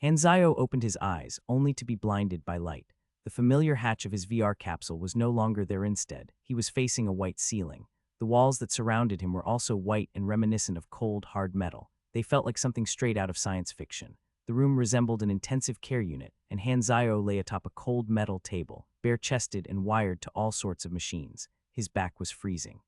Hanzayo opened his eyes, only to be blinded by light. The familiar hatch of his VR capsule was no longer there instead. He was facing a white ceiling. The walls that surrounded him were also white and reminiscent of cold, hard metal. They felt like something straight out of science fiction. The room resembled an intensive care unit, and Hanzayo lay atop a cold metal table, bare-chested and wired to all sorts of machines. His back was freezing.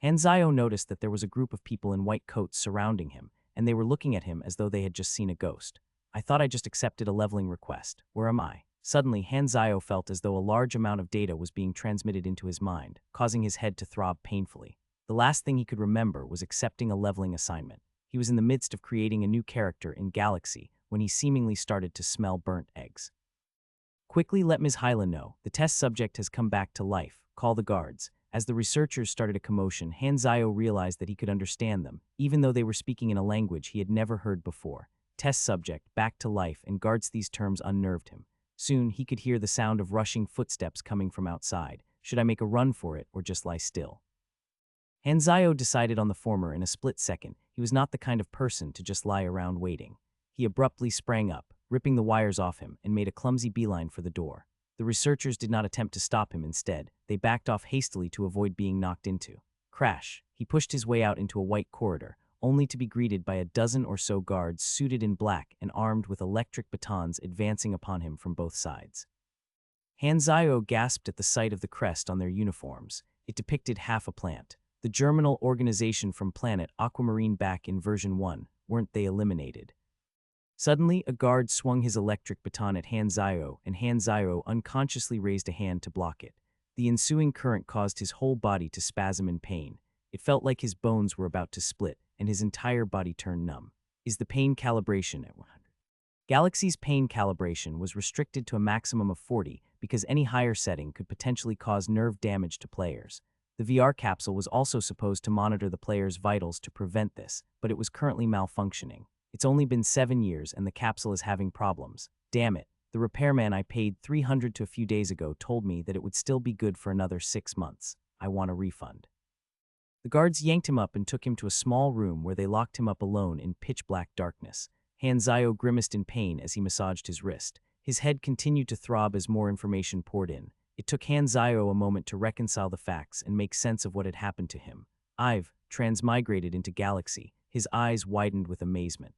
Hanzayo noticed that there was a group of people in white coats surrounding him, and they were looking at him as though they had just seen a ghost. I thought I just accepted a leveling request. Where am I? Suddenly, Hanzayo felt as though a large amount of data was being transmitted into his mind, causing his head to throb painfully. The last thing he could remember was accepting a leveling assignment. He was in the midst of creating a new character in Galaxy when he seemingly started to smell burnt eggs. Quickly let Ms. Hyla know. The test subject has come back to life. Call the guards. As the researchers started a commotion, Hanzayo realized that he could understand them, even though they were speaking in a language he had never heard before. Test subject, back to life, and guards. These terms unnerved him. Soon, he could hear the sound of rushing footsteps coming from outside. Should I make a run for it or just lie still? Hanzayo decided on the former in a split second. He was not the kind of person to just lie around waiting. He abruptly sprang up, ripping the wires off him, and made a clumsy beeline for the door. The researchers did not attempt to stop him. Instead, they backed off hastily to avoid being knocked into. Crash! He pushed his way out into a white corridor, only to be greeted by a dozen or so guards suited in black and armed with electric batons advancing upon him from both sides. Hanzayo gasped at the sight of the crest on their uniforms. It depicted half a plant. The germinal organization from planet Aquamarine back in version 1, weren't they eliminated? Suddenly, a guard swung his electric baton at Hanzayo, and Hanzayo unconsciously raised a hand to block it. The ensuing current caused his whole body to spasm in pain. It felt like his bones were about to split, and his entire body turned numb. Is the pain calibration at 100? Galaxy's pain calibration was restricted to a maximum of 40 because any higher setting could potentially cause nerve damage to players. The VR capsule was also supposed to monitor the player's vitals to prevent this, but it was currently malfunctioning. It's only been 7 years and the capsule is having problems. Damn it, the repairman I paid $300 to a few days ago told me that it would still be good for another 6 months. I want a refund. The guards yanked him up and took him to a small room where they locked him up alone in pitch-black darkness. Hanzayo grimaced in pain as he massaged his wrist. His head continued to throb as more information poured in. It took Hanzayo a moment to reconcile the facts and make sense of what had happened to him. I've transmigrated into Galaxy. His eyes widened with amazement.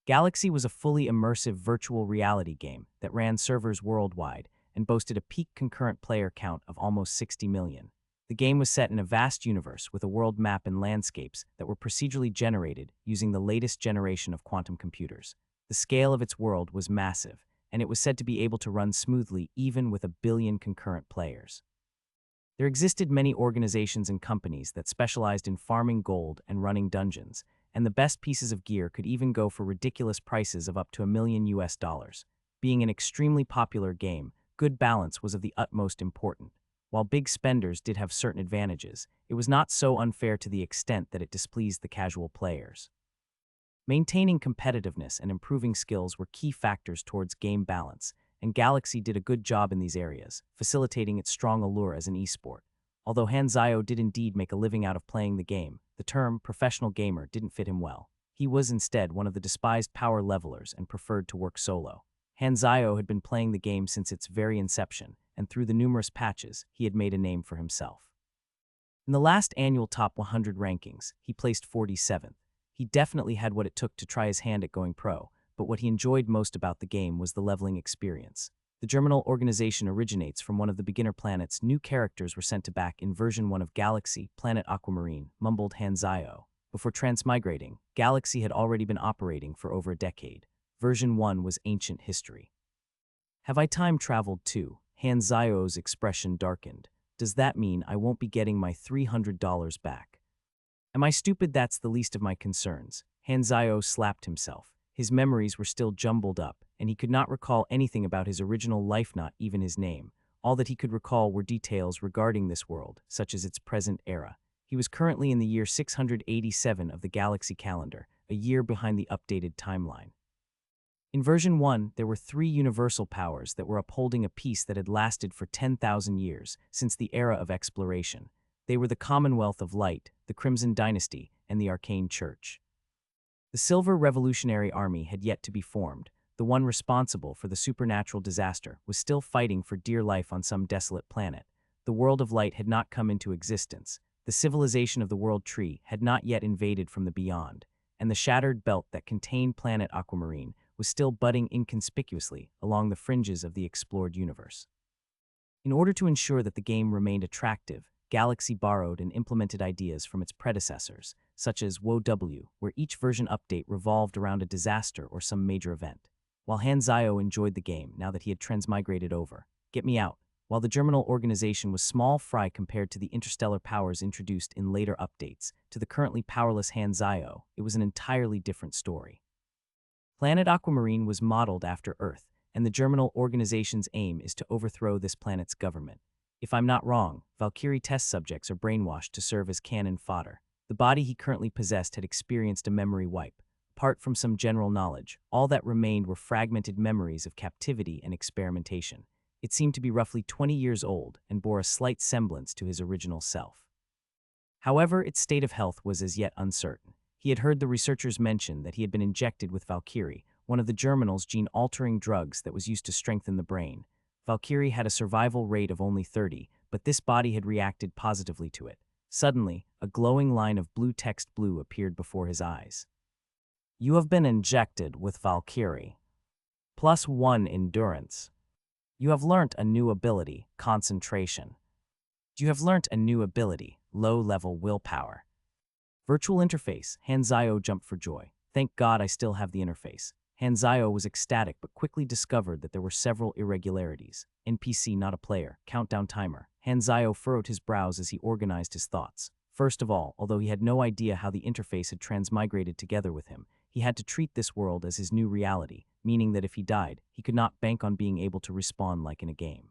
Galaxy was a fully immersive virtual reality game that ran servers worldwide and boasted a peak concurrent player count of almost 60 million. The game was set in a vast universe with a world map and landscapes that were procedurally generated using the latest generation of quantum computers. The scale of its world was massive, and it was said to be able to run smoothly even with 1 billion concurrent players. There existed many organizations and companies that specialized in farming gold and running dungeons, and the best pieces of gear could even go for ridiculous prices of up to $1 million US. Being an extremely popular game, good balance was of the utmost importance. While big spenders did have certain advantages, it was not so unfair to the extent that it displeased the casual players. Maintaining competitiveness and improving skills were key factors towards game balance, and Galaxy did a good job in these areas, facilitating its strong allure as an esport. Although Hanzayo did indeed make a living out of playing the game, the term professional gamer didn't fit him well. He was instead one of the despised power levelers and preferred to work solo. Hanzayo had been playing the game since its very inception, and through the numerous patches, he had made a name for himself. In the last annual Top 100 rankings, he placed 47th. He definitely had what it took to try his hand at going pro, but what he enjoyed most about the game was the leveling experience. The germinal organization originates from one of the beginner planets. New characters were sent to back in version 1 of Galaxy, Planet Aquamarine, mumbled Hanzayo. Before transmigrating, Galaxy had already been operating for over a decade. Version 1 was ancient history. Have I time traveled too? Hanzayo's expression darkened. Does that mean I won't be getting my $300 back? Am I stupid? That's the least of my concerns. Hanzayo slapped himself. His memories were still jumbled up, and he could not recall anything about his original life, not even his name. All that he could recall were details regarding this world, such as its present era. He was currently in the year 687 of the Galaxy calendar, a year behind the updated timeline. In version 1, there were 3 universal powers that were upholding a peace that had lasted for 10,000 years, since the era of exploration. They were the Commonwealth of Light, the Crimson Dynasty, and the Arcane Church. The Silver Revolutionary Army had yet to be formed. The one responsible for the supernatural disaster was still fighting for dear life on some desolate planet. The world of light had not come into existence. The civilization of the World Tree had not yet invaded from the beyond, and the shattered belt that contained planet Aquamarine was still budding inconspicuously along the fringes of the explored universe. In order to ensure that the game remained attractive, Galaxy borrowed and implemented ideas from its predecessors, such as WoW, where each version update revolved around a disaster or some major event. While Hanzio enjoyed the game now that he had transmigrated over. Get me out. While the germinal organization was small fry compared to the interstellar powers introduced in later updates, to the currently powerless Hanzio, it was an entirely different story. Planet Aquamarine was modeled after Earth, and the germinal organization's aim is to overthrow this planet's government. If I'm not wrong, Valkyrie test subjects are brainwashed to serve as cannon fodder. The body he currently possessed had experienced a memory wipe. Apart from some general knowledge, all that remained were fragmented memories of captivity and experimentation. It seemed to be roughly 20 years old and bore a slight semblance to his original self. However, its state of health was as yet uncertain. He had heard the researchers mention that he had been injected with Valkyrie, one of the germinal's gene-altering drugs that was used to strengthen the brain. Valkyrie had a survival rate of only 30, but this body had reacted positively to it. Suddenly, a glowing line of blue text blue appeared before his eyes. You have been injected with Valkyrie. +1 endurance. You have learnt a new ability, concentration. You have learnt a new ability, low-level willpower. Virtual interface. Hanzio jumped for joy. Thank God I still have the interface. Hanzio was ecstatic but quickly discovered that there were several irregularities. NPC, not a player. Countdown timer. Hanzio furrowed his brows as he organized his thoughts. First of all, although he had no idea how the interface had transmigrated together with him, he had to treat this world as his new reality, meaning that if he died, he could not bank on being able to respawn like in a game.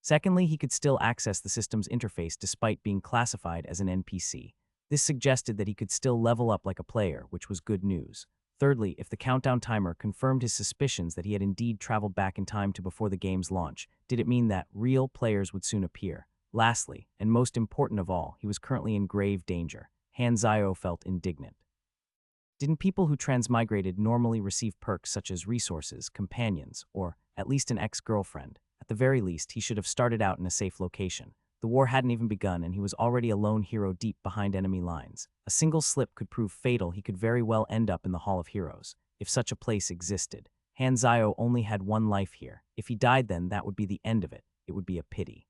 Secondly, he could still access the system's interface despite being classified as an NPC. This suggested that he could still level up like a player, which was good news. Thirdly, if the countdown timer confirmed his suspicions that he had indeed traveled back in time to before the game's launch, did it mean that real players would soon appear? Lastly, and most important of all, he was currently in grave danger. Hanzio felt indignant. Didn't people who transmigrated normally receive perks such as resources, companions, or at least an ex-girlfriend? At the very least, he should have started out in a safe location. The war hadn't even begun and he was already a lone hero deep behind enemy lines. A single slip could prove fatal. He could very well end up in the Hall of Heroes, if such a place existed. Hanzio only had one life here. If he died then, that would be the end of it. It would be a pity.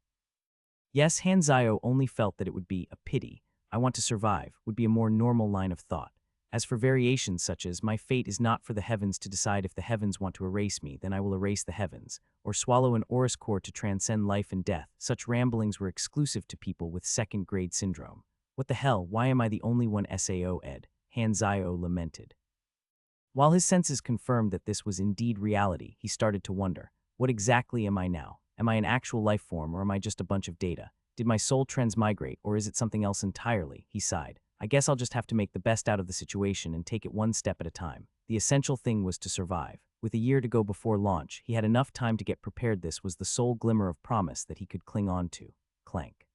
Yes, Hanzio only felt that it would be a pity. I want to survive would be a more normal line of thought. As for variations such as, my fate is not for the heavens to decide if the heavens want to erase me, then I will erase the heavens, or swallow an Oris core to transcend life and death, such ramblings were exclusive to people with second-grade syndrome. What the hell, why am I the only one SAO ed? Hanzio lamented. While his senses confirmed that this was indeed reality, he started to wonder, what exactly am I now? Am I an actual life form or am I just a bunch of data? Did my soul transmigrate or is it something else entirely? He sighed. I guess I'll just have to make the best out of the situation and take it one step at a time. The essential thing was to survive. With a year to go before launch, he had enough time to get prepared. This was the sole glimmer of promise that he could cling on to. Clank.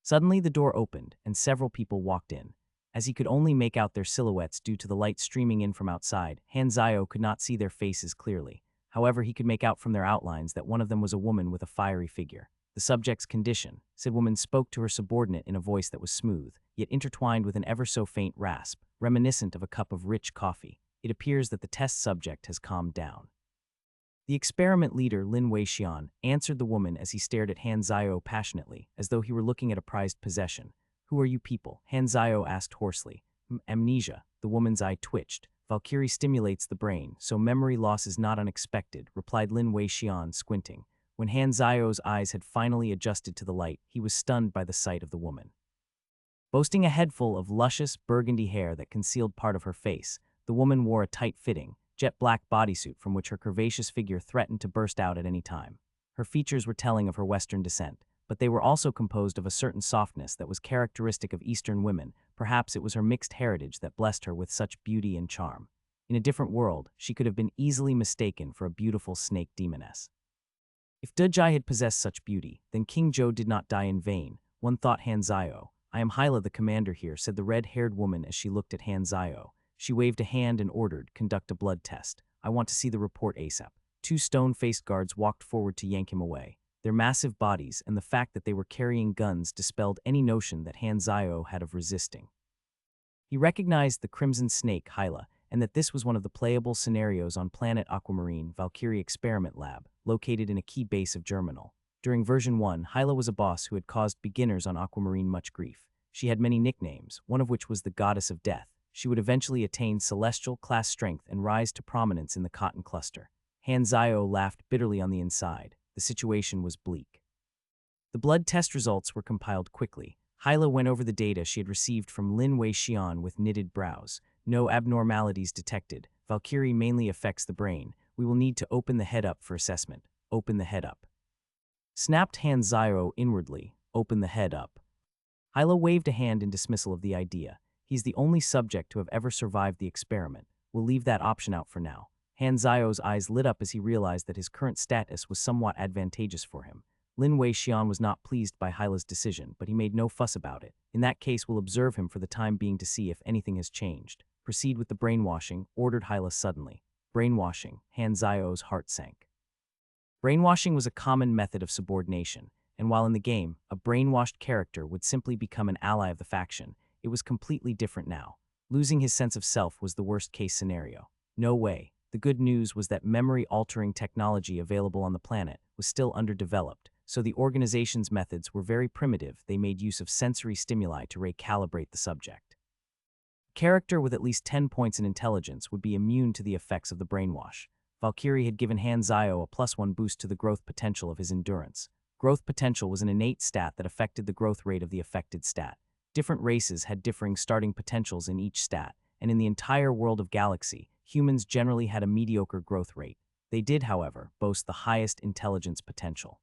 Suddenly the door opened and several people walked in. As he could only make out their silhouettes due to the light streaming in from outside, Hanzio could not see their faces clearly. However, he could make out from their outlines that one of them was a woman with a fiery figure. The subject's condition, said woman spoke to her subordinate in a voice that was smooth, yet intertwined with an ever-so-faint rasp, reminiscent of a cup of rich coffee. It appears that the test subject has calmed down. The experiment leader, Lin Weixian, answered the woman as he stared at Hanzio passionately, as though he were looking at a prized possession. Who are you people? Hanzio asked hoarsely. Amnesia. The woman's eye twitched. Valkyrie stimulates the brain, so memory loss is not unexpected, replied Lin Weixian, squinting. When Hanzio's eyes had finally adjusted to the light, he was stunned by the sight of the woman. Boasting a head full of luscious, burgundy hair that concealed part of her face, the woman wore a tight-fitting, jet-black bodysuit from which her curvaceous figure threatened to burst out at any time. Her features were telling of her Western descent, but they were also composed of a certain softness that was characteristic of Eastern women. Perhaps it was her mixed heritage that blessed her with such beauty and charm. In a different world, she could have been easily mistaken for a beautiful snake demoness. If Dujai had possessed such beauty, then King Zhou did not die in vain, one thought Hanzio. I am Hyla the commander here, said the red-haired woman as she looked at Hanzio. She waved a hand and ordered, "Conduct a blood test. I want to see the report ASAP." Two stone-faced guards walked forward to yank him away. Their massive bodies and the fact that they were carrying guns dispelled any notion that Hanzayo had of resisting. He recognized the Crimson Snake, Hyla, and that this was one of the playable scenarios on planet Aquamarine Valkyrie Experiment Lab, located in a key base of Germinal. During version 1, Hyla was a boss who had caused beginners on Aquamarine much grief. She had many nicknames, one of which was the Goddess of Death. She would eventually attain celestial class strength and rise to prominence in the Cotton Cluster. Hanzayo laughed bitterly on the inside. The situation was bleak. The blood test results were compiled quickly. Hyla went over the data she had received from Lin Wei-Xian with knitted brows. No abnormalities detected. Valkyrie mainly affects the brain. We will need to open the head up for assessment. Open the head up. Snapped Hanzayo inwardly. Open the head up. Hyla waved a hand in dismissal of the idea. He's the only subject to have ever survived the experiment. We'll leave that option out for now. Hanzayo's eyes lit up as he realized that his current status was somewhat advantageous for him. Lin Wei-Xian was not pleased by Hyla's decision, but he made no fuss about it. In that case, we'll observe him for the time being to see if anything has changed. Proceed with the brainwashing, ordered Hyla suddenly. Brainwashing. Hanzayo's heart sank. Brainwashing was a common method of subordination, and while in the game, a brainwashed character would simply become an ally of the faction, it was completely different now. Losing his sense of self was the worst-case scenario. No way. The good news was that memory-altering technology available on the planet was still underdeveloped, so the organization's methods were very primitive. They made use of sensory stimuli to recalibrate the subject. A character with at least 10 points in intelligence would be immune to the effects of the brainwash. Valkyrie had given Hanzayo a +1 boost to the growth potential of his endurance. Growth potential was an innate stat that affected the growth rate of the affected stat. Different races had differing starting potentials in each stat, and in the entire world of Galaxy, humans generally had a mediocre growth rate. They did, however, boast the highest intelligence potential.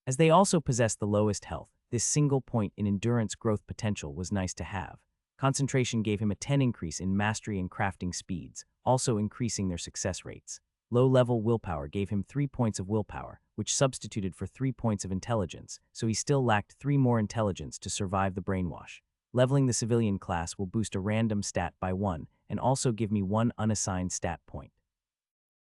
As they also possessed the lowest health, this single point in endurance growth potential was nice to have. Concentration gave him a 10 increase in mastery and crafting speeds, also increasing their success rates. Low-level willpower gave him 3 points of willpower, which substituted for 3 points of intelligence, so he still lacked 3 more intelligence to survive the brainwash. Leveling the civilian class will boost a random stat by 1 and also give me 1 unassigned stat point.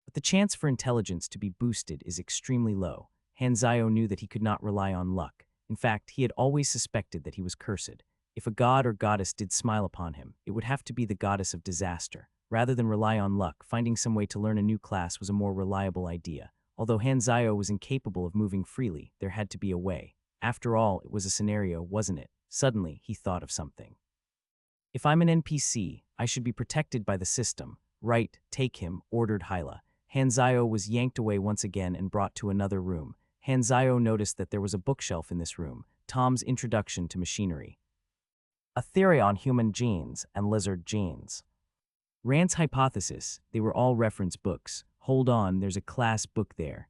But the chance for intelligence to be boosted is extremely low. Hanzayo knew that he could not rely on luck. In fact, he had always suspected that he was cursed. If a god or goddess did smile upon him, it would have to be the goddess of disaster. Rather than rely on luck, finding some way to learn a new class was a more reliable idea. Although Hanzayo was incapable of moving freely, there had to be a way. After all, it was a scenario, wasn't it? Suddenly, he thought of something. If I'm an NPC, I should be protected by the system. Right, take him, ordered Hyla. Hanzayo was yanked away once again and brought to another room. Hanzayo noticed that there was a bookshelf in this room, Tom's Introduction to Machinery. A Theory on Human Genes and Lizard Genes. Rand's hypothesis, they were all reference books. Hold on, there's a class book there.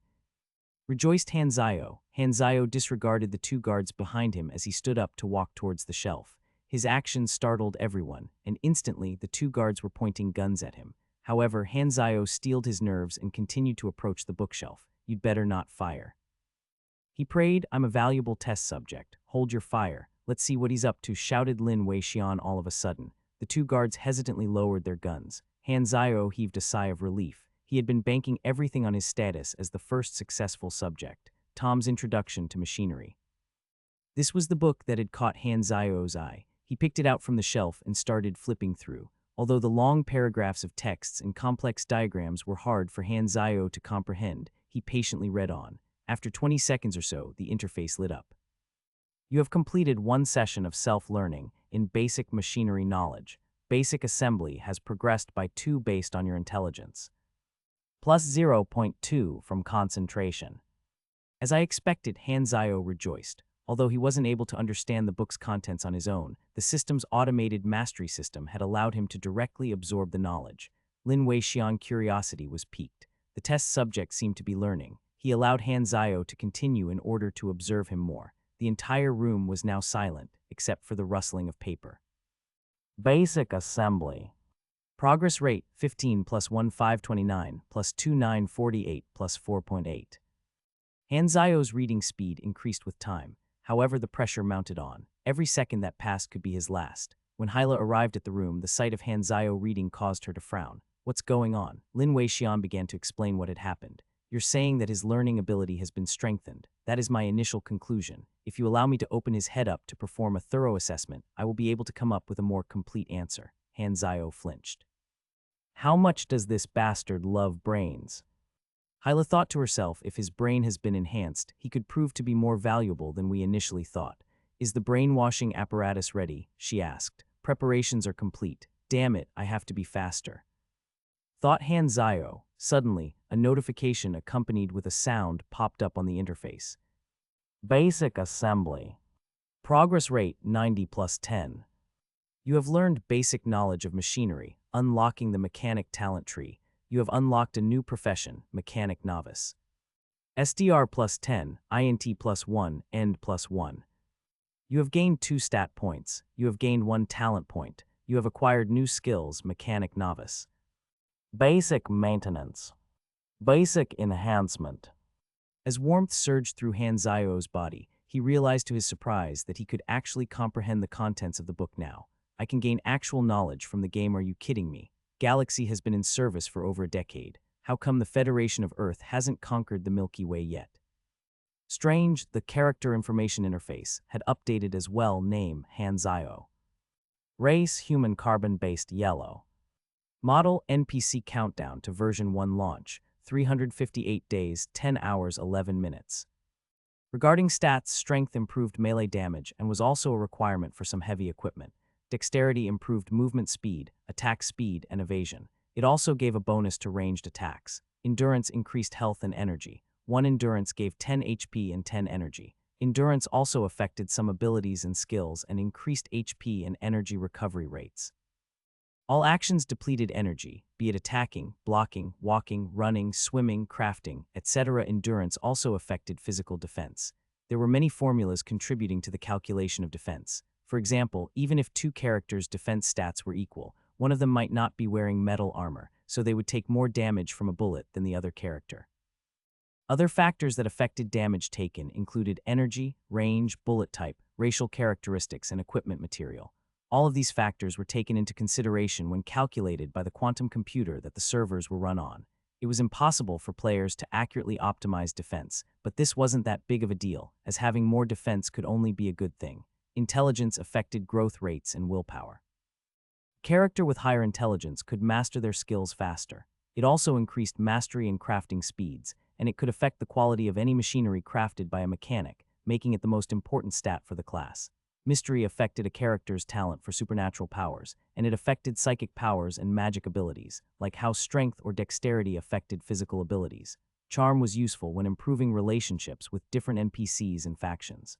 Rejoiced Hanzayo. Hanzayo disregarded the 2 guards behind him as he stood up to walk towards the shelf. His actions startled everyone, and instantly the 2 guards were pointing guns at him. However, Hanzayo steeled his nerves and continued to approach the bookshelf. You'd better not fire. He prayed, I'm a valuable test subject. Hold your fire. Let's see what he's up to, shouted Lin Wei-Xian all of a sudden. The 2 guards hesitantly lowered their guns. Hanzayo heaved a sigh of relief. He had been banking everything on his status as the first successful subject, Tom's Introduction to Machinery. This was the book that had caught Hanzayo's eye. He picked it out from the shelf and started flipping through. Although the long paragraphs of texts and complex diagrams were hard for Hanzayo to comprehend, he patiently read on. After 20 seconds or so, the interface lit up. You have completed 1 session of self-learning in basic machinery knowledge. Basic assembly has progressed by 2 based on your intelligence. Plus 0.2 from concentration. As I expected, Hanzayo rejoiced. Although he wasn't able to understand the book's contents on his own, the system's automated mastery system had allowed him to directly absorb the knowledge. Lin Wei-Xian's curiosity was piqued. The test subject seemed to be learning. He allowed Hanzayo to continue in order to observe him more. The entire room was now silent, except for the rustling of paper. Basic assembly. Progress rate, 15 plus 1 529 plus 2 948 plus 4.8. Hanzayo's reading speed increased with time. However, the pressure mounted on. Every second that passed could be his last. When Hyla arrived at the room, the sight of Hanzayo reading caused her to frown. What's going on? Lin Weixian began to explain what had happened. You're saying that his learning ability has been strengthened. That is my initial conclusion. If you allow me to open his head up to perform a thorough assessment, I will be able to come up with a more complete answer. Hanzayo flinched. How much does this bastard love brains? Hyla thought to herself, if his brain has been enhanced, he could prove to be more valuable than we initially thought. Is the brainwashing apparatus ready? She asked. Preparations are complete. Damn it, I have to be faster. Thought Hanzayo. Suddenly, a notification accompanied with a sound popped up on the interface. Basic assembly. Progress rate 90+10. You have learned basic knowledge of machinery, unlocking the mechanic talent tree. You have unlocked a new profession, mechanic novice. SDR +10, INT +1, END +1. You have gained 2 stat points. You have gained 1 talent point. You have acquired new skills, mechanic novice. Basic maintenance. Basic enhancement. As warmth surged through Hanzayo's body, he realized to his surprise that he could actually comprehend the contents of the book now. I can gain actual knowledge from the game. Are you kidding me? Galaxy has been in service for over a decade. How come the Federation of Earth hasn't conquered the Milky Way yet? Strange, the character information interface had updated as well. Name, Hanzayo. Race, human carbon-based yellow. Model, NPC countdown to version 1 launch, 358 days, 10 hours, 11 minutes. Regarding stats, strength improved melee damage and was also a requirement for some heavy equipment. Dexterity improved movement speed, attack speed, and evasion. It also gave a bonus to ranged attacks. Endurance increased health and energy. 1 endurance gave 10 HP and 10 energy. Endurance also affected some abilities and skills and increased HP and energy recovery rates. All actions depleted energy, be it attacking, blocking, walking, running, swimming, crafting, etc. Endurance also affected physical defense. There were many formulas contributing to the calculation of defense. For example, even if 2 characters' defense stats were equal, one of them might not be wearing metal armor, so they would take more damage from a bullet than the other character. Other factors that affected damage taken included energy, range, bullet type, racial characteristics, and equipment material. All of these factors were taken into consideration when calculated by the quantum computer that the servers were run on. It was impossible for players to accurately optimize defense, but this wasn't that big of a deal, as having more defense could only be a good thing. Intelligence affected growth rates and willpower. A character with higher intelligence could master their skills faster. It also increased mastery and crafting speeds, and it could affect the quality of any machinery crafted by a mechanic, making it the most important stat for the class. Mystery affected a character's talent for supernatural powers, and it affected psychic powers and magic abilities, like how strength or dexterity affected physical abilities. Charm was useful when improving relationships with different NPCs and factions.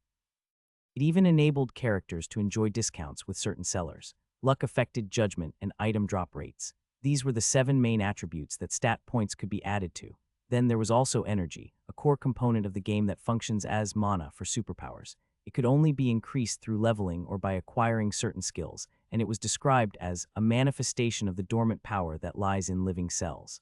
It even enabled characters to enjoy discounts with certain sellers. Luck affected judgment and item drop rates. These were the 7 main attributes that stat points could be added to. Then there was also energy, a core component of the game that functions as mana for superpowers. It could only be increased through leveling or by acquiring certain skills, and it was described as a manifestation of the dormant power that lies in living cells.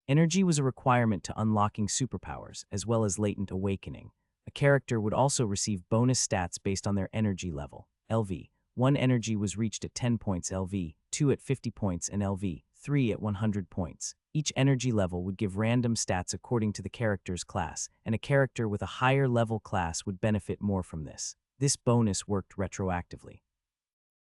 Energy was a requirement to unlocking superpowers, as well as latent awakening. A character would also receive bonus stats based on their energy level. LV. 1 energy was reached at 10 points LV, 2 at 50 points, and LV, 3 at 100 points. Each energy level would give random stats according to the character's class, and a character with a higher level class would benefit more from this. This bonus worked retroactively.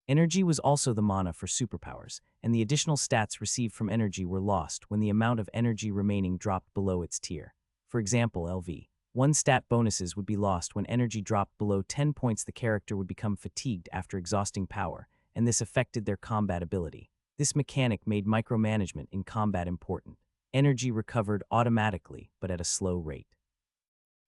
Energy was also the mana for superpowers, and the additional stats received from energy were lost when the amount of energy remaining dropped below its tier. For example, LV. 1 stat bonuses would be lost when energy dropped below 10 points. The character would become fatigued after exhausting power, and this affected their combat ability. This mechanic made micromanagement in combat important. Energy recovered automatically, but at a slow rate.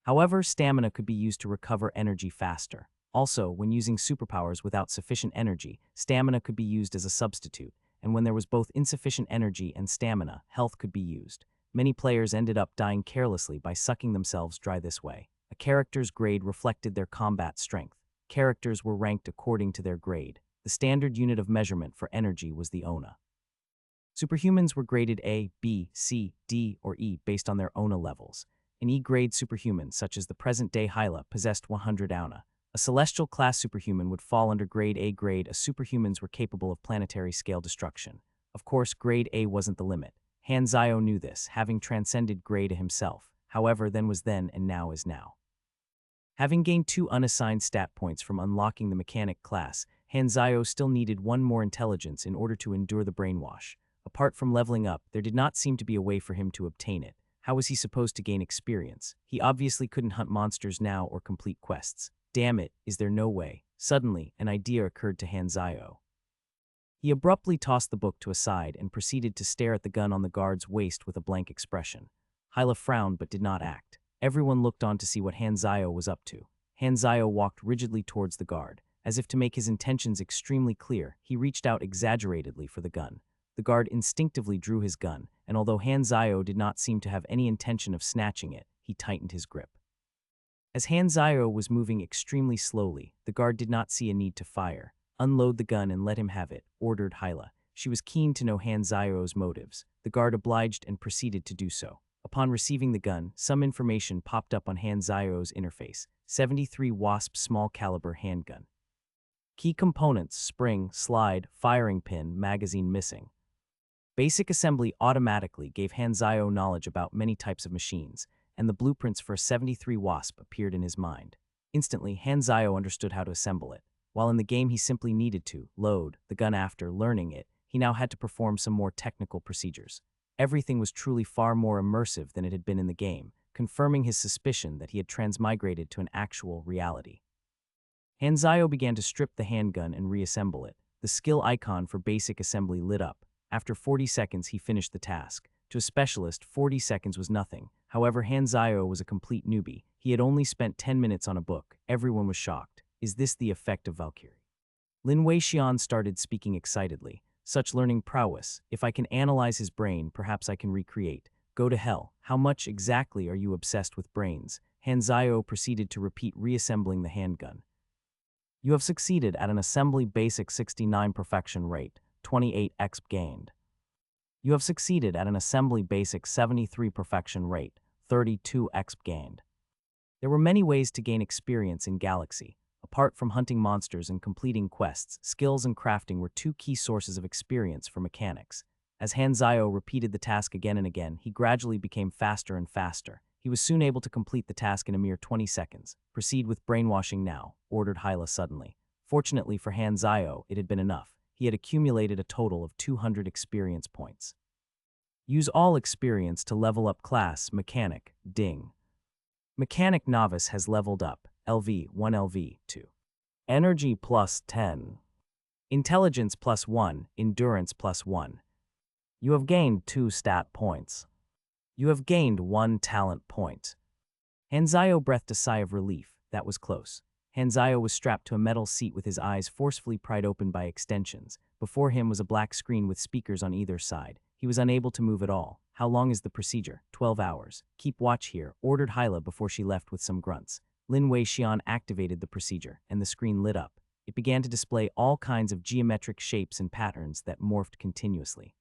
However, stamina could be used to recover energy faster. Also, when using superpowers without sufficient energy, stamina could be used as a substitute, and when there was both insufficient energy and stamina, health could be used. Many players ended up dying carelessly by sucking themselves dry this way. A character's grade reflected their combat strength. Characters were ranked according to their grade. The standard unit of measurement for energy was the ONA. Superhumans were graded A, B, C, D, or E based on their ONA levels. An E-grade superhuman, such as the present-day Hyla, possessed 100 ONA. A celestial class superhuman would fall under grade A. Grade A superhumans were capable of planetary scale destruction. Of course, grade A wasn't the limit. Hanzayo knew this, having transcended grade A himself. However, then was then and now is now. Having gained 2 unassigned stat points from unlocking the mechanic class, Hanzayo still needed 1 more intelligence in order to endure the brainwash. Apart from leveling up, there did not seem to be a way for him to obtain it. How was he supposed to gain experience? He obviously couldn't hunt monsters now or complete quests. Damn it, is there no way? Suddenly, an idea occurred to Hanzayo. He abruptly tossed the book to a side and proceeded to stare at the gun on the guard's waist with a blank expression. Hyla frowned but did not act. Everyone looked on to see what Hanzayo was up to. Hanzayo walked rigidly towards the guard. As if to make his intentions extremely clear, he reached out exaggeratedly for the gun. The guard instinctively drew his gun, and although Hanzayo did not seem to have any intention of snatching it, he tightened his grip. As Hanzayo was moving extremely slowly, the guard did not see a need to fire. "Unload the gun and let him have it," ordered Hyla. She was keen to know Hanzayo's motives. The guard obliged and proceeded to do so. Upon receiving the gun, some information popped up on Hanzayo's interface. 73 Wasp small caliber handgun. Key components: spring, slide, firing pin, magazine missing. Basic assembly automatically gave Hanzayo knowledge about many types of machines, and the blueprints for a 73 Wasp appeared in his mind. Instantly, Hanzayo understood how to assemble it. While in the game he simply needed to load the gun after learning it, he now had to perform some more technical procedures. Everything was truly far more immersive than it had been in the game, confirming his suspicion that he had transmigrated to an actual reality. Hanzayo began to strip the handgun and reassemble it. The skill icon for basic assembly lit up. After 40 seconds, he finished the task. To a specialist, 40 seconds was nothing. However, Hanzayo was a complete newbie. He had only spent 10 minutes on a book. Everyone was shocked. Is this the effect of Valkyrie? Lin Weixian started speaking excitedly. Such learning prowess. If I can analyze his brain, perhaps I can recreate. Go to hell. How much exactly are you obsessed with brains? Hanzayo proceeded to repeat reassembling the handgun. You have succeeded at an assembly basic 69 perfection rate, 28 exp gained. You have succeeded at an assembly basic 73 perfection rate, 32 exp gained. There were many ways to gain experience in Galaxy. Apart from hunting monsters and completing quests, skills and crafting were 2 key sources of experience for mechanics. As Hanzayo repeated the task again and again, he gradually became faster and faster. He was soon able to complete the task in a mere 20 seconds. Proceed with brainwashing now, ordered Hyla suddenly. Fortunately for Hanzayo, it had been enough. He had accumulated a total of 200 experience points. Use all experience to level up class Mechanic, ding. Mechanic Novice has leveled up, LV 1 LV 2. Energy plus 10. Intelligence plus 1, Endurance plus 1. You have gained 2 stat points. You have gained 1 talent point. Hanzayo breathed a sigh of relief. That was close. Hanzayo was strapped to a metal seat with his eyes forcefully pried open by extensions. Before him was a black screen with speakers on either side. He was unable to move at all. How long is the procedure? 12 hours. Keep watch here, ordered Hyla before she left with some grunts. Lin Weixian activated the procedure, and the screen lit up. It began to display all kinds of geometric shapes and patterns that morphed continuously.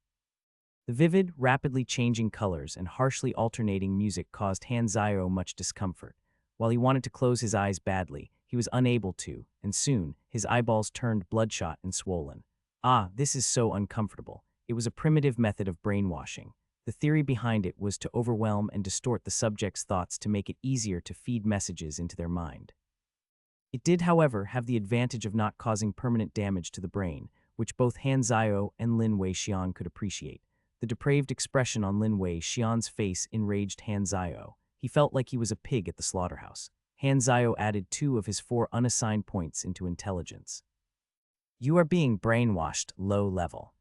The vivid, rapidly changing colors and harshly alternating music caused Hanzayo much discomfort. While he wanted to close his eyes badly, he was unable to, and soon, his eyeballs turned bloodshot and swollen. Ah, this is so uncomfortable. It was a primitive method of brainwashing. The theory behind it was to overwhelm and distort the subject's thoughts to make it easier to feed messages into their mind. It did, however, have the advantage of not causing permanent damage to the brain, which both Hanzayo and Lin Weixian could appreciate. The depraved expression on Lin Weixian's face enraged Hanzayo. He felt like he was a pig at the slaughterhouse. Hanzayo added 2 of his 4 unassigned points into intelligence. You are being brainwashed, low level.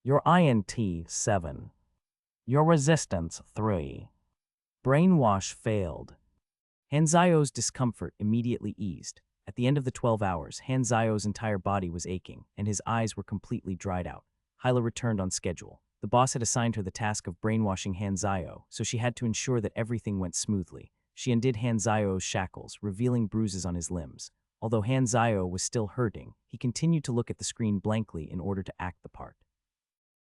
Your INT 7. Your resistance 3. Brainwash failed. Hanzayo's discomfort immediately eased. At the end of the 12 hours, Hanzayo's entire body was aching, and his eyes were completely dried out. Hyla returned on schedule. The boss had assigned her the task of brainwashing Hanzayo, so she had to ensure that everything went smoothly. She undid Hanzayo's shackles, revealing bruises on his limbs. Although Hanzayo was still hurting, he continued to look at the screen blankly in order to act the part.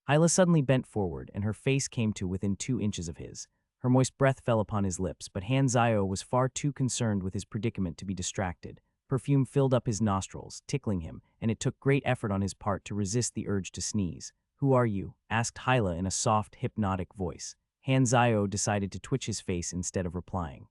Hyla suddenly bent forward, and her face came to within 2 inches of his. Her moist breath fell upon his lips, but Hanzayo was far too concerned with his predicament to be distracted. Perfume filled up his nostrils, tickling him, and it took great effort on his part to resist the urge to sneeze. "Who are you?" asked Hyla in a soft, hypnotic voice. Hanzayo decided to twitch his face instead of replying.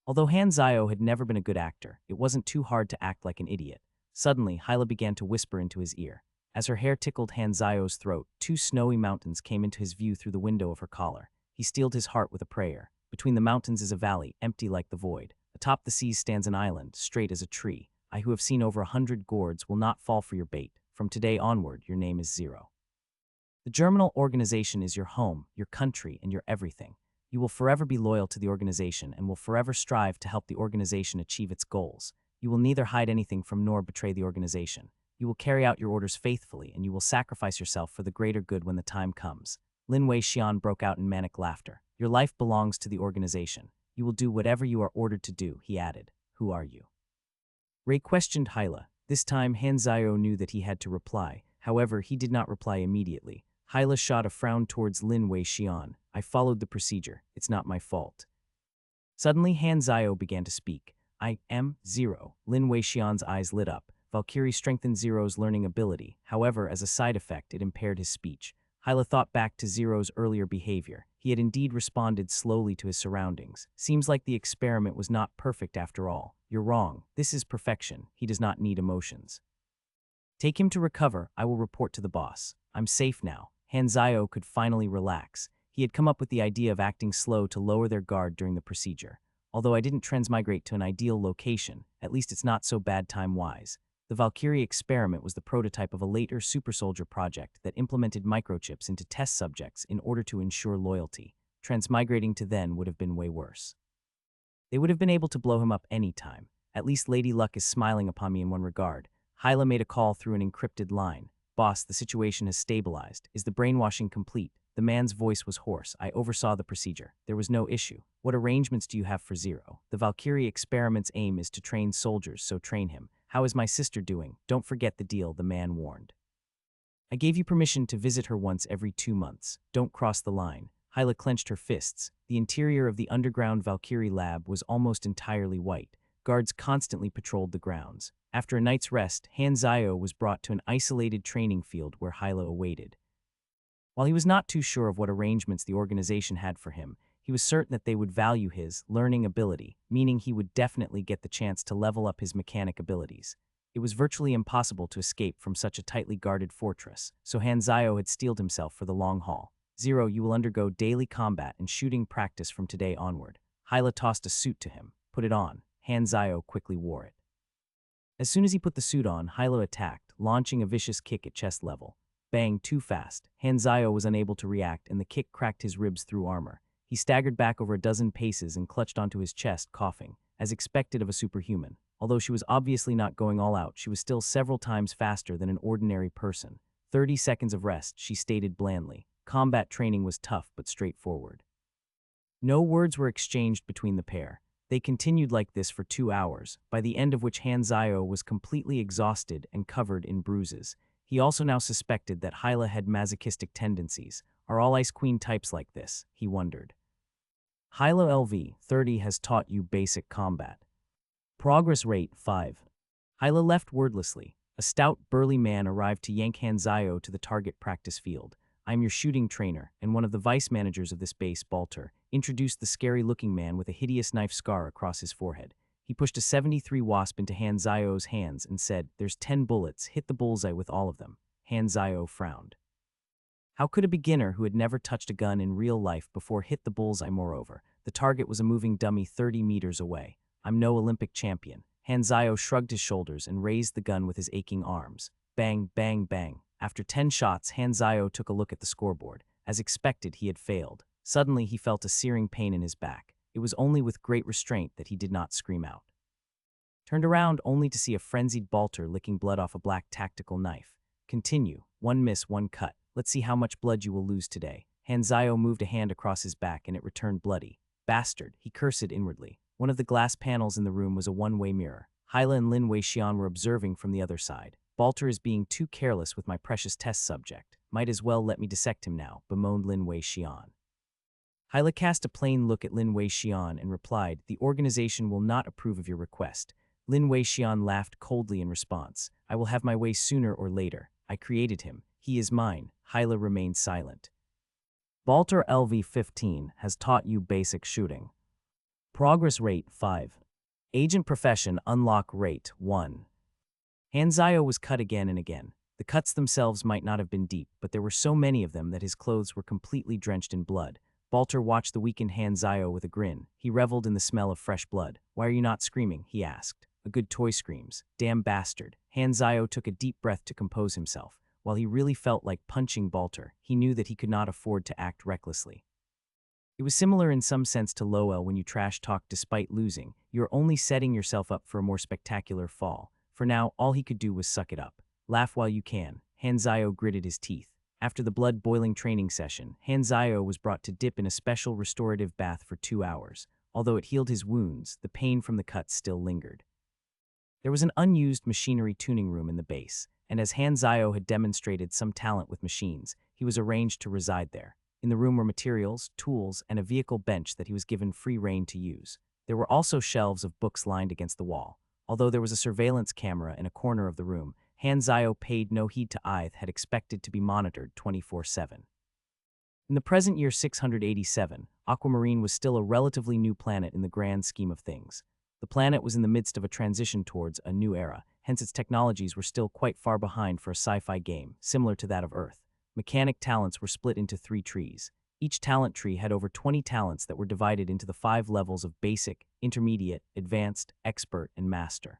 Although Hanzayo had never been a good actor, it wasn't too hard to act like an idiot. Suddenly, Hyla began to whisper into his ear. As her hair tickled Hanzayo's throat, 2 snowy mountains came into his view through the window of her collar. He steeled his heart with a prayer. Between the mountains is a valley, empty like the void. Atop the seas stands an island, straight as a tree. I who have seen over 100 gourds will not fall for your bait. From today onward, your name is Zero. The Germinal organization is your home, your country, and your everything. You will forever be loyal to the organization and will forever strive to help the organization achieve its goals. You will neither hide anything from nor betray the organization. You will carry out your orders faithfully, and you will sacrifice yourself for the greater good when the time comes. Lin Wei Xian broke out in manic laughter. Your life belongs to the organization. You will do whatever you are ordered to do, he added. Who are you? Ray questioned Hyla. This time, Hanzayo knew that he had to reply. However, he did not reply immediately. Hyla shot a frown towards Lin Wei Xian. I followed the procedure. It's not my fault. Suddenly, Hanzayo began to speak. I am Zero. Lin Wei Xian's eyes lit up. Valkyrie strengthened Zero's learning ability. However, as a side effect, it impaired his speech. Hyla thought back to Zero's earlier behavior. He had indeed responded slowly to his surroundings. Seems like the experiment was not perfect after all. You're wrong. This is perfection. He does not need emotions. Take him to recover. I will report to the boss. I'm safe now. Hanzayo could finally relax. He had come up with the idea of acting slow to lower their guard during the procedure. Although I didn't transmigrate to an ideal location, at least it's not so bad time-wise. The Valkyrie experiment was the prototype of a later super soldier project that implemented microchips into test subjects in order to ensure loyalty. Transmigrating to then would have been way worse. They would have been able to blow him up any time. At least Lady Luck is smiling upon me in one regard. Hyla made a call through an encrypted line. Boss, the situation has stabilized. Is the brainwashing complete? The man's voice was hoarse. I oversaw the procedure. There was no issue. What arrangements do you have for Zero? The Valkyrie experiment's aim is to train soldiers, so train him. How is my sister doing? Don't forget the deal, the man warned. I gave you permission to visit her once every 2 months. Don't cross the line. Hyla clenched her fists. The interior of the underground Valkyrie lab was almost entirely white. Guards constantly patrolled the grounds. After a night's rest, Hanzayo was brought to an isolated training field where Hyla awaited. While he was not too sure of what arrangements the organization had for him, he was certain that they would value his learning ability, meaning he would definitely get the chance to level up his mechanic abilities. It was virtually impossible to escape from such a tightly guarded fortress, so Hanzayo had steeled himself for the long haul. Zero, you will undergo daily combat and shooting practice from today onward. Hyla tossed a suit to him. Put it on. Hanzayo quickly wore it. As soon as he put the suit on, Hyla attacked, launching a vicious kick at chest level. Bang, too fast. Hanzayo was unable to react, and the kick cracked his ribs through armor. He staggered back over a dozen paces and clutched onto his chest, coughing, as expected of a superhuman. Although she was obviously not going all out, she was still several times faster than an ordinary person. 30 seconds of rest, she stated blandly. Combat training was tough but straightforward. No words were exchanged between the pair. They continued like this for 2 hours, by the end of which Hanzayo was completely exhausted and covered in bruises. He also now suspected that Hyla had masochistic tendencies. Are all Ice Queen types like this? He wondered. Hyla LV 30 has taught you basic combat. Progress rate 5. Hyla left wordlessly. A stout, burly man arrived to yank Hanzayo to the target practice field. I'm your shooting trainer, and one of the vice managers of this base, Balter, introduced the scary-looking man with a hideous knife scar across his forehead. He pushed a 73 Wasp into Hanzayo's hands and said, there's 10 bullets, hit the bullseye with all of them. Hanzayo frowned. How could a beginner who had never touched a gun in real life before hit the bullseye? Moreover, the target was a moving dummy 30 meters away. I'm no Olympic champion. Hanzayo shrugged his shoulders and raised the gun with his aching arms. Bang, bang, bang. After 10 shots, Hanzayo took a look at the scoreboard. As expected, he had failed. Suddenly, he felt a searing pain in his back. It was only with great restraint that he did not scream out. Turned around only to see a frenzied Balter licking blood off a black tactical knife. Continue. 1 miss, 1 cut. Let's see how much blood you will lose today. Hanzayo moved a hand across his back and it returned bloody. Bastard, he cursed inwardly. One of the glass panels in the room was a one-way mirror. Hyla and Lin Wei Xian were observing from the other side. Balter is being too careless with my precious test subject. Might as well let me dissect him now, bemoaned Lin Wei Xian. Hyla cast a plain look at Lin Wei Xian and replied, the organization will not approve of your request. Lin Weixian laughed coldly in response. I will have my way sooner or later. I created him. He is mine. Hyla remained silent. Balter LV-15 has taught you basic shooting. Progress rate 5. Agent profession unlock rate 1. Hanzayo was cut again and again. The cuts themselves might not have been deep, but there were so many of them that his clothes were completely drenched in blood. Balter watched the weakened Hanzayo with a grin. He reveled in the smell of fresh blood. Why are you not screaming? He asked. A good toy screams. Damn bastard. Hanzayo took a deep breath to compose himself. While he really felt like punching Balter, he knew that he could not afford to act recklessly. It was similar in some sense to Lowell when you trash talk despite losing. You're only setting yourself up for a more spectacular fall. For now, all he could do was suck it up. Laugh while you can. Hanzayo gritted his teeth. After the blood-boiling training session, Hanzayo was brought to dip in a special restorative bath for 2 hours. Although it healed his wounds, the pain from the cuts still lingered. There was an unused machinery tuning room in the base, and as Hanzayo had demonstrated some talent with machines, he was arranged to reside there. In the room were materials, tools, and a vehicle bench that he was given free rein to use. There were also shelves of books lined against the wall. Although there was a surveillance camera in a corner of the room, Hanzayo paid no heed to Ith had expected to be monitored 24/7. In the present year 687, Aquamarine was still a relatively new planet in the grand scheme of things. The planet was in the midst of a transition towards a new era, hence its technologies were still quite far behind for a sci-fi game, similar to that of Earth. Mechanic talents were split into 3 trees. Each talent tree had over 20 talents that were divided into the 5 levels of basic, intermediate, advanced, expert, and master.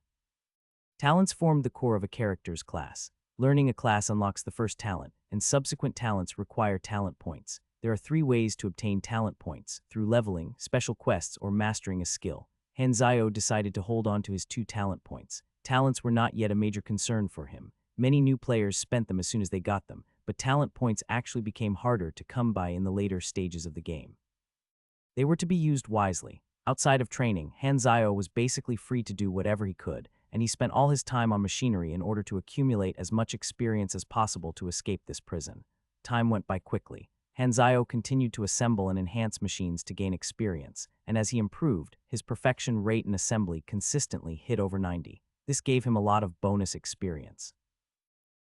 Talents formed the core of a character's class. Learning a class unlocks the first talent, and subsequent talents require talent points. There are 3 ways to obtain talent points, through leveling, special quests, or mastering a skill. Hanzayo decided to hold on to his 2 talent points. Talents were not yet a major concern for him. Many new players spent them as soon as they got them, but talent points actually became harder to come by in the later stages of the game. They were to be used wisely. Outside of training, Hanzayo was basically free to do whatever he could, and he spent all his time on machinery in order to accumulate as much experience as possible to escape this prison. Time went by quickly. Hanzayo continued to assemble and enhance machines to gain experience, and as he improved, his perfection rate in assembly consistently hit over 90. This gave him a lot of bonus experience.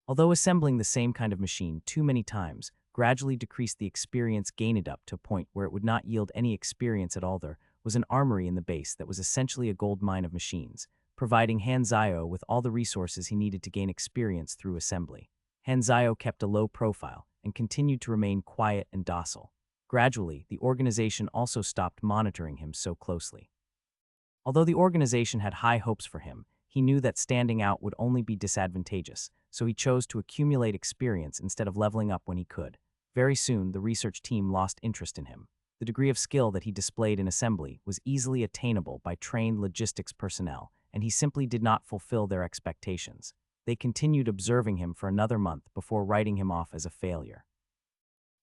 Although assembling the same kind of machine too many times gradually decreased the experience gained up to a point where it would not yield any experience at all, there was an armory in the base that was essentially a gold mine of machines, providing Hanzayo with all the resources he needed to gain experience through assembly. Hanzayo kept a low profile and continued to remain quiet and docile. Gradually, the organization also stopped monitoring him so closely. Although the organization had high hopes for him, he knew that standing out would only be disadvantageous, so he chose to accumulate experience instead of leveling up when he could. Very soon, the research team lost interest in him. The degree of skill that he displayed in assembly was easily attainable by trained logistics personnel, and he simply did not fulfill their expectations. They continued observing him for another month before writing him off as a failure.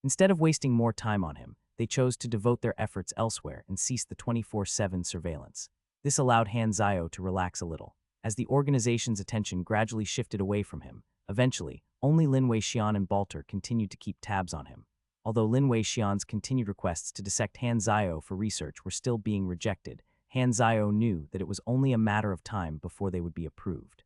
Instead of wasting more time on him, they chose to devote their efforts elsewhere and cease the 24/7 surveillance. This allowed Hanzayo to relax a little. As the organization's attention gradually shifted away from him, eventually, only Lin Weixian and Balter continued to keep tabs on him. Although Lin Weixian's continued requests to dissect Hanzayo for research were still being rejected, Hanzayo knew that it was only a matter of time before they would be approved.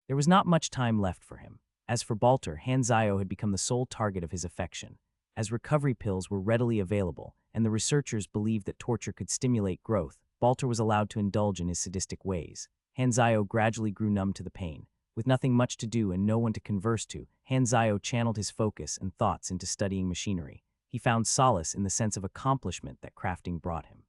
There was not much time left for him. As for Balter, Hanzayo had become the sole target of his affection. As recovery pills were readily available, and the researchers believed that torture could stimulate growth, Balter was allowed to indulge in his sadistic ways. Hanzayo gradually grew numb to the pain. With nothing much to do and no one to converse to, Hanzayo channeled his focus and thoughts into studying machinery. He found solace in the sense of accomplishment that crafting brought him.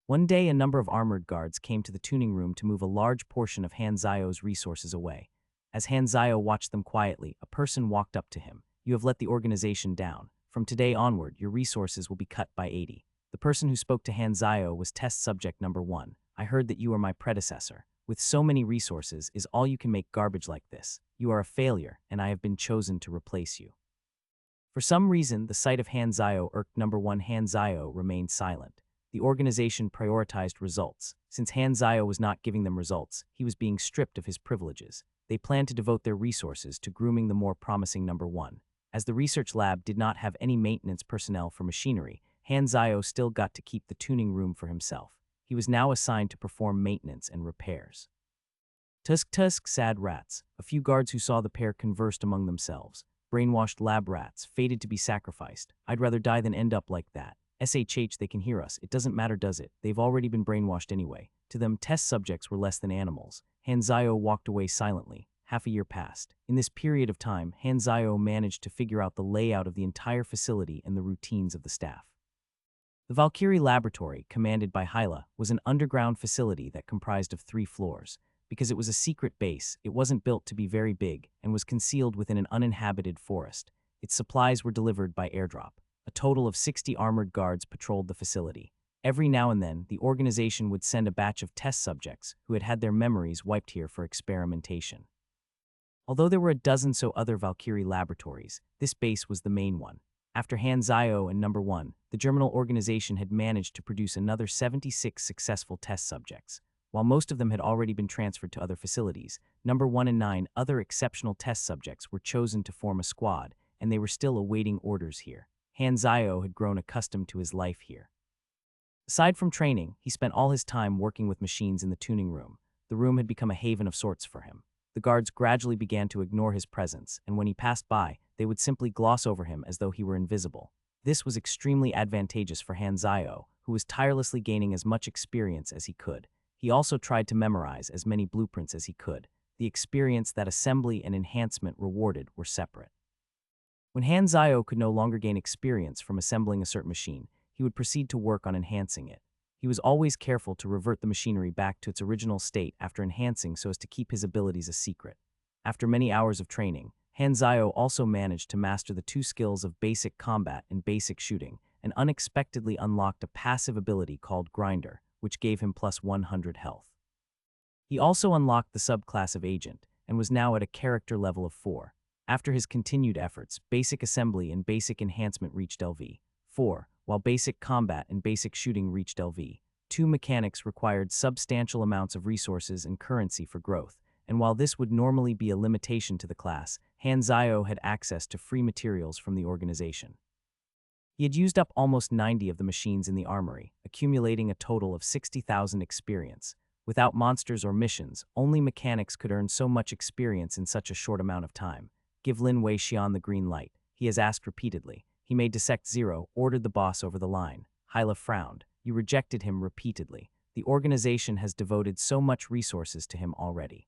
One day, a number of armored guards came to the tuning room to move a large portion of Hanzayo's resources away. As Hanzayo watched them quietly, a person walked up to him. You have let the organization down. From today onward, your resources will be cut by 80. The person who spoke to Hanzayo was test subject number 1. I heard that you are my predecessor. With so many resources, is all you can make garbage like this? You are a failure, and I have been chosen to replace you. For some reason, the sight of Hanzayo irked number 1. Hanzayo remained silent. The organization prioritized results. Since Hanzayo was not giving them results, he was being stripped of his privileges. They planned to devote their resources to grooming the more promising number 1. As the research lab did not have any maintenance personnel for machinery, Hanzayo still got to keep the tuning room for himself. He was now assigned to perform maintenance and repairs. Tusk tusk, sad rats. A few guards who saw the pair conversed among themselves. Brainwashed lab rats, fated to be sacrificed. I'd rather die than end up like that. SHH, they can hear us. It doesn't matter, does it? They've already been brainwashed anyway. To them, test subjects were less than animals. Hanzayo walked away silently. Half a year passed. In this period of time, Hanzayo managed to figure out the layout of the entire facility and the routines of the staff. The Valkyrie Laboratory, commanded by Hyla, was an underground facility that comprised of 3 floors. Because it was a secret base, it wasn't built to be very big and was concealed within an uninhabited forest. Its supplies were delivered by airdrop. A total of 60 armored guards patrolled the facility. Every now and then, the organization would send a batch of test subjects who had had their memories wiped here for experimentation. Although there were a dozen so other Valkyrie laboratories, this base was the main one. After Hanzayo and Number 1, the Germinal organization had managed to produce another 76 successful test subjects. While most of them had already been transferred to other facilities, Number 1 and 9 other exceptional test subjects were chosen to form a squad, and they were still awaiting orders here. Hanzayo had grown accustomed to his life here. Aside from training, he spent all his time working with machines in the tuning room. The room had become a haven of sorts for him. The guards gradually began to ignore his presence, and when he passed by, they would simply gloss over him as though he were invisible. This was extremely advantageous for Hanzayo, who was tirelessly gaining as much experience as he could. He also tried to memorize as many blueprints as he could. The experience that assembly and enhancement rewarded were separate. When Hanzayo could no longer gain experience from assembling a certain machine, he would proceed to work on enhancing it. He was always careful to revert the machinery back to its original state after enhancing so as to keep his abilities a secret. After many hours of training, Hanzayo also managed to master the 2 skills of basic combat and basic shooting, and unexpectedly unlocked a passive ability called Grinder, which gave him plus 100 health. He also unlocked the subclass of Agent, and was now at a character level of 4. After his continued efforts, Basic Assembly and Basic Enhancement reached LV 4, while Basic Combat and Basic Shooting reached LV 2. Mechanics required substantial amounts of resources and currency for growth, and while this would normally be a limitation to the class, Hanzayo had access to free materials from the organization. He had used up almost 90 of the machines in the armory, accumulating a total of 60,000 experience. Without monsters or missions, only mechanics could earn so much experience in such a short amount of time. Give Lin Wei Xian the green light, he has asked repeatedly. He made Dissect 0, ordered the boss over the line. Hyla frowned. You rejected him repeatedly. The organization has devoted so much resources to him already.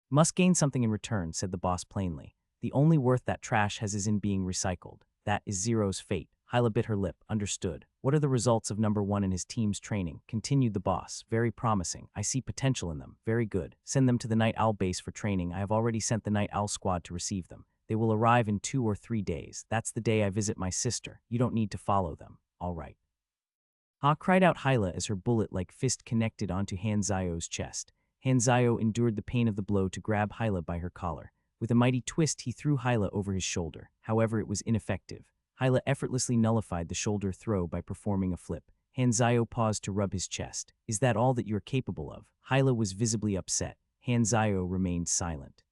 Must gain something in return, said the boss plainly. The only worth that trash has is in being recycled. That is Zero's fate. Hyla bit her lip. Understood. What are the results of Number 1 and his team's training? Continued the boss. Very promising. I see potential in them. Very good. Send them to the Night Owl base for training. I have already sent the Night Owl squad to receive them. They will arrive in 2 or 3 days. That's the day I visit my sister. You don't need to follow them. All right. Ha, cried out Hyla as her bullet-like fist connected onto Hanzayo's chest. Hanzayo endured the pain of the blow to grab Hyla by her collar. With a mighty twist, he threw Hyla over his shoulder. However, it was ineffective. Hyla effortlessly nullified the shoulder throw by performing a flip. Hanzayo paused to rub his chest. Is that all that you're capable of? Hyla was visibly upset. Hanzayo remained silent.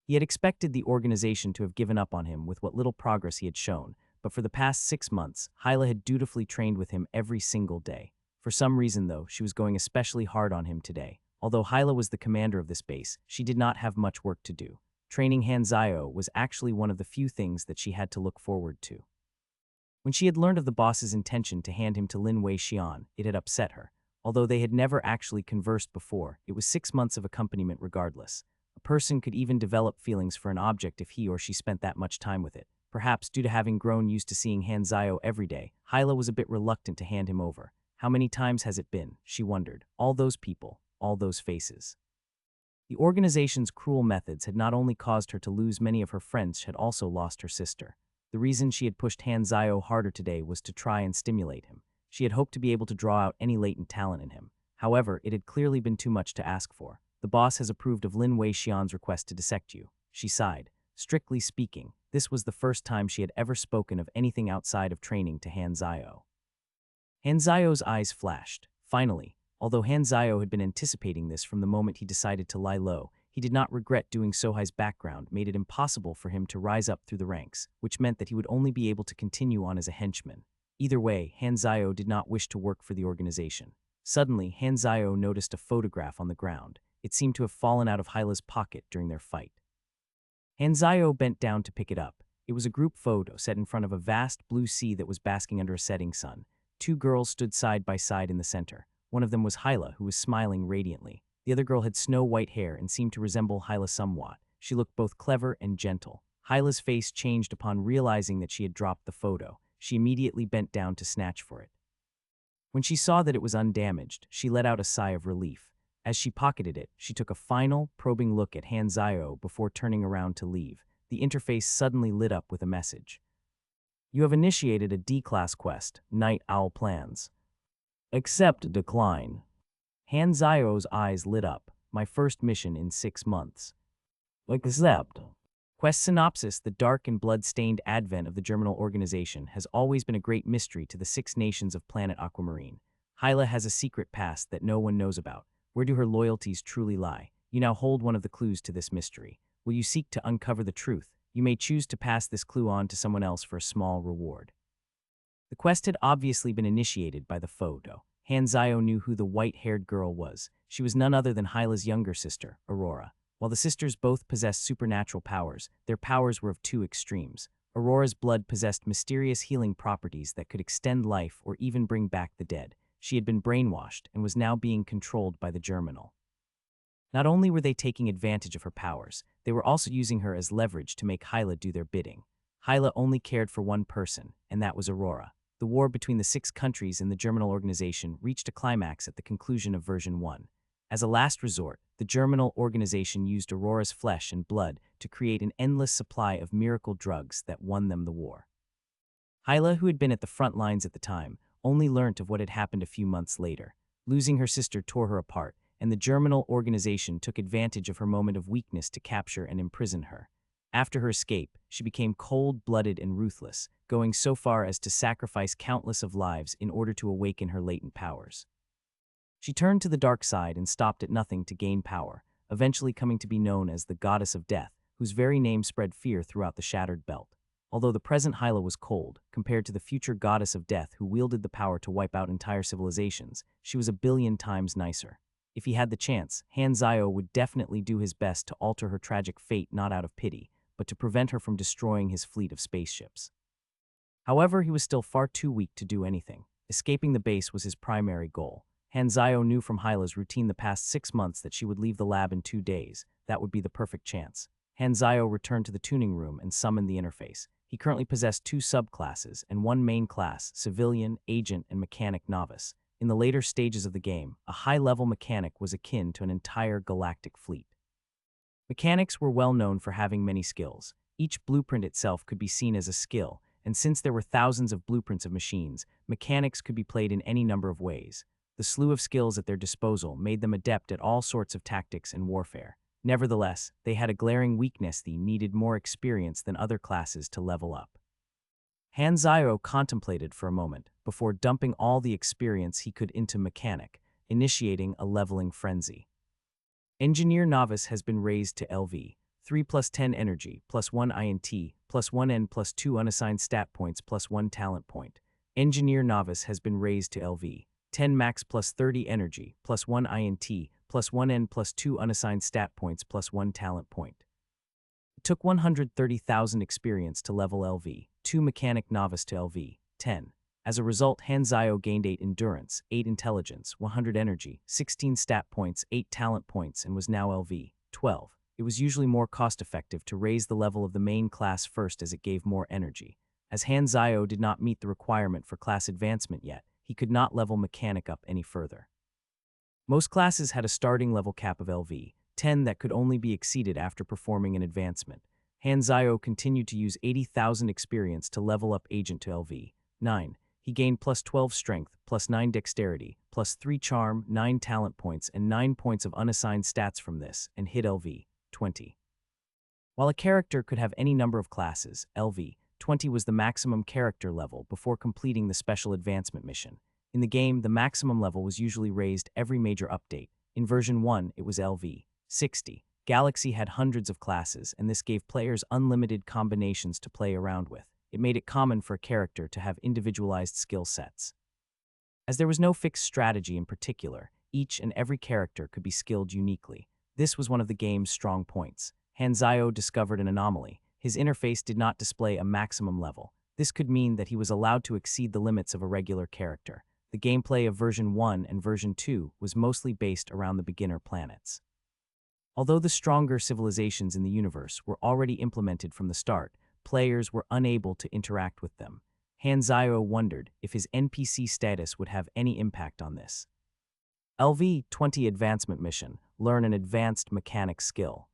He had expected the organization to have given up on him with what little progress he had shown, but for the past 6 months, Hyla had dutifully trained with him every single day. For some reason, though, she was going especially hard on him today. Although Hyla was the commander of this base, she did not have much work to do. Training Hanzayo was actually one of the few things that she had to look forward to. When she had learned of the boss's intention to hand him to Lin Wei Xian, it had upset her. Although they had never actually conversed before, it was 6 months of accompaniment regardless. A person could even develop feelings for an object if he or she spent that much time with it. Perhaps due to having grown used to seeing Hanzayo every day, Hyla was a bit reluctant to hand him over. How many times has it been, she wondered, all those people, all those faces. The organization's cruel methods had not only caused her to lose many of her friends, she had also lost her sister. The reason she had pushed Hanzayo harder today was to try and stimulate him. She had hoped to be able to draw out any latent talent in him. However, it had clearly been too much to ask for. The boss has approved of Lin Wei Xian's request to dissect you. She sighed. Strictly speaking, this was the first time she had ever spoken of anything outside of training to Hanzayo. Hanzayo's eyes flashed. Finally, although Hanzayo had been anticipating this from the moment he decided to lie low, he did not regret doing Sohai's background made it impossible for him to rise up through the ranks, which meant that he would only be able to continue on as a henchman. Either way, Hanzayo did not wish to work for the organization. Suddenly, Hanzayo noticed a photograph on the ground. It seemed to have fallen out of Hyla's pocket during their fight. Hanzayo bent down to pick it up. It was a group photo set in front of a vast blue sea that was basking under a setting sun. Two girls stood side by side in the center. One of them was Hyla, who was smiling radiantly. The other girl had snow-white hair and seemed to resemble Hyla somewhat. She looked both clever and gentle. Hyla's face changed upon realizing that she had dropped the photo. She immediately bent down to snatch for it. When she saw that it was undamaged, she let out a sigh of relief. As she pocketed it, she took a final, probing look at Hanzayo before turning around to leave. The interface suddenly lit up with a message. You have initiated a D-class quest, Night Owl Plans. Accept decline. Hanzayo's eyes lit up. My first mission in 6 months. Accept. Quest synopsis: the dark and blood-stained advent of the germinal organization has always been a great mystery to the 6 nations of planet Aquamarine. Hyla has a secret past that no one knows about. Where do her loyalties truly lie? You now hold one of the clues to this mystery. Will you seek to uncover the truth? You may choose to pass this clue on to someone else for a small reward. The quest had obviously been initiated by the photo. Hanzayo knew who the white-haired girl was. She was none other than Hyla's younger sister, Aurora. While the sisters both possessed supernatural powers, their powers were of 2 extremes. Aurora's blood possessed mysterious healing properties that could extend life or even bring back the dead. She had been brainwashed and was now being controlled by the germinal. Not only were they taking advantage of her powers, they were also using her as leverage to make Hyla do their bidding. Hyla only cared for one person, and that was Aurora. The war between the 6 countries in the germinal organization reached a climax at the conclusion of version 1. As a last resort, the germinal organization used Aurora's flesh and blood to create an endless supply of miracle drugs that won them the war. Hyla, who had been at the front lines at the time, only learnt of what had happened a few months later. Losing her sister tore her apart, and the germinal organization took advantage of her moment of weakness to capture and imprison her. After her escape, she became cold-blooded and ruthless, going so far as to sacrifice countless of lives in order to awaken her latent powers. She turned to the dark side and stopped at nothing to gain power, eventually coming to be known as the Goddess of Death, whose very name spread fear throughout the Shattered Belt. Although the present Hyla was cold, compared to the future Goddess of Death who wielded the power to wipe out entire civilizations, she was a billion times nicer. If he had the chance, Hanzayo would definitely do his best to alter her tragic fate not out of pity, but to prevent her from destroying his fleet of spaceships. However, he was still far too weak to do anything. Escaping the base was his primary goal. Hanzayo knew from Hyla's routine the past 6 months that she would leave the lab in 2 days. That would be the perfect chance. Hanzayo returned to the tuning room and summoned the interface. He currently possessed 2 subclasses and 1 main class, Civilian, Agent, and Mechanic Novice. In the later stages of the game, a high-level mechanic was akin to an entire galactic fleet. Mechanics were well known for having many skills. Each blueprint itself could be seen as a skill, and since there were thousands of blueprints of machines, mechanics could be played in any number of ways. The slew of skills at their disposal made them adept at all sorts of tactics and warfare. Nevertheless, they had a glaring weakness: they needed more experience than other classes to level up. Hanzayo contemplated for a moment before dumping all the experience he could into mechanic, initiating a leveling frenzy. Engineer Novice has been raised to LV, 3 plus 10 energy, plus 1 INT, plus 1 N plus 2 unassigned stat points, plus 1 talent point. Engineer Novice has been raised to LV, 10 max plus 30 energy, plus 1 INT, plus 1 N plus 2 unassigned stat points, plus 1 talent point. It took 130,000 experience to level LV, 2 mechanic novice to LV, 10. As a result, Hanzayo gained 8 endurance, 8 intelligence, 100 energy, 16 stat points, 8 talent points, and was now LV, 12. It was usually more cost-effective to raise the level of the main class first as it gave more energy. As Hanzayo did not meet the requirement for class advancement yet, he could not level mechanic up any further. Most classes had a starting level cap of LV, 10 that could only be exceeded after performing an advancement. Hanzayo continued to use 80,000 experience to level up Agent to LV, 9. He gained plus 12 strength, plus 9 dexterity, plus 3 charm, 9 talent points, and 9 points of unassigned stats from this, and hit LV, 20. While a character could have any number of classes, LV, 20 was the maximum character level before completing the special advancement mission. In the game, the maximum level was usually raised every major update. In version 1, it was LV, 60. Galaxy had hundreds of classes, and this gave players unlimited combinations to play around with. It made it common for a character to have individualized skill sets. As there was no fixed strategy in particular, each and every character could be skilled uniquely. This was one of the game's strong points. Hanzayo discovered an anomaly. His interface did not display a maximum level. This could mean that he was allowed to exceed the limits of a regular character. The gameplay of version 1 and version 2 was mostly based around the beginner planets. Although the stronger civilizations in the universe were already implemented from the start, players were unable to interact with them. Hanzayo wondered if his NPC status would have any impact on this. LV-20 Advancement Mission: Learn an Advanced Mechanics Skill.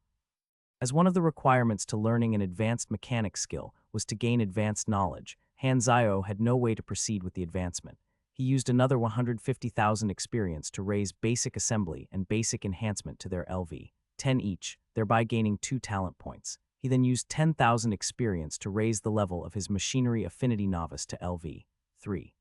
As one of the requirements to learning an advanced mechanics skill was to gain advanced knowledge, Hanzayo had no way to proceed with the advancement. He used another 150,000 experience to raise basic assembly and basic enhancement to their LV-10 each, thereby gaining 2 talent points. He then used 10,000 experience to raise the level of his Machinery Affinity Novice to LV-3.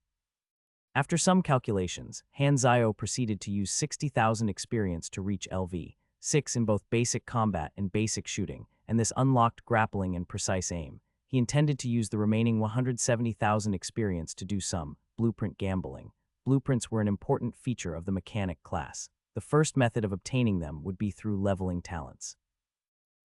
After some calculations, Hanzayo proceeded to use 60,000 experience to reach LV-6 in both basic combat and basic shooting, and this unlocked grappling and precise aim. He intended to use the remaining 170,000 experience to do some blueprint gambling. Blueprints were an important feature of the mechanic class. The first method of obtaining them would be through leveling talents.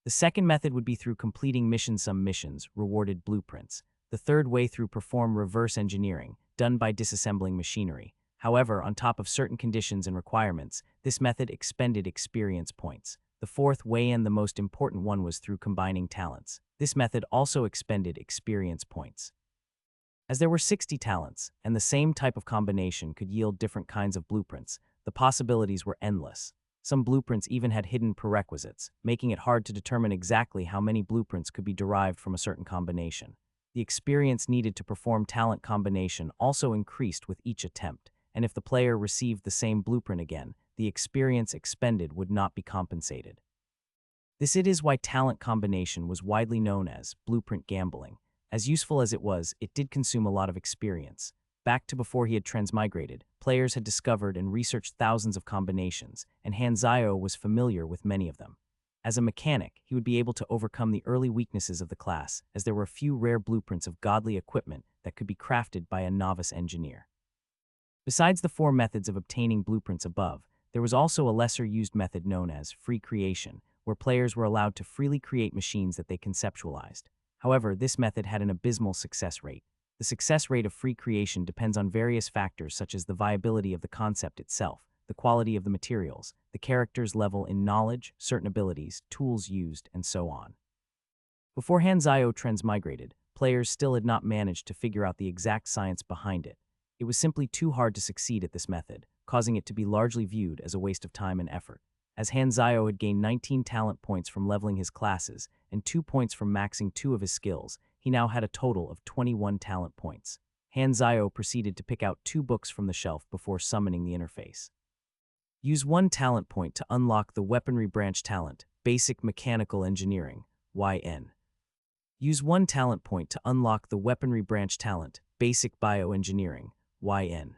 The second method would be through completing mission-sum missions, rewarded blueprints. The third way through perform reverse engineering, done by disassembling machinery. However, on top of certain conditions and requirements, this method expended experience points. The fourth way and the most important one was through combining talents. This method also expended experience points. As there were 60 talents, and the same type of combination could yield different kinds of blueprints, the possibilities were endless. Some blueprints even had hidden prerequisites, making it hard to determine exactly how many blueprints could be derived from a certain combination. The experience needed to perform talent combination also increased with each attempt, and if the player received the same blueprint again, the experience expended would not be compensated. This is why talent combination was widely known as blueprint gambling. As useful as it was, it did consume a lot of experience. Back to before he had transmigrated, players had discovered and researched thousands of combinations, and Hanzayo was familiar with many of them. As a mechanic, he would be able to overcome the early weaknesses of the class, as there were a few rare blueprints of godly equipment that could be crafted by a novice engineer. Besides the 4 methods of obtaining blueprints above, there was also a lesser-used method known as free creation, where players were allowed to freely create machines that they conceptualized. However, this method had an abysmal success rate. The success rate of free creation depends on various factors such as the viability of the concept itself, the quality of the materials, the character's level in knowledge, certain abilities, tools used, and so on. Before Hanzayo transmigrated, players still had not managed to figure out the exact science behind it. It was simply too hard to succeed at this method, causing it to be largely viewed as a waste of time and effort. As Hanzayo had gained 19 talent points from leveling his classes and 2 points from maxing 2 of his skills, he now had a total of 21 talent points. Hanzayo proceeded to pick out 2 books from the shelf before summoning the interface. Use 1 talent point to unlock the Weaponry Branch Talent, Basic Mechanical Engineering, YN. Use 1 talent point to unlock the Weaponry Branch Talent, Basic Bioengineering, YN.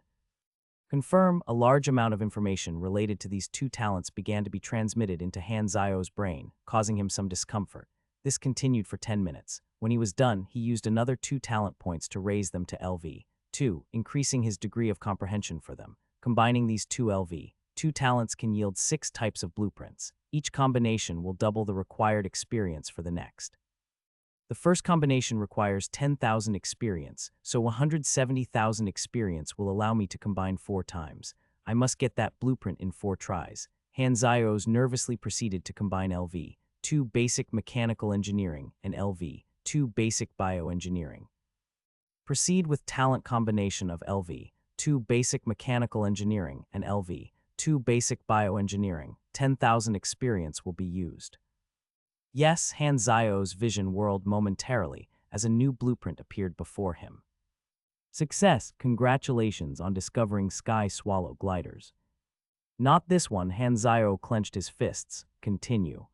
Confirm. A large amount of information related to these 2 talents began to be transmitted into Hanzayo's brain, causing him some discomfort. This continued for 10 minutes. When he was done, he used another 2 talent points to raise them to LV-2, increasing his degree of comprehension for them. Combining these 2 LV-2 talents can yield 6 types of blueprints. Each combination will double the required experience for the next. The first combination requires 10,000 experience, so 170,000 experience will allow me to combine 4 times. I must get that blueprint in 4 tries. Hanzayo nervously proceeded to combine LV-2 Basic Mechanical Engineering and LV-2 Basic Bioengineering. Proceed with talent combination of LV-2 Basic Mechanical Engineering and LV-2 Basic Bioengineering. 10,000 experience will be used. Yes, Hanzayo's vision whirled momentarily as a new blueprint appeared before him. Success! Congratulations on discovering Sky Swallow gliders. Not this one. Hanzayo clenched his fists. Continue.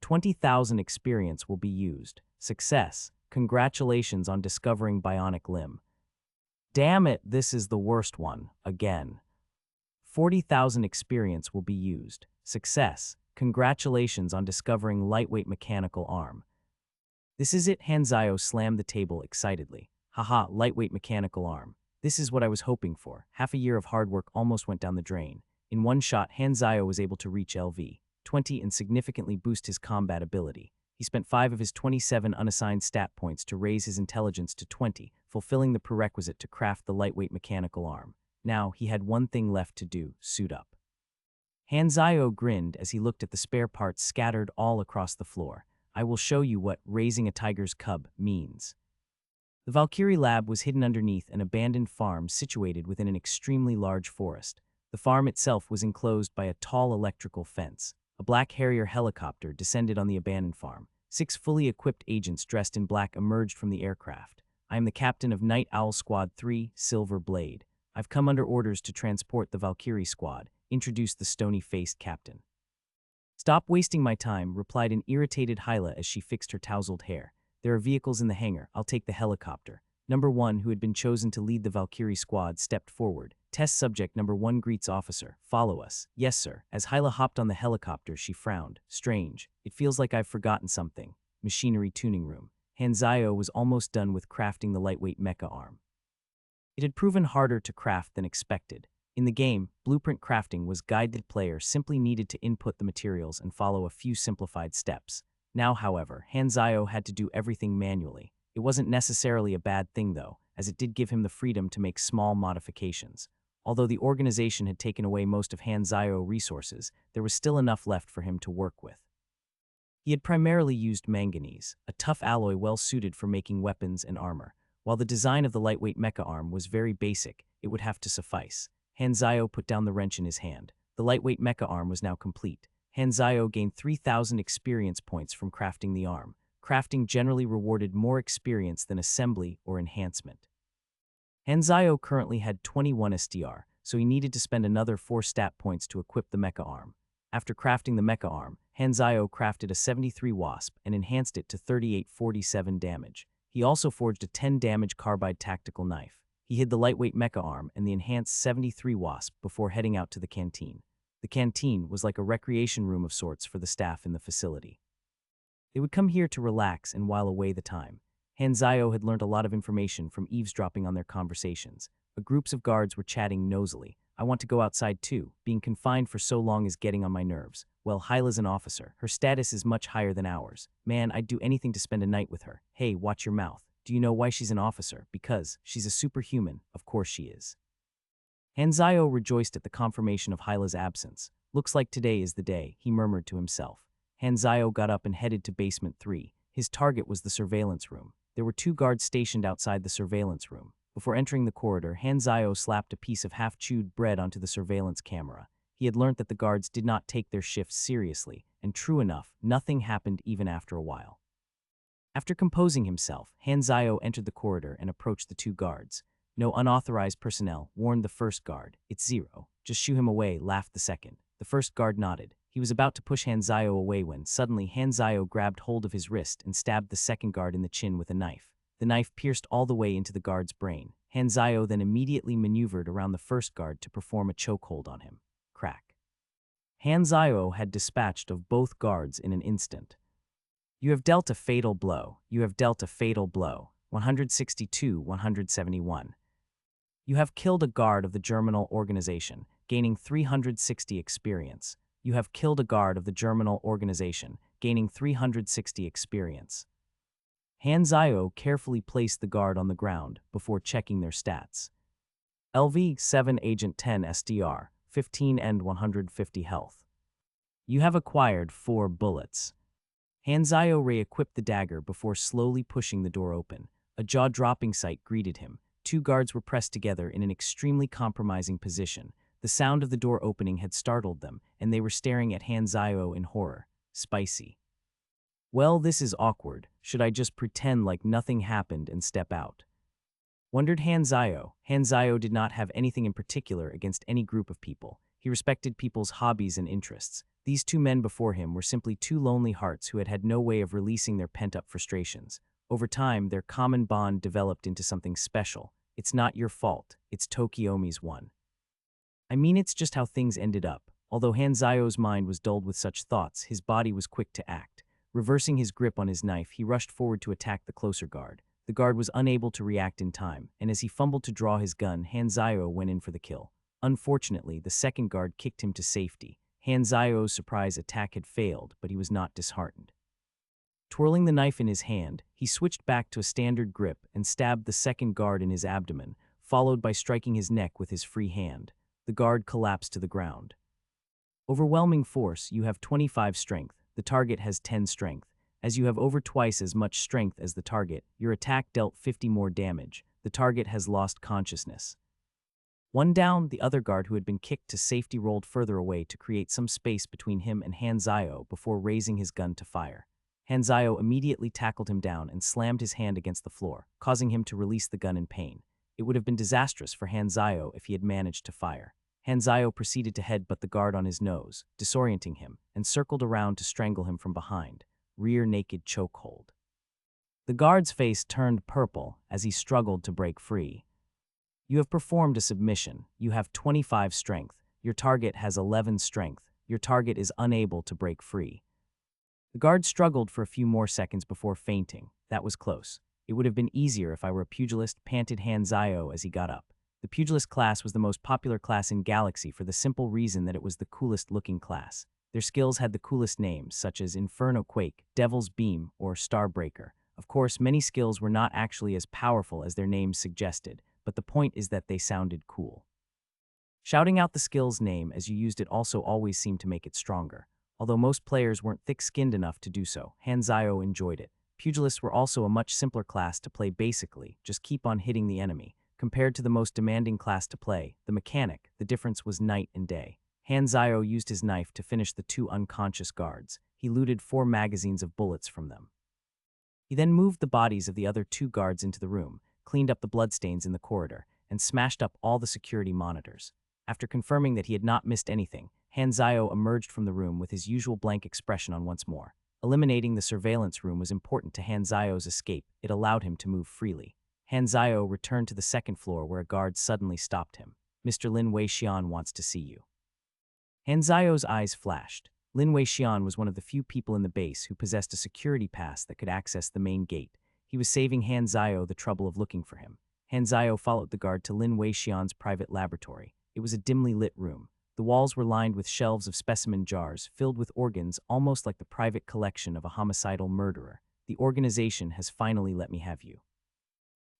20,000 experience will be used. Success! Congratulations on discovering Bionic Limb. Damn it, this is the worst one, again. 40,000 experience will be used. Success! Congratulations on discovering Lightweight Mechanical Arm. This is it. Hanzayo slammed the table excitedly. Haha, Lightweight Mechanical Arm. This is what I was hoping for. Half a year of hard work almost went down the drain. In one shot, Hanzayo was able to reach LV20 and significantly boost his combat ability. He spent 5 of his 27 unassigned stat points to raise his intelligence to 20, fulfilling the prerequisite to craft the lightweight mechanical arm. Now, he had one thing left to do: suit up. Hanzayo grinned as he looked at the spare parts scattered all across the floor. I will show you what raising a tiger's cub means. The Valkyrie lab was hidden underneath an abandoned farm situated within an extremely large forest. The farm itself was enclosed by a tall electrical fence. A black Harrier helicopter descended on the abandoned farm. 6 fully equipped agents dressed in black emerged from the aircraft. I am the captain of Night Owl Squad 3, Silver Blade. I've come under orders to transport the Valkyrie squad, introduced the stony-faced captain. Stop wasting my time, replied an irritated Hyla as she fixed her tousled hair. There are vehicles in the hangar. I'll take the helicopter. Number 1, who had been chosen to lead the Valkyrie squad, stepped forward. Test subject number 1 greets officer. Follow us. Yes, sir. As Hyla hopped on the helicopter, she frowned. Strange. It feels like I've forgotten something. Machinery tuning room. Hanzayo was almost done with crafting the lightweight mecha arm. It had proven harder to craft than expected. In the game, blueprint crafting was guided. Player simply needed to input the materials and follow a few simplified steps. Now, however, Hanzayo had to do everything manually. It wasn't necessarily a bad thing, though, as it did give him the freedom to make small modifications. Although the organization had taken away most of Hanzayo resources, there was still enough left for him to work with. He had primarily used manganese, a tough alloy well-suited for making weapons and armor. While the design of the lightweight mecha arm was very basic, it would have to suffice. Hanzayo put down the wrench in his hand. The lightweight mecha arm was now complete. Hanzayo gained 3,000 experience points from crafting the arm. Crafting generally rewarded more experience than assembly or enhancement. Hanzayo currently had 21 SDR, so he needed to spend another 4 stat points to equip the mecha arm. After crafting the mecha arm, Hanzayo crafted a 73 Wasp and enhanced it to 3847 damage. He also forged a 10 damage carbide tactical knife. He hid the lightweight mecha arm and the enhanced 73 Wasp before heading out to the canteen. The canteen was like a recreation room of sorts for the staff in the facility. They would come here to relax and while away the time. Hanzayo had learned a lot of information from eavesdropping on their conversations. Groups of guards were chatting nosily. I want to go outside too. Being confined for so long is getting on my nerves. Well, Hyla's an officer. Her status is much higher than ours. Man, I'd do anything to spend a night with her. Hey, watch your mouth. Do you know why she's an officer? Because she's a superhuman. Of course she is. Hanzayo rejoiced at the confirmation of Hyla's absence. Looks like today is the day, he murmured to himself. Hanzayo got up and headed to basement 3. His target was the surveillance room. There were 2 guards stationed outside the surveillance room. Before entering the corridor, Hanzayo slapped a piece of half-chewed bread onto the surveillance camera. He had learned that the guards did not take their shifts seriously, and true enough, nothing happened even after a while. After composing himself, Hanzayo entered the corridor and approached the 2 guards. No unauthorized personnel, warned the first guard. It's 0. Just shoo him away, laughed the second. The first guard nodded. He was about to push Hanzayo away when, suddenly, Hanzayo grabbed hold of his wrist and stabbed the second guard in the chin with a knife. The knife pierced all the way into the guard's brain. Hanzayo then immediately maneuvered around the first guard to perform a chokehold on him. Crack. Hanzayo had dispatched of both guards in an instant. You have dealt a fatal blow. You have dealt a fatal blow. 162-171. You have killed a guard of the Germinal organization, gaining 360 experience. You have killed a guard of the Germinal organization, gaining 360 experience. Hanzayo carefully placed the guard on the ground before checking their stats. LV7 Agent 10 SDR, 15 and 150 health. You have acquired 4 bullets. Hanzayo re-equipped the dagger before slowly pushing the door open. A jaw-dropping sight greeted him. 2 guards were pressed together in an extremely compromising position. The sound of the door opening had startled them, and they were staring at Hanzayo in horror. Spicy. Well, this is awkward. Should I just pretend like nothing happened and step out? Wondered Hanzayo. Hanzayo did not have anything in particular against any group of people. He respected people's hobbies and interests. These 2 men before him were simply 2 lonely hearts who had had no way of releasing their pent-up frustrations. Over time, their common bond developed into something special. It's not your fault. It's Tokiomi's one. I mean, it's just how things ended up. Although Hanzayo's mind was dulled with such thoughts, his body was quick to act. Reversing his grip on his knife, he rushed forward to attack the closer guard. The guard was unable to react in time, and as he fumbled to draw his gun, Hanzayo went in for the kill. Unfortunately, the second guard kicked him to safety. Hanzayo's surprise attack had failed, but he was not disheartened. Twirling the knife in his hand, he switched back to a standard grip and stabbed the second guard in his abdomen, followed by striking his neck with his free hand. The guard collapsed to the ground. Overwhelming force, you have 25 strength. The target has 10 strength. As you have over twice as much strength as the target, your attack dealt 50 more damage. The target has lost consciousness. One down, the other guard who had been kicked to safety rolled further away to create some space between him and Hanzayo before raising his gun to fire. Hanzayo immediately tackled him down and slammed his hand against the floor, causing him to release the gun in pain. It would have been disastrous for Hanzayo if he had managed to fire. Hanzayo proceeded to headbutt the guard on his nose, disorienting him, and circled around to strangle him from behind. Rear naked chokehold. The guard's face turned purple as he struggled to break free. You have performed a submission. You have 25 strength. Your target has 11 strength. Your target is unable to break free. The guard struggled for a few more seconds before fainting. That was close. It would have been easier if I were a pugilist, panted Hanzayo as he got up. The pugilist class was the most popular class in Galaxy for the simple reason that it was the coolest-looking class. Their skills had the coolest names, such as Inferno Quake, Devil's Beam, or Starbreaker. Of course, many skills were not actually as powerful as their names suggested, but the point is that they sounded cool. Shouting out the skill's name as you used it also always seemed to make it stronger. Although most players weren't thick-skinned enough to do so, Hanzayo enjoyed it. Pugilists were also a much simpler class to play basically, just keep on hitting the enemy. Compared to the most demanding class to play, the mechanic, the difference was night and day. Hanzayo used his knife to finish the two unconscious guards. He looted 4 magazines of bullets from them. He then moved the bodies of the other 2 guards into the room, cleaned up the bloodstains in the corridor, and smashed up all the security monitors. After confirming that he had not missed anything, Hanzayo emerged from the room with his usual blank expression on once more. Eliminating the surveillance room was important to Hanzayo's escape. It allowed him to move freely. Hanzayo returned to the second floor where a guard suddenly stopped him. Mr. Lin Weixian wants to see you. Hanzayo's eyes flashed. Lin Weixian was one of the few people in the base who possessed a security pass that could access the main gate. He was saving Hanzayo the trouble of looking for him. Hanzayo followed the guard to Lin Weixian's private laboratory. It was a dimly lit room. The walls were lined with shelves of specimen jars filled with organs, almost like the private collection of a homicidal murderer. The organization has finally let me have you.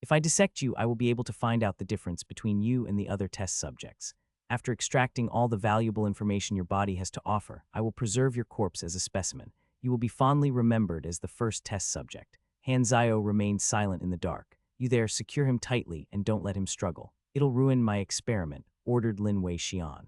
If I dissect you, I will be able to find out the difference between you and the other test subjects. After extracting all the valuable information your body has to offer, I will preserve your corpse as a specimen. You will be fondly remembered as the first test subject. Hanzayo remained silent in the dark. You there, secure him tightly and don't let him struggle. It'll ruin my experiment, ordered Lin Weixian.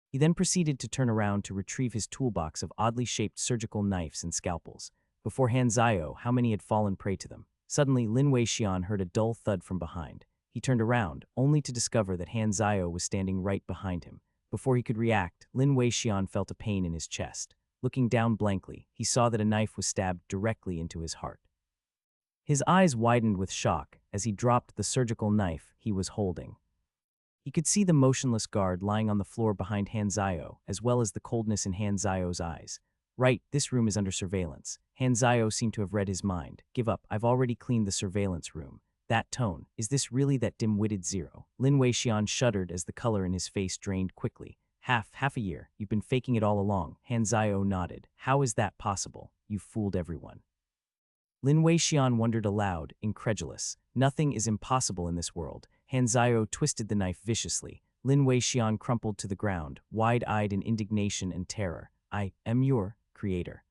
He then proceeded to turn around to retrieve his toolbox of oddly shaped surgical knives and scalpels. Before Hanzayo, how many had fallen prey to them? Suddenly, Lin Weixian heard a dull thud from behind. He turned around, only to discover that Hanzayo was standing right behind him. Before he could react, Lin Weixian felt a pain in his chest. Looking down blankly, he saw that a knife was stabbed directly into his heart. His eyes widened with shock as he dropped the surgical knife he was holding. He could see the motionless guard lying on the floor behind Hanzayo, as well as the coldness in Hanzayo's eyes. Right, this room is under surveillance. Hanzayo seemed to have read his mind. Give up, I've already cleaned the surveillance room. That tone, is this really that dim-witted Zero? Lin Weixian shuddered as the color in his face drained quickly. Half a year, you've been faking it all along. Hanzayo nodded. How is that possible? You've fooled everyone. Lin Weixian wondered aloud, incredulous. Nothing is impossible in this world. Hanzayo twisted the knife viciously. Lin Weixian crumpled to the ground, wide-eyed in indignation and terror. I am your creator.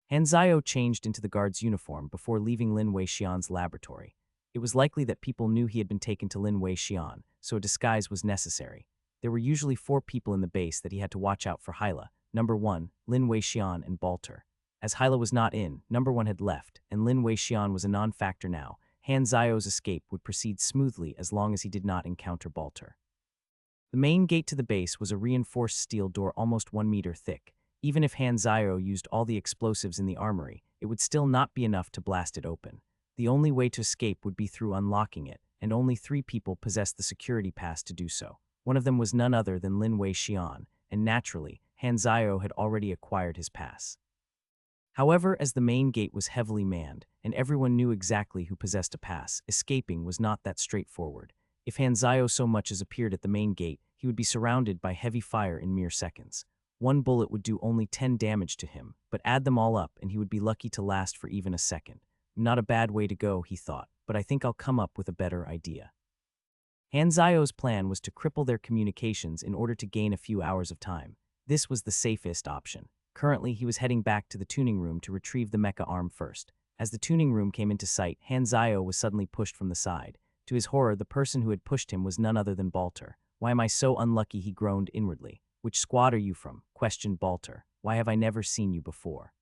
Hanzayo changed into the guard's uniform before leaving Lin Weixian's laboratory. It was likely that people knew he had been taken to Lin Weixian, so a disguise was necessary. There were usually 4 people in the base that he had to watch out for Hyla. Number 1, Lin Weixian and Balter. As Hyla was not in, Number 1 had left, and Lin Weixian was a non-factor now. Hanzayo's escape would proceed smoothly as long as he did not encounter Balter. The main gate to the base was a reinforced steel door almost 1 meter thick. Even if Hanzayo used all the explosives in the armory, it would still not be enough to blast it open. The only way to escape would be through unlocking it, and only 3 people possessed the security pass to do so. One of them was none other than Lin Weixian, and naturally, Hanzayo had already acquired his pass. However, as the main gate was heavily manned, and everyone knew exactly who possessed a pass, escaping was not that straightforward. If Hanzayo so much as appeared at the main gate, he would be surrounded by heavy fire in mere seconds. One bullet would do only 10 damage to him, but add them all up and he would be lucky to last for even a second. Not a bad way to go, he thought, but I think I'll come up with a better idea. Hanzayo's plan was to cripple their communications in order to gain a few hours of time. This was the safest option. Currently, he was heading back to the tuning room to retrieve the mecha arm first. As the tuning room came into sight, Hanzayo was suddenly pushed from the side. To his horror, the person who had pushed him was none other than Balter. "Why am I so unlucky?" he groaned inwardly. "Which squad are you from?" questioned Balter. "Why have I never seen you before?"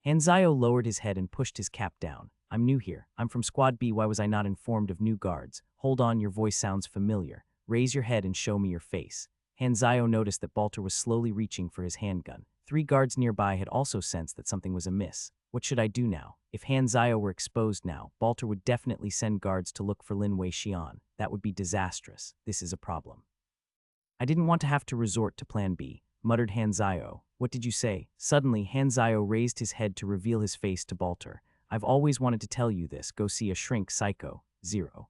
Hanzayo lowered his head and pushed his cap down. "I'm new here. I'm from Squad B. Why was I not informed of new guards? Hold on, your voice sounds familiar. Raise your head and show me your face." Hanzayo noticed that Balter was slowly reaching for his handgun. 3 guards nearby had also sensed that something was amiss. What should I do now? If Hanzayo were exposed now, Balter would definitely send guards to look for Lin Wei-xian. That would be disastrous. This is a problem. "I didn't want to have to resort to Plan B," muttered Hanzayo. "What did you say?" Suddenly, Hanzayo raised his head to reveal his face to Balter. "I've always wanted to tell you this. Go see a shrink, psycho. 0.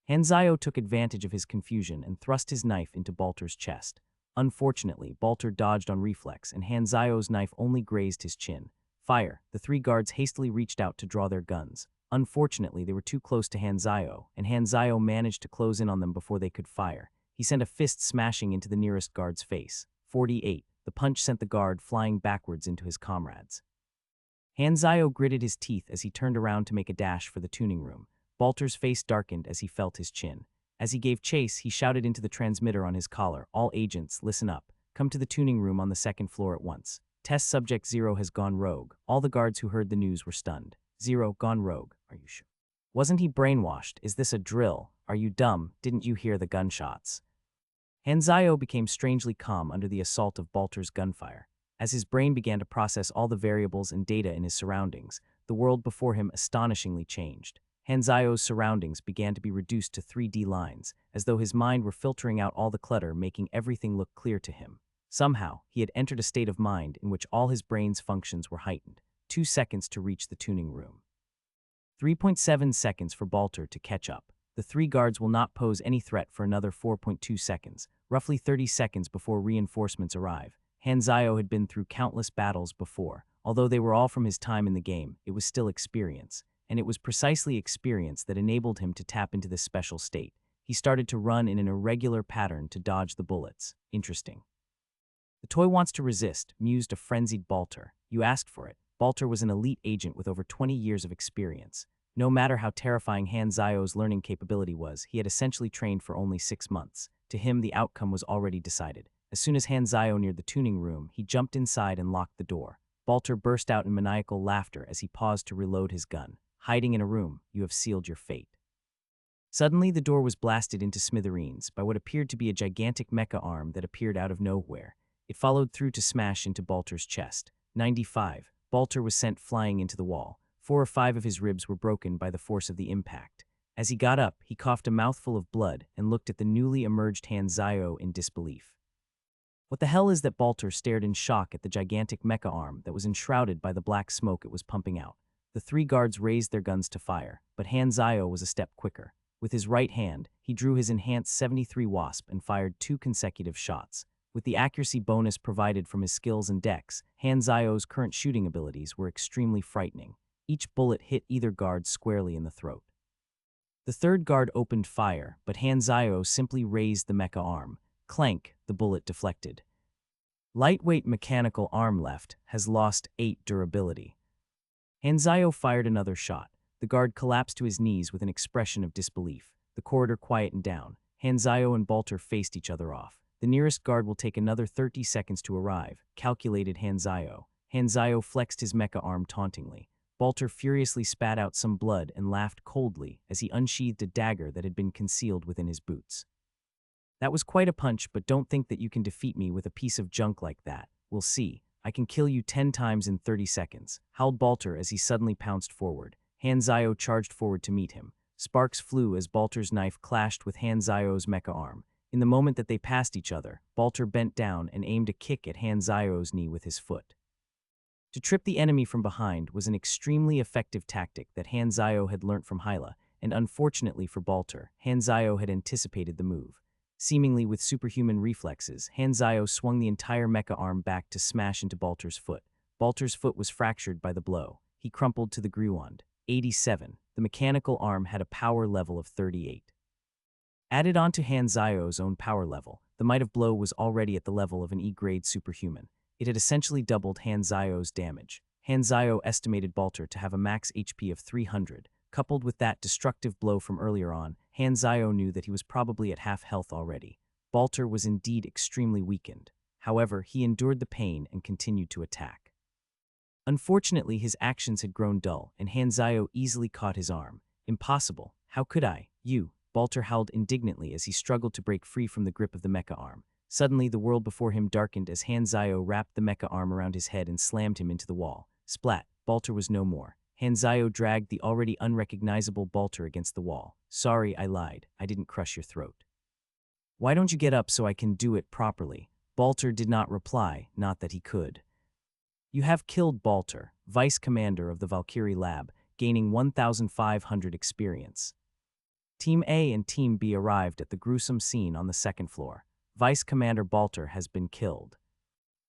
Hanzayo took advantage of his confusion and thrust his knife into Balter's chest. Unfortunately, Balter dodged on reflex, and Hanzayo's knife only grazed his chin. "Fire!" The 3 guards hastily reached out to draw their guns. Unfortunately, they were too close to Hanzayo, and Hanzayo managed to close in on them before they could fire. He sent a fist smashing into the nearest guard's face. 48. The punch sent the guard flying backwards into his comrades. Hanzayo gritted his teeth as he turned around to make a dash for the tuning room. Balter's face darkened as he felt his chin. As he gave chase, he shouted into the transmitter on his collar, "All agents, listen up. Come to the tuning room on the 2nd floor at once. Test subject 0 has gone rogue." All the guards who heard the news were stunned. "0 gone rogue? Are you sure? Wasn't he brainwashed? Is this a drill? Are you dumb? Didn't you hear the gunshots?" Hanzayo became strangely calm under the assault of Balter's gunfire. As his brain began to process all the variables and data in his surroundings, the world before him astonishingly changed. Hanzayo's surroundings began to be reduced to 3D lines, as though his mind were filtering out all the clutter, making everything look clear to him. Somehow, he had entered a state of mind in which all his brain's functions were heightened. 2 seconds to reach the tuning room. 3.7 seconds for Balter to catch up. The 3 guards will not pose any threat for another 4.2 seconds, roughly 30 seconds before reinforcements arrive. Hanzayo had been through countless battles before. Although they were all from his time in the game, it was still experience. And it was precisely experience that enabled him to tap into this special state. He started to run in an irregular pattern to dodge the bullets. Interesting. "The toy wants to resist," mused a frenzied Balter. "You asked for it." Balter was an elite agent with over 20 years of experience. No matter how terrifying Hanzayo's learning capability was, he had essentially trained for only 6 months. To him, the outcome was already decided. As soon as Hanzayo neared the tuning room, he jumped inside and locked the door. Balter burst out in maniacal laughter as he paused to reload his gun. "Hiding in a room, you have sealed your fate." Suddenly, the door was blasted into smithereens by what appeared to be a gigantic mecha arm that appeared out of nowhere. It followed through to smash into Balter's chest. 95. Balter was sent flying into the wall. 4 or 5 of his ribs were broken by the force of the impact. As he got up, he coughed a mouthful of blood and looked at the newly emerged Hanzayo in disbelief. "What the hell is that?" Balter stared in shock at the gigantic mecha arm that was enshrouded by the black smoke it was pumping out. The 3 guards raised their guns to fire, but Hanzayo was a step quicker. With his right hand, he drew his enhanced 73 Wasp and fired 2 consecutive shots. With the accuracy bonus provided from his skills and dex, Hanzayo's current shooting abilities were extremely frightening. Each bullet hit either guard squarely in the throat. The 3rd guard opened fire, but Hanzayo simply raised the mecha arm. Clank, the bullet deflected. "Lightweight mechanical arm left, has lost 8 durability." Hanzayo fired another shot. The guard collapsed to his knees with an expression of disbelief. The corridor quietened down. Hanzayo and Balter faced each other off. "The nearest guard will take another 30 seconds to arrive," calculated Hanzayo. Hanzayo flexed his mecha arm tauntingly. Balter furiously spat out some blood and laughed coldly as he unsheathed a dagger that had been concealed within his boots. "That was quite a punch, but don't think that you can defeat me with a piece of junk like that. We'll see. I can kill you 10 times in 30 seconds, howled Balter as he suddenly pounced forward. Hanzayo charged forward to meet him. Sparks flew as Balter's knife clashed with Hanzayo's mecha arm. In the moment that they passed each other, Balter bent down and aimed a kick at Hanzayo's knee with his foot. To trip the enemy from behind was an extremely effective tactic that Hanzayo had learnt from Hyla, and unfortunately for Balter, Hanzayo had anticipated the move. Seemingly with superhuman reflexes, Hanzayo swung the entire mecha arm back to smash into Balter's foot. Balter's foot was fractured by the blow. He crumpled to the ground. 87. The mechanical arm had a power level of 38. Added onto Hanzayo's own power level, the might of blow was already at the level of an E-grade superhuman. It had essentially doubled Hanzayo's damage. Hanzayo estimated Balter to have a max HP of 300. Coupled with that destructive blow from earlier on, Hanzayo knew that he was probably at half health already. Balter was indeed extremely weakened. However, he endured the pain and continued to attack. Unfortunately, his actions had grown dull, and Hanzayo easily caught his arm. Impossible. How could I? You. Balter howled indignantly as he struggled to break free from the grip of the mecha arm. Suddenly, the world before him darkened as Hanzayo wrapped the mecha arm around his head and slammed him into the wall. Splat. Balter was no more. Hanzayo dragged the already unrecognizable Balter against the wall. Sorry, I lied. I didn't crush your throat. Why don't you get up so I can do it properly? Balter did not reply, not that he could. You have killed Balter, Vice Commander of the Valkyrie Lab, gaining 1,500 experience. Team A and Team B arrived at the gruesome scene on the second floor. Vice Commander Balter has been killed.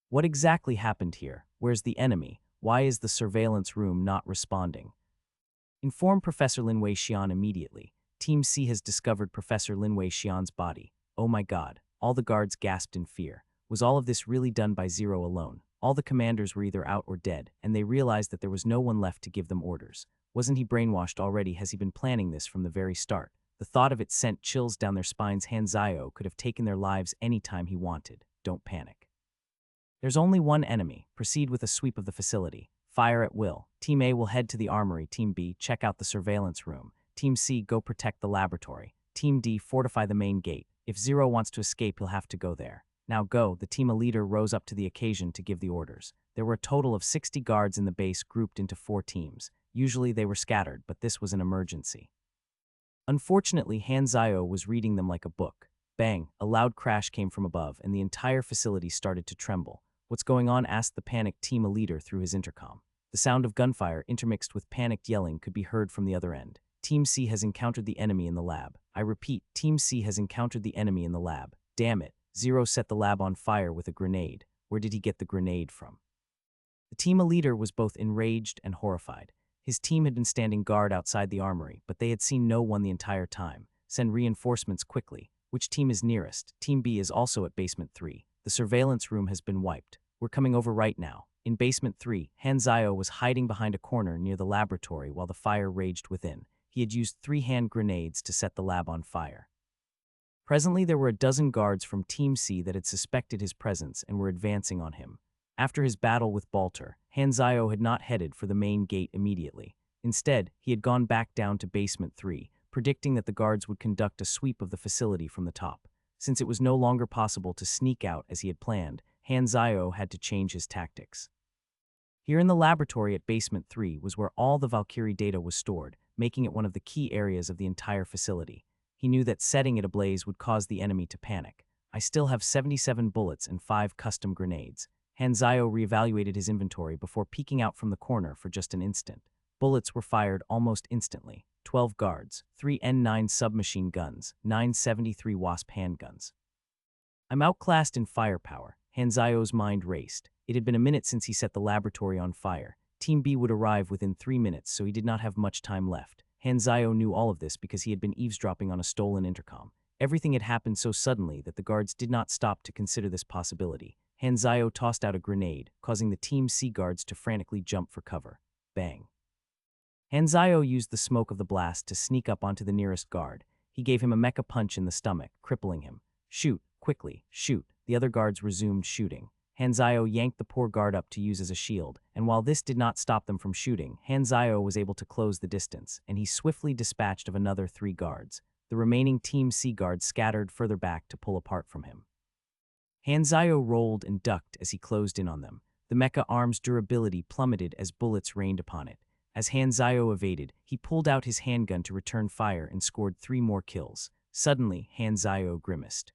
What exactly happened here? Where's the enemy? Why is the surveillance room not responding? Inform Professor Linwei Xian immediately. Team C has discovered Professor Linwei Xian's body. Oh my god. All the guards gasped in fear. Was all of this really done by Zero alone? All the commanders were either out or dead, and they realized that there was no one left to give them orders. Wasn't he brainwashed already? Has he been planning this from the very start? The thought of it sent chills down their spines. Hanzayo could have taken their lives any time he wanted. Don't panic. There's only one enemy. Proceed with a sweep of the facility. Fire at will. Team A will head to the armory. Team B, check out the surveillance room. Team C, go protect the laboratory. Team D, fortify the main gate. If Zero wants to escape, he'll have to go there. Now go. The team leader rose up to the occasion to give the orders. There were a total of 60 guards in the base grouped into 4 teams. Usually they were scattered, but this was an emergency. Unfortunately, Hanzayo was reading them like a book. Bang! A loud crash came from above, and the entire facility started to tremble. What's going on? Asked the panicked team leader through his intercom. The sound of gunfire intermixed with panicked yelling could be heard from the other end. Team C has encountered the enemy in the lab. I repeat, Team C has encountered the enemy in the lab. Damn it. Zero set the lab on fire with a grenade. Where did he get the grenade from? The team leader was both enraged and horrified. His team had been standing guard outside the armory, but they had seen no one the entire time. Send reinforcements quickly. Which team is nearest? Team B is also at basement 3. The surveillance room has been wiped. We're coming over right now. In basement 3, Hanzayo was hiding behind a corner near the laboratory while the fire raged within. He had used 3 hand grenades to set the lab on fire. Presently, there were a dozen guards from Team C that had suspected his presence and were advancing on him. After his battle with Balter, Hanzayo had not headed for the main gate immediately. Instead, he had gone back down to basement 3, predicting that the guards would conduct a sweep of the facility from the top. Since it was no longer possible to sneak out as he had planned, Hanzayo had to change his tactics. Here in the laboratory at basement 3 was where all the Valkyrie data was stored, making it one of the key areas of the entire facility. He knew that setting it ablaze would cause the enemy to panic. I still have 77 bullets and 5 custom grenades. Hanzayo reevaluated his inventory before peeking out from the corner for just an instant. Bullets were fired almost instantly. 12 guards, 3 N9 submachine guns, 9 73 Wasp handguns. I'm outclassed in firepower. Hanzayo's mind raced. It had been a minute since he set the laboratory on fire. Team B would arrive within 3 minutes, so he did not have much time left. Hanzayo knew all of this because he had been eavesdropping on a stolen intercom. Everything had happened so suddenly that the guards did not stop to consider this possibility. Hanzayo tossed out a grenade, causing the Team C guards to frantically jump for cover. Bang. Hanzayo used the smoke of the blast to sneak up onto the nearest guard. He gave him a mecha punch in the stomach, crippling him. Shoot, quickly, shoot. The other guards resumed shooting. Hanzayo yanked the poor guard up to use as a shield, and while this did not stop them from shooting, Hanzayo was able to close the distance, and he swiftly dispatched of another 3 guards. The remaining Team C guards scattered further back to pull apart from him. Hanzayo rolled and ducked as he closed in on them. The mecha arm's durability plummeted as bullets rained upon it. As Hanzayo evaded, he pulled out his handgun to return fire and scored 3 more kills. Suddenly, Hanzayo grimaced.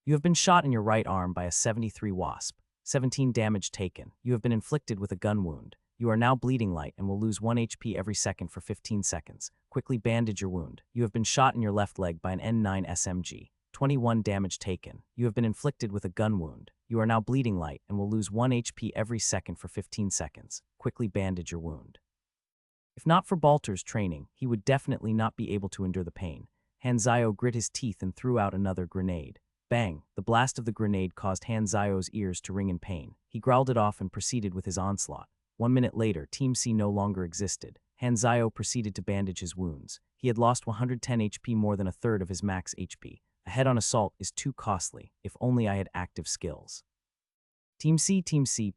You have been shot in your right arm by a 73 Wasp. 17 damage taken. You have been inflicted with a gun wound. You are now bleeding light and will lose 1 HP every second for 15 seconds. Quickly bandage your wound. You have been shot in your left leg by an N9 SMG. 21 damage taken. You have been inflicted with a gun wound. You are now bleeding light and will lose 1 HP every second for 15 seconds. Quickly bandage your wound. If not for Balter's training, he would definitely not be able to endure the pain. Hanzayo grit his teeth and threw out another grenade. Bang! The blast of the grenade caused Hanzayo's ears to ring in pain. He growled it off and proceeded with his onslaught. 1 minute later, Team C no longer existed. Hanzayo proceeded to bandage his wounds. He had lost 110 HP, more than a third of his max HP. A head-on assault is too costly. If only I had active skills. Team C,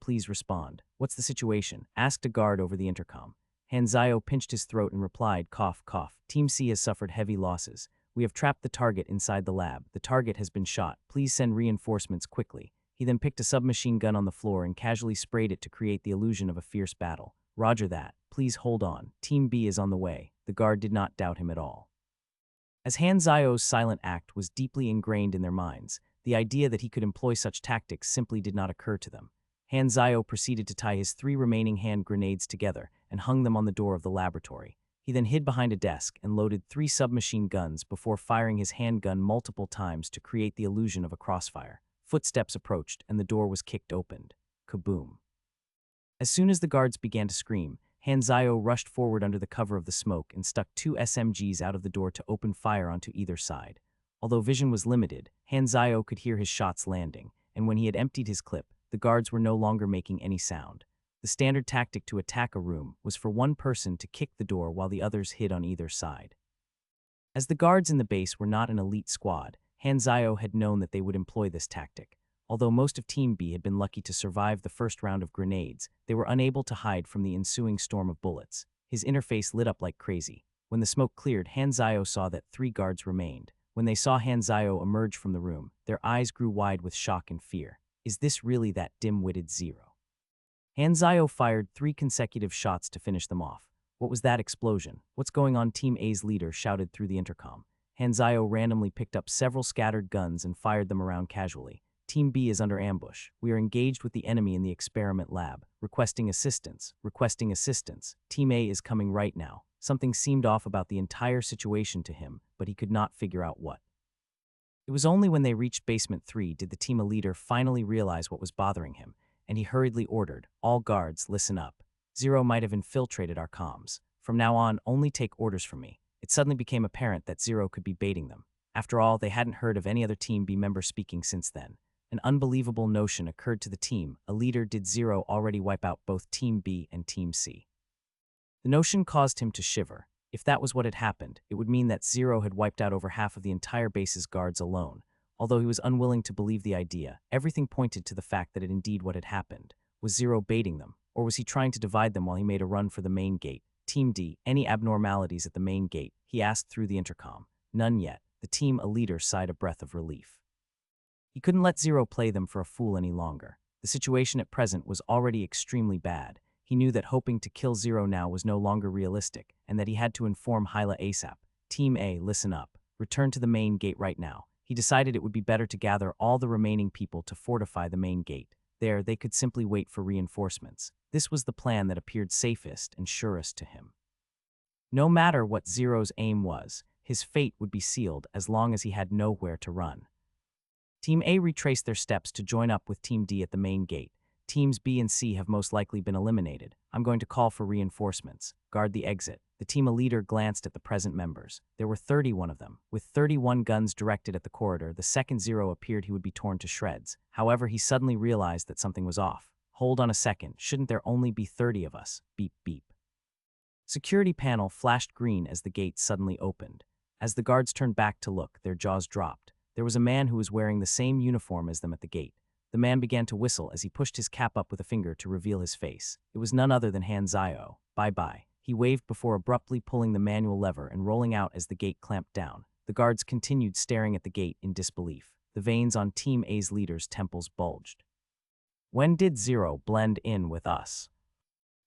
please respond. What's the situation? Asked a guard over the intercom. Hanzayo pinched his throat and replied, cough, cough. Team C has suffered heavy losses. We have trapped the target inside the lab. The target has been shot. Please send reinforcements quickly. He then picked a submachine gun on the floor and casually sprayed it to create the illusion of a fierce battle. Roger that. Please hold on. Team B is on the way. The guard did not doubt him at all. As Hanzayo's silent act was deeply ingrained in their minds, the idea that he could employ such tactics simply did not occur to them. Hanzayo proceeded to tie his 3 remaining hand grenades together and hung them on the door of the laboratory. He then hid behind a desk and loaded 3 submachine guns before firing his handgun multiple times to create the illusion of a crossfire. Footsteps approached and the door was kicked open. Kaboom. As soon as the guards began to scream, Hanzayo rushed forward under the cover of the smoke and stuck 2 SMGs out of the door to open fire onto either side. Although vision was limited, Hanzayo could hear his shots landing, and when he had emptied his clip, the guards were no longer making any sound. The standard tactic to attack a room was for one person to kick the door while the others hid on either side. As the guards in the base were not an elite squad, Hanzayo had known that they would employ this tactic. Although most of Team B had been lucky to survive the first round of grenades, they were unable to hide from the ensuing storm of bullets. His inner face lit up like crazy. When the smoke cleared, Hanzayo saw that 3 guards remained. When they saw Hanzayo emerge from the room, their eyes grew wide with shock and fear. Is this really that dim-witted Zero? Hanzayo fired 3 consecutive shots to finish them off. What was that explosion? What's going on? Team A's leader shouted through the intercom. Hanzayo randomly picked up several scattered guns and fired them around casually. Team B is under ambush. We are engaged with the enemy in the experiment lab. Requesting assistance. Requesting assistance. Team A is coming right now. Something seemed off about the entire situation to him, but he could not figure out what. It was only when they reached Basement 3 did the team leader finally realize what was bothering him, and he hurriedly ordered, all guards, listen up. Zero might have infiltrated our comms. From now on, only take orders from me. It suddenly became apparent that Zero could be baiting them. After all, they hadn't heard of any other Team B member speaking since then. An unbelievable notion occurred to the team. A leader, did Zero already wipe out both Team B and Team C? The notion caused him to shiver. If that was what had happened, it would mean that Zero had wiped out over half of the entire base's guards alone. Although he was unwilling to believe the idea, everything pointed to the fact that it indeed what had happened. Was Zero baiting them, or was he trying to divide them while he made a run for the main gate? Team D, any abnormalities at the main gate? He asked through the intercom. None yet. The team, a leader, sighed a breath of relief. He couldn't let Zero play them for a fool any longer. The situation at present was already extremely bad. He knew that hoping to kill Zero now was no longer realistic, and that he had to inform Hyla ASAP. Team A, listen up. Return to the main gate right now. He decided it would be better to gather all the remaining people to fortify the main gate. There, they could simply wait for reinforcements. This was the plan that appeared safest and surest to him. No matter what Zero's aim was, his fate would be sealed as long as he had nowhere to run. Team A retraced their steps to join up with Team D at the main gate. Teams B and C have most likely been eliminated. I'm going to call for reinforcements. Guard the exit. The team leader glanced at the present members. There were 31 of them. With 31 guns directed at the corridor, the second Zero appeared he would be torn to shreds. However, he suddenly realized that something was off. Hold on a second. Shouldn't there only be 30 of us? Beep, beep. Security panel flashed green as the gate suddenly opened. As the guards turned back to look, their jaws dropped. There was a man who was wearing the same uniform as them at the gate. The man began to whistle as he pushed his cap up with a finger to reveal his face. It was none other than Hanzayo. Bye-bye. He waved before abruptly pulling the manual lever and rolling out as the gate clamped down. The guards continued staring at the gate in disbelief. The veins on Team A's leader's temples bulged. When did Zero blend in with us?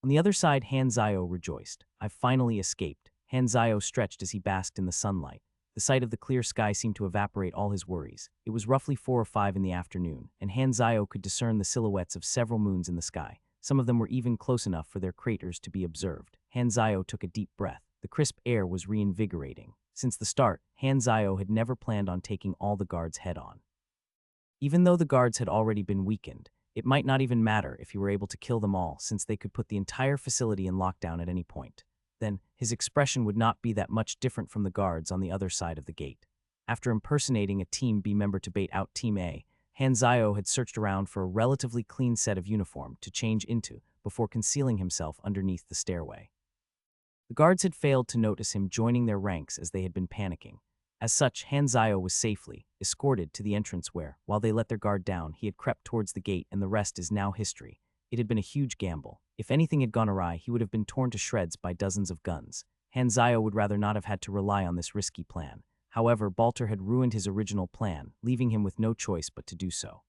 On the other side, Hanzayo rejoiced. I've finally escaped. Hanzayo stretched as he basked in the sunlight. The sight of the clear sky seemed to evaporate all his worries. It was roughly 4 or 5 in the afternoon, and Hanzayo could discern the silhouettes of several moons in the sky. Some of them were even close enough for their craters to be observed. Hanzayo took a deep breath. The crisp air was reinvigorating. Since the start, Hanzayo had never planned on taking all the guards head-on. Even though the guards had already been weakened, it might not even matter if he were able to kill them all, since they could put the entire facility in lockdown at any point. Then, his expression would not be that much different from the guards on the other side of the gate. After impersonating a Team B member to bait out Team A, Hanzayo had searched around for a relatively clean set of uniform to change into before concealing himself underneath the stairway. The guards had failed to notice him joining their ranks as they had been panicking. As such, Hanzayo was safely escorted to the entrance where, while they let their guard down, he had crept towards the gate, and the rest is now history. It had been a huge gamble. If anything had gone awry, he would have been torn to shreds by dozens of guns. Hanzayo would rather not have had to rely on this risky plan. However, Balter had ruined his original plan, leaving him with no choice but to do so.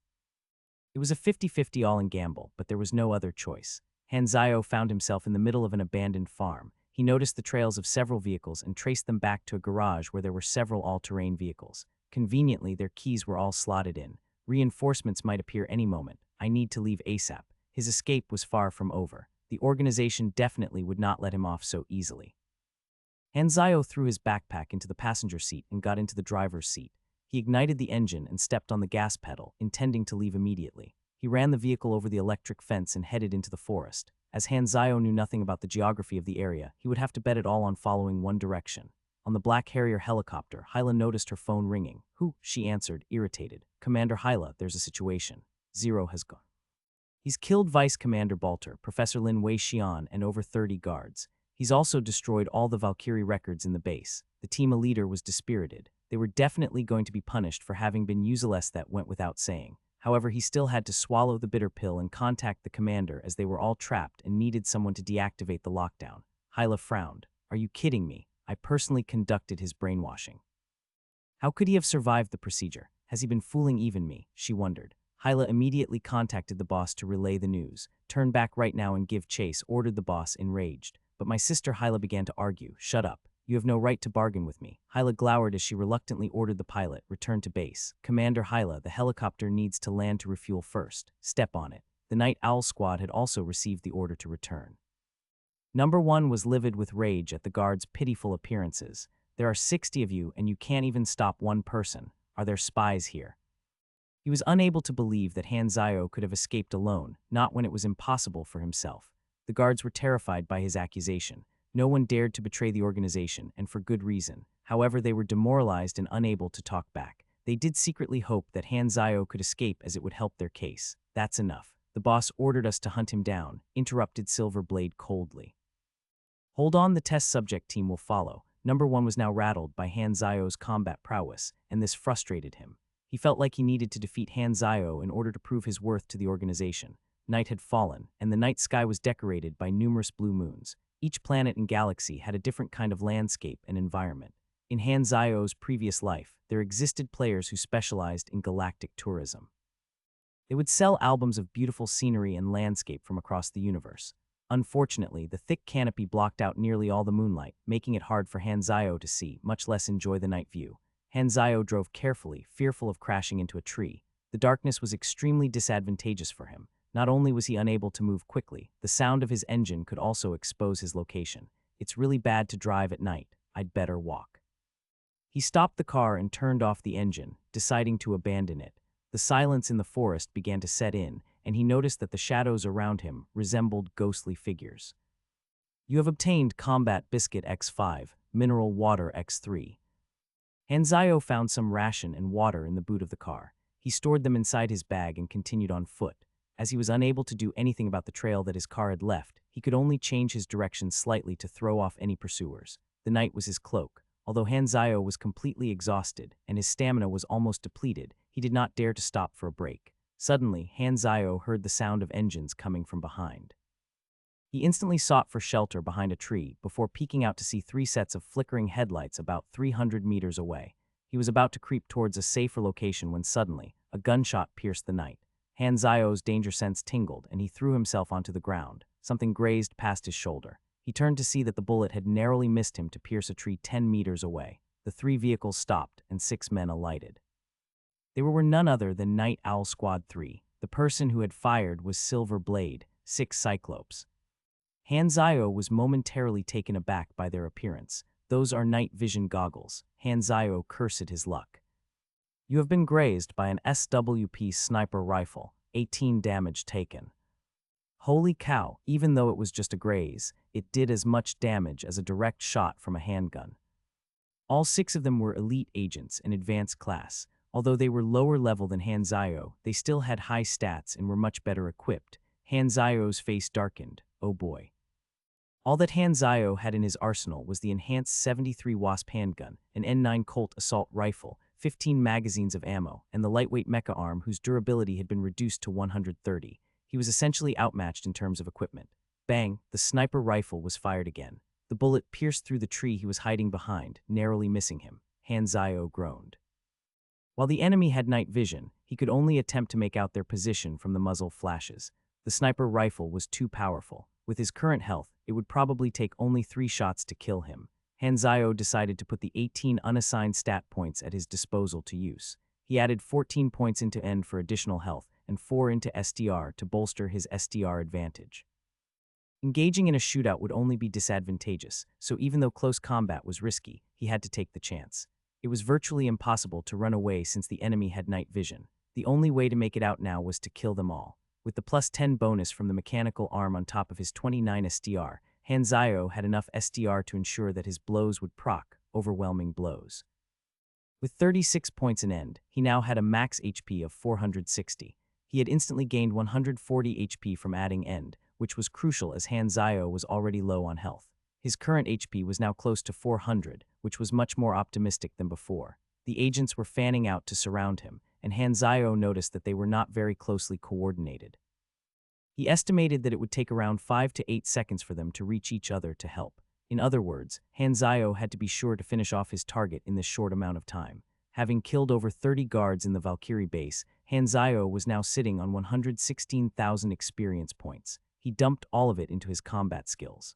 It was a 50-50 all-in gamble, but there was no other choice. Hanzayo found himself in the middle of an abandoned farm. He noticed the trails of several vehicles and traced them back to a garage where there were several all-terrain vehicles. Conveniently, their keys were all slotted in. Reinforcements might appear any moment. I need to leave ASAP. His escape was far from over. The organization definitely would not let him off so easily. Hanzayo threw his backpack into the passenger seat and got into the driver's seat. He ignited the engine and stepped on the gas pedal, intending to leave immediately. He ran the vehicle over the electric fence and headed into the forest. As Hanzayo knew nothing about the geography of the area, he would have to bet it all on following one direction. On the Black Harrier helicopter, Hyla noticed her phone ringing. "Who?" she answered, irritated. "Commander Hyla, there's a situation. Zero has gone. He's killed Vice Commander Balter, Professor Lin Wei-Xian, and over 30 guards. He's also destroyed all the Valkyrie records in the base." The team leader was dispirited. They were definitely going to be punished for having been useless. That went without saying. However, he still had to swallow the bitter pill and contact the commander, as they were all trapped and needed someone to deactivate the lockdown. Hyla frowned. "Are you kidding me? I personally conducted his brainwashing. How could he have survived the procedure? Has he been fooling even me?" she wondered. Hyla immediately contacted the boss to relay the news. "Turn back right now and give chase," ordered the boss, enraged. "But my sister," Hyla began to argue. "Shut up. You have no right to bargain with me." Hyla glowered as she reluctantly ordered the pilot, "Return to base. Commander Hyla, the helicopter needs to land to refuel first. Step on it." The Night Owl Squad had also received the order to return. Number 1 was livid with rage at the guards' pitiful appearances. "There are 60 of you, and you can't even stop one person. Are there spies here?" He was unable to believe that Hanzayo could have escaped alone, not when it was impossible for himself. The guards were terrified by his accusation. No one dared to betray the organization, and for good reason. However, they were demoralized and unable to talk back. They did secretly hope that Hanzayo could escape, as it would help their case. "That's enough. The boss ordered us to hunt him down," interrupted Silverblade coldly. "Hold on, the test subject team will follow." Number 1 was now rattled by Hanzayo's combat prowess, and this frustrated him. He felt like he needed to defeat Hanzayo in order to prove his worth to the organization. Night had fallen, and the night sky was decorated by numerous blue moons. Each planet and galaxy had a different kind of landscape and environment. In Hanzayo's previous life, there existed players who specialized in galactic tourism. They would sell albums of beautiful scenery and landscape from across the universe. Unfortunately, the thick canopy blocked out nearly all the moonlight, making it hard for Hanzayo to see, much less enjoy the night view. Hanzayo drove carefully, fearful of crashing into a tree. The darkness was extremely disadvantageous for him. Not only was he unable to move quickly, the sound of his engine could also expose his location. "It's really bad to drive at night. I'd better walk." He stopped the car and turned off the engine, deciding to abandon it. The silence in the forest began to set in, and he noticed that the shadows around him resembled ghostly figures. "You have obtained Combat Biscuit X5, Mineral Water X3. Hanzayo found some ration and water in the boot of the car. He stored them inside his bag and continued on foot. As he was unable to do anything about the trail that his car had left, he could only change his direction slightly to throw off any pursuers. The night was his cloak. Although Hanzayo was completely exhausted and his stamina was almost depleted, he did not dare to stop for a break. Suddenly, Hanzayo heard the sound of engines coming from behind. He instantly sought for shelter behind a tree before peeking out to see 3 sets of flickering headlights about 300 meters away. He was about to creep towards a safer location when suddenly, a gunshot pierced the night. Hanzayo's danger sense tingled, and he threw himself onto the ground. Something grazed past his shoulder. He turned to see that the bullet had narrowly missed him to pierce a tree 10 meters away. the 3 vehicles stopped and 6 men alighted. They were none other than Night Owl Squad 3. The person who had fired was Silver Blade, 6 Cyclopes. Hanzayo was momentarily taken aback by their appearance. Those are night vision goggles. Hanzayo cursed his luck. You have been grazed by an SWP sniper rifle, 18 damage taken. Holy cow, even though it was just a graze, it did as much damage as a direct shot from a handgun. All 6 of them were elite agents in advanced class. Although they were lower level than Hanzayo, they still had high stats and were much better equipped. Hanzayo's face darkened. Oh boy. All that Hanzayo had in his arsenal was the enhanced 73 Wasp handgun, an N9 Colt assault rifle, 15 magazines of ammo, and the lightweight mecha arm whose durability had been reduced to 130. He was essentially outmatched in terms of equipment. Bang, the sniper rifle was fired again. The bullet pierced through the tree he was hiding behind, narrowly missing him. Hanzayo groaned. While the enemy had night vision, he could only attempt to make out their position from the muzzle flashes. The sniper rifle was too powerful. With his current health, it would probably take only 3 shots to kill him. Hanzayo decided to put the 18 unassigned stat points at his disposal to use. He added 14 points into End for additional health and 4 into SDR to bolster his SDR advantage. Engaging in a shootout would only be disadvantageous, so even though close combat was risky, he had to take the chance. It was virtually impossible to run away since the enemy had night vision. The only way to make it out now was to kill them all. With the plus 10 bonus from the mechanical arm on top of his 29 SDR, Hanzayo had enough SDR to ensure that his blows would proc, overwhelming blows. With 36 points in End, he now had a max HP of 460. He had instantly gained 140 HP from adding End, which was crucial as Hanzayo was already low on health. His current HP was now close to 400, which was much more optimistic than before. The agents were fanning out to surround him, and Hanzayo noticed that they were not very closely coordinated. He estimated that it would take around 5 to 8 seconds for them to reach each other to help. In other words, Hanzayo had to be sure to finish off his target in this short amount of time. Having killed over 30 guards in the Valkyrie base, Hanzayo was now sitting on 116,000 experience points. He dumped all of it into his combat skills.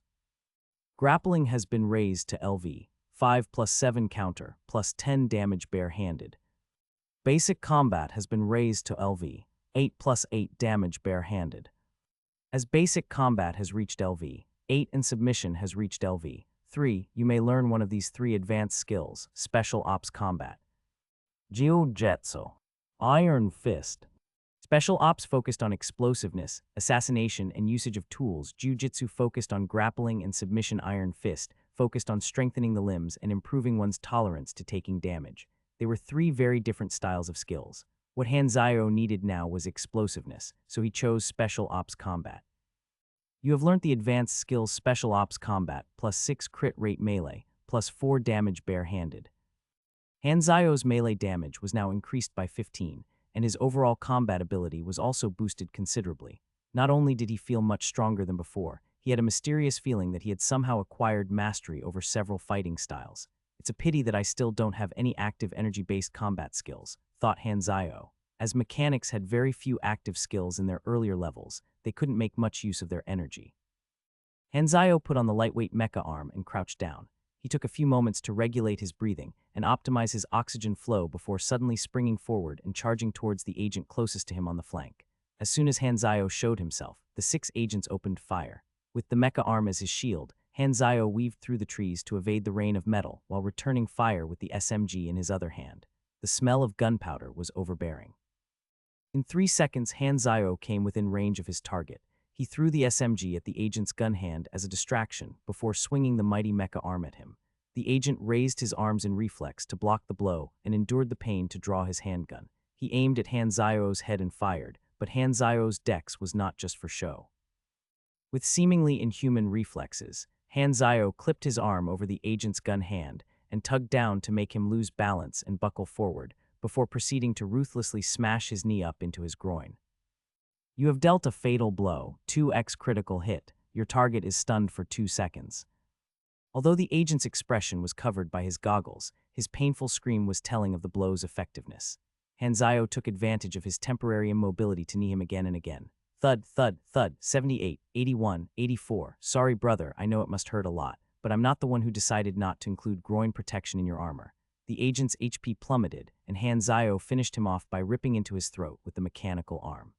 Grappling has been raised to LV, 5 plus 7 counter, plus 10 damage barehanded. Basic combat has been raised to LV, 8 plus 8 damage barehanded. As basic combat has reached LV, 8 and submission has reached LV, 3, you may learn one of these 3 advanced skills, Special Ops Combat. Jiu-Jitsu. Iron Fist. Special Ops focused on explosiveness, assassination, and usage of tools. Jiu-Jitsu focused on grappling, and Submission Iron Fist focused on strengthening the limbs and improving one's tolerance to taking damage. They were 3 very different styles of skills. What Hanzayo needed now was explosiveness, so he chose Special Ops Combat. You have learned the advanced skills Special Ops Combat, plus 6 crit rate melee, plus 4 damage barehanded. Hanzayo's melee damage was now increased by 15, and his overall combat ability was also boosted considerably. Not only did he feel much stronger than before, he had a mysterious feeling that he had somehow acquired mastery over several fighting styles. It's a pity that I still don't have any active energy-based combat skills, thought Hanzayo. As mechanics had very few active skills in their earlier levels, they couldn't make much use of their energy. Hanzayo put on the lightweight mecha arm and crouched down. He took a few moments to regulate his breathing and optimize his oxygen flow before suddenly springing forward and charging towards the agent closest to him on the flank. As soon as Hanzayo showed himself, the 6 agents opened fire. With the mecha arm as his shield, Hanzayo weaved through the trees to evade the rain of metal while returning fire with the SMG in his other hand. The smell of gunpowder was overbearing. In 3 seconds, Hanzayo came within range of his target. He threw the SMG at the agent's gun hand as a distraction before swinging the mighty mecha arm at him. The agent raised his arms in reflex to block the blow and endured the pain to draw his handgun. He aimed at Hanzayo's head and fired, but Hanzayo's dex was not just for show. With seemingly inhuman reflexes, Hanzayo clipped his arm over the agent's gun hand and tugged down to make him lose balance and buckle forward, before proceeding to ruthlessly smash his knee up into his groin. You have dealt a fatal blow, 2x critical hit. Your target is stunned for 2 seconds. Although the agent's expression was covered by his goggles, his painful scream was telling of the blow's effectiveness. Hanzayo took advantage of his temporary immobility to knee him again and again. Thud, thud, thud, 78, 81, 84. Sorry, brother, I know it must hurt a lot, but I'm not the one who decided not to include groin protection in your armor. the agent's HP plummeted, and Hanzayo finished him off by ripping into his throat with the mechanical arm.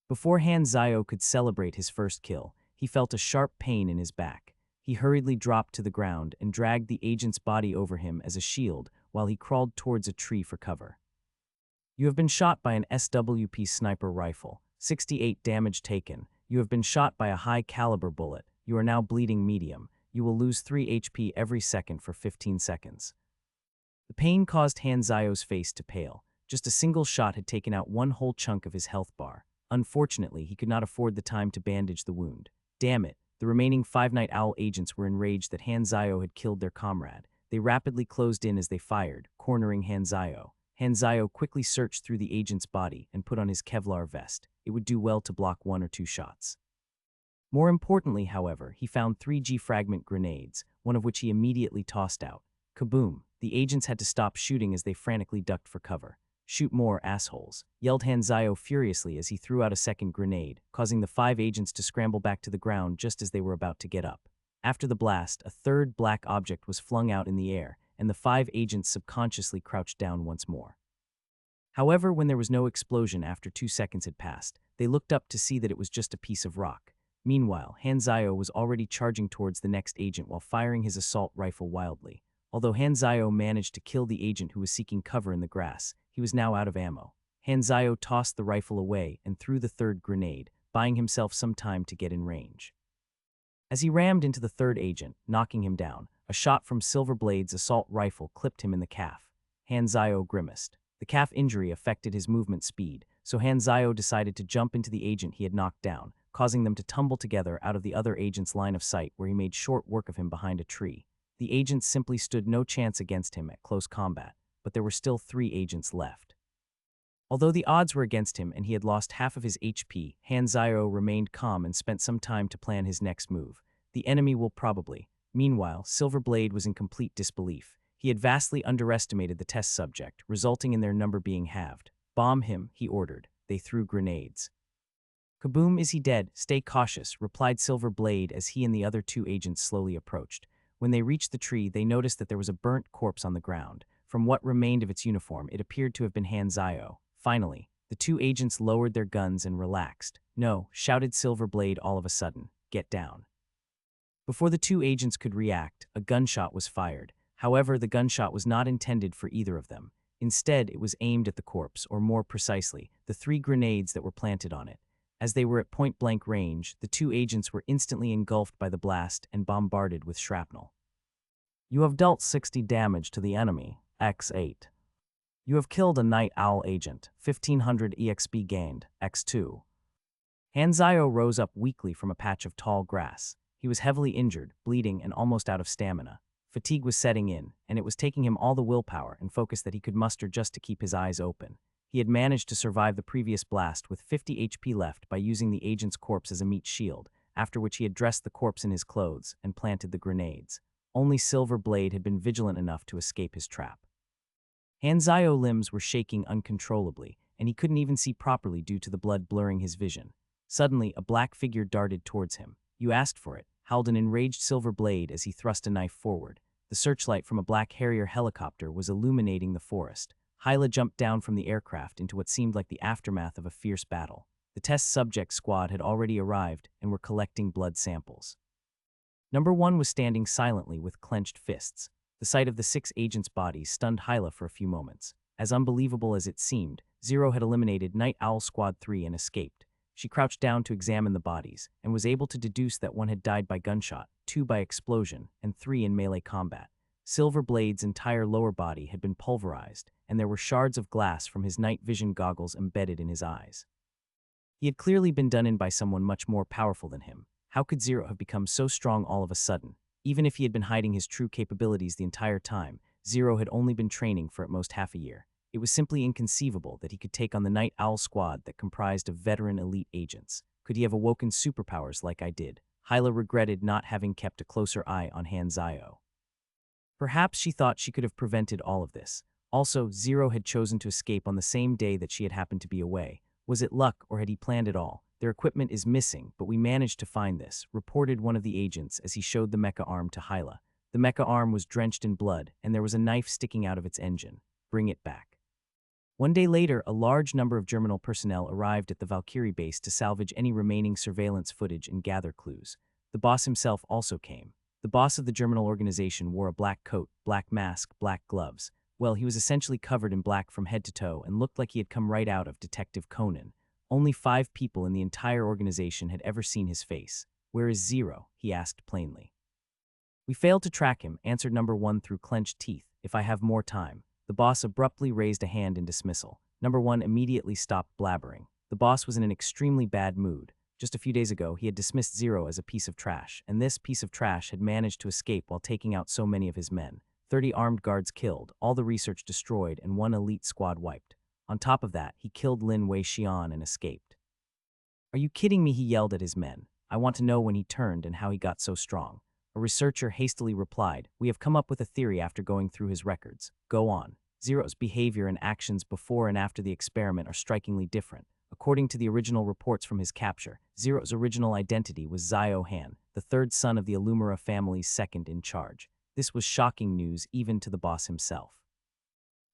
Before Hanzayo could celebrate his first kill, he felt a sharp pain in his back. He hurriedly dropped to the ground and dragged the agent's body over him as a shield while he crawled towards a tree for cover. You have been shot by an SWP sniper rifle. 68 damage taken. You have been shot by a high-caliber bullet. You are now bleeding medium. You will lose 3 HP every second for 15 seconds. The pain caused Hanzayo's face to pale. Just a single shot had taken out one whole chunk of his health bar. Unfortunately, he could not afford the time to bandage the wound. Damn it, the remaining 5 Night Owl agents were enraged that Hanzayo had killed their comrade. They rapidly closed in as they fired, cornering Hanzayo. Hanzayo quickly searched through the agent's body and put on his Kevlar vest. It would do well to block 1 or 2 shots. More importantly, however, he found 3 G-fragment grenades, one of which he immediately tossed out. Kaboom! The agents had to stop shooting as they frantically ducked for cover. "Shoot more, assholes," yelled Hanzayo furiously as he threw out a second grenade, causing the 5 agents to scramble back to the ground just as they were about to get up. After the blast, a third black object was flung out in the air, and the 5 agents subconsciously crouched down once more. However, when there was no explosion after 2 seconds had passed, they looked up to see that it was just a piece of rock. Meanwhile, Hanzayo was already charging towards the next agent while firing his assault rifle wildly. Although Hanzayo managed to kill the agent who was seeking cover in the grass, he was now out of ammo. Hanzayo tossed the rifle away and threw the third grenade, buying himself some time to get in range. As he rammed into the third agent, knocking him down, a shot from Silverblade's assault rifle clipped him in the calf. Hanzayo grimaced. The calf injury affected his movement speed, so Hanzayo decided to jump into the agent he had knocked down, causing them to tumble together out of the other agent's line of sight where he made short work of him behind a tree. The agents simply stood no chance against him at close combat, but there were still 3 agents left. Although the odds were against him and he had lost half of his HP, Hanzayo remained calm and spent some time to plan his next move. The enemy will probably. Meanwhile, Silverblade was in complete disbelief. He had vastly underestimated the test subject, resulting in their number being halved. "Bomb him," he ordered. They threw grenades. "Kaboom, is he dead? Stay cautious," replied Silverblade as he and the other 2 agents slowly approached. When they reached the tree, they noticed that there was a burnt corpse on the ground. From what remained of its uniform, it appeared to have been Hanzayo. Finally, the 2 agents lowered their guns and relaxed. "No," shouted Silverblade all of a sudden. "Get down." Before the 2 agents could react, a gunshot was fired. However, the gunshot was not intended for either of them. Instead, it was aimed at the corpse, or more precisely, the 3 grenades that were planted on it. As they were at point-blank range, the 2 agents were instantly engulfed by the blast and bombarded with shrapnel. "You have dealt 60 damage to the enemy, X8. You have killed a Night Owl agent, 1500 EXP gained, X2. Hanzayo rose up weakly from a patch of tall grass. He was heavily injured, bleeding, and almost out of stamina. Fatigue was setting in, and it was taking him all the willpower and focus that he could muster just to keep his eyes open. He had managed to survive the previous blast with 50 HP left by using the agent's corpse as a meat shield, after which he had dressed the corpse in his clothes and planted the grenades. Only Silverblade had been vigilant enough to escape his trap. Hanzayo's limbs were shaking uncontrollably, and he couldn't even see properly due to the blood blurring his vision. Suddenly, a black figure darted towards him. "You asked for it," howled an enraged Silverblade as he thrust a knife forward. The searchlight from a Black Harrier helicopter was illuminating the forest. Hyla jumped down from the aircraft into what seemed like the aftermath of a fierce battle. The test subject squad had already arrived and were collecting blood samples. Number 1 was standing silently with clenched fists. The sight of the 6 agents' bodies stunned Hyla for a few moments. As unbelievable as it seemed, Zero had eliminated Night Owl Squad 3 and escaped. She crouched down to examine the bodies, and was able to deduce that 1 had died by gunshot, 2 by explosion, and 3 in melee combat. Silverblade's entire lower body had been pulverized, and there were shards of glass from his night vision goggles embedded in his eyes. He had clearly been done in by someone much more powerful than him. How could Zero have become so strong all of a sudden? Even if he had been hiding his true capabilities the entire time, Zero had only been training for at most half a year. It was simply inconceivable that he could take on the Night Owl Squad that comprised of veteran elite agents. Could he have awoken superpowers like I did? Hyla regretted not having kept a closer eye on Hanzayo. Perhaps she thought she could have prevented all of this. Also, Zero had chosen to escape on the same day that she had happened to be away. Was it luck, or had he planned it all? "Their equipment is missing, but we managed to find this," reported one of the agents as he showed the mecha arm to Hyla. The mecha arm was drenched in blood, and there was a knife sticking out of its engine. Bring it back. One day later, a large number of Germinal personnel arrived at the Valkyrie base to salvage any remaining surveillance footage and gather clues. The boss himself also came. The boss of the Germinal organization wore a black coat, black mask, black gloves. Well, he was essentially covered in black from head to toe and looked like he had come right out of Detective Conan. Only 5 people in the entire organization had ever seen his face. "Where is Zero?" he asked plainly. "We failed to track him," answered number 1 through clenched teeth. "If I have more time." The boss abruptly raised a hand in dismissal. Number 1 immediately stopped blabbering. The boss was in an extremely bad mood. Just a few days ago, he had dismissed Zero as a piece of trash, and this piece of trash had managed to escape while taking out so many of his men. 30 armed guards killed, all the research destroyed, and 1 elite squad wiped. On top of that, he killed Lin Wei-xian and escaped. "Are you kidding me?" he yelled at his men. "I want to know when he turned and how he got so strong." A researcher hastily replied, "We have come up with a theory after going through his records." "Go on." "Zero's behavior and actions before and after the experiment are strikingly different. According to the original reports from his capture, Zero's original identity was Zio Han, the 3rd son of the Illumira family's second in charge. This was shocking news even to the boss himself.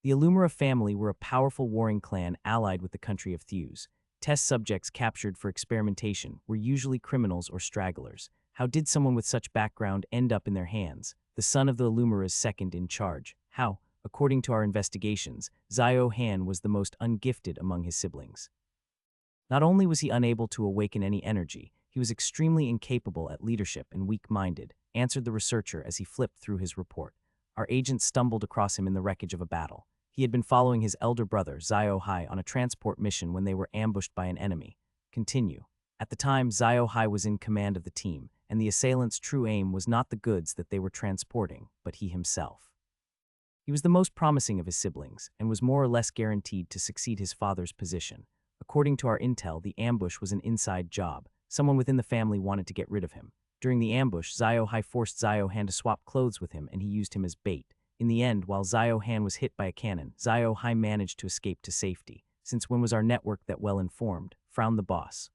The Illumira family were a powerful warring clan allied with the country of Thews. Test subjects captured for experimentation were usually criminals or stragglers. How did someone with such background end up in their hands? The son of the Illumira's second in charge. How? According to our investigations, Zio Han was the most ungifted among his siblings. Not only was he unable to awaken any energy, he was extremely incapable at leadership and weak-minded, answered the researcher as he flipped through his report. Our agent stumbled across him in the wreckage of a battle. He had been following his elder brother, Zio Hai, on a transport mission when they were ambushed by an enemy. Continue. At the time, Zio Hai was in command of the team, and the assailants' true aim was not the goods that they were transporting, but he himself. He was the most promising of his siblings, and was more or less guaranteed to succeed his father's position. According to our intel, the ambush was an inside job. Someone within the family wanted to get rid of him. During the ambush, Zio Hai forced Zio Han to swap clothes with him, and he used him as bait. In the end, while Zio Han was hit by a cannon, Zio Hai managed to escape to safety. "Since when was our network that well informed?" frowned the boss.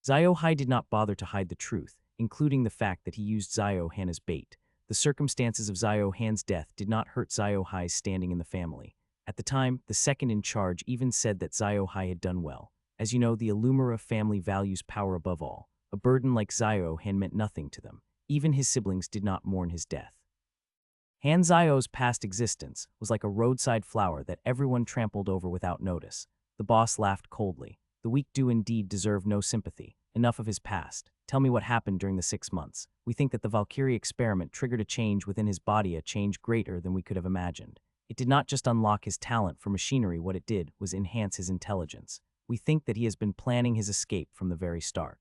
Zio Hai did not bother to hide the truth, including the fact that he used Zio Han as bait. The circumstances of Zio Han's death did not hurt Zio Hai's standing in the family. At the time, the second in charge even said that Zio Hai had done well. As you know, the Illumira family values power above all. A burden like Zio Han meant nothing to them. Even his siblings did not mourn his death. Han Zio's past existence was like a roadside flower that everyone trampled over without notice. The boss laughed coldly. "The weak do indeed deserve no sympathy. Enough of his past. Tell me what happened during the 6 months. We think that the Valkyrie experiment triggered a change within his body, a change greater than we could have imagined. It did not just unlock his talent for machinery, what it did was enhance his intelligence. We think that he has been planning his escape from the very start."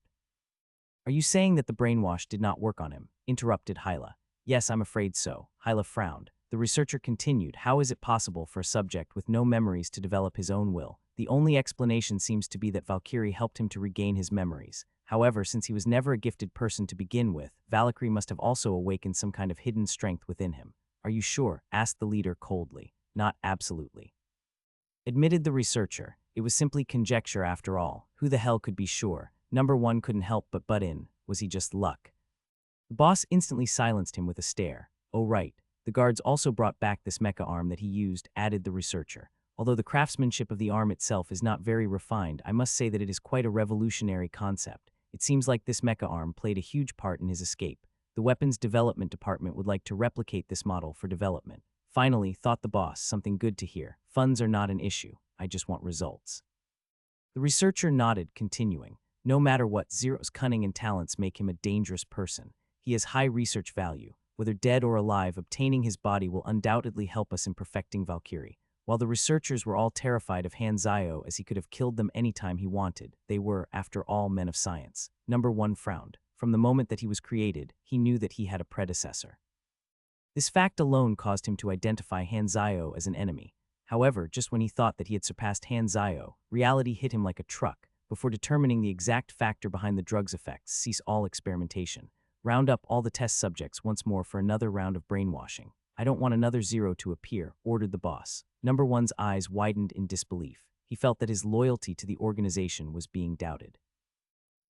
"Are you saying that the brainwash did not work on him?" interrupted Hyla. "Yes, I'm afraid so." Hyla frowned. The researcher continued, "How is it possible for a subject with no memories to develop his own will? The only explanation seems to be that Valkyrie helped him to regain his memories. However, since he was never a gifted person to begin with, Valkyrie must have also awakened some kind of hidden strength within him." "Are you sure?" asked the leader coldly. "Not absolutely," admitted the researcher. "It was simply conjecture after all. Who the hell could be sure? Number 1 couldn't help but butt in. Was he just luck?" The boss instantly silenced him with a stare. "Oh right. The guards also brought back this mecha arm that he used," added the researcher. "Although the craftsmanship of the arm itself is not very refined, I must say that it is quite a revolutionary concept. It seems like this mecha arm played a huge part in his escape. The weapons development department would like to replicate this model for development." "Finally," thought the boss, "something good to hear. Funds are not an issue. I just want results." The researcher nodded, continuing, "No matter what, Zero's cunning and talents make him a dangerous person. He has high research value. Whether dead or alive, obtaining his body will undoubtedly help us in perfecting Valkyrie." While the researchers were all terrified of Han Zio as he could have killed them anytime he wanted, they were, after all, men of science. Number 1 frowned. From the moment that he was created, he knew that he had a predecessor. This fact alone caused him to identify Han Zio as an enemy. However, just when he thought that he had surpassed Han Zio, reality hit him like a truck. Before determining the exact factor behind the drug's effects, cease all experimentation. Round up all the test subjects once more for another round of brainwashing. "I don't want another Zero to appear," ordered the boss. Number 1's eyes widened in disbelief. He felt that his loyalty to the organization was being doubted.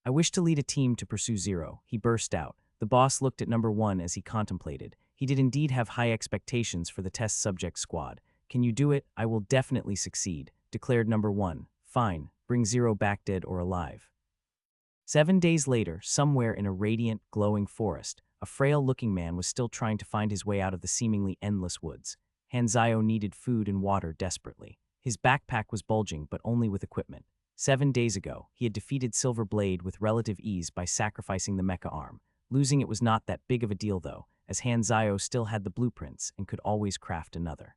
"I wish to lead a team to pursue Zero," he burst out. The boss looked at number 1 as he contemplated. He did indeed have high expectations for the test subject squad. Can you do it? I will definitely succeed, declared number 1. Fine, bring 0 back dead or alive. 7 days later, somewhere in a radiant, glowing forest, a frail-looking man was still trying to find his way out of the seemingly endless woods. Hanzayo needed food and water desperately. His backpack was bulging, but only with equipment. 7 days ago, he had defeated Silver Blade with relative ease by sacrificing the mecha arm. Losing it was not that big of a deal, though, as Hanzayo still had the blueprints and could always craft another.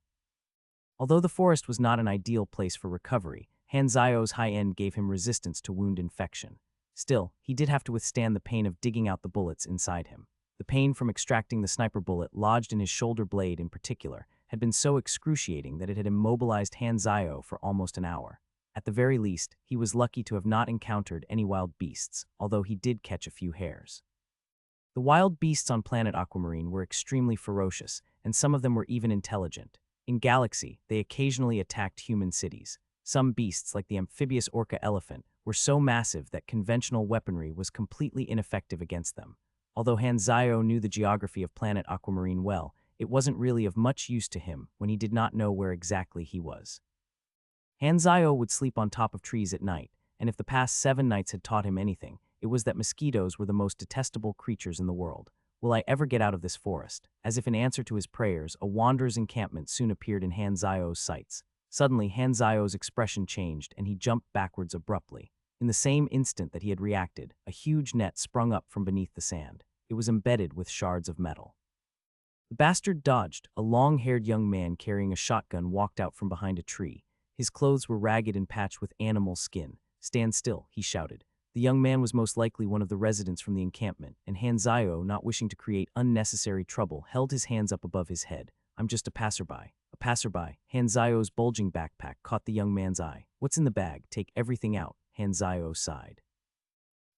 Although the forest was not an ideal place for recovery, Hanzayo's high end gave him resistance to wound infection. Still, he did have to withstand the pain of digging out the bullets inside him. The pain from extracting the sniper bullet lodged in his shoulder blade in particular had been so excruciating that it had immobilized Hanzayo for almost an hour. At the very least, he was lucky to have not encountered any wild beasts, although he did catch a few hares. The wild beasts on planet Aquamarine were extremely ferocious, and some of them were even intelligent. In Galaxy, they occasionally attacked human cities. Some beasts, like the amphibious orca elephant, were so massive that conventional weaponry was completely ineffective against them. Although Hanzayo knew the geography of planet Aquamarine well, it wasn't really of much use to him when he did not know where exactly he was. Hanzayo would sleep on top of trees at night, and if the past 7 nights had taught him anything, it was that mosquitoes were the most detestable creatures in the world. Will I ever get out of this forest? As if in answer to his prayers, a wanderer's encampment soon appeared in Hanzayo's sights. Suddenly, Hanzayo's expression changed, and he jumped backwards abruptly. In the same instant that he had reacted, a huge net sprung up from beneath the sand. It was embedded with shards of metal. The bastard dodged. A long-haired young man carrying a shotgun walked out from behind a tree. His clothes were ragged and patched with animal skin. "Stand still," he shouted. The young man was most likely one of the residents from the encampment, and Hanzayo, not wishing to create unnecessary trouble, held his hands up above his head. "I'm just a passerby." A passerby. Hanzayo's bulging backpack caught the young man's eye. "What's in the bag? Take everything out," Hanzayo sighed.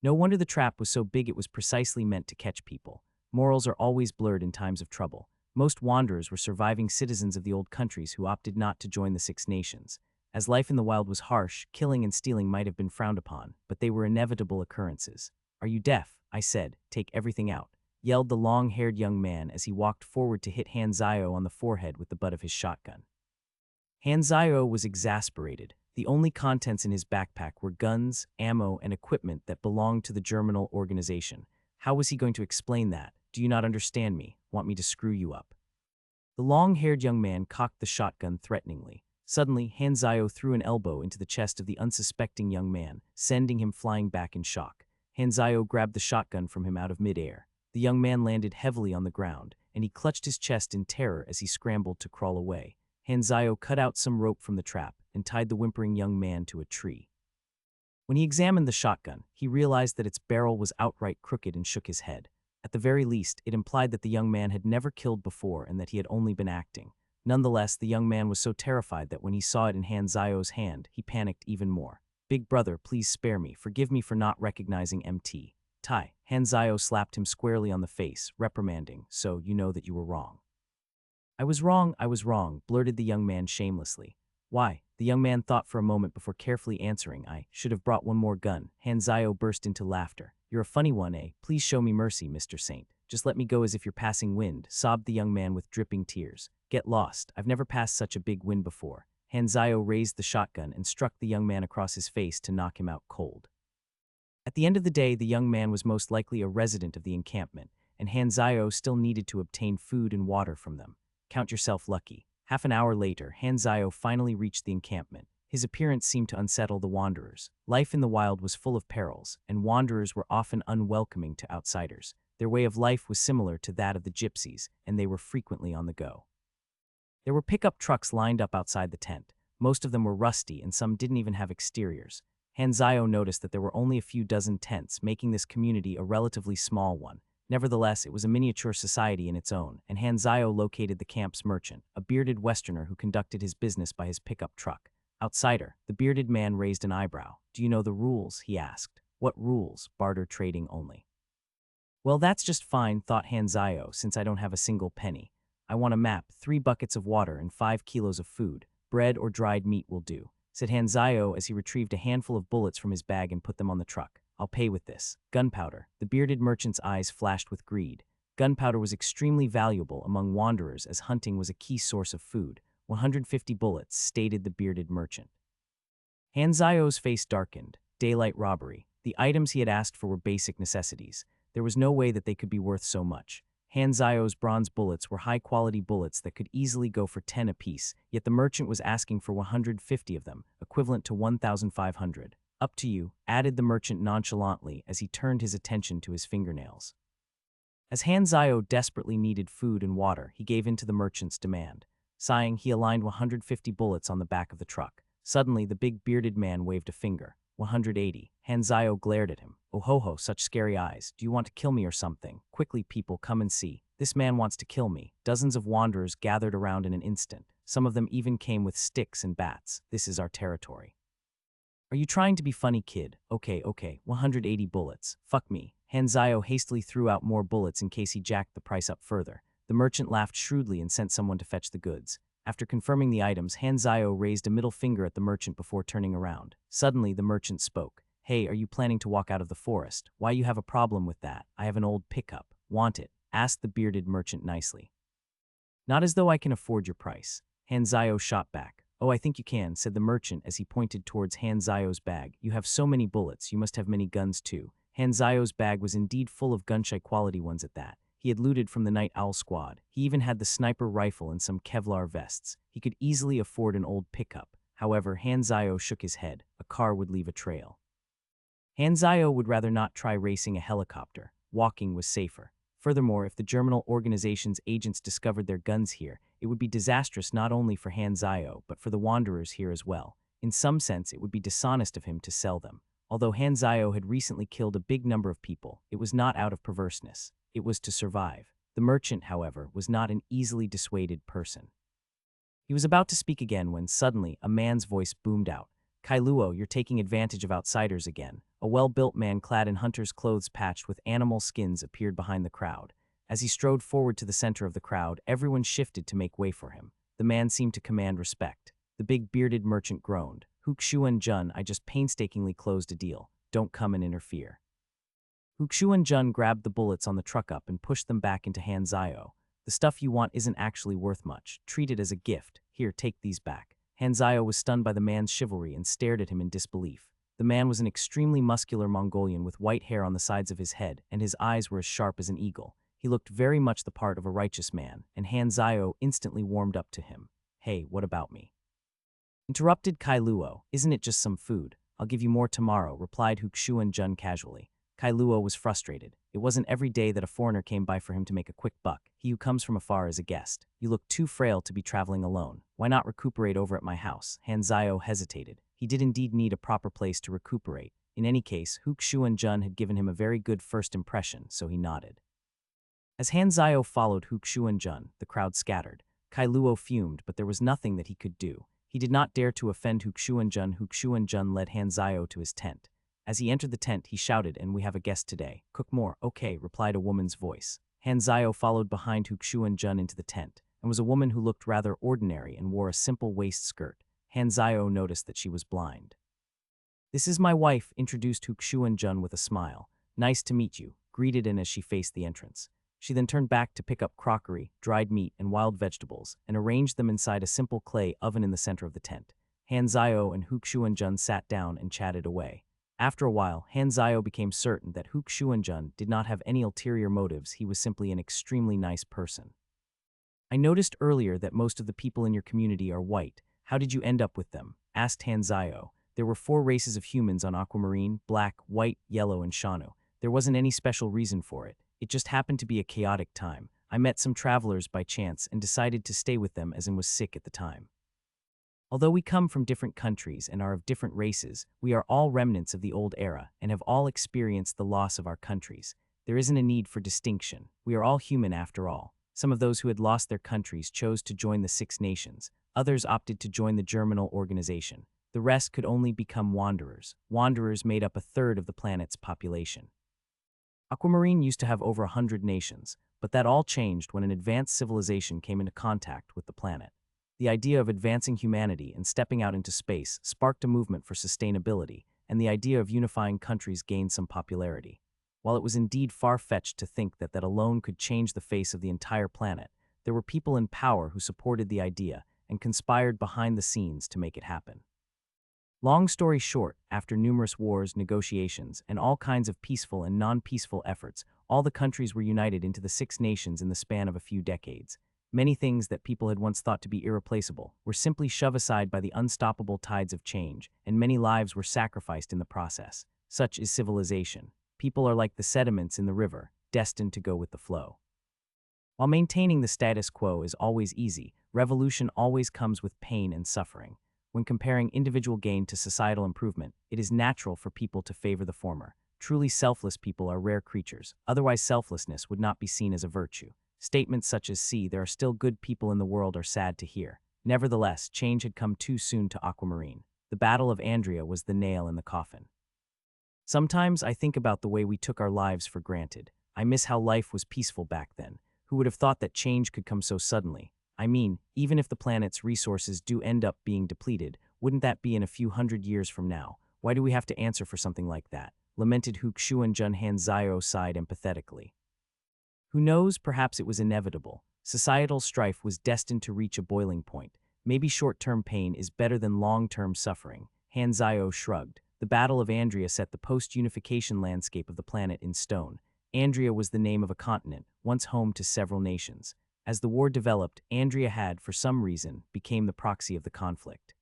No wonder the trap was so big, it was precisely meant to catch people. Morals are always blurred in times of trouble. Most wanderers were surviving citizens of the old countries who opted not to join the Six Nations. As life in the wild was harsh, killing and stealing might have been frowned upon, but they were inevitable occurrences. "Are you deaf?" I said. "Take everything out," yelled the long-haired young man as he walked forward to hit Hanzayo on the forehead with the butt of his shotgun. Hanzayo was exasperated. The only contents in his backpack were guns, ammo, and equipment that belonged to the Germinal organization. How was he going to explain that? "Do you not understand me? Want me to screw you up?" The long-haired young man cocked the shotgun threateningly. Suddenly, Hanzayo threw an elbow into the chest of the unsuspecting young man, sending him flying back in shock. Hanzayo grabbed the shotgun from him out of midair. The young man landed heavily on the ground, and he clutched his chest in terror as he scrambled to crawl away. Hanzayo cut out some rope from the trap and tied the whimpering young man to a tree. When he examined the shotgun, he realized that its barrel was outright crooked and shook his head. At the very least, it implied that the young man had never killed before and that he had only been acting. Nonetheless, the young man was so terrified that when he saw it in Hanzayo's hand, he panicked even more. "Big brother, please spare me. Forgive me for not recognizing MT. Tai." Hanzayo slapped him squarely on the face, reprimanding, "So you know that you were wrong." I was wrong," blurted the young man shamelessly. "Why?" The young man thought for a moment before carefully answering. "I should have brought one more gun." Hanzayo burst into laughter. "You're a funny one, eh? Please show me mercy, Mr. Saint. Just let me go as if you're passing wind," sobbed the young man with dripping tears. "Get lost. I've never passed such a big wind before." Hanzayo raised the shotgun and struck the young man across his face to knock him out cold. At the end of the day, the young man was most likely a resident of the encampment, and Hanzayo still needed to obtain food and water from them. Count yourself lucky. Half an hour later, Hanzayo finally reached the encampment. His appearance seemed to unsettle the wanderers. Life in the wild was full of perils, and wanderers were often unwelcoming to outsiders. Their way of life was similar to that of the gypsies, and they were frequently on the go. There were pickup trucks lined up outside the tent. Most of them were rusty, and some didn't even have exteriors. Hanzayo noticed that there were only a few dozen tents, making this community a relatively small one. Nevertheless, it was a miniature society in its own, and Hanzayo located the camp's merchant, a bearded Westerner who conducted his business by his pickup truck. "Outsider," the bearded man raised an eyebrow. "Do you know the rules?" he asked. "What rules?" "Barter trading only." "Well, that's just fine," thought Hanzayo, "since I don't have a single penny. I want a map, 3 buckets of water, and 5 kilos of food. Bread or dried meat will do," said Hanzayo as he retrieved a handful of bullets from his bag and put them on the truck. I'll pay with this. Gunpowder. The bearded merchant's eyes flashed with greed. Gunpowder was extremely valuable among wanderers as hunting was a key source of food. 150 bullets, stated the bearded merchant. Hanzao's face darkened. Daylight robbery. The items he had asked for were basic necessities. There was no way that they could be worth so much. Hanzao's bronze bullets were high-quality bullets that could easily go for 10 apiece, yet the merchant was asking for 150 of them, equivalent to 1,500. Up to you, added the merchant nonchalantly as he turned his attention to his fingernails. As Hanzao desperately needed food and water, he gave in to the merchant's demand. Sighing, he aligned 150 bullets on the back of the truck. Suddenly, the big bearded man waved a finger. 180. Hanzao glared at him. Oh ho ho, such scary eyes. Do you want to kill me or something? Quickly, people, come and see. This man wants to kill me. Dozens of wanderers gathered around in an instant. Some of them even came with sticks and bats. This is our territory. Are you trying to be funny, kid? Okay, 180 bullets. Fuck me. Hanzao hastily threw out more bullets in case he jacked the price up further. The merchant laughed shrewdly and sent someone to fetch the goods. After confirming the items, Hanzao raised a middle finger at the merchant before turning around. Suddenly, the merchant spoke. Hey, are you planning to walk out of the forest? Why you have a problem with that? I have an old pickup. Want it? Asked the bearded merchant nicely. Not as though I can afford your price. Hanzao shot back. Oh, I think you can, said the merchant as he pointed towards Hanzao's bag. You have so many bullets, you must have many guns too. Hanzao's bag was indeed full of gun-shy quality ones at that. He had looted from the Night Owl squad. He even had the sniper rifle and some Kevlar vests. He could easily afford an old pickup. However, Hanzao shook his head. A car would leave a trail. Hanzao would rather not try racing a helicopter. Walking was safer. Furthermore, if the Germinal organization's agents discovered their guns here, it would be disastrous not only for Hanzao, but for the wanderers here as well. In some sense, it would be dishonest of him to sell them. Although Hanzao had recently killed a big number of people, it was not out of perverseness. It was to survive. The merchant, however, was not an easily dissuaded person. He was about to speak again when suddenly a man's voice boomed out. Kailuo, you're taking advantage of outsiders again. A well-built man clad in hunter's clothes patched with animal skins appeared behind the crowd. As he strode forward to the center of the crowd, everyone shifted to make way for him. The man seemed to command respect. The big bearded merchant groaned. Hukshuan Jun, I just painstakingly closed a deal. Don't come and interfere. Hukshuan Jun grabbed the bullets on the truck up and pushed them back into Hanzao. The stuff you want isn't actually worth much. Treat it as a gift. Here, take these back. Hanzao was stunned by the man's chivalry and stared at him in disbelief. The man was an extremely muscular Mongolian with white hair on the sides of his head, and his eyes were as sharp as an eagle. He looked very much the part of a righteous man, and Hanzao instantly warmed up to him. Hey, what about me? Interrupted Kailuo. Isn't it just some food? I'll give you more tomorrow, replied Hukshuan Jun casually. Kailuo was frustrated. It wasn't every day that a foreigner came by for him to make a quick buck. He who comes from afar is a guest. You look too frail to be traveling alone. Why not recuperate over at my house? Hanzao hesitated. He did indeed need a proper place to recuperate. In any case, Hukshuan Jun had given him a very good first impression, so he nodded. As Hanzao followed Hukshuan Jun, the crowd scattered. Kailuo fumed, but there was nothing that he could do. He did not dare to offend Hukshuan Jun. Hukshuan Jun led Hanzao to his tent. As he entered the tent, he shouted, and we have a guest today. Cook more. Okay, replied a woman's voice. Hanzao followed behind Hukshuan Jun into the tent, and was a woman who looked rather ordinary and wore a simple waist skirt. Hanzao noticed that she was blind. This is my wife, introduced Hukshuan Jun with a smile. Nice to meet you, greeted in as she faced the entrance. She then turned back to pick up crockery, dried meat, and wild vegetables, and arranged them inside a simple clay oven in the center of the tent. Hanzao and Hukshuan Jun sat down and chatted away. After a while, Hanzao became certain that Hukshuan Jun did not have any ulterior motives. He was simply an extremely nice person. I noticed earlier that most of the people in your community are white. How did you end up with them? Asked Hanzao. There were 4 races of humans on Aquamarine: black, white, yellow, and Shanu. There wasn't any special reason for it. It just happened to be a chaotic time. I met some travelers by chance and decided to stay with them as I was sick at the time. Although we come from different countries and are of different races, we are all remnants of the old era and have all experienced the loss of our countries. There isn't a need for distinction. We are all human after all. Some of those who had lost their countries chose to join the Six Nations. Others opted to join the Germinal organization. The rest could only become wanderers. Wanderers made up 1/3 of the planet's population. Aquamarine used to have over 100 nations, but that all changed when an advanced civilization came into contact with the planet. The idea of advancing humanity and stepping out into space sparked a movement for sustainability, and the idea of unifying countries gained some popularity. While it was indeed far-fetched to think that alone could change the face of the entire planet, there were people in power who supported the idea and conspired behind the scenes to make it happen. Long story short, after numerous wars, negotiations, and all kinds of peaceful and non-peaceful efforts, all the countries were united into the Six Nations in the span of a few decades. Many things that people had once thought to be irreplaceable were simply shoved aside by the unstoppable tides of change, and many lives were sacrificed in the process. Such is civilization. People are like the sediments in the river, destined to go with the flow. While maintaining the status quo is always easy, revolution always comes with pain and suffering. When comparing individual gain to societal improvement, it is natural for people to favor the former. Truly selfless people are rare creatures, otherwise selflessness would not be seen as a virtue. Statements such as "See, there are still good people in the world" are sad to hear. Nevertheless, change had come too soon to Aquamarine. The Battle of Andria was the nail in the coffin. Sometimes I think about the way we took our lives for granted. I miss how life was peaceful back then. Who would have thought that change could come so suddenly? I mean, even if the planet's resources do end up being depleted, wouldn't that be in a few hundred years from now? Why do we have to answer for something like that? Lamented Hukshuan Hanzayo sighed empathetically. Who knows, perhaps it was inevitable. Societal strife was destined to reach a boiling point. Maybe short-term pain is better than long-term suffering. Hanzayo shrugged. The Battle of Andria set the post-unification landscape of the planet in stone. Andria was the name of a continent, once home to several nations. As the war developed, Andria had, for some reason, became the proxy of the conflict.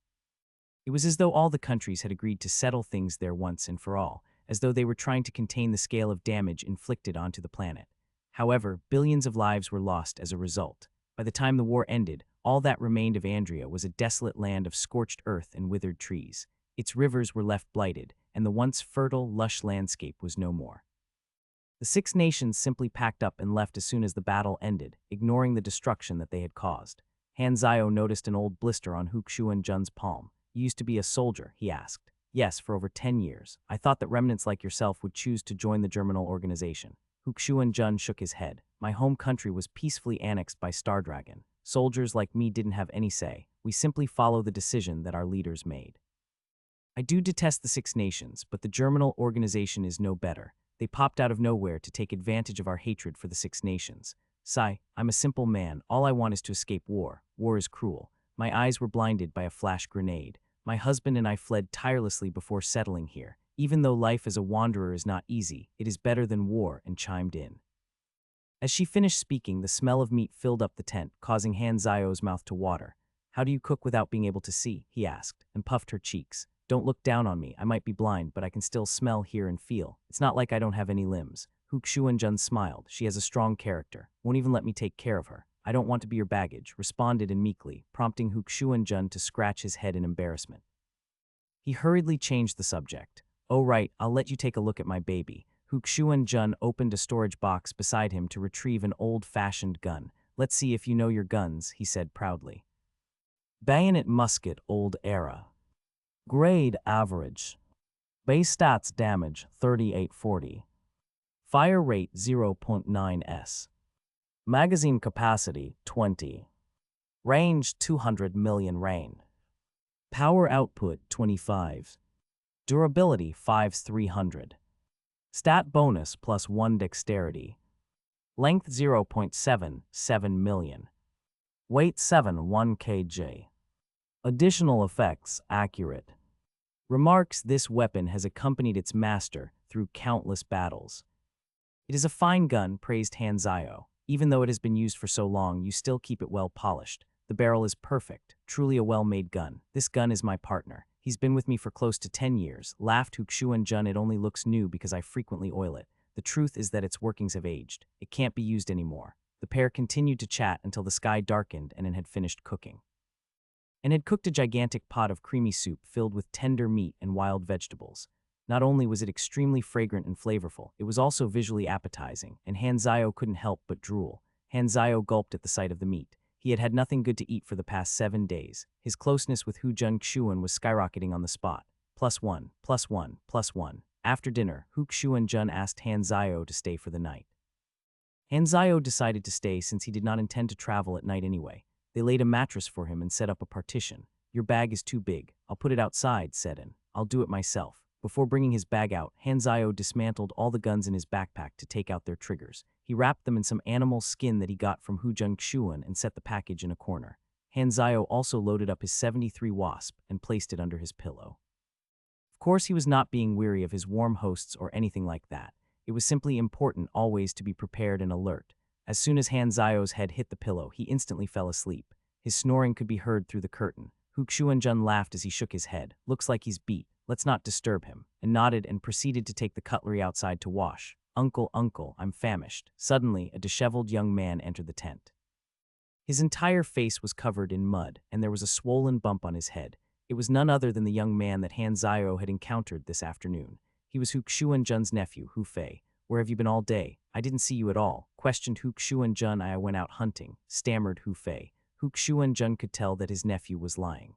It was as though all the countries had agreed to settle things there once and for all, as though they were trying to contain the scale of damage inflicted onto the planet. However, billions of lives were lost as a result. By the time the war ended, all that remained of Andria was a desolate land of scorched earth and withered trees. Its rivers were left blighted, and the once fertile, lush landscape was no more. The Six Nations simply packed up and left as soon as the battle ended, ignoring the destruction that they had caused. Hanzayo noticed an old blister on Hukshuan-jun's palm. "You used to be a soldier?" he asked. "Yes, for over 10 years. I thought that remnants like yourself would choose to join the Germinal organization." Hukshuan-jun shook his head. "My home country was peacefully annexed by Stardragon. Soldiers like me didn't have any say. We simply follow the decision that our leaders made. I do detest the Six Nations, but the Germinal organization is no better. They popped out of nowhere to take advantage of our hatred for the Six Nations. Sigh, I'm a simple man. All I want is to escape war. War is cruel. My eyes were blinded by a flash grenade. My husband and I fled tirelessly before settling here. Even though life as a wanderer is not easy, it is better than war," and chimed in. As she finished speaking, the smell of meat filled up the tent, causing Hanzayo's mouth to water. "How do you cook without being able to see?" he asked, and puffed her cheeks. "Don't look down on me. I might be blind, but I can still smell, hear, and feel. It's not like I don't have any limbs." Hukshuan-jun smiled. "She has a strong character. Won't even let me take care of her. I don't want to be your baggage," responded in meekly, prompting Hukshuan-jun to scratch his head in embarrassment. He hurriedly changed the subject. "Oh right, I'll let you take a look at my baby." Hukshuan-jun opened a storage box beside him to retrieve an old-fashioned gun. "Let's see if you know your guns," he said proudly. "Bayonet musket, old era. Grade average. Base stats damage 3840. Fire rate 0.9s. Magazine capacity 20. Range 200 million range. Power output 25. Durability 5,300. Stat bonus +1 dexterity. Length 0.77 million. Weight 7.1 kg. Additional effects accurate. Remarks: this weapon has accompanied its master through countless battles. "It is a fine gun," praised Hanzayo. "Even though it has been used for so long, you still keep it well polished. The barrel is perfect, truly a well-made gun. This gun is my partner. He's been with me for close to 10 years, laughed Hukshuan-jun. "It only looks new because I frequently oil it. The truth is that its workings have aged. It can't be used anymore." The pair continued to chat until the sky darkened and it had finished cooking. And had cooked a gigantic pot of creamy soup filled with tender meat and wild vegetables. Not only was it extremely fragrant and flavorful, it was also visually appetizing, and Hanzayo couldn't help but drool. Hanzayo gulped at the sight of the meat. He had had nothing good to eat for the past 7 days. His closeness with Hukshuan was skyrocketing on the spot. +1, +1, +1. After dinner, Hukshuan-jun asked Hanzayo to stay for the night. Hanzayo decided to stay since he did not intend to travel at night anyway. They laid a mattress for him and set up a partition. "Your bag is too big. I'll put it outside," said An. "I'll do it myself." Before bringing his bag out, Hanzayo dismantled all the guns in his backpack to take out their triggers. He wrapped them in some animal skin that he got from Hujung Xuan and set the package in a corner. Hanzayo also loaded up his 73 wasp and placed it under his pillow. Of course, he was not being weary of his warm hosts or anything like that. It was simply important always to be prepared and alert. As soon as Hanzayo's head hit the pillow, he instantly fell asleep. His snoring could be heard through the curtain. Xuanjun laughed as he shook his head. Looks like he's beat. Let's not disturb him, and nodded and proceeded to take the cutlery outside to wash. Uncle, I'm famished. Suddenly, a disheveled young man entered the tent. His entire face was covered in mud, and there was a swollen bump on his head. It was none other than the young man that Hanzayo had encountered this afternoon. He was Xuanjun's nephew, Hu Fei. Where have you been all day? I didn't see you at all, questioned Xuanjun. I went out hunting, stammered Hu Fei. Xuanjun could tell that his nephew was lying.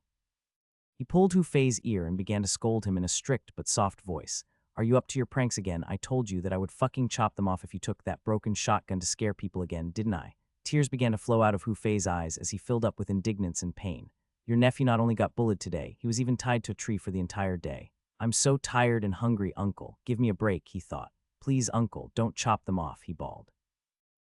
He pulled Hu Fei's ear and began to scold him in a strict but soft voice. Are you up to your pranks again? I told you that I would fucking chop them off if you took that broken shotgun to scare people again, didn't I? Tears began to flow out of Hu Fei's eyes as he filled up with indignance and pain. Your nephew not only got bullied today, he was even tied to a tree for the entire day. I'm so tired and hungry, uncle. Give me a break, he thought. Please, uncle, don't chop them off, he bawled.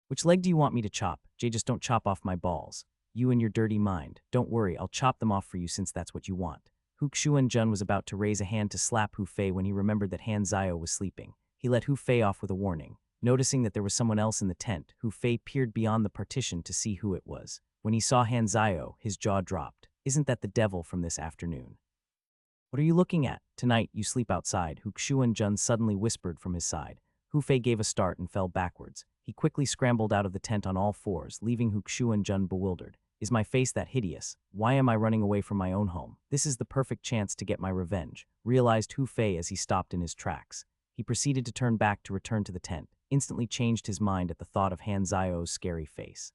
Which leg do you want me to chop? Jay, just don't chop off my balls. You and your dirty mind. Don't worry, I'll chop them off for you since that's what you want. Xuanjun was about to raise a hand to slap Hu Fei when he remembered that Hanzayo was sleeping. He let Hu Fei off with a warning. Noticing that there was someone else in the tent, Hu Fei peered beyond the partition to see who it was. When he saw Hanzayo, his jaw dropped. Isn't that the devil from this afternoon? What are you looking at? Tonight, you sleep outside, Xuanjun suddenly whispered from his side. Hu Fei gave a start and fell backwards. He quickly scrambled out of the tent on all fours, leaving Xuanjun bewildered. Is my face that hideous? Why am I running away from my own home? This is the perfect chance to get my revenge, realized Hu Fei as he stopped in his tracks. He proceeded to turn back to return to the tent, instantly changed his mind at the thought of Hanzayo's scary face.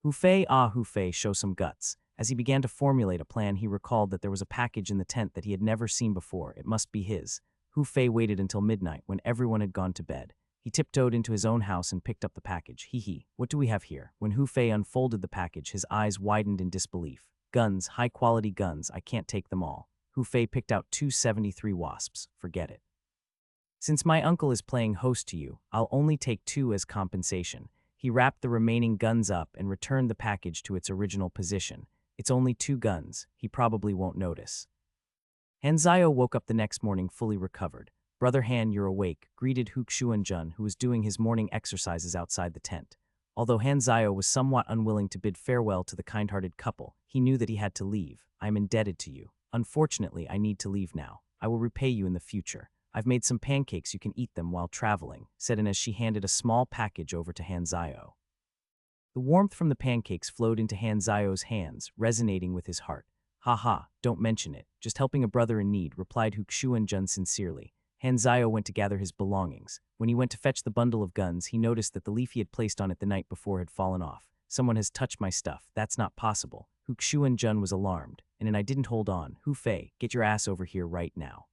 Hu Fei, show some guts. As he began to formulate a plan, he recalled that there was a package in the tent that he had never seen before. It must be his. Hu Fei waited until midnight when everyone had gone to bed. He tiptoed into his own house and picked up the package. What do we have here? When Hu Fei unfolded the package, his eyes widened in disbelief. Guns, high-quality guns, I can't take them all. Hu Fei picked out 273 wasps. Forget it. Since my uncle is playing host to you, I'll only take 2 as compensation. He wrapped the remaining guns up and returned the package to its original position. It's only 2 guns. He probably won't notice. Hanzayo woke up the next morning fully recovered. Brother Han, you're awake, greeted Xuanjun, who was doing his morning exercises outside the tent. Although Hanzayo was somewhat unwilling to bid farewell to the kind-hearted couple, he knew that he had to leave. I am indebted to you. Unfortunately, I need to leave now. I will repay you in the future. I've made some pancakes, you can eat them while traveling, said Anne as she handed a small package over to Hanzayo. The warmth from the pancakes flowed into Hanzayo's hands, resonating with his heart. Ha, don't mention it. Just helping a brother in need, replied Xuanjun sincerely. Hanzayo went to gather his belongings. When he went to fetch the bundle of guns, he noticed that the leaf he had placed on it the night before had fallen off. Someone has touched my stuff. That's not possible. Xuanjun was alarmed, and I didn't hold on. Hu Fei, get your ass over here right now.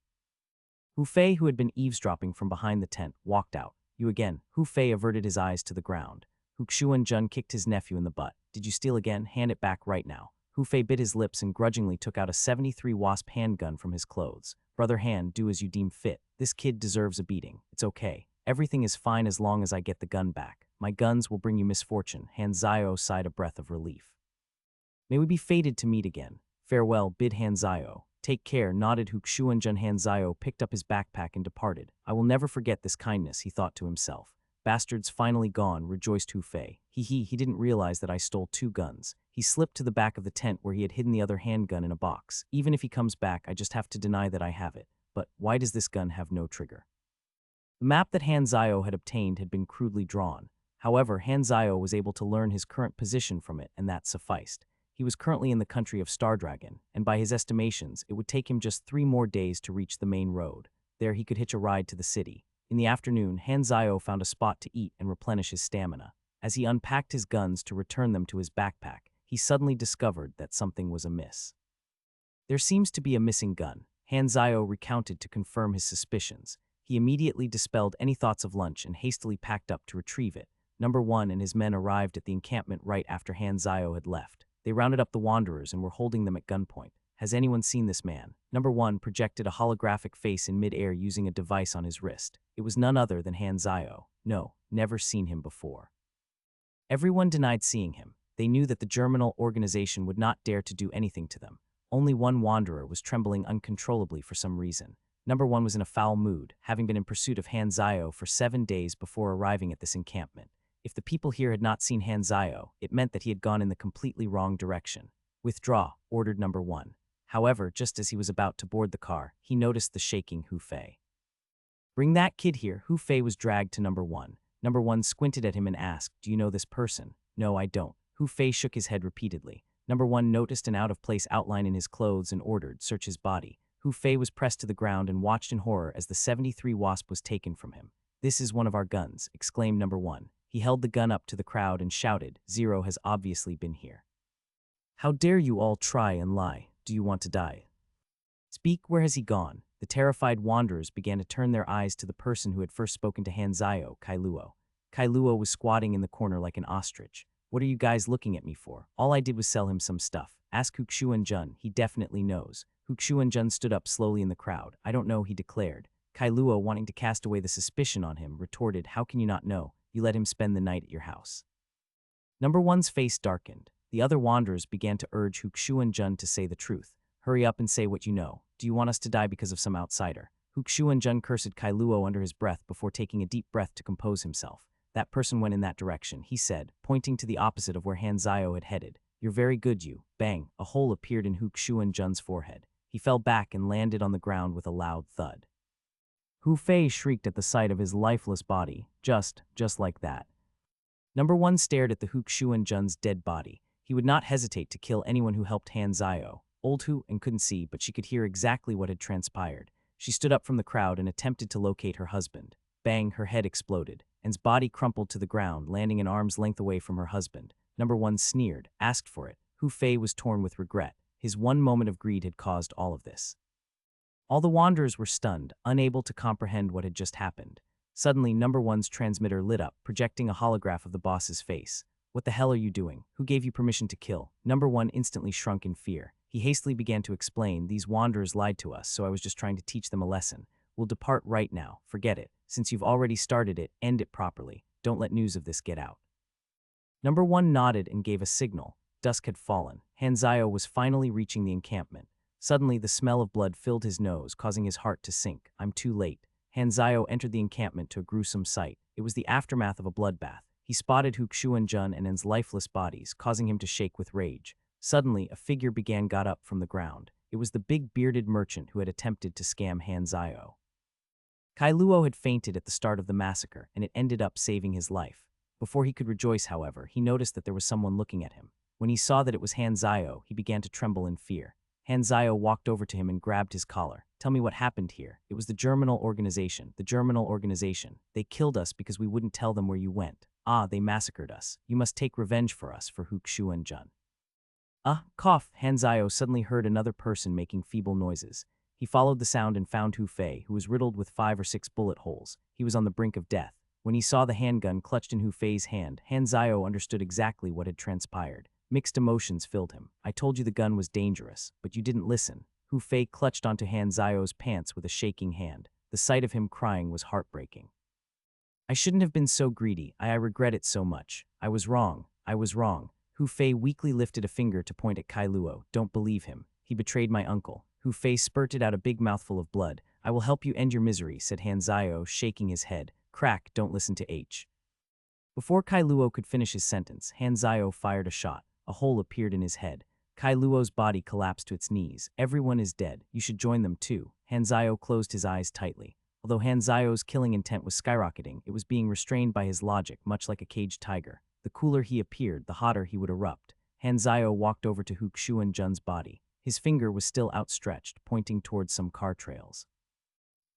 Hu Fei, who had been eavesdropping from behind the tent, walked out. You again. Hu Fei averted his eyes to the ground. Xuanjun kicked his nephew in the butt. Did you steal again? Hand it back right now. Hu Fei bit his lips and grudgingly took out a 73 wasp handgun from his clothes. Brother Han, do as you deem fit. This kid deserves a beating. It's okay. Everything is fine as long as I get the gun back. My guns will bring you misfortune. Hanzayo sighed a breath of relief. May we be fated to meet again. Farewell, bid Hanzayo. Take care, nodded Xuanjun. Hanzayo picked up his backpack and departed. I will never forget this kindness, he thought to himself. Bastards finally gone, rejoiced Hu Fei. He didn't realize that I stole 2 guns. He slipped to the back of the tent where he had hidden the other handgun in a box. Even if he comes back, I just have to deny that I have it. But why does this gun have no trigger? The map that Hanzayo had obtained had been crudely drawn. However, Hanzayo was able to learn his current position from it, and that sufficed. He was currently in the country of Stardragon, and by his estimations, it would take him just 3 more days to reach the main road. There he could hitch a ride to the city. In the afternoon, Hanzayo found a spot to eat and replenish his stamina. As he unpacked his guns to return them to his backpack, he suddenly discovered that something was amiss. There seems to be a missing gun, Hanzayo recounted to confirm his suspicions. He immediately dispelled any thoughts of lunch and hastily packed up to retrieve it. Number 1 and his men arrived at the encampment right after Hanzayo had left. They rounded up the wanderers and were holding them at gunpoint. Has anyone seen this man? Number 1 projected a holographic face in midair using a device on his wrist. It was none other than Hanzayo. No, never seen him before. Everyone denied seeing him. They knew that the Germinal organization would not dare to do anything to them. Only one wanderer was trembling uncontrollably for some reason. Number 1 was in a foul mood, having been in pursuit of Hanzayo for 7 days before arriving at this encampment. If the people here had not seen Hanzayo, it meant that he had gone in the completely wrong direction. Withdraw, ordered Number 1. However, just as he was about to board the car, he noticed the shaking Hu Fei. Bring that kid here. Hu Fei was dragged to Number 1. Number 1 squinted at him and asked, Do you know this person? No, I don't. Hu Fei shook his head repeatedly. Number 1 noticed an out-of-place outline in his clothes and ordered, Search his body. Hu Fei was pressed to the ground and watched in horror as the 73 Wasp was taken from him. This is one of our guns, exclaimed Number 1. He held the gun up to the crowd and shouted, Zero has obviously been here. How dare you all try and lie? Do you want to die? Speak, where has he gone? The terrified wanderers began to turn their eyes to the person who had first spoken to Hanzayo, Kailuo. Kailuo was squatting in the corner like an ostrich. What are you guys looking at me for? All I did was sell him some stuff. Ask Hukshuan-jun, he definitely knows. Hukshuan-jun stood up slowly in the crowd. I don't know, he declared. Kailuo, wanting to cast away the suspicion on him, retorted, How can you not know? You let him spend the night at your house. Number 1's face darkened. The other wanderers began to urge Hukshuan-jun to say the truth. Hurry up and say what you know. Do you want us to die because of some outsider? Hukshuan-jun cursed Kailuo under his breath before taking a deep breath to compose himself. That person went in that direction, he said, pointing to the opposite of where Hanzayo had headed. You're very good, you. Bang, a hole appeared in Hukshuan-jun's forehead. He fell back and landed on the ground with a loud thud. Hu Fei shrieked at the sight of his lifeless body, just like that. Number 1 stared at the Hukshuan-jun's dead body. He would not hesitate to kill anyone who helped Hanzayo. Old Hu and couldn't see, but she could hear exactly what had transpired. She stood up from the crowd and attempted to locate her husband. Bang, her head exploded, and his body crumpled to the ground, landing an arm's length away from her husband. Number 1 sneered, asked for it. Hu Fei was torn with regret. His one moment of greed had caused all of this. All the wanderers were stunned, unable to comprehend what had just happened. Suddenly, Number 1's transmitter lit up, projecting a holograph of the boss's face. What the hell are you doing? Who gave you permission to kill? Number 1 instantly shrunk in fear. He hastily began to explain, These wanderers lied to us, so I was just trying to teach them a lesson. We'll depart right now. Forget it. Since you've already started it, end it properly. Don't let news of this get out. Number 1 nodded and gave a signal. Dusk had fallen. Hanzayo was finally reaching the encampment. Suddenly, the smell of blood filled his nose, causing his heart to sink. I'm too late. Hanzayo entered the encampment to a gruesome sight. It was the aftermath of a bloodbath. He spotted Hukshuan-jun and En's lifeless bodies, causing him to shake with rage. Suddenly, a figure got up from the ground. It was the big bearded merchant who had attempted to scam Hanzayo. Kailuo had fainted at the start of the massacre, and it ended up saving his life. Before he could rejoice, however, he noticed that there was someone looking at him. When he saw that it was Hanzayo, he began to tremble in fear. Hanzayo walked over to him and grabbed his collar. Tell me what happened here. It was the Germinal organization. The Germinal organization. They killed us because we wouldn't tell them where you went. Ah, they massacred us. You must take revenge for us, for Hukshuan-jun. Cough. Hanzayo suddenly heard another person making feeble noises. He followed the sound and found Hu Fei, who was riddled with 5 or 6 bullet holes. He was on the brink of death. When he saw the handgun clutched in Hu Fei's hand, Hanzayo understood exactly what had transpired. Mixed emotions filled him. I told you the gun was dangerous, but you didn't listen. Hu Fei clutched onto Hanzayo's pants with a shaking hand. The sight of him crying was heartbreaking. I shouldn't have been so greedy. I regret it so much. I was wrong. I was wrong. Hu Fei weakly lifted a finger to point at Kailuo. Don't believe him. He betrayed my uncle. Hu Fei spurted out a big mouthful of blood. I will help you end your misery, said Hanzayo, shaking his head. Crack, don't listen to H. Before Kailuo could finish his sentence, Hanzayo fired a shot. A hole appeared in his head. Kailuo's body collapsed to its knees. Everyone is dead. You should join them too. Hanzayo closed his eyes tightly. Although Hanzayo's killing intent was skyrocketing, it was being restrained by his logic, much like a caged tiger. The cooler he appeared, the hotter he would erupt. Hanzayo walked over to Hukshuan-jun's body. His finger was still outstretched, pointing towards some car trails.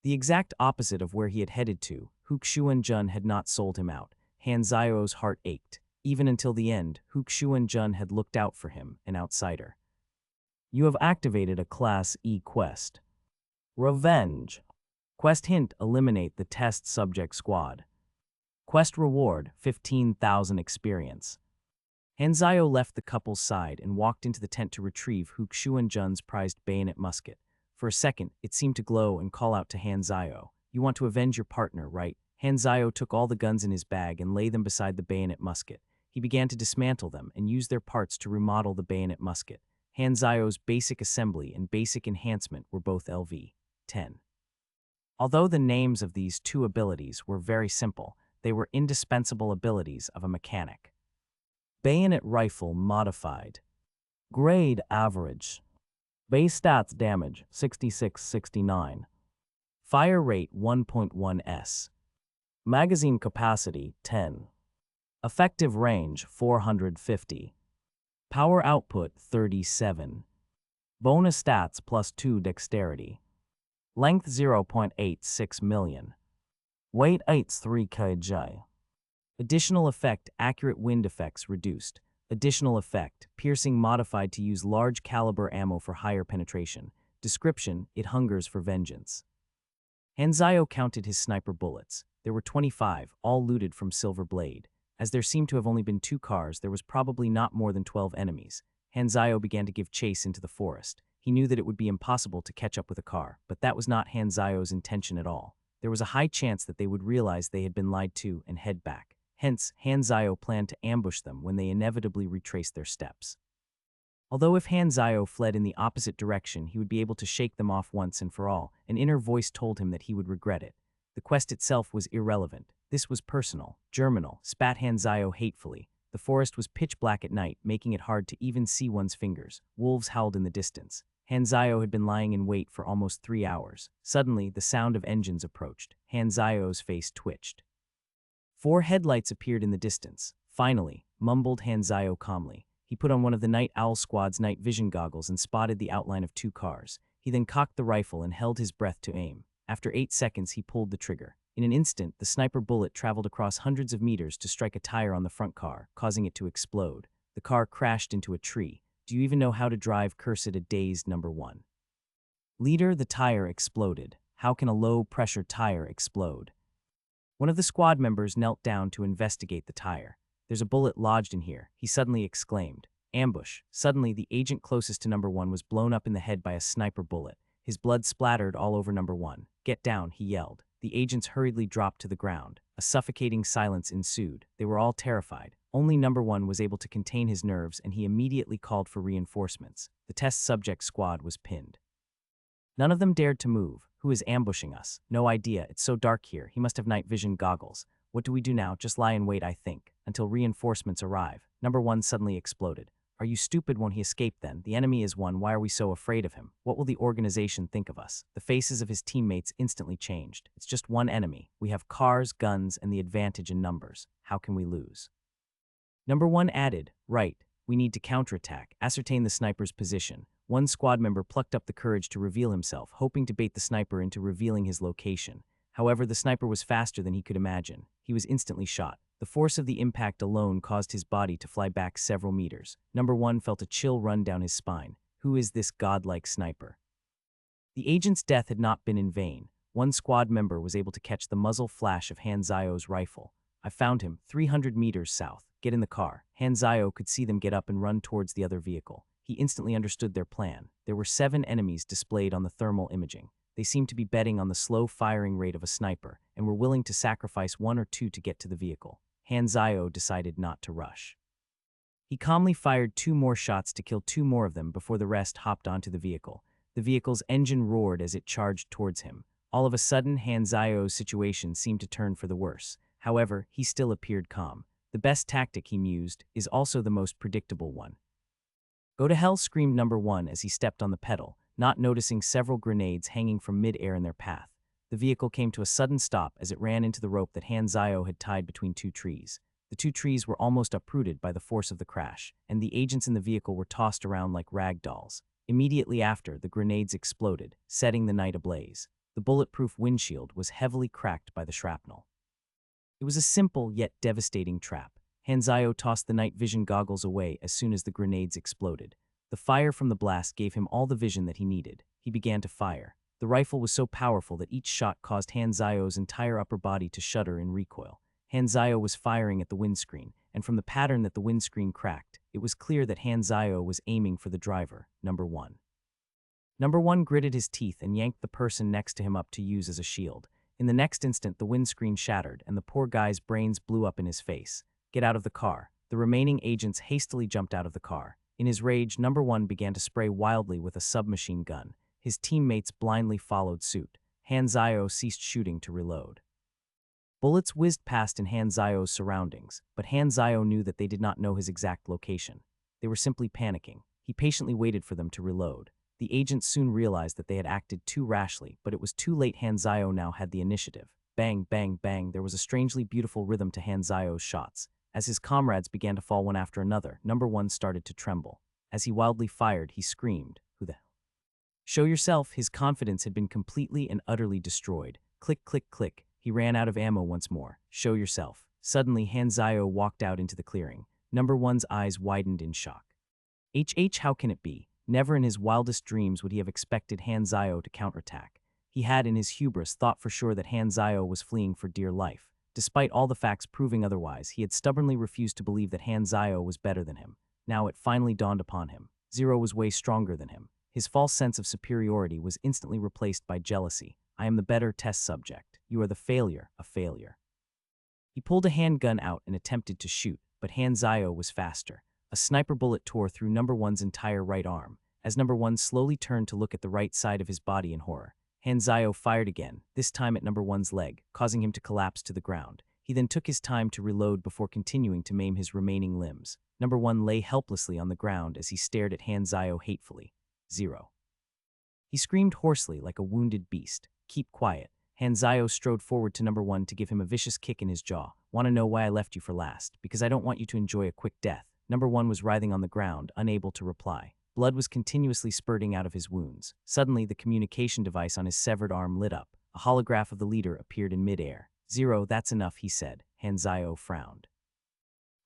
The exact opposite of where he had headed to, Hukshuan-jun had not sold him out. Hanzayo's heart ached. Even until the end, Hukshuan-jun had looked out for him, an outsider. You have activated a Class E quest. Revenge. Quest hint: eliminate the test subject squad. Quest reward: 15,000 experience. Hanzayo left the couple's side and walked into the tent to retrieve Hu Xuanzhen's prized bayonet musket. For a second, it seemed to glow and call out to Hanzayo, "You want to avenge your partner, right?" Hanzayo took all the guns in his bag and laid them beside the bayonet musket. He began to dismantle them and use their parts to remodel the bayonet musket. Hanzayo's basic assembly and basic enhancement were both LV-10. Although the names of these two abilities were very simple, they were indispensable abilities of a mechanic. Bayonet rifle modified. Grade average. Base stats damage 66-69. Fire rate 1.1 s. Magazine capacity 10. Effective range 450. Power output 37. Bonus stats +2 dexterity. Length 0.86 million. Weight 83 kg. Additional effect accurate wind effects reduced. Additional effect piercing modified to use large caliber ammo for higher penetration. Description it hungers for vengeance. Hanzayo counted his sniper bullets. There were 25, all looted from Silver Blade. As there seemed to have only been 2 cars, there was probably not more than 12 enemies. Hanzayo began to give chase into the forest. He knew that it would be impossible to catch up with a car, but that was not Hanzayo's intention at all. There was a high chance that they would realize they had been lied to and head back. Hence, Hanzayo planned to ambush them when they inevitably retraced their steps. Although if Hanzayo fled in the opposite direction, he would be able to shake them off once and for all, an inner voice told him that he would regret it. The quest itself was irrelevant. This was personal, germinal, spat Hanzayo hatefully. The forest was pitch black at night, making it hard to even see one's fingers. Wolves howled in the distance. Hanzayo had been lying in wait for almost 3 hours. Suddenly, the sound of engines approached. Hanzayo's face twitched. 4 headlights appeared in the distance. Finally, mumbled Hanzayo calmly. He put on one of the Night Owl Squad's night vision goggles and spotted the outline of 2 cars. He then cocked the rifle and held his breath to aim. After 8 seconds, he pulled the trigger. In an instant, the sniper bullet traveled across hundreds of meters to strike a tire on the front car, causing it to explode. The car crashed into a tree. Do you even know how to drive? Cursed a dazed number 1. Leader, the tire exploded. How can a low-pressure tire explode? One of the squad members knelt down to investigate the tire. There's a bullet lodged in here, he suddenly exclaimed. Ambush. Suddenly, the agent closest to number 1 was blown up in the head by a sniper bullet. His blood splattered all over number 1. Get down, he yelled. The agents hurriedly dropped to the ground. A suffocating silence ensued. They were all terrified. Only number 1 was able to contain his nerves, and he immediately called for reinforcements. The test subject squad was pinned. None of them dared to move. Who is ambushing us? No idea. It's so dark here. He must have night vision goggles. What do we do now? Just lie in wait, I think, until reinforcements arrive. Number 1 suddenly exploded. Are you stupid? Won't he escape then? The enemy is one. Why are we so afraid of him? What will the organization think of us? The faces of his teammates instantly changed. It's just one enemy. We have cars, guns, and the advantage in numbers. How can we lose? Number 1 added, right, we need to counterattack, ascertain the sniper's position. One squad member plucked up the courage to reveal himself, hoping to bait the sniper into revealing his location. However, the sniper was faster than he could imagine. He was instantly shot. The force of the impact alone caused his body to fly back several meters. Number 1 felt a chill run down his spine. Who is this godlike sniper? The agent's death had not been in vain. One squad member was able to catch the muzzle flash of Hanzayo's rifle. I found him, 300 meters south. Get in the car. Hanzayo could see them get up and run towards the other vehicle. He instantly understood their plan. There were 7 enemies displayed on the thermal imaging. They seemed to be betting on the slow firing rate of a sniper and were willing to sacrifice 1 or 2 to get to the vehicle. Hanzayo decided not to rush. He calmly fired 2 more shots to kill 2 more of them before the rest hopped onto the vehicle. The vehicle's engine roared as it charged towards him. All of a sudden, Hanzayo's situation seemed to turn for the worse. However, he still appeared calm. The best tactic, he mused, is also the most predictable one. Go to hell, screamed number 1 as he stepped on the pedal, not noticing several grenades hanging from mid-air in their path. The vehicle came to a sudden stop as it ran into the rope that Hanzayo had tied between 2 trees. The 2 trees were almost uprooted by the force of the crash, and the agents in the vehicle were tossed around like rag dolls. Immediately after, the grenades exploded, setting the night ablaze. The bulletproof windshield was heavily cracked by the shrapnel. It was a simple yet devastating trap. Hanzayo tossed the night vision goggles away as soon as the grenades exploded. The fire from the blast gave him all the vision that he needed. He began to fire. The rifle was so powerful that each shot caused Hanzayo's entire upper body to shudder in recoil. Hanzayo was firing at the windscreen. and from the pattern that the windscreen cracked, it was clear that Hanzayo was aiming for the driver, number 1. Number 1 gritted his teeth and yanked the person next to him up to use as a shield. In the next instant, the windscreen shattered, and the poor guy's brains blew up in his face. Get out of the car. The remaining agents hastily jumped out of the car. In his rage, number 1 began to spray wildly with a submachine gun. His teammates blindly followed suit. Hanzayo ceased shooting to reload. Bullets whizzed past in Hanzayo's surroundings, but Hanzayo knew that they did not know his exact location. They were simply panicking. He patiently waited for them to reload. The agents soon realized that they had acted too rashly, but it was too late. Hanzayo now had the initiative. Bang, bang, bang, there was a strangely beautiful rhythm to Hanzayo's shots. As his comrades began to fall one after another, number 1 started to tremble. As he wildly fired, he screamed, "Who the hell? Show yourself!" His confidence had been completely and utterly destroyed. Click, click, click. He ran out of ammo once more. Show yourself. Suddenly, Hanzayo walked out into the clearing. Number 1's eyes widened in shock. How can it be? Never in his wildest dreams would he have expected Hanzayo to counterattack. He had, in his hubris, thought for sure that Hanzayo was fleeing for dear life. Despite all the facts proving otherwise, he had stubbornly refused to believe that Hanzayo was better than him. Now it finally dawned upon him. Zero was way stronger than him. His false sense of superiority was instantly replaced by jealousy. I am the better test subject. You are the failure, a failure. He pulled a handgun out and attempted to shoot, but Hanzayo was faster. A sniper bullet tore through number 1's entire right arm. As number 1 slowly turned to look at the right side of his body in horror, Hanzayo fired again, this time at number 1's leg, causing him to collapse to the ground. He then took his time to reload before continuing to maim his remaining limbs. Number 1 lay helplessly on the ground as he stared at Hanzayo hatefully. Zero. He screamed hoarsely like a wounded beast. Keep quiet. Hanzayo strode forward to number 1 to give him a vicious kick in his jaw. Want to know why I left you for last? Because I don't want you to enjoy a quick death. Number 1 was writhing on the ground, unable to reply. Blood was continuously spurting out of his wounds. Suddenly, the communication device on his severed arm lit up. A holograph of the leader appeared in midair. Zero, that's enough, he said. Hanzayo frowned.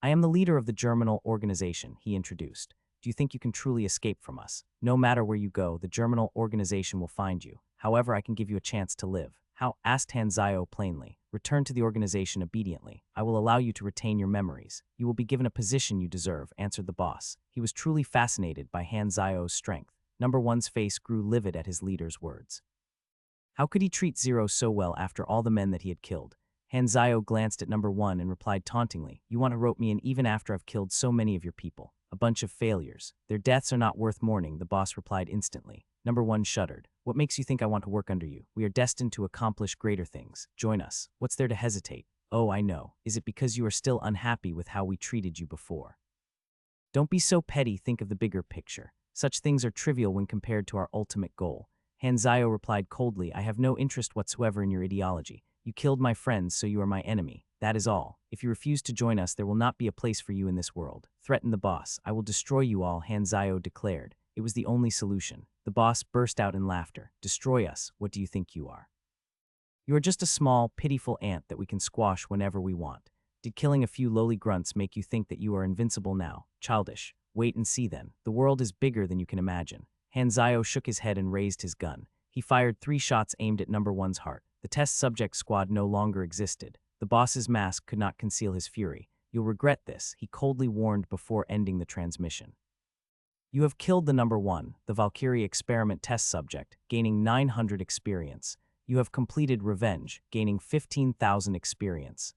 I am the leader of the Germinal organization, he introduced. Do you think you can truly escape from us? No matter where you go, the Germinal organization will find you. However, I can give you a chance to live. How? Asked Hanzayo plainly. Return to the organization obediently. I will allow you to retain your memories. You will be given a position you deserve, answered the boss. He was truly fascinated by Hanzayo's strength. Number 1's face grew livid at his leader's words. How could he treat Zero so well after all the men that he had killed? Hanzayo glanced at number 1 and replied tauntingly, You want to rope me in even after I've killed so many of your people. A bunch of failures. Their deaths are not worth mourning, the boss replied instantly. Number 1 shuddered. What makes you think I want to work under you? We are destined to accomplish greater things. Join us. What's there to hesitate? Oh, I know. Is it because you are still unhappy with how we treated you before? Don't be so petty, think of the bigger picture. Such things are trivial when compared to our ultimate goal. Hanzayo replied coldly, I have no interest whatsoever in your ideology. You killed my friends, so you are my enemy. That is all. If you refuse to join us, there will not be a place for you in this world. Threatened the boss. I will destroy you all, Hanzayo declared. It was the only solution. The boss burst out in laughter. Destroy us? What do you think you are? You are just a small, pitiful ant that we can squash whenever we want. Did killing a few lowly grunts make you think that you are invincible now? Childish. Wait and see then. The world is bigger than you can imagine. Hanzayo shook his head and raised his gun. He fired 3 shots aimed at number 1's heart. The test subject squad no longer existed. The boss's mask could not conceal his fury. You'll regret this, he coldly warned before ending the transmission. You have killed the number 1, the Valkyrie experiment test subject, gaining 900 experience. You have completed Revenge, gaining 15,000 experience.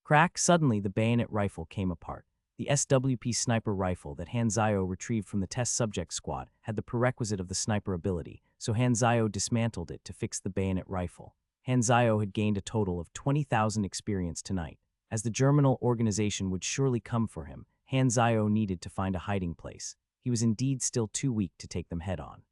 Crack, suddenly the bayonet rifle came apart. The SWP sniper rifle that Hanzayo retrieved from the test subject squad had the prerequisite of the sniper ability, so Hanzayo dismantled it to fix the bayonet rifle. Hanzayo had gained a total of 20,000 experience tonight. As the Germinal organization would surely come for him, Hanzayo needed to find a hiding place. He was indeed still too weak to take them head-on.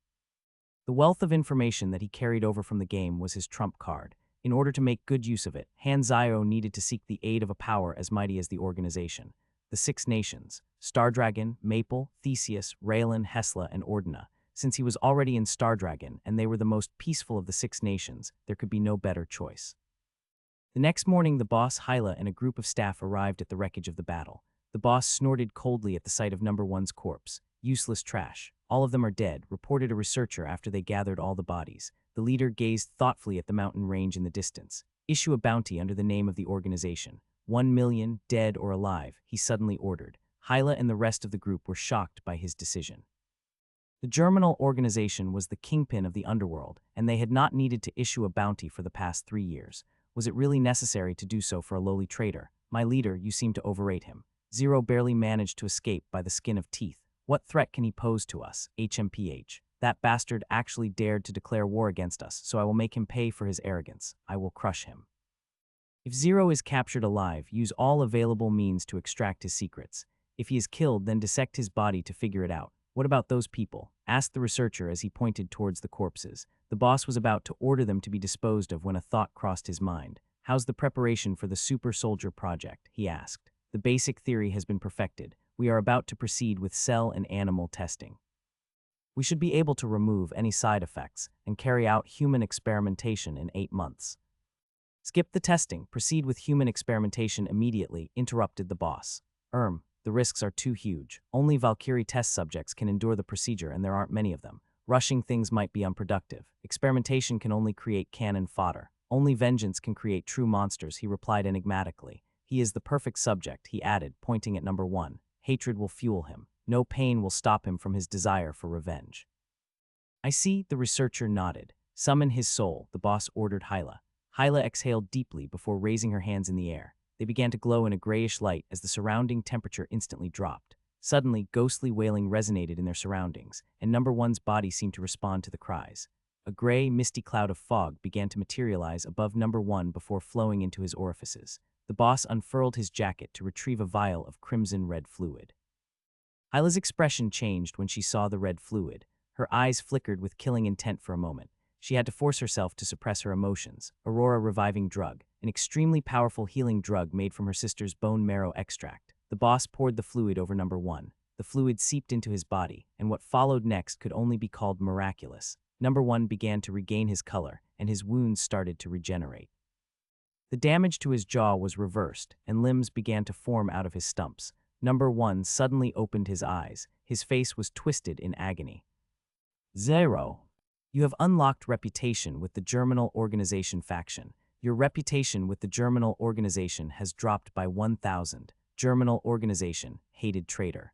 The wealth of information that he carried over from the game was his trump card. In order to make good use of it, Hanzayo needed to seek the aid of a power as mighty as the organization. The 6 nations, Stardragon, Maple, Theseus, Raylan, Hesla, and Ordina. Since he was already in Stardragon and they were the most peaceful of the 6 nations, there could be no better choice. The next morning, the boss, Hyla, and a group of staff arrived at the wreckage of the battle. The boss snorted coldly at the sight of number 1's corpse. Useless trash. All of them are dead, reported a researcher after they gathered all the bodies. The leader gazed thoughtfully at the mountain range in the distance. Issue a bounty under the name of the organization. 1 million, dead or alive, he suddenly ordered. Hyla and the rest of the group were shocked by his decision. The Germinal organization was the kingpin of the underworld, and they had not needed to issue a bounty for the past 3 years. Was it really necessary to do so for a lowly trader? My leader, you seem to overrate him. Zero barely managed to escape by the skin of teeth. What threat can he pose to us? HMPH. That bastard actually dared to declare war against us, so I will make him pay for his arrogance. I will crush him. If Zero is captured alive, use all available means to extract his secrets. If he is killed, then dissect his body to figure it out. What about those people? Asked the researcher as he pointed towards the corpses. The boss was about to order them to be disposed of when a thought crossed his mind. How's the preparation for the Super Soldier project? He asked. The basic theory has been perfected. We are about to proceed with cell and animal testing. We should be able to remove any side effects and carry out human experimentation in 8 months. Skip the testing, proceed with human experimentation immediately, interrupted the boss. The risks are too huge. Only Valkyrie test subjects can endure the procedure and there aren't many of them. Rushing things might be unproductive. Experimentation can only create cannon fodder. Only vengeance can create true monsters, he replied enigmatically. He is the perfect subject, he added, pointing at number 1. Hatred will fuel him. No pain will stop him from his desire for revenge. I see, the researcher nodded. Summon his soul, the boss ordered Hyla. Hyla exhaled deeply before raising her hands in the air. They began to glow in a grayish light as the surrounding temperature instantly dropped. Suddenly, ghostly wailing resonated in their surroundings, and number 1's body seemed to respond to the cries. A gray, misty cloud of fog began to materialize above number 1 before flowing into his orifices. The boss unfurled his jacket to retrieve a vial of crimson-red fluid. Hyla's expression changed when she saw the red fluid. Her eyes flickered with killing intent for a moment. She had to force herself to suppress her emotions. Aurora Reviving Drug, an extremely powerful healing drug made from her sister's bone marrow extract. The boss poured the fluid over number 1. The fluid seeped into his body, and what followed next could only be called miraculous. Number 1 began to regain his color, and his wounds started to regenerate. The damage to his jaw was reversed, and limbs began to form out of his stumps. Number 1 suddenly opened his eyes. His face was twisted in agony. Zero. You have unlocked reputation with the Germinal Organization faction. Your reputation with the Germinal Organization has dropped by 1,000. Germinal Organization, hated traitor.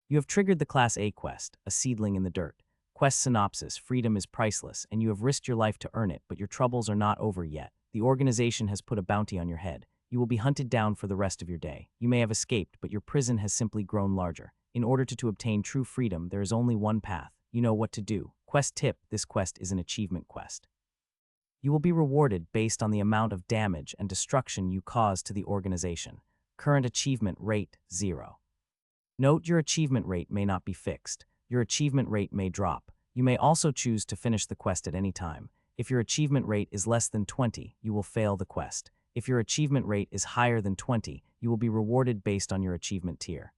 You have triggered the Class A quest, a seedling in the dirt. Quest synopsis, freedom is priceless, and you have risked your life to earn it, but your troubles are not over yet. The organization has put a bounty on your head. You will be hunted down for the rest of your day. You may have escaped, but your prison has simply grown larger. In order to obtain true freedom, there is only one path. You know what to do. Quest tip, this quest is an achievement quest. You will be rewarded based on the amount of damage and destruction you cause to the organization. Current achievement rate, 0. Note your achievement rate may not be fixed. Your achievement rate may drop. You may also choose to finish the quest at any time. If your achievement rate is less than 20, you will fail the quest. If your achievement rate is higher than 20, you will be rewarded based on your achievement tier.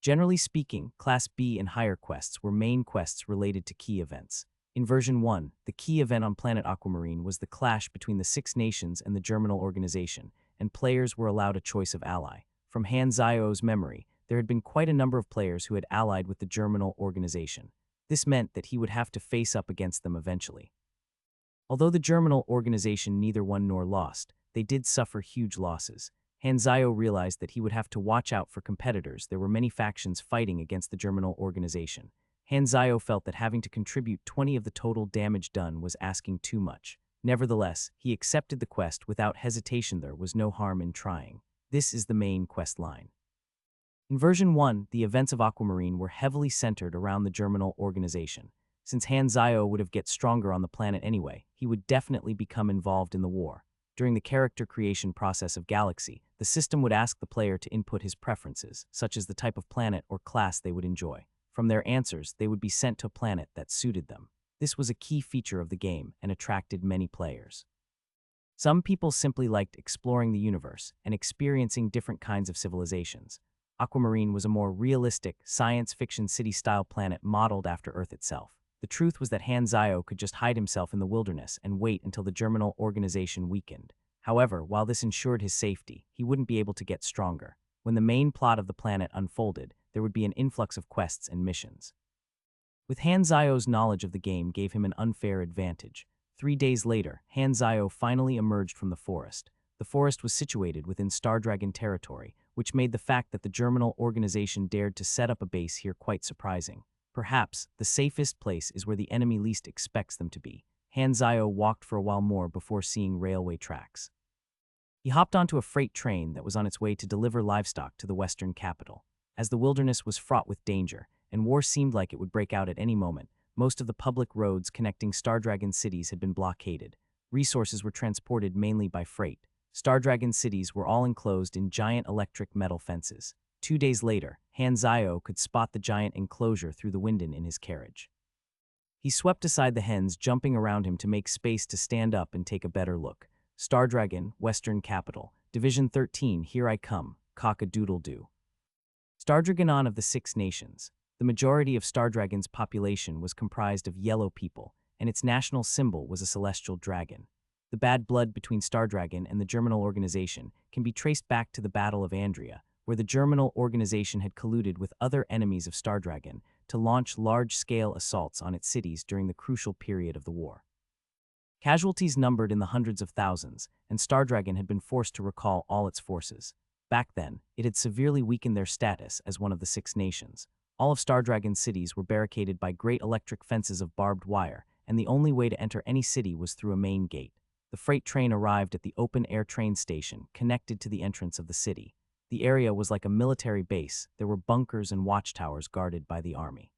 Generally speaking, Class B and higher quests were main quests related to key events. In version 1, the key event on planet Aquamarine was the clash between the 6 nations and the Germinal Organization, and players were allowed a choice of ally. From Han Zio's memory, there had been quite a number of players who had allied with the Germinal Organization. This meant that he would have to face up against them eventually. Although the Germinal Organization neither won nor lost, they did suffer huge losses. Han Zio realized that he would have to watch out for competitors. There were many factions fighting against the Germinal Organization. Han Zio felt that having to contribute 20 of the total damage done was asking too much. Nevertheless, he accepted the quest without hesitation. There was no harm in trying. This is the main quest line. In version 1, the events of Aquamarine were heavily centered around the Germinal Organization. Since Han Zio would have get stronger on the planet anyway, he would definitely become involved in the war. During the character creation process of Galaxy, the system would ask the player to input his preferences, such as the type of planet or class they would enjoy. From their answers, they would be sent to a planet that suited them. This was a key feature of the game and attracted many players. Some people simply liked exploring the universe and experiencing different kinds of civilizations. Aquamarine was a more realistic, science fiction city-style planet modeled after Earth itself. The truth was that Han Zio could just hide himself in the wilderness and wait until the Germinal Organization weakened. However, while this ensured his safety, he wouldn't be able to get stronger. When the main plot of the planet unfolded, there would be an influx of quests and missions. With Han Zio's knowledge of the game gave him an unfair advantage. 3 days later, Han Zio finally emerged from the forest. The forest was situated within Star Dragon territory, which made the fact that the German organization dared to set up a base here quite surprising. Perhaps the safest place is where the enemy least expects them to be. Hanzio walked for a while more before seeing railway tracks. He hopped onto a freight train that was on its way to deliver livestock to the western capital. As the wilderness was fraught with danger, and war seemed like it would break out at any moment, most of the public roads connecting Star Dragon cities had been blockaded. Resources were transported mainly by freight. Star Dragon cities were all enclosed in giant electric metal fences. 2 days later, Hanzio could spot the giant enclosure through the window in his carriage. He swept aside the hens jumping around him to make space to stand up and take a better look. Star Dragon, Western Capital, Division 13, here I come, cock-a-doodle-doo. Star Dragonon of the Six Nations. The majority of Star Dragon's population was comprised of yellow people, and its national symbol was a celestial dragon. The bad blood between Star Dragon and the Germinal organization can be traced back to the Battle of Andria, where the Germinal organization had colluded with other enemies of Star Dragon to launch large-scale assaults on its cities during the crucial period of the war. Casualties numbered in the hundreds of thousands, and Star Dragon had been forced to recall all its forces. Back then, it had severely weakened their status as one of the Six Nations. All of Star Dragon's cities were barricaded by great electric fences of barbed wire, and the only way to enter any city was through a main gate. The freight train arrived at the open-air train station connected to the entrance of the city. The area was like a military base. There were bunkers and watchtowers guarded by the army.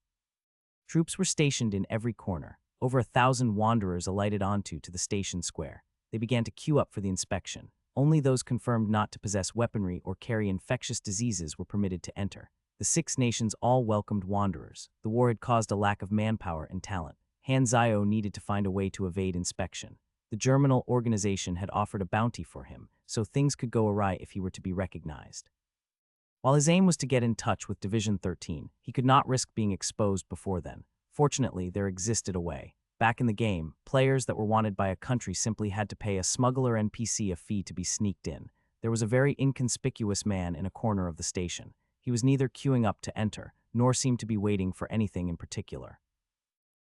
Troops were stationed in every corner. Over 1,000 wanderers alighted onto the station square. They began to queue up for the inspection. Only those confirmed not to possess weaponry or carry infectious diseases were permitted to enter. The Six Nations all welcomed wanderers. The war had caused a lack of manpower and talent. Hanzio needed to find a way to evade inspection. The Germinal organization had offered a bounty for him, so things could go awry if he were to be recognized. While his aim was to get in touch with Division 13, he could not risk being exposed before then. Fortunately, there existed a way. Back in the game, players that were wanted by a country simply had to pay a smuggler NPC a fee to be sneaked in. There was a very inconspicuous man in a corner of the station. He was neither queuing up to enter, nor seemed to be waiting for anything in particular.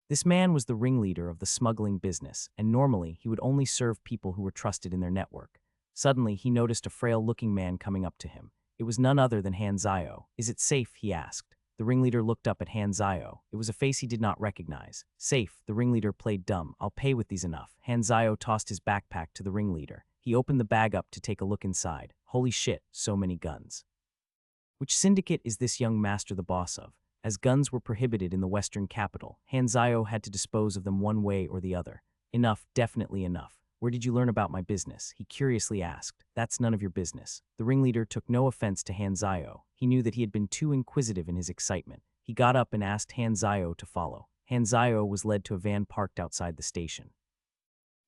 This man was the ringleader of the smuggling business, and normally he would only serve people who were trusted in their network. Suddenly, he noticed a frail-looking man coming up to him. It was none other than Hanzio. "Is it safe?" he asked. The ringleader looked up at Hanzio. It was a face he did not recognize. "Safe," the ringleader played dumb. "I'll pay with these enough." Hanzio tossed his backpack to the ringleader. He opened the bag up to take a look inside. Holy shit, so many guns. Which syndicate is this young master the boss of? As guns were prohibited in the Western capital, Hanzio had to dispose of them one way or the other. Enough, definitely enough. "Where did you learn about my business?" he curiously asked. "That's none of your business." The ringleader took no offense to Hanzio. He knew that he had been too inquisitive in his excitement. He got up and asked Hanzio to follow. Hanzio was led to a van parked outside the station.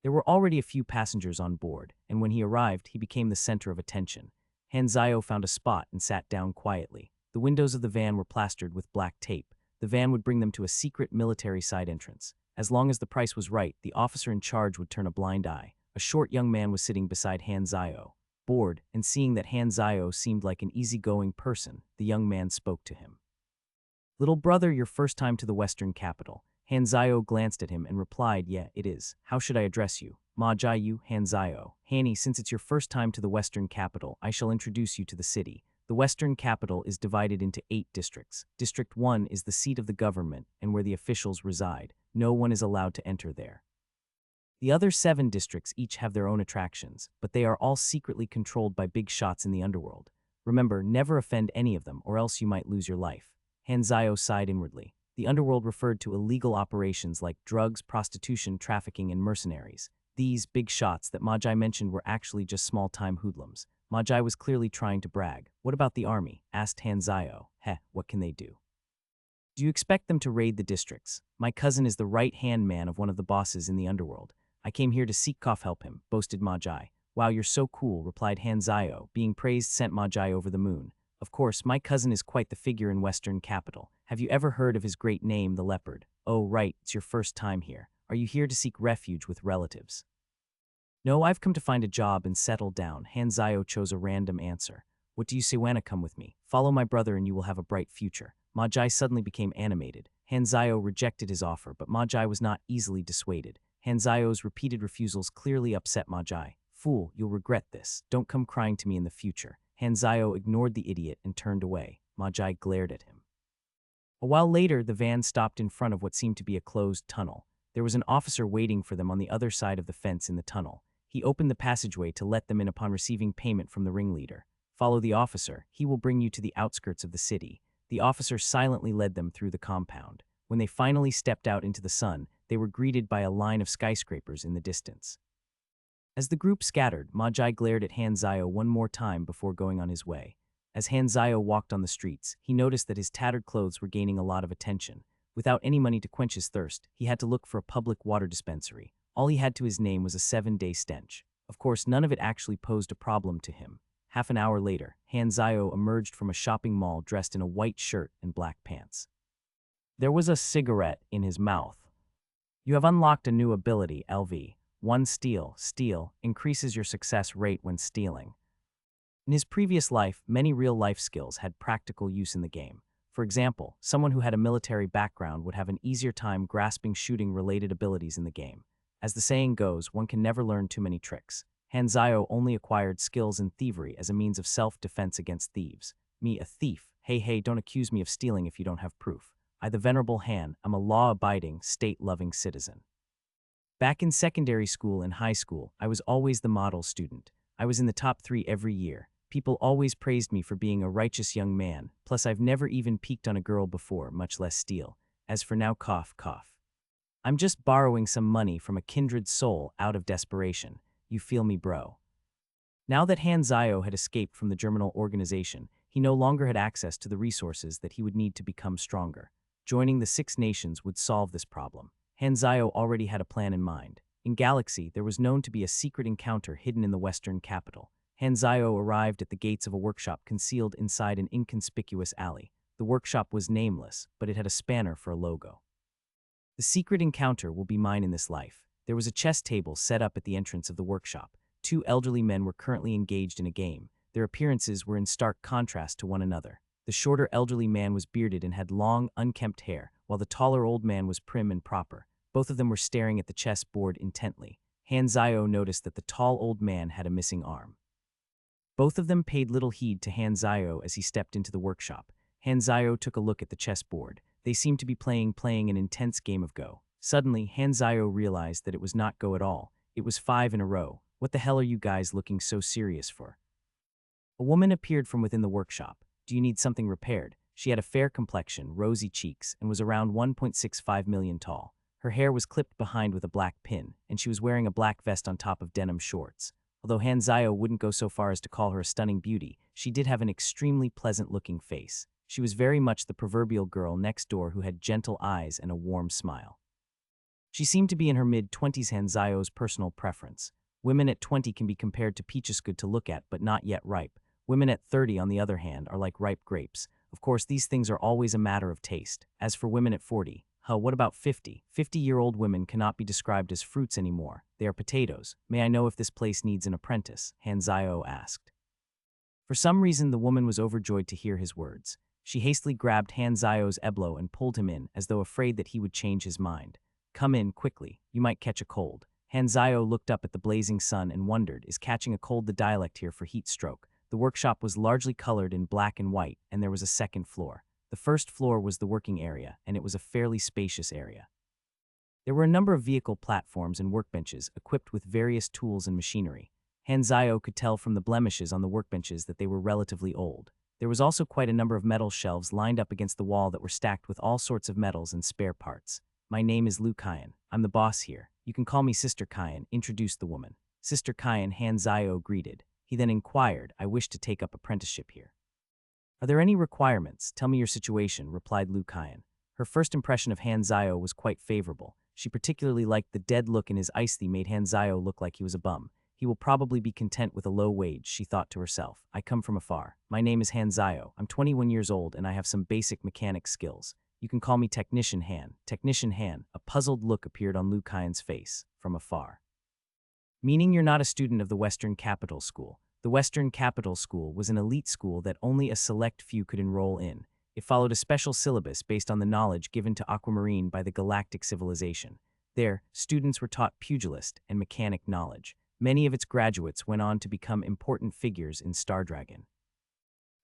There were already a few passengers on board, and when he arrived, he became the center of attention. Hanzio found a spot and sat down quietly. The windows of the van were plastered with black tape. The van would bring them to a secret military side entrance. As long as the price was right, the officer in charge would turn a blind eye. A short young man was sitting beside Hanzio. Bored, and seeing that Hanzio seemed like an easygoing person, the young man spoke to him. "Little brother, your first time to the Western capital." Hanzio glanced at him and replied, "Yeah, it is. How should I address you?" "Majayu, Hanzio." "Hanny, since it's your first time to the Western capital, I shall introduce you to the city. The Western capital is divided into 8 districts. District 1 is the seat of the government and where the officials reside. No one is allowed to enter there. The other 7 districts each have their own attractions, but they are all secretly controlled by big shots in the underworld. Remember, never offend any of them, or else you might lose your life." Hanzio sighed inwardly. The underworld referred to illegal operations like drugs, prostitution, trafficking, and mercenaries. These big shots that Majai mentioned were actually just small-time hoodlums. Majai was clearly trying to brag. "What about the army?" asked Hanzio. "Heh, what can they do?" "Do you expect them to raid the districts? My cousin is the right-hand man of one of the bosses in the underworld. I came here to seek help him," boasted Majai. "Wow, you're so cool," replied Hanzio. Being praised sent Majai over the moon. "Of course, my cousin is quite the figure in Western capital. Have you ever heard of his great name, the Leopard?" "Oh, right, it's your first time here. Are you here to seek refuge with relatives?" "No, I've come to find a job and settle down." Hanzio chose a random answer. "What do you say when I come with me? Follow my brother and you will have a bright future." Majai suddenly became animated. Hanzio rejected his offer, but Majai was not easily dissuaded. Hanzio's repeated refusals clearly upset Majai. Fool, you'll regret this. Don't come crying to me in the future. Hanzayo ignored the idiot and turned away. Magi glared at him. A while later, the van stopped in front of what seemed to be a closed tunnel. There was an officer waiting for them on the other side of the fence in the tunnel. He opened the passageway to let them in upon receiving payment from the ringleader. Follow the officer. He will bring you to the outskirts of the city. The officer silently led them through the compound. When they finally stepped out into the sun, they were greeted by a line of skyscrapers in the distance. As the group scattered, Magi glared at Hanzayo one more time before going on his way. As Hanzayo walked on the streets, he noticed that his tattered clothes were gaining a lot of attention. Without any money to quench his thirst, he had to look for a public water dispensary. All he had to his name was a 7-day stench. Of course, none of it actually posed a problem to him. Half an hour later, Hanzayo emerged from a shopping mall dressed in a white shirt and black pants. There was a cigarette in his mouth. You have unlocked a new ability, LV. 1 Steal. Steal increases your success rate when stealing. In his previous life, many real-life skills had practical use in the game. For example, someone who had a military background would have an easier time grasping shooting-related abilities in the game. As the saying goes, one can never learn too many tricks. Hanzayo only acquired skills in thievery as a means of self-defense against thieves. Me, a thief. Hey, don't accuse me of stealing if you don't have proof. I, the Venerable Han, am a law-abiding, state-loving citizen. Back in secondary school and high school, I was always the model student. I was in the top 3 every year. People always praised me for being a righteous young man, plus I've never even peeked on a girl before, much less steal. As for now, cough, cough. I'm just borrowing some money from a kindred soul out of desperation. You feel me, bro? Now that Hanzayo had escaped from the germinal organization, he no longer had access to the resources that he would need to become stronger. Joining the 6 nations would solve this problem. Hanzayo already had a plan in mind. In Galaxy, there was known to be a secret encounter hidden in the western capital. Hanzayo arrived at the gates of a workshop concealed inside an inconspicuous alley. The workshop was nameless, but it had a spanner for a logo. The secret encounter will be mine in this life. There was a chess table set up at the entrance of the workshop. 2 elderly men were currently engaged in a game. Their appearances were in stark contrast to one another. The shorter elderly man was bearded and had long, unkempt hair, while the taller old man was prim and proper. Both of them were staring at the chess board intently. Hanzayo noticed that the tall old man had a missing arm. Both of them paid little heed to Hanzayo as he stepped into the workshop. Hanzayo took a look at the chessboard. They seemed to be playing an intense game of Go. Suddenly, Hanzayo realized that it was not Go at all. It was 5 in a row. What the hell are you guys looking so serious for? A woman appeared from within the workshop. Do you need something repaired? She had a fair complexion, rosy cheeks, and was around 1.65 million tall. Her hair was clipped behind with a black pin, and she was wearing a black vest on top of denim shorts. Although Hanzayo wouldn't go so far as to call her a stunning beauty, she did have an extremely pleasant-looking face. She was very much the proverbial girl next door who had gentle eyes and a warm smile. She seemed to be in her mid-20s. Hanzayo's personal preference. Women at 20 can be compared to peaches, good to look at but not yet ripe. Women at 30, on the other hand, are like ripe grapes. Of course, these things are always a matter of taste. As for women at 40, what about 50? 50-year-old women cannot be described as fruits anymore. They are potatoes. May I know if this place needs an apprentice? Hanzayo asked. For some reason, the woman was overjoyed to hear his words. She hastily grabbed Hanzayo's eblo and pulled him in, as though afraid that he would change his mind. Come in, quickly. You might catch a cold. Hanzayo looked up at the blazing sun and wondered, is catching a cold the dialect here for heat stroke? The workshop was largely colored in black and white, and there was a second floor. The first floor was the working area, and it was a fairly spacious area. There were a number of vehicle platforms and workbenches equipped with various tools and machinery. Hanzayo could tell from the blemishes on the workbenches that they were relatively old. There was also quite a number of metal shelves lined up against the wall that were stacked with all sorts of metals and spare parts. My name is Liu Kyan. I'm the boss here. You can call me Sister Kyan, introduced the woman. Sister Kyan, Hanzayo greeted. He then inquired, I wish to take up apprenticeship here. Are there any requirements? Tell me your situation, replied Liu Kyan. Her first impression of Hanzayo was quite favorable. She particularly liked the dead look in his eyes that made Hanzayo look like he was a bum. He will probably be content with a low wage, she thought to herself. I come from afar. My name is Hanzayo. I'm 21 years old and I have some basic mechanic skills. You can call me Technician Han. Technician Han. A puzzled look appeared on Liu Kyan's face. From afar. Meaning you're not a student of the Western Capital School. The Western Capital School was an elite school that only a select few could enroll in. It followed a special syllabus based on the knowledge given to Aquamarine by the galactic civilization. There, students were taught pugilist and mechanic knowledge. Many of its graduates went on to become important figures in Star Dragon.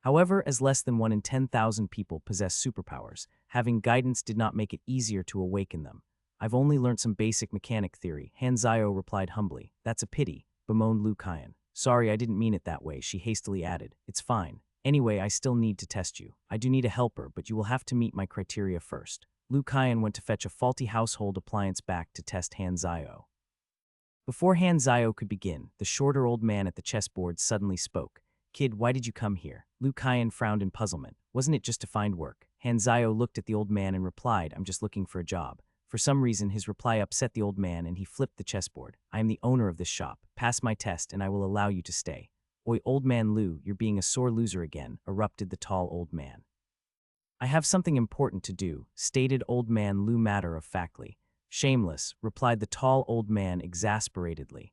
However, as less than 1 in 10,000 people possess superpowers, having guidance did not make it easier to awaken them. I've only learned some basic mechanic theory, Hanzayo replied humbly. That's a pity, bemoaned Liu Kaiyan. Sorry, I didn't mean it that way, she hastily added. It's fine. Anyway, I still need to test you. I do need a helper, but you will have to meet my criteria first. Liu Kaiyan went to fetch a faulty household appliance back to test Hanzayo. Before Hanzayo could begin, the shorter old man at the chessboard suddenly spoke. Kid, why did you come here? Liu Kaiyan frowned in puzzlement. Wasn't it just to find work? Hanzayo looked at the old man and replied, I'm just looking for a job. For some reason, his reply upset the old man and he flipped the chessboard. I am the owner of this shop. Pass my test and I will allow you to stay. Oi, old man Liu, you're being a sore loser again, erupted the tall old man. I have something important to do, stated old man Liu matter-of-factly. Shameless, replied the tall old man exasperatedly.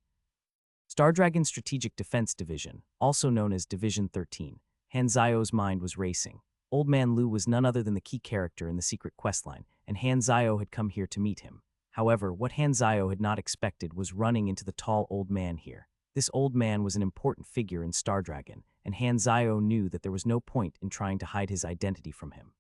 Star Dragon Strategic Defense Division, also known as Division 13. Hanzayo's mind was racing. Old man Liu was none other than the key character in the secret questline, and Hanzayo had come here to meet him. However, what Hanzayo had not expected was running into the tall old man here. This old man was an important figure in Star Dragon, and Hanzayo knew that there was no point in trying to hide his identity from him.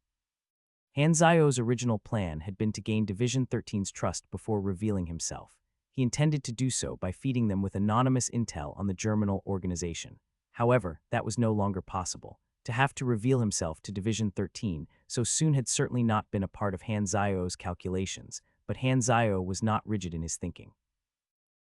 Hanzayo's original plan had been to gain Division 13's trust before revealing himself. He intended to do so by feeding them with anonymous intel on the Germinal organization. However, that was no longer possible. To have to reveal himself to Division 13 so soon had certainly not been a part of Hanzayo's calculations, but Hanzayo was not rigid in his thinking.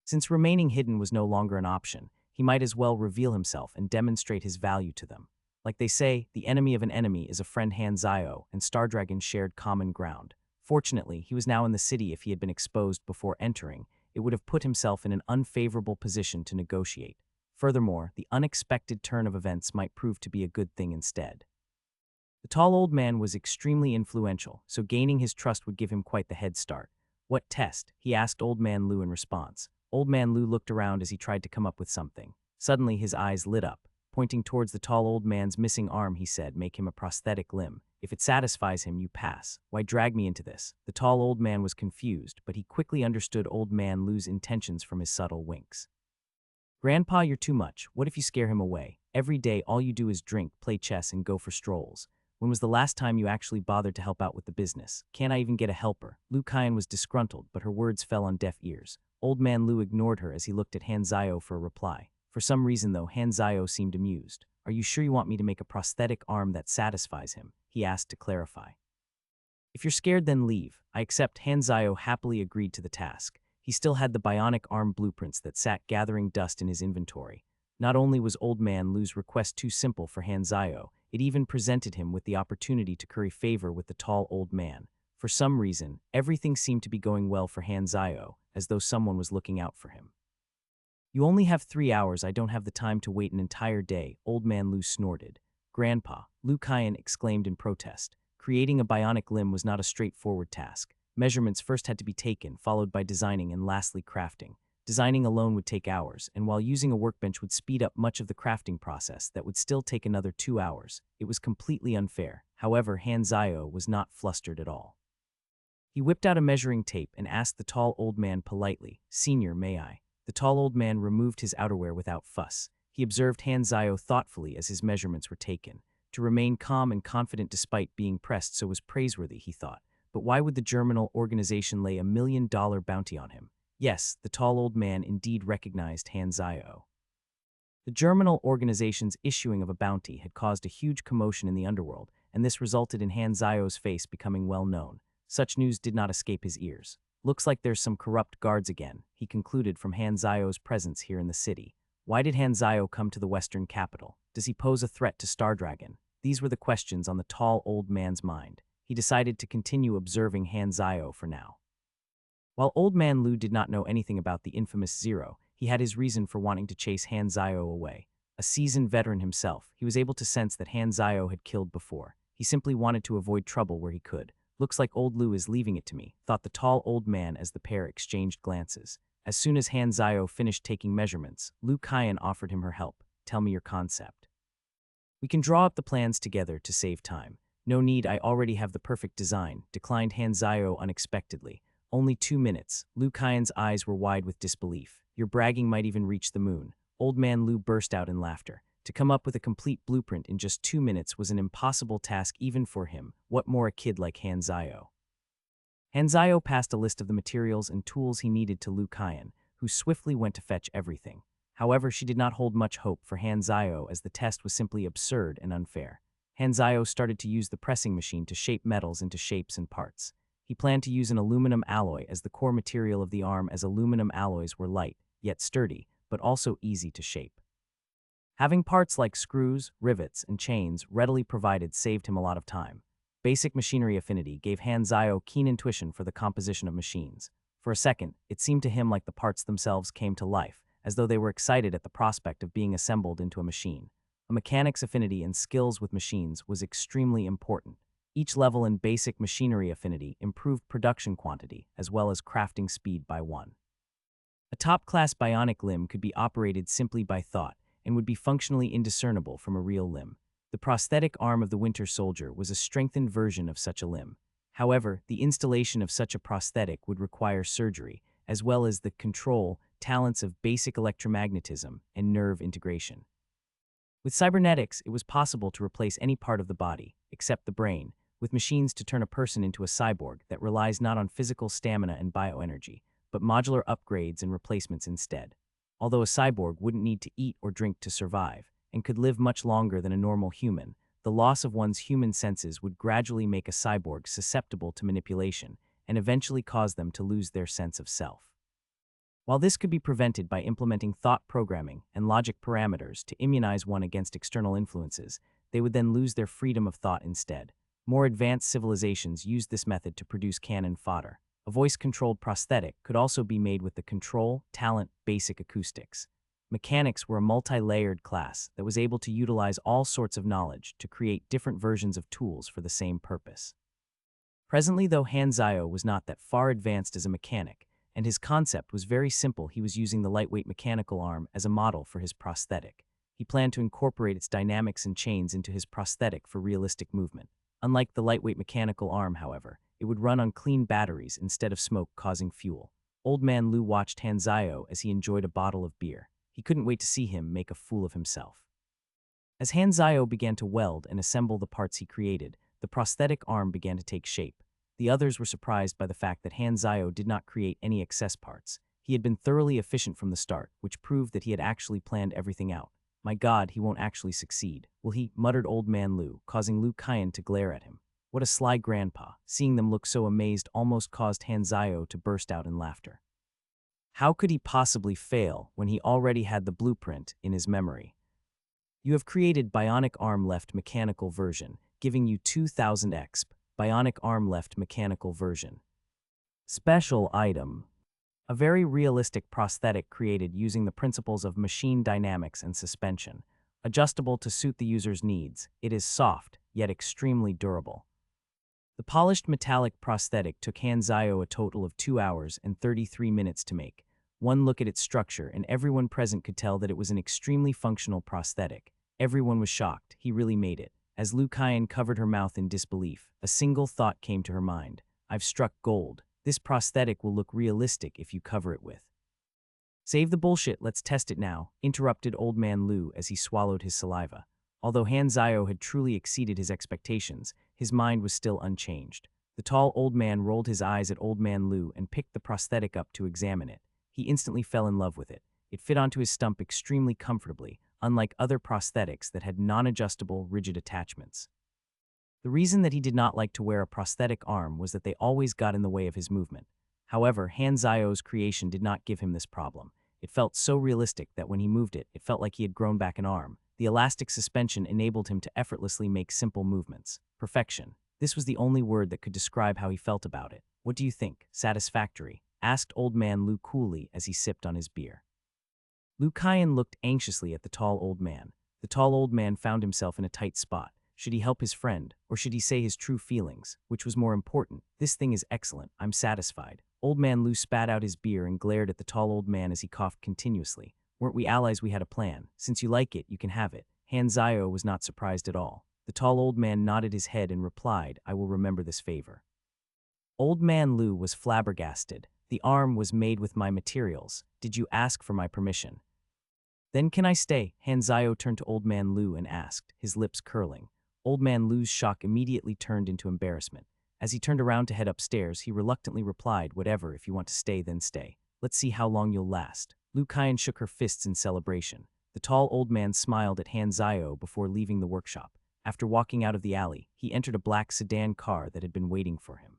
Since remaining hidden was no longer an option, he might as well reveal himself and demonstrate his value to them. Like they say, the enemy of an enemy is a friend. Hanzayo and Star Dragon shared common ground. Fortunately, he was now in the city. If he had been exposed before entering, it would have put himself in an unfavorable position to negotiate. Furthermore, the unexpected turn of events might prove to be a good thing instead. The tall old man was extremely influential, so gaining his trust would give him quite the head start. What test? He asked Old Man Liu in response. Old Man Liu looked around as he tried to come up with something. Suddenly, his eyes lit up. Pointing towards the tall old man's missing arm, he said, make him a prosthetic limb. If it satisfies him, you pass. Why drag me into this? The tall old man was confused, but he quickly understood Old Man Liu's intentions from his subtle winks. Grandpa, you're too much. What if you scare him away? Every day, all you do is drink, play chess, and go for strolls. When was the last time you actually bothered to help out with the business? Can't I even get a helper? Liu Kaiyan was disgruntled, but her words fell on deaf ears. Old Man Liu ignored her as he looked at Hanzayo for a reply. For some reason, though, Hanzayo seemed amused. Are you sure you want me to make a prosthetic arm that satisfies him? He asked to clarify. If you're scared, then leave. I accept. Hanzayo happily agreed to the task. He still had the bionic arm blueprints that sat gathering dust in his inventory. Not only was Old Man Liu's request too simple for Hanzayo, it even presented him with the opportunity to curry favor with the tall old man. For some reason, everything seemed to be going well for Hanzayo, as though someone was looking out for him. You only have 3 hours. I don't have the time to wait an entire day, Old Man Liu snorted. Grandpa, Liu Kaiyan exclaimed in protest. Creating a bionic limb was not a straightforward task. Measurements first had to be taken, followed by designing and lastly crafting. Designing alone would take hours, and while using a workbench would speed up much of the crafting process, that would still take another 2 hours. It was completely unfair. However, Hanzayo was not flustered at all. He whipped out a measuring tape and asked the tall old man politely, Senior, may I? The tall old man removed his outerwear without fuss. He observed Hanzayo thoughtfully as his measurements were taken. To remain calm and confident despite being pressed so was praiseworthy, he thought. But why would the Germinal organization lay $1 million bounty on him? Yes, the tall old man indeed recognized Hanzayo. The Germinal organization's issuing of a bounty had caused a huge commotion in the underworld, and this resulted in Hanzayo's face becoming well known. Such news did not escape his ears. Looks like there's some corrupt guards again, he concluded from Hanzayo's presence here in the city. Why did Hanzayo come to the Western capital? Does he pose a threat to Star Dragon? These were the questions on the tall old man's mind. He decided to continue observing Hanzayo for now. While Old Man Liu did not know anything about the infamous Zero, he had his reason for wanting to chase Hanzayo away. A seasoned veteran himself, he was able to sense that Hanzayo had killed before. He simply wanted to avoid trouble where he could. Looks like old Liu is leaving it to me, thought the tall old man as the pair exchanged glances. As soon as Hanzayo finished taking measurements, Liu Kaiyan offered him her help. Tell me your concept. We can draw up the plans together to save time. No need, I already have the perfect design, declined Hanzayo unexpectedly. Only 2 minutes. Liu Kaiyan's eyes were wide with disbelief. Your bragging might even reach the moon." Old Man Lu burst out in laughter. To come up with a complete blueprint in just 2 minutes was an impossible task even for him. What more a kid like Hanzio? Hanzio passed a list of the materials and tools he needed to Lu Kaiyan, who swiftly went to fetch everything. However, she did not hold much hope for Hanzio as the test was simply absurd and unfair. Hanzio started to use the pressing machine to shape metals into shapes and parts. He planned to use an aluminum alloy as the core material of the arm, as aluminum alloys were light, yet sturdy, but also easy to shape. Having parts like screws, rivets, and chains readily provided saved him a lot of time. Basic machinery affinity gave Hanzio keen intuition for the composition of machines. For a second, it seemed to him like the parts themselves came to life, as though they were excited at the prospect of being assembled into a machine. A mechanic's affinity and skills with machines was extremely important. Each level in basic machinery affinity improved production quantity as well as crafting speed by one. A top-class bionic limb could be operated simply by thought and would be functionally indiscernible from a real limb. The prosthetic arm of the Winter Soldier was a strengthened version of such a limb. However, the installation of such a prosthetic would require surgery, as well as the control, talents of basic electromagnetism and nerve integration. With cybernetics, it was possible to replace any part of the body, except the brain, with machines to turn a person into a cyborg that relies not on physical stamina and bioenergy, but modular upgrades and replacements instead. Although a cyborg wouldn't need to eat or drink to survive, and could live much longer than a normal human, the loss of one's human senses would gradually make a cyborg susceptible to manipulation and eventually cause them to lose their sense of self. While this could be prevented by implementing thought programming and logic parameters to immunize one against external influences, they would then lose their freedom of thought instead. More advanced civilizations used this method to produce cannon fodder. A voice-controlled prosthetic could also be made with the control, talent, basic acoustics. Mechanics were a multi-layered class that was able to utilize all sorts of knowledge to create different versions of tools for the same purpose. Presently, though, Hanzio was not that far advanced as a mechanic, and his concept was very simple. He was using the lightweight mechanical arm as a model for his prosthetic. He planned to incorporate its dynamics and chains into his prosthetic for realistic movement. Unlike the lightweight mechanical arm, however, it would run on clean batteries instead of smoke causing fuel. Old Man Lu watched Hanzio as he enjoyed a bottle of beer. He couldn't wait to see him make a fool of himself. As Hanzio began to weld and assemble the parts he created, the prosthetic arm began to take shape. The others were surprised by the fact that Hanzio did not create any excess parts. He had been thoroughly efficient from the start, which proved that he had actually planned everything out. "My God, he won't actually succeed, will he?" muttered Old Man Lu, causing Lu Kaiyan to glare at him. What a sly grandpa. Seeing them look so amazed almost caused Hanzio to burst out in laughter. How could he possibly fail when he already had the blueprint in his memory? "You have created bionic arm left mechanical version, giving you 2000 exp. Bionic arm left mechanical version. Special item. A very realistic prosthetic created using the principles of machine dynamics and suspension. Adjustable to suit the user's needs. It is soft, yet extremely durable." The polished metallic prosthetic took Hanzio a total of 2 hours and 33 minutes to make. One look at its structure and everyone present could tell that it was an extremely functional prosthetic. Everyone was shocked. He really made it. As Lu Kaiyan covered her mouth in disbelief, a single thought came to her mind. "I've struck gold. This prosthetic will look realistic if you cover it with." "Save the bullshit, let's test it now," interrupted Old Man Lu as he swallowed his saliva. Although Hanzio had truly exceeded his expectations, his mind was still unchanged. The tall old man rolled his eyes at Old Man Lu and picked the prosthetic up to examine it. He instantly fell in love with it. It fit onto his stump extremely comfortably, unlike other prosthetics that had non-adjustable, rigid attachments. The reason that he did not like to wear a prosthetic arm was that they always got in the way of his movement. However, Hanzio's creation did not give him this problem. It felt so realistic that when he moved it, it felt like he had grown back an arm. The elastic suspension enabled him to effortlessly make simple movements. Perfection. This was the only word that could describe how he felt about it. "What do you think? Satisfactory?" asked Old Man Lu coolly as he sipped on his beer. Lu Kaiyan looked anxiously at the tall old man. The tall old man found himself in a tight spot. Should he help his friend, or should he say his true feelings? Which was more important? "This thing is excellent. I'm satisfied." Old Man Lu spat out his beer and glared at the tall old man as he coughed continuously. "Weren't we allies? We had a plan. Since you like it, you can have it." Hanzio was not surprised at all. The tall old man nodded his head and replied, "I will remember this favor." Old Man Lu was flabbergasted. The arm was made with my materials. Did you ask for my permission? Then can I stay? Hanzayo turned to Old Man Lu and asked, his lips curling. Old Man Lu's shock immediately turned into embarrassment. As he turned around to head upstairs, he reluctantly replied, whatever, if you want to stay, then stay. Let's see how long you'll last. Lu Kaiyan shook her fists in celebration. The tall old man smiled at Hanzayo before leaving the workshop. After walking out of the alley, he entered a black sedan car that had been waiting for him.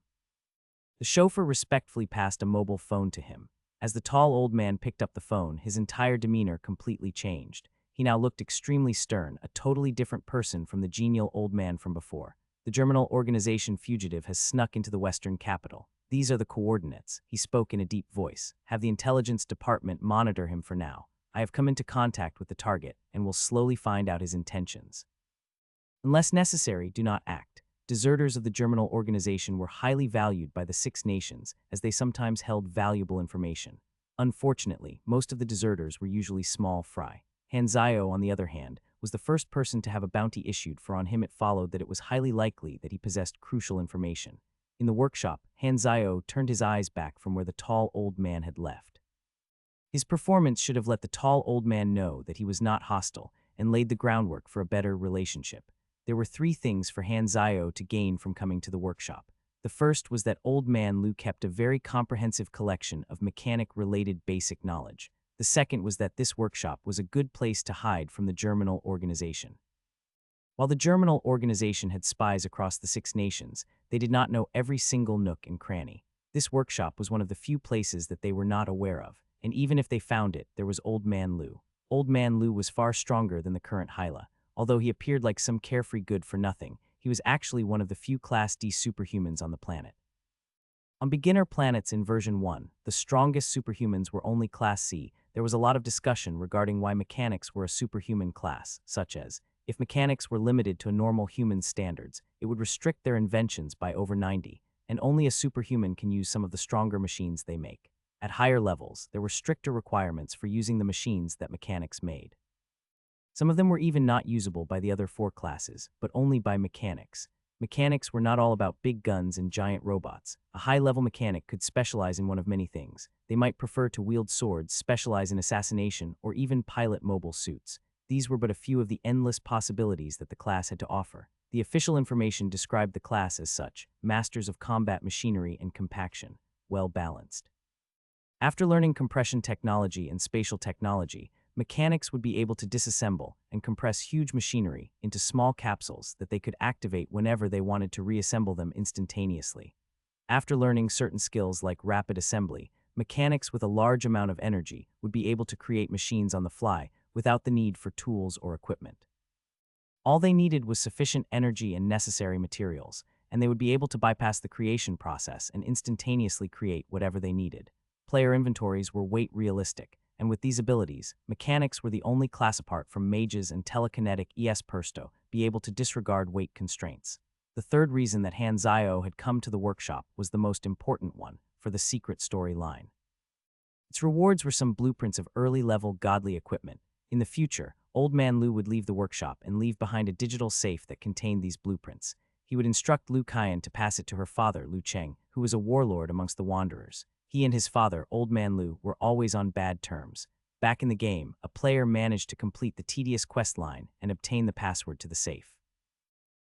The chauffeur respectfully passed a mobile phone to him. As the tall old man picked up the phone, his entire demeanor completely changed. He now looked extremely stern, a totally different person from the genial old man from before. The German organization fugitive has snuck into the western capital. These are the coordinates, he spoke in a deep voice. Have the intelligence department monitor him for now. I have come into contact with the target and will slowly find out his intentions. Unless necessary, do not act. Deserters of the Germinal organization were highly valued by the Six Nations, as they sometimes held valuable information. Unfortunately, most of the deserters were usually small fry. Hanzayo, on the other hand, was the first person to have a bounty issued, for on him it followed that it was highly likely that he possessed crucial information. In the workshop, Hanzayo turned his eyes back from where the tall old man had left. His performance should have let the tall old man know that he was not hostile and laid the groundwork for a better relationship. There were three things for Hanzayo to gain from coming to the workshop. The first was that Old Man Lu kept a very comprehensive collection of mechanic-related basic knowledge. The second was that this workshop was a good place to hide from the Germinal organization. While the Germinal organization had spies across the Six Nations, they did not know every single nook and cranny. This workshop was one of the few places that they were not aware of, and even if they found it, there was Old Man Lu. Old Man Lu was far stronger than the current Hyla. Although he appeared like some carefree good-for-nothing, he was actually one of the few Class D superhumans on the planet. On beginner planets in version 1, the strongest superhumans were only Class C. There was a lot of discussion regarding why mechanics were a superhuman class, such as, if mechanics were limited to a normal human standards, it would restrict their inventions by over 90, and only a superhuman can use some of the stronger machines they make. At higher levels, there were stricter requirements for using the machines that mechanics made. Some of them were even not usable by the other four classes, but only by mechanics. Mechanics were not all about big guns and giant robots. A high-level mechanic could specialize in one of many things. They might prefer to wield swords, specialize in assassination, or even pilot mobile suits. These were but a few of the endless possibilities that the class had to offer. The official information described the class as such: masters of combat machinery and compaction, well-balanced. After learning compression technology and spatial technology, mechanics would be able to disassemble and compress huge machinery into small capsules that they could activate whenever they wanted to reassemble them instantaneously. After learning certain skills like rapid assembly, mechanics with a large amount of energy would be able to create machines on the fly without the need for tools or equipment. All they needed was sufficient energy and necessary materials, and they would be able to bypass the creation process and instantaneously create whatever they needed. Player inventories were weight realistic, and with these abilities, mechanics were the only class apart from mages and telekinetic ES Persto be able to disregard weight constraints. The third reason that Hanzayo had come to the workshop was the most important one, for the secret story line. Its rewards were some blueprints of early-level godly equipment. In the future, Old Man Lu would leave the workshop and leave behind a digital safe that contained these blueprints. He would instruct Lu Kaiyan to pass it to her father, Lu Cheng, who was a warlord amongst the Wanderers. He and his father, Old Man Lu, were always on bad terms. Back in the game, a player managed to complete the tedious quest line and obtain the password to the safe.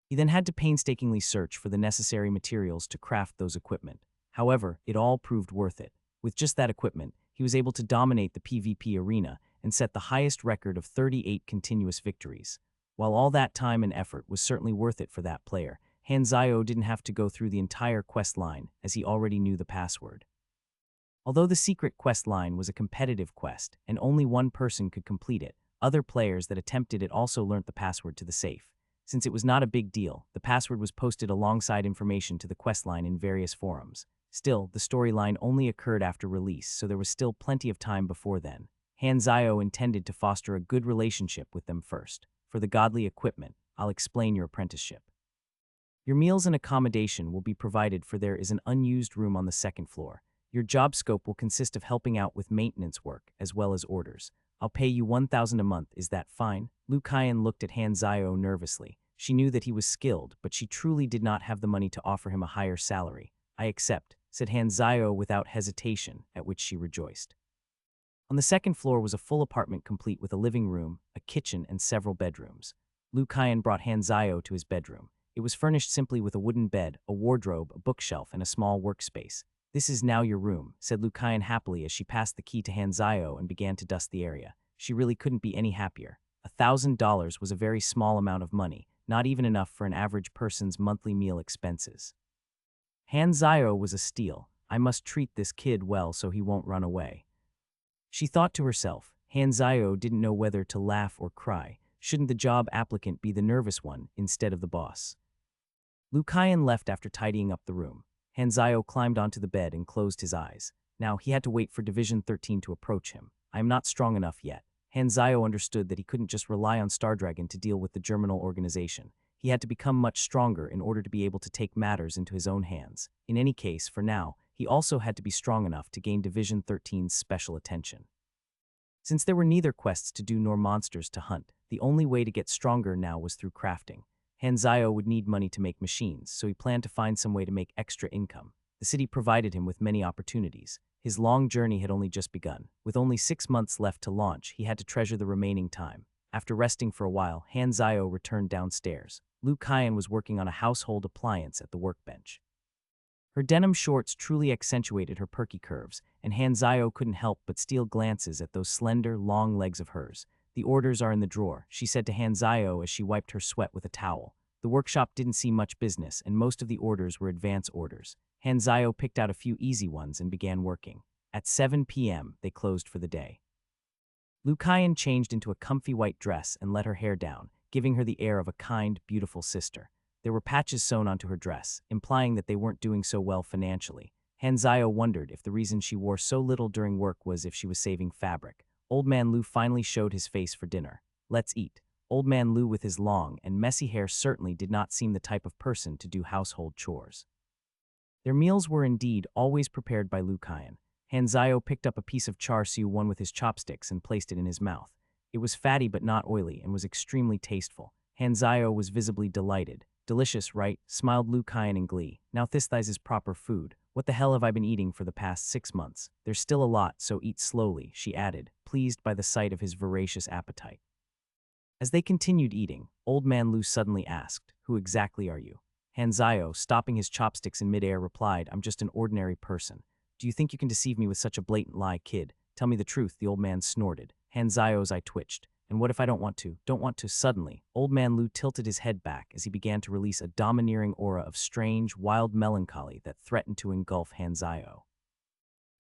He then had to painstakingly search for the necessary materials to craft those equipment. However, it all proved worth it. With just that equipment, he was able to dominate the PvP arena and set the highest record of 38 continuous victories. While all that time and effort was certainly worth it for that player, Hanzayo didn't have to go through the entire quest line, as he already knew the password. Although the secret quest line was a competitive quest and only one person could complete it, other players that attempted it also learnt the password to the safe. Since it was not a big deal, the password was posted alongside information to the quest line in various forums. Still, the storyline only occurred after release, so there was still plenty of time before then. Hanzayo intended to foster a good relationship with them first. For the godly equipment, I'll explain your apprenticeship. Your meals and accommodation will be provided, for there is an unused room on the second floor. Your job scope will consist of helping out with maintenance work as well as orders. I'll pay you 1,000 a month, is that fine? Lu Kaiyan looked at Hanzayo nervously. She knew that he was skilled, but she truly did not have the money to offer him a higher salary. I accept. said Hanzayo without hesitation, at which she rejoiced. On the second floor was a full apartment complete with a living room, a kitchen, and several bedrooms. Lu Kaiyan brought Hanzayo to his bedroom. It was furnished simply with a wooden bed, a wardrobe, a bookshelf, and a small workspace. "This is now your room," said Lu Kaiyan happily as she passed the key to Hanzayo and began to dust the area. She really couldn't be any happier. $1,000 was a very small amount of money, not even enough for an average person's monthly meal expenses. Hanzayo was a steal. "I must treat this kid well so he won't run away." She thought to herself. Hanzayo didn't know whether to laugh or cry. Shouldn't the job applicant be the nervous one instead of the boss? Lu Kaiyan left after tidying up the room. Hanzayo climbed onto the bed and closed his eyes. Now he had to wait for Division 13 to approach him. "I am not strong enough yet." Hanzayo understood that he couldn't just rely on Stardragon to deal with the Germinal organization. He had to become much stronger in order to be able to take matters into his own hands. In any case, for now, he also had to be strong enough to gain Division 13's special attention. Since there were neither quests to do nor monsters to hunt, the only way to get stronger now was through crafting. Hanzayo would need money to make machines, so he planned to find some way to make extra income. The city provided him with many opportunities. His long journey had only just begun. With only 6 months left to launch, he had to treasure the remaining time. After resting for a while, Hanzayo returned downstairs. Lu Kaiyan was working on a household appliance at the workbench. Her denim shorts truly accentuated her perky curves, and Hanzayo couldn't help but steal glances at those slender, long legs of hers. "The orders are in the drawer," she said to Hanzayo as she wiped her sweat with a towel. The workshop didn't see much business, and most of the orders were advance orders. Hanzayo picked out a few easy ones and began working. At 7 p.m., they closed for the day. Lu Kaiyan changed into a comfy white dress and let her hair down, giving her the air of a kind, beautiful sister. There were patches sewn onto her dress, implying that they weren't doing so well financially. Hanzayo wondered if the reason she wore so little during work was if she was saving fabric. Old Man Lu finally showed his face for dinner. "Let's eat." Old Man Lu with his long and messy hair certainly did not seem the type of person to do household chores. Their meals were indeed always prepared by Lu Kaiyan. Hanzayo picked up a piece of char siu one with his chopsticks and placed it in his mouth. It was fatty but not oily and was extremely tasteful. Hanzayo was visibly delighted. "Delicious, right?" smiled Lu Kaiyan in glee. "Now this is proper food. What the hell have I been eating for the past 6 months? There's still a lot, so eat slowly," she added, pleased by the sight of his voracious appetite. As they continued eating, Old Man Lu suddenly asked, "Who exactly are you?" Hanzayo, stopping his chopsticks in midair, replied, "I'm just an ordinary person." "Do you think you can deceive me with such a blatant lie, kid? Tell me the truth," the old man snorted. Hanzayo's eye twitched. "And what if I don't want to?" "Don't want to?" Suddenly, Old Man Lu tilted his head back as he began to release a domineering aura of strange, wild melancholy that threatened to engulf Hanzayo.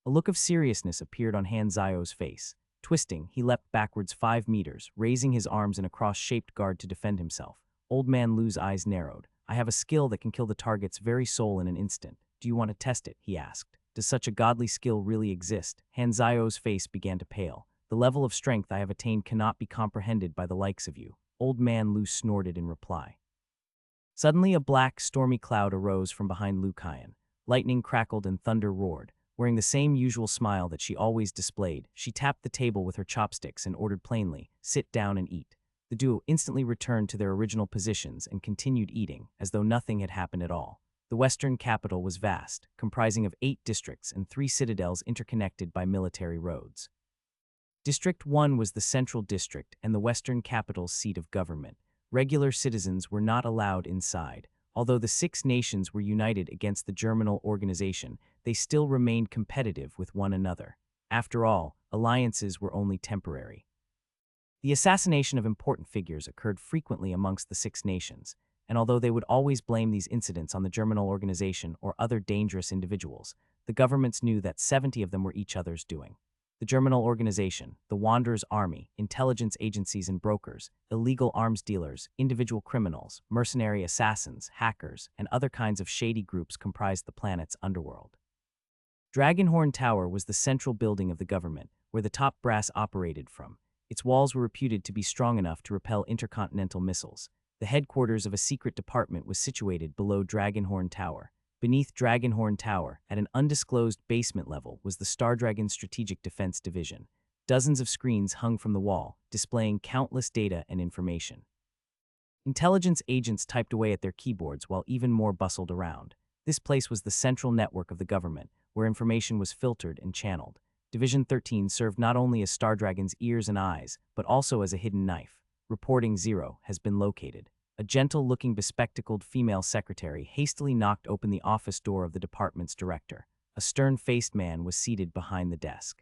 A look of seriousness appeared on Hanzayo's face. Twisting, he leapt backwards 5 meters, raising his arms in a cross-shaped guard to defend himself. Old Man Lu's eyes narrowed. "I have a skill that can kill the target's very soul in an instant. Do you want to test it?" he asked. "Does such a godly skill really exist?" Hanzayo's face began to pale. "The level of strength I have attained cannot be comprehended by the likes of you," Old Man Lu snorted in reply. Suddenly a black, stormy cloud arose from behind Lu Kaiyan. Lightning crackled and thunder roared. Wearing the same usual smile that she always displayed, she tapped the table with her chopsticks and ordered plainly, "Sit down and eat." The duo instantly returned to their original positions and continued eating, as though nothing had happened at all. The western capital was vast, comprising of 8 districts and 3 citadels interconnected by military roads. District 1 was the central district and the western capital's seat of government. Regular citizens were not allowed inside. Although the 6 nations were united against the Germinal organization, they still remained competitive with one another. After all, alliances were only temporary. The assassination of important figures occurred frequently amongst the 6 nations, and although they would always blame these incidents on the Germinal organization or other dangerous individuals, the governments knew that 70 of them were each other's doing. The Germinal organization, the Wanderers' Army, intelligence agencies and brokers, illegal arms dealers, individual criminals, mercenary assassins, hackers, and other kinds of shady groups comprised the planet's underworld. Dragonhorn Tower was the central building of the government, where the top brass operated from. Its walls were reputed to be strong enough to repel intercontinental missiles. The headquarters of a secret department was situated below Dragonhorn Tower. Beneath Dragonhorn Tower, at an undisclosed basement level, was the Stardragon Strategic Defense Division. Dozens of screens hung from the wall, displaying countless data and information. Intelligence agents typed away at their keyboards while even more bustled around. This place was the central network of the government, where information was filtered and channeled. Division 13 served not only as Stardragon's ears and eyes, but also as a hidden knife. Reporting 0 has been located. A gentle-looking bespectacled female secretary hastily knocked open the office door of the department's director. A stern-faced man was seated behind the desk.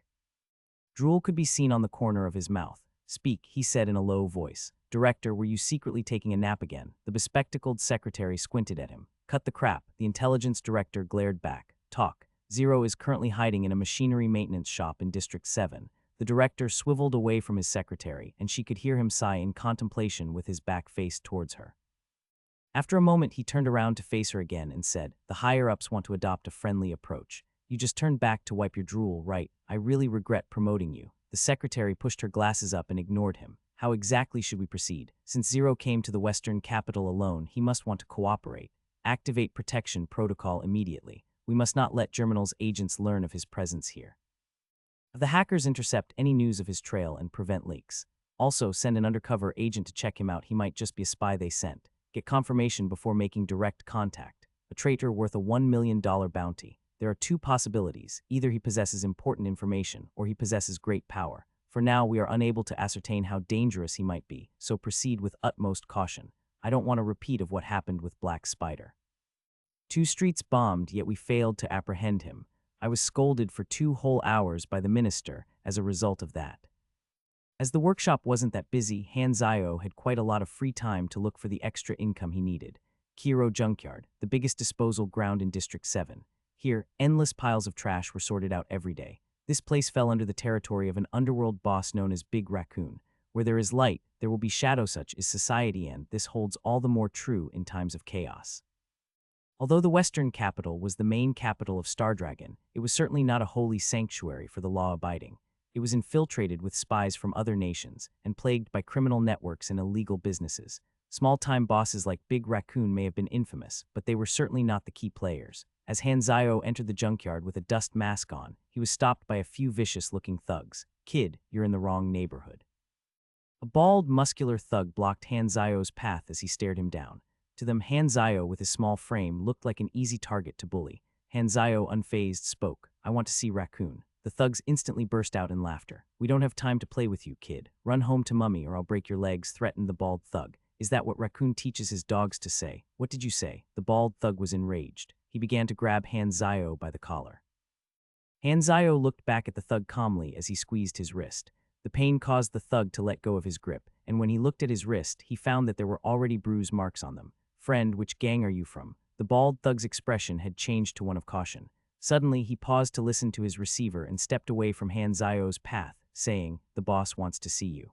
Drool could be seen on the corner of his mouth. "Speak," he said in a low voice. "Director, were you secretly taking a nap again?" The bespectacled secretary squinted at him. "Cut the crap," the intelligence director glared back. "Talk." 0 is currently hiding in a machinery maintenance shop in District 7. The director swiveled away from his secretary, and she could hear him sigh in contemplation with his back faced towards her. After a moment, he turned around to face her again and said, "The higher-ups want to adopt a friendly approach. You just turned back to wipe your drool, right? I really regret promoting you." The secretary pushed her glasses up and ignored him. "How exactly should we proceed? Since 0 came to the Western capital alone, he must want to cooperate. Activate protection protocol immediately. We must not let Germinal's agents learn of his presence here. The hackers intercept any news of his trail and prevent leaks. Also, send an undercover agent to check him out. He might just be a spy they sent. Get confirmation before making direct contact. A traitor worth a $1 million bounty. There are two possibilities. Either he possesses important information, or he possesses great power. For now, we are unable to ascertain how dangerous he might be, so proceed with utmost caution. I don't want a repeat of what happened with Black Spider. 2 streets bombed, yet we failed to apprehend him. I was scolded for 2 whole hours by the minister as a result of that. As the workshop wasn't that busy, Hanzayo had quite a lot of free time to look for the extra income he needed. Kiro Junkyard, the biggest disposal ground in District 7. Here, endless piles of trash were sorted out every day. This place fell under the territory of an underworld boss known as Big Raccoon. Where there is light, there will be shadow. Such is society, and this holds all the more true in times of chaos. Although the Western capital was the main capital of Stardragon, it was certainly not a holy sanctuary for the law-abiding. It was infiltrated with spies from other nations and plagued by criminal networks and illegal businesses. Small-time bosses like Big Raccoon may have been infamous, but they were certainly not the key players. As Hanzayo entered the junkyard with a dust mask on, he was stopped by a few vicious-looking thugs. "Kid, you're in the wrong neighborhood." A bald, muscular thug blocked Hanzayo's path as he stared him down. To them, Hanzayo, with his small frame, looked like an easy target to bully. Hanzayo, unfazed, spoke, "I want to see Raccoon." The thugs instantly burst out in laughter. "We don't have time to play with you, kid. Run home to Mummy or I'll break your legs," threatened the bald thug. "Is that what Raccoon teaches his dogs to say?" "What did you say?" The bald thug was enraged. He began to grab Hanzayo by the collar. Hanzayo looked back at the thug calmly as he squeezed his wrist. The pain caused the thug to let go of his grip, and when he looked at his wrist, he found that there were already bruise marks on them. "Friend, which gang are you from?" The bald thug's expression had changed to one of caution. Suddenly, he paused to listen to his receiver and stepped away from Hanzayo's path, saying, "The boss wants to see you."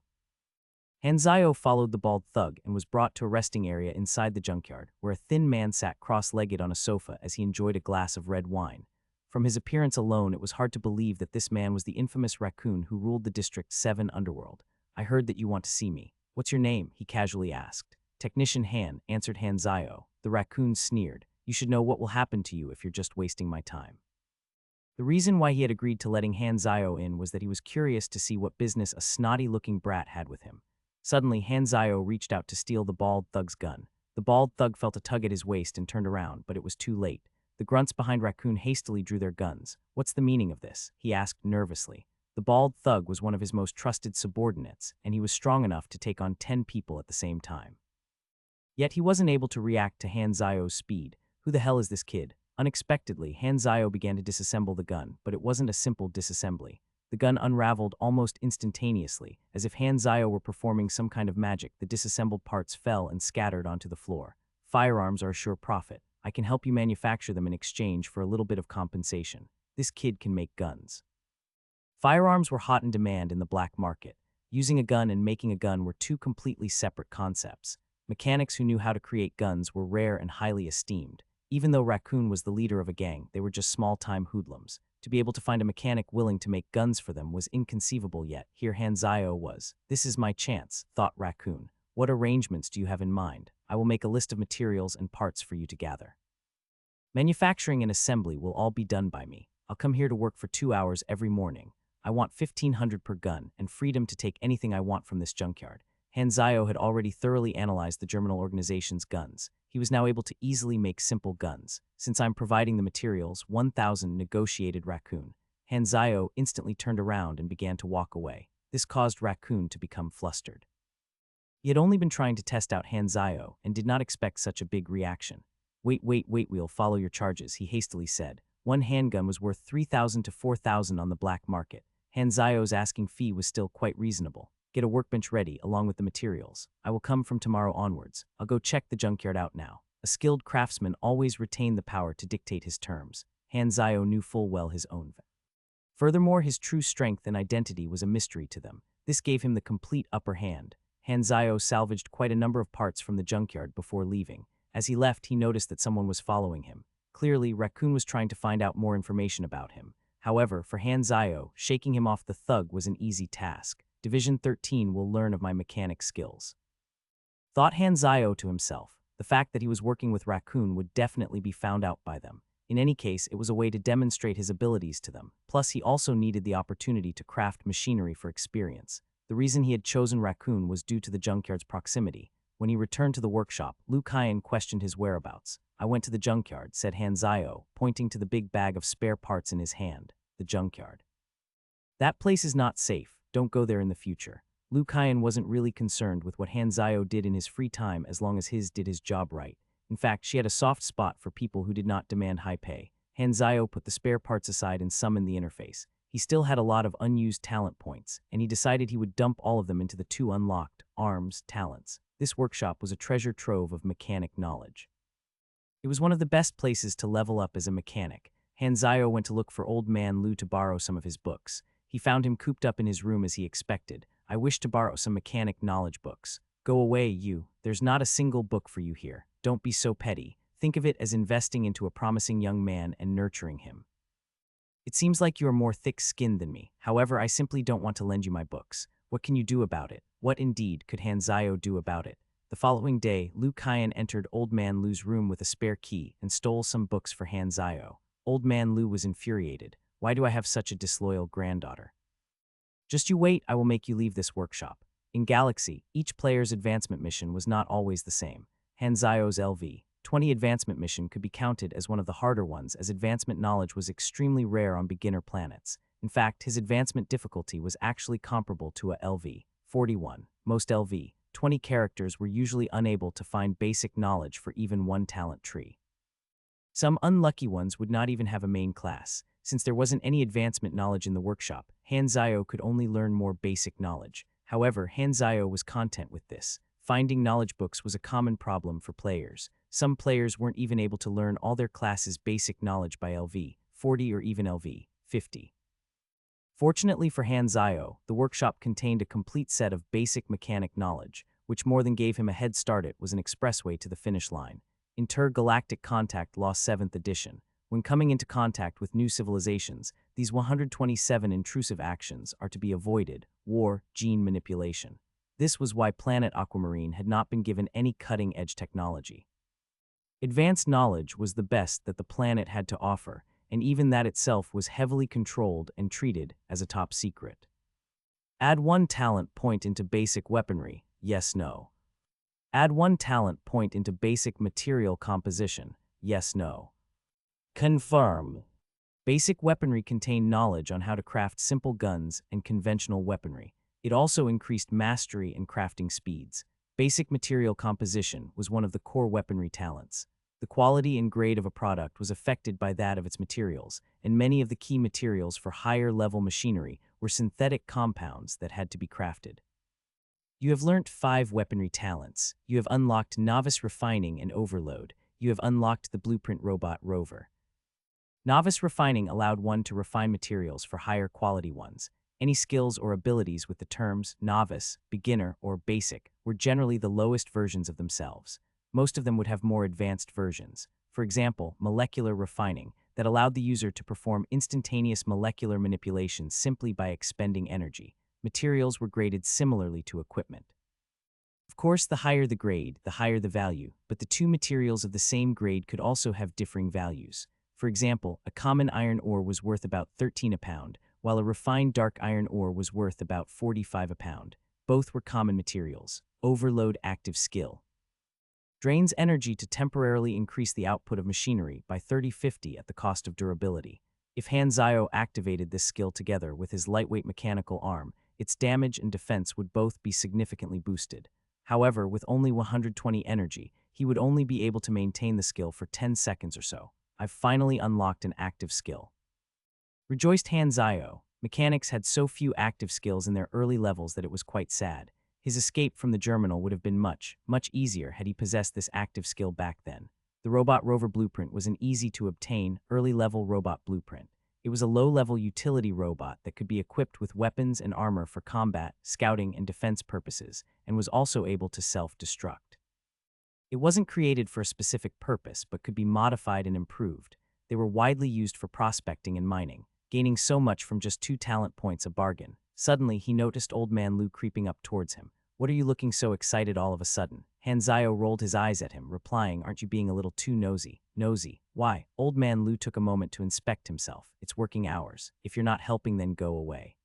Hanzayo followed the bald thug and was brought to a resting area inside the junkyard, where a thin man sat cross-legged on a sofa as he enjoyed a glass of red wine. From his appearance alone, it was hard to believe that this man was the infamous Raccoon who ruled the District 7 underworld. "I heard that you want to see me. What's your name?" he casually asked. "Technician Han," answered Hanzayo. The Raccoon sneered. "You should know what will happen to you if you're just wasting my time." The reason why he had agreed to letting Hanzayo in was that he was curious to see what business a snotty-looking brat had with him. Suddenly, Hanzayo reached out to steal the bald thug's gun. The bald thug felt a tug at his waist and turned around, but it was too late. The grunts behind Raccoon hastily drew their guns. "What's the meaning of this?" he asked nervously. The bald thug was one of his most trusted subordinates, and he was strong enough to take on 10 people at the same time. Yet he wasn't able to react to Hanzayo's speed. "Who the hell is this kid?" Unexpectedly, Hanzayo began to disassemble the gun, but it wasn't a simple disassembly. The gun unraveled almost instantaneously. As if Hanzayo were performing some kind of magic, the disassembled parts fell and scattered onto the floor. "Firearms are a sure profit. I can help you manufacture them in exchange for a little bit of compensation. This kid can make guns." Firearms were hot in demand in the black market. Using a gun and making a gun were two completely separate concepts. Mechanics who knew how to create guns were rare and highly esteemed. Even though Raccoon was the leader of a gang, they were just small-time hoodlums. To be able to find a mechanic willing to make guns for them was inconceivable, yet here Hanzayo was. "This is my chance," thought Raccoon. "What arrangements do you have in mind? I will make a list of materials and parts for you to gather. Manufacturing and assembly will all be done by me. I'll come here to work for 2 hours every morning. I want 1,500 per gun, and freedom to take anything I want from this junkyard." Hanzayo had already thoroughly analyzed the Germinal organization's guns. He was now able to easily make simple guns. Since I'm providing the materials, 1,000 negotiated Raccoon. Hanzayo instantly turned around and began to walk away. This caused Raccoon to become flustered. He had only been trying to test out Hanzayo and did not expect such a big reaction. Wait, we'll follow your charges, he hastily said. One handgun was worth 3,000 to 4,000 on the black market. Hanzayo's asking fee was still quite reasonable. Get a workbench ready, along with the materials. I will come from tomorrow onwards. I'll go check the junkyard out now. A skilled craftsman always retained the power to dictate his terms. Hanzayo knew full well his own. Furthermore, his true strength and identity was a mystery to them. This gave him the complete upper hand. Hanzayo salvaged quite a number of parts from the junkyard before leaving. As he left, he noticed that someone was following him. Clearly, Raccoon was trying to find out more information about him. However, for Hanzayo, shaking him off the thug was an easy task. Division 13 will learn of my mechanic skills. Thought Hanzayo to himself. The fact that he was working with Raccoon would definitely be found out by them. In any case, it was a way to demonstrate his abilities to them. Plus, he also needed the opportunity to craft machinery for experience. The reason he had chosen Raccoon was due to the junkyard's proximity. When he returned to the workshop, Liu Kaiyan questioned his whereabouts. I went to the junkyard, said Hanzayo, pointing to the big bag of spare parts in his hand. The junkyard. That place is not safe. Don't go there in the future. Liu Kaiyan wasn't really concerned with what Hanzayo did in his free time as long as his did his job right. In fact, she had a soft spot for people who did not demand high pay. Hanzayo put the spare parts aside and summoned the interface. He still had a lot of unused talent points, and he decided he would dump all of them into the 2 unlocked arms talents. This workshop was a treasure trove of mechanic knowledge. It was one of the best places to level up as a mechanic. Hanzayo went to look for old man Liu to borrow some of his books. He found him cooped up in his room as he expected. I wish to borrow some mechanic knowledge books. Go away, you. There's not a single book for you here. Don't be so petty. Think of it as investing into a promising young man and nurturing him. It seems like you are more thick-skinned than me. However, I simply don't want to lend you my books. What can you do about it? What indeed could Hanzayo do about it? The following day, Liu Kaiyan entered Old Man Liu's room with a spare key and stole some books for Hanzayo. Old Man Liu was infuriated. Why do I have such a disloyal granddaughter? Just you wait, I will make you leave this workshop. In Galaxy, each player's advancement mission was not always the same. Hanzayo's LV-20 advancement mission could be counted as one of the harder ones as advancement knowledge was extremely rare on beginner planets. In fact, his advancement difficulty was actually comparable to a LV-41. Most LV-20 characters were usually unable to find basic knowledge for even one talent tree. Some unlucky ones would not even have a main class. Since there wasn't any advancement knowledge in the workshop, Hanzayo could only learn more basic knowledge. However, Hanzayo was content with this. Finding knowledge books was a common problem for players. Some players weren't even able to learn all their classes' basic knowledge by LV-40 or even LV-50. Fortunately for Hanzayo, the workshop contained a complete set of basic mechanic knowledge, which more than gave him a head start. It was an expressway to the finish line. Intergalactic Contact Law 7th Edition. When coming into contact with new civilizations, these 127 intrusive actions are to be avoided: war, gene manipulation. This was why planet Aquamarine had not been given any cutting-edge technology. Advanced knowledge was the best that the planet had to offer, and even that itself was heavily controlled and treated as a top secret. Add 1 talent point into basic weaponry, yes, no. Add 1 talent point into basic material composition, yes, no. Confirm. Basic weaponry contained knowledge on how to craft simple guns and conventional weaponry. It also increased mastery and crafting speeds. Basic material composition was one of the core weaponry talents. The quality and grade of a product was affected by that of its materials, and many of the key materials for higher-level machinery were synthetic compounds that had to be crafted. You have learnt 5 weaponry talents. You have unlocked Novice Refining and Overload. You have unlocked the Blueprint Robot Rover. Novice Refining allowed one to refine materials for higher quality ones. Any skills or abilities with the terms novice, beginner, or basic were generally the lowest versions of themselves. Most of them would have more advanced versions. For example, molecular refining, that allowed the user to perform instantaneous molecular manipulations simply by expending energy. Materials were graded similarly to equipment. Of course, the higher the grade, the higher the value, but the 2 materials of the same grade could also have differing values. For example, a common iron ore was worth about 13 a pound, while a refined dark iron ore was worth about 45 a pound. Both were common materials. Overload active skill. Drains energy to temporarily increase the output of machinery by 30-50 at the cost of durability. If Hanzayo activated this skill together with his lightweight mechanical arm, its damage and defense would both be significantly boosted. However, with only 120 energy, he would only be able to maintain the skill for 10 seconds or so. I've finally unlocked an active skill. Rejoiced Hanzayo. Mechanics had so few active skills in their early levels that it was quite sad. His escape from the Germinal would have been much easier had he possessed this active skill back then. The Robot Rover Blueprint was an easy-to-obtain, early-level robot blueprint. It was a low-level utility robot that could be equipped with weapons and armor for combat, scouting, and defense purposes, and was also able to self-destruct. It wasn't created for a specific purpose, but could be modified and improved. They were widely used for prospecting and mining, gaining so much from just 2 talent points a bargain. Suddenly, he noticed Old Man Lu creeping up towards him. "What are you looking so excited all of a sudden?" Hanzayo rolled his eyes at him, replying, "Aren't you being a little too nosy?" "Nosy? Why?" Old Man Lu took a moment to inspect himself. "It's working hours. If you're not helping, then go away."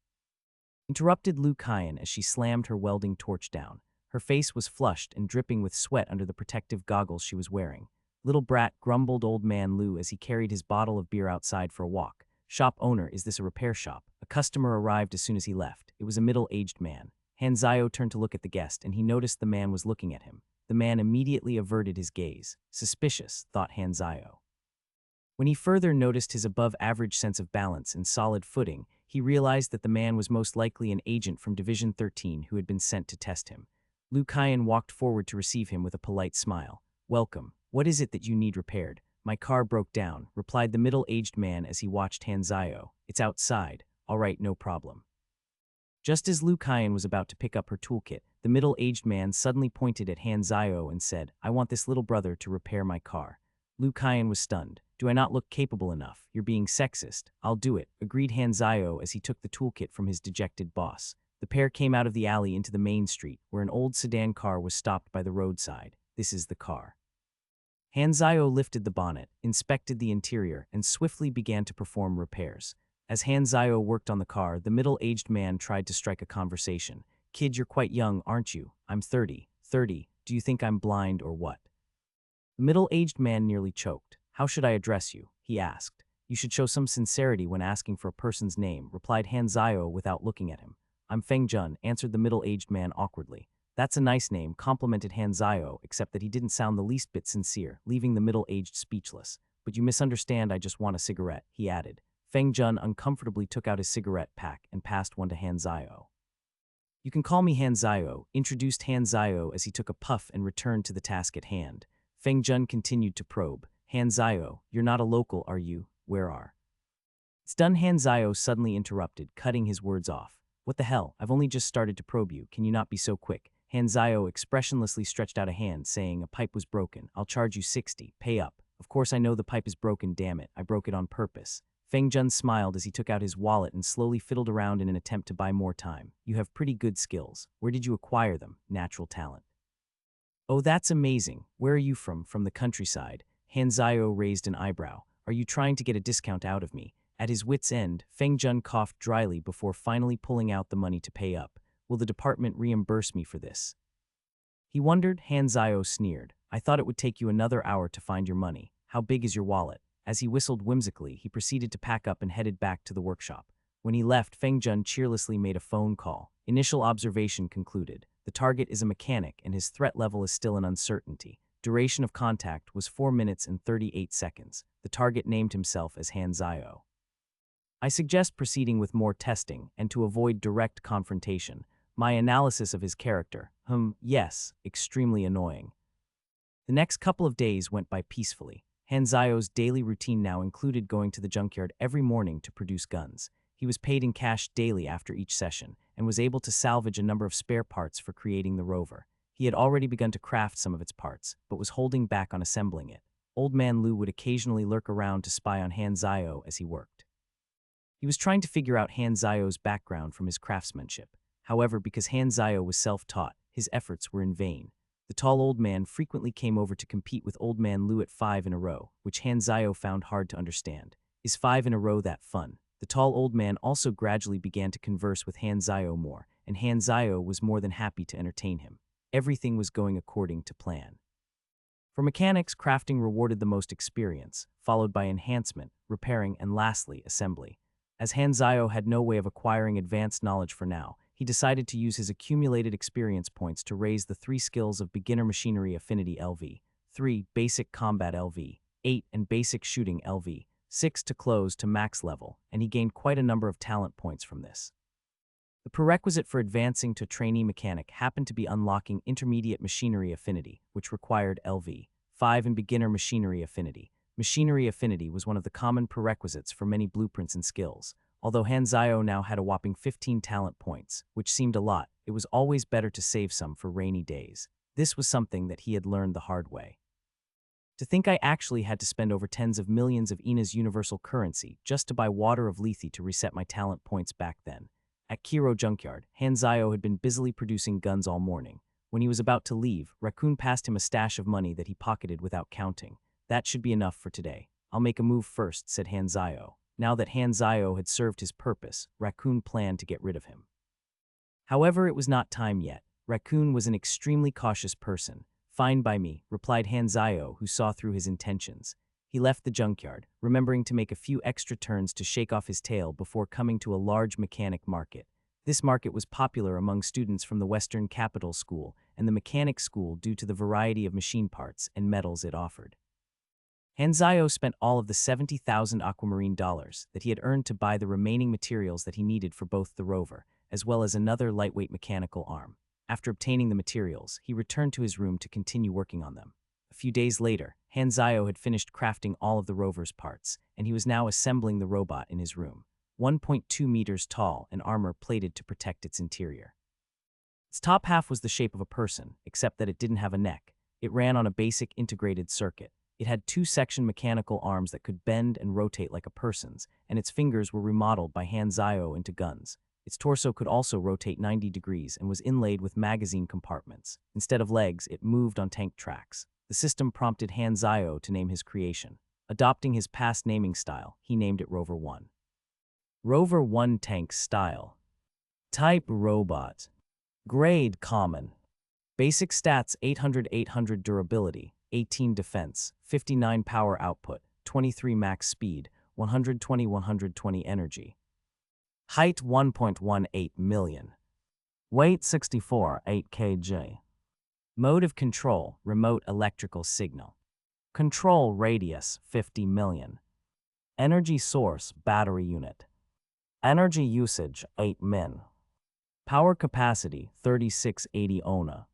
Interrupted Lu Kaiyan as she slammed her welding torch down. Her face was flushed and dripping with sweat under the protective goggles she was wearing. "Little brat," grumbled Old Man Lu as he carried his bottle of beer outside for a walk. "Shop owner, is this a repair shop?" A customer arrived as soon as he left. It was a middle-aged man. Hanzayo turned to look at the guest, and he noticed the man was looking at him. The man immediately averted his gaze. Suspicious, thought Hanzayo. When he further noticed his above-average sense of balance and solid footing, he realized that the man was most likely an agent from Division 13 who had been sent to test him. Lu Kaiyan walked forward to receive him with a polite smile. "Welcome. What is it that you need repaired?" "My car broke down," replied the middle-aged man as he watched Hanzayo. "It's outside. All right, no problem." Just as Lu Kaiyan was about to pick up her toolkit, the middle-aged man suddenly pointed at Hanzayo and said, "I want this little brother to repair my car." Lu Kaiyan was stunned. "Do I not look capable enough? You're being sexist." "I'll do it," agreed Hanzayo as he took the toolkit from his dejected boss. The pair came out of the alley into the main street, where an old sedan car was stopped by the roadside. "This is the car." Hanzayo lifted the bonnet, inspected the interior, and swiftly began to perform repairs. As Hanzayo worked on the car, the middle-aged man tried to strike a conversation. "Kid, you're quite young, aren't you?" "I'm 30. 30. Do you think I'm blind or what?" The middle-aged man nearly choked. "How should I address you?" he asked. "You should show some sincerity when asking for a person's name," replied Hanzayo without looking at him. "I'm Feng Jun," answered the middle-aged man awkwardly. "That's a nice name," complimented Hanzayo, except that he didn't sound the least bit sincere, leaving the middle-aged speechless. "But you misunderstand, I just want a cigarette," he added. Feng Jun uncomfortably took out his cigarette pack and passed one to Hanzayo. "You can call me Hanzayo," introduced Hanzayo as he took a puff and returned to the task at hand. Feng Jun continued to probe. "Hanzayo, you're not a local, are you? Where are?" "It's done," Hanzayo suddenly interrupted, cutting his words off. "What the hell? I've only just started to probe you. Can you not be so quick?" Hanzayo expressionlessly stretched out a hand, saying, "A pipe was broken. I'll charge you 60. Pay up." "Of course I know the pipe is broken, damn it. I broke it on purpose." Feng Jun smiled as he took out his wallet and slowly fiddled around in an attempt to buy more time. "You have pretty good skills. Where did you acquire them?" "Natural talent." "Oh, that's amazing. Where are you from?" "From the countryside." Hanzayo raised an eyebrow. "Are you trying to get a discount out of me?" At his wit's end, Feng Jun coughed dryly before finally pulling out the money to pay up. "Will the department reimburse me for this?" He wondered. Hanzayo sneered. "I thought it would take you another hour to find your money. How big is your wallet?" As he whistled whimsically, he proceeded to pack up and headed back to the workshop. When he left, Feng Jun cheerlessly made a phone call. Initial observation concluded. The target is a mechanic and his threat level is still an uncertainty. Duration of contact was 4 minutes and 38 seconds. The target named himself as Hanzayo. "I suggest proceeding with more testing, and to avoid direct confrontation. My analysis of his character, yes, extremely annoying." The next couple of days went by peacefully. Hanzayo's daily routine now included going to the junkyard every morning to produce guns. He was paid in cash daily after each session, and was able to salvage a number of spare parts for creating the rover. He had already begun to craft some of its parts, but was holding back on assembling it. Old Man Lu would occasionally lurk around to spy on Hanzayo as he worked. He was trying to figure out Hanzayo's background from his craftsmanship. However, because Hanzayo was self-taught, his efforts were in vain. The tall old man frequently came over to compete with Old Man Lu at 5 in a row, which Hanzayo found hard to understand. Is 5 in a row that fun? The tall old man also gradually began to converse with Hanzayo more, and Hanzayo was more than happy to entertain him. Everything was going according to plan. For mechanics, crafting rewarded the most experience, followed by enhancement, repairing, and lastly, assembly. As Hanzayo had no way of acquiring advanced knowledge for now, he decided to use his accumulated experience points to raise the 3 skills of Beginner Machinery Affinity LV, 3 Basic Combat LV, 8 and Basic Shooting LV, 6 to close to max level, and he gained quite a number of talent points from this. The prerequisite for advancing to trainee mechanic happened to be unlocking Intermediate Machinery Affinity, which required LV, 5 and Beginner Machinery Affinity. Machinery Affinity was one of the common prerequisites for many blueprints and skills. Although Hanzayo now had a whopping 15 talent points, which seemed a lot, it was always better to save some for rainy days. This was something that he had learned the hard way. To think I actually had to spend over tens of millions of Ina's universal currency just to buy water of Lethe to reset my talent points back then. At Kiro Junkyard, Hanzayo had been busily producing guns all morning. When he was about to leave, Raccoon passed him a stash of money that he pocketed without counting. That should be enough for today. I'll make a move first, said Hanzayo. Now that Hanzayo had served his purpose, Raccoon planned to get rid of him. However, it was not time yet. Raccoon was an extremely cautious person. Fine by me, replied Hanzayo, who saw through his intentions. He left the junkyard, remembering to make a few extra turns to shake off his tail before coming to a large mechanic market. This market was popular among students from the Western Capital School and the Mechanic School due to the variety of machine parts and metals it offered. Hanzayo spent all of the 70,000 aquamarine dollars that he had earned to buy the remaining materials that he needed for both the rover, as well as another lightweight mechanical arm. After obtaining the materials, he returned to his room to continue working on them. A few days later, Hanzayo had finished crafting all of the rover's parts, and he was now assembling the robot in his room. 1.2 meters tall and armor plated to protect its interior. Its top half was the shape of a person, except that it didn't have a neck. It ran on a basic integrated circuit. It had 2-section mechanical arms that could bend and rotate like a person's, and its fingers were remodeled by Hanzayo into guns. Its torso could also rotate 90 degrees and was inlaid with magazine compartments. Instead of legs, it moved on tank tracks. The system prompted Hanzayo to name his creation. Adopting his past naming style, he named it Rover 1. Rover 1 Tank Style. Type Robot. Grade Common. Basic stats 800 durability, 18 defense, 59 power output, 23 max speed, 120 energy. Height 1.18 million. Weight 64.8 kg. Mode of control, remote electrical signal. Control radius 50 million. Energy source, battery unit. Energy usage 8 min. Power capacity 3680 ona.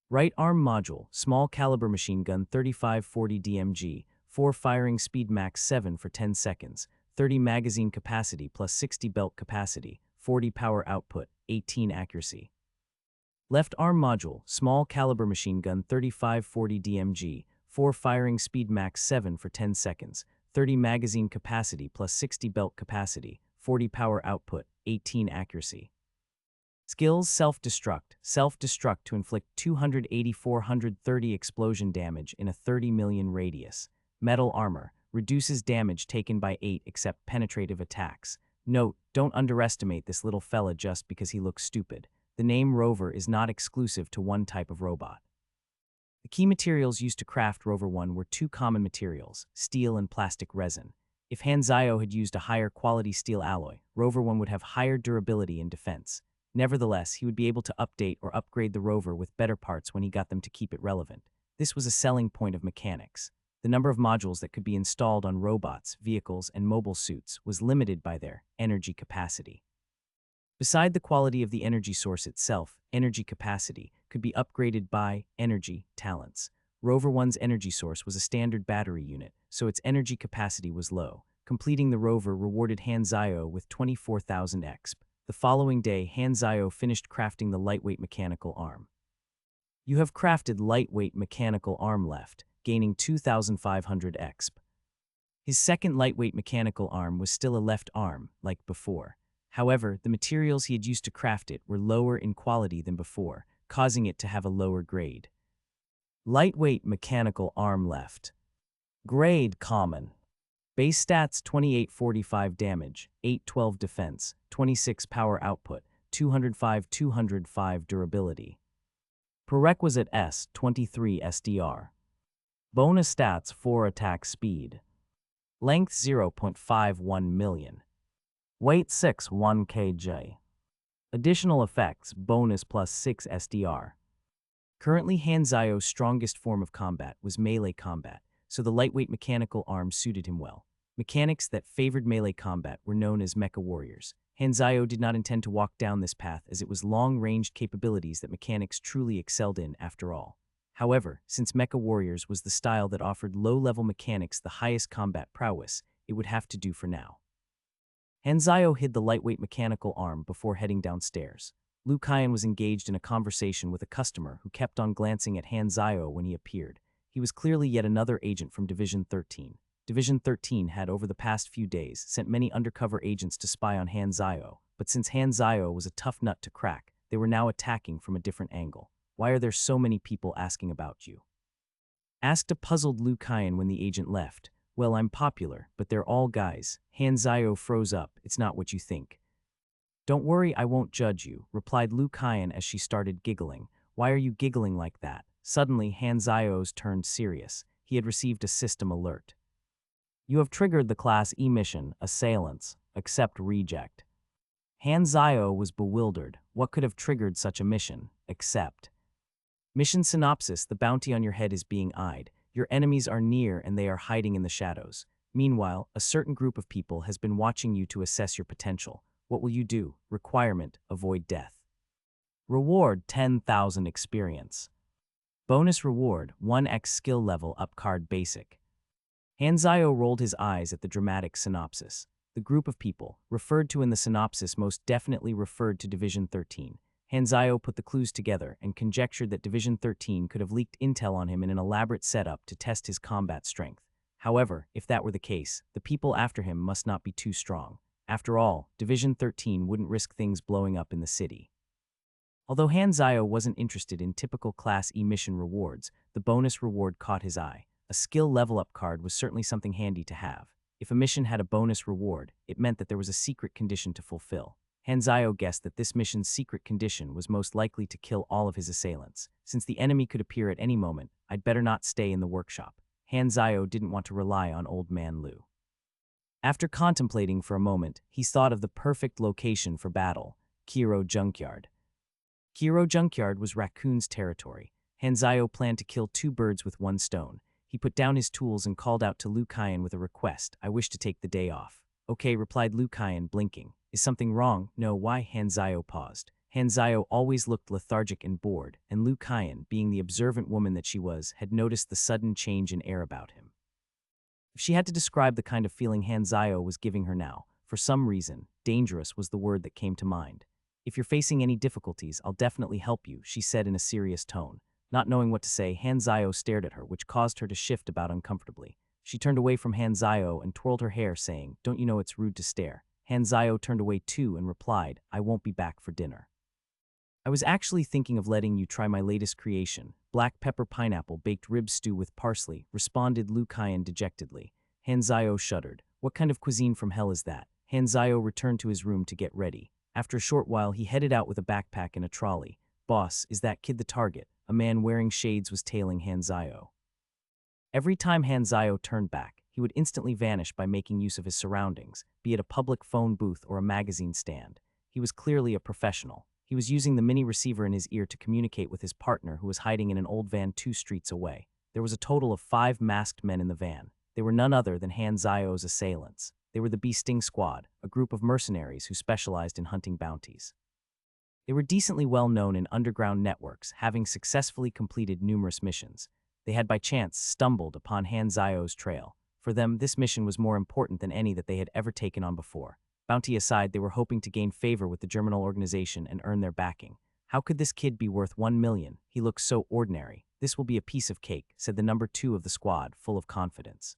Right arm module, small caliber machine gun 3540 DMG, 4 firing speed max 7 for 10 seconds, 30 magazine capacity plus 60 belt capacity, 40 power output, 18 accuracy. Left arm module, small caliber machine gun 3540 DMG, 4 firing speed max 7 for 10 seconds, 30 magazine capacity plus 60 belt capacity, 40 power output, 18 accuracy. Skills self-destruct to inflict 280-430 explosion damage in a 30 million radius. Metal armor, reduces damage taken by 8 except penetrative attacks. Note, don't underestimate this little fella just because he looks stupid. The name Rover is not exclusive to one type of robot. The key materials used to craft Rover 1 were 2 common materials, steel and plastic resin. If Hanzayo had used a higher quality steel alloy, Rover 1 would have higher durability and defense. Nevertheless, he would be able to update or upgrade the rover with better parts when he got them to keep it relevant. This was a selling point of mechanics. The number of modules that could be installed on robots, vehicles, and mobile suits was limited by their energy capacity. Beside the quality of the energy source itself, energy capacity could be upgraded by energy talents. Rover 1's energy source was a standard battery unit, so its energy capacity was low. Completing the rover rewarded Hanzayo with 24,000 exp. The following day, Hanzayo finished crafting the lightweight mechanical arm. You have crafted lightweight mechanical arm left, gaining 2,500 exp. His second lightweight mechanical arm was still a left arm, like before. However, the materials he had used to craft it were lower in quality than before, causing it to have a lower grade. Lightweight mechanical arm left. Grade Common. Base stats 2845 damage, 812 defense, 26 power output, 205 durability. Prerequisite S 23 SDR. Bonus stats: 4 attack speed. Length 0.51 million. Weight 6.1 kg. Additional effects: bonus plus 6 SDR. Currently, Hanzao's strongest form of combat was melee combat, so the lightweight mechanical arm suited him well. Mechanics that favored melee combat were known as mecha warriors. Hanzao did not intend to walk down this path, as it was long-ranged capabilities that mechanics truly excelled in after all. However, since mecha warriors was the style that offered low-level mechanics the highest combat prowess, it would have to do for now. Hanzao hid the lightweight mechanical arm before heading downstairs. Liu Kaiyan was engaged in a conversation with a customer who kept on glancing at Hanzao when he appeared. He was clearly yet another agent from Division 13. Division 13 had, over the past few days, sent many undercover agents to spy on Hanzao, but since Hanzao was a tough nut to crack, they were now attacking from a different angle. Why are there so many people asking about you? Asked a puzzled Liu Kaiyan when the agent left. Well, I'm popular, but they're all guys. Hanzao froze up. It's not what you think. Don't worry, I won't judge you, replied Liu Kaiyan as she started giggling. Why are you giggling like that? Suddenly, Hanzao's turned serious. He had received a system alert. You have triggered the Class E mission, Assailants. Accept reject. Hanzao was bewildered. What could have triggered such a mission? Accept. Mission synopsis: the bounty on your head is being eyed. Your enemies are near and they are hiding in the shadows. Meanwhile, a certain group of people has been watching you to assess your potential. What will you do? Requirement: avoid death. Reward: 10,000 experience. Bonus reward: 1x skill level up card basic. Hanzao rolled his eyes at the dramatic synopsis. The group of people, referred to in the synopsis, most definitely referred to Division 13. Hanzao put the clues together and conjectured that Division 13 could have leaked intel on him in an elaborate setup to test his combat strength. However, if that were the case, the people after him must not be too strong. After all, Division 13 wouldn't risk things blowing up in the city. Although Hanzao wasn't interested in typical Class E mission rewards, the bonus reward caught his eye. A skill level-up card was certainly something handy to have. If a mission had a bonus reward, it meant that there was a secret condition to fulfill. Hanzao guessed that this mission's secret condition was most likely to kill all of his assailants. Since the enemy could appear at any moment, I'd better not stay in the workshop. Hanzao didn't want to rely on Old Man Liu. After contemplating for a moment, he thought of the perfect location for battle: Kiro Junkyard. Kiro Junkyard was Raccoon's territory. Hanzao planned to kill two birds with one stone. He put down his tools and called out to Liu Kaiyan with a request: I wish to take the day off. Okay, replied Liu Kaiyan, blinking. Is something wrong? No, why? Hanzao paused. Hanzao always looked lethargic and bored, and Liu Kaiyan, being the observant woman that she was, had noticed the sudden change in air about him. If she had to describe the kind of feeling Hanzao was giving her now, for some reason, dangerous was the word that came to mind. If you're facing any difficulties, I'll definitely help you, she said in a serious tone. Not knowing what to say, Hanzao stared at her, which caused her to shift about uncomfortably. She turned away from Hanzao and twirled her hair, saying, Don't you know it's rude to stare? Hanzao turned away too and replied, I won't be back for dinner. I was actually thinking of letting you try my latest creation, black pepper pineapple baked rib stew with parsley, responded Liu Kaiyan dejectedly. Hanzao shuddered. What kind of cuisine from hell is that? Hanzao returned to his room to get ready. After a short while, he headed out with a backpack and a trolley. Boss, is that kid the target? A man wearing shades was tailing Hanzao. Every time Hanzao turned back, he would instantly vanish by making use of his surroundings, be it a public phone booth or a magazine stand. He was clearly a professional. He was using the mini receiver in his ear to communicate with his partner, who was hiding in an old van 2 streets away. There was a total of 5 masked men in the van. They were none other than Hanzao's assailants. They were the Bee Sting Squad, a group of mercenaries who specialized in hunting bounties. They were decently well known in underground networks, having successfully completed numerous missions. They had by chance stumbled upon Hanzao's trail. For them, this mission was more important than any that they had ever taken on before. Bounty aside, they were hoping to gain favor with the Germinal organization and earn their backing. How could this kid be worth 1 million? He looks so ordinary. This will be a piece of cake, said the number 2 of the squad, full of confidence.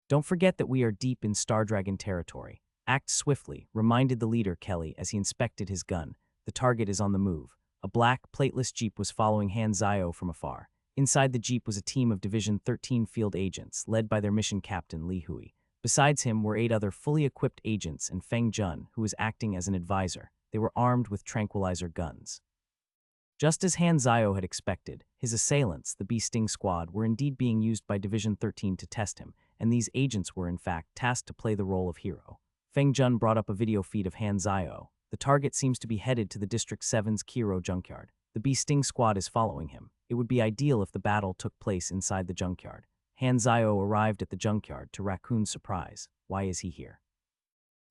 Don't forget that we are deep in Star Dragon territory. Act swiftly, reminded the leader Kelly as he inspected his gun. The target is on the move. A black, plateless jeep was following Hanzao from afar. Inside the jeep was a team of Division 13 field agents, led by their mission captain, Li Hui. Besides him were 8 other fully equipped agents and Feng Jun, who was acting as an advisor. They were armed with tranquilizer guns. Just as Hanzayo had expected, his assailants, the Bee Sting Squad, were indeed being used by Division 13 to test him, and these agents were in fact tasked to play the role of hero. Feng Jun brought up a video feed of Hanzayo. The target seems to be headed to the District 7's Kiro junkyard. The Bee Sting Squad is following him. It would be ideal if the battle took place inside the junkyard. Hanzayo arrived at the junkyard to Raccoon's surprise. Why is he here?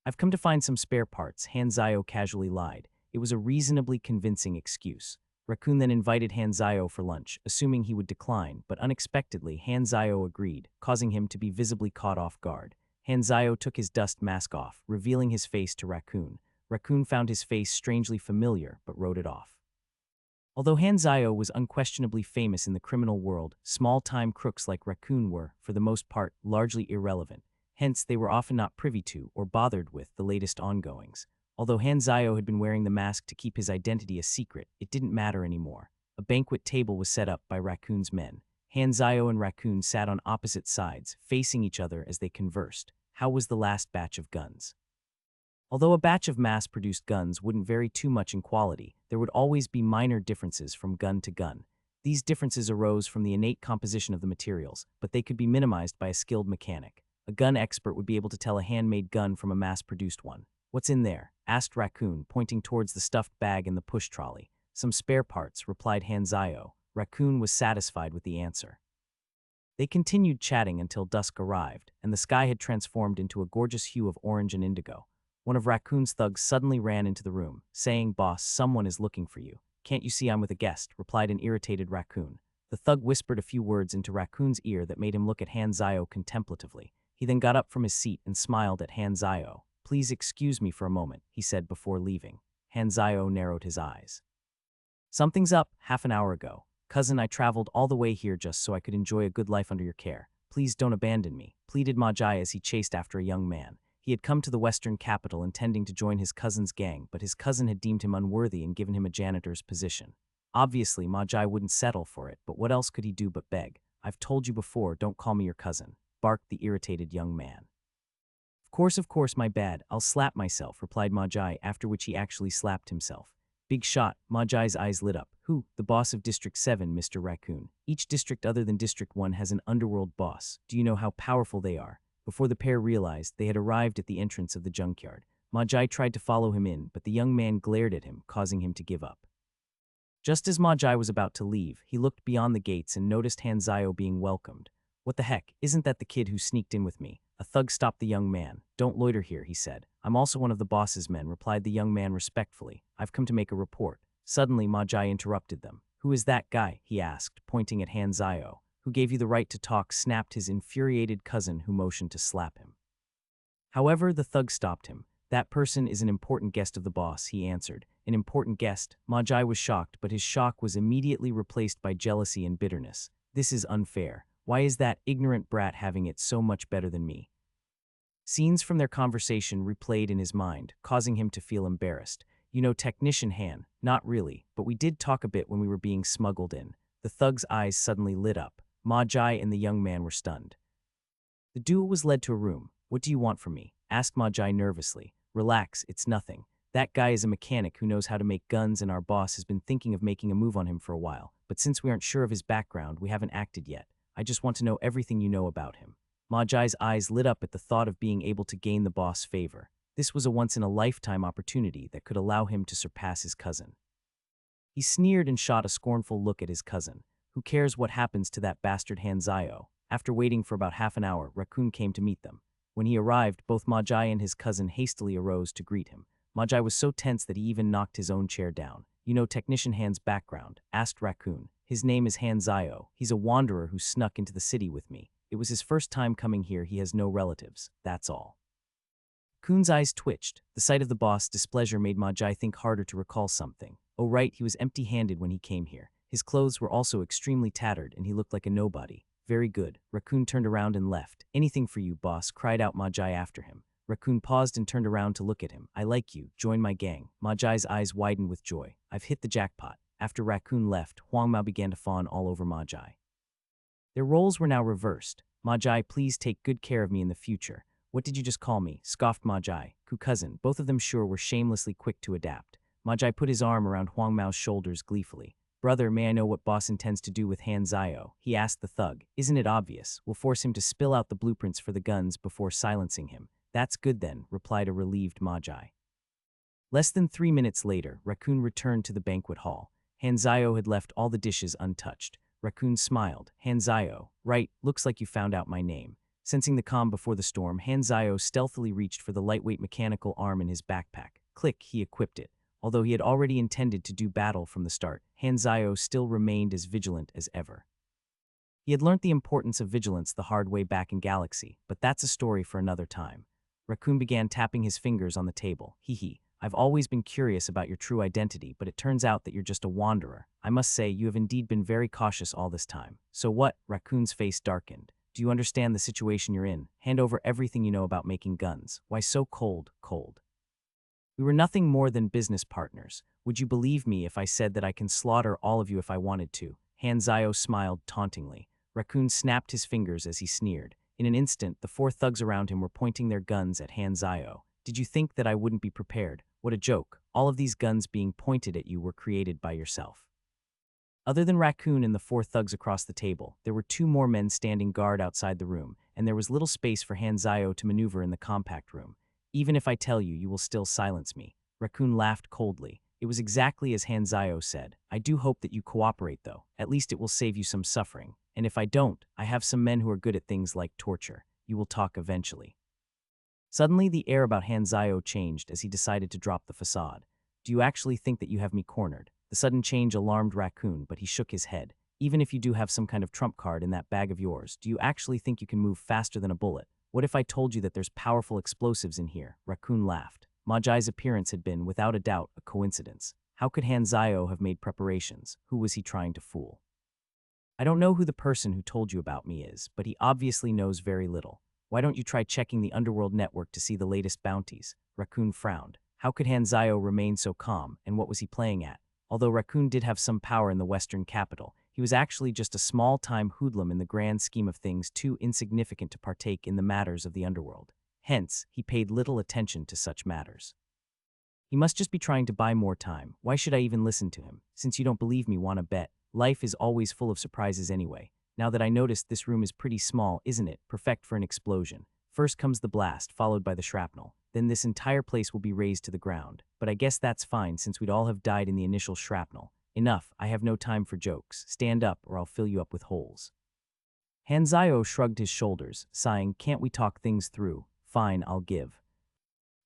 I've come to find some spare parts, Hanzayo casually lied. It was a reasonably convincing excuse. Raccoon then invited Hanzayo for lunch, assuming he would decline, but unexpectedly, Hanzayo agreed, causing him to be visibly caught off guard. Hanzayo took his dust mask off, revealing his face to Raccoon. Raccoon found his face strangely familiar, but wrote it off. Although Hanzayo was unquestionably famous in the criminal world, small-time crooks like Raccoon were, for the most part, largely irrelevant. Hence, they were often not privy to or bothered with the latest ongoings. Although Hanzayo had been wearing the mask to keep his identity a secret, it didn't matter anymore. A banquet table was set up by Raccoon's men. Hanzayo and Raccoon sat on opposite sides, facing each other as they conversed. How was the last batch of guns? Although a batch of mass-produced guns wouldn't vary too much in quality, there would always be minor differences from gun to gun. These differences arose from the innate composition of the materials, but they could be minimized by a skilled mechanic. A gun expert would be able to tell a handmade gun from a mass-produced one. "What's in there?" asked Raccoon, pointing towards the stuffed bag in the push trolley. "Some spare parts," replied Hanzayo. Raccoon was satisfied with the answer. They continued chatting until dusk arrived, and the sky had transformed into a gorgeous hue of orange and indigo. One of Raccoon's thugs suddenly ran into the room, saying, "Boss, someone is looking for you." "Can't you see I'm with a guest?" replied an irritated Raccoon. The thug whispered a few words into Raccoon's ear that made him look at Hanzayo contemplatively. He then got up from his seat and smiled at Hanzayo. "Please excuse me for a moment," he said before leaving. Hanzayo narrowed his eyes. "Something's up. Half an hour ago. Cousin, I traveled all the way here just so I could enjoy a good life under your care. Please don't abandon me," pleaded Majai as he chased after a young man. He had come to the western capital intending to join his cousin's gang, but his cousin had deemed him unworthy and given him a janitor's position. Obviously, Majai wouldn't settle for it, but what else could he do but beg? "I've told you before, don't call me your cousin," barked the irritated young man. Of course, my bad. I'll slap myself," replied Majai, after which he actually slapped himself. "Big shot." Majai's eyes lit up. "Who?" "The boss of District 7, Mr. Raccoon. Each district other than District 1 has an underworld boss. Do you know how powerful they are?" Before the pair realized, they had arrived at the entrance of the junkyard. Majai tried to follow him in, but the young man glared at him, causing him to give up. Just as Majai was about to leave, he looked beyond the gates and noticed Hanzayo being welcomed. "What the heck, isn't that the kid who sneaked in with me?" A thug stopped the young man. "Don't loiter here," he said. "I'm also one of the boss's men," replied the young man respectfully. "I've come to make a report." Suddenly, Majai interrupted them. "Who is that guy?" he asked, pointing at Hanzayo. "Who gave you the right to talk?" snapped his infuriated cousin, who motioned to slap him. However, the thug stopped him. "That person is an important guest of the boss," he answered. "An important guest?" Majai was shocked, but his shock was immediately replaced by jealousy and bitterness. "This is unfair. Why is that ignorant brat having it so much better than me?" Scenes from their conversation replayed in his mind, causing him to feel embarrassed. "You know, Technician Han, not really, but we did talk a bit when we were being smuggled in." The thug's eyes suddenly lit up. Majai and the young man were stunned. The duo was led to a room. "What do you want from me?" asked Majai nervously. "Relax, it's nothing. That guy is a mechanic who knows how to make guns, and our boss has been thinking of making a move on him for a while. But since we aren't sure of his background, we haven't acted yet. I just want to know everything you know about him." Majai's eyes lit up at the thought of being able to gain the boss' favor. This was a once-in-a-lifetime opportunity that could allow him to surpass his cousin. He sneered and shot a scornful look at his cousin. "Who cares what happens to that bastard Hanzayo?" After waiting for about half an hour, Raccoon came to meet them. When he arrived, both Majai and his cousin hastily arose to greet him. Majai was so tense that he even knocked his own chair down. "You know Technician Han's background?" asked Raccoon. "His name is Hanzayo. He's a wanderer who snuck into the city with me. It was his first time coming here. He has no relatives. That's all." Coon's eyes twitched. The sight of the boss' displeasure made Majai think harder to recall something. Oh right, he was empty-handed when he came here. His clothes were also extremely tattered, and he looked like a nobody. "Very good." Raccoon turned around and left. "Anything for you, boss," cried out Majai after him. Raccoon paused and turned around to look at him. "I like you. Join my gang." Majai's eyes widened with joy. "I've hit the jackpot." After Raccoon left, Huangmao began to fawn all over Majai. Their roles were now reversed. "Majai, please take good care of me in the future." "What did you just call me?" scoffed Majai. "Cousin." Both of them sure were shamelessly quick to adapt. Majai put his arm around Huang Mao's shoulders gleefully. Brother, may I know what boss intends to do with Han Zio? He asked the thug. Isn't it obvious? We'll force him to spill out the blueprints for the guns before silencing him. That's good then, replied a relieved Majai. Less than 3 minutes later, Raccoon returned to the banquet hall. Han Zio had left all the dishes untouched. Raccoon smiled. Han Zio, right, looks like you found out my name. Sensing the calm before the storm, Han Zio stealthily reached for the lightweight mechanical arm in his backpack. Click, he equipped it. Although he had already intended to do battle from the start, Han Zio still remained as vigilant as ever. He had learnt the importance of vigilance the hard way back in Galaxy, but that's a story for another time. Raccoon began tapping his fingers on the table. Hee. I've always been curious about your true identity, but it turns out that you're just a wanderer. I must say, you have indeed been very cautious all this time. So what? Raccoon's face darkened. Do you understand the situation you're in? Hand over everything you know about making guns. Why so cold? We were nothing more than business partners. Would you believe me if I said that I can slaughter all of you if I wanted to? Han Zio smiled tauntingly. Raccoon snapped his fingers as he sneered. In an instant, the 4 thugs around him were pointing their guns at Han Zio. Did you think that I wouldn't be prepared? What a joke. All of these guns being pointed at you were created by yourself. Other than Raccoon and the 4 thugs across the table, there were 2 more men standing guard outside the room, and there was little space for Han Zio to maneuver in the compact room. Even if I tell you, you will still silence me. Raccoon laughed coldly. It was exactly as Han Zio said. I do hope that you cooperate, though. At least it will save you some suffering. And if I don't, I have some men who are good at things like torture. You will talk eventually. Suddenly, the air about Han Zio changed as he decided to drop the facade. Do you actually think that you have me cornered? The sudden change alarmed Raccoon, but he shook his head. Even if you do have some kind of trump card in that bag of yours, do you actually think you can move faster than a bullet? What if I told you that there's powerful explosives in here? Raccoon laughed. Majai's appearance had been, without a doubt, a coincidence. How could Han Zio have made preparations? Who was he trying to fool? I don't know who the person who told you about me is, but he obviously knows very little. Why don't you try checking the Underworld network to see the latest bounties? Raccoon frowned. How could Han Zio remain so calm, and what was he playing at? Although Raccoon did have some power in the Western capital, he was actually just a small-time hoodlum in the grand scheme of things, too insignificant to partake in the matters of the Underworld. Hence, he paid little attention to such matters. He must just be trying to buy more time. Why should I even listen to him? Since you don't believe me, wanna bet? Life is always full of surprises anyway. Now that I noticed, this room is pretty small, isn't it? Perfect for an explosion. First comes the blast, followed by the shrapnel. Then this entire place will be razed to the ground. But I guess that's fine since we'd all have died in the initial shrapnel. Enough, I have no time for jokes. Stand up or I'll fill you up with holes. Han Zio shrugged his shoulders, sighing, can't we talk things through? Fine, I'll give.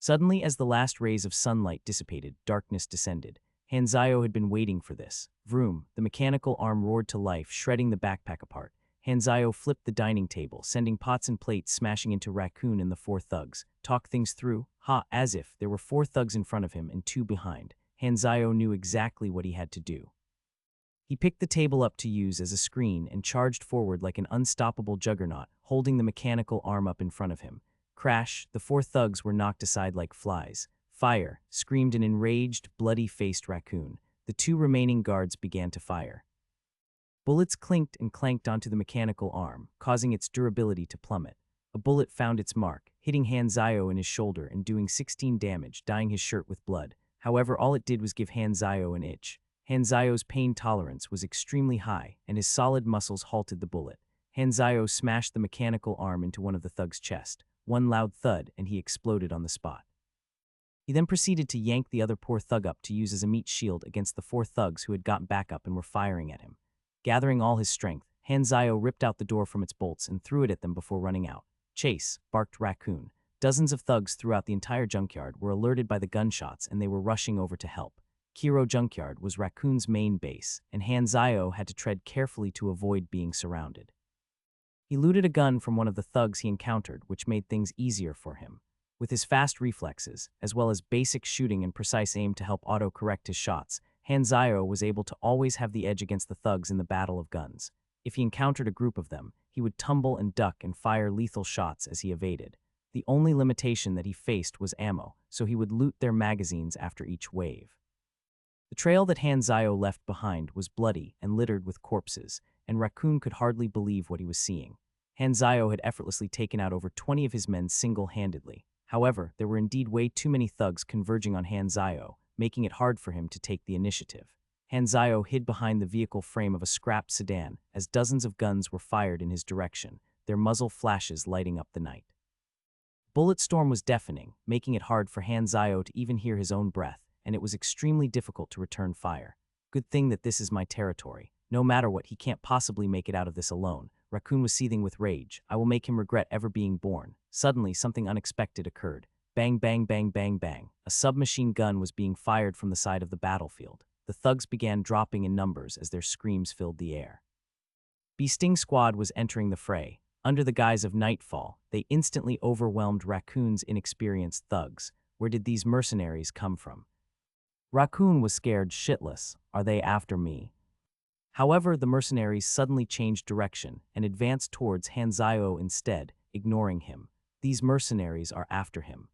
Suddenly, as the last rays of sunlight dissipated, darkness descended. Han Zio had been waiting for this. Vroom, the mechanical arm roared to life, shredding the backpack apart. Han Zio flipped the dining table, sending pots and plates smashing into Raccoon and the 4 thugs. Talk things through? Ha, as if. There were 4 thugs in front of him and 2 behind. Han Zio knew exactly what he had to do. He picked the table up to use as a screen and charged forward like an unstoppable juggernaut, holding the mechanical arm up in front of him. Crash, the 4 thugs were knocked aside like flies. Fire, screamed an enraged, bloody-faced Raccoon. The 2 remaining guards began to fire. Bullets clinked and clanked onto the mechanical arm, causing its durability to plummet. A bullet found its mark, hitting Han Zio in his shoulder and doing 16 damage, dyeing his shirt with blood. However, all it did was give Han Zio an itch. Han Zio's pain tolerance was extremely high, and his solid muscles halted the bullet. Han Zio smashed the mechanical arm into one of the thug's chest. One loud thud, and he exploded on the spot. He then proceeded to yank the other poor thug up to use as a meat shield against the 4 thugs who had gotten back up and were firing at him. Gathering all his strength, Han Zio ripped out the door from its bolts and threw it at them before running out. Chase, barked Raccoon. Dozens of thugs throughout the entire junkyard were alerted by the gunshots and they were rushing over to help. Kiro Junkyard was Raccoon's main base, and Han Zio had to tread carefully to avoid being surrounded. He looted a gun from one of the thugs he encountered, which made things easier for him. With his fast reflexes, as well as basic shooting and precise aim to help auto-correct his shots, Han Zio was able to always have the edge against the thugs in the battle of guns. If he encountered a group of them, he would tumble and duck and fire lethal shots as he evaded. The only limitation that he faced was ammo, so he would loot their magazines after each wave. The trail that Han Zio left behind was bloody and littered with corpses, and Raccoon could hardly believe what he was seeing. Han Zio had effortlessly taken out over 20 of his men single-handedly. However, there were indeed way too many thugs converging on Han Zio, making it hard for him to take the initiative. Hanzayo hid behind the vehicle frame of a scrapped sedan as dozens of guns were fired in his direction, their muzzle flashes lighting up the night. Bullet storm was deafening, making it hard for Hanzayo to even hear his own breath, and it was extremely difficult to return fire. Good thing that this is my territory. No matter what, he can't possibly make it out of this alone. Raccoon was seething with rage. I will make him regret ever being born. Suddenly, something unexpected occurred. Bang, bang, bang, bang, bang. A submachine gun was being fired from the side of the battlefield. The thugs began dropping in numbers as their screams filled the air. Sting Squad was entering the fray. Under the guise of nightfall, they instantly overwhelmed Raccoon's inexperienced thugs. Where did these mercenaries come from? Raccoon was scared shitless. Are they after me? However, the mercenaries suddenly changed direction and advanced towards Hanzayo instead, ignoring him. These mercenaries are after him.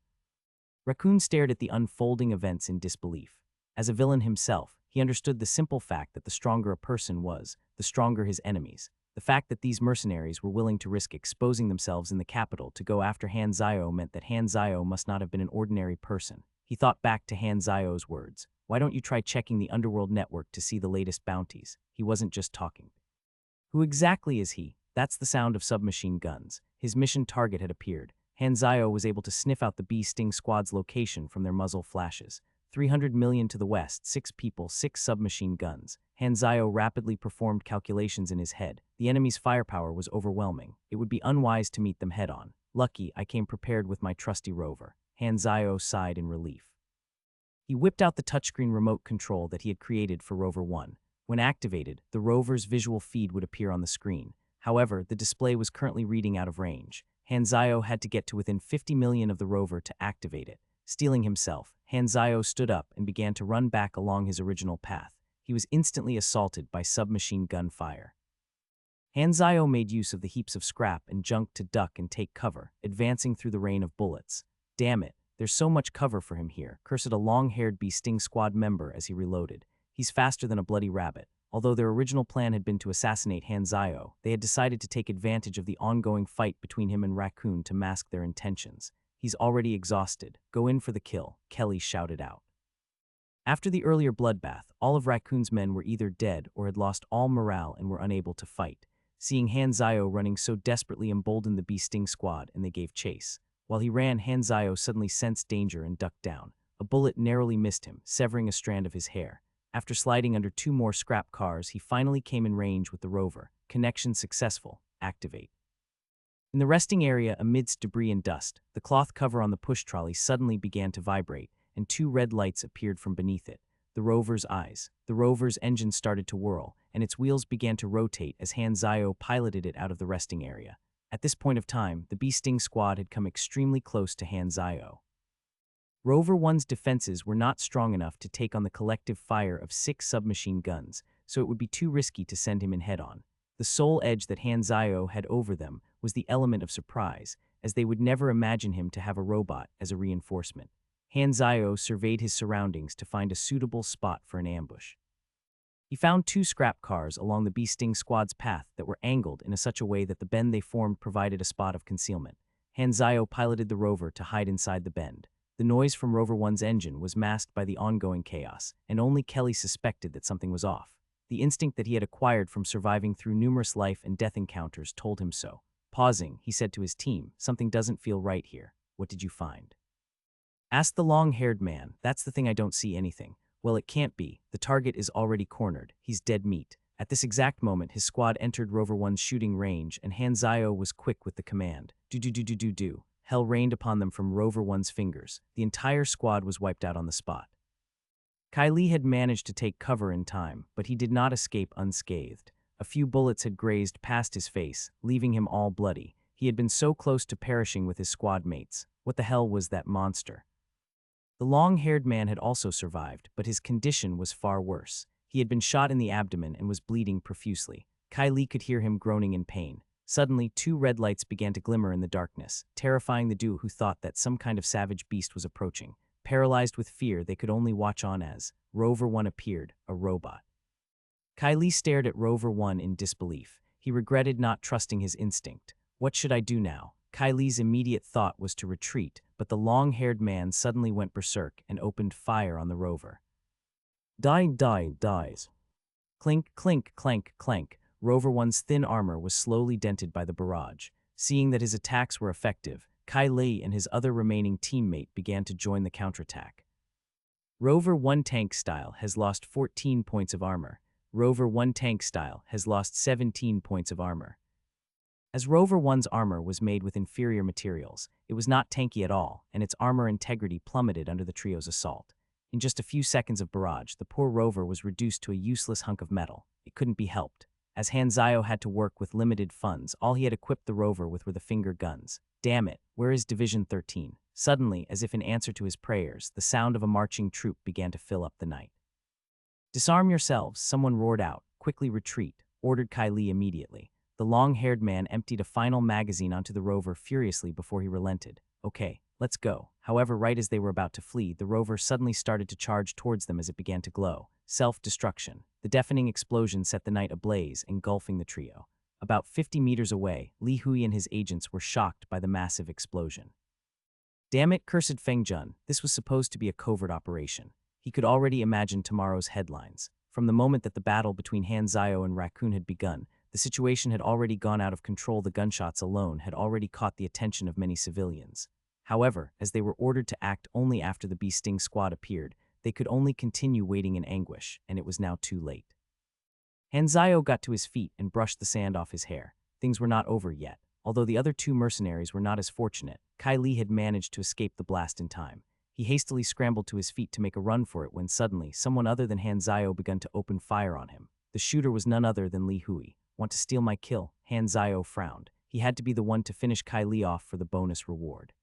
Raccoon stared at the unfolding events in disbelief. As a villain himself, he understood the simple fact that the stronger a person was, the stronger his enemies. The fact that these mercenaries were willing to risk exposing themselves in the capital to go after Hanzayo meant that Hanzayo must not have been an ordinary person. He thought back to Hanzayo's words. Why don't you try checking the underworld network to see the latest bounties? He wasn't just talking. Who exactly is he? That's the sound of submachine guns. His mission target had appeared. Hanzayo was able to sniff out the Sting Squad's location from their muzzle flashes. 300 million to the west, 6 people, 6 submachine guns. Hanzayo rapidly performed calculations in his head. The enemy's firepower was overwhelming. It would be unwise to meet them head-on. Lucky, I came prepared with my trusty rover. Hanzayo sighed in relief. He whipped out the touchscreen remote control that he had created for Rover 1. When activated, the rover's visual feed would appear on the screen. However, the display was currently reading out of range. Hanzayo had to get to within 50 million of the rover to activate it. Steeling himself, Hanzayo stood up and began to run back along his original path. He was instantly assaulted by submachine gun fire. Hanzayo made use of the heaps of scrap and junk to duck and take cover, advancing through the rain of bullets. Damn it, there's so much cover for him here, cursed a long-haired Sting Squad member as he reloaded. He's faster than a bloody rabbit. Although their original plan had been to assassinate Hanzayo, they had decided to take advantage of the ongoing fight between him and Raccoon to mask their intentions. He's already exhausted. Go in for the kill, Kelly shouted out. After the earlier bloodbath, all of Raccoon's men were either dead or had lost all morale and were unable to fight. Seeing Hanzayo running so desperately emboldened the Sting Squad, and they gave chase. While he ran, Hanzayo suddenly sensed danger and ducked down. A bullet narrowly missed him, severing a strand of his hair. After sliding under 2 more scrap cars, he finally came in range with the rover. Connection successful. Activate. In the resting area, amidst debris and dust, the cloth cover on the push trolley suddenly began to vibrate, and 2 red lights appeared from beneath it. The rover's eyes. The rover's engine started to whirl, and its wheels began to rotate as Hanzayo piloted it out of the resting area. At this point of time, the Sting Squad had come extremely close to Hanzayo. Rover 1's defenses were not strong enough to take on the collective fire of 6 submachine guns, so it would be too risky to send him in head-on. The sole edge that Hanzayo had over them was the element of surprise, as they would never imagine him to have a robot as a reinforcement. Hanzayo surveyed his surroundings to find a suitable spot for an ambush. He found 2 scrap cars along the Sting Squad's path that were angled in such a way that the bend they formed provided a spot of concealment. Hanzayo piloted the rover to hide inside the bend. The noise from Rover 1's engine was masked by the ongoing chaos, and only Kelly suspected that something was off. The instinct that he had acquired from surviving through numerous life and death encounters told him so. Pausing, he said to his team, "Something doesn't feel right here. What did you find?" Asked the long-haired man. "That's the thing, I don't see anything." "Well, it can't be. The target is already cornered. He's dead meat." At this exact moment, his squad entered Rover 1's shooting range, and Hanzayo was quick with the command. Do. Hell rained upon them from Rover 1's fingers. The entire squad was wiped out on the spot. Kylie had managed to take cover in time, but he did not escape unscathed. A few bullets had grazed past his face, leaving him all bloody. He had been so close to perishing with his squad mates. What the hell was that monster? The long-haired man had also survived, but his condition was far worse. He had been shot in the abdomen and was bleeding profusely. Kylie could hear him groaning in pain. Suddenly, 2 red lights began to glimmer in the darkness, terrifying the duo who thought that some kind of savage beast was approaching. Paralyzed with fear, they could only watch on as Rover 1 appeared, a robot. Kylie stared at Rover 1 in disbelief. He regretted not trusting his instinct. What should I do now? Kylie's immediate thought was to retreat, but the long-haired man suddenly went berserk and opened fire on the rover. Dies. Clink, clink, clank, clank. Rover One's thin armor was slowly dented by the barrage. Seeing that his attacks were effective, Kylie and his other remaining teammate began to join the counterattack. Rover 1 Tank Style has lost 14 points of armor. Rover 1 Tank Style has lost 17 points of armor. As Rover 1's armor was made with inferior materials, it was not tanky at all, and its armor integrity plummeted under the trio's assault. In just a few seconds of barrage, the poor rover was reduced to a useless hunk of metal. It couldn't be helped. As Hanzayo had to work with limited funds, all he had equipped the rover with were the finger guns. Damn it, where is Division 13? Suddenly, as if in answer to his prayers, the sound of a marching troop began to fill up the night. Disarm yourselves, someone roared out. Quickly retreat, ordered Kylie immediately. The long-haired man emptied a final magazine onto the rover furiously before he relented. Okay, let's go. However, right as they were about to flee, the rover suddenly started to charge towards them as it began to glow. Self-destruction. The deafening explosion set the night ablaze, engulfing the trio. About 50 meters away, Li Hui and his agents were shocked by the massive explosion. Damn it, cursed Feng Jun, this was supposed to be a covert operation. He could already imagine tomorrow's headlines. From the moment that the battle between Hanzayo and Raccoon had begun, the situation had already gone out of control. The gunshots alone had already caught the attention of many civilians. However, as they were ordered to act only after the bee sting squad appeared, they could only continue waiting in anguish, and it was now too late. Hanzayo got to his feet and brushed the sand off his hair. Things were not over yet. Although the other two mercenaries were not as fortunate, Kylie had managed to escape the blast in time. He hastily scrambled to his feet to make a run for it when suddenly, someone other than Hanzayo began to open fire on him. The shooter was none other than Li Hui. Want to steal my kill? Hanzayo frowned. He had to be the one to finish Kylie off for the bonus reward.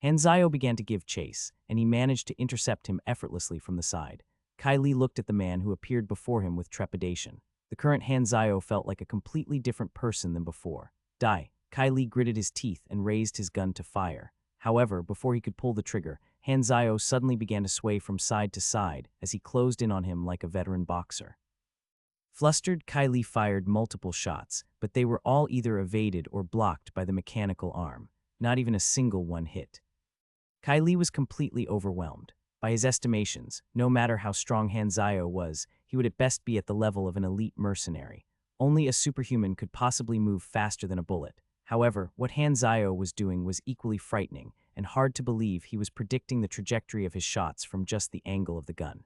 Hanzayo began to give chase, and he managed to intercept him effortlessly from the side. Kylie looked at the man who appeared before him with trepidation. The current Hanzayo felt like a completely different person than before. Die. Kylie gritted his teeth and raised his gun to fire. However, before he could pull the trigger, Hanzayo suddenly began to sway from side to side as he closed in on him like a veteran boxer. Flustered, Kylie fired multiple shots, but they were all either evaded or blocked by the mechanical arm. Not even a single one hit. Kylie was completely overwhelmed. By his estimations, no matter how strong Hanzayo was, he would at best be at the level of an elite mercenary. Only a superhuman could possibly move faster than a bullet. However, what Hanzayo was doing was equally frightening, and hard to believe. He was predicting the trajectory of his shots from just the angle of the gun.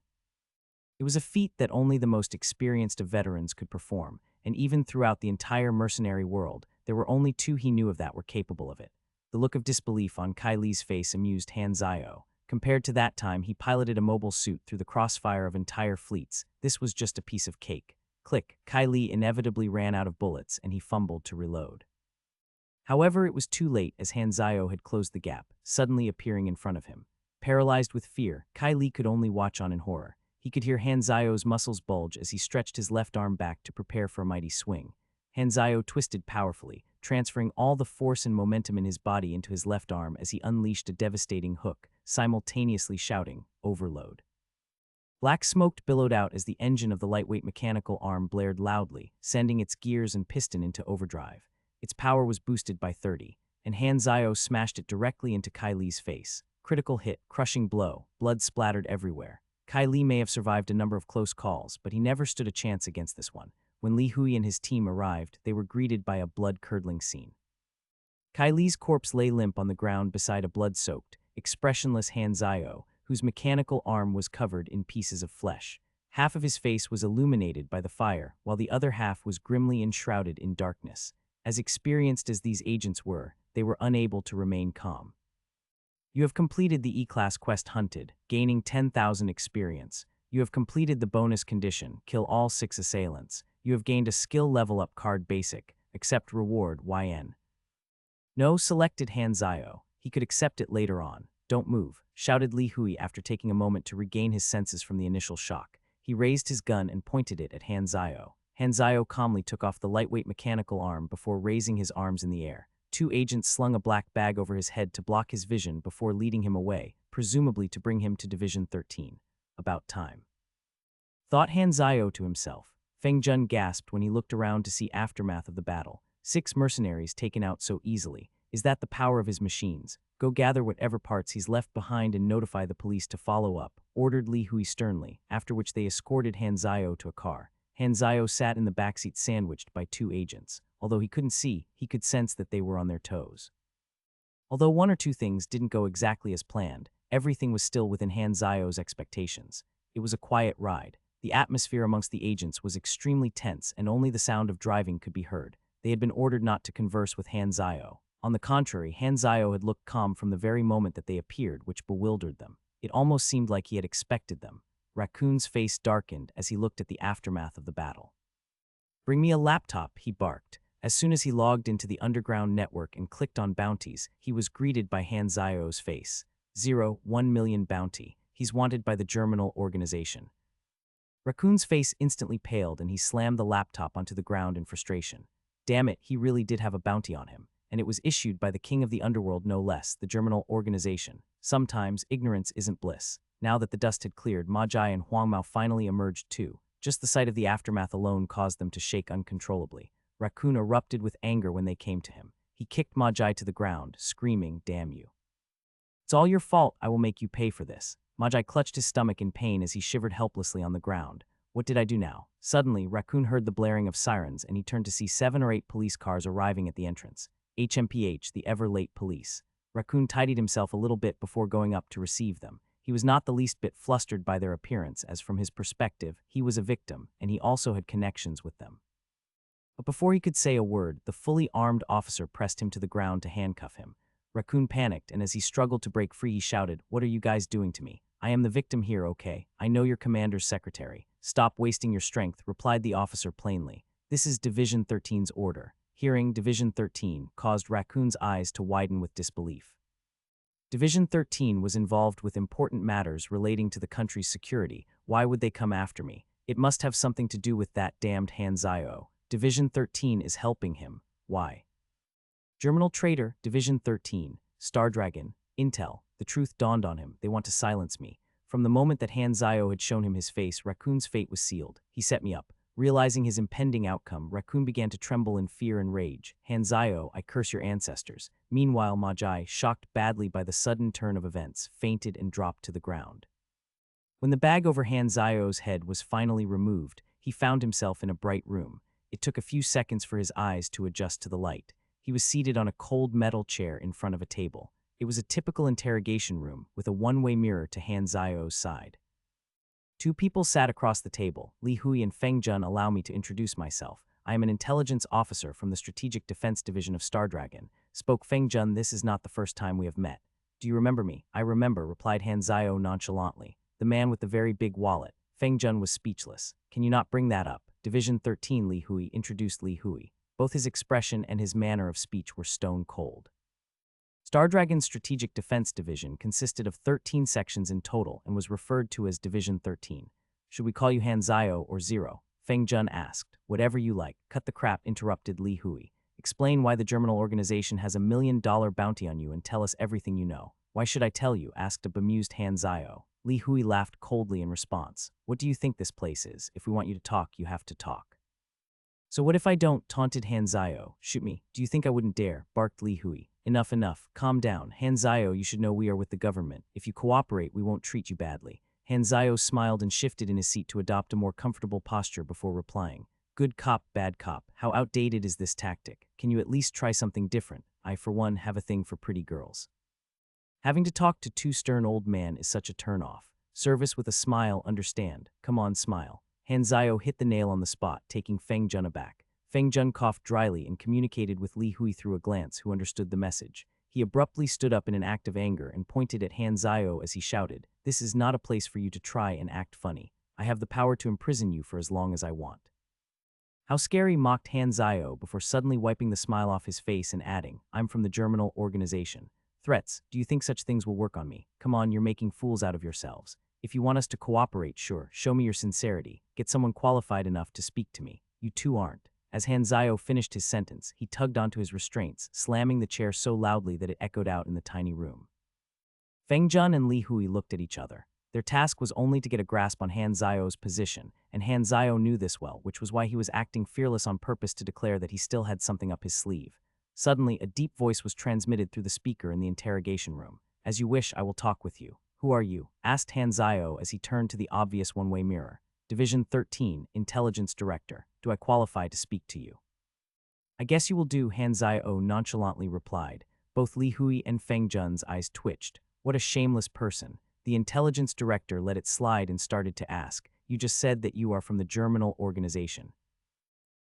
It was a feat that only the most experienced of veterans could perform, and even throughout the entire mercenary world, there were only two he knew of that were capable of it. The look of disbelief on Kylie's face amused Hanzayo. Compared to that time he piloted a mobile suit through the crossfire of entire fleets, this was just a piece of cake. Click, Kylie inevitably ran out of bullets and he fumbled to reload. However, it was too late as Hanzayo had closed the gap, suddenly appearing in front of him. Paralyzed with fear, Kylie could only watch on in horror. He could hear Hanzayo's muscles bulge as he stretched his left arm back to prepare for a mighty swing. Hanzayo twisted powerfully, transferring all the force and momentum in his body into his left arm as he unleashed a devastating hook, simultaneously shouting, "Overload." Black smoke billowed out as the engine of the lightweight mechanical arm blared loudly, sending its gears and piston into overdrive. Its power was boosted by 30, and Hanzayo smashed it directly into Kylie's face. Critical hit, crushing blow, blood splattered everywhere. Kylie may have survived a number of close calls, but he never stood a chance against this one. When Li Hui and his team arrived, they were greeted by a blood-curdling scene. Kylie's corpse lay limp on the ground beside a blood-soaked, expressionless Hanzayo, whose mechanical arm was covered in pieces of flesh. Half of his face was illuminated by the fire, while the other half was grimly enshrouded in darkness. As experienced as these agents were, they were unable to remain calm. You have completed the E-Class quest Hunted, gaining 10,000 experience. You have completed the bonus condition, kill all 6 assailants. You have gained a skill level up card Basic, accept reward YN. No, selected Hanzayo. He could accept it later on. Don't move, shouted Li Hui after taking a moment to regain his senses from the initial shock. He raised his gun and pointed it at Hanzayo. Hanzayo calmly took off the lightweight mechanical arm before raising his arms in the air. 2 agents slung a black bag over his head to block his vision before leading him away, presumably to bring him to Division 13. About time. Thought Hanzayo to himself. Feng Jun gasped when he looked around to see aftermath of the battle. 6 mercenaries taken out so easily. Is that the power of his machines? Go gather whatever parts he's left behind and notify the police to follow up, ordered Li Hui sternly, after which they escorted Hanzayo to a car. Hanzayo sat in the backseat sandwiched by two agents. Although he couldn't see, he could sense that they were on their toes. Although one or two things didn't go exactly as planned, everything was still within Hanzayo's expectations. It was a quiet ride. The atmosphere amongst the agents was extremely tense and only the sound of driving could be heard. They had been ordered not to converse with Hanzayo. On the contrary, Hanzayo had looked calm from the very moment that they appeared, which bewildered them. It almost seemed like he had expected them. Raccoon's face darkened as he looked at the aftermath of the battle. "Bring me a laptop," he barked. As soon as he logged into the underground network and clicked on bounties, he was greeted by Hanzayo's face. 1 million bounty. He's wanted by the Germinal organization. Raccoon's face instantly paled and he slammed the laptop onto the ground in frustration. Damn it, he really did have a bounty on him. And it was issued by the king of the underworld no less, the Germinal organization. Sometimes, ignorance isn't bliss. Now that the dust had cleared, Magi and Huangmao finally emerged too. Just the sight of the aftermath alone caused them to shake uncontrollably. Raccoon erupted with anger when they came to him. He kicked Magi to the ground, screaming, "Damn you. It's all your fault, I will make you pay for this." Magi clutched his stomach in pain as he shivered helplessly on the ground. What did I do now? Suddenly, Raccoon heard the blaring of sirens and he turned to see 7 or 8 police cars arriving at the entrance. HMPH, the ever-late police. Raccoon tidied himself a little bit before going up to receive them. He was not the least bit flustered by their appearance, as from his perspective, he was a victim, and he also had connections with them. But before he could say a word, the fully armed officer pressed him to the ground to handcuff him. Raccoon panicked, and as he struggled to break free, he shouted, "What are you guys doing to me? I am the victim here, okay? I know your commander's secretary." "Stop wasting your strength," replied the officer plainly. "This is Division 13's order." Hearing Division 13 caused Raccoon's eyes to widen with disbelief. Division 13 was involved with important matters relating to the country's security. Why would they come after me? It must have something to do with that damned Hanzayo. Division 13 is helping him. Why? Germinal traitor, Division 13, Star Dragon, Intel. The truth dawned on him. They want to silence me. From the moment that Hanzayo had shown him his face, Raccoon's fate was sealed. He set me up. Realizing his impending outcome, Raccoon began to tremble in fear and rage. "Hanzayo, I curse your ancestors." Meanwhile, Magi, shocked badly by the sudden turn of events, fainted and dropped to the ground. When the bag over Hanzayo's head was finally removed, he found himself in a bright room. It took a few seconds for his eyes to adjust to the light. He was seated on a cold metal chair in front of a table. It was a typical interrogation room, with a one-way mirror to Hanzayo's side. 2 people sat across the table. Li Hui and Feng Jun. Allow me to introduce myself. I am an intelligence officer from the Strategic Defense Division of Star Dragon. Spoke Feng Jun. This is not the first time we have met. Do you remember me? I remember, replied Hanzayo nonchalantly. The man with the very big wallet. Feng Jun was speechless. Can you not bring that up? Division 13, Li Hui introduced Li Hui. Both his expression and his manner of speech were stone cold. Star Dragon's Strategic Defense Division consisted of 13 sections in total and was referred to as Division 13. Should we call you Hanzayo or Zero? Feng Jun asked. Whatever you like. Cut the crap, interrupted Li Hui. Explain why the Germinal organization has $1 million bounty on you and tell us everything you know. Why should I tell you? Asked a bemused Hanzayo. Li Hui laughed coldly in response. What do you think this place is? If we want you to talk, you have to talk. So what if I don't? Taunted Hanzayo. Shoot me. Do you think I wouldn't dare? Barked Li Hui. Enough, enough. Calm down. Hanzayo, you should know we are with the government. If you cooperate, we won't treat you badly. Hanzayo smiled and shifted in his seat to adopt a more comfortable posture before replying. Good cop, bad cop. How outdated is this tactic? Can you at least try something different? I, for one, have a thing for pretty girls. Having to talk to 2 stern old men is such a turn-off. Service with a smile, understand. Come on, smile. Hanzayo hit the nail on the spot, taking Feng Jun aback. Feng Jun coughed dryly and communicated with Li Hui through a glance, who understood the message. He abruptly stood up in an act of anger and pointed at Hanzayo as he shouted, "This is not a place for you to try and act funny. I have the power to imprison you for as long as I want." How scary, mocked Hanzayo before suddenly wiping the smile off his face and adding, "I'm from the Germinal organization. Threats, do you think such things will work on me? Come on, you're making fools out of yourselves. If you want us to cooperate, sure, show me your sincerity. Get someone qualified enough to speak to me. You two aren't." As Hanzayo finished his sentence, he tugged onto his restraints, slamming the chair so loudly that it echoed out in the tiny room. Feng Jun and Li Hui looked at each other. Their task was only to get a grasp on Hanzayo's position, and Hanzayo knew this well, which was why he was acting fearless on purpose to declare that he still had something up his sleeve. Suddenly, a deep voice was transmitted through the speaker in the interrogation room. "As you wish, I will talk with you." "Who are you?" asked Hanzayo as he turned to the obvious one-way mirror. "Division 13, Intelligence Director. Do I qualify to speak to you?" "I guess you will do," Hanzayo nonchalantly replied. Both Li Hui and Feng Jun's eyes twitched. What a shameless person. The Intelligence Director let it slide and started to ask, "You just said that you are from the Germinal Organization."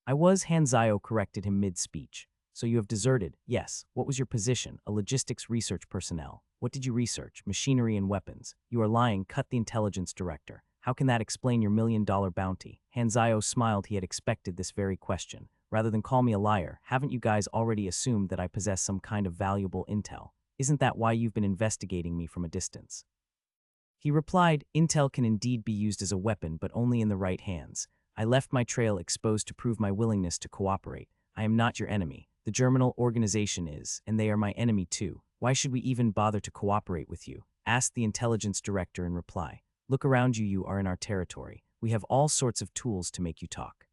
"I was," Hanzayo corrected him mid-speech. "So you have deserted?" "Yes." "What was your position?" "A logistics research personnel." "What did you research?" "Machinery and weapons." "You are lying," cut the Intelligence Director. "How can that explain your $1 million bounty?" Hanzayo smiled. He had expected this very question. "Rather than call me a liar, haven't you guys already assumed that I possess some kind of valuable intel? Isn't that why you've been investigating me from a distance?" He replied, "Intel can indeed be used as a weapon, but only in the right hands. I left my trail exposed to prove my willingness to cooperate. I am not your enemy. The Germinal Organization is, and they are my enemy too. Why should we even bother to cooperate with you?" asked the Intelligence Director in reply. "Look around you, you are in our territory. We have all sorts of tools to make you talk."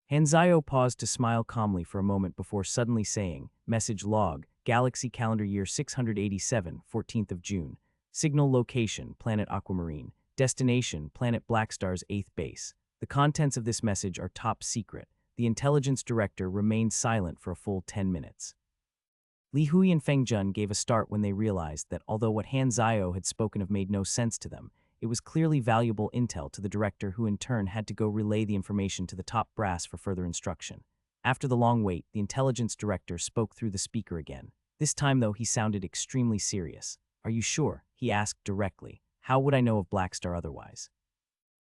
Hanzayo paused to smile calmly for a moment before suddenly saying, "Message log, Galaxy Calendar Year 687, 14th of June. Signal location, Planet Aquamarine. Destination, Planet Blackstar's 8th base. The contents of this message are top secret." The Intelligence Director remained silent for a full 10 minutes. Li Hui and Feng Jun gave a start when they realized that although what Hanzayo had spoken of made no sense to them, it was clearly valuable intel to the director, who in turn had to go relay the information to the top brass for further instruction. After the long wait, the Intelligence Director spoke through the speaker again. This time, though, he sounded extremely serious. "Are you sure?" he asked directly. "How would I know of Blackstar otherwise?"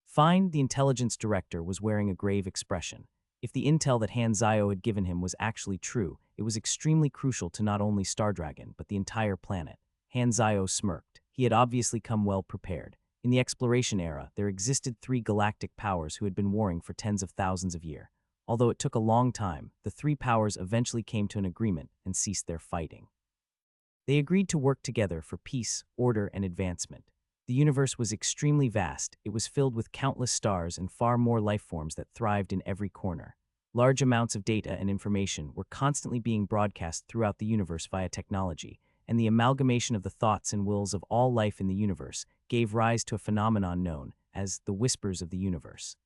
"Fine." The Intelligence Director was wearing a grave expression. If the intel that Hanzayo had given him was actually true, it was extremely crucial to not only Stardragon, but the entire planet. Hanzayo smirked. He had obviously come well prepared. In the exploration era, there existed 3 galactic powers who had been warring for tens of thousands of years. Although it took a long time, the 3 powers eventually came to an agreement and ceased their fighting. They agreed to work together for peace, order, and advancement. The universe was extremely vast. It was filled with countless stars and far more life forms that thrived in every corner. Large amounts of data and information were constantly being broadcast throughout the universe via technology, and the amalgamation of the thoughts and wills of all life in the universe gave rise to a phenomenon known as the whispers of the universe.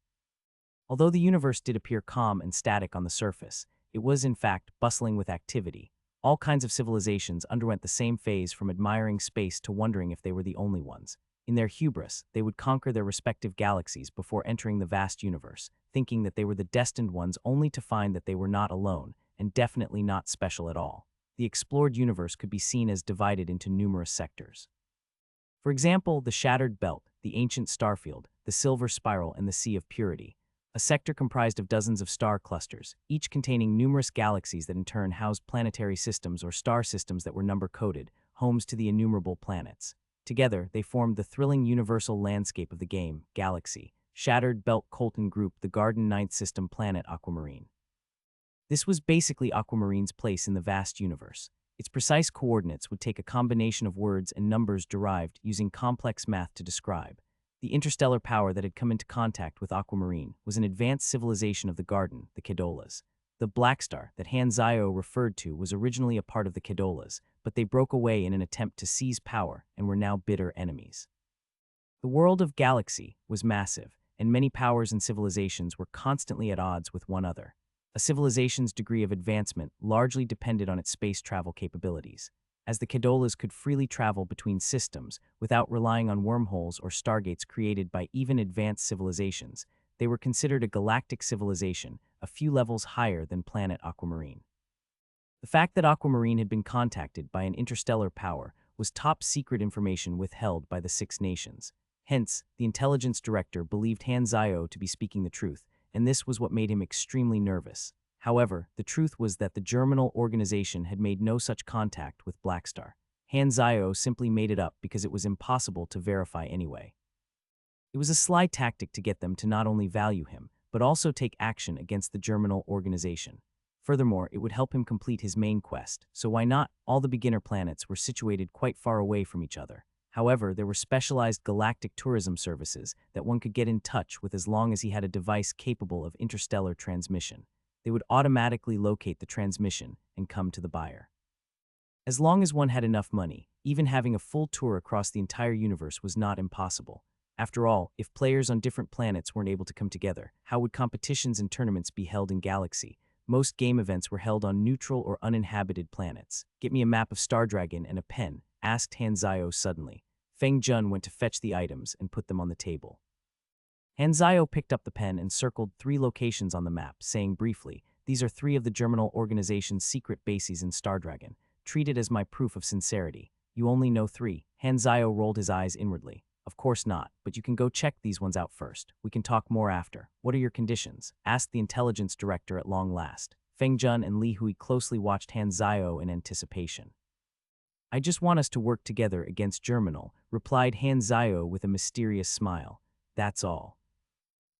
Although the universe did appear calm and static on the surface, it was in fact bustling with activity. All kinds of civilizations underwent the same phase, from admiring space to wondering if they were the only ones. In their hubris, they would conquer their respective galaxies before entering the vast universe, thinking that they were the destined ones, only to find that they were not alone, and definitely not special at all. The explored universe could be seen as divided into numerous sectors. For example, the Shattered Belt, the Ancient Starfield, the Silver Spiral, and the Sea of Purity. A sector comprised of dozens of star clusters, each containing numerous galaxies that in turn housed planetary systems or star systems that were number-coded, homes to the innumerable planets. Together, they formed the thrilling universal landscape of the game, Galaxy. Shattered Belt Colton Group, the Garden Ninth System Planet Aquamarine. This was basically Aquamarine's place in the vast universe. Its precise coordinates would take a combination of words and numbers derived using complex math to describe. The interstellar power that had come into contact with Aquamarine was an advanced civilization of the Garden, the Kedolas. The Blackstar that Hanzayo referred to was originally a part of the Kedolas, but they broke away in an attempt to seize power and were now bitter enemies. The world of Galaxy was massive, and many powers and civilizations were constantly at odds with one another. A civilization's degree of advancement largely depended on its space travel capabilities. As the Kedolas could freely travel between systems without relying on wormholes or stargates created by even advanced civilizations, they were considered a galactic civilization, a few levels higher than planet Aquamarine. The fact that Aquamarine had been contacted by an interstellar power was top-secret information withheld by the Six Nations. Hence, the Intelligence Director believed Hanzayo to be speaking the truth, and this was what made him extremely nervous. However, the truth was that the Germinal Organization had made no such contact with Blackstar. Hanzayo simply made it up because it was impossible to verify anyway. It was a sly tactic to get them to not only value him, but also take action against the Germinal Organization. Furthermore, it would help him complete his main quest, so why not? All the beginner planets were situated quite far away from each other. However, there were specialized galactic tourism services that one could get in touch with as long as he had a device capable of interstellar transmission. They would automatically locate the transmission and come to the buyer. As long as one had enough money, even having a full tour across the entire universe was not impossible. After all, if players on different planets weren't able to come together, how would competitions and tournaments be held in Galaxy? Most game events were held on neutral or uninhabited planets. "Get me a map of Star Dragon and a pen," asked Hanzio suddenly. Feng Jun went to fetch the items and put them on the table. Hanzio picked up the pen and circled 3 locations on the map, saying briefly, "These are 3 of the Germinal Organization's secret bases in Star Dragon. Treat it as my proof of sincerity." "You only know 3. Hanzio rolled his eyes inwardly. "Of course not, but you can go check these ones out first. We can talk more after." "What are your conditions?" asked the intelligence director at long last. Feng Jun and Li Hui closely watched Hanzio in anticipation. "I just want us to work together against Germinal," replied Hanzio with a mysterious smile. "That's all."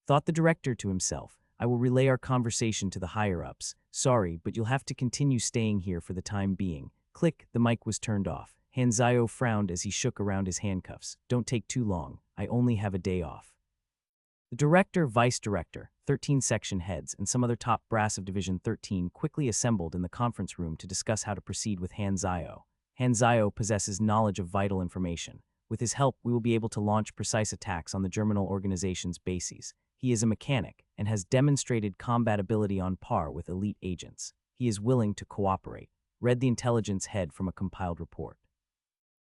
Thought the director to himself. "I will relay our conversation to the higher-ups. Sorry, but you'll have to continue staying here for the time being." Click, the mic was turned off. Hanzio frowned as he shook around his handcuffs. "Don't take too long. I only have a day off." The director, vice director, 13 section heads, and some other top brass of Division 13 quickly assembled in the conference room to discuss how to proceed with Hanzio. Hanzio possesses knowledge of vital information. With his help, we will be able to launch precise attacks on the Germinal Organization's bases. He is a mechanic and has demonstrated combat ability on par with elite agents. He is willing to cooperate, read the intelligence head from a compiled report.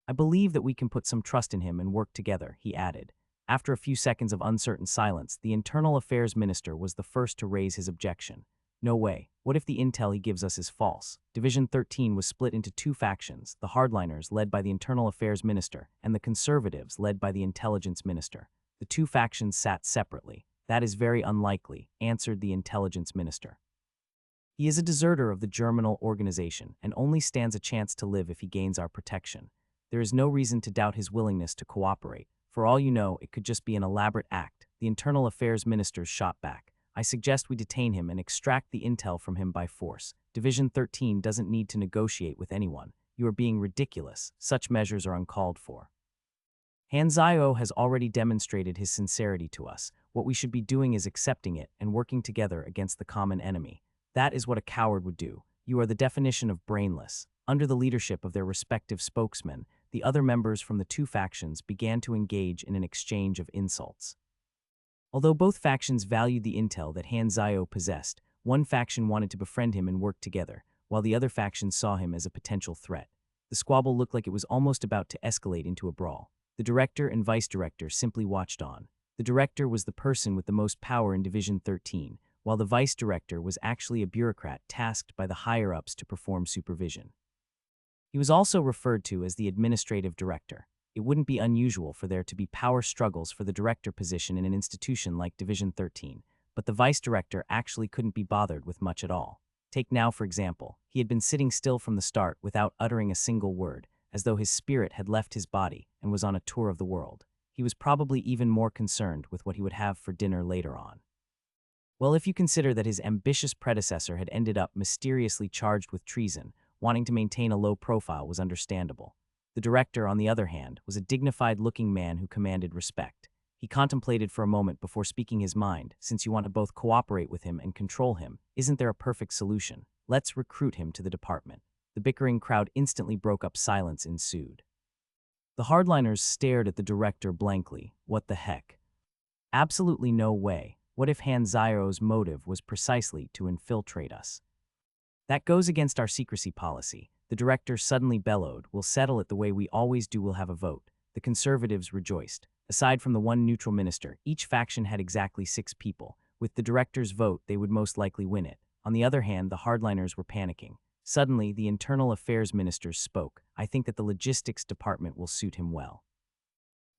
"I believe that we can put some trust in him and work together," he added. After a few seconds of uncertain silence, the Internal Affairs Minister was the first to raise his objection. "No way. What if the intel he gives us is false?" Division 13 was split into 2 factions, the hardliners led by the Internal Affairs Minister and the conservatives led by the Intelligence Minister. The 2 factions sat separately. "That is very unlikely," answered the Intelligence Minister. "He is a deserter of the Germinal Organization and only stands a chance to live if he gains our protection. There is no reason to doubt his willingness to cooperate. For all you know, it could just be an elaborate act." The Internal Affairs Minister shot back. "I suggest we detain him and extract the intel from him by force. Division 13 doesn't need to negotiate with anyone. You are being ridiculous. Such measures are uncalled for. Hanzio has already demonstrated his sincerity to us. What we should be doing is accepting it and working together against the common enemy. That is what a coward would do. You are the definition of brainless." Under the leadership of their respective spokesmen, the other members from the 2 factions began to engage in an exchange of insults. Although both factions valued the intel that Hanzio possessed, one faction wanted to befriend him and work together, while the other faction saw him as a potential threat. The squabble looked like it was almost about to escalate into a brawl. The director and vice director simply watched on. The director was the person with the most power in Division 13, while the vice director was actually a bureaucrat tasked by the higher-ups to perform supervision. He was also referred to as the administrative director. It wouldn't be unusual for there to be power struggles for the director position in an institution like Division 13, but the vice director actually couldn't be bothered with much at all. Take now, for example, he had been sitting still from the start without uttering a single word, as though his spirit had left his body and was on a tour of the world. He was probably even more concerned with what he would have for dinner later on. Well, if you consider that his ambitious predecessor had ended up mysteriously charged with treason, wanting to maintain a low profile was understandable. The director, on the other hand, was a dignified-looking man who commanded respect. He contemplated for a moment before speaking his mind. "Since you want to both cooperate with him and control him, isn't there a perfect solution? Let's recruit him to the department." The bickering crowd instantly broke up. Silence ensued. The hardliners stared at the director blankly. What the heck? Absolutely no way. What if Hanzio's motive was precisely to infiltrate us? That goes against our secrecy policy. The director suddenly bellowed. "We'll settle it the way we always do. We'll have a vote." The conservatives rejoiced. Aside from the one neutral minister, each faction had exactly 6 people. With the director's vote, they would most likely win it. On the other hand, the hardliners were panicking. Suddenly, the internal affairs minister spoke. "I think that the logistics department will suit him well.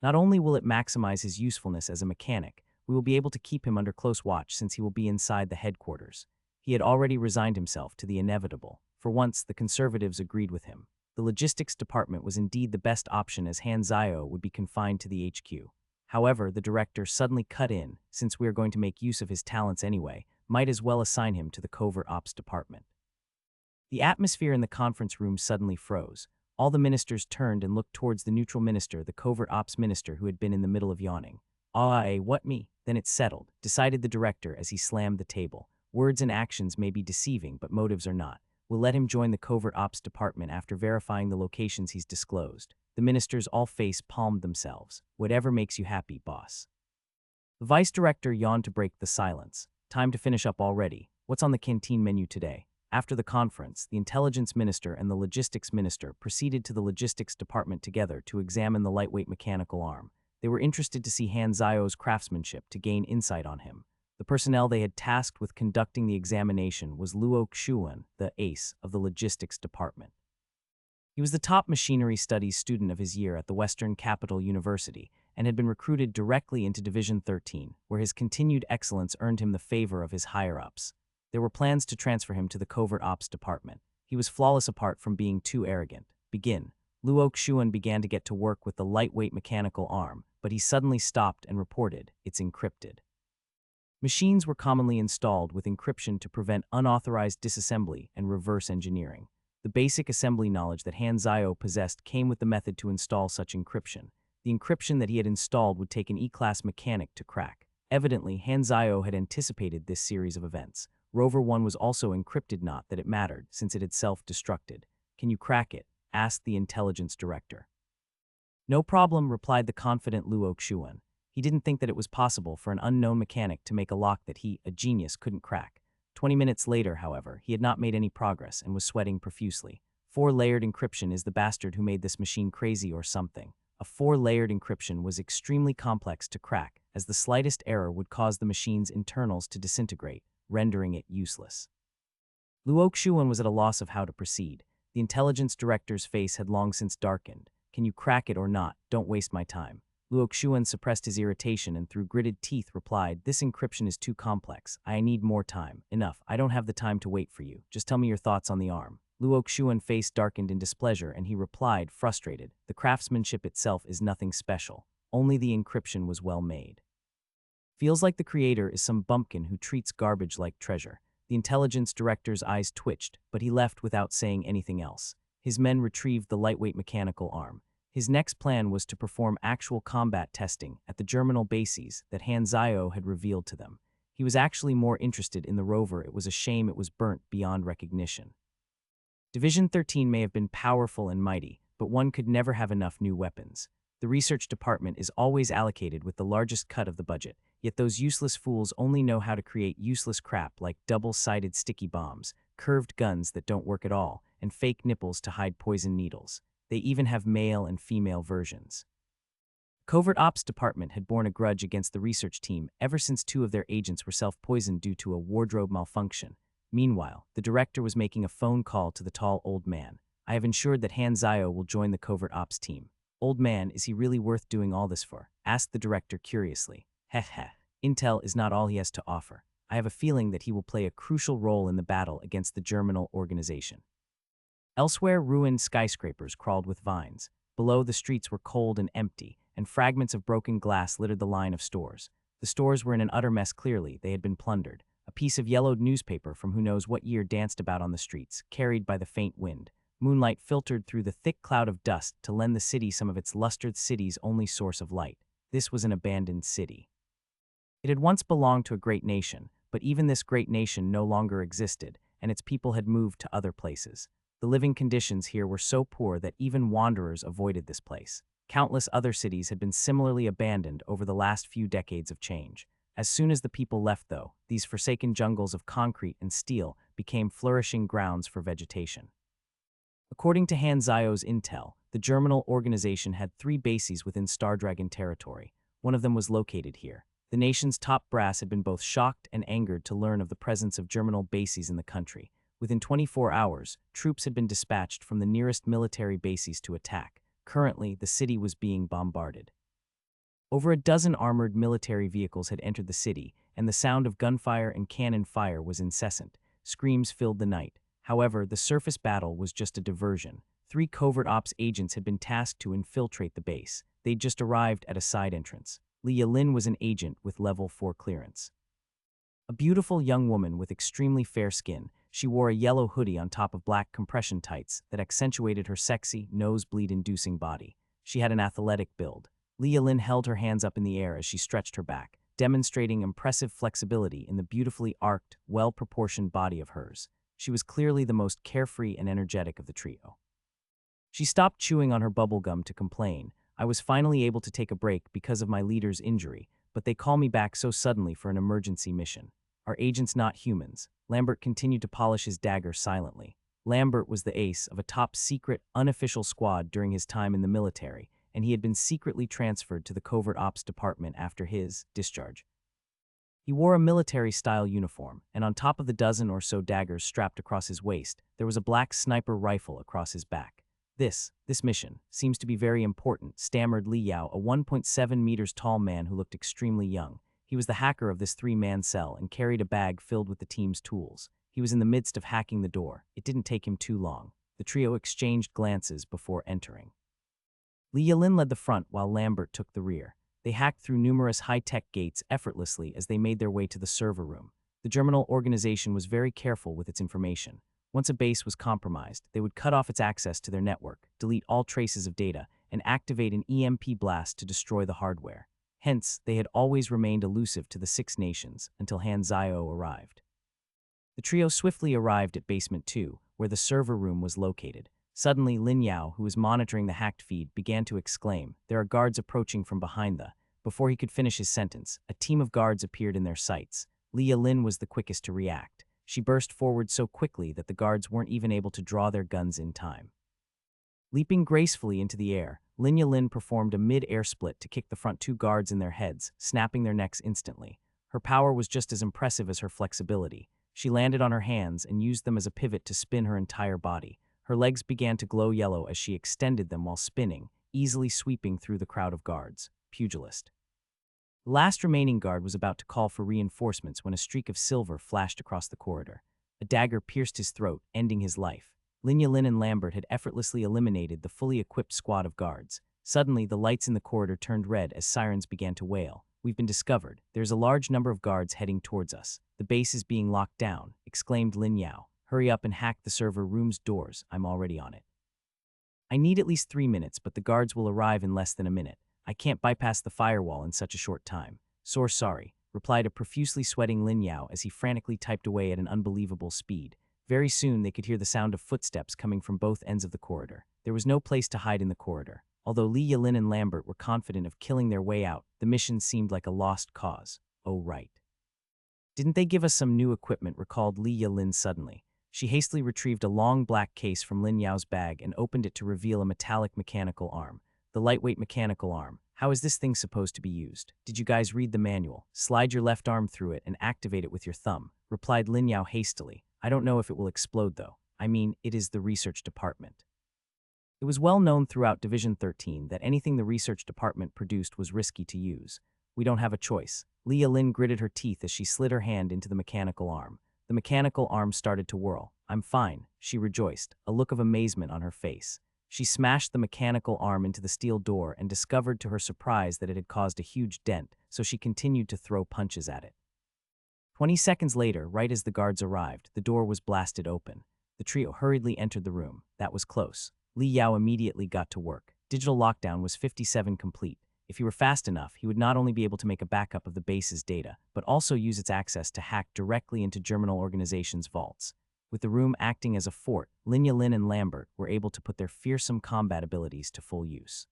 Not only will it maximize his usefulness as a mechanic, we will be able to keep him under close watch since he will be inside the headquarters." He had already resigned himself to the inevitable. For once, the conservatives agreed with him. The logistics department was indeed the best option, as Hanzio would be confined to the HQ. However, the director suddenly cut in. "Since we are going to make use of his talents anyway, might as well assign him to the covert ops department." The atmosphere in the conference room suddenly froze. All the ministers turned and looked towards the neutral minister, the covert ops minister, who had been in the middle of yawning. "Ah, what me? Then it's settled," decided the director as he slammed the table. Words and actions may be deceiving, but motives are not. We'll let him join the covert ops department after verifying the locations he's disclosed. The ministers all face-palmed themselves. Whatever makes you happy, boss. The vice director yawned to break the silence. Time to finish up already. What's on the canteen menu today? After the conference, the intelligence minister and the logistics minister proceeded to the logistics department together to examine the lightweight mechanical arm. They were interested to see Han Zio's craftsmanship to gain insight on him. The personnel they had tasked with conducting the examination was Luo Xuan, the ace of the logistics department. He was the top machinery studies student of his year at the Western Capital University and had been recruited directly into Division 13, where his continued excellence earned him the favor of his higher-ups. There were plans to transfer him to the covert ops department. He was flawless apart from being too arrogant. Begin. Luo Xuan began to get to work with the lightweight mechanical arm, but he suddenly stopped and reported, "It's encrypted." Machines were commonly installed with encryption to prevent unauthorized disassembly and reverse engineering. The basic assembly knowledge that Han Zio possessed came with the method to install such encryption. The encryption that he had installed would take an E-class mechanic to crack. Evidently, Han Zio had anticipated this series of events. Rover 1 was also encrypted, not that it mattered, since it had self-destructed. "Can you crack it?" asked the intelligence director. "No problem," replied the confident Luo Xuan. He didn't think that it was possible for an unknown mechanic to make a lock that he, a genius, couldn't crack. 20 minutes later, however, he had not made any progress and was sweating profusely. 4-layered encryption is the bastard who made this machine crazy or something. A 4-layered encryption was extremely complex to crack, as the slightest error would cause the machine's internals to disintegrate, rendering it useless. Luo Xuan was at a loss of how to proceed. The intelligence director's face had long since darkened. "Can you crack it or not? Don't waste my time." Luo Xuan suppressed his irritation and through gritted teeth replied, "This encryption is too complex. I need more time. Enough. I don't have the time to wait for you. Just tell me your thoughts on the arm." Luo Xuan's face darkened in displeasure and he replied, frustrated, "The craftsmanship itself is nothing special. Only the encryption was well made. Feels like the creator is some bumpkin who treats garbage like treasure." The intelligence director's eyes twitched, but he left without saying anything else. His men retrieved the lightweight mechanical arm. His next plan was to perform actual combat testing at the germinal bases that Han Zio had revealed to them. He was actually more interested in the rover. It was a shame it was burnt beyond recognition. Division 13 may have been powerful and mighty, but one could never have enough new weapons. The research department is always allocated with the largest cut of the budget, yet those useless fools only know how to create useless crap like double-sided sticky bombs, curved guns that don't work at all, and fake nipples to hide poison needles. They even have male and female versions. The Covert Ops Department had borne a grudge against the research team ever since 2 of their agents were self-poisoned due to a wardrobe malfunction. Meanwhile, the director was making a phone call to the tall old man. "I have ensured that Han Zio will join the Covert Ops team." "Old man, is he really worth doing all this for?" asked the director curiously. "Heh. Intel is not all he has to offer. I have a feeling that he will play a crucial role in the battle against the germinal organization." Elsewhere, ruined skyscrapers crawled with vines. Below, the streets were cold and empty, and fragments of broken glass littered the line of stores. The stores were in an utter mess. Clearly, they had been plundered. A piece of yellowed newspaper from who knows what year danced about on the streets, carried by the faint wind. Moonlight filtered through the thick cloud of dust to lend the city some of its luster. The city's only source of light. This was an abandoned city. It had once belonged to a great nation, but even this great nation no longer existed, and its people had moved to other places. The living conditions here were so poor that even wanderers avoided this place. Countless other cities had been similarly abandoned over the last few decades of change. As soon as the people left, though, these forsaken jungles of concrete and steel became flourishing grounds for vegetation. According to Han Zio's intel, the germinal organization had 3 bases within Stardragon territory. One of them was located here. The nation's top brass had been both shocked and angered to learn of the presence of germinal bases in the country. Within 24 hours, troops had been dispatched from the nearest military bases to attack. Currently, the city was being bombarded. Over a dozen armored military vehicles had entered the city, and the sound of gunfire and cannon fire was incessant. Screams filled the night. However, the surface battle was just a diversion. 3 covert ops agents had been tasked to infiltrate the base. They'd just arrived at a side entrance. Li Yalin was an agent with level 4 clearance. A beautiful young woman with extremely fair skin, she wore a yellow hoodie on top of black compression tights that accentuated her sexy, nosebleed-inducing body. She had an athletic build. Li Yalin held her hands up in the air as she stretched her back. demonstrating impressive flexibility in the beautifully arced, well-proportioned body of hers. She was clearly the most carefree and energetic of the trio. She stopped chewing on her bubblegum to complain. I was finally able to take a break because of my leader's injury, but they call me back so suddenly for an emergency mission. Are agents not humans? Lambert continued to polish his dagger silently. Lambert was the ace of a top-secret, unofficial squad during his time in the military, and he had been secretly transferred to the Covert Ops Department after his discharge. He wore a military-style uniform, and on top of the dozen or so daggers strapped across his waist, there was a black sniper rifle across his back. This mission seems to be very important, stammered Li Yao, a 1.7 meters tall man who looked extremely young. He was the hacker of this three-man cell and carried a bag filled with the team's tools. He was in the midst of hacking the door. It didn't take him too long. The trio exchanged glances before entering. Li Yalin led the front while Lambert took the rear. They hacked through numerous high-tech gates effortlessly as they made their way to the server room. The Germinal organization was very careful with its information. Once a base was compromised, they would cut off its access to their network, delete all traces of data, and activate an EMP blast to destroy the hardware. Hence, they had always remained elusive to the Six Nations until Han Zio arrived. The trio swiftly arrived at Basement 2, where the server room was located. Suddenly, Lin Yao, who was monitoring the hacked feed, began to exclaim, "There are guards approaching from behind the..." Before he could finish his sentence, a team of guards appeared in their sights. Li Yalin was the quickest to react. She burst forward so quickly that the guards weren't even able to draw their guns in time. Leaping gracefully into the air, Lin Yalin performed a mid-air split to kick the front two guards in their heads, snapping their necks instantly. Her power was just as impressive as her flexibility. She landed on her hands and used them as a pivot to spin her entire body. Her legs began to glow yellow as she extended them while spinning, easily sweeping through the crowd of guards. Pugilist. The last remaining guard was about to call for reinforcements when a streak of silver flashed across the corridor. A dagger pierced his throat, ending his life. Lin Yalin and Lambert had effortlessly eliminated the fully equipped squad of guards. Suddenly, the lights in the corridor turned red as sirens began to wail. "We've been discovered. There's a large number of guards heading towards us. The base is being locked down," exclaimed Lin Yao. "Hurry up and hack the server room's doors. I'm already on it." "I need at least 3 minutes, but the guards will arrive in less than a minute. I can't bypass the firewall in such a short time." Sorry," replied a profusely sweating Lin Yao as he frantically typed away at an unbelievable speed. Very soon they could hear the sound of footsteps coming from both ends of the corridor. There was no place to hide in the corridor. Although Li Yalin and Lambert were confident of killing their way out, the mission seemed like a lost cause. "Oh right. Didn't they give us some new equipment?" recalled Li Yalin suddenly. She hastily retrieved a long black case from Lin Yao's bag and opened it to reveal a metallic mechanical arm. The lightweight mechanical arm. "How is this thing supposed to be used? Did you guys read the manual? Slide your left arm through it and activate it with your thumb," replied Lin Yao hastily. "I don't know if it will explode though. I mean, it is the research department." It was well known throughout Division 13 that anything the research department produced was risky to use. "We don't have a choice." Li Yalin gritted her teeth as she slid her hand into the mechanical arm. The mechanical arm started to whirl. "I'm fine," she rejoiced, a look of amazement on her face. She smashed the mechanical arm into the steel door and discovered to her surprise that it had caused a huge dent, so she continued to throw punches at it. 20 seconds later, right as the guards arrived, the door was blasted open. The trio hurriedly entered the room. That was close. Li Yao immediately got to work. Digital lockdown was 57 complete. If he were fast enough, he would not only be able to make a backup of the base's data, but also use its access to hack directly into Germinal Organization's vaults. With the room acting as a fort, Lin Yalin and Lambert were able to put their fearsome combat abilities to full use.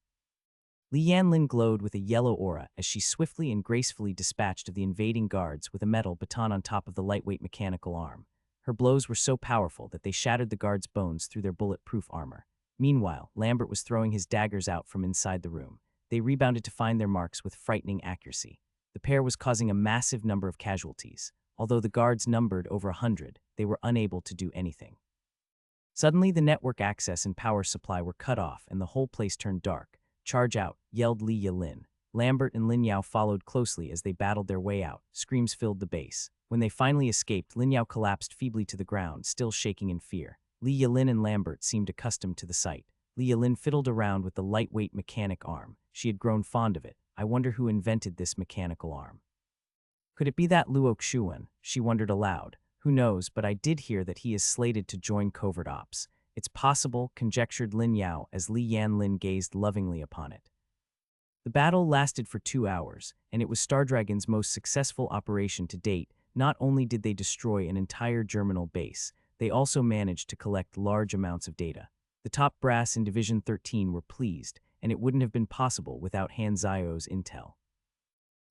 Li Yanlin glowed with a yellow aura as she swiftly and gracefully dispatched of the invading guards with a metal baton on top of the lightweight mechanical arm. Her blows were so powerful that they shattered the guards' bones through their bulletproof armor. Meanwhile, Lambert was throwing his daggers out from inside the room. They rebounded to find their marks with frightening accuracy. The pair was causing a massive number of casualties. Although the guards numbered over 100, they were unable to do anything. Suddenly, the network access and power supply were cut off and the whole place turned dark. "Charge out," yelled Li Yalin. Lambert and Lin Yao followed closely as they battled their way out. Screams filled the base. When they finally escaped, Lin Yao collapsed feebly to the ground, still shaking in fear. Li Yalin and Lambert seemed accustomed to the sight. Li Yalin fiddled around with the lightweight mechanic arm. She had grown fond of it. "I wonder who invented this mechanical arm. Could it be that Luo Xuan?" she wondered aloud. "Who knows, but I did hear that he is slated to join Covert Ops. It's possible," conjectured Lin Yao as Li Yanlin gazed lovingly upon it. The battle lasted for 2 hours, and it was Stardragon's most successful operation to date. Not only did they destroy an entire germinal base, they also managed to collect large amounts of data. The top brass in Division 13 were pleased, and it wouldn't have been possible without Hanzao's intel.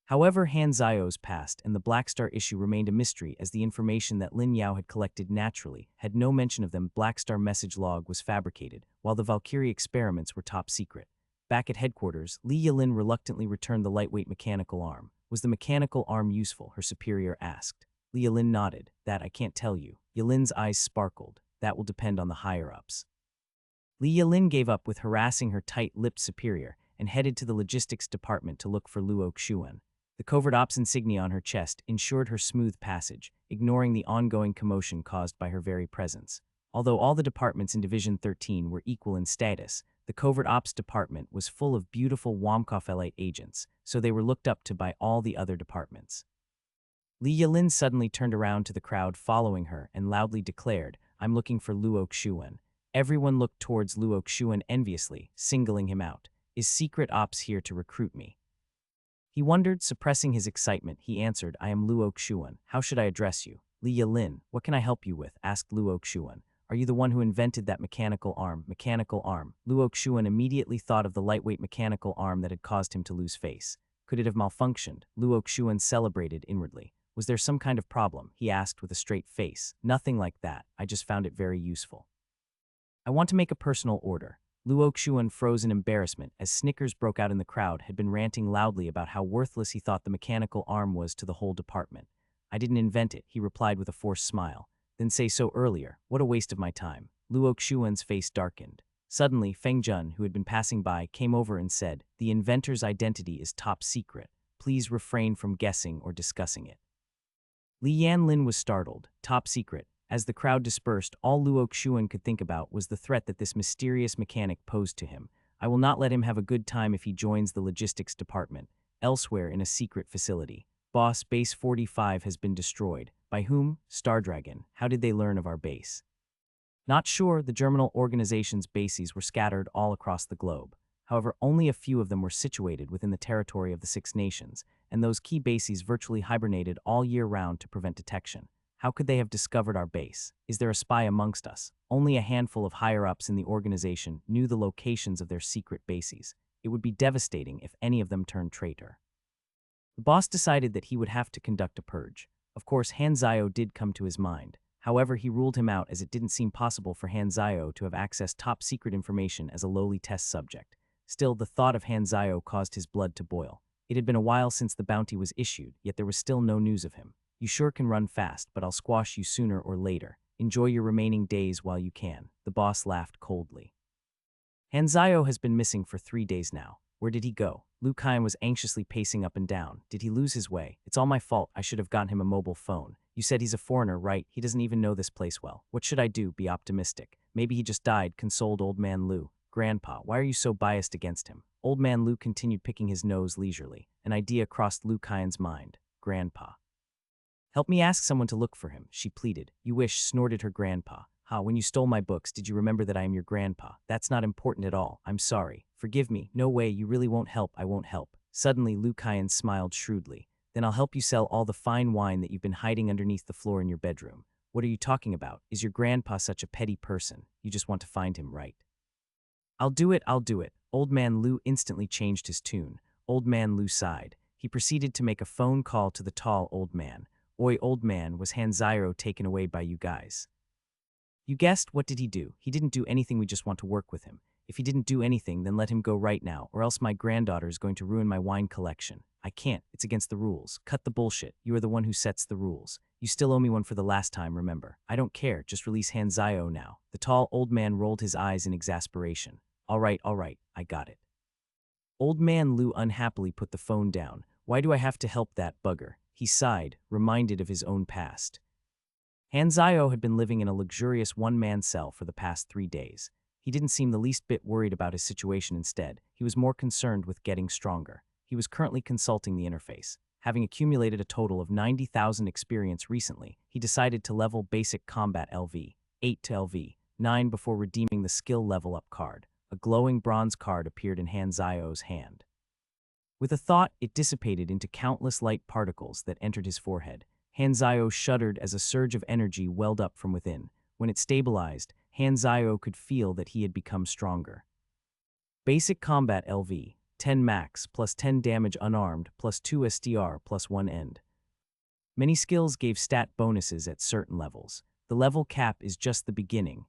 However, Hanzao's passed, and the Black Star issue remained a mystery as the information that Lin Yao had collected naturally had no mention of them. Black Star message log was fabricated, while the Valkyrie experiments were top secret. Back at headquarters, Li Yilin reluctantly returned the lightweight mechanical arm. Was the mechanical arm useful? Her superior asked. Li Yilin nodded. That I can't tell you. Yilin's eyes sparkled. That will depend on the higher-ups. Li Yilin gave up with harassing her tight-lipped superior and headed to the logistics department to look for Luo Xuan. The covert ops insignia on her chest ensured her smooth passage, ignoring the ongoing commotion caused by her very presence. Although all the departments in Division 13 were equal in status, the covert ops department was full of beautiful Womkoffelite agents, so they were looked up to by all the other departments. Li Yilin suddenly turned around to the crowd following her and loudly declared, "I'm looking for Luo Xuan." Everyone looked towards Luo Xuan enviously, singling him out. Is secret ops here to recruit me? He wondered, suppressing his excitement. He answered, I am Luo Xuan. How should I address you? Li Yilin, what can I help you with? Asked Luo Xuan. Are you the one who invented that mechanical arm? Mechanical arm. Luo Xuan immediately thought of the lightweight mechanical arm that had caused him to lose face. Could it have malfunctioned? Luo Xuan celebrated inwardly. Was there some kind of problem? He asked with a straight face. Nothing like that. I just found it very useful. I want to make a personal order. Luo Xuan froze in embarrassment as snickers broke out in the crowd. Had been ranting loudly about how worthless he thought the mechanical arm was to the whole department. I didn't invent it, he replied with a forced smile. Then say so earlier. What a waste of my time. Luo Xuan's face darkened. Suddenly, Feng Jun, who had been passing by, came over and said, The inventor's identity is top secret. Please refrain from guessing or discussing it. Li Yanlin was startled. Top secret. As the crowd dispersed, all Luo Xuan could think about was the threat that this mysterious mechanic posed to him. I will not let him have a good time if he joins the logistics department. Elsewhere in a secret facility. Boss, Base 45 has been destroyed. By whom? Stardragon. How did they learn of our base? Not sure. The germinal organization's bases were scattered all across the globe. However, only a few of them were situated within the territory of the Six Nations, and those key bases virtually hibernated all year round to prevent detection. How could they have discovered our base? Is there a spy amongst us? Only a handful of higher-ups in the organization knew the locations of their secret bases. It would be devastating if any of them turned traitor. The boss decided that he would have to conduct a purge. Of course, Hanzao did come to his mind. However, he ruled him out as it didn't seem possible for Hanzao to have accessed top-secret information as a lowly test subject. Still, the thought of Hanzao caused his blood to boil. It had been a while since the bounty was issued, yet there was still no news of him. You sure can run fast, but I'll squash you sooner or later. Enjoy your remaining days while you can. The boss laughed coldly. Hanzao has been missing for 3 days now. Where did he go? Lu Kaiyan was anxiously pacing up and down. Did he lose his way? It's all my fault. I should have gotten him a mobile phone. You said he's a foreigner, right? He doesn't even know this place well. What should I do? Be optimistic. Maybe he just died, consoled Old Man Lu. Grandpa, why are you so biased against him? Old Man Lu continued picking his nose leisurely. An idea crossed Lu Kaiyan's mind. Grandpa. Help me ask someone to look for him, she pleaded. You wish, snorted her grandpa. Ha, when you stole my books, did you remember that I am your grandpa? That's not important at all. I'm sorry. Forgive me. No way, you really won't help. I won't help. Suddenly, Lu Kaiyan smiled shrewdly. Then I'll help you sell all the fine wine that you've been hiding underneath the floor in your bedroom. What are you talking about? Is your grandpa such a petty person? You just want to find him, right? I'll do it, I'll do it. Old Man Lu instantly changed his tune. Old Man Lu sighed. He proceeded to make a phone call to the tall old man. Oi, old man, was Hanzairo taken away by you guys? You guessed, what did he do? He didn't do anything, we just want to work with him. If he didn't do anything, then let him go right now, or else my granddaughter is going to ruin my wine collection. I can't, it's against the rules. Cut the bullshit, you are the one who sets the rules. You still owe me one for the last time, remember. I don't care, just release Hanzairo now. The tall old man rolled his eyes in exasperation. All right, I got it. Old Man Lu unhappily put the phone down. Why do I have to help that bugger? He sighed, reminded of his own past. Hanzairo had been living in a luxurious one-man cell for the past 3 days. He didn't seem the least bit worried about his situation. Instead, he was more concerned with getting stronger. He was currently consulting the interface. Having accumulated a total of 90,000 experience recently, he decided to level basic combat LV 8 to LV 9 before redeeming the skill level up card. A glowing bronze card appeared in Hanzairo's hand. With a thought, it dissipated into countless light particles that entered his forehead. Hanzayo shuddered as a surge of energy welled up from within. When it stabilized, Hanzayo could feel that he had become stronger. Basic Combat LV, 10 max, plus 10 damage unarmed, plus 2 SDR, plus 1 end. Many skills gave stat bonuses at certain levels. The level cap is just the beginning.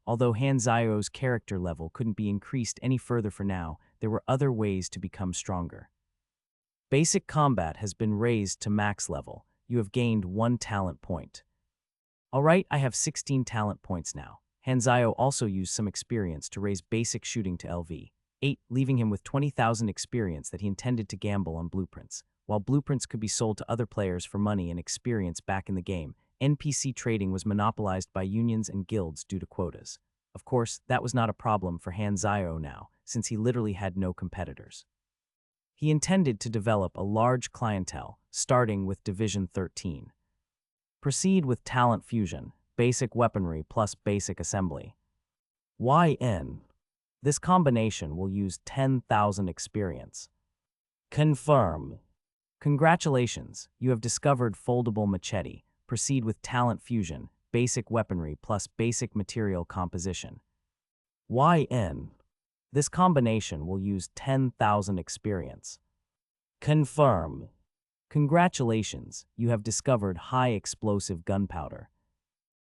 Although Hanzayo's character level couldn't be increased any further for now, there were other ways to become stronger. Basic Combat has been raised to max level. You have gained 1 talent point. Alright, I have 16 talent points now. Hanzayo also used some experience to raise basic shooting to LV 8, leaving him with 20,000 experience that he intended to gamble on blueprints. While blueprints could be sold to other players for money and experience back in the game, NPC trading was monopolized by unions and guilds due to quotas. Of course, that was not a problem for Hanzayo now, since he literally had no competitors. He intended to develop a large clientele, starting with Division 13. Proceed with Talent Fusion, Basic Weaponry plus Basic Assembly. YN. This combination will use 10,000 experience. Confirm. Congratulations, you have discovered Foldable Machete. Proceed with Talent Fusion, Basic Weaponry plus Basic Material Composition. YN. This combination will use 10,000 experience. Confirm. Congratulations, you have discovered High Explosive Gunpowder.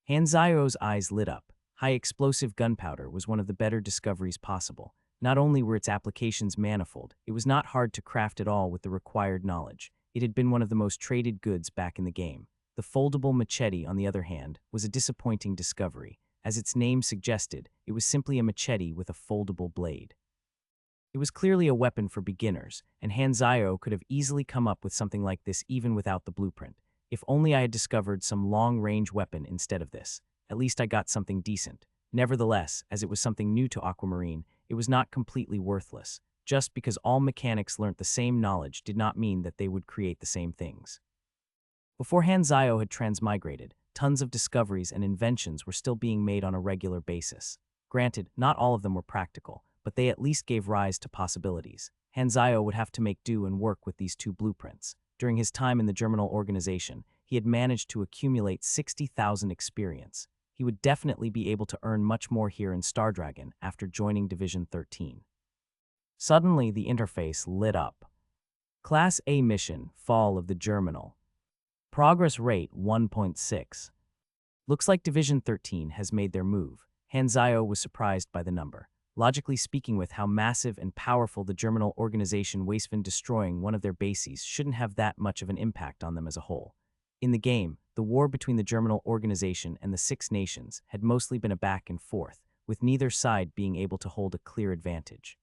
Hanzayo's eyes lit up. High explosive gunpowder was one of the better discoveries possible. Not only were its applications manifold, it was not hard to craft at all with the required knowledge. It had been one of the most traded goods back in the game. The foldable machete, on the other hand, was a disappointing discovery. As its name suggested, it was simply a machete with a foldable blade. It was clearly a weapon for beginners, and Hanzayo could have easily come up with something like this even without the blueprint. If only I had discovered some long-range weapon instead of this. At least I got something decent. Nevertheless, as it was something new to Aquamarine, it was not completely worthless. Just because all mechanics learnt the same knowledge did not mean that they would create the same things. Before Hanzayo had transmigrated, tons of discoveries and inventions were still being made on a regular basis. Granted, not all of them were practical, but they at least gave rise to possibilities. Hanzayo would have to make do and work with these 2 blueprints. During his time in the Germinal organization, he had managed to accumulate 60,000 experience. He would definitely be able to earn much more here in Stardragon after joining Division 13. Suddenly, the interface lit up. Class A Mission, Fall of the Germinal. Progress rate 1.6. Looks like Division 13 has made their move. Hanzayo was surprised by the number. Logically speaking, with how massive and powerful the Germinal organization Wasteven destroying one of their bases shouldn't have that much of an impact on them as a whole. In the game, the war between the Germinal organization and the 6 nations had mostly been a back and forth, with neither side being able to hold a clear advantage.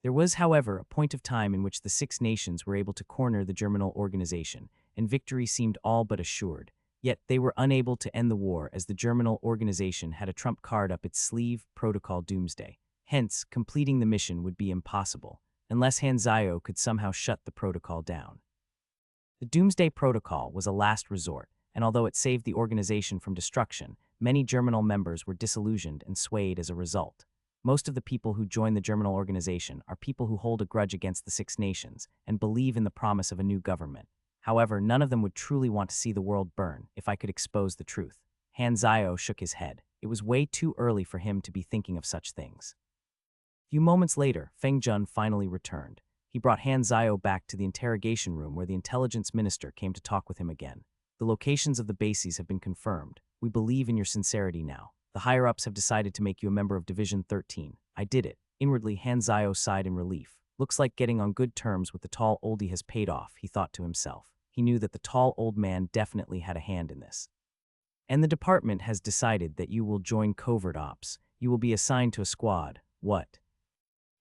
There was, however, a point of time in which the 6 nations were able to corner the Germinal organization, and victory seemed all but assured. Yet they were unable to end the war as the Germinal organization had a trump card up its sleeve, Protocol Doomsday. Hence, completing the mission would be impossible, unless Hanzayo could somehow shut the protocol down. The Doomsday Protocol was a last resort, and although it saved the organization from destruction, many Germinal members were disillusioned and swayed as a result. Most of the people who join the Germinal organization are people who hold a grudge against the 6 nations and believe in the promise of a new government. However, none of them would truly want to see the world burn if I could expose the truth. Hanzayo shook his head. It was way too early for him to be thinking of such things. A few moments later, Feng Jun finally returned. He brought Hanzayo back to the interrogation room where the intelligence minister came to talk with him again. The locations of the bases have been confirmed. We believe in your sincerity now. The higher-ups have decided to make you a member of Division 13. I did it. Inwardly, Hanzayo sighed in relief. Looks like getting on good terms with the tall oldie has paid off, he thought to himself. He knew that the tall old man definitely had a hand in this. And the department has decided that you will join covert ops. You will be assigned to a squad. What?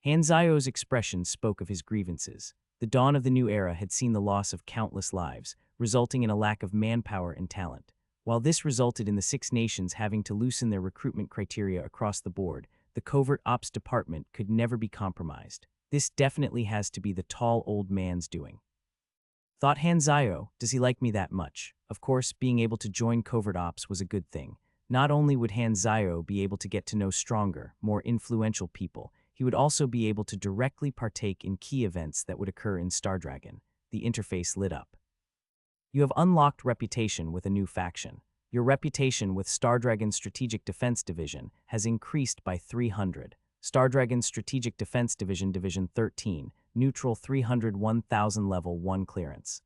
Hanzayo's expression spoke of his grievances. The dawn of the new era had seen the loss of countless lives, resulting in a lack of manpower and talent. While this resulted in the 6 nations having to loosen their recruitment criteria across the board, the covert ops department could never be compromised. This definitely has to be the tall old man's doing. Thought Hanzayo, does he like me that much? Of course, being able to join covert ops was a good thing. Not only would Hanzayo be able to get to know stronger, more influential people, He would also be able to directly partake in key events that would occur in Stardragon. The interface lit up. You have unlocked reputation with a new faction. Your reputation with Stardragon's Strategic Defense Division has increased by 300. Stardragon's Strategic Defense Division Division 13, neutral 301,000 level 1 clearance.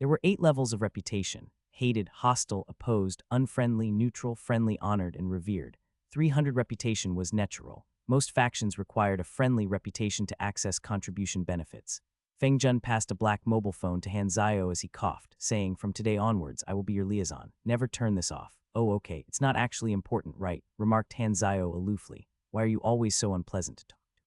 There were 8 levels of reputation: hated, hostile, opposed, unfriendly, neutral, friendly, honored, and revered. 300 reputation was natural. Most factions required a friendly reputation to access contribution benefits. Feng Jun passed a black mobile phone to Hanzio as he coughed, saying, "From today onwards, I will be your liaison. Never turn this off." "Oh, okay, it's not actually important, right?" remarked Hanzio aloofly. "Why are you always so unpleasant to talk to?"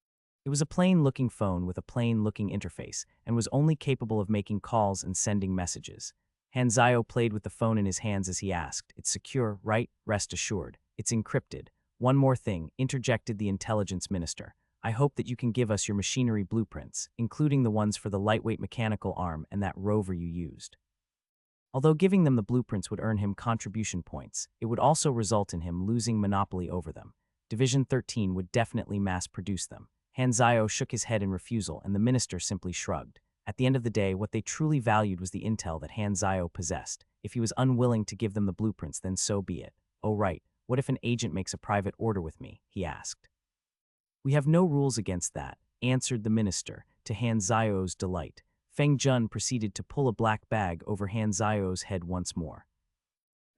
It was a plain-looking phone with a plain-looking interface and was only capable of making calls and sending messages. Hanzio played with the phone in his hands as he asked, "It's secure, right? Rest assured. It's encrypted." "One more thing," interjected the intelligence minister. "I hope that you can give us your machinery blueprints, including the ones for the lightweight mechanical arm and that rover you used." Although giving them the blueprints would earn him contribution points, it would also result in him losing monopoly over them. Division 13 would definitely mass-produce them. Hanzio shook his head in refusal, and the minister simply shrugged. At the end of the day, what they truly valued was the intel that Hanzio possessed. If he was unwilling to give them the blueprints, then so be it. "Oh right, what if an agent makes a private order with me?" he asked. "We have no rules against that," answered the minister, to Hanzio's delight. Feng Jun proceeded to pull a black bag over Hanzio's head once more.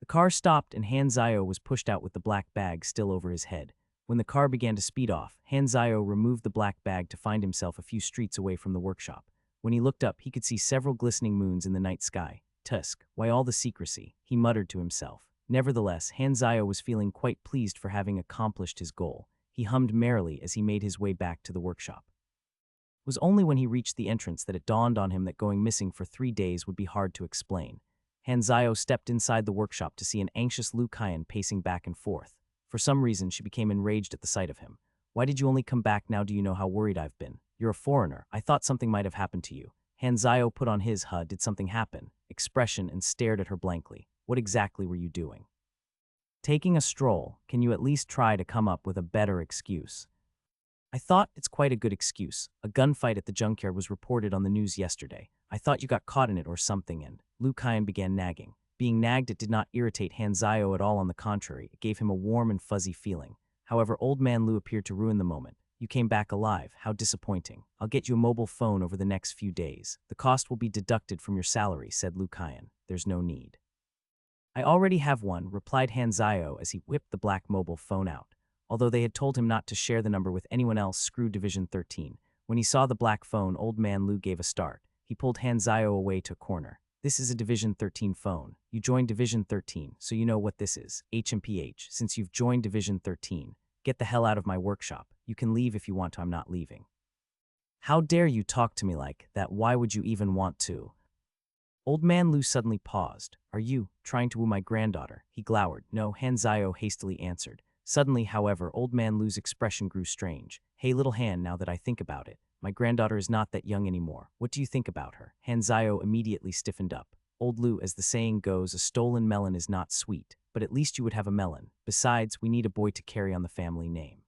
The car stopped and Hanzio was pushed out with the black bag still over his head. When the car began to speed off, Hanzio removed the black bag to find himself a few streets away from the workshop. When he looked up, he could see several glistening moons in the night sky. "Tusk, why all the secrecy?" he muttered to himself. Nevertheless, Hanzio was feeling quite pleased for having accomplished his goal. He hummed merrily as he made his way back to the workshop. It was only when he reached the entrance that it dawned on him that going missing for 3 days would be hard to explain. Hanzio stepped inside the workshop to see an anxious Lu Kaiyan pacing back and forth. For some reason, she became enraged at the sight of him. "Why did you only come back now? Do you know how worried I've been? You're a foreigner. I thought something might have happened to you." Hanzio put on his "did something happen?" expression and stared at her blankly. "What exactly were you doing?" "Taking a stroll. Can you at least try to come up with a better excuse?" "I thought it's quite a good excuse. A gunfight at the junkyard was reported on the news yesterday. I thought you got caught in it or something," and Lu Kaiyan began nagging. Being nagged, it did not irritate Hanzio at all. On the contrary, it gave him a warm and fuzzy feeling. However, Old Man Lu appeared to ruin the moment. "You came back alive. How disappointing. I'll get you a mobile phone over the next few days. The cost will be deducted from your salary," said Lu Kaiyan. "There's no need." "I already have one," replied Hanzio as he whipped the black mobile phone out. Although they had told him not to share the number with anyone else, screw Division 13. When he saw the black phone, Old Man Lu gave a start. He pulled Hanzio away to a corner. "This is a Division 13 phone. You joined Division 13, so you know what this is. HMPH, since you've joined Division 13, get the hell out of my workshop. You can leave if you want to. I'm not leaving." "How dare you talk to me like that? Why would you even want to?" Old Man Lu suddenly paused. "Are you trying to woo my granddaughter?" he glowered. "No," Hanzio hastily answered. Suddenly, however, Old Man Lu's expression grew strange. "Hey, little Han, now that I think about it, my granddaughter is not that young anymore. What do you think about her?" Hanzio immediately stiffened up. "Old Lu, as the saying goes, a stolen melon is not sweet, but at least you would have a melon. Besides, we need a boy to carry on the family name."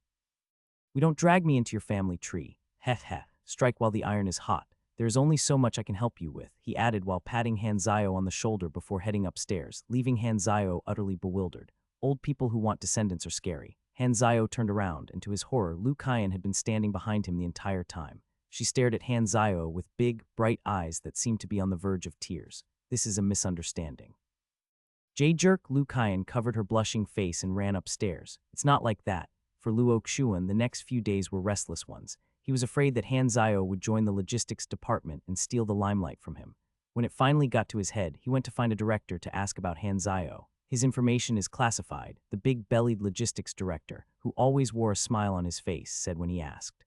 "We don't drag me into your family tree. Heh heh, strike while the iron is hot. There is only so much I can help you with," he added while patting Hanzio on the shoulder before heading upstairs, leaving Hanzio utterly bewildered. Old people who want descendants are scary. Hanzio turned around, and to his horror, Lu Kaiyan had been standing behind him the entire time. She stared at Hanzio with big, bright eyes that seemed to be on the verge of tears. "This is a misunderstanding." Jerk Lu Kaiyan covered her blushing face and ran upstairs. "It's not like that." For Luo Xuan, the next few days were restless ones. He was afraid that Hanzio would join the logistics department and steal the limelight from him. When it finally got to his head, he went to find a director to ask about Hanzio. "His information is classified," the big-bellied logistics director, who always wore a smile on his face, said when he asked.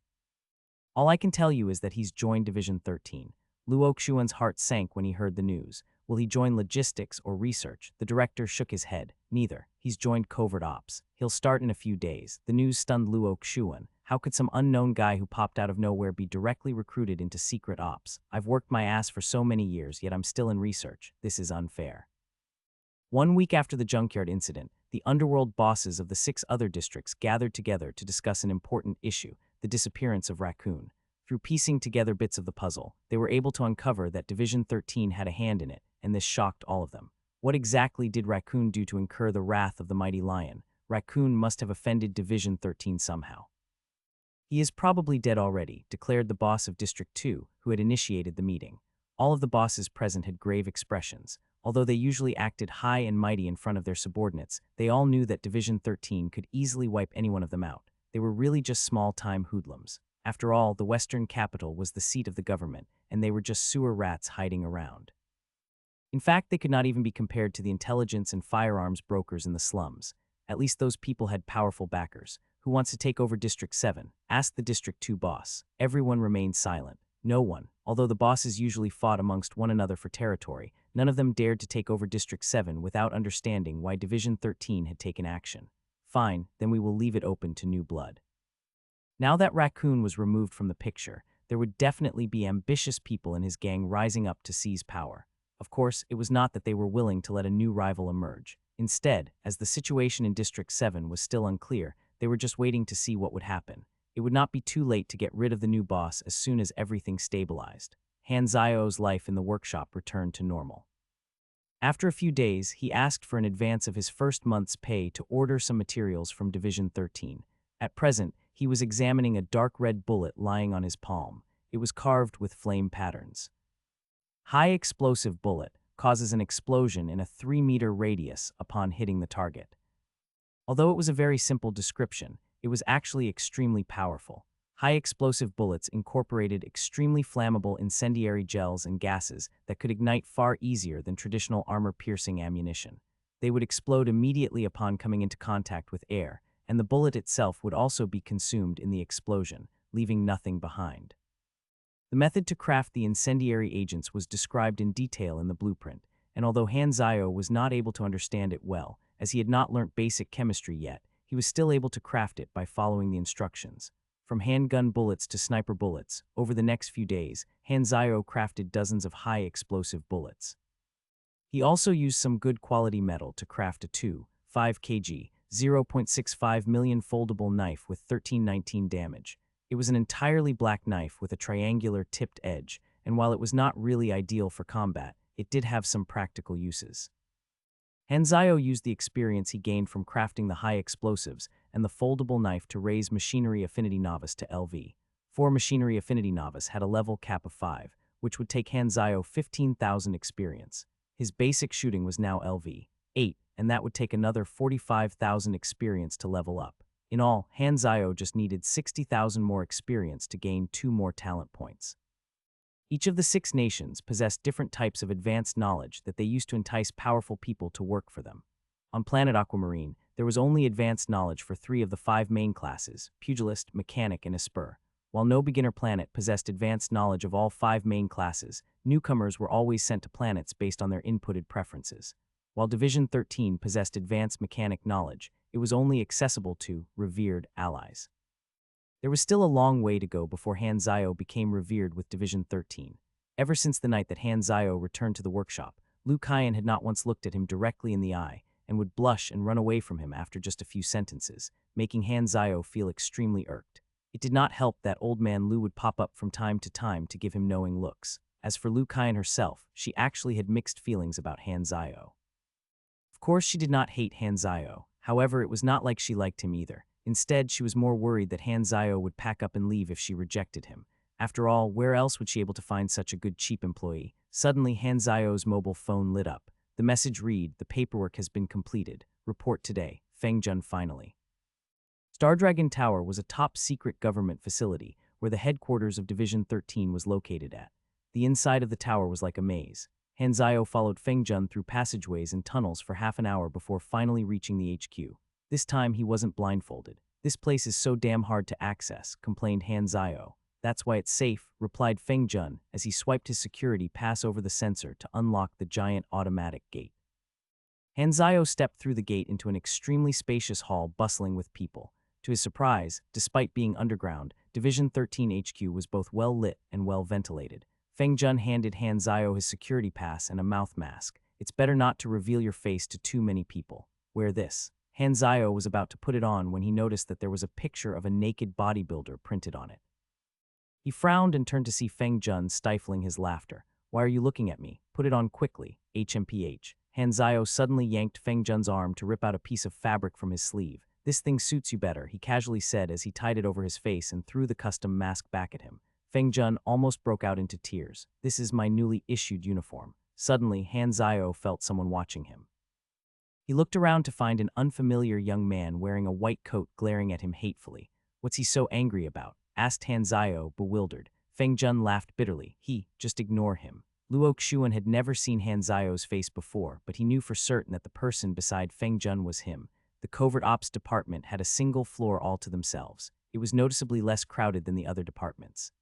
"All I can tell you is that he's joined Division 13. Luo Xuan's heart sank when he heard the news. "Will he join logistics or research?" The director shook his head. "Neither. He's joined covert ops. He'll start in a few days." The news stunned Luo Xuan. How could some unknown guy who popped out of nowhere be directly recruited into secret ops? "I've worked my ass for so many years, yet I'm still in research. This is unfair." 1 week after the junkyard incident, the underworld bosses of the 6 other districts gathered together to discuss an important issue. the disappearance of Raccoon. Through piecing together bits of the puzzle, they were able to uncover that Division 13 had a hand in it, and this shocked all of them. What exactly did Raccoon do to incur the wrath of the mighty lion? Raccoon must have offended Division 13 somehow. He is probably dead already, declared the boss of District 2, who had initiated the meeting. All of the bosses present had grave expressions. Although they usually acted high and mighty in front of their subordinates, they all knew that Division 13 could easily wipe any one of them out. They were really just small-time hoodlums. After all, the Western capital was the seat of the government, and they were just sewer rats hiding around. In fact, they could not even be compared to the intelligence and firearms brokers in the slums. At least those people had powerful backers. Who wants to take over District 7? Asked the District 2 boss. Everyone remained silent. No one. Although the bosses usually fought amongst one another for territory, none of them dared to take over District 7 without understanding why Division 13 had taken action. Fine, then we will leave it open to new blood. Now that Raccoon was removed from the picture, there would definitely be ambitious people in his gang rising up to seize power. Of course, it was not that they were willing to let a new rival emerge. Instead, as the situation in District 7 was still unclear, they were just waiting to see what would happen. It would not be too late to get rid of the new boss as soon as everything stabilized. Hanzao's life in the workshop returned to normal. After a few days, he asked for an advance of his first month's pay to order some materials from Division 13. At present, he was examining a dark red bullet lying on his palm. It was carved with flame patterns. High explosive bullet causes an explosion in a 3-meter radius upon hitting the target. Although it was a very simple description, it was actually extremely powerful. High explosive bullets incorporated extremely flammable incendiary gels and gases that could ignite far easier than traditional armor-piercing ammunition. They would explode immediately upon coming into contact with air, and the bullet itself would also be consumed in the explosion, leaving nothing behind. The method to craft the incendiary agents was described in detail in the blueprint, and although Hanzao was not able to understand it well, as he had not learnt basic chemistry yet, he was still able to craft it by following the instructions. From handgun bullets to sniper bullets, over the next few days, Hanzao crafted dozens of high explosive bullets. He also used some good quality metal to craft a 2.5 kg, 0.65 million foldable knife with 1319 damage. It was an entirely black knife with a triangular tipped edge, and while it was not really ideal for combat, it did have some practical uses. Hanzao used the experience he gained from crafting the high explosives and the foldable knife to raise Machinery Affinity Novice to LV. 4 Machinery Affinity Novice had a level cap of 5, which would take Hanzao 15,000 experience. His basic shooting was now LV 8, and that would take another 45,000 experience to level up. In all, Hanzao just needed 60,000 more experience to gain 2 more talent points. Each of the 6 nations possessed different types of advanced knowledge that they used to entice powerful people to work for them. On planet Aquamarine, there was only advanced knowledge for 3 of the 5 main classes, Pugilist, Mechanic, and Esper. While no beginner planet possessed advanced knowledge of all 5 main classes, newcomers were always sent to planets based on their inputted preferences. While Division 13 possessed advanced mechanic knowledge, it was only accessible to revered allies. There was still a long way to go before Hanzao became revered with Division 13. Ever since the night that Hanzao returned to the workshop, Liu Kaiyan had not once looked at him directly in the eye, and would blush and run away from him after just a few sentences, making Hanzao feel extremely irked. It did not help that old man Liu would pop up from time to give him knowing looks. As for Liu Kaiyan herself, she actually had mixed feelings about Hanzao. Of course, she did not hate Hanzao. However, it was not like she liked him either. Instead, she was more worried that Hanzao would pack up and leave if she rejected him. After all, where else would she be able to find such a good cheap employee? Suddenly, Hanzao's mobile phone lit up. The message read, "The paperwork has been completed. Report today. Fengjun finally." Stardragon Tower was a top-secret government facility where the headquarters of Division 13 was located at. The inside of the tower was like a maze. Hanzao followed Fengjun through passageways and tunnels for half an hour before finally reaching the HQ. This time, he wasn't blindfolded. "This place is so damn hard to access," complained Hanzao. "That's why it's safe," replied Fengjun as he swiped his security pass over the sensor to unlock the giant automatic gate. Hanzao stepped through the gate into an extremely spacious hall bustling with people. To his surprise, despite being underground, Division 13 HQ was both well lit and well ventilated. Fengjun handed Hanzao his security pass and a mouth mask. "It's better not to reveal your face to too many people. Wear this." Hanzayo was about to put it on when he noticed that there was a picture of a naked bodybuilder printed on it. He frowned and turned to see Feng Jun stifling his laughter. "Why are you looking at me? Put it on quickly, HMPH. Hanzayo suddenly yanked Feng Jun's arm to rip out a piece of fabric from his sleeve. "This thing suits you better," he casually said as he tied it over his face and threw the custom mask back at him. Feng Jun almost broke out into tears. "This is my newly issued uniform." Suddenly, Hanzayo felt someone watching him. He looked around to find an unfamiliar young man wearing a white coat glaring at him hatefully. "What's he so angry about?" asked Hanzayo, bewildered. Feng Jun laughed bitterly. Just ignore him." Luo Xuan had never seen Hanzayo's face before, but he knew for certain that the person beside Feng Jun was him. The covert ops department had a single floor all to themselves. It was noticeably less crowded than the other departments.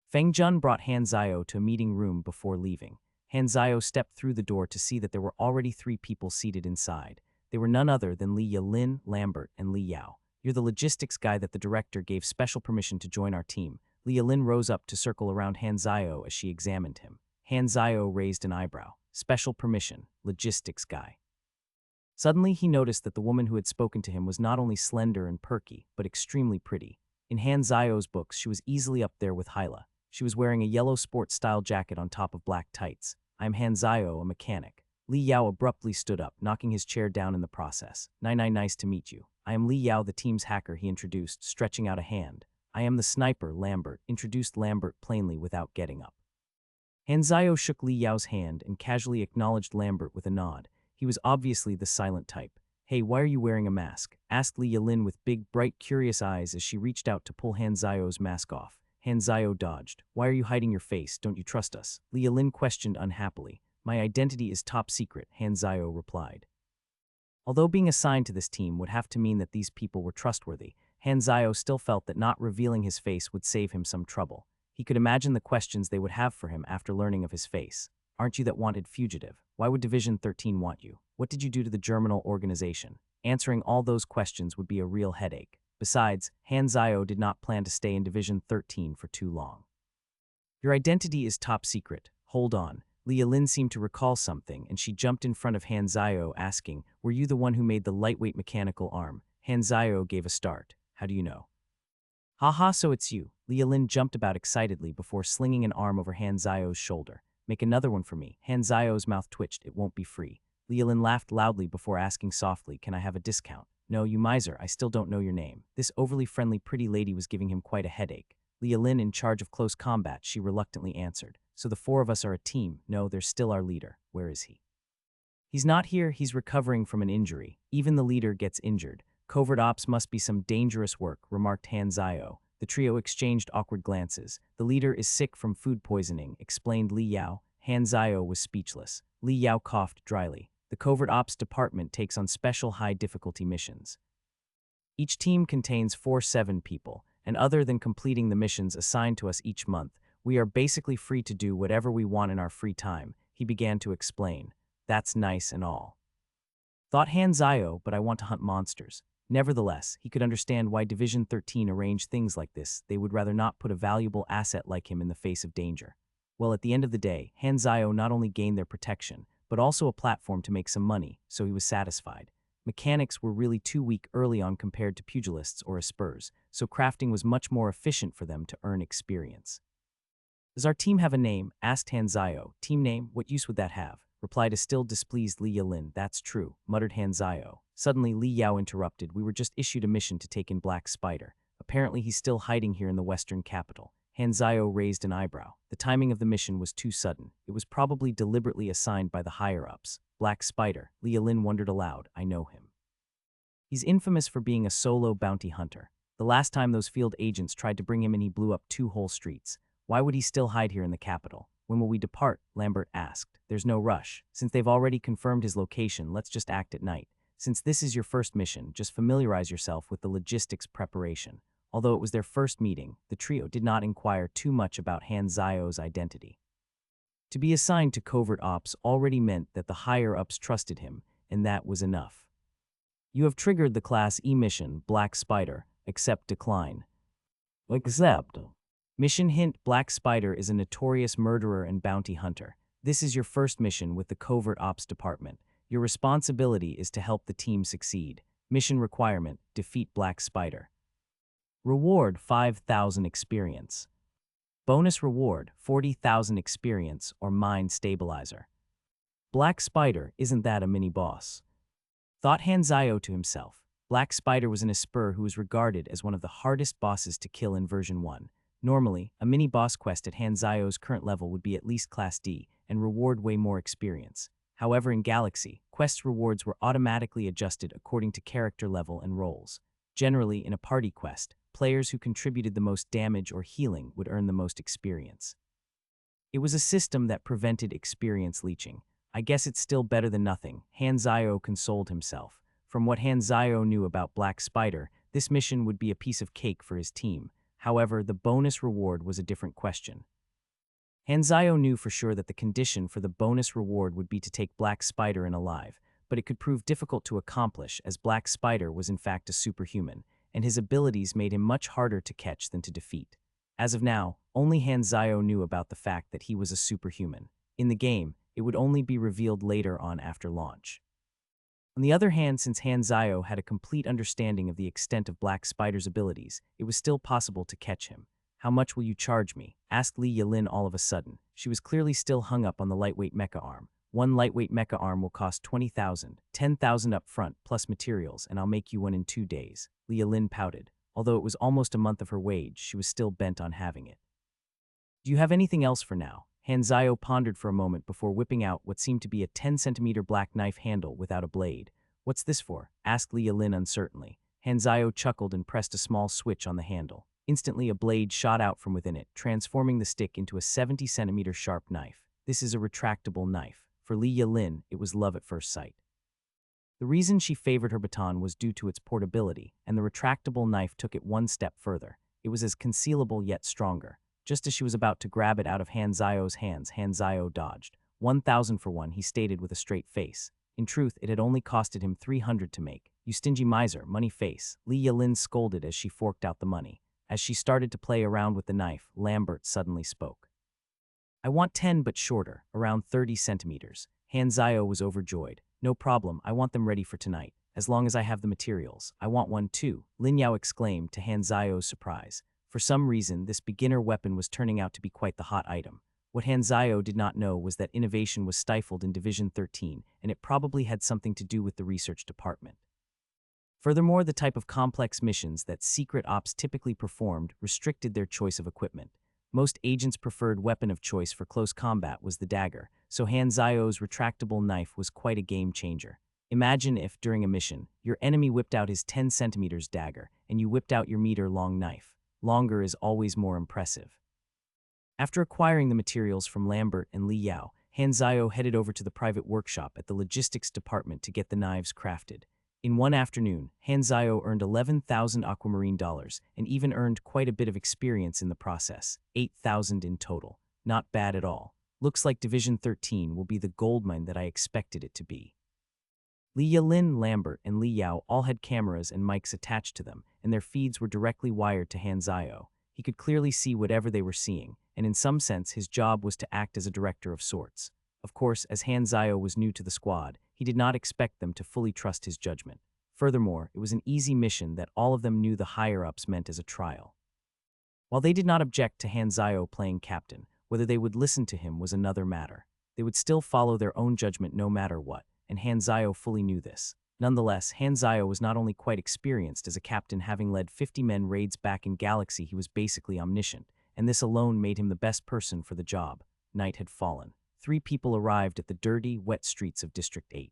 Feng Jun brought Hanzayo to a meeting room before leaving. Hanzayo stepped through the door to see that there were already 3 people seated inside. They were none other than Li Yalin, Lambert, and Li Yao. "You're the logistics guy that the director gave special permission to join our team." Li Yalin rose up to circle around Hanzayo as she examined him. Hanzayo raised an eyebrow. "Special permission, logistics guy." Suddenly he noticed that the woman who had spoken to him was not only slender and perky, but extremely pretty. In Hanzayo's books, she was easily up there with Hyla. She was wearing a yellow sports-style jacket on top of black tights. "I'm Hanzayo, a mechanic." Li Yao abruptly stood up, knocking his chair down in the process. Nice to meet you. "I am Li Yao, the team's hacker," he introduced, stretching out a hand. "I am the sniper, Lambert," introduced Lambert plainly without getting up. Hanzayo shook Li Yao's hand and casually acknowledged Lambert with a nod. He was obviously the silent type. "Hey, why are you wearing a mask?" asked Li Yalin with big, bright, curious eyes as she reached out to pull Hanzayo's mask off. Hanzayo dodged. "Why are you hiding your face? Don't you trust us?" Li Yalin questioned unhappily. "My identity is top secret," Hanzayo replied. Although being assigned to this team would have to mean that these people were trustworthy, Hanzayo still felt that not revealing his face would save him some trouble. He could imagine the questions they would have for him after learning of his face. "Aren't you that wanted fugitive? Why would Division 13 want you? What did you do to the Germinal organization?" Answering all those questions would be a real headache. Besides, Hanzayo did not plan to stay in Division 13 for too long. "Your identity is top secret. Hold on." Li Yalin seemed to recall something, and she jumped in front of Hanzayo, asking, "Were you the one who made the lightweight mechanical arm?" Hanzayo gave a start. "How do you know?" "Haha, so it's you." Li Yalin jumped about excitedly before slinging an arm over Hanzayo's shoulder. "Make another one for me." Hanzayo's mouth twitched. "It won't be free." Li Yalin laughed loudly before asking softly, "Can I have a discount?" "No, you miser, I still don't know your name." This overly friendly pretty lady was giving him quite a headache. Li Yalin, in charge of close combat, she reluctantly answered. "So the 4 of us are a team." "No, there's still our leader." "Where is he?" "He's not here, he's recovering from an injury." "Even the leader gets injured. Covert ops must be some dangerous work," remarked Hanzayo. The trio exchanged awkward glances. "The leader is sick from food poisoning," explained Li Yao. Hanzayo was speechless. Li Yao coughed dryly. "The covert ops department takes on special high-difficulty missions. Each team contains 4-7 people, and other than completing the missions assigned to us each month, we are basically free to do whatever we want in our free time," he began to explain. "That's nice and all," thought Hanzayo, "but I want to hunt monsters." Nevertheless, he could understand why Division 13 arranged things like this. They would rather not put a valuable asset like him in the face of danger. Well, at the end of the day, Hanzayo not only gained their protection, but also a platform to make some money, so he was satisfied. Mechanics were really too weak early on compared to pugilists or aspers, so crafting was much more efficient for them to earn experience. "Does our team have a name?" asked Hanzayo. "Team name? What use would that have?" replied a still displeased Li Yalin. "That's true," muttered Hanzayo. Suddenly, Li Yao interrupted. "We were just issued a mission to take in Black Spider. Apparently he's still hiding here in the western capital." Hanzayo raised an eyebrow. The timing of the mission was too sudden. It was probably deliberately assigned by the higher-ups. "Black Spider," Li Yalin wondered aloud. "I know him. He's infamous for being a solo bounty hunter. The last time those field agents tried to bring him in, he blew up 2 whole streets. Why would he still hide here in the capital?" "When will we depart?" Lambert asked. "There's no rush. Since they've already confirmed his location, let's just act at night. Since this is your first mission, just familiarize yourself with the logistics preparation." Although it was their first meeting, the trio did not inquire too much about Hanzayo's identity. To be assigned to covert ops already meant that the higher-ups trusted him, and that was enough. "You have triggered the Class E mission, Black Spider. Accept, decline." "Accept." Mission hint: Black Spider is a notorious murderer and bounty hunter. This is your first mission with the Covert Ops Department. Your responsibility is to help the team succeed. Mission requirement: defeat Black Spider. Reward: 5,000 experience. Bonus reward: 40,000 experience or mind stabilizer. Black Spider, isn't that a mini-boss? Thought Hanzayo to himself. Black Spider was an Esper who was regarded as one of the hardest bosses to kill in version 1. Normally, a mini-boss quest at Hanzayo's current level would be at least Class D and reward way more experience. However, in Galaxy, quest rewards were automatically adjusted according to character level and roles. Generally, in a party quest, players who contributed the most damage or healing would earn the most experience. It was a system that prevented experience leeching. I guess it's still better than nothing, Hanzayo consoled himself. From what Hanzayo knew about Black Spider, this mission would be a piece of cake for his team. However, the bonus reward was a different question. Hanzayo knew for sure that the condition for the bonus reward would be to take Black Spider in alive, but it could prove difficult to accomplish as Black Spider was in fact a superhuman, and his abilities made him much harder to catch than to defeat. As of now, only Hanzayo knew about the fact that he was a superhuman. In the game, it would only be revealed later on after launch. On the other hand, since Hanzayo had a complete understanding of the extent of Black Spider's abilities, it was still possible to catch him. "How much will you charge me?" asked Li Yalin all of a sudden. She was clearly still hung up on the lightweight mecha arm. "One lightweight mecha arm will cost 20,000, 10,000 up front, plus materials, and I'll make you one in 2 days. Li Yalin pouted. Although it was almost a month of her wage, she was still bent on having it. "Do you have anything else for now?" Hanzayo pondered for a moment before whipping out what seemed to be a 10-centimeter black knife handle without a blade. "What's this for?" asked Li Yalin uncertainly. Hanzayo chuckled and pressed a small switch on the handle. Instantly, a blade shot out from within it, transforming the stick into a 70-centimeter sharp knife. "This is a retractable knife." For Li Yalin, it was love at first sight. The reason she favored her baton was due to its portability, and the retractable knife took it one step further. It was as concealable yet stronger. Just as she was about to grab it out of Hanzayo's hands, Hanzayo dodged. 1,000 for one, he stated with a straight face. In truth, it had only costed him 300 to make. "You stingy miser, money face," Li Yalin scolded as she forked out the money. As she started to play around with the knife, Lambert suddenly spoke. "I want 10 but shorter, around 30 centimeters. Hanzayo was overjoyed. "No problem, I want them ready for tonight, as long as I have the materials. I want one too," Lin Yao exclaimed to Hanzayo's surprise. For some reason, this beginner weapon was turning out to be quite the hot item. What Hanzayo did not know was that innovation was stifled in Division 13, and it probably had something to do with the research department. Furthermore, the type of complex missions that secret ops typically performed restricted their choice of equipment. Most agents' preferred weapon of choice for close combat was the dagger, so Hanzayo's retractable knife was quite a game changer. Imagine if, during a mission, your enemy whipped out his 10 centimeters dagger, and you whipped out your meter-long knife. Longer is always more impressive. After acquiring the materials from Lambert and Li Yao, Hanzayo headed over to the private workshop at the logistics department to get the knives crafted. In one afternoon, Hanzayo earned 11,000 aquamarine dollars and even earned quite a bit of experience in the process, 8,000 in total. Not bad at all. Looks like Division 13 will be the goldmine that I expected it to be. Li Yalin, Lambert, and Li Yao all had cameras and mics attached to them, and their feeds were directly wired to Hanzayo. He could clearly see whatever they were seeing, and in some sense his job was to act as a director of sorts. Of course, as Hanzayo was new to the squad, he did not expect them to fully trust his judgment. Furthermore, it was an easy mission that all of them knew the higher-ups meant as a trial. While they did not object to Hanzayo playing captain, whether they would listen to him was another matter. They would still follow their own judgment no matter what, and Hanzayo fully knew this. Nonetheless, Hanzayo was not only quite experienced as a captain, having led 50 men raids back in Galaxy, he was basically omniscient, and this alone made him the best person for the job. Night had fallen. 3 people arrived at the dirty, wet streets of District 8.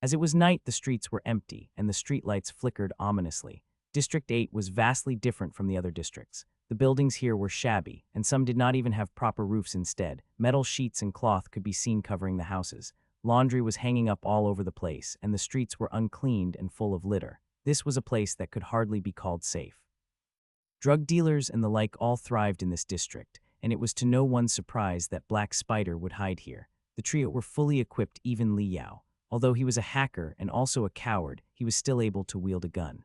As it was night, the streets were empty, and the streetlights flickered ominously. District 8 was vastly different from the other districts. The buildings here were shabby, and some did not even have proper roofs instead. Metal sheets and cloth could be seen covering the houses. Laundry was hanging up all over the place, and the streets were uncleaned and full of litter. This was a place that could hardly be called safe. Drug dealers and the like all thrived in this district, and it was to no one's surprise that Black Spider would hide here. The trio were fully equipped, even Li Yao. Although he was a hacker and also a coward, he was still able to wield a gun.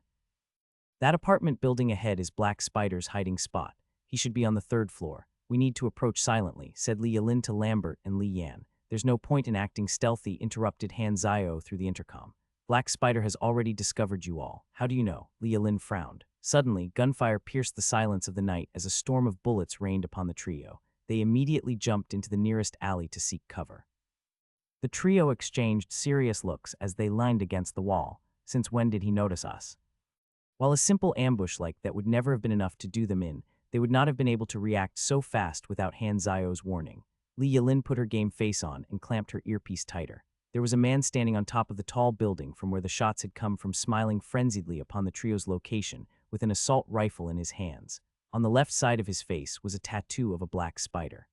"That apartment building ahead is Black Spider's hiding spot. He should be on the 3rd floor. We need to approach silently," said Li Yalin to Lambert and Li Yan. There's no point in acting stealthy, interrupted Han Zio through the intercom. Black Spider has already discovered you all. How do you know? Li Lin frowned. Suddenly, gunfire pierced the silence of the night as a storm of bullets rained upon the trio. They immediately jumped into the nearest alley to seek cover. The trio exchanged serious looks as they leaned against the wall. Since when did he notice us? While a simple ambush like that would never have been enough to do them in, they would not have been able to react so fast without Han Zio's warning. Li Yilin put her game face on and clamped her earpiece tighter. There was a man standing on top of the tall building from where the shots had come from, smiling frenziedly upon the trio's location with an assault rifle in his hands. On the left side of his face was a tattoo of a black spider.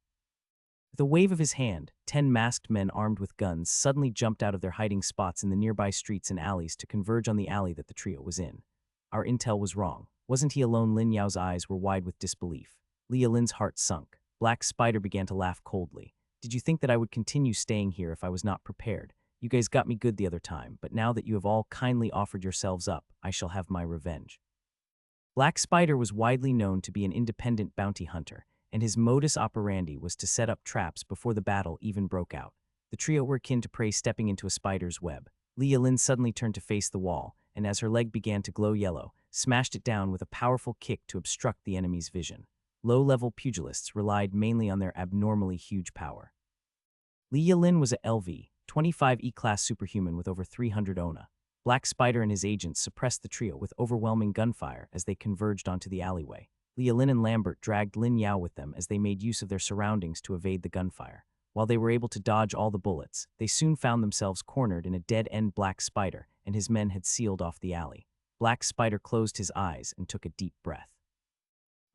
With a wave of his hand, 10 masked men armed with guns suddenly jumped out of their hiding spots in the nearby streets and alleys to converge on the alley that the trio was in. Our intel was wrong. Wasn't he alone? Lin Yao's eyes were wide with disbelief. Li Yilin's heart sunk. Black Spider began to laugh coldly. Did you think that I would continue staying here if I was not prepared? You guys got me good the other time, but now that you have all kindly offered yourselves up, I shall have my revenge. Black Spider was widely known to be an independent bounty hunter, and his modus operandi was to set up traps before the battle even broke out. The trio were akin to prey stepping into a spider's web. Li Yilin suddenly turned to face the wall, and as her leg began to glow yellow, smashed it down with a powerful kick to obstruct the enemy's vision. Low-level pugilists relied mainly on their abnormally huge power. Li Yilin was a LV, 25 E-class superhuman with over 300 ONA. Black Spider and his agents suppressed the trio with overwhelming gunfire as they converged onto the alleyway. Li Yilin and Lambert dragged Lin Yao with them as they made use of their surroundings to evade the gunfire. While they were able to dodge all the bullets, they soon found themselves cornered in a dead-end Black Spider, and his men had sealed off the alley. Black Spider closed his eyes and took a deep breath.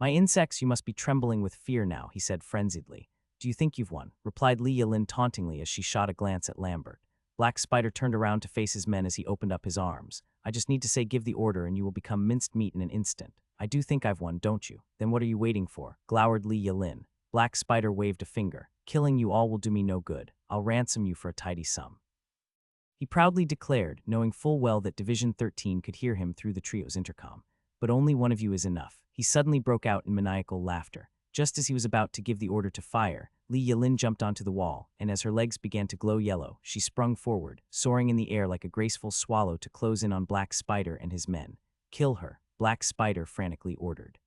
"My insects, you must be trembling with fear now," he said frenziedly. "Do you think you've won?" replied Li Yilin tauntingly as she shot a glance at Lambert. Black Spider turned around to face his men as he opened up his arms. "I just need to say give the order and you will become minced meat in an instant. I do think I've won, don't you? Then what are you waiting for?" glowered Li Yilin. Black Spider waved a finger. "Killing you all will do me no good. I'll ransom you for a tidy sum," he proudly declared, knowing full well that Division 13 could hear him through the trio's intercom. "But only one of you is enough." He suddenly broke out in maniacal laughter. Just as he was about to give the order to fire, Li Yilin jumped onto the wall, and as her legs began to glow yellow, she sprung forward, soaring in the air like a graceful swallow to close in on Black Spider and his men. "Kill her," Black Spider frantically ordered.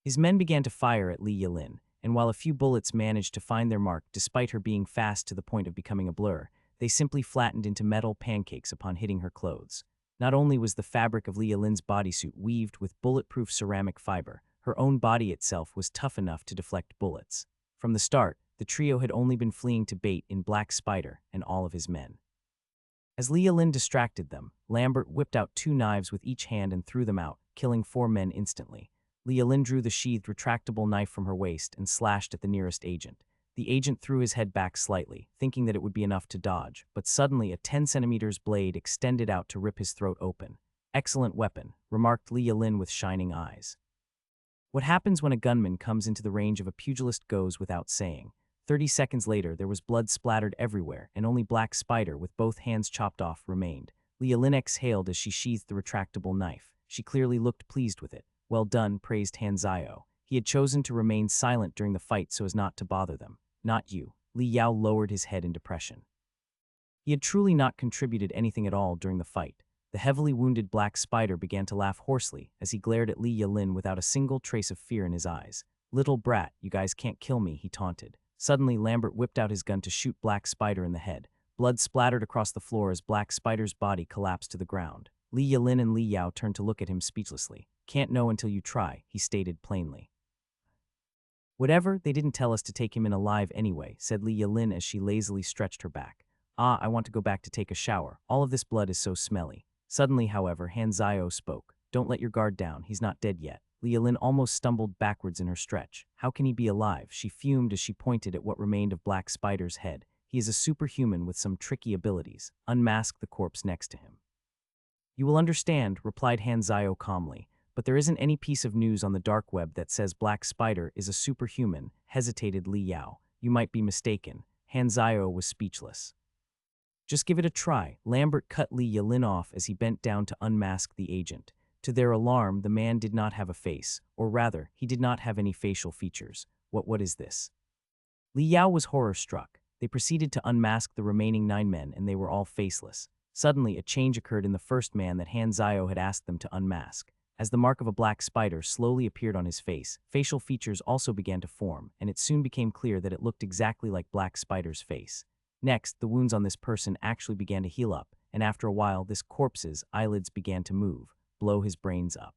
His men began to fire at Li Yilin, and while a few bullets managed to find their mark despite her being fast to the point of becoming a blur, they simply flattened into metal pancakes upon hitting her clothes. Not only was the fabric of Li Yilin's bodysuit weaved with bulletproof ceramic fiber, her own body itself was tough enough to deflect bullets. From the start, the trio had only been fleeing to bait in Black Spider and all of his men. As Li Yilin distracted them, Lambert whipped out 2 knives with each hand and threw them out, killing 4 men instantly. Li Yilin drew the sheathed retractable knife from her waist and slashed at the nearest agent. The agent threw his head back slightly, thinking that it would be enough to dodge, but suddenly a 10 centimeters blade extended out to rip his throat open. "Excellent weapon," remarked Li Yilin with shining eyes. What happens when a gunman comes into the range of a pugilist goes without saying. 30 seconds later, there was blood splattered everywhere, and only Black Spider, with both hands chopped off, remained. Li Yilin exhaled as she sheathed the retractable knife. She clearly looked pleased with it. "Well done," praised Han Zio. He had chosen to remain silent during the fight so as not to bother them. "Not you." Li Yao lowered his head in depression. He had truly not contributed anything at all during the fight. The heavily wounded Black Spider began to laugh hoarsely as he glared at Li Yilin without a single trace of fear in his eyes. "Little brat, you guys can't kill me," he taunted. Suddenly, Lambert whipped out his gun to shoot Black Spider in the head. Blood splattered across the floor as Black Spider's body collapsed to the ground. Li Yilin and Li Yao turned to look at him speechlessly. "Can't know until you try," he stated plainly. "Whatever, they didn't tell us to take him in alive anyway," said Li Yilin as she lazily stretched her back. I want to go back to take a shower. All of this blood is so smelly." Suddenly, however, Han Zio spoke. "Don't let your guard down. He's not dead yet." Li Yilin almost stumbled backwards in her stretch. "How can he be alive?" she fumed as she pointed at what remained of Black Spider's head. "He is a superhuman with some tricky abilities." Unmask the corpse next to him. "You will understand," replied Han Zio calmly. "But there isn't any piece of news on the dark web that says Black Spider is a superhuman," hesitated Li Yao. "You might be mistaken." Han Zio was speechless. "Just give it a try." Lambert cut Li Yilin off as he bent down to unmask the agent. To their alarm, the man did not have a face, or rather, he did not have any facial features. What is this?" Li Yao was horror-struck. They proceeded to unmask the remaining 9 men, and they were all faceless. Suddenly, a change occurred in the first man that Hanzayo had asked them to unmask. As the mark of a black spider slowly appeared on his face, facial features also began to form, and it soon became clear that it looked exactly like Black Spider's face. Next, the wounds on this person actually began to heal up, and after a while, this corpse's eyelids began to move, blow his brains up.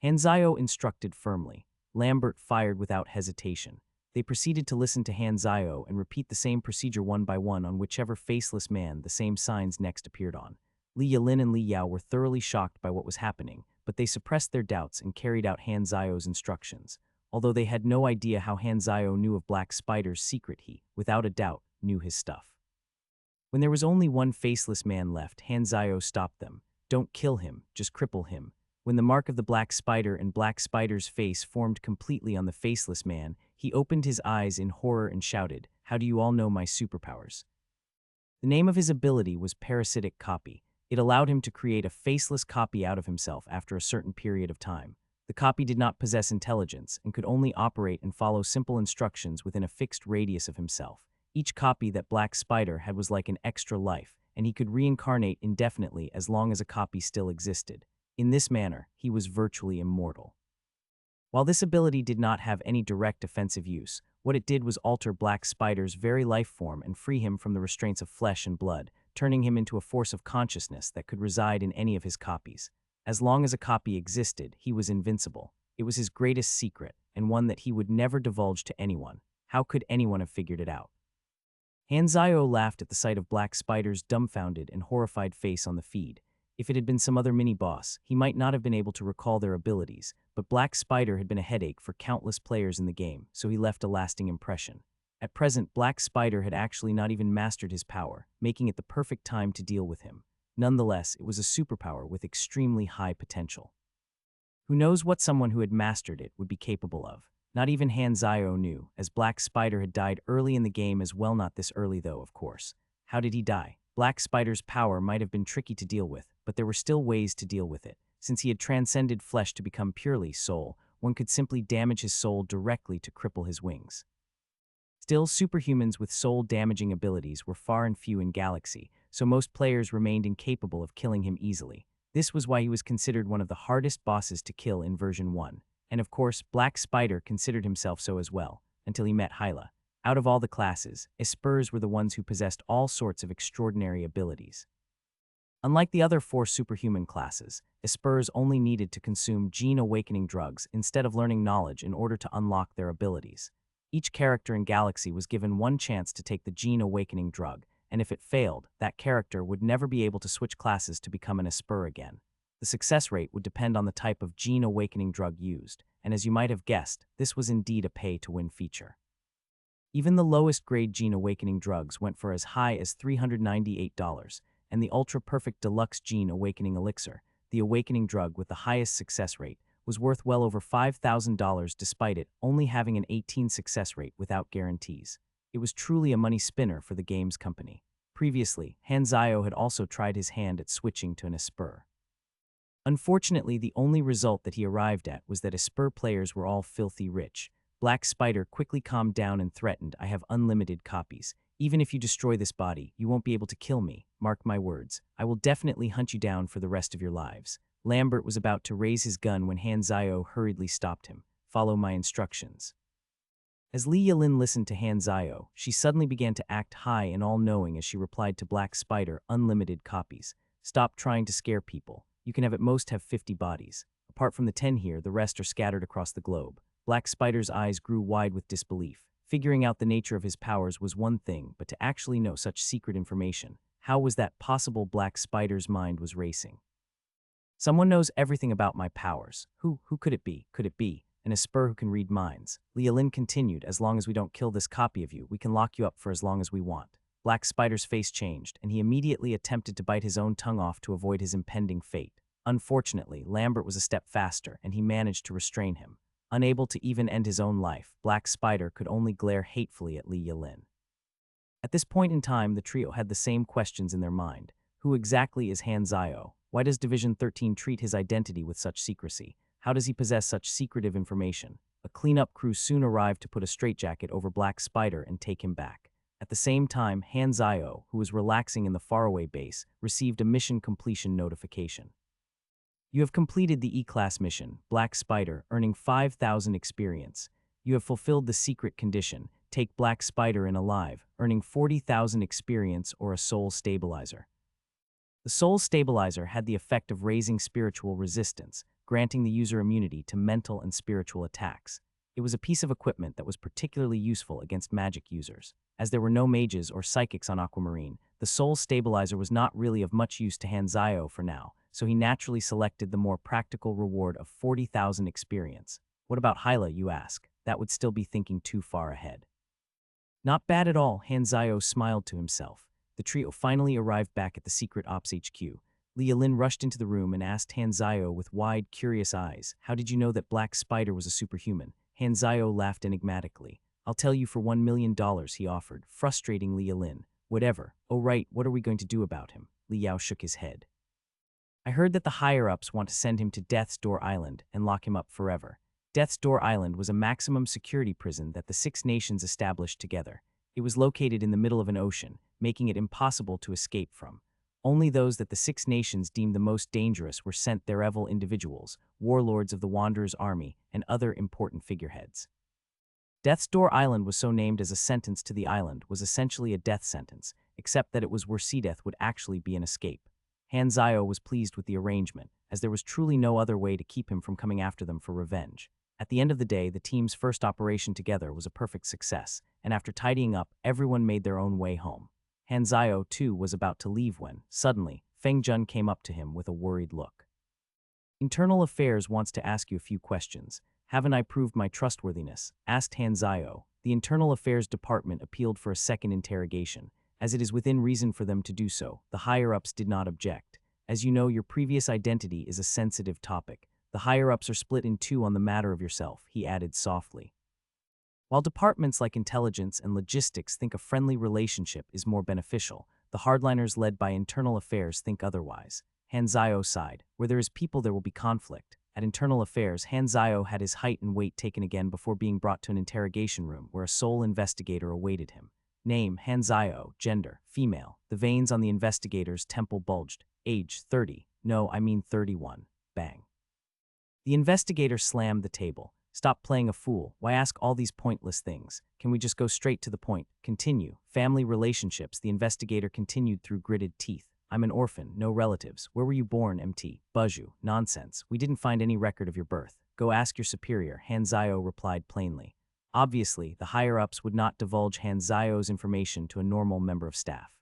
Hanzayo instructed firmly. Lambert fired without hesitation. They proceeded to listen to Hanzayo and repeat the same procedure one by one on whichever faceless man the same signs next appeared on. Li Yalin and Li Yao were thoroughly shocked by what was happening, but they suppressed their doubts and carried out Hanzayo's instructions. Although they had no idea how Hanzayo knew of Black Spider's secret, he, without a doubt, knew his stuff. When there was only one faceless man left, Hanzayo stopped them. Don't kill him, just cripple him. When the mark of the Black Spider and Black Spider's face formed completely on the faceless man, he opened his eyes in horror and shouted, "How do you all know my superpowers?" The name of his ability was Parasitic Copy. It allowed him to create a faceless copy out of himself after a certain period of time. The copy did not possess intelligence and could only operate and follow simple instructions within a fixed radius of himself. Each copy that Black Spider had was like an extra life, and he could reincarnate indefinitely as long as a copy still existed. In this manner, he was virtually immortal. While this ability did not have any direct offensive use, what it did was alter Black Spider's very life form and free him from the restraints of flesh and blood, turning him into a force of consciousness that could reside in any of his copies. As long as a copy existed, he was invincible. It was his greatest secret, and one that he would never divulge to anyone. How could anyone have figured it out? Hanzayo laughed at the sight of Black Spider's dumbfounded and horrified face on the feed. If it had been some other mini-boss, he might not have been able to recall their abilities, but Black Spider had been a headache for countless players in the game, so he left a lasting impression. At present, Black Spider had actually not even mastered his power, making it the perfect time to deal with him. Nonetheless, it was a superpower with extremely high potential. Who knows what someone who had mastered it would be capable of? Not even Hanzayo knew, as Black Spider had died early in the game as well. Not this early though, of course. How did he die? Black Spider's power might have been tricky to deal with, but there were still ways to deal with it. Since he had transcended flesh to become purely soul, one could simply damage his soul directly to cripple his wings. Still, superhumans with soul-damaging abilities were far and few in Galaxy, so most players remained incapable of killing him easily. This was why he was considered one of the hardest bosses to kill in version 1. And of course, Black Spider considered himself so as well, until he met Hyla. Out of all the classes, Espers were the ones who possessed all sorts of extraordinary abilities. Unlike the other 4 superhuman classes, Espers only needed to consume gene-awakening drugs instead of learning knowledge in order to unlock their abilities. Each character in Galaxy was given one chance to take the gene-awakening drug, and if it failed, that character would never be able to switch classes to become an Esper again. The success rate would depend on the type of gene-awakening drug used, and as you might have guessed, this was indeed a pay-to-win feature. Even the lowest-grade gene-awakening drugs went for as high as $398, and the ultra-perfect deluxe gene-awakening elixir, the awakening drug with the highest success rate, was worth well over $5,000 despite it only having an 18 success rate without guarantees. It was truly a money spinner for the game's company. Previously, Hanzayo had also tried his hand at switching to an Esper. Unfortunately, the only result that he arrived at was that Esper players were all filthy rich. Black Spider quickly calmed down and threatened, "I have unlimited copies. Even if you destroy this body, you won't be able to kill me. Mark my words. I will definitely hunt you down for the rest of your lives." Lambert was about to raise his gun when Hanzayo hurriedly stopped him. "Follow my instructions." As Li Yalin listened to Hanzayo, she suddenly began to act high and all-knowing as she replied to Black Spider, "Unlimited copies. Stop trying to scare people. You can at most have 50 bodies. Apart from the 10 here, the rest are scattered across the globe." Black Spider's eyes grew wide with disbelief. Figuring out the nature of his powers was one thing, but to actually know such secret information, how was that possible? Black Spider's mind was racing. "Someone knows everything about my powers. Who could it be? Could it be an Esper who can read minds?" Li Yalin continued, "As long as we don't kill this copy of you, we can lock you up for as long as we want." Black Spider's face changed, and he immediately attempted to bite his own tongue off to avoid his impending fate. Unfortunately, Lambert was a step faster, and he managed to restrain him. Unable to even end his own life, Black Spider could only glare hatefully at Li Yalin. At this point in time, the trio had the same questions in their mind. Who exactly is Hanzayo? Why does Division 13 treat his identity with such secrecy? How does he possess such secretive information? A cleanup crew soon arrived to put a straitjacket over Black Spider and take him back. At the same time, Hanzayo, who was relaxing in the faraway base, received a mission completion notification. You have completed the E-Class mission, Black Spider, earning 5,000 experience. You have fulfilled the secret condition, take Black Spider in alive, earning 40,000 experience or a soul stabilizer. The soul stabilizer had the effect of raising spiritual resistance, granting the user immunity to mental and spiritual attacks. It was a piece of equipment that was particularly useful against magic users. As there were no mages or psychics on Aquamarine, the soul stabilizer was not really of much use to Hanzayo for now, so he naturally selected the more practical reward of 40,000 experience. What about Hyla, you ask? That would still be thinking too far ahead. Not bad at all, Hanzayo smiled to himself. The trio finally arrived back at the secret ops HQ. Leah Lin rushed into the room and asked Hanzayo with wide, curious eyes, "How did you know that Black Spider was a superhuman?" Hanzayo laughed enigmatically. "I'll tell you for $1 million, he offered, frustrating Leah Lin. "Whatever. Oh right, what are we going to do about him?" Li Yao shook his head. "I heard that the higher-ups want to send him to Death's Door Island and lock him up forever." Death's Door Island was a maximum security prison that the Six Nations established together. It was located in the middle of an ocean, making it impossible to escape from. Only those that the Six Nations deemed the most dangerous were sent there, evil individuals, warlords of the Wanderer's army, and other important figureheads. Death's Door Island was so named as a sentence to the island was essentially a death sentence, except that it was where sea death would actually be an escape. Hanzayo was pleased with the arrangement, as there was truly no other way to keep him from coming after them for revenge. At the end of the day, the team's first operation together was a perfect success, and after tidying up, everyone made their own way home. Hanzayo, too, was about to leave when, suddenly, Feng Jun came up to him with a worried look. "Internal Affairs wants to ask you a few questions. Haven't I proved my trustworthiness?" asked Hanzayo. The Internal Affairs Department appealed for a second interrogation. As it is within reason for them to do so, the higher-ups did not object. "As you know, your previous identity is a sensitive topic. The higher-ups are split in two on the matter of yourself," he added softly. While departments like intelligence and logistics think a friendly relationship is more beneficial, the hardliners led by Internal Affairs think otherwise. Hanzayo sighed. "Where there is people, there will be conflict." At Internal Affairs, Hanzayo had his height and weight taken again before being brought to an interrogation room where a sole investigator awaited him. Name, Hanzayo. Gender, female. The veins on the investigator's temple bulged. Age, 30. No, I mean 31. Bang. The investigator slammed the table. "Stop playing a fool. Why ask all these pointless things? Can we just go straight to the point?" "Continue. Family relationships," the investigator continued through gritted teeth. "I'm an orphan, no relatives. Where were you born, MT? Buju. Nonsense. We didn't find any record of your birth. Go ask your superior," Hanzayo replied plainly. Obviously, the higher-ups would not divulge Hanzayo's information to a normal member of staff.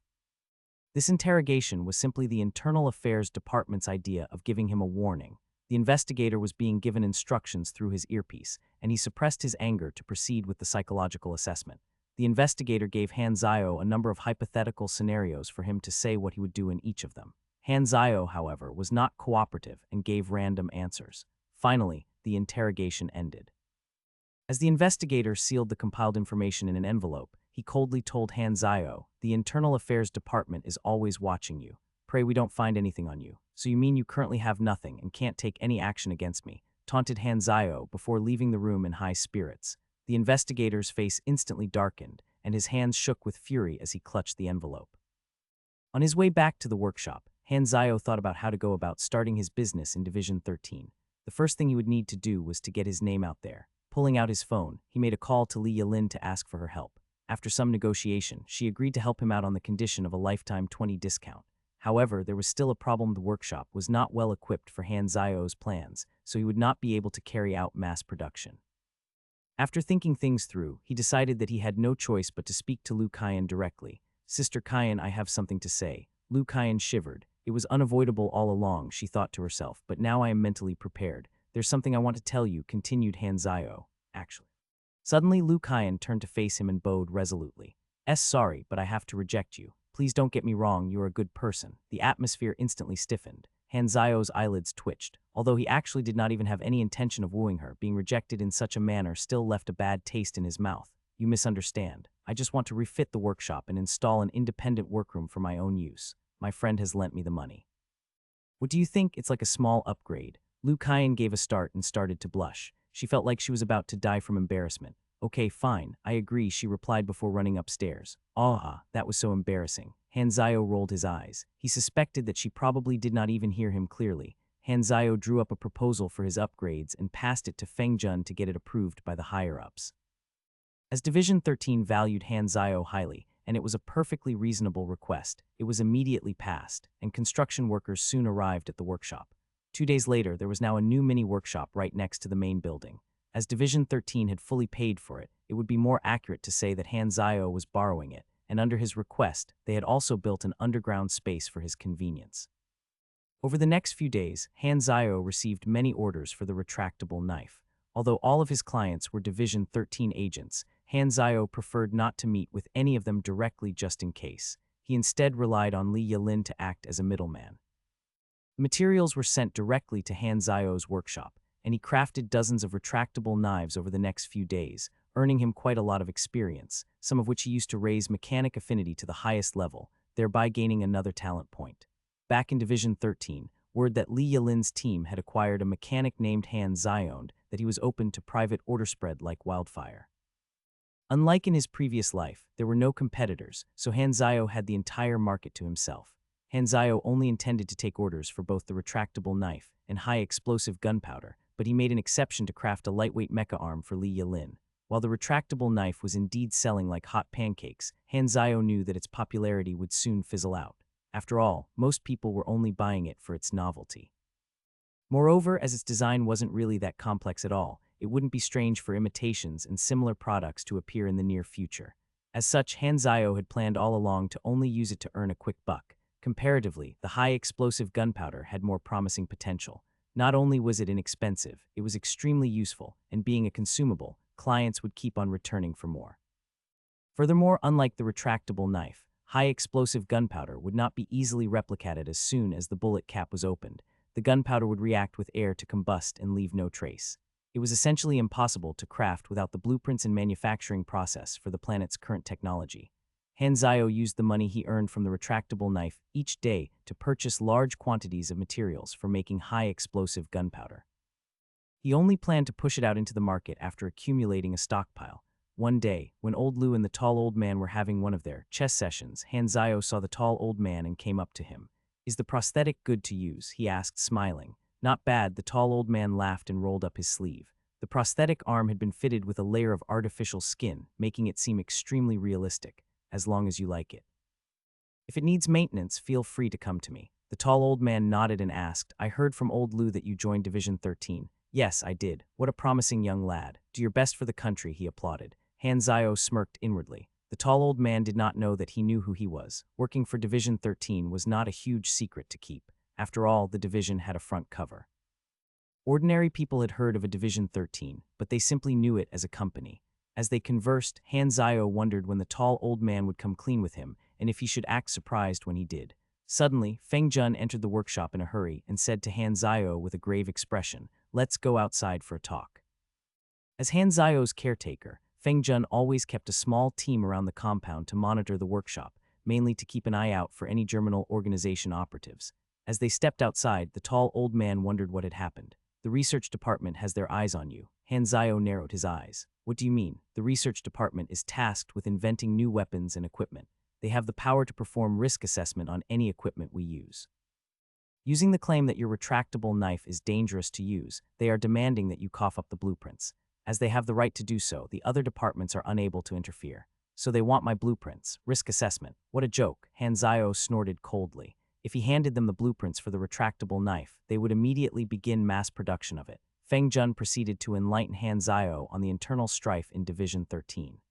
This interrogation was simply the Internal Affairs Department's idea of giving him a warning. The investigator was being given instructions through his earpiece, and he suppressed his anger to proceed with the psychological assessment. The investigator gave Hanzayo a number of hypothetical scenarios for him to say what he would do in each of them. Hanzayo, however, was not cooperative and gave random answers. Finally, the interrogation ended. As the investigator sealed the compiled information in an envelope, he coldly told Hanzayo, "The Internal Affairs Department is always watching you. Pray we don't find anything on you. So you mean you currently have nothing and can't take any action against me?" taunted Hanzayo before leaving the room in high spirits. The investigator's face instantly darkened, and his hands shook with fury as he clutched the envelope. On his way back to the workshop, Hanzayo thought about how to go about starting his business in Division 13. The first thing he would need to do was to get his name out there. Pulling out his phone, he made a call to Leah Lin to ask for her help. After some negotiation, she agreed to help him out on the condition of a lifetime 20 discount. However, there was still a problem. The workshop was not well equipped for Hanzayo's plans, so he would not be able to carry out mass production. After thinking things through, he decided that he had no choice but to speak to Lu Kaiyan directly. "Sister Kaiyan, I have something to say." Lu Kaiyan shivered. "It was unavoidable all along," she thought to herself, "but now I am mentally prepared. There's something I want to tell you," continued Hanzayo. "Actually." Suddenly, Lu Kaiyan turned to face him and bowed resolutely. Sorry, but I have to reject you. Please don't get me wrong, you are a good person." The atmosphere instantly stiffened. Hanzayo's eyelids twitched. Although he actually did not even have any intention of wooing her, being rejected in such a manner still left a bad taste in his mouth. "You misunderstand. I just want to refit the workshop and install an independent workroom for my own use. My friend has lent me the money." "What do you think? It's like a small upgrade." Lu Kaiyan gave a start and started to blush. She felt like she was about to die from embarrassment. Okay, fine, I agree, she replied before running upstairs. Ah, that was so embarrassing. Hanzayo rolled his eyes. He suspected that she probably did not even hear him clearly. Hanzayo drew up a proposal for his upgrades and passed it to Feng Jun to get it approved by the higher-ups. As Division 13 valued Hanzayo highly, and it was a perfectly reasonable request, it was immediately passed, and construction workers soon arrived at the workshop. 2 days later, there was now a new mini-workshop right next to the main building. As Division 13 had fully paid for it, it would be more accurate to say that Hanzayo was borrowing it, and under his request, they had also built an underground space for his convenience. Over the next few days, Hanzayo received many orders for the retractable knife. Although all of his clients were Division 13 agents, Hanzayo preferred not to meet with any of them directly just in case. He instead relied on Li Yilin to act as a middleman. The materials were sent directly to Hanzayo's workshop, and he crafted dozens of retractable knives over the next few days, earning him quite a lot of experience, some of which he used to raise mechanic affinity to the highest level, thereby gaining another talent point. Back in Division 13, word that Li Yilin's team had acquired a mechanic named Han Zioned, that he was open to private order spread like wildfire. Unlike in his previous life, there were no competitors, so Hanzayo had the entire market to himself. Hanzayo only intended to take orders for both the retractable knife and high-explosive gunpowder, but he made an exception to craft a lightweight mecha arm for Li Yilin. While the retractable knife was indeed selling like hot pancakes, Hanzayo knew that its popularity would soon fizzle out. After all, most people were only buying it for its novelty. Moreover, as its design wasn't really that complex at all, it wouldn't be strange for imitations and similar products to appear in the near future. As such, Hanzayo had planned all along to only use it to earn a quick buck. Comparatively, the high-explosive gunpowder had more promising potential. Not only was it inexpensive, it was extremely useful, and being a consumable, clients would keep on returning for more. Furthermore, unlike the retractable knife, high-explosive gunpowder would not be easily replicated as soon as the bullet cap was opened. The gunpowder would react with air to combust and leave no trace. It was essentially impossible to craft without the blueprints and manufacturing process for the planet's current technology. Hanzayo used the money he earned from the retractable knife each day to purchase large quantities of materials for making high-explosive gunpowder. He only planned to push it out into the market after accumulating a stockpile. One day, when Old Lu and the tall old man were having one of their chess sessions, Hanzayo saw the tall old man and came up to him. "Is the prosthetic good to use?" he asked, smiling. "Not bad," the tall old man laughed and rolled up his sleeve. The prosthetic arm had been fitted with a layer of artificial skin, making it seem extremely realistic, as long as you like it. "If it needs maintenance, feel free to come to me." The tall old man nodded and asked, "I heard from Old Lu that you joined Division 13. "Yes, I did. What a promising young lad. Do your best for the country," he applauded. Hanzayo smirked inwardly. The tall old man did not know that he knew who he was. Working for Division 13 was not a huge secret to keep. After all, the division had a front cover. Ordinary people had heard of a Division 13, but they simply knew it as a company. As they conversed, Hanzayo wondered when the tall old man would come clean with him, and if he should act surprised when he did. Suddenly, Feng Jun entered the workshop in a hurry and said to Hanzayo with a grave expression, "Let's go outside for a talk." As Hanzayo's caretaker, Feng Jun always kept a small team around the compound to monitor the workshop, mainly to keep an eye out for any Germinal organization operatives. As they stepped outside, the tall old man wondered what had happened. "The research department has their eyes on you." Hanzayo narrowed his eyes. "What do you mean?" "The research department is tasked with inventing new weapons and equipment. They have the power to perform risk assessment on any equipment we use. Using the claim that your retractable knife is dangerous to use, they are demanding that you cough up the blueprints. As they have the right to do so, the other departments are unable to interfere. So they want my blueprints. Risk assessment. What a joke." Hanzayo snorted coldly. If he handed them the blueprints for the retractable knife, they would immediately begin mass production of it. Feng Jun proceeded to enlighten Hanzayo on the internal strife in Division 13.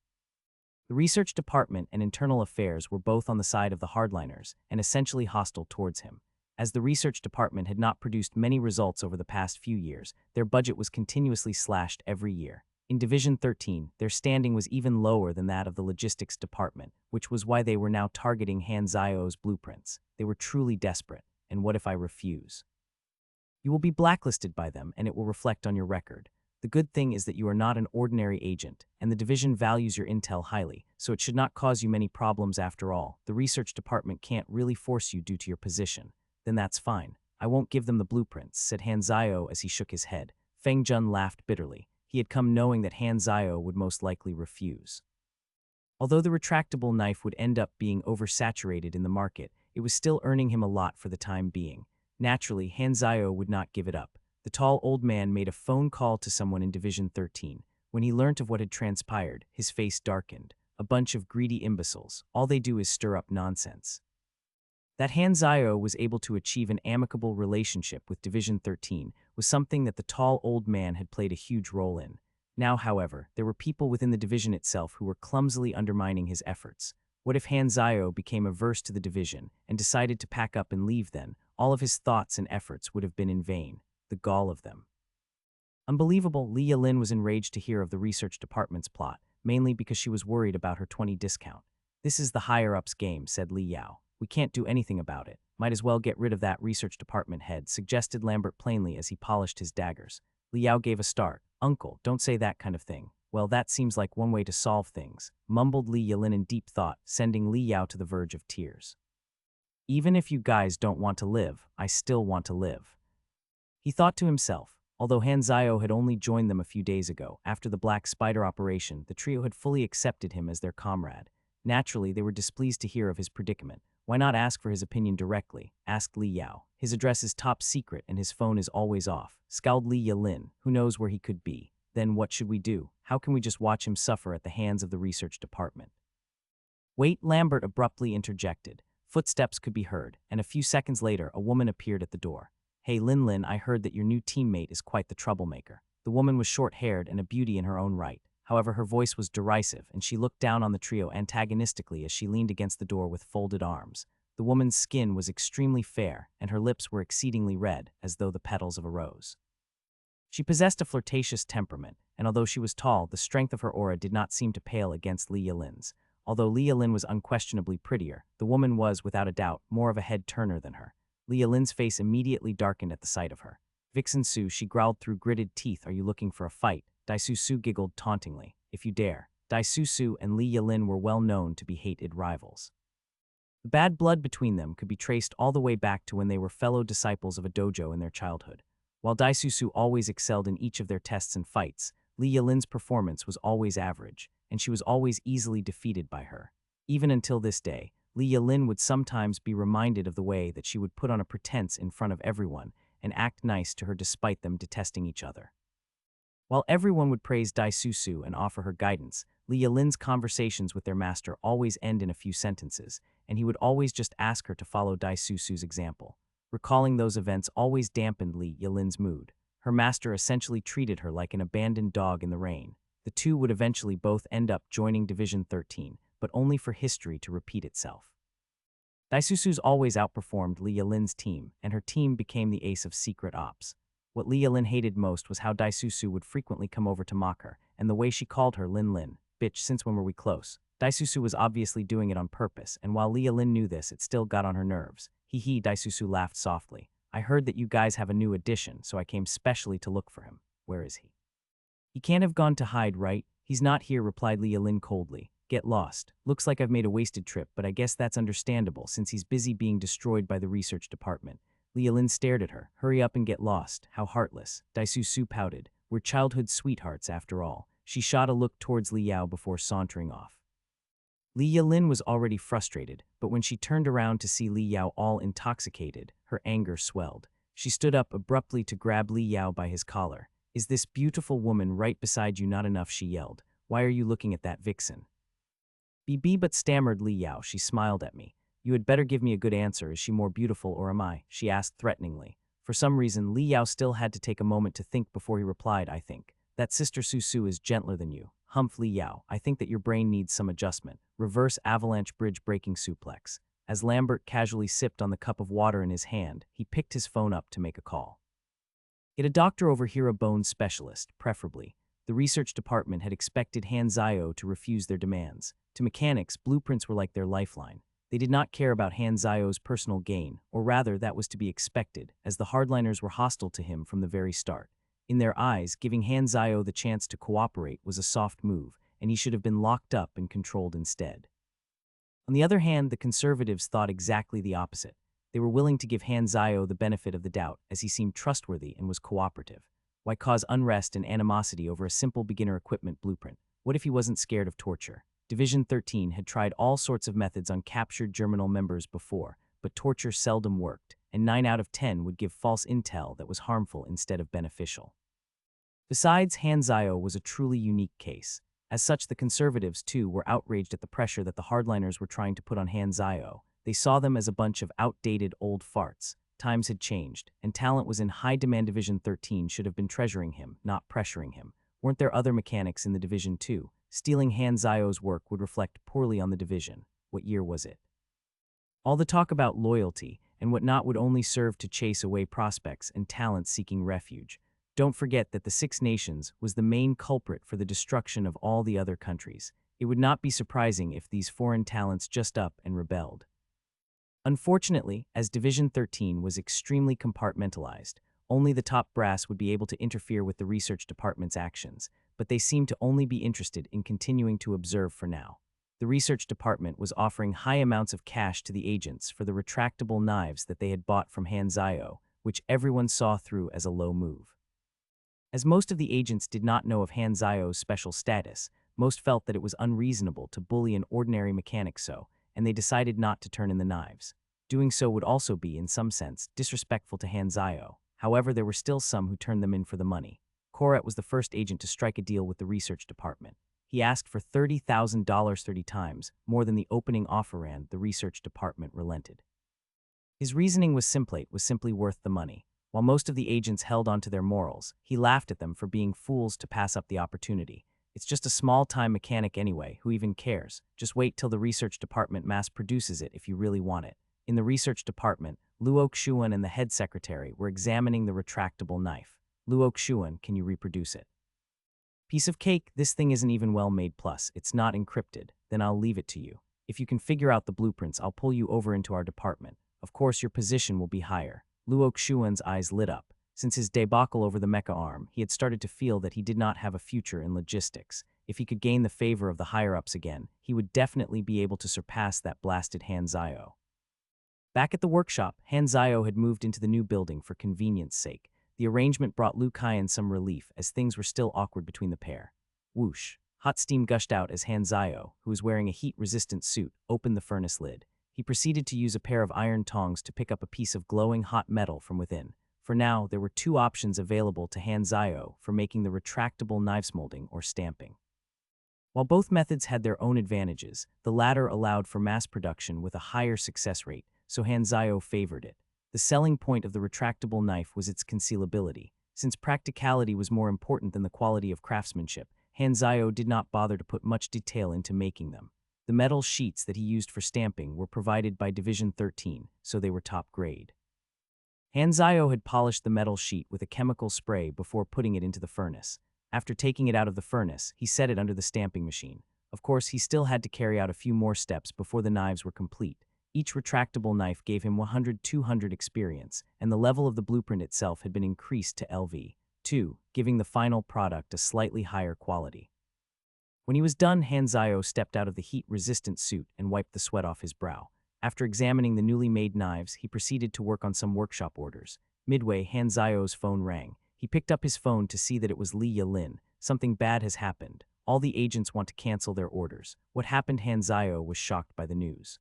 The research department and internal affairs were both on the side of the hardliners and essentially hostile towards him. As the research department had not produced many results over the past few years, their budget was continuously slashed every year. In Division 13, their standing was even lower than that of the logistics department, which was why they were now targeting Hanzayo's blueprints. They were truly desperate. "And what if I refuse?" "You will be blacklisted by them, and it will reflect on your record. The good thing is that you are not an ordinary agent, and the division values your intel highly, so it should not cause you many problems after all. The research department can't really force you due to your position." "Then that's fine. I won't give them the blueprints," said Hanzayo as he shook his head. Feng Jun laughed bitterly. He had come knowing that Han Zio would most likely refuse. Although the retractable knife would end up being oversaturated in the market, it was still earning him a lot for the time being. Naturally, Han Zio would not give it up. The tall old man made a phone call to someone in Division 13. When he learnt of what had transpired, his face darkened. A bunch of greedy imbeciles. All they do is stir up nonsense. That Han Zio was able to achieve an amicable relationship with Division 13 was something that the tall old man had played a huge role in. Now, however, there were people within the division itself who were clumsily undermining his efforts. What if Han Zio became averse to the division and decided to pack up and leave then? All of his thoughts and efforts would have been in vain. The gall of them. Unbelievable, Li Yalin was enraged to hear of the research department's plot, mainly because she was worried about her 20 discount. This is the higher-ups game, said Li Yao. We can't do anything about it. Might as well get rid of that research department head, suggested Lambert plainly as he polished his daggers. Li Yao gave a start. Uncle, don't say that kind of thing. Well, that seems like one way to solve things, mumbled Li Yalin in deep thought, sending Li Yao to the verge of tears. Even if you guys don't want to live, I still want to live. He thought to himself. Although Han Zio had only joined them a few days ago, after the Black Spider operation, the trio had fully accepted him as their comrade. Naturally, they were displeased to hear of his predicament. Why not ask for his opinion directly? Asked Li Yao. His address is top secret and his phone is always off. Scowled Li Yalin. Who knows where he could be? Then what should we do? How can we just watch him suffer at the hands of the research department? Wait, Lambert abruptly interjected. Footsteps could be heard, and a few seconds later, a woman appeared at the door. Hey Lin Lin, I heard that your new teammate is quite the troublemaker. The woman was short-haired and a beauty in her own right. However, her voice was derisive, and she looked down on the trio antagonistically as she leaned against the door with folded arms. The woman's skin was extremely fair, and her lips were exceedingly red, as though the petals of a rose. She possessed a flirtatious temperament, and although she was tall, the strength of her aura did not seem to pale against Li Yalin's. Although Li Yalin was unquestionably prettier, the woman was, without a doubt, more of a head-turner than her. Li Yalin's face immediately darkened at the sight of her. Vixen Su, she growled through gritted teeth, are you looking for a fight? Dai Su Su giggled tauntingly. If you dare. Dai Su Su and Li Yalin were well known to be hated rivals. The bad blood between them could be traced all the way back to when they were fellow disciples of a dojo in their childhood. While Dai Su Su always excelled in each of their tests and fights, Li Yalin's performance was always average, and she was always easily defeated by her. Even until this day, Li Yalin would sometimes be reminded of the way that she would put on a pretense in front of everyone and act nice to her despite them detesting each other. While everyone would praise Dai Su Su and offer her guidance, Li Yalin's conversations with their master always end in a few sentences, and he would always just ask her to follow Dai Su Su's example. Recalling those events always dampened Li Yalin's mood. Her master essentially treated her like an abandoned dog in the rain. The two would eventually both end up joining Division 13, but only for history to repeat itself. Dai Su Su's always outperformed Li Yalin's team, and her team became the ace of secret ops. What Li Yalin hated most was how Dai Su Su would frequently come over to mock her, and the way she called her Lin Lin. Bitch, since when were we close? Dai Su Su was obviously doing it on purpose, and while Li Yalin knew this, it still got on her nerves. Hee, Dai Su Su laughed softly. I heard that you guys have a new addition, so I came specially to look for him. Where is he? He can't have gone to hide, right? He's not here, replied Li Yalin coldly. Get lost. Looks like I've made a wasted trip, but I guess that's understandable since he's busy being destroyed by the research department. Li Yalin stared at her. Hurry up and get lost. How heartless. Dai Su Su pouted. We're childhood sweethearts after all. She shot a look towards Li Yao before sauntering off. Li Yalin was already frustrated, but when she turned around to see Li Yao all intoxicated, her anger swelled. She stood up abruptly to grab Li Yao by his collar. Is this beautiful woman right beside you not enough? She yelled. Why are you looking at that vixen? BB but stammered Li Yao. She smiled at me. You had better give me a good answer. Is she more beautiful or am I? She asked threateningly. For some reason, Li Yao still had to take a moment to think before he replied, I think. That Sister Su Su is gentler than you. Humph, Li Yao. I think that your brain needs some adjustment. Reverse avalanche bridge breaking suplex. As Lambert casually sipped on the cup of water in his hand, he picked his phone up to make a call. Get a doctor over here, a bone specialist, preferably. The research department had expected Han Zio to refuse their demands. To mechanics, blueprints were like their lifeline. They did not care about Han Zio's personal gain, or rather that was to be expected, as the hardliners were hostile to him from the very start. In their eyes, giving Han Zio the chance to cooperate was a soft move, and he should have been locked up and controlled instead. On the other hand, the conservatives thought exactly the opposite. They were willing to give Han Zio the benefit of the doubt, as he seemed trustworthy and was cooperative. Why cause unrest and animosity over a simple beginner equipment blueprint? What if he wasn't scared of torture? Division 13 had tried all sorts of methods on captured Germinal members before, but torture seldom worked, and 9 out of 10 would give false intel that was harmful instead of beneficial. Besides, Hanzio was a truly unique case. As such, the conservatives, too, were outraged at the pressure that the hardliners were trying to put on Hanzio. They saw them as a bunch of outdated old farts. Times had changed, and talent was in high demand. Division 13 should have been treasuring him, not pressuring him. Weren't there other mechanics in the division, too? Stealing Hanzio's work would reflect poorly on the division. What year was it? All the talk about loyalty and whatnot would only serve to chase away prospects and talent seeking refuge. Don't forget that the Six Nations was the main culprit for the destruction of all the other countries. It would not be surprising if these foreign talents just up and rebelled. Unfortunately, as Division 13 was extremely compartmentalized, only the top brass would be able to interfere with the research department's actions, but they seemed to only be interested in continuing to observe for now. The research department was offering high amounts of cash to the agents for the retractable knives that they had bought from Hanzio, which everyone saw through as a low move. As most of the agents did not know of Hanzio's special status, most felt that it was unreasonable to bully an ordinary mechanic so, and they decided not to turn in the knives. Doing so would also be, in some sense, disrespectful to Hanzio. However, there were still some who turned them in for the money. Koret was the first agent to strike a deal with the research department. He asked for $30,000 30 times, more than the opening offer, and the research department relented. His reasoning was simply worth the money. While most of the agents held on to their morals, he laughed at them for being fools to pass up the opportunity. It's just a small-time mechanic anyway, who even cares? Just wait till the research department mass-produces it if you really want it. In the research department, Luo Xuan and the head secretary were examining the retractable knife. Luo Xuan, can you reproduce it? Piece of cake, this thing isn't even well made, plus it's not encrypted. Then I'll leave it to you. If you can figure out the blueprints, I'll pull you over into our department. Of course, your position will be higher. Luo Xuan's eyes lit up. Since his debacle over the mecha arm, he had started to feel that he did not have a future in logistics. If he could gain the favor of the higher-ups again, he would definitely be able to surpass that blasted Hanzio. Back at the workshop, Hanzio had moved into the new building for convenience sake. The arrangement brought Lu Kaiyan some relief, as things were still awkward between the pair. Whoosh! Hot steam gushed out as Hanzio, who was wearing a heat-resistant suit, opened the furnace lid. He proceeded to use a pair of iron tongs to pick up a piece of glowing hot metal from within. For now, there were two options available to Hanzio for making the retractable knives: molding or stamping. While both methods had their own advantages, the latter allowed for mass production with a higher success rate, so Hanzio favored it. The selling point of the retractable knife was its concealability. Since practicality was more important than the quality of craftsmanship, Hanzio did not bother to put much detail into making them. The metal sheets that he used for stamping were provided by Division 13, so they were top grade. Hanzio had polished the metal sheet with a chemical spray before putting it into the furnace. After taking it out of the furnace, he set it under the stamping machine. Of course, he still had to carry out a few more steps before the knives were complete. Each retractable knife gave him 100-200 experience, and the level of the blueprint itself had been increased to LV2, giving the final product a slightly higher quality. When he was done, Hanzio stepped out of the heat-resistant suit and wiped the sweat off his brow. After examining the newly made knives, he proceeded to work on some workshop orders. Midway, Hanzio's phone rang. He picked up his phone to see that it was Li Yalin. Something bad has happened. All the agents want to cancel their orders. What happened? Hanzio was shocked by the news.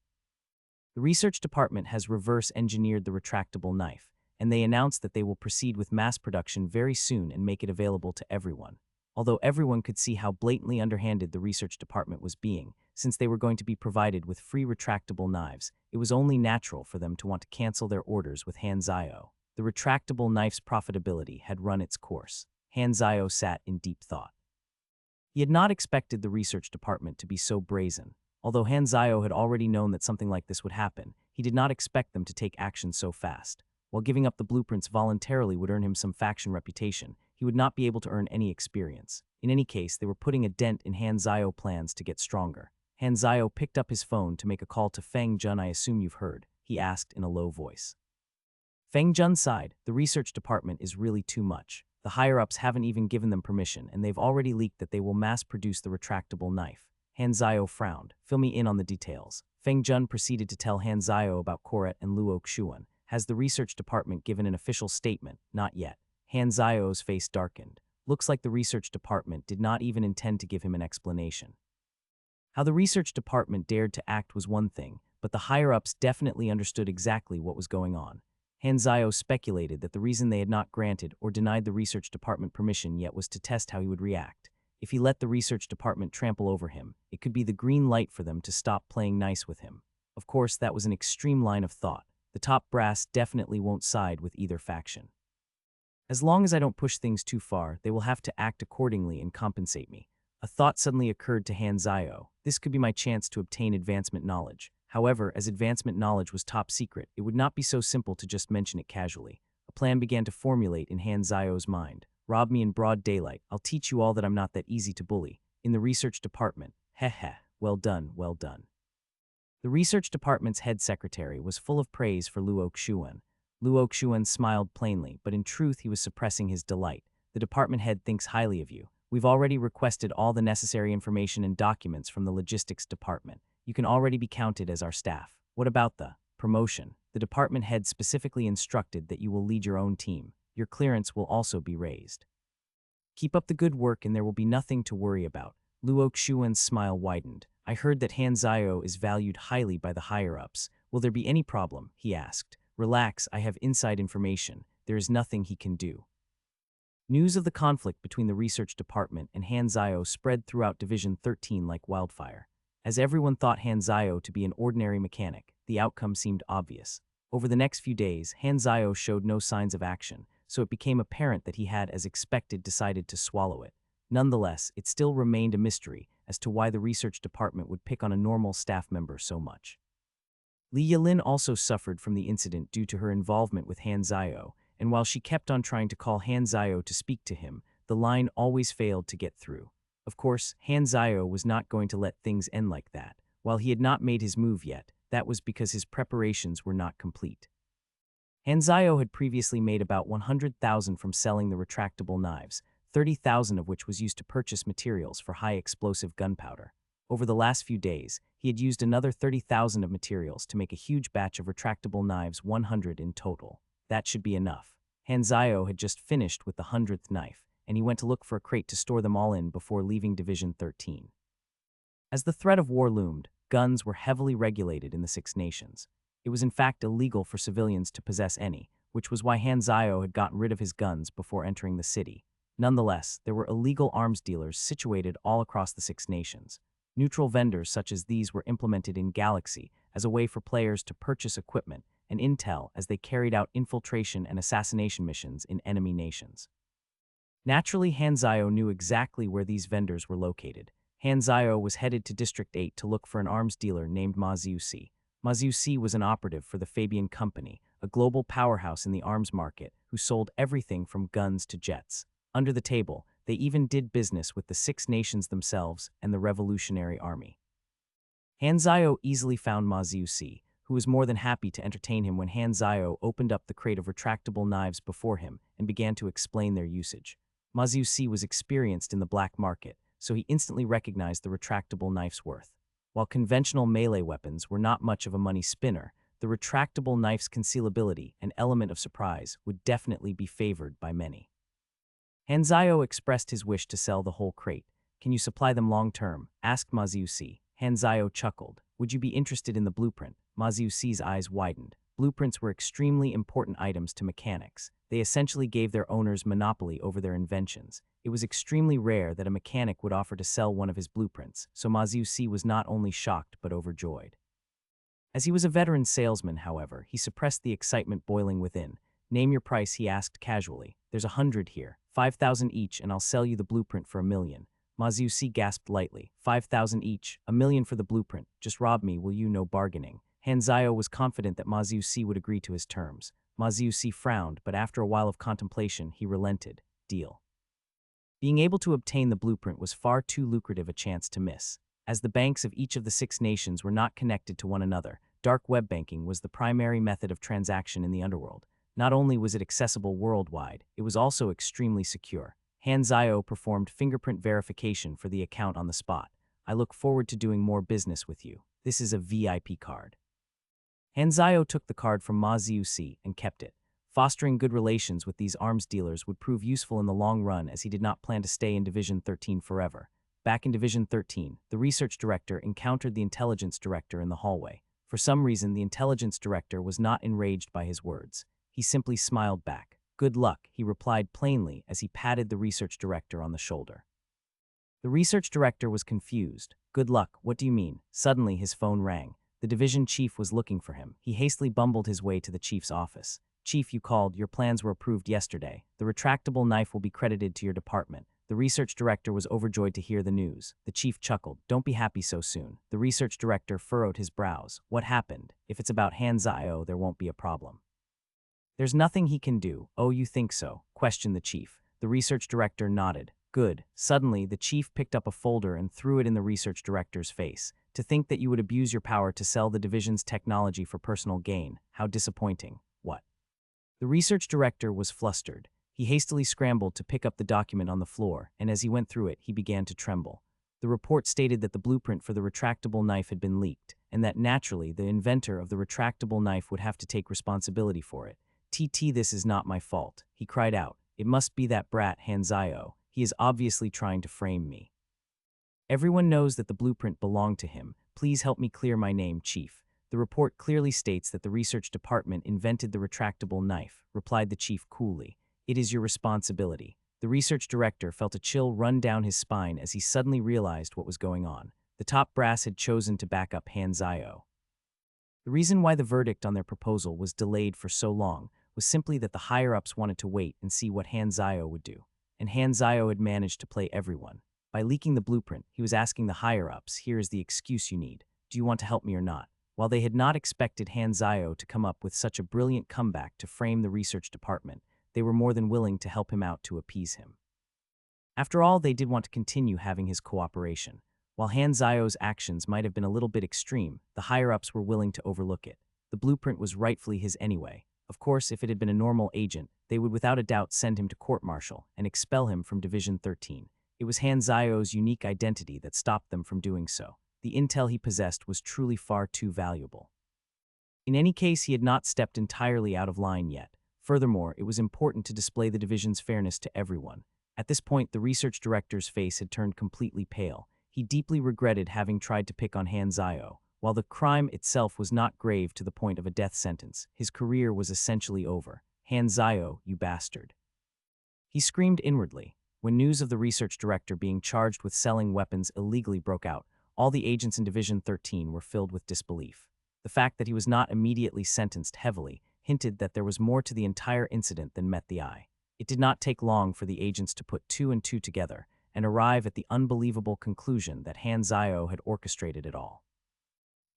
The research department has reverse-engineered the retractable knife, and they announced that they will proceed with mass production very soon and make it available to everyone. Although everyone could see how blatantly underhanded the research department was being, since they were going to be provided with free retractable knives, it was only natural for them to want to cancel their orders with Hanzio. The retractable knife's profitability had run its course. Hanzio sat in deep thought. He had not expected the research department to be so brazen. Although Hanzio had already known that something like this would happen, he did not expect them to take action so fast. While giving up the blueprints voluntarily would earn him some faction reputation, he would not be able to earn any experience. In any case, they were putting a dent in Hanzio's plans to get stronger. Hanzio picked up his phone to make a call to Feng Jun. I assume you've heard, he asked in a low voice. Feng Jun sighed. The research department is really too much. The higher-ups haven't even given them permission, and they've already leaked that they will mass-produce the retractable knife. Hanzio frowned. Fill me in on the details. Feng Jun proceeded to tell Hanzio about Koret and Luo Xuan. Has the research department given an official statement? Not yet. Hanzao's face darkened. Looks like the research department did not even intend to give him an explanation. How the research department dared to act was one thing, but the higher-ups definitely understood exactly what was going on. Hanzao speculated that the reason they had not granted or denied the research department permission yet was to test how he would react. If he let the research department trample over him, it could be the green light for them to stop playing nice with him. Of course, that was an extreme line of thought. The top brass definitely won't side with either faction. As long as I don't push things too far, they will have to act accordingly and compensate me. A thought suddenly occurred to Hanzayo. This could be my chance to obtain advancement knowledge. However, as advancement knowledge was top secret, it would not be so simple to just mention it casually. A plan began to formulate in Hanzayo's mind. Rob me in broad daylight. I'll teach you all that I'm not that easy to bully. In the research department. Heh heh. Well done, well done. The research department's head secretary was full of praise for Luo Xuan. Luo Xuan smiled plainly, but in truth he was suppressing his delight. The department head thinks highly of you. We've already requested all the necessary information and documents from the logistics department. You can already be counted as our staff. What about the promotion? The department head specifically instructed that you will lead your own team. Your clearance will also be raised. Keep up the good work and there will be nothing to worry about. Luo Xuan's smile widened. I heard that Hanzayo is valued highly by the higher-ups. Will there be any problem? He asked. Relax, I have inside information. There is nothing he can do. News of the conflict between the research department and Hanzayo spread throughout Division 13 like wildfire. As everyone thought Hanzayo to be an ordinary mechanic, the outcome seemed obvious. Over the next few days, Hanzayo showed no signs of action, so it became apparent that he had, as expected, decided to swallow it. Nonetheless, it still remained a mystery as to why the research department would pick on a normal staff member so much. Li Yilin also suffered from the incident due to her involvement with Hanzayo, and while she kept on trying to call Hanzayo to speak to him, the line always failed to get through. Of course, Hanzayo was not going to let things end like that. While he had not made his move yet, that was because his preparations were not complete. Hanzayo had previously made about 100,000 from selling the retractable knives, 30,000 of which was used to purchase materials for high-explosive gunpowder. Over the last few days, he had used another 30,000 of materials to make a huge batch of retractable knives, 100 in total. That should be enough. Hanzayo had just finished with the 100th knife, and he went to look for a crate to store them all in before leaving Division 13. As the threat of war loomed, guns were heavily regulated in the Six Nations. It was in fact illegal for civilians to possess any, which was why Hanzayo had gotten rid of his guns before entering the city. Nonetheless, there were illegal arms dealers situated all across the Six Nations. Neutral vendors such as these were implemented in Galaxy as a way for players to purchase equipment and intel as they carried out infiltration and assassination missions in enemy nations. Naturally, Hanzayo knew exactly where these vendors were located. Hanzayo was headed to District 8 to look for an arms dealer named Ma Xiuxi. Ma Xiuxi was an operative for the Fabian Company, a global powerhouse in the arms market who sold everything from guns to jets. Under the table, they even did business with the Six Nations themselves and the Revolutionary Army. Hanzayo easily found Ma Xiuxi, who was more than happy to entertain him when Hanzayo opened up the crate of retractable knives before him and began to explain their usage. Ma Xiuxi was experienced in the black market, so he instantly recognized the retractable knife's worth. While conventional melee weapons were not much of a money spinner, the retractable knife's concealability and element of surprise would definitely be favored by many. Hanzayo expressed his wish to sell the whole crate. Can you supply them long-term? Asked Ma Xiuxi. Hanzayo chuckled. Would you be interested in the blueprint? Ma Xiuxi's eyes widened. Blueprints were extremely important items to mechanics. They essentially gave their owners monopoly over their inventions. It was extremely rare that a mechanic would offer to sell one of his blueprints, so Ma Xiuxi was not only shocked but overjoyed. As he was a veteran salesman, however, he suppressed the excitement boiling within. Name your price, he asked casually. There's 100 here, 5,000 each, and I'll sell you the blueprint for $1 million. Ma Xiuxi gasped lightly. 5,000 each, $1 million for the blueprint. Just rob me, will you? No bargaining. Hanzayo was confident that Ma Xiuxi would agree to his terms. Ma Xiuxi frowned, but after a while of contemplation, he relented. Deal. Being able to obtain the blueprint was far too lucrative a chance to miss. As the banks of each of the Six Nations were not connected to one another, dark web banking was the primary method of transaction in the underworld. Not only was it accessible worldwide, it was also extremely secure. Hanzayo performed fingerprint verification for the account on the spot. I look forward to doing more business with you. This is a VIP card. Hanzayo took the card from Ma Xiuxi and kept it. Fostering good relations with these arms dealers would prove useful in the long run as he did not plan to stay in Division 13 forever. Back in Division 13, the research director encountered the intelligence director in the hallway. For some reason, the intelligence director was not enraged by his words. He simply smiled back. "Good luck," he replied plainly as he patted the research director on the shoulder. The research director was confused. "Good luck, what do you mean?" Suddenly, his phone rang. The division chief was looking for him. He hastily bumbled his way to the chief's office. "Chief, you called. Your plans were approved yesterday. The retractable knife will be credited to your department." The research director was overjoyed to hear the news. The chief chuckled. "Don't be happy so soon." The research director furrowed his brows. "What happened? If it's about Hanzayo, there won't be a problem." "There's nothing he can do." "Oh, you think so?" questioned the chief. The research director nodded. "Good." Suddenly, the chief picked up a folder and threw it in the research director's face. "To think that you would abuse your power to sell the division's technology for personal gain. How disappointing." "What?" The research director was flustered. He hastily scrambled to pick up the document on the floor, and as he went through it, he began to tremble. The report stated that the blueprint for the retractable knife had been leaked, and that naturally the inventor of the retractable knife would have to take responsibility for it. This is not my fault," he cried out. "It must be that brat Hanzayo. He is obviously trying to frame me. Everyone knows that the blueprint belonged to him. Please help me clear my name, Chief." "The report clearly states that the research department invented the retractable knife," replied the chief coolly. "It is your responsibility." The research director felt a chill run down his spine as he suddenly realized what was going on. The top brass had chosen to back up Hanzayo. The reason why the verdict on their proposal was delayed for so long was simply that the higher-ups wanted to wait and see what Hanzayo would do. And Hanzayo had managed to play everyone. By leaking the blueprint, he was asking the higher-ups, "Here is the excuse you need. Do you want to help me or not?" While they had not expected Hanzayo to come up with such a brilliant comeback to frame the research department, they were more than willing to help him out to appease him. After all, they did want to continue having his cooperation. While Hanzayo's actions might have been a little bit extreme, the higher-ups were willing to overlook it. The blueprint was rightfully his anyway. Of course, if it had been a normal agent, they would without a doubt send him to court-martial and expel him from Division 13. It was Hanzayo's unique identity that stopped them from doing so. The intel he possessed was truly far too valuable. In any case, he had not stepped entirely out of line yet. Furthermore, it was important to display the division's fairness to everyone. At this point, the research director's face had turned completely pale. He deeply regretted having tried to pick on Hanzayo. While the crime itself was not grave to the point of a death sentence, his career was essentially over. "Hanzayo, you bastard." He screamed inwardly. When news of the research director being charged with selling weapons illegally broke out, all the agents in Division 13 were filled with disbelief. The fact that he was not immediately sentenced heavily hinted that there was more to the entire incident than met the eye. It did not take long for the agents to put two and two together and arrive at the unbelievable conclusion that Hanzayo had orchestrated it all.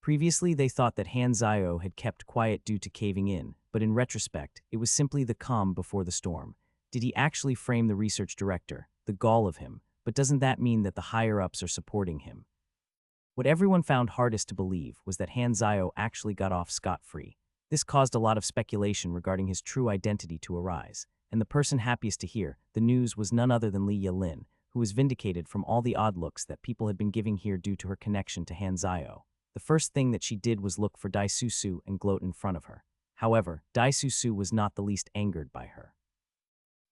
Previously, they thought that Hanzayo had kept quiet due to caving in, but in retrospect, it was simply the calm before the storm. Did he actually frame the research director? The gall of him. But doesn't that mean that the higher-ups are supporting him? What everyone found hardest to believe was that Hanzayo actually got off scot-free. This caused a lot of speculation regarding his true identity to arise, and the person happiest to hear the news was none other than Li Yalin, who was vindicated from all the odd looks that people had been giving here due to her connection to Hanzayo. The first thing that she did was look for Dai Susu and gloat in front of her. However, Dai Susu was not the least angered by her.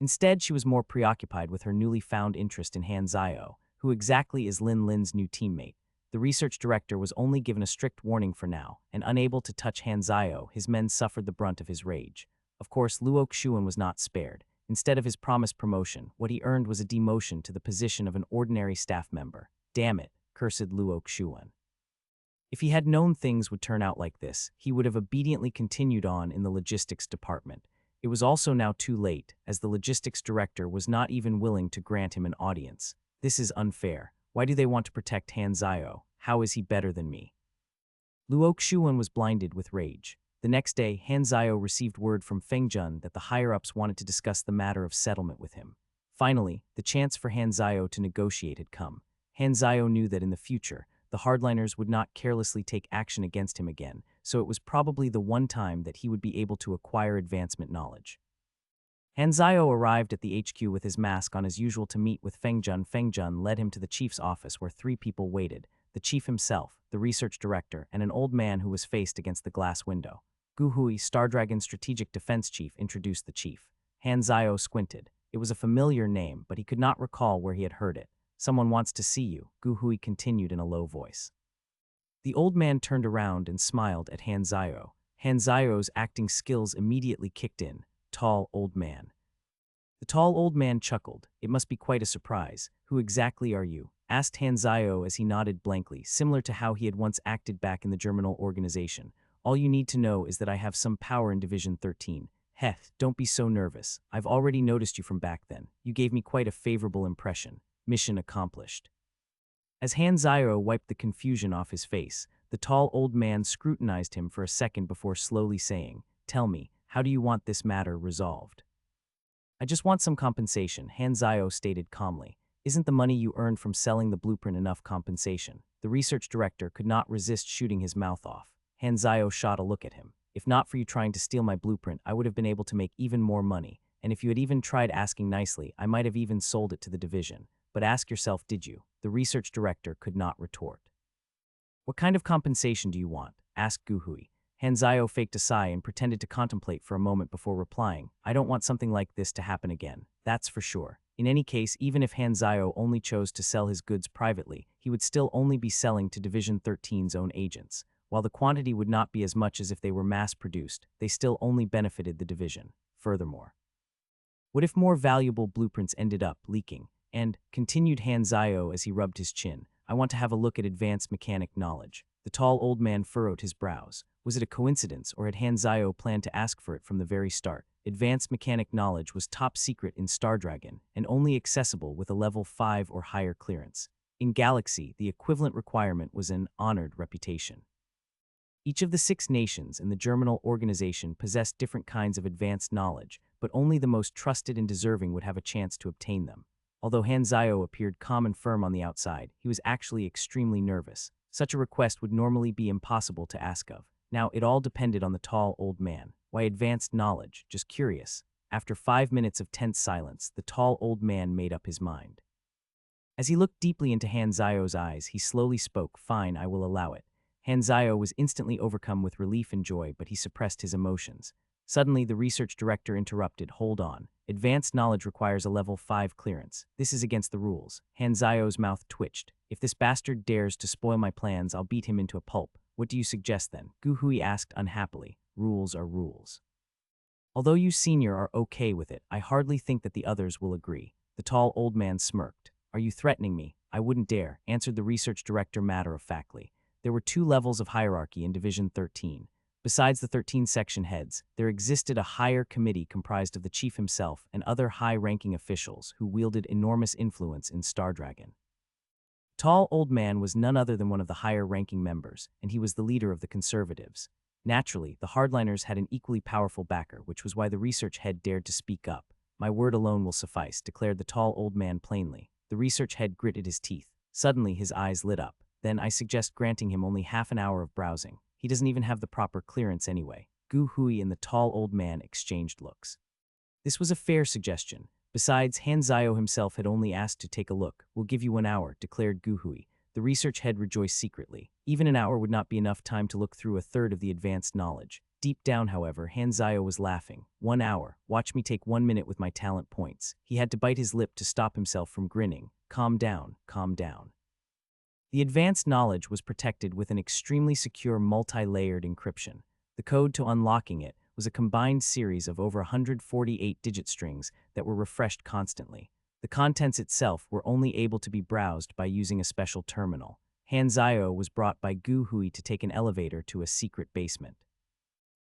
Instead, she was more preoccupied with her newly found interest in Hanzayo, who exactly is Lin Lin's new teammate. The research director was only given a strict warning for now, and unable to touch Hanzayo, his men suffered the brunt of his rage. Of course, Luo Xuan was not spared. Instead of his promised promotion, what he earned was a demotion to the position of an ordinary staff member. "Damn it," cursed Luo Xuan. If he had known things would turn out like this, he would have obediently continued on in the logistics department. It was also now too late, as the logistics director was not even willing to grant him an audience. "This is unfair. Why do they want to protect Hanzayo? How is he better than me?" Luo Xuan was blinded with rage. The next day, Hanzayo received word from Fengjun that the higher-ups wanted to discuss the matter of settlement with him. Finally, the chance for Hanzayo to negotiate had come. Hanzayo knew that in the future, the hardliners would not carelessly take action against him again, so it was probably the one time that he would be able to acquire advancement knowledge. Hanzayo arrived at the HQ with his mask on as usual to meet with Fengjun. Fengjun led him to the chief's office where three people waited: the chief himself, the research director, and an old man who was faced against the glass window. Gu Hui, Star Dragon's strategic defense chief, introduced the chief. Han Zio squinted. It was a familiar name, but he could not recall where he had heard it. Someone wants to see you, Gu Hui continued in a low voice. The old man turned around and smiled at Han Zio. Han Zio's acting skills immediately kicked in. Tall old man. The tall old man chuckled. It must be quite a surprise. Who exactly are you? Asked Han Zio as he nodded blankly, similar to how he had once acted back in the Germinal organization. All you need to know is that I have some power in Division 13. Heth, don't be so nervous. I've already noticed you from back then. You gave me quite a favorable impression. Mission accomplished. As Han Zio wiped the confusion off his face, the tall old man scrutinized him for a second before slowly saying, "Tell me, how do you want this matter resolved?" "I just want some compensation," Han Zio stated calmly. "Isn't the money you earned from selling the blueprint enough compensation?" The research director could not resist shooting his mouth off. Han Zio shot a look at him. "If not for you trying to steal my blueprint, I would have been able to make even more money. And if you had even tried asking nicely, I might have even sold it to the division. But ask yourself, did you?" The research director could not retort. "What kind of compensation do you want?" asked Gu Hui. Han Zio faked a sigh and pretended to contemplate for a moment before replying. "I don't want something like this to happen again, that's for sure." In any case, even if Han Zio only chose to sell his goods privately, he would still only be selling to Division 13's own agents. While the quantity would not be as much as if they were mass-produced, they still only benefited the division. Furthermore, what if more valuable blueprints ended up leaking? And, continued Han Zio as he rubbed his chin, "I want to have a look at advanced mechanic knowledge." The tall old man furrowed his brows. Was it a coincidence, or had Han Zio planned to ask for it from the very start? Advanced mechanic knowledge was top secret in Star Dragon, and only accessible with a level 5 or higher clearance. In Galaxy, the equivalent requirement was an honored reputation. Each of the 6 nations in the Germinal organization possessed different kinds of advanced knowledge, but only the most trusted and deserving would have a chance to obtain them. Although Han Zio appeared calm and firm on the outside, he was actually extremely nervous. Such a request would normally be impossible to ask of. Now, it all depended on the tall old man. Why advanced knowledge? Just curious. After 5 minutes of tense silence, the tall old man made up his mind. As he looked deeply into Han Zio's eyes, he slowly spoke. "Fine, I will allow it." Han Zio was instantly overcome with relief and joy, but he suppressed his emotions. Suddenly, the research director interrupted. "Hold on. Advanced knowledge requires a level 5 clearance. This is against the rules." Han Zio's mouth twitched. "If this bastard dares to spoil my plans, I'll beat him into a pulp. What do you suggest then?" Gu Hui asked unhappily. "Rules are rules. Although you senior are okay with it, I hardly think that the others will agree." The tall old man smirked. "Are you threatening me?" "I wouldn't dare," answered the research director matter-of-factly. There were 2 levels of hierarchy in Division 13. Besides the 13 section heads, there existed a higher committee comprised of the chief himself and other high-ranking officials who wielded enormous influence in Star Dragon. Tall old man was none other than one of the higher-ranking members, and he was the leader of the conservatives. Naturally, the hardliners had an equally powerful backer, which was why the research head dared to speak up. "My word alone will suffice," declared the tall old man plainly. The research head gritted his teeth. Suddenly, his eyes lit up. "Then I suggest granting him only half an hour of browsing. He doesn't even have the proper clearance anyway." Gu Hui and the tall old man exchanged looks. This was a fair suggestion. Besides, Han Zio himself had only asked to take a look. "We'll give you 1 hour, declared Gu Hui. The research head rejoiced secretly. Even an hour would not be enough time to look through a third of the advanced knowledge. Deep down, however, Han Zio was laughing. 1 hour. Watch me take 1 minute with my talent points." He had to bite his lip to stop himself from grinning. Calm down, calm down. The advanced knowledge was protected with an extremely secure multi-layered encryption. The code to unlocking it was a combined series of over 148 digit strings that were refreshed constantly. The contents itself were only able to be browsed by using a special terminal. Han Zio was brought by Gu Hui to take an elevator to a secret basement.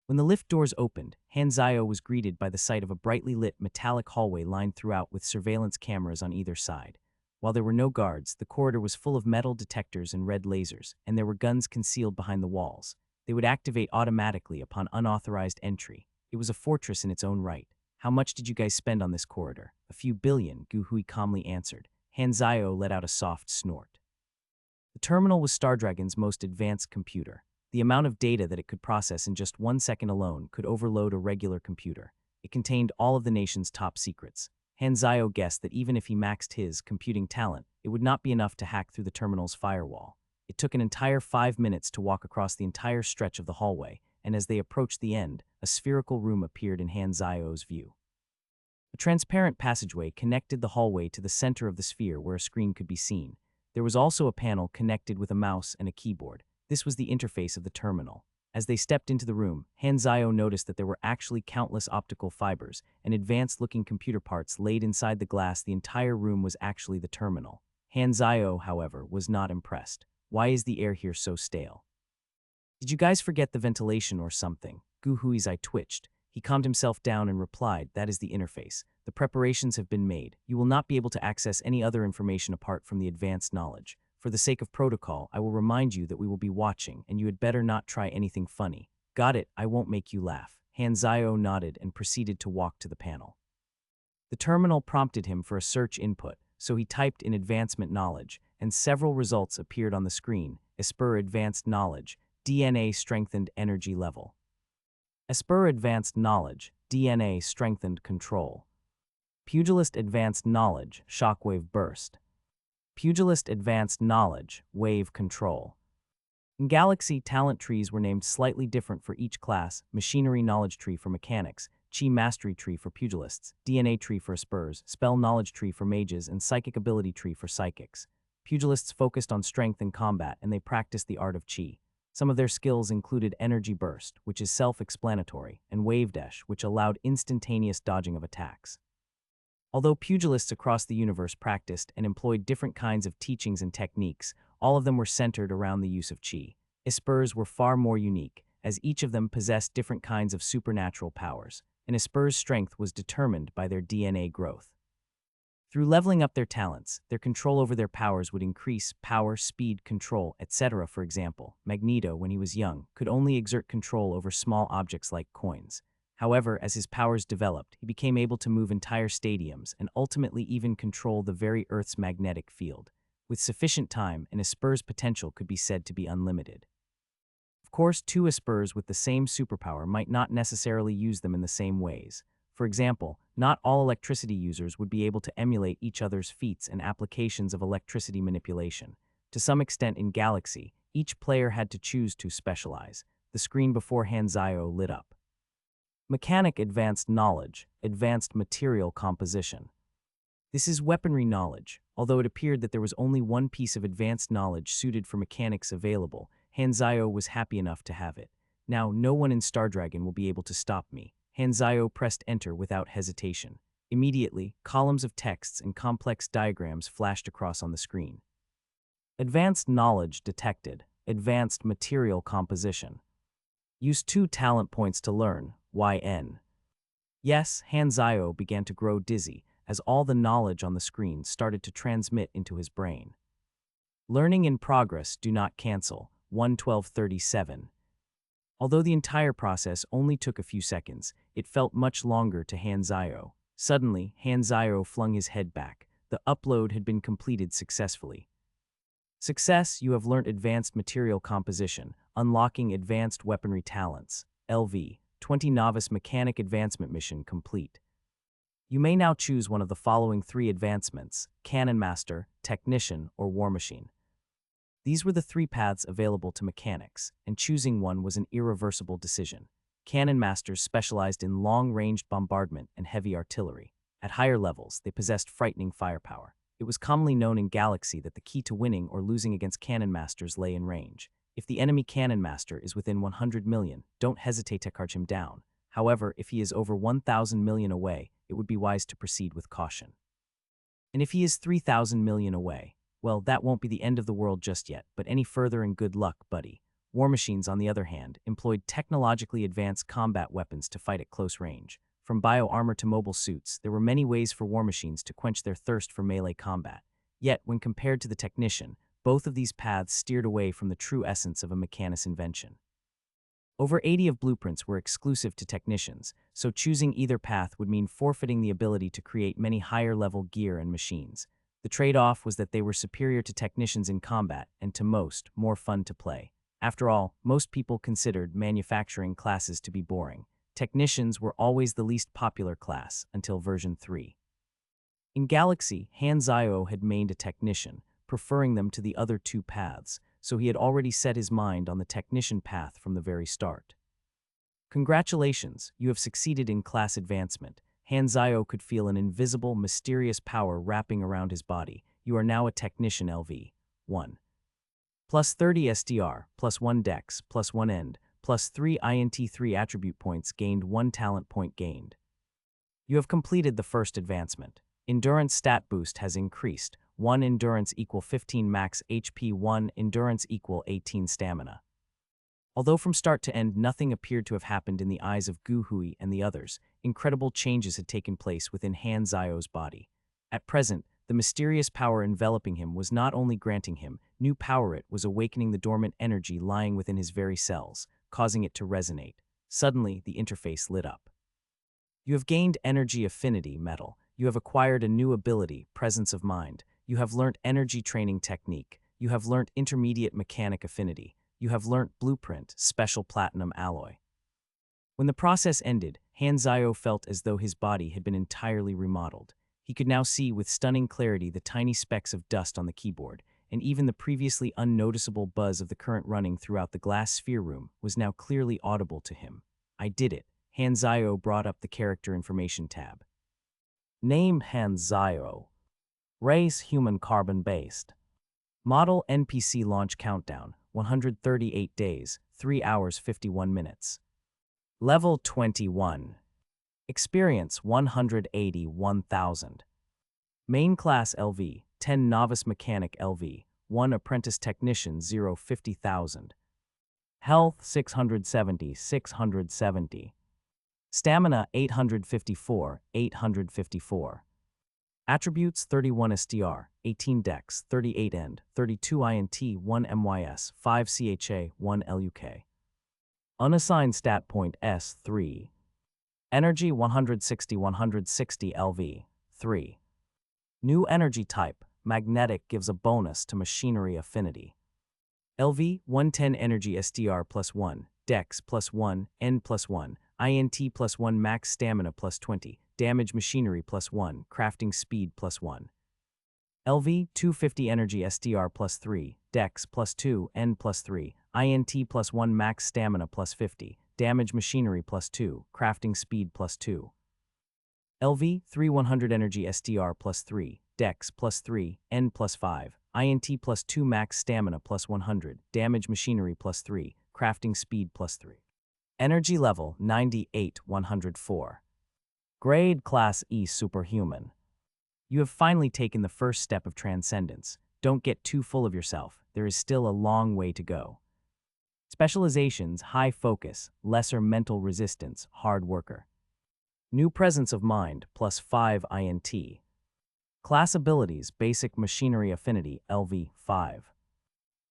When the lift doors opened, Han Zio was greeted by the sight of a brightly lit metallic hallway lined throughout with surveillance cameras on either side. While there were no guards, the corridor was full of metal detectors and red lasers, and there were guns concealed behind the walls. They would activate automatically upon unauthorized entry. It was a fortress in its own right. "How much did you guys spend on this corridor?" "A few billion," Gu Hui calmly answered. Han Zio let out a soft snort. The terminal was Star Dragon's most advanced computer. The amount of data that it could process in just 1 second alone could overload a regular computer. It contained all of the nation's top secrets. Han Zio guessed that even if he maxed his computing talent, it would not be enough to hack through the terminal's firewall. It took an entire 5 minutes to walk across the entire stretch of the hallway, and as they approached the end, a spherical room appeared in Hanzao's view. A transparent passageway connected the hallway to the center of the sphere where a screen could be seen. There was also a panel connected with a mouse and a keyboard. This was the interface of the terminal. As they stepped into the room, Hanzao noticed that there were actually countless optical fibers and advanced-looking computer parts laid inside the glass. The entire room was actually the terminal. Hanzao, however, was not impressed. Why is the air here so stale? Did you guys forget the ventilation or something? Gu Hui's eye twitched. He calmed himself down and replied, that is the interface. The preparations have been made. You will not be able to access any other information apart from the advanced knowledge. For the sake of protocol, I will remind you that we will be watching, and you had better not try anything funny. Got it, I won't make you laugh. Hanzao nodded and proceeded to walk to the panel. The terminal prompted him for a search input, so he typed in advancement knowledge, and several results appeared on the screen. Esper advanced knowledge, DNA strengthened energy level. Esper advanced knowledge, DNA strengthened control. Pugilist advanced knowledge, shockwave burst. Pugilist advanced knowledge, wave control. In Galaxy, talent trees were named slightly different for each class: machinery knowledge tree for mechanics, chi mastery tree for pugilists, DNA tree for espers, spell knowledge tree for mages, and psychic ability tree for psychics. Pugilists focused on strength and combat, and they practiced the art of chi. Some of their skills included energy burst, which is self-explanatory, and wave dash, which allowed instantaneous dodging of attacks. Although pugilists across the universe practiced and employed different kinds of teachings and techniques, all of them were centered around the use of chi. Espers were far more unique, as each of them possessed different kinds of supernatural powers, and Esper's strength was determined by their DNA growth. Through leveling up their talents, their control over their powers would increase: power, speed, control, etc. For example, Magneto, when he was young, could only exert control over small objects like coins. However, as his powers developed, he became able to move entire stadiums and ultimately even control the very Earth's magnetic field. With sufficient time, an Esper's potential could be said to be unlimited. Of course, two Espers with the same superpower might not necessarily use them in the same ways. For example, not all electricity users would be able to emulate each other's feats and applications of electricity manipulation. To some extent in Galaxy, each player had to choose to specialize. The screen before Hanzao lit up. Mechanic advanced knowledge, advanced material composition. This is weaponry knowledge. Although it appeared that there was only one piece of advanced knowledge suited for mechanics available, Hanzao was happy enough to have it. Now, no one in Stardragon will be able to stop me. Hanzao pressed enter without hesitation. Immediately, columns of texts and complex diagrams flashed across on the screen. Advanced knowledge detected. Advanced material composition. Use 2 talent points to learn. YN. Yes, Hanzao began to grow dizzy as all the knowledge on the screen started to transmit into his brain. Learning in progress, do not cancel. 1:12:37. Although the entire process only took a few seconds, it felt much longer to Hanzao. Suddenly, Hanzao flung his head back. The upload had been completed successfully. Success, you have learnt advanced material composition, unlocking advanced weaponry talents. LV. 20 Novice Mechanic Advancement Mission complete. You may now choose one of the following 3 advancements: Cannon Master, Technician, or War Machine. These were the 3 paths available to mechanics, and choosing one was an irreversible decision. Cannon Masters specialized in long-ranged bombardment and heavy artillery. At higher levels, they possessed frightening firepower. It was commonly known in Galaxy that the key to winning or losing against Cannon Masters lay in range. If the enemy Cannon Master is within 100 million, don't hesitate to charge him down. However, if he is over 1,000 million away, it would be wise to proceed with caution. And if he is 3,000 million away, well, that won't be the end of the world just yet, but any further and good luck, buddy. War machines, on the other hand, employed technologically advanced combat weapons to fight at close range. From bio-armor to mobile suits, there were many ways for war machines to quench their thirst for melee combat. Yet, when compared to the technician, both of these paths steered away from the true essence of a mechanist invention. Over 80 of blueprints were exclusive to technicians, so choosing either path would mean forfeiting the ability to create many higher-level gear and machines. The trade-off was that they were superior to technicians in combat, and to most, more fun to play. After all, most people considered manufacturing classes to be boring. Technicians were always the least popular class, until version 3. In Galaxy, Hanzao had mained a technician, preferring them to the other 2 paths, so he had already set his mind on the technician path from the very start. Congratulations, you have succeeded in class advancement. Hanzayo could feel an invisible, mysterious power wrapping around his body. You are now a technician LV. 1. Plus 30 SDR, plus 1 dex, plus 1 end, plus 3 INT3 attribute points gained, 1 talent point gained. You have completed the first advancement. Endurance stat boost has increased. 1 endurance equal 15 max HP, 1 endurance equal 18 stamina. Although from start to end nothing appeared to have happened in the eyes of Guhui and the others, incredible changes had taken place within Hanzayo's body. At present, the mysterious power enveloping him was not only granting him new power, it was awakening the dormant energy lying within his very cells, causing it to resonate. Suddenly, the interface lit up. You have gained energy affinity metal. You have acquired a new ability, presence of mind. You have learnt energy training technique. You have learnt intermediate mechanic affinity. You have learnt blueprint, special platinum alloy. When the process ended, Hanzayo felt as though his body had been entirely remodeled. He could now see with stunning clarity the tiny specks of dust on the keyboard, and even the previously unnoticeable buzz of the current running throughout the glass sphere room was now clearly audible to him. I did it. Hanzayo brought up the character information tab. Name Hanzayo. Race human carbon-based. Model NPC launch countdown 138 days, 3 hours 51 minutes. Level 21. Experience 181,000. Main class LV 10 novice mechanic LV 1 apprentice technician 50,000. Health 670. Stamina 854. Attributes 31 SDR, 18 dex, 38 end, 32 INT, 1 MYS, 5 CHA, 1 LUK. Unassigned stat point S3. Energy 160 LV, 3. New energy type, magnetic, gives a bonus to machinery affinity. LV 110 energy SDR plus 1, dex plus 1, end plus 1, INT plus 1, max stamina plus 20, damage machinery plus 1, crafting speed plus 1. LV 250 energy SDR plus 3, dex plus 2, end plus 3, INT plus 1, max stamina plus 50, damage machinery plus 2, crafting speed plus 2. LV 3100 energy SDR plus 3, dex plus 3, end plus 5, INT plus 2, max stamina plus 100, damage machinery plus 3, crafting speed plus 3. Energy level 98 104. Grade Class E Superhuman. You have finally taken the first step of transcendence. Don't get too full of yourself. There is still a long way to go. Specializations: high focus, lesser mental resistance, hard worker. New presence of mind, plus 5 INT. Class abilities: basic machinery affinity, LV 5.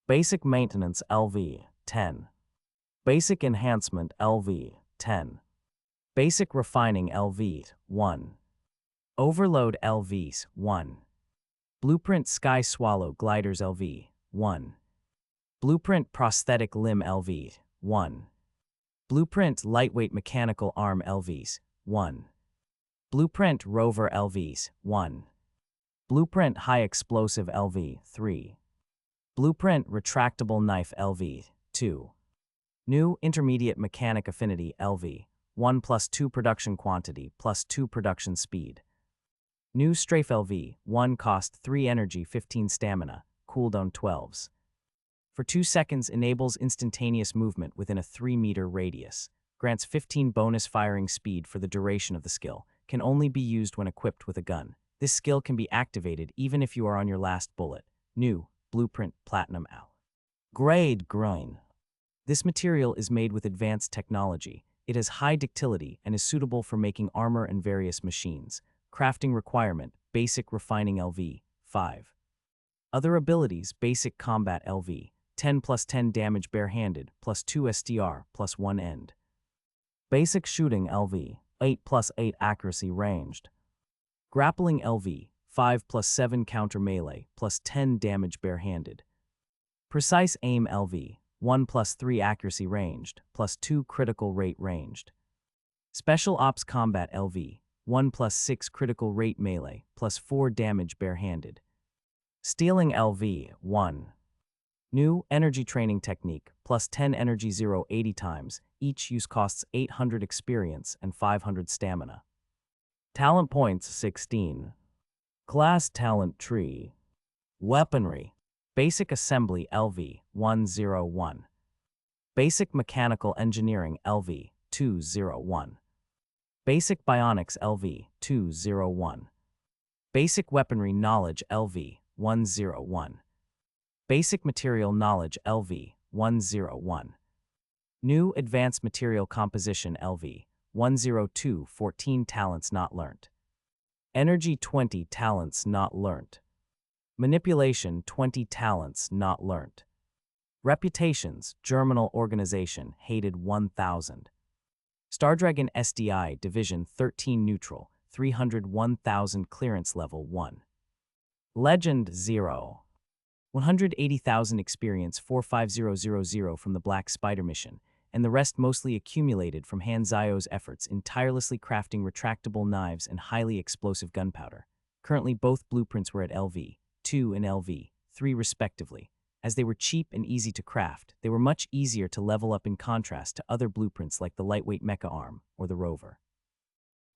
Basic maintenance, LV 10. Basic enhancement, LV 10. Basic refining, LV 1. Overload, LV 1. Blueprint sky swallow gliders, LV 1. Blueprint prosthetic limb, LV 1. Blueprint lightweight mechanical arm, LVs 1. Blueprint rover, LVs 1. Blueprint high explosive, LV 3. Blueprint retractable knife, LV 2. New intermediate mechanic affinity, LV 1 plus 2 production quantity plus 2 production speed. New strafe, LV 1 cost 3 energy 15 stamina, cooldown 12s. For 2 seconds enables instantaneous movement within a 3-meter radius. Grants 15 bonus firing speed for the duration of the skill. Can only be used when equipped with a gun. This skill can be activated even if you are on your last bullet. New Blueprint Platinum Al. Grade Green. This material is made with advanced technology. It has high ductility and is suitable for making armor and various machines. Crafting requirement: basic refining, LV 5. Other abilities: basic combat, LV 10 plus 10 damage barehanded plus 2 SDR plus 1 end. Basic shooting, LV 8 plus 8 accuracy ranged. Grappling, LV 5 plus 7 counter melee plus 10 damage barehanded. Precise aim, LV 1 plus 3 accuracy ranged plus 2 critical rate ranged. Special ops combat, LV 1 plus 6 critical rate melee plus 4 damage barehanded. Stealing, LV 1. New energy training technique, plus 10 energy 0 80 times. Each use costs 800 experience and 500 stamina. Talent points 16. Class talent tree. Weaponry. Basic assembly LV 101. Basic mechanical engineering LV 201. Basic bionics LV 201. Basic weaponry knowledge LV 101. Basic material knowledge LV 101. New advanced material composition LV 102 14 talents not learnt. Energy 20 talents not learnt. Manipulation 20 talents not learnt. Reputations Germinal organization hated 1000. Stardragon SDI Division 13 neutral 301,000 clearance level 1. Legend 0. 180,000 experience 45000 from the Black Spider mission, and the rest mostly accumulated from Hanzao's efforts in tirelessly crafting retractable knives and highly explosive gunpowder. Currently both blueprints were at LV2 and LV3 respectively. As they were cheap and easy to craft, they were much easier to level up in contrast to other blueprints like the lightweight mecha arm or the rover.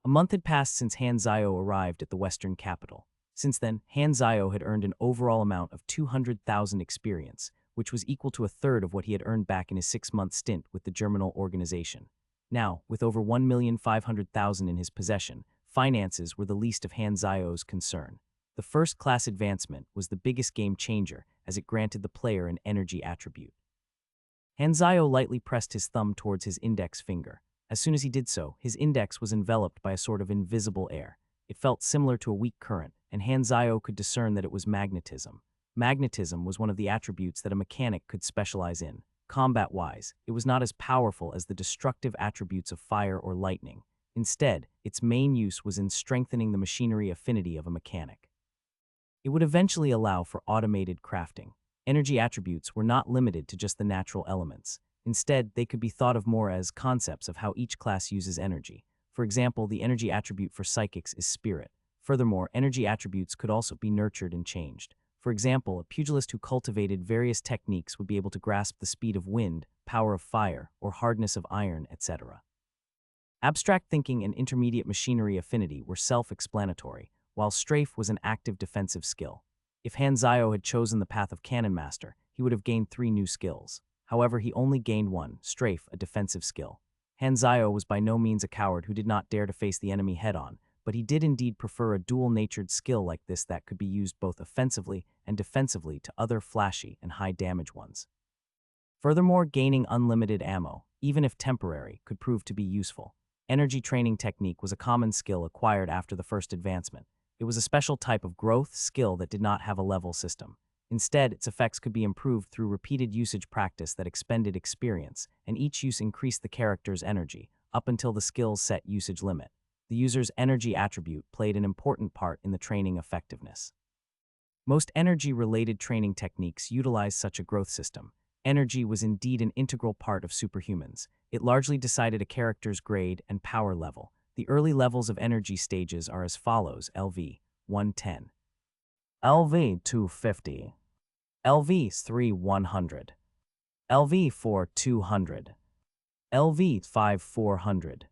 A month had passed since Hanzao arrived at the western capital. Since then, Hanzao had earned an overall amount of 200,000 experience, which was equal to a third of what he had earned back in his 6-month stint with the Germinal organization. Now, with over 1,500,000 in his possession, finances were the least of Hanzao's concern. The first-class advancement was the biggest game changer, as it granted the player an energy attribute. Hanzao lightly pressed his thumb towards his index finger. As soon as he did so, his index was enveloped by a sort of invisible air. It felt similar to a weak current, and Hanzao could discern that it was magnetism. Magnetism was one of the attributes that a mechanic could specialize in. Combat-wise, it was not as powerful as the destructive attributes of fire or lightning. Instead, its main use was in strengthening the machinery affinity of a mechanic. It would eventually allow for automated crafting. Energy attributes were not limited to just the natural elements. Instead, they could be thought of more as concepts of how each class uses energy. For example, the energy attribute for psychics is spirit. Furthermore, energy attributes could also be nurtured and changed. For example, a pugilist who cultivated various techniques would be able to grasp the speed of wind, power of fire, or hardness of iron, etc. Abstract thinking and intermediate machinery affinity were self-explanatory, while strafe was an active defensive skill. If Hanzao had chosen the path of Cannon Master, he would have gained 3 new skills. However, he only gained 1, strafe, a defensive skill. Hanzao was by no means a coward who did not dare to face the enemy head-on, but he did indeed prefer a dual-natured skill like this that could be used both offensively and defensively to other flashy and high-damage ones. Furthermore, gaining unlimited ammo, even if temporary, could prove to be useful. Energy training technique was a common skill acquired after the first advancement. It was a special type of growth skill that did not have a level system. Instead, its effects could be improved through repeated usage practice that expended experience, and each use increased the character's energy, up until the skill's set usage limit. The user's energy attribute played an important part in the training effectiveness. Most energy-related training techniques utilize such a growth system. Energy was indeed an integral part of superhumans. It largely decided a character's grade and power level. The early levels of energy stages are as follows: LV 110, LV 250, LV 3 100, LV 4 200, LV 5 400,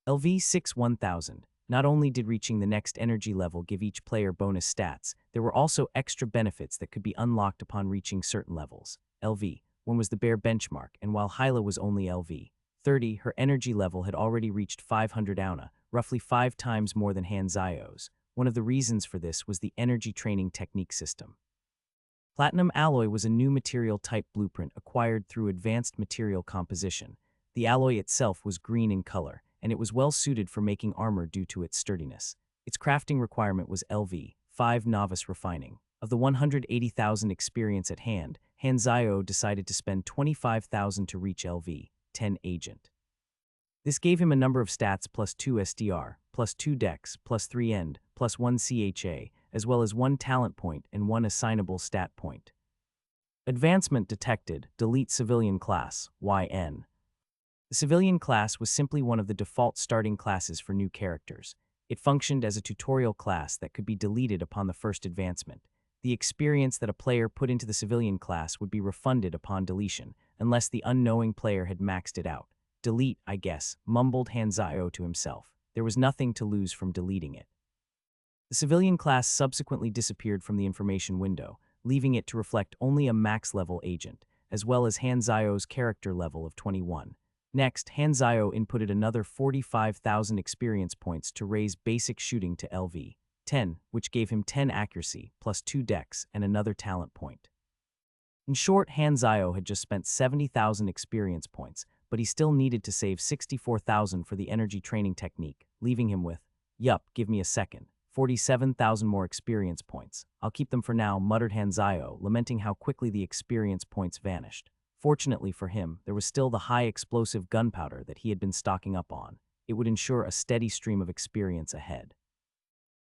LV 6 1000. Not only did reaching the next energy level give each player bonus stats, there were also extra benefits that could be unlocked upon reaching certain levels. LV 1 was the bare benchmark, and while Hyla was only LV 30, her energy level had already reached 500 auna, roughly 5 times more than Hanzao's. One of the reasons for this was the energy training technique system. Platinum alloy was a new material type blueprint acquired through advanced material composition. The alloy itself was green in color, and it was well suited for making armor due to its sturdiness. Its crafting requirement was LV 5 novice refining. Of the 180,000 experience at hand, Hanzao decided to spend 25,000 to reach LV 10 agent. This gave him a number of stats plus 2 SDR, plus 2 dex, plus 3 end, plus 1 CHA, as well as 1 talent point and 1 assignable stat point. Advancement detected, delete civilian class, YN. The civilian class was simply one of the default starting classes for new characters. It functioned as a tutorial class that could be deleted upon the first advancement. The experience that a player put into the civilian class would be refunded upon deletion, unless the unknowing player had maxed it out. Delete, I guess, mumbled Hanzayo to himself. There was nothing to lose from deleting it. The civilian class subsequently disappeared from the information window, leaving it to reflect only a max-level agent, as well as Hanzayo's character level of 21. Next, Hanzayo inputted another 45,000 experience points to raise basic shooting to LV 10, which gave him 10 accuracy, plus 2 dex, and another talent point. In short, Hanzayo had just spent 70,000 experience points, but he still needed to save 64,000 for the energy training technique, leaving him with, "Yup, give me a second. 47,000 more experience points. I'll keep them for now," muttered Hanzayo, lamenting how quickly the experience points vanished. Fortunately for him, there was still the high explosive gunpowder that he had been stocking up on. It would ensure a steady stream of experience ahead.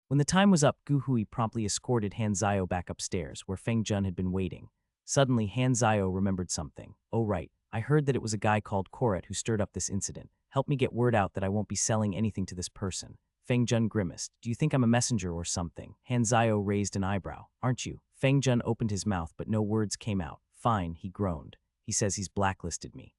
When the time was up, Gu Hui promptly escorted Hanzayo back upstairs, where Feng Jun had been waiting. Suddenly, Hanzayo remembered something. "Oh right, I heard that it was a guy called Koret who stirred up this incident. Help me get word out that I won't be selling anything to this person." Feng Jun grimaced. "Do you think I'm a messenger or something?" Hanzayo raised an eyebrow. "Aren't you?" Feng Jun opened his mouth, but no words came out. "Fine," he groaned. "He says he's blacklisted me."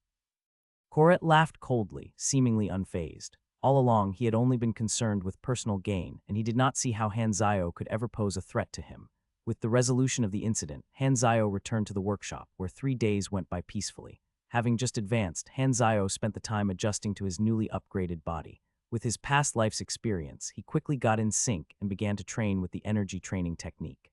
Koret laughed coldly, seemingly unfazed. All along, he had only been concerned with personal gain, and he did not see how Hanzayo could ever pose a threat to him. With the resolution of the incident, Hanzayo returned to the workshop, where 3 days went by peacefully. Having just advanced, Hanzayo spent the time adjusting to his newly upgraded body. With his past life's experience, he quickly got in sync and began to train with the energy training technique.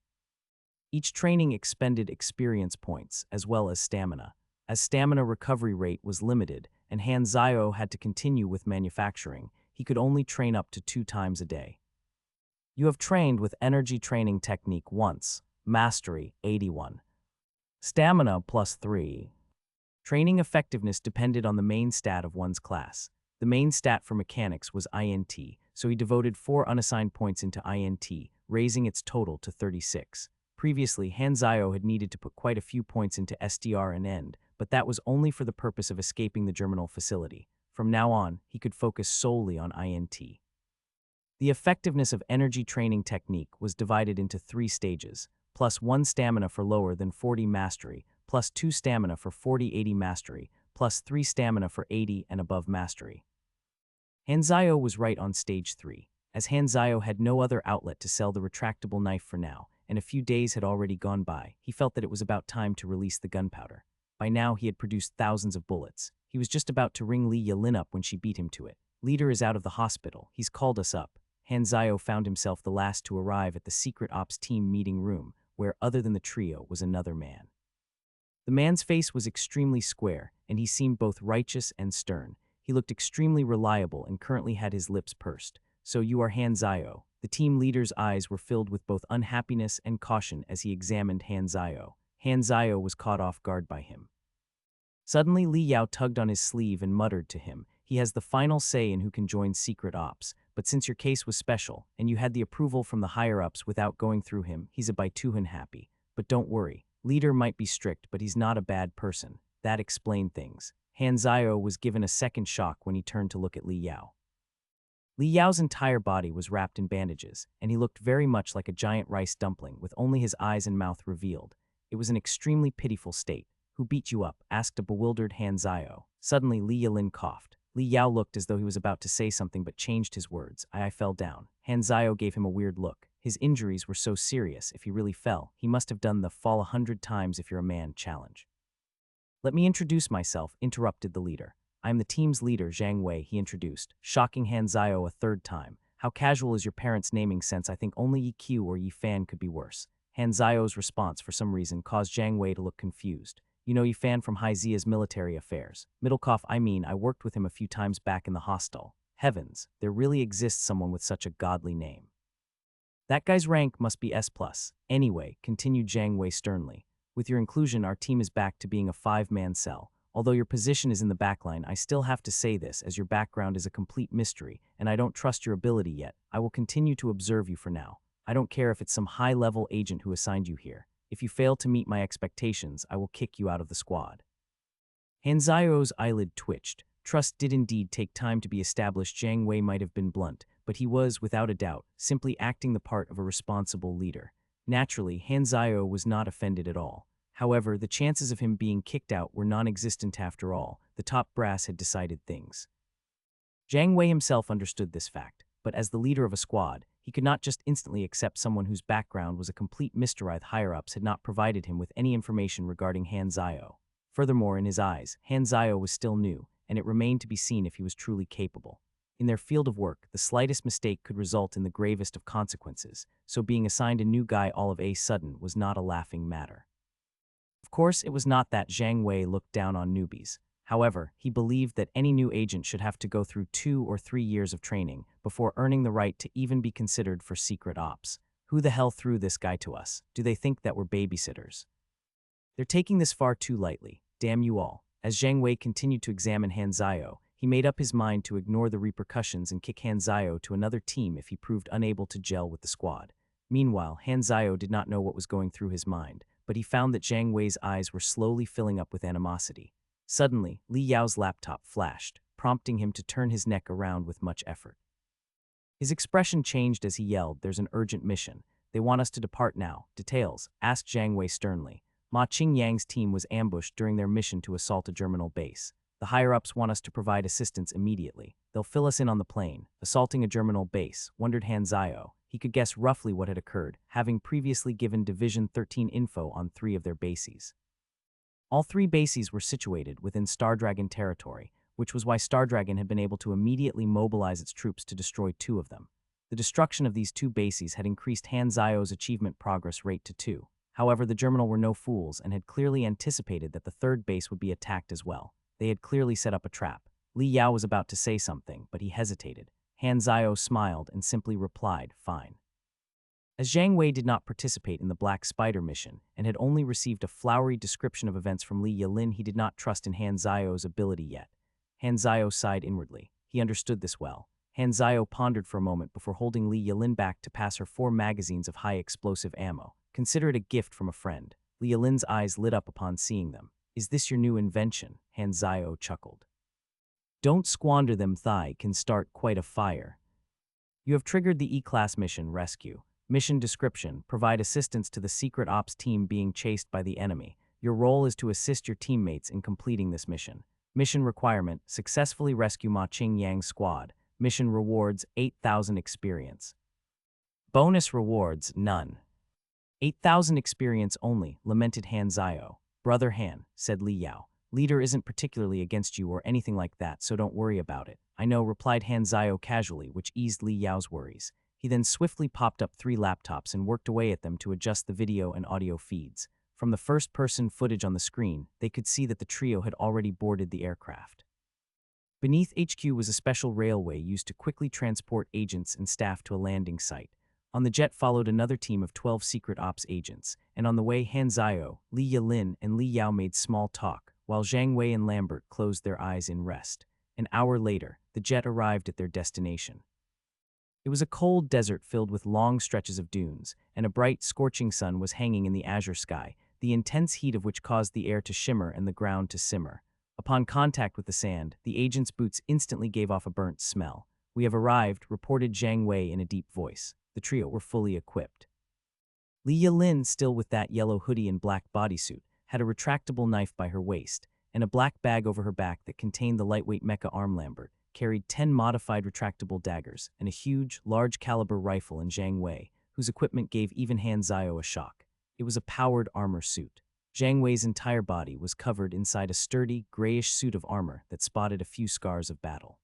Each training expended experience points, as well as stamina. As stamina recovery rate was limited, and Hanzayo had to continue with manufacturing, he could only train up to 2 times a day. You have trained with energy training technique once. Mastery, 81. Stamina, +3. Training effectiveness depended on the main stat of one's class. The main stat for mechanics was INT, so he devoted 4 unassigned points into INT, raising its total to 36. Previously, Hanzayo had needed to put quite a few points into STR and END, but that was only for the purpose of escaping the germinal facility. From now on, he could focus solely on INT. The effectiveness of energy training technique was divided into 3 stages, +1 stamina for lower than 40 mastery, +2 stamina for 40-80 mastery, +3 stamina for 80 and above mastery. Hanzayo was right on stage 3. As Hanzayo had no other outlet to sell the retractable knife for now, and a few days had already gone by, he felt that it was about time to release the gunpowder. By now, he had produced thousands of bullets. He was just about to ring Li Yalin up when she beat him to it. "Leader is out of the hospital. He's called us up." Hanzayo found himself the last to arrive at the secret ops team meeting room, where, other than the trio, was another man. The man's face was extremely square, and he seemed both righteous and stern. He looked extremely reliable and currently had his lips pursed. "So you are Hanzayo." The team leader's eyes were filled with both unhappiness and caution as he examined Hanzayo. Hanzayo was caught off guard by him. Suddenly, Li Yao tugged on his sleeve and muttered to him, "He has the final say in who can join secret ops, but since your case was special, and you had the approval from the higher-ups without going through him, he's a Baituhan happy. But don't worry, leader might be strict, but he's not a bad person." That explained things. Hanzayo was given a second shock when he turned to look at Li Yao. Li Yao's entire body was wrapped in bandages, and he looked very much like a giant rice dumpling with only his eyes and mouth revealed. It was an extremely pitiful state. "Who beat you up?" asked a bewildered Hanzayo. Suddenly, Li Yalin coughed. Li Yao looked as though he was about to say something but changed his words. I fell down." Hanzayo gave him a weird look. His injuries were so serious, if he really fell, he must have done the fall 100 times if you're a man challenge. "Let me introduce myself," interrupted the leader. "I am the team's leader, Zhang Wei," he introduced, shocking Hanzayo a 3rd time. "How casual is your parents' naming sense? I think only Yi or Yi Fan could be worse." Hanzayo's response, for some reason, caused Zhang Wei to look confused. "You know Yi Fan from Haizia's military affairs." Middlecoff, I worked with him a few times back in the hostel. Heavens, there really exists someone with such a godly name. "That guy's rank must be S+. Anyway," continued Zhang Wei sternly, "with your inclusion, our team is back to being a 5-man cell. Although your position is in the backline, I still have to say this, as your background is a complete mystery, and I don't trust your ability yet. I will continue to observe you for now. I don't care if it's some high-level agent who assigned you here. If you fail to meet my expectations, I will kick you out of the squad." Hanzayo's eyelid twitched. Trust did indeed take time to be established. Zhang Wei might have been blunt, but he was, without a doubt, simply acting the part of a responsible leader. Naturally, Hanzayo was not offended at all. However, the chances of him being kicked out were non-existent after all. The top brass had decided things. Zhang Wei himself understood this fact, but as the leader of a squad, he could not just instantly accept someone whose background was a complete mystery. Higher-ups had not provided him with any information regarding Han Zio. Furthermore, in his eyes, Han Zio was still new, and it remained to be seen if he was truly capable. In their field of work, the slightest mistake could result in the gravest of consequences, so being assigned a new guy all of a sudden was not a laughing matter. Of course, it was not that Zhang Wei looked down on newbies. However, he believed that any new agent should have to go through 2 or 3 years of training before earning the right to even be considered for secret ops. Who the hell threw this guy to us? Do they think that we're babysitters? They're taking this far too lightly. Damn you all. As Zhang Wei continued to examine Han Zio, he made up his mind to ignore the repercussions and kick Han Zio to another team if he proved unable to gel with the squad. Meanwhile, Han Zio did not know what was going through his mind, but he found that Zhang Wei's eyes were slowly filling up with animosity. Suddenly, Li Yao's laptop flashed, prompting him to turn his neck around with much effort. His expression changed as he yelled, "There's an urgent mission. They want us to depart now. Details?" asked Zhang Wei sternly. Ma Qingyang's team was ambushed during their mission to assault a germinal base. The higher-ups want us to provide assistance immediately. They'll fill us in on the plane. Assaulting a germinal base, wondered Han Zio. He could guess roughly what had occurred, having previously given Division 13 info on 3 of their bases. All 3 bases were situated within Stardragon territory, which was why Stardragon had been able to immediately mobilize its troops to destroy 2 of them. The destruction of these 2 bases had increased Han Zio's achievement progress rate to 2. However, the germinal were no fools and had clearly anticipated that the 3rd base would be attacked as well. They had clearly set up a trap. Li Yao was about to say something, but he hesitated. Han Zio smiled and simply replied, "Fine." As Zhang Wei did not participate in the Black Spider mission and had only received a flowery description of events from Li Yilin, he did not trust in Han Zio's ability yet. Han Zio sighed inwardly. He understood this well. Han Zio pondered for a moment before holding Li Yilin back to pass her 4 magazines of high-explosive ammo. "Consider it a gift from a friend." Li Yilin's eyes lit up upon seeing them. "Is this your new invention?" Han Zio chuckled. "Don't squander them. Thigh can start quite a fire." You have triggered the E-Class mission rescue. Mission description: provide assistance to the secret ops team being chased by the enemy. Your role is to assist your teammates in completing this mission. Mission requirement: successfully rescue Ma Qingyang's squad. Mission rewards: 8,000 experience. Bonus rewards: none. 8,000 experience only, lamented Han Zio. "Brother Han," said Li Yao. "Leader isn't particularly against you or anything like that, so don't worry about it." "I know," replied Han Zio casually, which eased Li Yao's worries. He then swiftly popped up 3 laptops and worked away at them to adjust the video and audio feeds. From the first-person footage on the screen, they could see that the trio had already boarded the aircraft. Beneath HQ was a special railway used to quickly transport agents and staff to a landing site. On the jet followed another team of 12 secret ops agents, and on the way Han Zio, Li Yilin, and Li Yao made small talk, while Zhang Wei and Lambert closed their eyes in rest. An hour later, the jet arrived at their destination. It was a cold desert filled with long stretches of dunes, and a bright, scorching sun was hanging in the azure sky, the intense heat of which caused the air to shimmer and the ground to simmer. Upon contact with the sand, the agent's boots instantly gave off a burnt smell. "We have arrived," reported Zhang Wei in a deep voice. The trio were fully equipped. Li Yilin, still with that yellow hoodie and black bodysuit, had a retractable knife by her waist, and a black bag over her back that contained the lightweight mecha arm. Lambert carried 10 modified retractable daggers and a huge, large-caliber rifle in Zhang Wei, whose equipment gave even Han Zio a shock. It was a powered armor suit. Zhang Wei's entire body was covered inside a sturdy, grayish suit of armor that spotted a few scars of battle.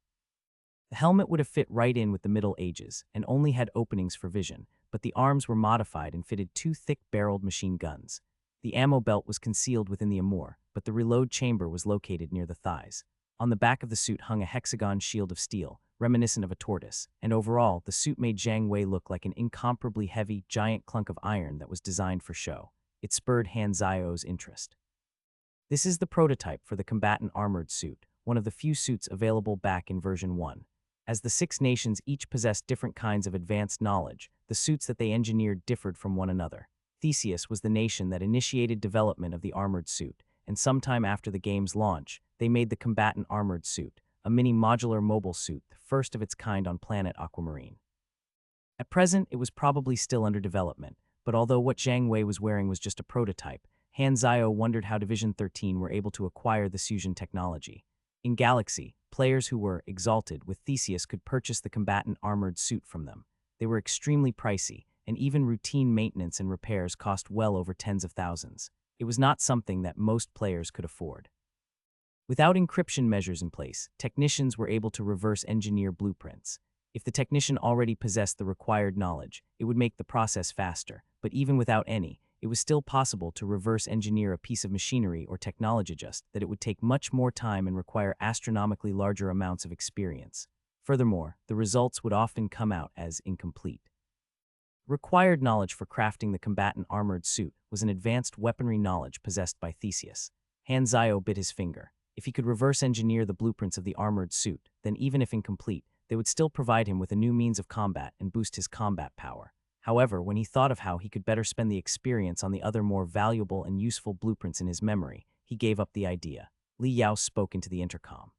The helmet would have fit right in with the Middle Ages and only had openings for vision, but the arms were modified and fitted 2 thick-barreled machine guns. The ammo belt was concealed within the armor, but the reload chamber was located near the thighs. On the back of the suit hung a hexagon shield of steel, reminiscent of a tortoise, and overall, the suit made Zhang Wei look like an incomparably heavy, giant clunk of iron that was designed for show. It spurred Han Zio's interest. This is the prototype for the combatant armored suit, one of the few suits available back in version 1. As the 6 nations each possessed different kinds of advanced knowledge, the suits that they engineered differed from one another. Theseus was the nation that initiated development of the armored suit, and sometime after the game's launch, they made the combatant armored suit, a mini-modular mobile suit, the first of its kind on planet Aquamarine. At present, it was probably still under development, but although what Zhang Wei was wearing was just a prototype, Han Zio wondered how Division 13 were able to acquire the fusion technology. In Galaxy, players who were exalted with Theseus could purchase the combatant armored suit from them. They were extremely pricey, and even routine maintenance and repairs cost well over tens of thousands. It was not something that most players could afford. Without encryption measures in place, technicians were able to reverse engineer blueprints. If the technician already possessed the required knowledge, it would make the process faster, but even without any, it was still possible to reverse engineer a piece of machinery or technology, just that it would take much more time and require astronomically larger amounts of experience. Furthermore, the results would often come out as incomplete. Required knowledge for crafting the combatant armored suit was an advanced weaponry knowledge possessed by Theseus. Han Zio bit his finger. If he could reverse engineer the blueprints of the armored suit, then even if incomplete, they would still provide him with a new means of combat and boost his combat power. However, when he thought of how he could better spend the experience on the other more valuable and useful blueprints in his memory, he gave up the idea. Li Yao spoke into the intercom.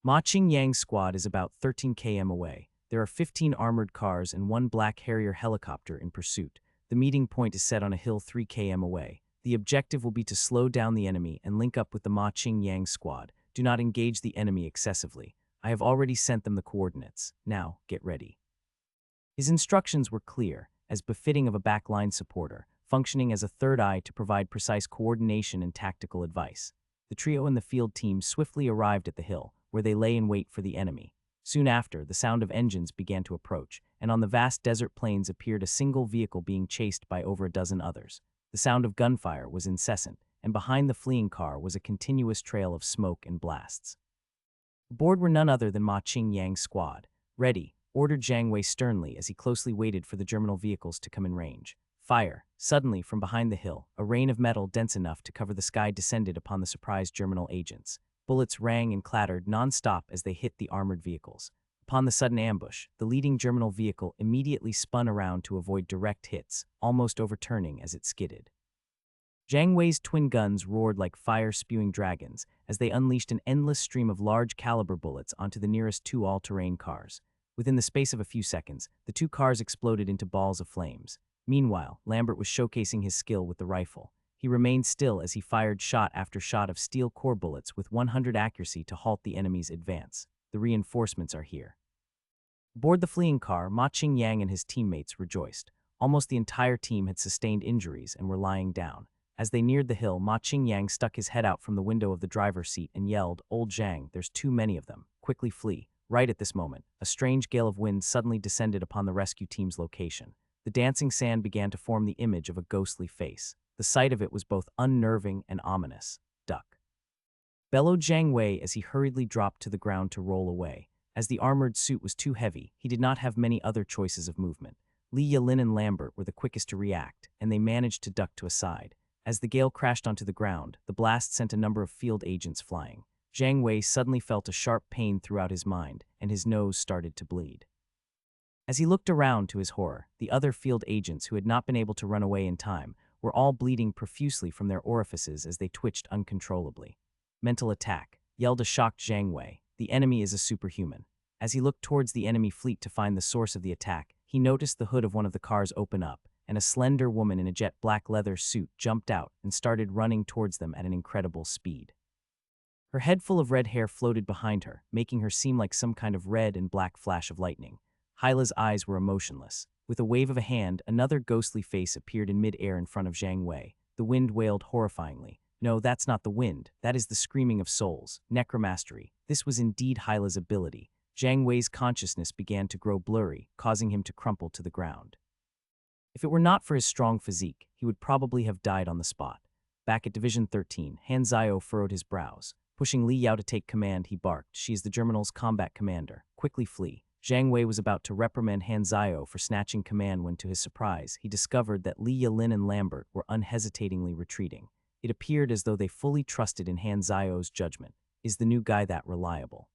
Ma Qingyang's squad is about 13 km away. There are 15 armored cars and 1 black Harrier helicopter in pursuit. The meeting point is set on a hill 3 km away. The objective will be to slow down the enemy and link up with the Ma Qingyang squad. Do not engage the enemy excessively. I have already sent them the coordinates. Now, get ready. His instructions were clear, as befitting of a backline supporter, functioning as a third eye to provide precise coordination and tactical advice. The trio and the field team swiftly arrived at the hill, where they lay in wait for the enemy. Soon after, the sound of engines began to approach, and on the vast desert plains appeared a single vehicle being chased by over a dozen others. The sound of gunfire was incessant, and behind the fleeing car was a continuous trail of smoke and blasts. Aboard were none other than Ma Qingyang's squad. Ready, ordered Zhang Wei sternly as he closely waited for the germinal vehicles to come in range. Fire! Suddenly, from behind the hill, a rain of metal dense enough to cover the sky descended upon the surprised germinal agents. Bullets rang and clattered non-stop as they hit the armored vehicles. Upon the sudden ambush, the leading germinal vehicle immediately spun around to avoid direct hits, almost overturning as it skidded. Zhang Wei's twin guns roared like fire-spewing dragons as they unleashed an endless stream of large-caliber bullets onto the nearest 2 all-terrain cars. Within the space of a few seconds, the 2 cars exploded into balls of flames. Meanwhile, Lambert was showcasing his skill with the rifle. He remained still as he fired shot after shot of steel core bullets with 100 accuracy to halt the enemy's advance. The reinforcements are here. Aboard the fleeing car, Ma Qingyang and his teammates rejoiced. Almost the entire team had sustained injuries and were lying down. As they neared the hill, Ma Qingyang stuck his head out from the window of the driver's seat and yelled, "Old Zhang, there's too many of them. Quickly flee." Right at this moment, a strange gale of wind suddenly descended upon the rescue team's location. The dancing sand began to form the image of a ghostly face. The sight of it was both unnerving and ominous. "Duck!" bellowed Zhang Wei as he hurriedly dropped to the ground to roll away. As the armored suit was too heavy, he did not have many other choices of movement. Li Yalin and Lambert were the quickest to react, and they managed to duck to a side. As the gale crashed onto the ground, the blast sent a number of field agents flying. Zhang Wei suddenly felt a sharp pain throughout his mind, and his nose started to bleed. As he looked around, to his horror, the other field agents who had not been able to run away in time were all bleeding profusely from their orifices as they twitched uncontrollably. "Mental attack," yelled a shocked Zhang Wei. "The enemy is a superhuman." As he looked towards the enemy fleet to find the source of the attack, he noticed the hood of one of the cars open up, and a slender woman in a jet black leather suit jumped out and started running towards them at an incredible speed. Her head full of red hair floated behind her, making her seem like some kind of red and black flash of lightning. Hyla's eyes were emotionless. With a wave of a hand, another ghostly face appeared in mid-air in front of Zhang Wei. The wind wailed horrifyingly. "No, that's not the wind. That is the screaming of souls. Necromastery." This was indeed Hyla's ability. Zhang Wei's consciousness began to grow blurry, causing him to crumple to the ground. If it were not for his strong physique, he would probably have died on the spot. Back at Division 13, Han Zio furrowed his brows. Pushing Li Yao to take command, he barked, "She is the Germinal's combat commander. Quickly flee." Zhang Wei was about to reprimand Han Zio for snatching command when, to his surprise, he discovered that Li Yalin and Lambert were unhesitatingly retreating. It appeared as though they fully trusted in Han Zio's judgment. Is the new guy that reliable?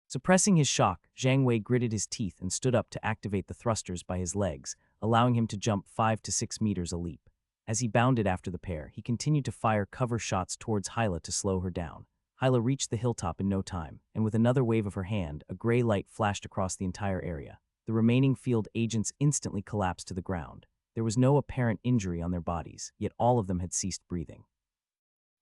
Suppressing his shock, Zhang Wei gritted his teeth and stood up to activate the thrusters by his legs, allowing him to jump 5 to 6 meters a leap. As he bounded after the pair, he continued to fire cover shots towards Hyla to slow her down. Hyla reached the hilltop in no time, and with another wave of her hand, a gray light flashed across the entire area. The remaining field agents instantly collapsed to the ground. There was no apparent injury on their bodies, yet all of them had ceased breathing.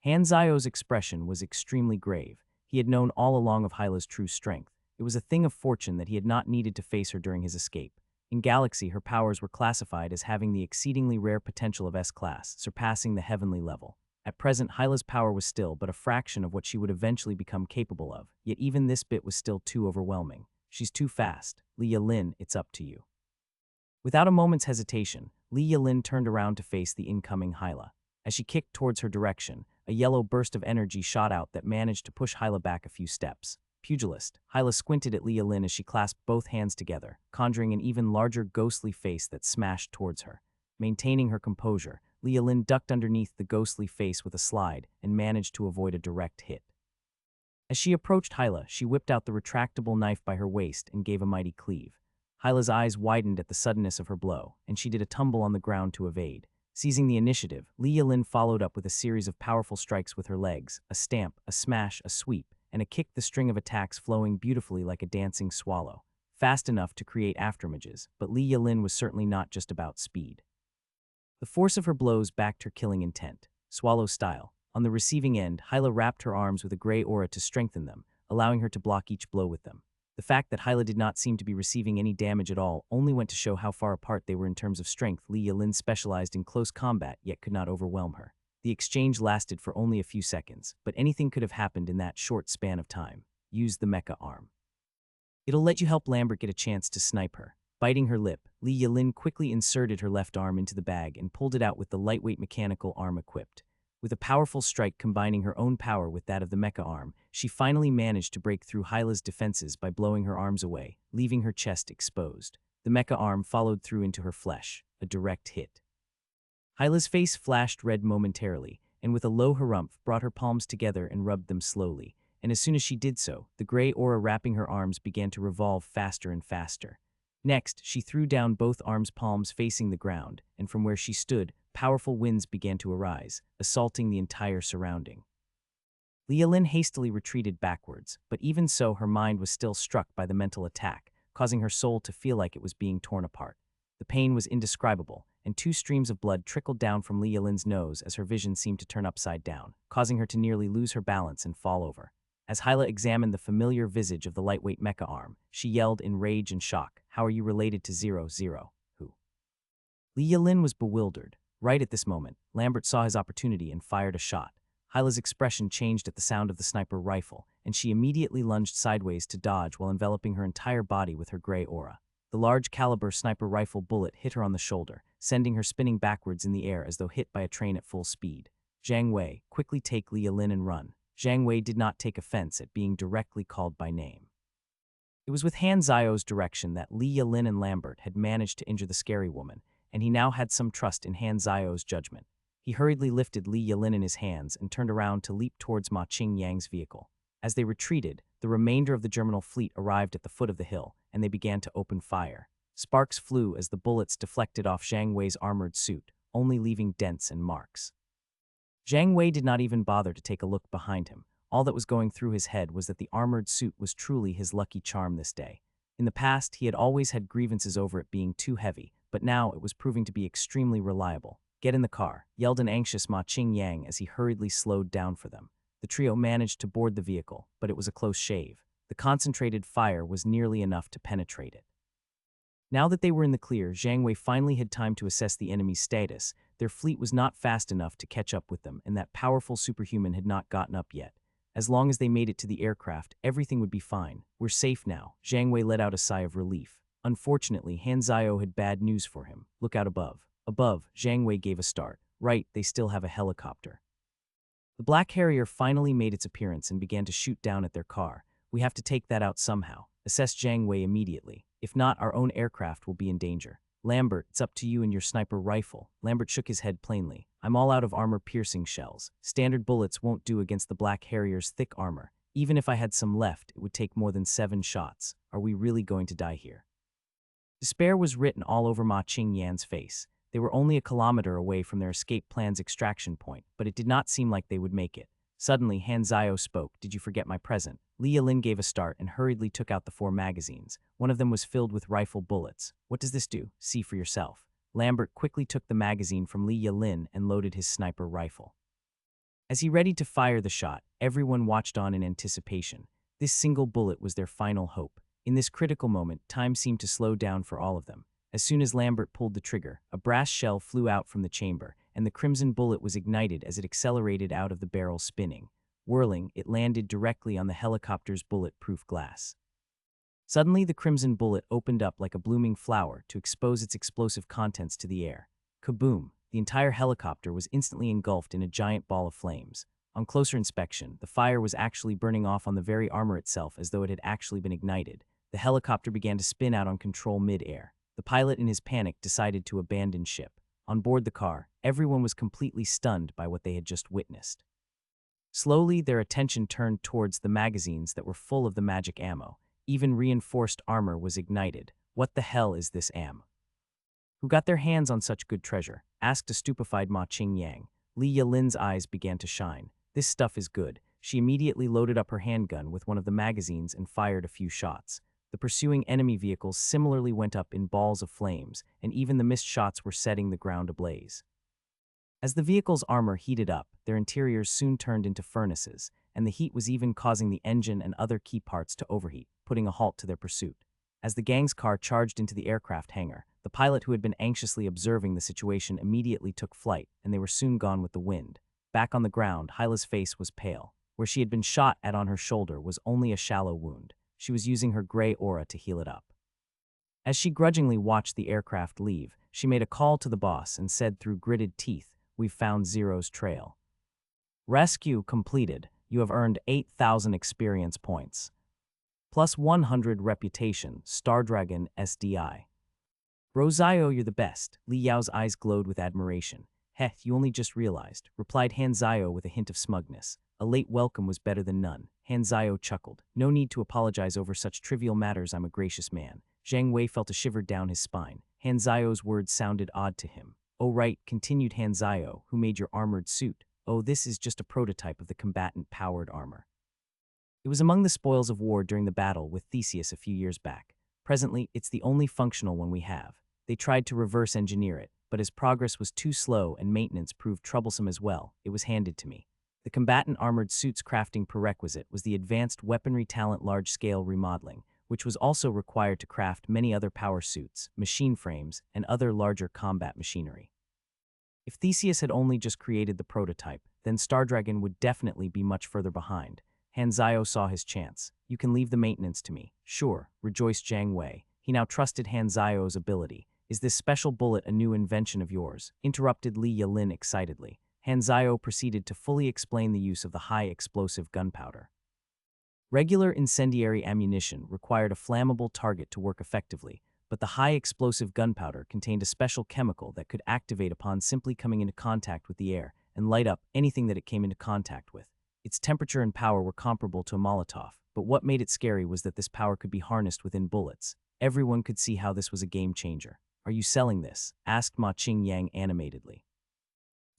Hanzayo's expression was extremely grave. He had known all along of Hyla's true strength. It was a thing of fortune that he had not needed to face her during his escape. In Galaxy, her powers were classified as having the exceedingly rare potential of S-class, surpassing the heavenly level. At present, Hyla's power was still but a fraction of what she would eventually become capable of, yet even this bit was still too overwhelming. She's too fast. Li Yalin, it's up to you. Without a moment's hesitation, Li Yalin turned around to face the incoming Hyla. As she kicked towards her direction, a yellow burst of energy shot out that managed to push Hyla back a few steps. Pugilist, Hyla squinted at Li Yalin as she clasped both hands together, conjuring an even larger ghostly face that smashed towards her. Maintaining her composure, Li Yalin ducked underneath the ghostly face with a slide and managed to avoid a direct hit. As she approached Hyla, she whipped out the retractable knife by her waist and gave a mighty cleave. Hyla's eyes widened at the suddenness of her blow, and she did a tumble on the ground to evade. Seizing the initiative, Li Yalin followed up with a series of powerful strikes with her legs, a stamp, a smash, a sweep, and a kick, the string of attacks flowing beautifully like a dancing swallow. Fast enough to create afterimages, but Li Yalin was certainly not just about speed. The force of her blows backed her killing intent. Swallow style. On the receiving end, Hyla wrapped her arms with a gray aura to strengthen them, allowing her to block each blow with them. The fact that Hyla did not seem to be receiving any damage at all only went to show how far apart they were in terms of strength. Li Yalin specialized in close combat yet could not overwhelm her. The exchange lasted for only a few seconds, but anything could have happened in that short span of time. Use the mecha arm. It'll let you help Lambert get a chance to snipe her. Biting her lip, Li Yalin quickly inserted her left arm into the bag and pulled it out with the lightweight mechanical arm equipped. With a powerful strike combining her own power with that of the mecha arm, she finally managed to break through Hyla's defenses by blowing her arms away, leaving her chest exposed. The mecha arm followed through into her flesh, a direct hit. Hyla's face flashed red momentarily, and with a low harumph brought her palms together and rubbed them slowly, and as soon as she did so, the gray aura wrapping her arms began to revolve faster and faster. Next, she threw down both arms' palms facing the ground, and from where she stood, powerful winds began to arise, assaulting the entire surrounding. Li Yalin hastily retreated backwards, but even so her mind was still struck by the mental attack, causing her soul to feel like it was being torn apart. The pain was indescribable, and 2 streams of blood trickled down from Li Yalin's nose as her vision seemed to turn upside down, causing her to nearly lose her balance and fall over. As Hyla examined the familiar visage of the lightweight mecha arm, she yelled in rage and shock, "How are you related to 00? Who?" Li Yalin was bewildered. Right at this moment, Lambert saw his opportunity and fired a shot. Hyla's expression changed at the sound of the sniper rifle, and she immediately lunged sideways to dodge while enveloping her entire body with her gray aura. The large-caliber sniper rifle bullet hit her on the shoulder, sending her spinning backwards in the air as though hit by a train at full speed. "Zhang Wei, quickly take Li Yalin and run." Zhang Wei did not take offense at being directly called by name. It was with Han Zio's direction that Li Yalin and Lambert had managed to injure the scary woman, and he now had some trust in Han Zio's judgment. He hurriedly lifted Li Yalin in his hands and turned around to leap towards Ma Qingyang's vehicle. As they retreated, the remainder of the Germinal fleet arrived at the foot of the hill, and they began to open fire. Sparks flew as the bullets deflected off Zhang Wei's armored suit, only leaving dents and marks. Zhang Wei did not even bother to take a look behind him. All that was going through his head was that the armored suit was truly his lucky charm this day. In the past, he had always had grievances over it being too heavy, but now it was proving to be extremely reliable. "Get in the car," yelled an anxious Ma Qingyang as he hurriedly slowed down for them. The trio managed to board the vehicle, but it was a close shave. The concentrated fire was nearly enough to penetrate it. Now that they were in the clear, Zhang Wei finally had time to assess the enemy's status. Their fleet was not fast enough to catch up with them, and that powerful superhuman had not gotten up yet. As long as they made it to the aircraft, everything would be fine. "We're safe now." Zhang Wei let out a sigh of relief. Unfortunately, Han Zio had bad news for him. "Look out above." Above, Zhang Wei gave a start. "Right, they still have a helicopter." The Black Harrier finally made its appearance and began to shoot down at their car. "We have to take that out somehow," assessed Zhang Wei immediately. "If not, our own aircraft will be in danger." "Lambert, it's up to you and your sniper rifle." Lambert shook his head plainly. "I'm all out of armor-piercing shells. Standard bullets won't do against the Black Harrier's thick armor. Even if I had some left, it would take more than 7 shots. Are we really going to die here?" Despair was written all over Ma Qingyang's face. They were only a kilometer away from their escape plan's extraction point, but it did not seem like they would make it. Suddenly, Han Zio spoke. "Did you forget my present?" Li Yalin gave a start and hurriedly took out the 4 magazines. One of them was filled with rifle bullets. "What does this do? See for yourself." Lambert quickly took the magazine from Li Yalin and loaded his sniper rifle. As he readied to fire the shot, everyone watched on in anticipation. This single bullet was their final hope. In this critical moment, time seemed to slow down for all of them. As soon as Lambert pulled the trigger, a brass shell flew out from the chamber, and the crimson bullet was ignited as it accelerated out of the barrel spinning. Whirling, it landed directly on the helicopter's bulletproof glass. Suddenly, the crimson bullet opened up like a blooming flower to expose its explosive contents to the air. Kaboom! The entire helicopter was instantly engulfed in a giant ball of flames. On closer inspection, the fire was actually burning off on the very armor itself as though it had actually been ignited. The helicopter began to spin out on control mid-air. The pilot, in his panic, decided to abandon ship. On board the car, everyone was completely stunned by what they had just witnessed. Slowly, their attention turned towards the magazines that were full of the magic ammo. Even reinforced armor was ignited. What the hell is this am? Who got their hands on such good treasure? Asked a stupefied Ma Qingyang. Li Yalin's eyes began to shine. This stuff is good. She immediately loaded up her handgun with one of the magazines and fired a few shots. The pursuing enemy vehicles similarly went up in balls of flames, and even the missed shots were setting the ground ablaze. As the vehicle's armor heated up, their interiors soon turned into furnaces, and the heat was even causing the engine and other key parts to overheat, putting a halt to their pursuit. As the gang's car charged into the aircraft hangar, the pilot who had been anxiously observing the situation immediately took flight, and they were soon gone with the wind. Back on the ground, Hyla's face was pale. Where she had been shot at on her shoulder was only a shallow wound. She was using her gray aura to heal it up. As she grudgingly watched the aircraft leave, she made a call to the boss and said through gritted teeth, "We've found Zero's trail. Rescue completed. You have earned 8,000 experience points. Plus 100 reputation, Stardragon SDI. Rosario, you're the best." Li Yao's eyes glowed with admiration. "Heh, you only just realized," replied Han Zio with a hint of smugness. "A late welcome was better than none." Han Zio chuckled. "No need to apologize over such trivial matters, I'm a gracious man." Zhang Wei felt a shiver down his spine. Han Zio's words sounded odd to him. "Oh right," continued Han Zio, "who made your armored suit?" "Oh, this is just a prototype of the combatant-powered armor. It was among the spoils of war during the battle with Theseus a few years back. Presently, it's the only functional one we have. They tried to reverse engineer it, but as progress was too slow and maintenance proved troublesome as well, it was handed to me. The combatant armored suit's crafting prerequisite was the advanced weaponry talent large-scale remodeling, which was also required to craft many other power suits, machine frames, and other larger combat machinery. If Theseus had only just created the prototype, then Stardragon would definitely be much further behind. Han Zio saw his chance. "You can leave the maintenance to me." "Sure," rejoiced Zhang Wei. He now trusted Han Zio's ability. "Is this special bullet a new invention of yours?" interrupted Li Yalin excitedly. Han Zio proceeded to fully explain the use of the high-explosive gunpowder. Regular incendiary ammunition required a flammable target to work effectively, but the high-explosive gunpowder contained a special chemical that could activate upon simply coming into contact with the air and light up anything that it came into contact with. Its temperature and power were comparable to a Molotov, but what made it scary was that this power could be harnessed within bullets. Everyone could see how this was a game changer. "Are you selling this?" asked Ma Qingyang animatedly.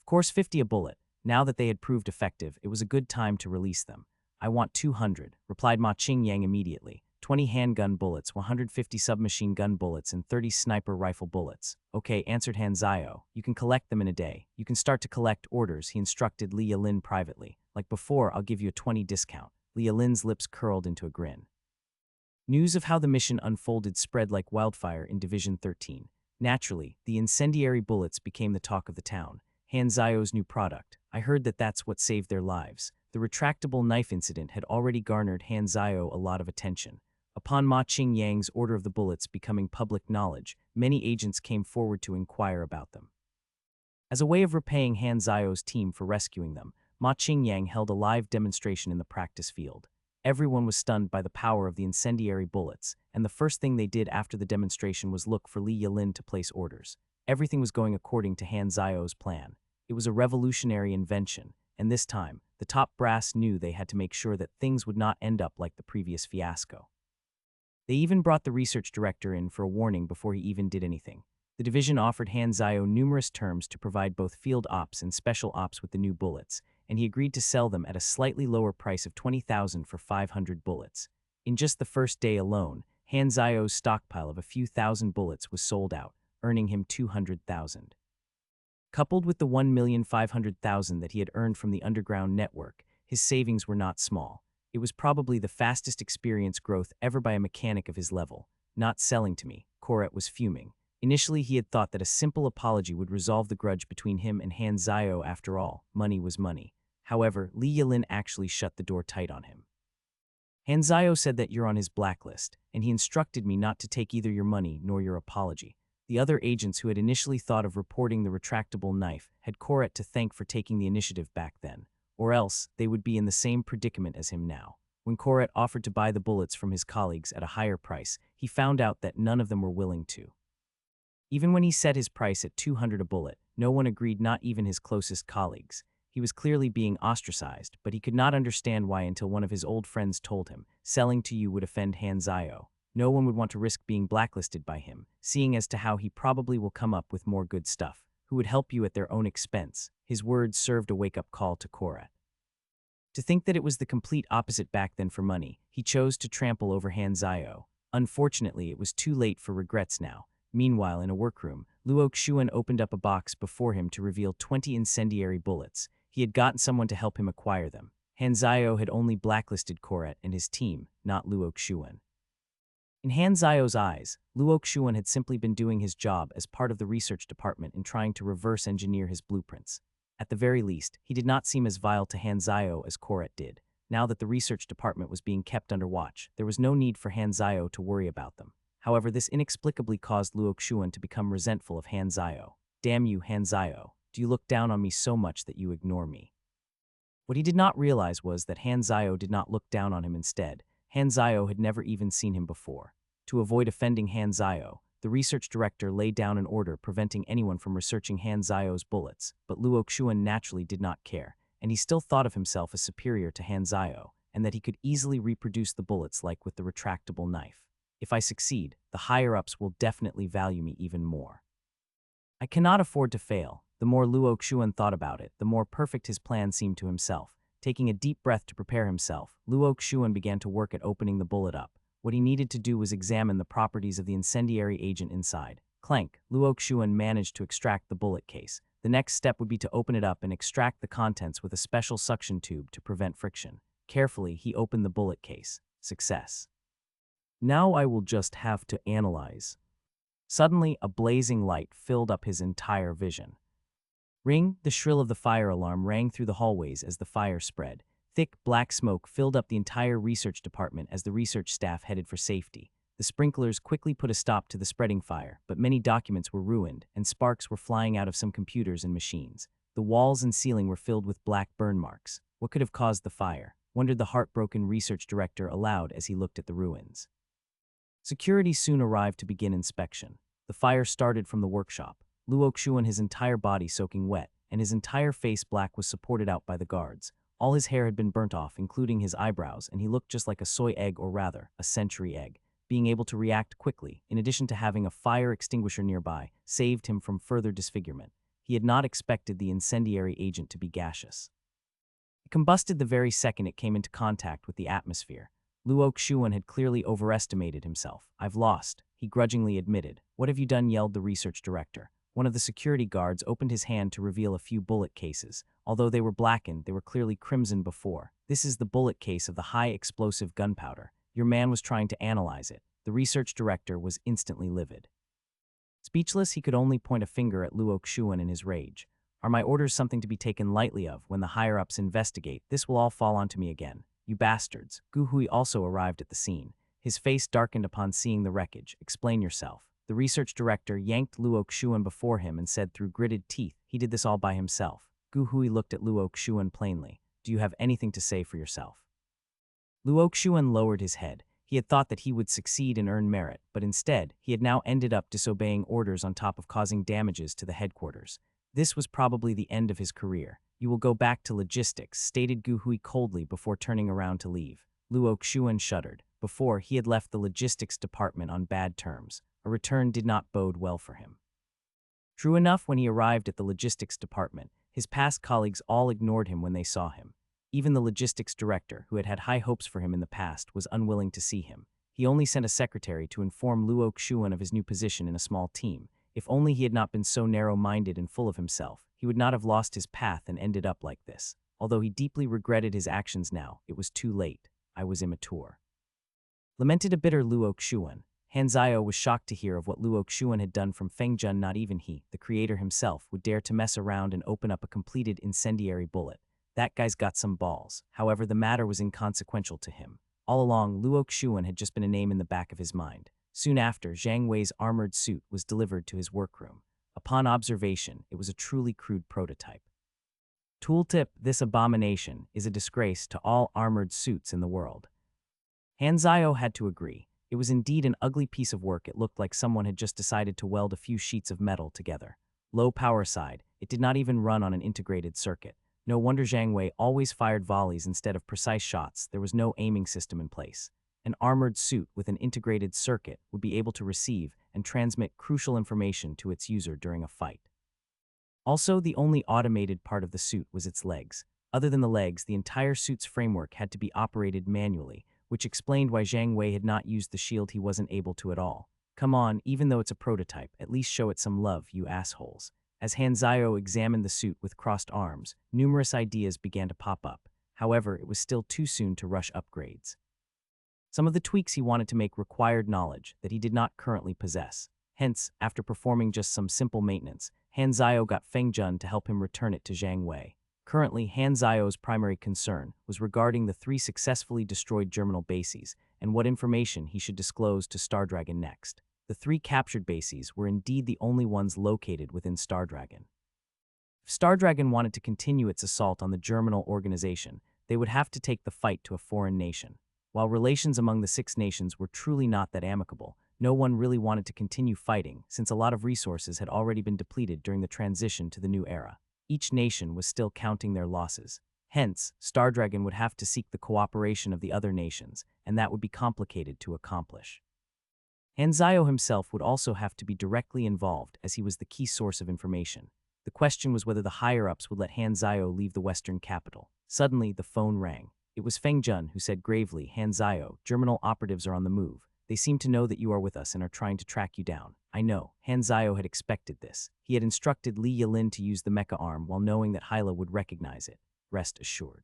Of course, 50 a bullet. Now that they had proved effective, it was a good time to release them. "I want 200, replied Ma Qingyang immediately. 20 handgun bullets, 150 submachine gun bullets, and 30 sniper rifle bullets." "Okay," answered Han Zio. "You can collect them in a day. You can start to collect orders," he instructed Li Yalin privately. "Like before, I'll give you a 20 discount." Li Yalin's lips curled into a grin. News of how the mission unfolded spread like wildfire in Division 13. Naturally, the incendiary bullets became the talk of the town. Han Zio's new product. "I heard that that's what saved their lives." The retractable knife incident had already garnered Han Zio a lot of attention. Upon Ma Qingyang's order of the bullets becoming public knowledge, many agents came forward to inquire about them. As a way of repaying Han Zio's team for rescuing them, Ma Qingyang held a live demonstration in the practice field. Everyone was stunned by the power of the incendiary bullets, and the first thing they did after the demonstration was look for Li Yalin to place orders. Everything was going according to Han Zio's plan. It was a revolutionary invention, and this time, the top brass knew they had to make sure that things would not end up like the previous fiasco. They even brought the research director in for a warning before he even did anything. The division offered Han Zio numerous terms to provide both field ops and special ops with the new bullets, and he agreed to sell them at a slightly lower price of 20,000 for 500 bullets. In just the first day alone, Han Zio's stockpile of a few thousand bullets was sold out. earning him 200,000. Coupled with the 1,500,000 that he had earned from the underground network, his savings were not small. It was probably the fastest experience growth ever by a mechanic of his level. Not selling to me, Koret was fuming. Initially, he had thought that a simple apology would resolve the grudge between him and Han Zio. After all, money was money. However, Li Yilin actually shut the door tight on him. Han Zio said that you're on his blacklist, and he instructed me not to take either your money nor your apology. The other agents who had initially thought of reporting the retractable knife had Koret to thank for taking the initiative back then, or else they would be in the same predicament as him now. When Koret offered to buy the bullets from his colleagues at a higher price, he found out that none of them were willing to. Even when he set his price at 200 a bullet, no one agreed, not even his closest colleagues. He was clearly being ostracized, but he could not understand why until one of his old friends told him, selling to you would offend Han Zio. No one would want to risk being blacklisted by him, seeing as to how he probably will come up with more good stuff, who would help you at their own expense. His words served a wake-up call to Koret. To think that it was the complete opposite back then for money, he chose to trample over Han Zio. Unfortunately, it was too late for regrets now. Meanwhile, in a workroom, Luo Xuan opened up a box before him to reveal 20 incendiary bullets. He had gotten someone to help him acquire them. Han Zio had only blacklisted Koret and his team, not Luo Xuan. In Han Zio's eyes, Luo Xuan had simply been doing his job as part of the research department in trying to reverse engineer his blueprints. At the very least, he did not seem as vile to Han Zio as Koret did. Now that the research department was being kept under watch, there was no need for Han Zio to worry about them. However, this inexplicably caused Luo Xuan to become resentful of Han Zio. Damn you, Han Zio, do you look down on me so much that you ignore me? What he did not realize was that Han Zio did not look down on him. Instead, Han Zio had never even seen him before. To avoid offending Han Zio, the research director laid down an order preventing anyone from researching Han Zio's bullets, but Luo Xuan naturally did not care, and he still thought of himself as superior to Han Zio, and that he could easily reproduce the bullets like with the retractable knife. If I succeed, the higher-ups will definitely value me even more. I cannot afford to fail. The more Luo Xuan thought about it, the more perfect his plan seemed to himself. Taking a deep breath to prepare himself, Luo Xuan began to work at opening the bullet up. What he needed to do was examine the properties of the incendiary agent inside. Clank, Luo Xuan managed to extract the bullet case. The next step would be to open it up and extract the contents with a special suction tube to prevent friction. Carefully, he opened the bullet case. Success. Now I will just have to analyze. Suddenly, a blazing light filled up his entire vision. Ring, the shrill of the fire alarm rang through the hallways as the fire spread. Thick, black smoke filled up the entire research department as the research staff headed for safety. The sprinklers quickly put a stop to the spreading fire, but many documents were ruined, and sparks were flying out of some computers and machines. The walls and ceiling were filled with black burn marks. What could have caused the fire? Wondered the heartbroken research director aloud as he looked at the ruins. Security soon arrived to begin inspection. The fire started from the workshop. Luo Xuan, his entire body soaking wet, and his entire face black, was supported out by the guards. All his hair had been burnt off, including his eyebrows, and he looked just like a soy egg, or rather, a century egg. Being able to react quickly, in addition to having a fire extinguisher nearby, saved him from further disfigurement. He had not expected the incendiary agent to be gaseous. It combusted the very second it came into contact with the atmosphere. Luo Xuan had clearly overestimated himself. I've lost, he grudgingly admitted. What have you done? Yelled the research director. One of the security guards opened his hand to reveal a few bullet cases. Although they were blackened, they were clearly crimson before. This is the bullet case of the high-explosive gunpowder. Your man was trying to analyze it. The research director was instantly livid. Speechless, he could only point a finger at Luo Xuan in his rage. Are my orders something to be taken lightly of? When the higher-ups investigate, this will all fall onto me again. You bastards. Gu Hui also arrived at the scene. His face darkened upon seeing the wreckage. Explain yourself. The research director yanked Luo Xuan before him and said through gritted teeth, he did this all by himself. Gu Hui looked at Luo Xuan plainly. Do you have anything to say for yourself? Luo Xuan lowered his head. He had thought that he would succeed and earn merit, but instead, he had now ended up disobeying orders on top of causing damages to the headquarters. This was probably the end of his career. You will go back to logistics, stated Gu Hui coldly before turning around to leave. Luo Xuan shuddered. Before, he had left the logistics department on bad terms. A return did not bode well for him. True enough, when he arrived at the logistics department, his past colleagues all ignored him when they saw him. Even the logistics director, who had had high hopes for him in the past, was unwilling to see him. He only sent a secretary to inform Luo Xuan of his new position in a small team. If only he had not been so narrow-minded and full of himself, he would not have lost his path and ended up like this. Although he deeply regretted his actions now, it was too late. I was immature. Lamented a bitter Luo Xuan. Han Zio was shocked to hear of what Luo Xuan had done from Feng Jun. Not even he, the creator himself, would dare to mess around and open up a completed incendiary bullet. That guy's got some balls. However, the matter was inconsequential to him. All along, Luo Xuan had just been a name in the back of his mind. Soon after, Zhang Wei's armored suit was delivered to his workroom. Upon observation, it was a truly crude prototype. Tooltip: this abomination is a disgrace to all armored suits in the world. Han Zio had to agree. It was indeed an ugly piece of work. It looked like someone had just decided to weld a few sheets of metal together. Low power side, it did not even run on an integrated circuit. No wonder Zhang Wei always fired volleys instead of precise shots. There was no aiming system in place. An armored suit with an integrated circuit would be able to receive and transmit crucial information to its user during a fight. Also, the only automated part of the suit was its legs. Other than the legs, the entire suit's framework had to be operated manually, which explained why Zhang Wei had not used the shield. He wasn't able to at all. Come on, even though it's a prototype, at least show it some love, you assholes. As Han Zio examined the suit with crossed arms, numerous ideas began to pop up. However, it was still too soon to rush upgrades. Some of the tweaks he wanted to make required knowledge that he did not currently possess. Hence, after performing just some simple maintenance, Han Zio got Feng Jun to help him return it to Zhang Wei. Currently, Han Zio's primary concern was regarding the 3 successfully destroyed germinal bases and what information he should disclose to Stardragon next. The 3 captured bases were indeed the only ones located within Stardragon. If Stardragon wanted to continue its assault on the germinal organization, they would have to take the fight to a foreign nation. While relations among the 6 nations were truly not that amicable, no one really wanted to continue fighting since a lot of resources had already been depleted during the transition to the new era. Each nation was still counting their losses. Hence, Stardragon would have to seek the cooperation of the other nations, and that would be complicated to accomplish. Han Zio himself would also have to be directly involved as he was the key source of information. The question was whether the higher-ups would let Han Zio leave the western capital. Suddenly, the phone rang. It was Feng Jun who said gravely, Han Zio, germinal operatives are on the move. They seem to know that you are with us and are trying to track you down. I know. Han Zio had expected this. He had instructed Li Yilin to use the mecha arm while knowing that Hyla would recognize it. Rest assured.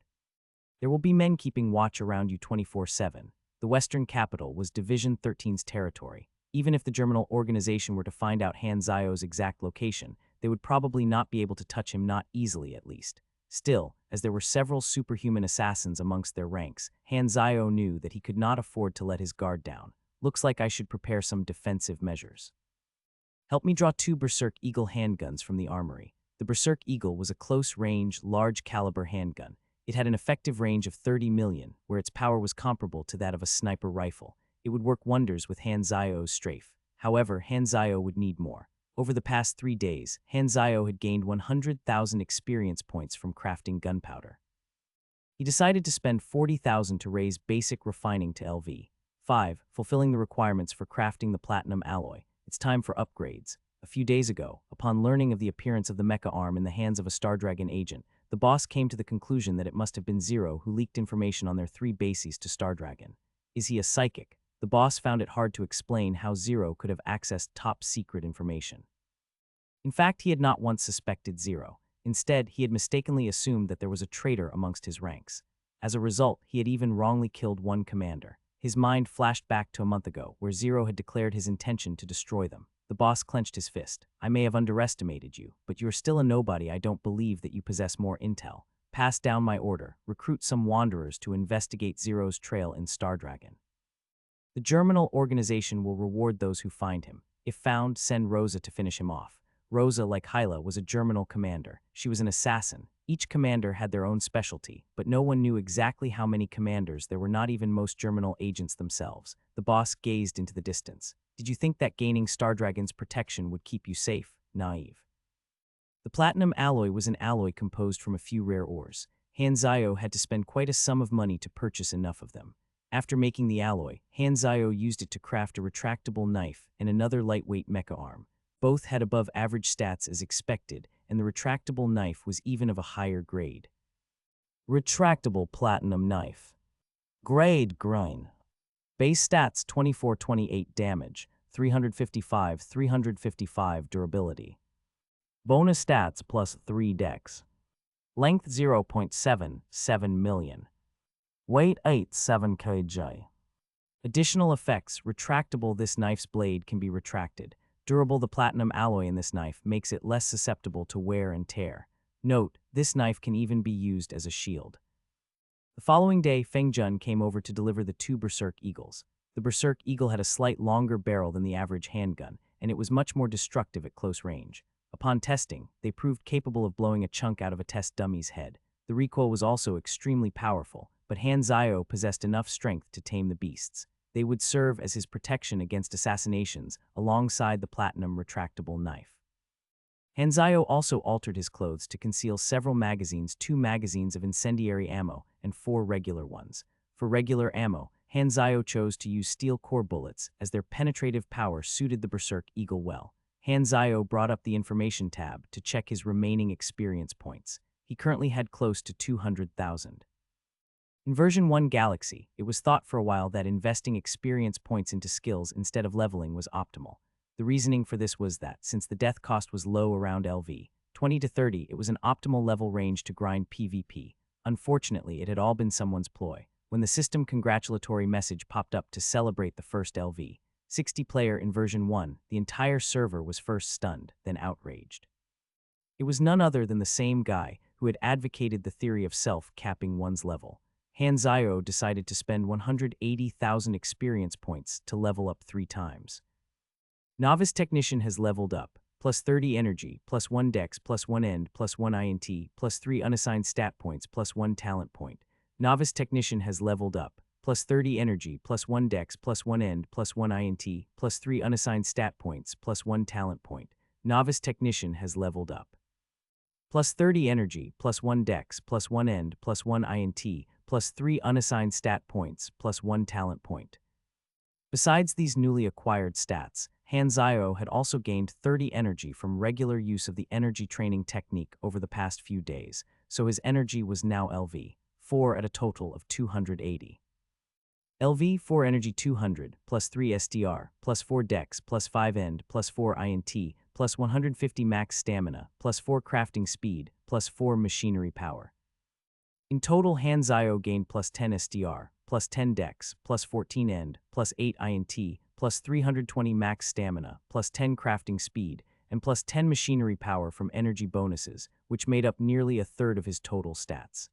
There will be men keeping watch around you 24/7. The western capital was Division 13's territory. Even if the germinal organization were to find out Han Zio's exact location, they would probably not be able to touch him, not easily at least. Still, as there were several superhuman assassins amongst their ranks, Han Zio knew that he could not afford to let his guard down. Looks like I should prepare some defensive measures. Help me draw 2 Berserk Eagle handguns from the armory. The Berserk Eagle was a close-range, large-caliber handgun. It had an effective range of 30 million, where its power was comparable to that of a sniper rifle. It would work wonders with Han Zio's strafe. However, Han Zio would need more. Over the past 3 days, Han Zio had gained 100,000 experience points from crafting gunpowder. He decided to spend 40,000 to raise basic refining to LV. 5. Fulfilling the requirements for crafting the platinum alloy. It's time for upgrades. A few days ago, upon learning of the appearance of the mecha arm in the hands of a Stardragon agent, the boss came to the conclusion that it must have been Zero who leaked information on their 3 bases to Stardragon. Is he a psychic? The boss found it hard to explain how Zero could have accessed top-secret information. In fact, he had not once suspected Zero. Instead, he had mistakenly assumed that there was a traitor amongst his ranks. As a result, he had even wrongly killed one commander. His mind flashed back to a month ago, where Zero had declared his intention to destroy them. The boss clenched his fist. I may have underestimated you, but you are still a nobody. I don't believe that you possess more intel. Pass down my order. Recruit some wanderers to investigate Zero's trail in Stardragon. The germinal organization will reward those who find him. If found, send Rosa to finish him off. Rosa, like Hyla, was a germinal commander. She was an assassin. Each commander had their own specialty, but no one knew exactly how many commanders there were, not even most germinal agents themselves. The boss gazed into the distance. Did you think that gaining Stardragon's protection would keep you safe? Naive. The platinum alloy was an alloy composed from a few rare ores. Han Zio had to spend quite a sum of money to purchase enough of them. After making the alloy, Han Zio used it to craft a retractable knife and another lightweight mecha arm. Both had above-average stats as expected, and the retractable knife was even of a higher grade. Retractable platinum knife. Grade Green. Base stats 24-28 damage, 355, 355 durability. Bonus stats plus 3 decks. Length 0.77 million. Weight 87 kg. Additional effects: retractable. This knife's blade can be retracted. Durable. The platinum alloy in this knife makes it less susceptible to wear and tear. Note, this knife can even be used as a shield. The following day, Feng Jun came over to deliver the 2 Berserk Eagles. The Berserk Eagle had a slight longer barrel than the average handgun, and it was much more destructive at close range. Upon testing, they proved capable of blowing a chunk out of a test dummy's head. The recoil was also extremely powerful, but Han Zio possessed enough strength to tame the beasts. They would serve as his protection against assassinations, alongside the platinum retractable knife. Han Zio also altered his clothes to conceal several magazines, 2 magazines of incendiary ammo and 4 regular ones. For regular ammo, Han Zio chose to use steel core bullets, as their penetrative power suited the Berserk Eagle well. Han Zio brought up the information tab to check his remaining experience points. He currently had close to 200,000. In version 1 Galaxy, it was thought for a while that investing experience points into skills instead of leveling was optimal. The reasoning for this was that, since the death cost was low around LV 20 to 30, it was an optimal level range to grind PvP. Unfortunately, it had all been someone's ploy. When the system congratulatory message popped up to celebrate the first LV 60 player in version 1, the entire server was first stunned, then outraged. It was none other than the same guy who had advocated the theory of self-capping one's level. Han Zio decided to spend 180,000 experience points to level up 3 times. Novice Technician has leveled up, plus 30 energy, plus 1 dex, plus 1 end, plus 1 INT, plus 3 unassigned stat points, plus 1 talent point. Novice Technician has leveled up, plus 30 energy, plus 1 dex, plus 1 end, plus 1 INT, plus 3 unassigned stat points, plus 1 talent point. Novice Technician has leveled up. Plus 30 energy, plus 1 dex, plus 1 end, plus 1 INT, plus 3 unassigned stat points, plus 1 talent point. Besides these newly acquired stats, Han Zio had also gained 30 energy from regular use of the energy training technique over the past few days, so his energy was now LV4 at a total of 280. LV4 energy 200, plus 3 SDR, plus 4 dex, plus 5 end, plus 4 INT, plus 150 max stamina, plus 4 crafting speed, plus 4 machinery power. In total, Han Zio gained plus 10 SDR, plus 10 dex, plus 14 end, plus 8 INT, plus 320 max stamina, plus 10 crafting speed, and plus 10 machinery power from energy bonuses, which made up nearly a third of his total stats.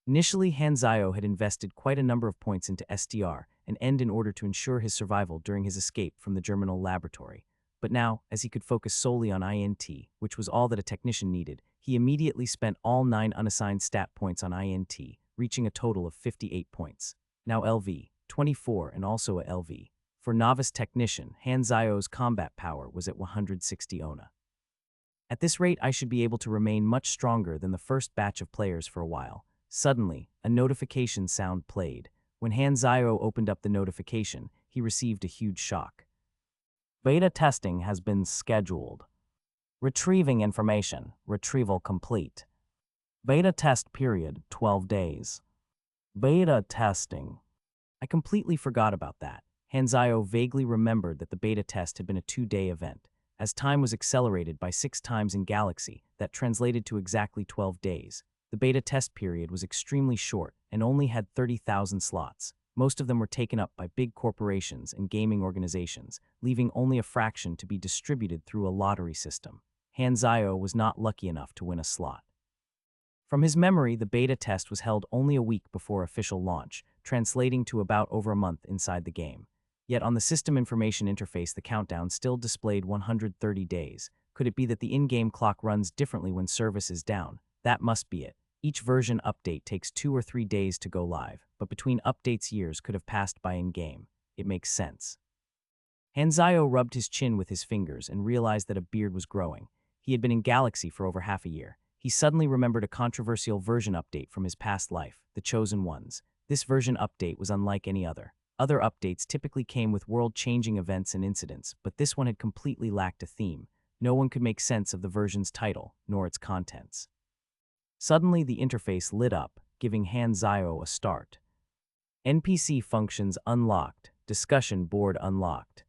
Initially, Han Zio had invested quite a number of points into SDR and end in order to ensure his survival during his escape from the Germinal laboratory. But now, as he could focus solely on INT, which was all that a technician needed, he immediately spent all 9 unassigned stat points on INT, reaching a total of 58 points. Now LV 24 and also a LV. For Novice Technician, Han Zio's combat power was at 160 ONA. At this rate, I should be able to remain much stronger than the first batch of players for a while. Suddenly, a notification sound played. When Han Zio opened up the notification, he received a huge shock. Beta testing has been scheduled. Retrieving information. Retrieval complete. Beta test period, 12 days. Beta testing. I completely forgot about that. Han Zio vaguely remembered that the beta test had been a 2-day event. As time was accelerated by 6 times in Galaxy, that translated to exactly 12 days. The beta test period was extremely short and only had 30,000 slots. Most of them were taken up by big corporations and gaming organizations, leaving only a fraction to be distributed through a lottery system. Han Zio was not lucky enough to win a slot. From his memory, the beta test was held only a week before official launch, translating to about over a month inside the game. Yet on the system information interface, the countdown still displayed 130 days. Could it be that the in-game clock runs differently when service is down? That must be it. Each version update takes 2 or 3 days to go live, but between updates years could have passed by in-game. It makes sense. Han Zio rubbed his chin with his fingers and realized that a beard was growing. He had been in Galaxy for over half a year. He suddenly remembered a controversial version update from his past life, the Chosen Ones. This version update was unlike any other. Other updates typically came with world-changing events and incidents, but this one had completely lacked a theme. No one could make sense of the version's title, nor its contents. Suddenly, the interface lit up, giving Han Zio a start. NPC functions unlocked. Discussion board unlocked.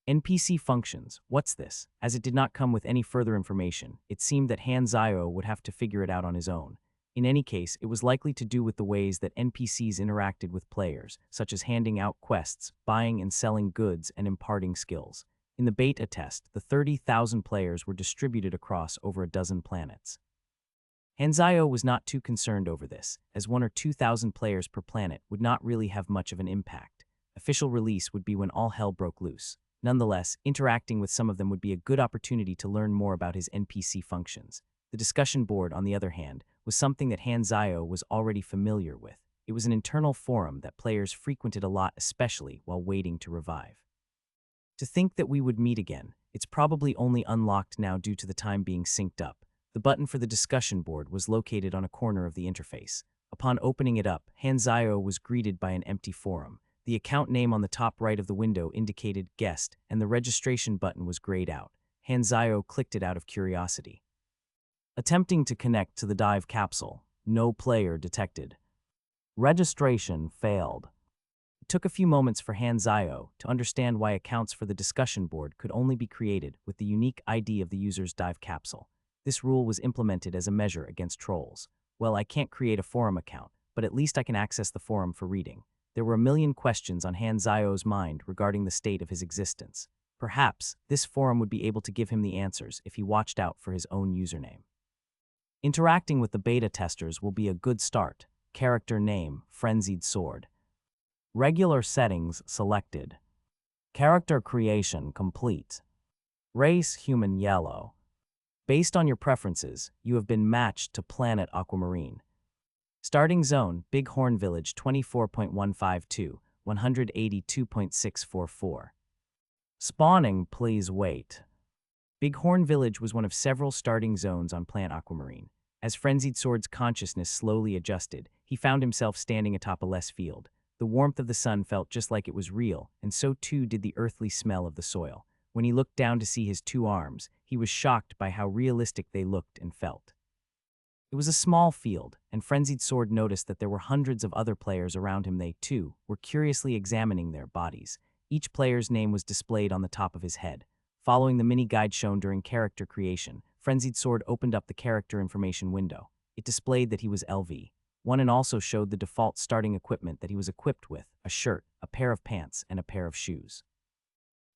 NPC functions, what's this? As it did not come with any further information, it seemed that Hanzio would have to figure it out on his own. In any case, it was likely to do with the ways that NPCs interacted with players, such as handing out quests, buying and selling goods, and imparting skills. In the beta test, the 30,000 players were distributed across over a dozen planets. Hanzio was not too concerned over this, as 1 or 2,000 players per planet would not really have much of an impact. Official release would be when all hell broke loose. Nonetheless, interacting with some of them would be a good opportunity to learn more about his NPC functions. The discussion board, on the other hand, was something that Hanzio was already familiar with. It was an internal forum that players frequented a lot, especially while waiting to revive. To think that we would meet again, it's probably only unlocked now due to the time being synced up. The button for the discussion board was located on a corner of the interface. Upon opening it up, Hanzio was greeted by an empty forum. The account name on the top right of the window indicated guest, and the registration button was grayed out. Hanzio clicked it out of curiosity. Attempting to connect to the dive capsule, no player detected. Registration failed. It took a few moments for Hanzio to understand why accounts for the discussion board could only be created with the unique ID of the user's dive capsule. This rule was implemented as a measure against trolls. Well, I can't create a forum account, but at least I can access the forum for reading. There were a million questions on Hanzio's mind regarding the state of his existence. Perhaps this forum would be able to give him the answers if he watched out for his own username. Interacting with the beta testers will be a good start. Character name, Frenzied Sword. Regular settings selected. Character creation complete. Race human yellow. Based on your preferences, you have been matched to planet Aquamarine. Starting zone, Bighorn Village 24.152, 182.644. Spawning, please wait. Bighorn Village was one of several starting zones on Planet Aquamarine. As Frenzied Sword's consciousness slowly adjusted, he found himself standing atop a less field. The warmth of the sun felt just like it was real, and so too did the earthly smell of the soil. When he looked down to see his 2 arms, he was shocked by how realistic they looked and felt. It was a small field, and Frenzied Sword noticed that there were hundreds of other players around him. They, too, were curiously examining their bodies. Each player's name was displayed on the top of his head. Following the mini-guide shown during character creation, Frenzied Sword opened up the character information window. It displayed that he was LV1 and also showed the default starting equipment that he was equipped with: a shirt, a pair of pants, and a pair of shoes.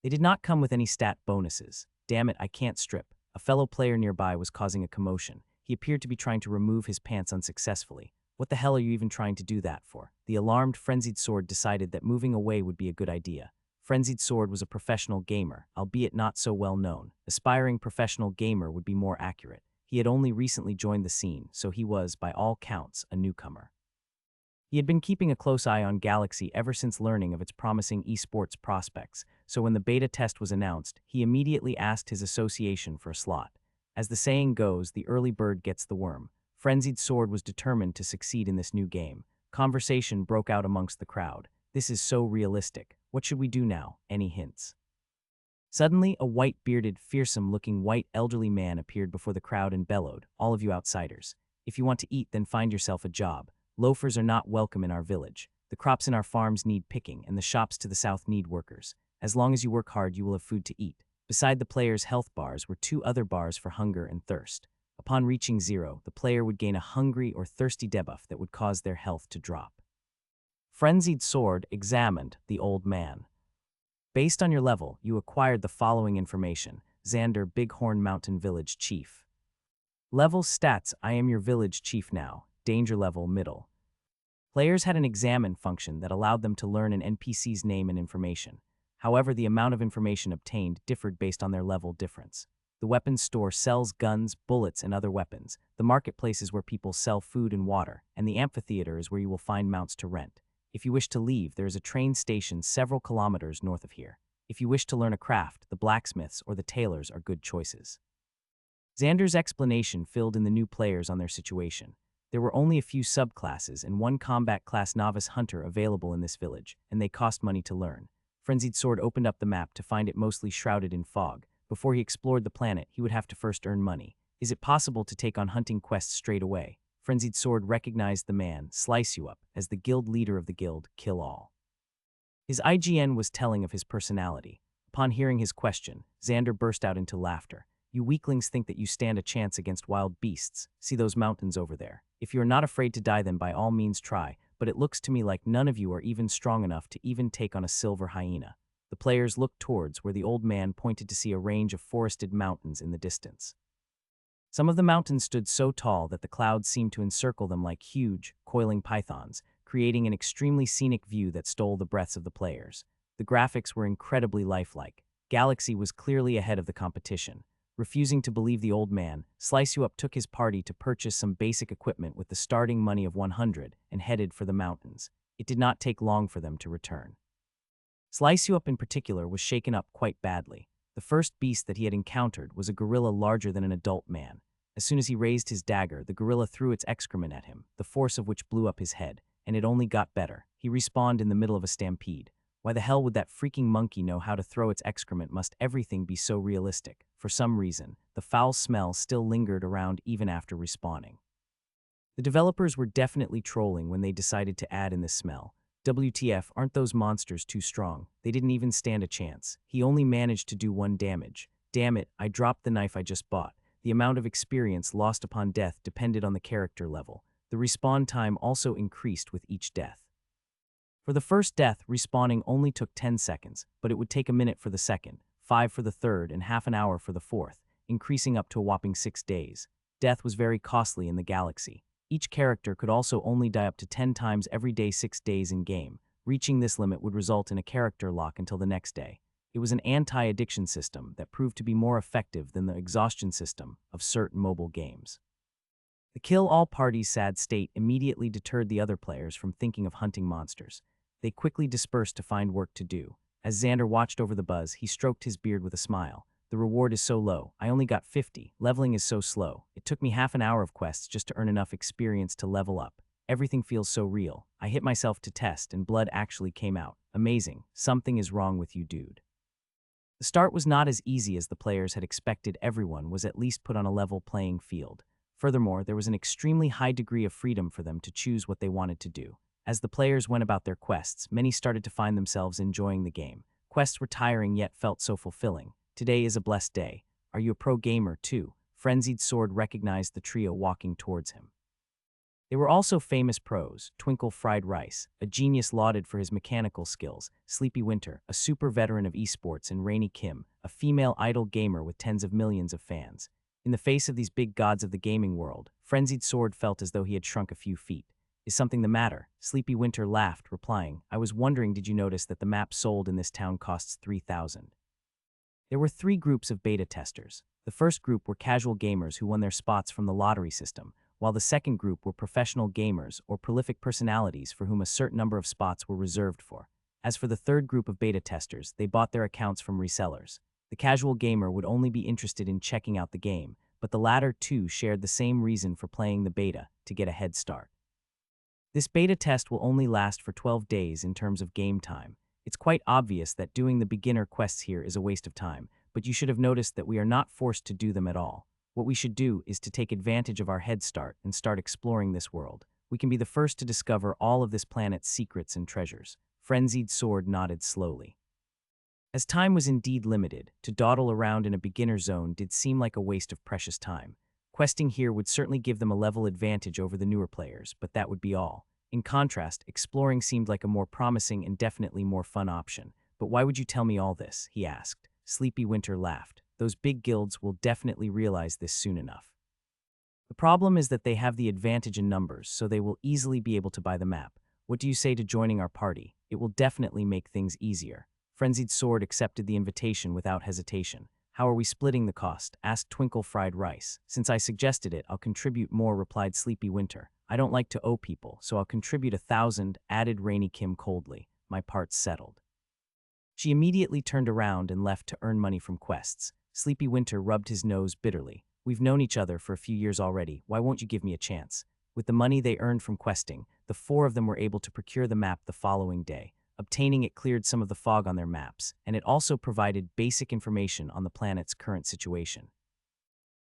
They did not come with any stat bonuses. Damn it, I can't strip. A fellow player nearby was causing a commotion. He appeared to be trying to remove his pants unsuccessfully. What the hell are you even trying to do that for? The alarmed Frenzied Sword decided that moving away would be a good idea. Frenzied Sword was a professional gamer, albeit not so well known. Aspiring professional gamer would be more accurate. He had only recently joined the scene, so he was, by all counts, a newcomer. He had been keeping a close eye on Galaxy ever since learning of its promising esports prospects, so when the beta test was announced, he immediately asked his association for a slot. As the saying goes, the early bird gets the worm. Frenzied Sword was determined to succeed in this new game. Conversation broke out amongst the crowd. This is so realistic. What should we do now? Any hints? Suddenly, a white-bearded, fearsome-looking white elderly man appeared before the crowd and bellowed, "All of you outsiders. If you want to eat, then find yourself a job. Loafers are not welcome in our village. The crops in our farms need picking, and the shops to the south need workers. As long as you work hard, you will have food to eat." Beside the player's health bars were 2 other bars for hunger and thirst. Upon reaching 0, the player would gain a hungry or thirsty debuff that would cause their health to drop. Frenzied Sword examined the old man. Based on your level, you acquired the following information: Xander, Bighorn Mountain Village Chief. Level stats: I am your village chief now. Danger level middle. Players had an examine function that allowed them to learn an NPC's name and information. However, the amount of information obtained differed based on their level difference. The weapons store sells guns, bullets, and other weapons. The marketplace is where people sell food and water, and the amphitheater is where you will find mounts to rent. If you wish to leave, there is a train station several kilometers north of here. If you wish to learn a craft, the blacksmiths or the tailors are good choices. Xander's explanation filled in the new players on their situation. There were only a few subclasses and 1 combat class novice hunter available in this village, and they cost money to learn. Frenzied Sword opened up the map to find it mostly shrouded in fog. Before he explored the planet, he would have to first earn money. Is it possible to take on hunting quests straight away? Frenzied Sword recognized the man, Slice You Up, as the guild leader of the guild, Kill All. His IGN was telling of his personality. Upon hearing his question, Xander burst out into laughter. You weaklings think that you stand a chance against wild beasts. See those mountains over there. If you are not afraid to die, then by all means try, but it looks to me like none of you are even strong enough to even take on a silver hyena. The players looked towards where the old man pointed to see a range of forested mountains in the distance. Some of the mountains stood so tall that the clouds seemed to encircle them like huge, coiling pythons, creating an extremely scenic view that stole the breaths of the players. The graphics were incredibly lifelike. Galaxy was clearly ahead of the competition. Refusing to believe the old man, Slice You Up took his party to purchase some basic equipment with the starting money of 100 and headed for the mountains. It did not take long for them to return. Slice You Up in particular was shaken up quite badly. The first beast that he had encountered was a gorilla larger than an adult man. As soon as he raised his dagger, the gorilla threw its excrement at him, the force of which blew up his head, and it only got better. He respawned in the middle of a stampede. Why the hell would that freaking monkey know how to throw its excrement? Must everything be so realistic? For some reason, the foul smell still lingered around even after respawning. The developers were definitely trolling when they decided to add in this smell. WTF, aren't those monsters too strong? They didn't even stand a chance. He only managed to do 1 damage. Damn it, I dropped the knife I just bought. The amount of experience lost upon death depended on the character level. The respawn time also increased with each death. For the first death, respawning only took 10 seconds, but it would take a minute for the second, 5 for the third, and half an hour for the fourth, increasing up to a whopping 6 days. Death was very costly in the galaxy. Each character could also only die up to 10 times every day 6 days in-game. Reaching this limit would result in a character lock until the next day. It was an anti-addiction system that proved to be more effective than the exhaustion system of certain mobile games. The kill-all-parties sad state immediately deterred the other players from thinking of hunting monsters. They quickly dispersed to find work to do. As Xander watched over the buzz, he stroked his beard with a smile. The reward is so low. I only got 50. Leveling is so slow. It took me half an hour of quests just to earn enough experience to level up. Everything feels so real. I hit myself to test and blood actually came out. Amazing. Something is wrong with you, dude. The start was not as easy as the players had expected. Everyone was at least put on a level playing field. Furthermore, there was an extremely high degree of freedom for them to choose what they wanted to do. As the players went about their quests, many started to find themselves enjoying the game. Quests were tiring yet felt so fulfilling. Today is a blessed day. Are you a pro gamer too? Frenzied Sword recognized the trio walking towards him. They were also famous pros: Twinkle Fried Rice, a genius lauded for his mechanical skills; Sleepy Winter, a super veteran of esports; and Rainy Kim, a female idol gamer with tens of millions of fans. In the face of these big gods of the gaming world, Frenzied Sword felt as though he had shrunk a few feet. Is something the matter? Sleepy Winter laughed, replying, I was wondering, did you notice that the map sold in this town costs 3,000? There were 3 groups of beta testers. The first group were casual gamers who won their spots from the lottery system, while the second group were professional gamers or prolific personalities for whom a certain number of spots were reserved for. As for the third group of beta testers, they bought their accounts from resellers. The casual gamer would only be interested in checking out the game, but the latter too shared the same reason for playing the beta, to get a head start. This beta test will only last for 12 days in terms of game time. It's quite obvious that doing the beginner quests here is a waste of time, but you should have noticed that we are not forced to do them at all. What we should do is to take advantage of our head start and start exploring this world. We can be the first to discover all of this planet's secrets and treasures. Frenzied Sword nodded slowly. As time was indeed limited, to dawdle around in a beginner zone did seem like a waste of precious time. Questing here would certainly give them a level advantage over the newer players, but that would be all. In contrast, exploring seemed like a more promising and definitely more fun option. But why would you tell me all this? He asked. Sleepy Winter laughed. Those big guilds will definitely realize this soon enough. The problem is that they have the advantage in numbers, so they will easily be able to buy the map. What do you say to joining our party? It will definitely make things easier. Frenzied Sword accepted the invitation without hesitation. How are we splitting the cost? Asked Twinkle Fried Rice. Since I suggested it, I'll contribute more, replied Sleepy Winter. I don't like to owe people, so I'll contribute 1,000, added Rainy Kim coldly. My part's settled. She immediately turned around and left to earn money from quests. Sleepy Winter rubbed his nose bitterly. We've known each other for a few years already. Why won't you give me a chance? With the money they earned from questing, the 4 of them were able to procure the map the following day. Obtaining it cleared some of the fog on their maps, and it also provided basic information on the planet's current situation.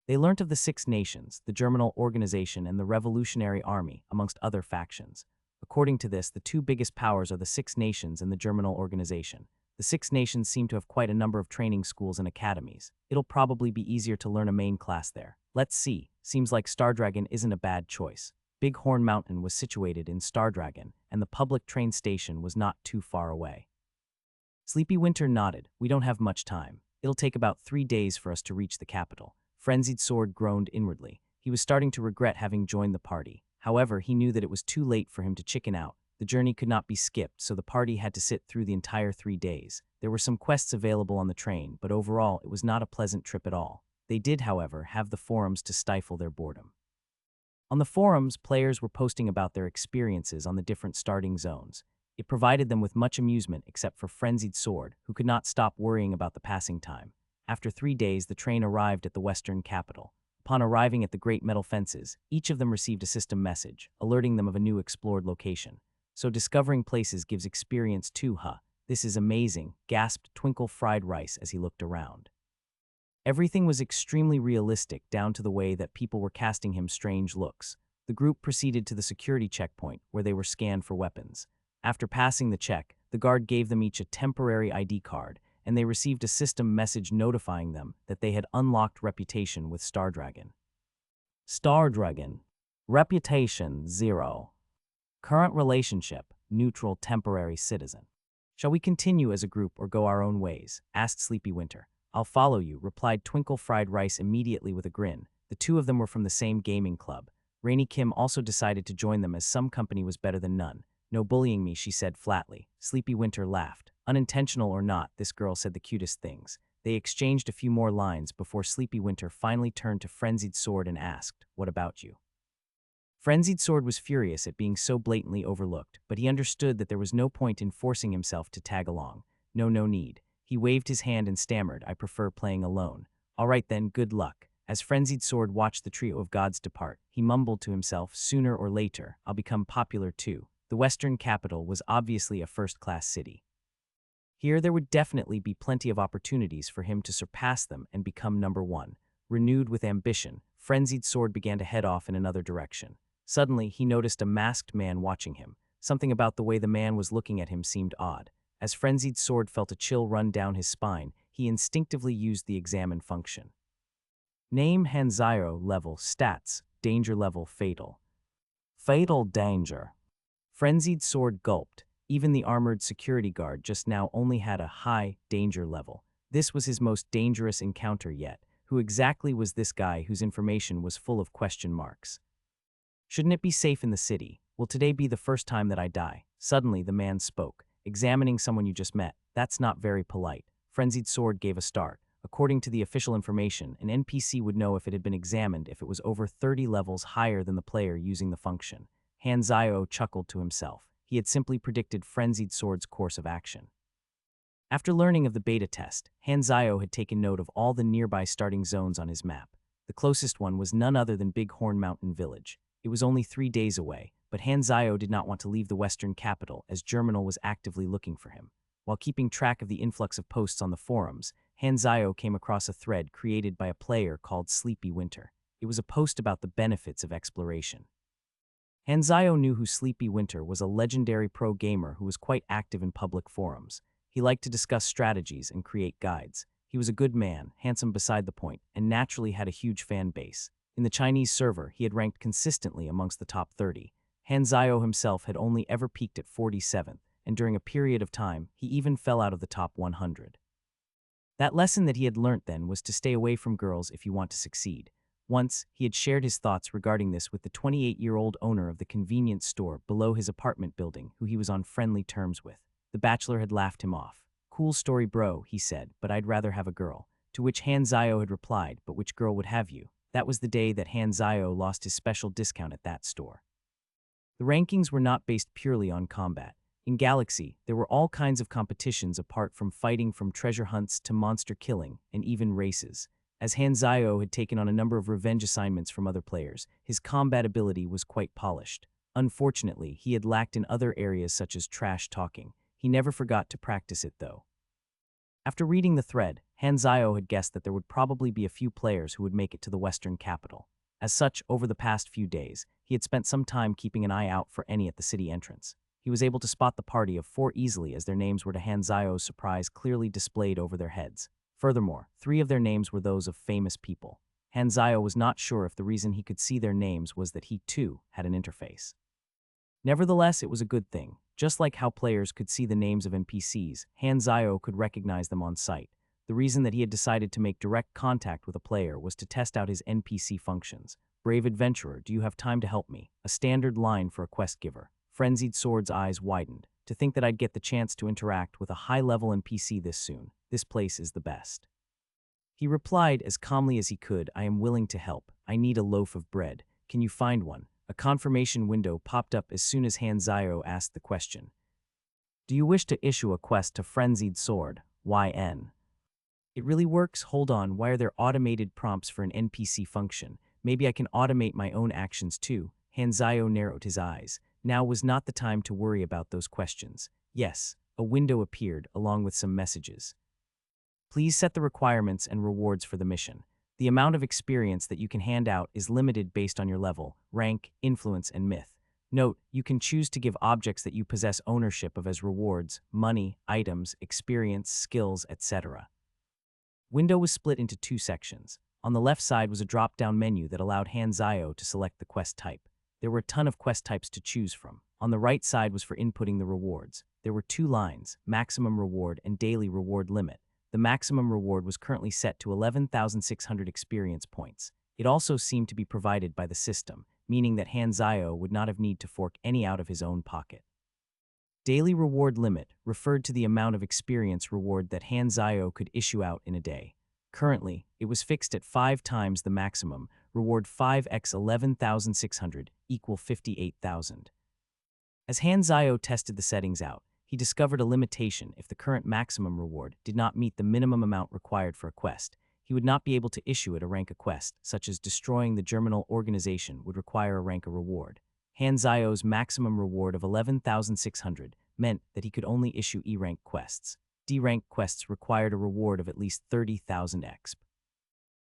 They learnt of the 6 nations, the Germinal Organization and the Revolutionary Army, amongst other factions. According to this, the 2 biggest powers are the 6 nations and the Germinal Organization. The Six Nations seem to have quite a number of training schools and academies. It'll probably be easier to learn a main class there. Let's see. Seems like Stardragon isn't a bad choice. Bighorn Mountain was situated in Stardragon, and the public train station was not too far away. Sleepy Winter nodded. We don't have much time. It'll take about 3 days for us to reach the capital. Frenzied Sword groaned inwardly. He was starting to regret having joined the party. However, he knew that it was too late for him to chicken out. The journey could not be skipped, so the party had to sit through the entire 3 days. There were some quests available on the train, but overall it was not a pleasant trip at all. They did, however, have the forums to stifle their boredom. On the forums, players were posting about their experiences on the different starting zones. It provided them with much amusement except for Frenzied Sword, who could not stop worrying about the passing time. After 3 days, the train arrived at the western capital. Upon arriving at the great metal fences, each of them received a system message, alerting them of a new explored location. So discovering places gives experience too, huh? This is amazing, gasped Twinkle Fried Rice as he looked around. Everything was extremely realistic, down to the way that people were casting him strange looks. The group proceeded to the security checkpoint, where they were scanned for weapons. After passing the check, the guard gave them each a temporary ID card, and they received a system message notifying them that they had unlocked reputation with Stardragon. Stardragon. Reputation 0. Current relationship, neutral temporary citizen. Shall we continue as a group or go our own ways? Asked Sleepy Winter. I'll follow you, replied Twinkle Fried Rice immediately with a grin. The two of them were from the same gaming club. Rainy Kim also decided to join them as some company was better than none. No bullying me, she said flatly. Sleepy Winter laughed. Unintentional or not, this girl said the cutest things. They exchanged a few more lines before Sleepy Winter finally turned to Frenzied Sword and asked, "What about you?" Frenzied Sword was furious at being so blatantly overlooked, but he understood that there was no point in forcing himself to tag along. No need. He waved his hand and stammered, "I prefer playing alone." "All right then, good luck." As Frenzied Sword watched the trio of gods depart, he mumbled to himself, "Sooner or later, I'll become popular too." The western capital was obviously a first-class city. Here there would definitely be plenty of opportunities for him to surpass them and become number one. Renewed with ambition, Frenzied Sword began to head off in another direction. Suddenly, he noticed a masked man watching him. Something about the way the man was looking at him seemed odd. As Frenzied Sword felt a chill run down his spine, he instinctively used the examine function. Name Hanzairo level stats, danger level fatal. Fatal danger. Frenzied Sword gulped. Even the armored security guard just now only had a high danger level. This was his most dangerous encounter yet. Who exactly was this guy whose information was full of question marks? Shouldn't it be safe in the city? Will today be the first time that I die? Suddenly the man spoke. Examining someone you just met, that's not very polite. Frenzied Sword gave a start. According to the official information, an NPC would know if it had been examined if it was over 30 levels higher than the player using the function. Hanzairo chuckled to himself. He had simply predicted Frenzied Sword's course of action. After learning of the beta test, Hanzairo had taken note of all the nearby starting zones on his map. The closest one was none other than Bighorn Mountain Village. It was only 3 days away, but Hanzairo did not want to leave the western capital as Germinal was actively looking for him. While keeping track of the influx of posts on the forums, Hanzairo came across a thread created by a player called Sleepy Winter. It was a post about the benefits of exploration. Hanzairo knew who Sleepy Winter was, a legendary pro gamer who was quite active in public forums. He liked to discuss strategies and create guides. He was a good man, handsome beside the point, and naturally had a huge fan base. In the Chinese server, he had ranked consistently amongst the top 30. Hanzairo himself had only ever peaked at 47th, and during a period of time, he even fell out of the top 100. That lesson that he had learnt then was to stay away from girls if you want to succeed. Once, he had shared his thoughts regarding this with the 28-year-old owner of the convenience store below his apartment building, who he was on friendly terms with. The bachelor had laughed him off. "Cool story, bro," he said, "but I'd rather have a girl." To which Hanzairo had replied, "But which girl would have you?" That was the day that Hanzairo lost his special discount at that store. The rankings were not based purely on combat. In Galaxy, there were all kinds of competitions apart from fighting, from treasure hunts to monster killing, and even races. As Hanzairo had taken on a number of revenge assignments from other players, his combat ability was quite polished. Unfortunately, he had lacked in other areas such as trash talking. He never forgot to practice it though. After reading the thread, Hanzairo had guessed that there would probably be a few players who would make it to the western capital. As such, over the past few days, he had spent some time keeping an eye out for any at the city entrance. He was able to spot the party of 4 easily as their names were to Hanzao's surprise clearly displayed over their heads. Furthermore, 3 of their names were those of famous people. Hanzao was not sure if the reason he could see their names was that he, too, had an interface. Nevertheless, it was a good thing. Just like how players could see the names of NPCs, Hanzao could recognize them on sight. The reason that he had decided to make direct contact with a player was to test out his NPC functions. "Brave adventurer, do you have time to help me?" A standard line for a quest giver. Frenzied Sword's eyes widened. To think that I'd get the chance to interact with a high-level NPC this soon. This place is the best. He replied as calmly as he could, "I am willing to help. I need a loaf of bread. Can you find one?" A confirmation window popped up as soon as Hanzao asked the question. "Do you wish to issue a quest to Frenzied Sword? YN. It really works? Hold on, why are there automated prompts for an NPC function? Maybe I can automate my own actions too." Hanzao narrowed his eyes. Now was not the time to worry about those questions. Yes, a window appeared along with some messages. "Please set the requirements and rewards for the mission. The amount of experience that you can hand out is limited based on your level, rank, influence, and myth. Note, you can choose to give objects that you possess ownership of as rewards, money, items, experience, skills, etc." Window was split into 2 sections. On the left side was a drop-down menu that allowed Hanzao to select the quest type. There were a ton of quest types to choose from. On the right side was for inputting the rewards. There were 2 lines, maximum reward and daily reward limit. The maximum reward was currently set to 11,600 experience points. It also seemed to be provided by the system, meaning that Hanzao would not have need to fork any out of his own pocket. Daily reward limit referred to the amount of experience reward that Hanzao could issue out in a day. Currently, it was fixed at 5 times the maximum, reward 5x 11,600, equal 58,000. As Hanzao tested the settings out, he discovered a limitation. If the current maximum reward did not meet the minimum amount required for a quest, he would not be able to issue it a rank a quest, such as destroying the germinal organization would require a rank a reward. Hanzao's maximum reward of 11,600 meant that he could only issue E-rank quests. D-rank quests required a reward of at least 30,000 exp.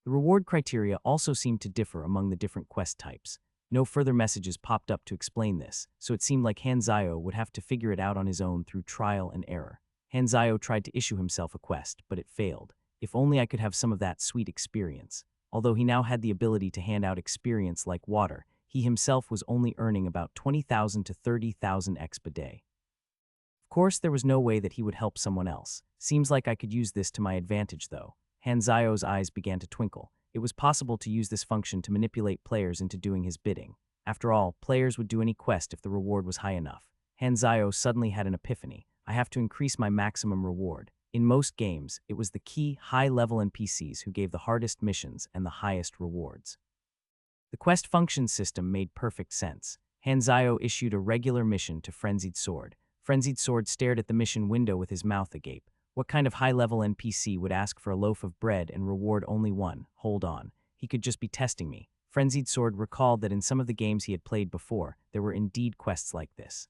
The reward criteria also seemed to differ among the different quest types. No further messages popped up to explain this, so it seemed like Hanzao would have to figure it out on his own through trial and error. Hanzao tried to issue himself a quest, but it failed. If only I could have some of that sweet experience. Although he now had the ability to hand out experience like water, he himself was only earning about 20,000 to 30,000 exp a day. Of course, there was no way that he would help someone else. Seems like I could use this to my advantage, though. Hanzao's eyes began to twinkle. It was possible to use this function to manipulate players into doing his bidding. After all, players would do any quest if the reward was high enough. Hanzao suddenly had an epiphany. I have to increase my maximum reward. In most games, it was the key, high-level NPCs who gave the hardest missions and the highest rewards. The quest function system made perfect sense. Hanzao issued a regular mission to Frenzied Sword. Frenzied Sword stared at the mission window with his mouth agape. What kind of high-level NPC would ask for a loaf of bread and reward only one? Hold on. He could just be testing me. Frenzied Sword recalled that in some of the games he had played before, there were indeed quests like this.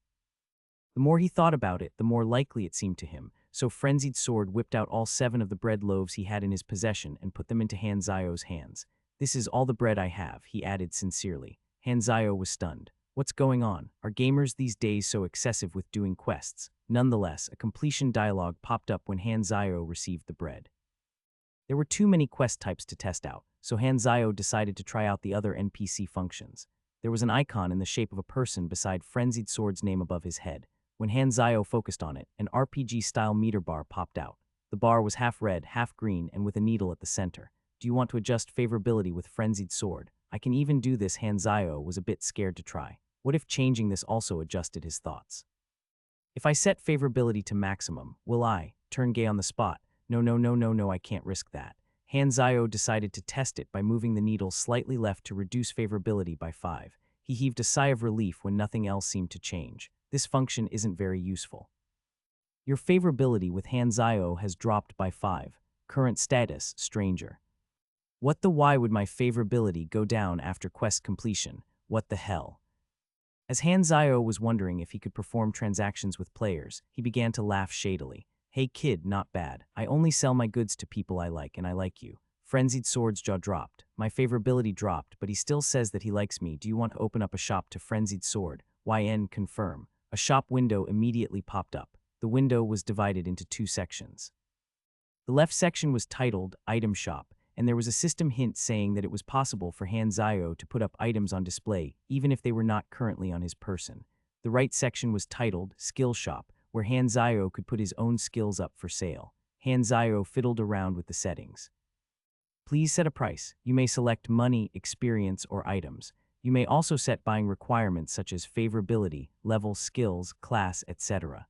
The more he thought about it, the more likely it seemed to him, so Frenzied Sword whipped out all 7 of the bread loaves he had in his possession and put them into Hanzao's hands. "This is all the bread I have," he added sincerely. Hanzao was stunned. What's going on? Are gamers these days so excessive with doing quests? Nonetheless, a completion dialogue popped up when Hanzao received the bread. There were too many quest types to test out, so Hanzao decided to try out the other NPC functions. There was an icon in the shape of a person beside Frenzied Sword's name above his head. When Hanzao focused on it, an RPG-style meter bar popped out. The bar was half red, half green, and with a needle at the center. "Do you want to adjust favorability with Frenzied Sword? I can even do this." Hanzao was a bit scared to try. What if changing this also adjusted his thoughts? "If I set favorability to maximum, will I turn gay on the spot? No, I can't risk that." Hanzao decided to test it by moving the needle slightly left to reduce favorability by 5. He heaved a sigh of relief when nothing else seemed to change. This function isn't very useful. Your favorability with Hanzao has dropped by 5. Current status, stranger. What the why would my favorability go down after quest completion? What the hell? As Hanzao was wondering if he could perform transactions with players, he began to laugh shadily. "Hey kid, not bad. I only sell my goods to people I like and I like you." Frenzied Sword's jaw dropped. "My favorability dropped, but he still says that he likes me. Do you want to open up a shop to Frenzied Sword? YN confirm." a shop window immediately popped up. The window was divided into two sections. The left section was titled Item Shop, and there was a system hint saying that it was possible for Hanzayo to put up items on display even if they were not currently on his person. The right section was titled Skill Shop, where Hanzayo could put his own skills up for sale. Hanzayo fiddled around with the settings. Please set a price. You may select money, experience, or items. You may also set buying requirements such as favorability, level, skills, class, etc.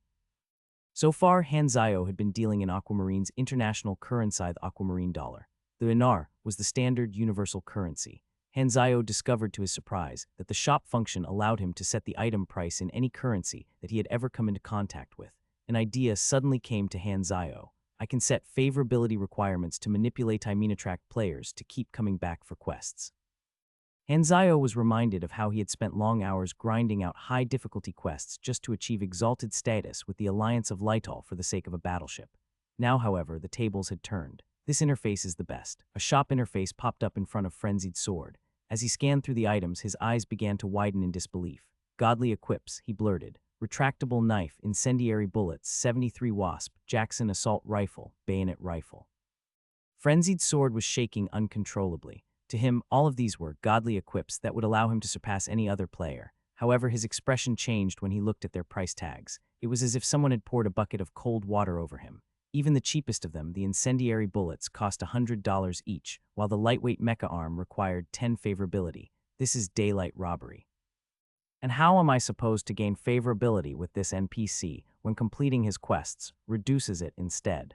So far, Hanzayo had been dealing in Aquamarine's international currency, the Aquamarine dollar. The dinar was the standard universal currency. Hanzayo discovered to his surprise that the shop function allowed him to set the item price in any currency that he had ever come into contact with. An idea suddenly came to Hanzayo. I can set favorability requirements to manipulate animerecap players to keep coming back for quests. Hanzayo was reminded of how he had spent long hours grinding out high-difficulty quests just to achieve exalted status with the Alliance of Lightal for the sake of a battleship. Now, however, the tables had turned. This interface is the best. A shop interface popped up in front of Frenzied Sword. As he scanned through the items, his eyes began to widen in disbelief. Godly equips, he blurted. Retractable knife, incendiary bullets, 73 wasp, Jackson assault rifle, bayonet rifle. Frenzied Sword was shaking uncontrollably. To him, all of these were godly equips that would allow him to surpass any other player. However, his expression changed when he looked at their price tags. It was as if someone had poured a bucket of cold water over him. Even the cheapest of them, the incendiary bullets, cost $100 each, while the lightweight mecha arm required 10 favorability. This is daylight robbery. And how am I supposed to gain favorability with this NPC when completing his quests reduces it instead?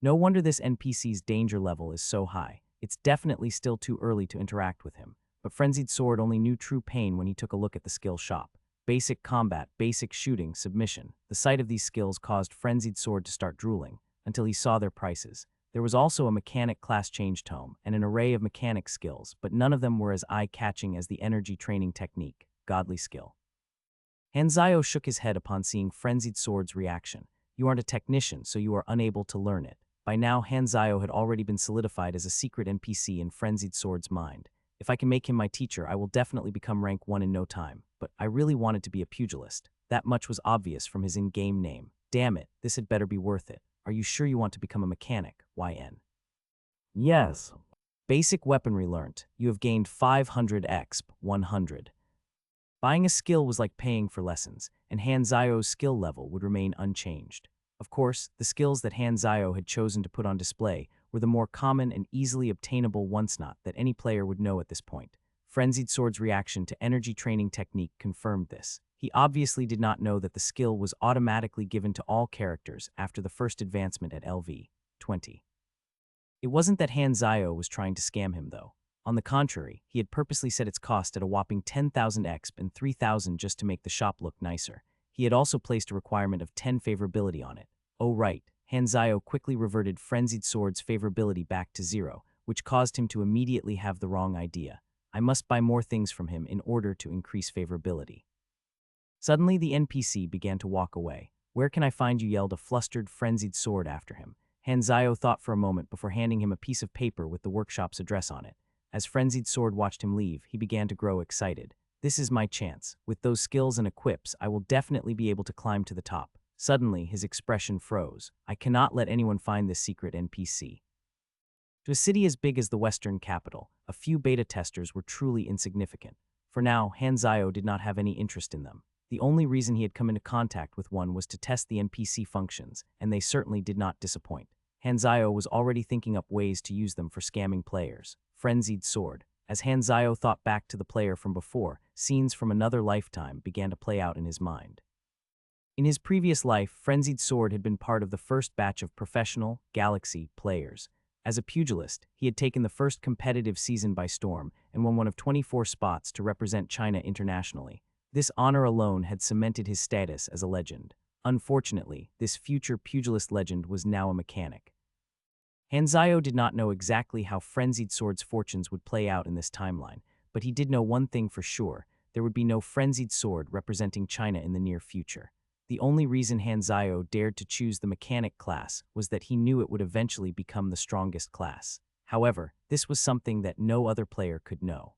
No wonder this NPC's danger level is so high. It's definitely still too early to interact with him, but Frenzied Sword only knew true pain when he took a look at the skill shop. Basic combat, basic shooting, submission. The sight of these skills caused Frenzied Sword to start drooling, until he saw their prices. There was also a mechanic class change tome, and an array of mechanic skills, but none of them were as eye-catching as the energy training technique, godly skill. Hanzayo shook his head upon seeing Frenzied Sword's reaction. You aren't a technician, so you are unable to learn it. By now, Hanzayo had already been solidified as a secret NPC in Frenzied Sword's mind. If I can make him my teacher, I will definitely become rank 1 in no time. But I really wanted to be a pugilist. That much was obvious from his in-game name. Damn it, this had better be worth it. Are you sure you want to become a mechanic, YN? Yes. Basic weaponry learnt. You have gained 500 exp, 100. Buying a skill was like paying for lessons, and Hanzayo's skill level would remain unchanged. Of course, the skills that Hanzayo had chosen to put on display were the more common and easily obtainable once-not that any player would know at this point. Frenzied Sword's reaction to energy training technique confirmed this. He obviously did not know that the skill was automatically given to all characters after the first advancement at LV 20. It wasn't that Hanzayo was trying to scam him, though. On the contrary, he had purposely set its cost at a whopping 10,000 exp and 3,000 just to make the shop look nicer. He had also placed a requirement of 10 favorability on it. Oh right, Hanzayo quickly reverted Frenzied Sword's favorability back to 0, which caused him to immediately have the wrong idea. I must buy more things from him in order to increase favorability. Suddenly, the NPC began to walk away. Where can I find you? Yelled a flustered Frenzied Sword after him. Hanzayo thought for a moment before handing him a piece of paper with the workshop's address on it. As Frenzied Sword watched him leave, he began to grow excited. This is my chance. With those skills and equips, I will definitely be able to climb to the top. Suddenly, his expression froze. I cannot let anyone find this secret NPC. To a city as big as the Western capital, a few beta testers were truly insignificant. For now, Hanzayo did not have any interest in them. The only reason he had come into contact with one was to test the NPC functions, and they certainly did not disappoint. Hanzayo was already thinking up ways to use them for scamming players. Frenzied Sword. As Hanzayo thought back to the player from before, scenes from another lifetime began to play out in his mind. In his previous life, Frenzied Sword had been part of the first batch of professional Galaxy players. As a pugilist, he had taken the first competitive season by storm and won one of 24 spots to represent China internationally. This honor alone had cemented his status as a legend. Unfortunately, this future pugilist legend was now a mechanic. Hanzayo did not know exactly how Frenzied Sword's fortunes would play out in this timeline, but he did know one thing for sure: there would be no Frenzied Sword representing China in the near future. The only reason Hanzayo dared to choose the mechanic class was that he knew it would eventually become the strongest class. However, this was something that no other player could know.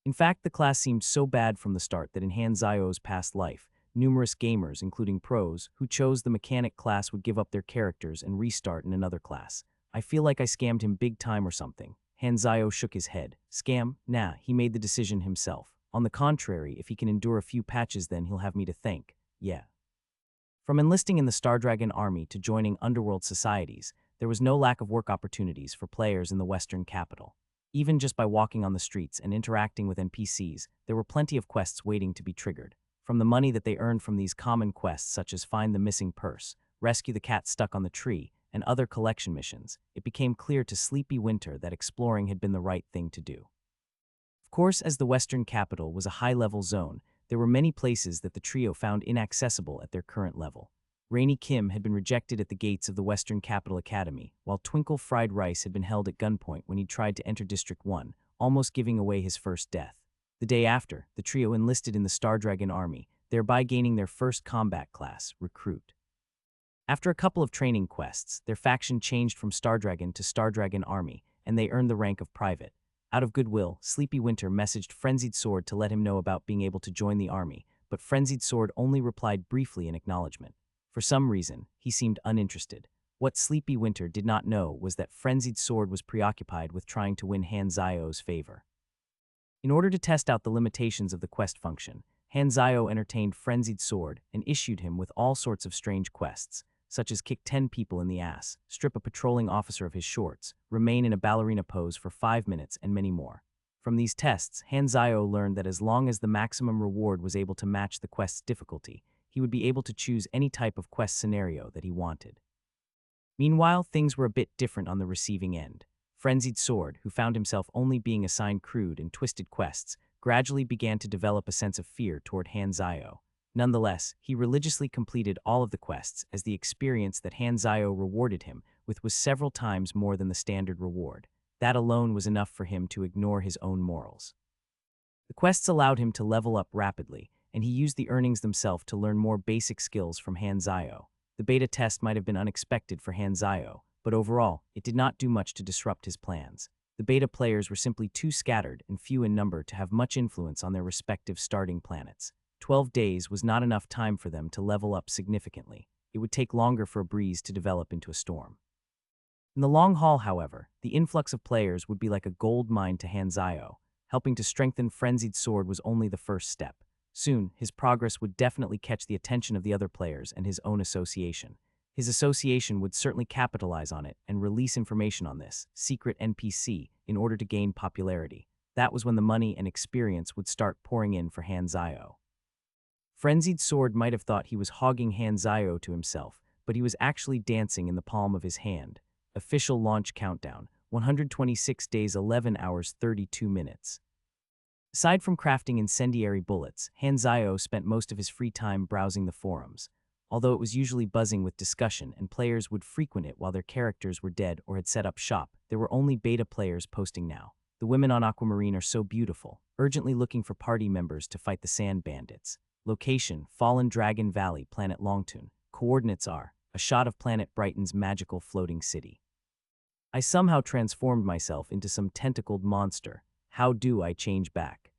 In fact, the class seemed so bad from the start that in Hanzayo's past life, numerous gamers, including pros, who chose the mechanic class would give up their characters and restart in another class. I feel like I scammed him big time or something. Hanzayo shook his head. Scam? Nah, he made the decision himself. On the contrary, if he can endure a few patches, then he'll have me to thank. Yeah. From enlisting in the Stardragon army to joining underworld societies, there was no lack of work opportunities for players in the Western capital. Even just by walking on the streets and interacting with NPCs, there were plenty of quests waiting to be triggered. From the money that they earned from these common quests such as find the missing purse, rescue the cat stuck on the tree, and other collection missions, it became clear to Sleepy Winter that exploring had been the right thing to do. Of course, as the Western capital was a high-level zone, there were many places that the trio found inaccessible at their current level. Rainy Kim had been rejected at the gates of the Western Capital Academy, while Twinkle Fried Rice had been held at gunpoint when he tried to enter District 1, almost giving away his first death. The day after, the trio enlisted in the Stardragon army, thereby gaining their first combat class, Recruit. After a couple of training quests, their faction changed from Stardragon to Stardragon Army, and they earned the rank of Private. Out of goodwill, Sleepy Winter messaged Frenzied Sword to let him know about being able to join the army, but Frenzied Sword only replied briefly in acknowledgement. For some reason, he seemed uninterested. What Sleepy Winter did not know was that Frenzied Sword was preoccupied with trying to win Hanzayo's favor. In order to test out the limitations of the quest function, Hanzayo entertained Frenzied Sword and issued him with all sorts of strange quests, such as kick 10 people in the ass, strip a patrolling officer of his shorts, remain in a ballerina pose for 5 minutes, and many more. From these tests, Hanzayo learned that as long as the maximum reward was able to match the quest's difficulty, he would be able to choose any type of quest scenario that he wanted. Meanwhile, things were a bit different on the receiving end. Frenzied Sword, who found himself only being assigned crude and twisted quests, gradually began to develop a sense of fear toward Hanzayo. Nonetheless, he religiously completed all of the quests, as the experience that Hanzayo rewarded him with was several times more than the standard reward. That alone was enough for him to ignore his own morals. The quests allowed him to level up rapidly, and he used the earnings themselves to learn more basic skills from Hanzayo. The beta test might have been unexpected for Hanzayo, but overall, it did not do much to disrupt his plans. The beta players were simply too scattered and few in number to have much influence on their respective starting planets. 12 days was not enough time for them to level up significantly. It would take longer for a breeze to develop into a storm. In the long haul, however, the influx of players would be like a gold mine to Hanzayo. Helping to strengthen Frenzied Sword was only the first step. Soon, his progress would definitely catch the attention of the other players and his own association. His association would certainly capitalize on it and release information on this secret NPC in order to gain popularity. That was when the money and experience would start pouring in for Hanzayo. Frenzied Sword might have thought he was hogging Hanzayo to himself, but he was actually dancing in the palm of his hand. Official launch countdown, 126 days 11 hours 32 minutes. Aside from crafting incendiary bullets, Hanzayo spent most of his free time browsing the forums. Although it was usually buzzing with discussion and players would frequent it while their characters were dead or had set up shop, there were only beta players posting now. The women on Aquamarine are so beautiful, urgently looking for party members to fight the sand bandits. Location, Fallen Dragon Valley, Planet Longtoon. Coordinates are, a shot of Planet Brighton's magical floating city. I somehow transformed myself into some tentacled monster. How do I change back?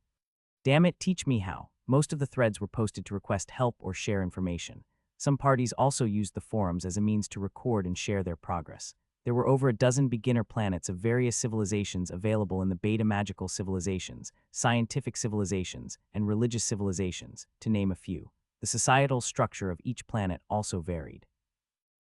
Damn it, teach me how. Most of the threads were posted to request help or share information. Some parties also used the forums as a means to record and share their progress. There were over a dozen beginner planets of various civilizations available in the beta magical civilizations, scientific civilizations, and religious civilizations, to name a few. The societal structure of each planet also varied.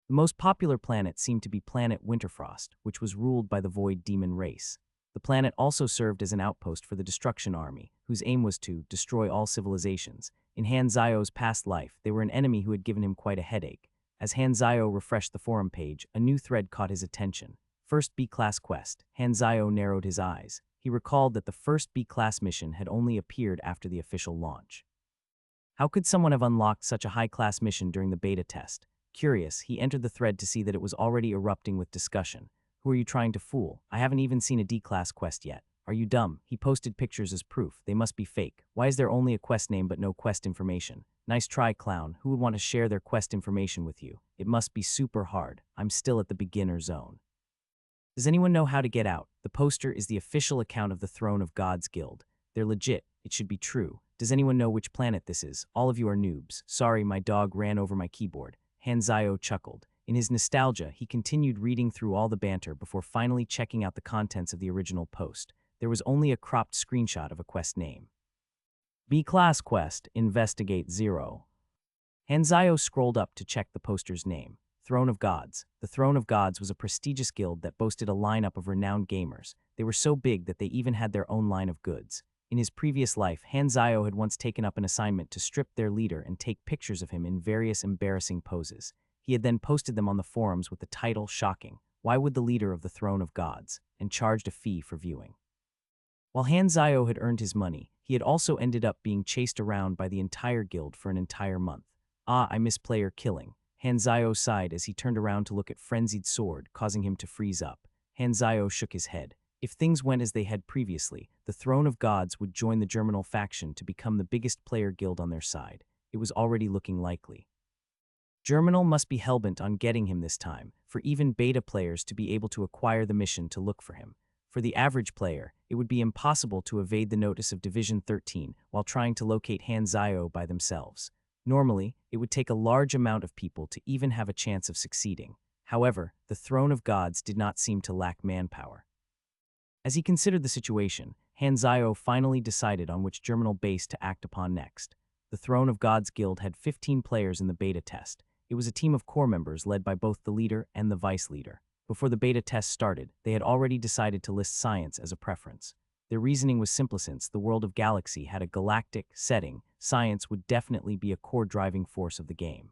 The most popular planet seemed to be Planet Winterfrost, which was ruled by the Void Demon race. The planet also served as an outpost for the Destruction Army, whose aim was to destroy all civilizations. In Hanzayo's past life, they were an enemy who had given him quite a headache. As Hanzayo refreshed the forum page, a new thread caught his attention. First B-Class Quest. Hanzayo narrowed his eyes. He recalled that the first B-Class mission had only appeared after the official launch. How could someone have unlocked such a high-class mission during the beta test? Curious, he entered the thread to see that it was already erupting with discussion. Who are you trying to fool? I haven't even seen a D-Class quest yet. Are you dumb? He posted pictures as proof. They must be fake. Why is there only a quest name but no quest information? Nice try, clown. Who would want to share their quest information with you? It must be super hard. I'm still at the beginner zone. Does anyone know how to get out? The poster is the official account of the Throne of Gods Guild. They're legit. It should be true. Does anyone know which planet this is? All of you are noobs. Sorry, my dog ran over my keyboard. Hanzayo chuckled. In his nostalgia, he continued reading through all the banter before finally checking out the contents of the original post. There was only a cropped screenshot of a quest name. B-Class Quest, Investigate 0. Hanzayo scrolled up to check the poster's name. Throne of Gods. The Throne of Gods was a prestigious guild that boasted a lineup of renowned gamers. They were so big that they even had their own line of goods. In his previous life, Hanzayo had once taken up an assignment to strip their leader and take pictures of him in various embarrassing poses. He had then posted them on the forums with the title shocking, "Why would the leader of the Throne of Gods?" and charged a fee for viewing. While Hanzayo had earned his money, he had also ended up being chased around by the entire guild for an entire month. Ah, I miss player killing. Hanzayo sighed as he turned around to look at Frenzied Sword, causing him to freeze up. Hanzayo shook his head. If things went as they had previously, the Throne of Gods would join the Germinal faction to become the biggest player guild on their side. It was already looking likely. Germinal must be hellbent on getting him this time, for even beta players to be able to acquire the mission to look for him. For the average player, it would be impossible to evade the notice of Division 13 while trying to locate Hanzayo by themselves. Normally, it would take a large amount of people to even have a chance of succeeding. However, the Throne of Gods did not seem to lack manpower. As he considered the situation, Hanzayo finally decided on which Germinal base to act upon next. The Throne of Gods Guild had 15 players in the beta test. It was a team of core members led by both the leader and the vice leader. Before the beta test started, they had already decided to list science as a preference. Their reasoning was simple: since the world of Galaxy had a galactic setting, science would definitely be a core driving force of the game.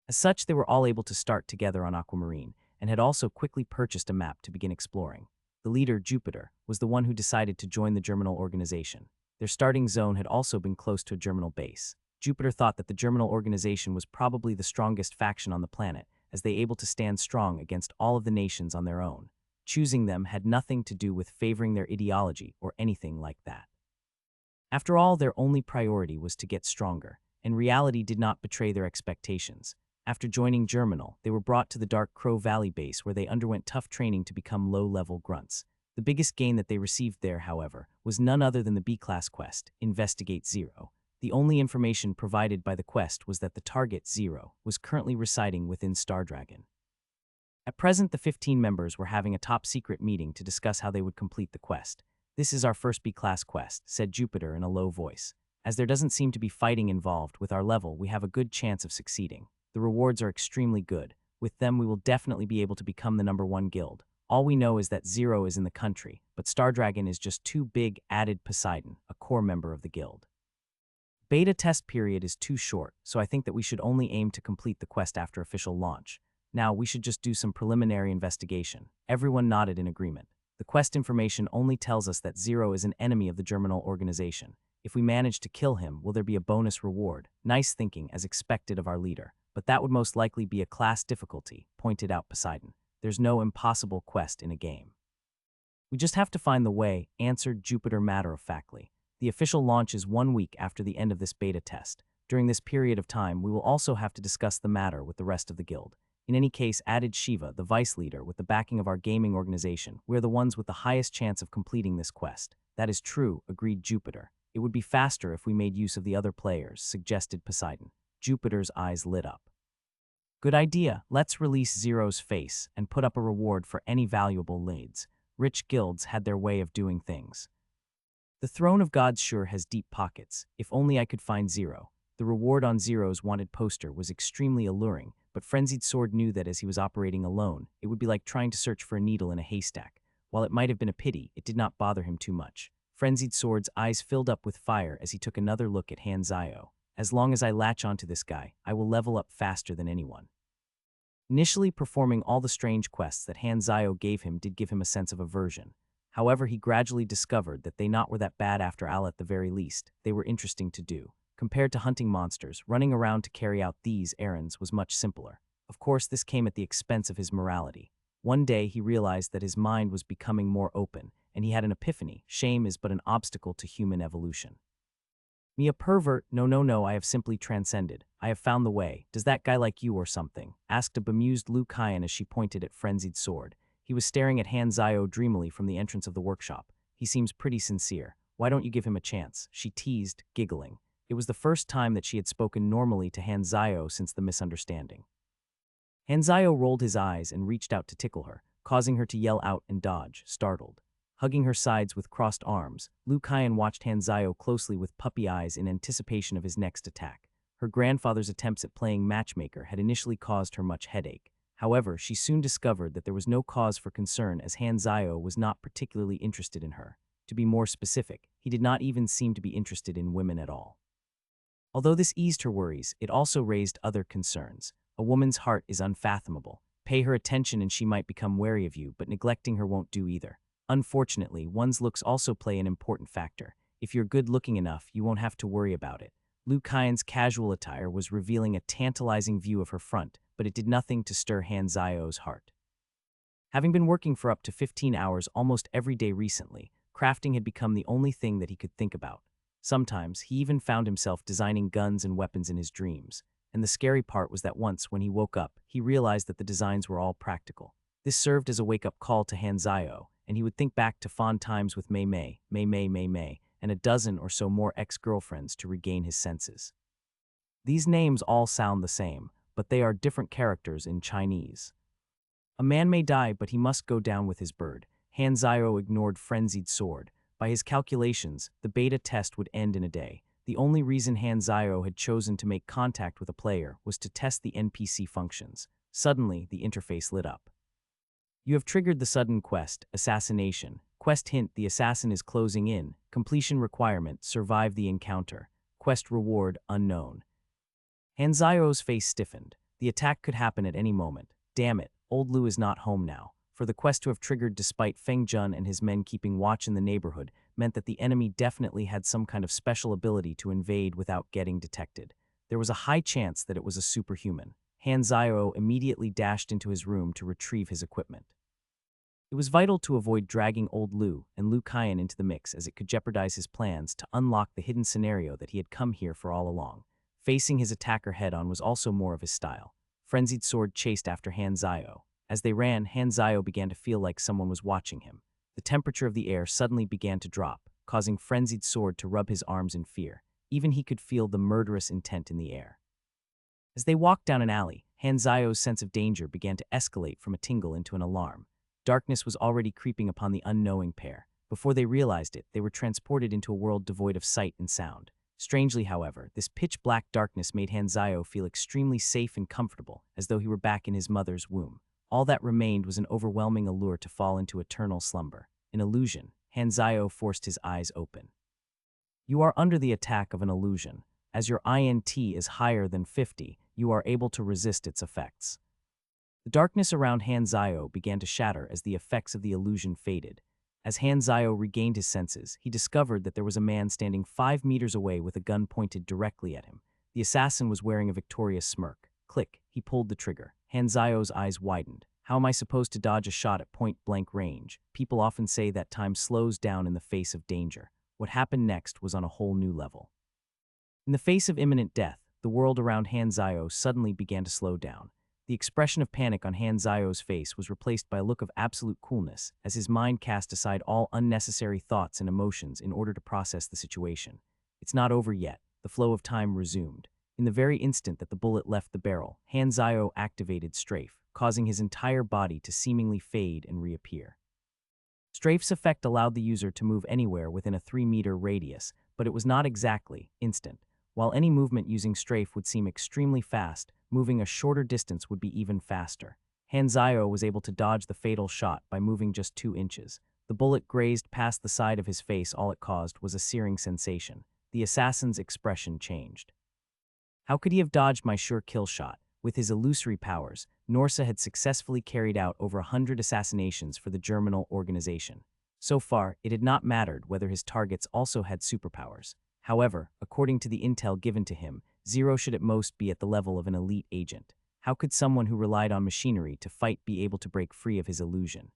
As such, they were all able to start together on Aquamarine, and had also quickly purchased a map to begin exploring. The leader, Jupiter, was the one who decided to join the Germinal organization. Their starting zone had also been close to a Germinal base. Jupiter thought that the Germinal organization was probably the strongest faction on the planet, as they able to stand strong against all of the nations on their own. Choosing them had nothing to do with favoring their ideology or anything like that. After all, their only priority was to get stronger, and reality did not betray their expectations. After joining Germinal, they were brought to the Dark Crow Valley base where they underwent tough training to become low-level grunts. The biggest gain that they received there, however, was none other than the B-Class quest, Investigate 0. The only information provided by the quest was that the target, 0, was currently residing within Stardragon. At present, the 15 members were having a top-secret meeting to discuss how they would complete the quest. "This is our first B-Class quest," said Jupiter in a low voice. "As there doesn't seem to be fighting involved, with our level, we have a good chance of succeeding. The rewards are extremely good. With them, we will definitely be able to become the #1 guild. All we know is that 0 is in the country, but Stardragon is just too big," added Poseidon, a core member of the guild. "Beta test period is too short, so I think that we should only aim to complete the quest after official launch. Now, we should just do some preliminary investigation." Everyone nodded in agreement. The quest information only tells us that 0 is an enemy of the Germinal organization. If we manage to kill him, will there be a bonus reward? Nice thinking, as expected of our leader. But that would most likely be a class difficulty, pointed out Poseidon. There's no impossible quest in a game. We just have to find the way, answered Jupiter matter-of-factly. The official launch is 1 week after the end of this beta test. During this period of time, we will also have to discuss the matter with the rest of the guild. In any case, added Shiva, the vice leader, with the backing of our gaming organization, we're the ones with the highest chance of completing this quest. That is true, agreed Jupiter. It would be faster if we made use of the other players, suggested Poseidon. Jupiter's eyes lit up. Good idea. Let's release 0's face and put up a reward for any valuable leads. Rich guilds had their way of doing things. The Throne of Gods sure has deep pockets. If only I could find 0. The reward on 0's wanted poster was extremely alluring, but Frenzied Sword knew that as he was operating alone, it would be like trying to search for a needle in a haystack. While it might have been a pity, it did not bother him too much. Frenzied Sword's eyes filled up with fire as he took another look at Hanzayo. As long as I latch onto this guy, I will level up faster than anyone. Initially, performing all the strange quests that Hanzayo gave him did give him a sense of aversion. However, he gradually discovered that they not were that bad after all. At the very least, they were interesting to do. Compared to hunting monsters, running around to carry out these errands was much simpler. Of course, this came at the expense of his morality. One day, he realized that his mind was becoming more open, and he had an epiphany: shame is but an obstacle to human evolution. "Me a pervert? No, I have simply transcended. I have found the way. Does that guy like you or something?" asked a bemused Liu Kaian as she pointed at Frenzied Sword. He was staring at Hanzayo dreamily from the entrance of the workshop. "He seems pretty sincere. Why don't you give him a chance? She teased, giggling. It was the first time that she had spoken normally to Hanzayo since the misunderstanding. Hanzayo rolled his eyes and reached out to tickle her, causing her to yell out and dodge, startled. Hugging her sides with crossed arms, Lu Kaiyan watched Hanzayo closely with puppy eyes in anticipation of his next attack. Her grandfather's attempts at playing matchmaker had initially caused her much headache. However, she soon discovered that there was no cause for concern as Hanzayo was not particularly interested in her. To be more specific, he did not even seem to be interested in women at all. Although this eased her worries, it also raised other concerns. A woman's heart is unfathomable. Pay her attention and she might become wary of you, but neglecting her won't do either. Unfortunately, one's looks also play an important factor. If you're good-looking enough, you won't have to worry about it. Lu Kaiyan's casual attire was revealing a tantalizing view of her front, but it did nothing to stir Hanzayo's heart. Having been working for up to 15 hours almost every day recently, crafting had become the only thing that he could think about. Sometimes, he even found himself designing guns and weapons in his dreams. And the scary part was that once, when he woke up, he realized that the designs were all practical. This served as a wake-up call to Hanzayo, and he would think back to fond times with Mei Mei, and a dozen or so more ex-girlfriends to regain his senses. These names all sound the same, but they are different characters in Chinese. A man may die, but he must go down with his bird. Hanzayo ignored Frenzied Sword. By his calculations, the beta test would end in a day. The only reason Hanzayo had chosen to make contact with a player was to test the NPC functions. Suddenly, the interface lit up. You have triggered the sudden quest, Assassination. Quest hint: the assassin is closing in. Completion requirement: survive the encounter. Quest reward: unknown. Hanzayo's face stiffened. The attack could happen at any moment. Damn it, old Lu is not home now. For the quest to have triggered despite Feng Jun and his men keeping watch in the neighborhood meant that the enemy definitely had some kind of special ability to invade without getting detected. There was a high chance that it was a superhuman. Hanzayo immediately dashed into his room to retrieve his equipment. It was vital to avoid dragging old Lu and Lu Kaiyan into the mix, as it could jeopardize his plans to unlock the hidden scenario that he had come here for all along. Facing his attacker head-on was also more of his style. Frenzied Sword chased after Hanzayo. As they ran, Hanzayo began to feel like someone was watching him. The temperature of the air suddenly began to drop, causing Frenzied Sword to rub his arms in fear. Even he could feel the murderous intent in the air. As they walked down an alley, Hanzayo's sense of danger began to escalate from a tingle into an alarm. Darkness was already creeping upon the unknowing pair. Before they realized it, they were transported into a world devoid of sight and sound. Strangely, however, this pitch-black darkness made Hanzayo feel extremely safe and comfortable, as though he were back in his mother's womb. All that remained was an overwhelming allure to fall into eternal slumber. An illusion. Hanzayo forced his eyes open. You are under the attack of an illusion. As your INT is higher than 50, you are able to resist its effects. The darkness around Hanzayo began to shatter as the effects of the illusion faded. As Hanzayo regained his senses, he discovered that there was a man standing 5 meters away with a gun pointed directly at him. The assassin was wearing a victorious smirk. Click, he pulled the trigger. Hanzayo's eyes widened. How am I supposed to dodge a shot at point-blank range? People often say that time slows down in the face of danger. What happened next was on a whole new level. In the face of imminent death, the world around Hanzayo suddenly began to slow down. The expression of panic on Hanzayo's face was replaced by a look of absolute coolness, as his mind cast aside all unnecessary thoughts and emotions in order to process the situation. It's not over yet. The flow of time resumed. In the very instant that the bullet left the barrel, Hanzayo activated Strafe, causing his entire body to seemingly fade and reappear. Strafe's effect allowed the user to move anywhere within a 3-meter radius, but it was not exactly instant. While any movement using Strafe would seem extremely fast, moving a shorter distance would be even faster. Hanzayo was able to dodge the fatal shot by moving just 2 inches. The bullet grazed past the side of his face. All it caused was a searing sensation. The assassin's expression changed. How could he have dodged my sure kill shot? With his illusory powers, Norsa had successfully carried out over 100 assassinations for the Germinal organization. So far, it had not mattered whether his targets also had superpowers. However, according to the intel given to him, Zero should at most be at the level of an elite agent. How could someone who relied on machinery to fight be able to break free of his illusion?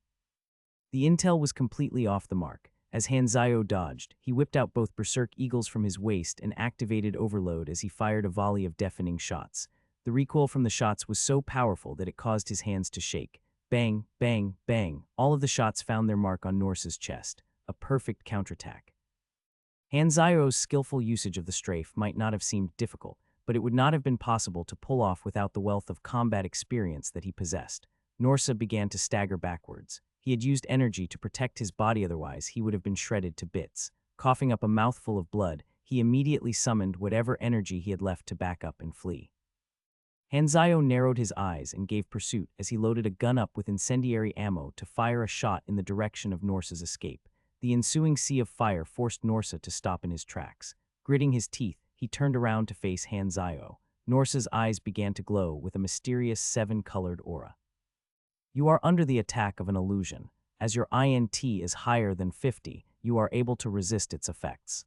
The intel was completely off the mark. As Hanzayo dodged, he whipped out both Berserk Eagles from his waist and activated Overload as he fired a volley of deafening shots. The recoil from the shots was so powerful that it caused his hands to shake. Bang, bang, bang. All of the shots found their mark on Norsa's chest. A perfect counterattack. Hanzayo's skillful usage of the strafe might not have seemed difficult, but it would not have been possible to pull off without the wealth of combat experience that he possessed. Norsa began to stagger backwards. He had used energy to protect his body, otherwise he would have been shredded to bits. Coughing up a mouthful of blood, he immediately summoned whatever energy he had left to back up and flee. Hanzayo narrowed his eyes and gave pursuit as he loaded a gun up with incendiary ammo to fire a shot in the direction of Norsa's escape. The ensuing sea of fire forced Norsa to stop in his tracks. Gritting his teeth, he turned around to face Hanzayo. Norsa's eyes began to glow with a mysterious seven-colored aura. You are under the attack of an illusion. As your INT is higher than 50, you are able to resist its effects.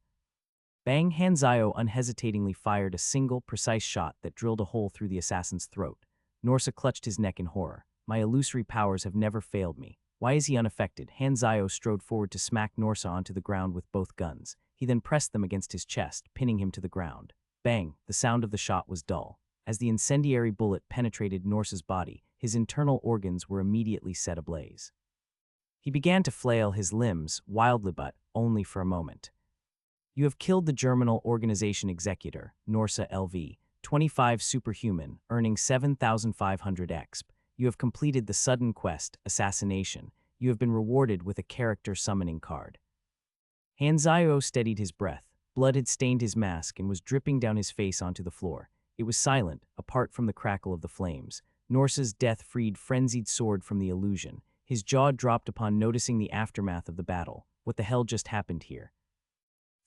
Bang! Hanzayo unhesitatingly fired a single, precise shot that drilled a hole through the assassin's throat. Norsa clutched his neck in horror. My illusory powers have never failed me. Why is he unaffected? Hanzayo strode forward to smack Norsa onto the ground with both guns. He then pressed them against his chest, pinning him to the ground. Bang! The sound of the shot was dull. As the incendiary bullet penetrated Norsa's body, his internal organs were immediately set ablaze. He began to flail his limbs, wildly but only for a moment. You have killed the Germinal Organization Executor, Norsa LV, 25 superhuman, earning 7,500 exp. You have completed the sudden quest, Assassination. You have been rewarded with a character summoning card. Hanzayo steadied his breath. Blood had stained his mask and was dripping down his face onto the floor. It was silent, apart from the crackle of the flames. Norsa's death freed frenzied sword from the illusion. His jaw dropped upon noticing the aftermath of the battle. What the hell just happened here?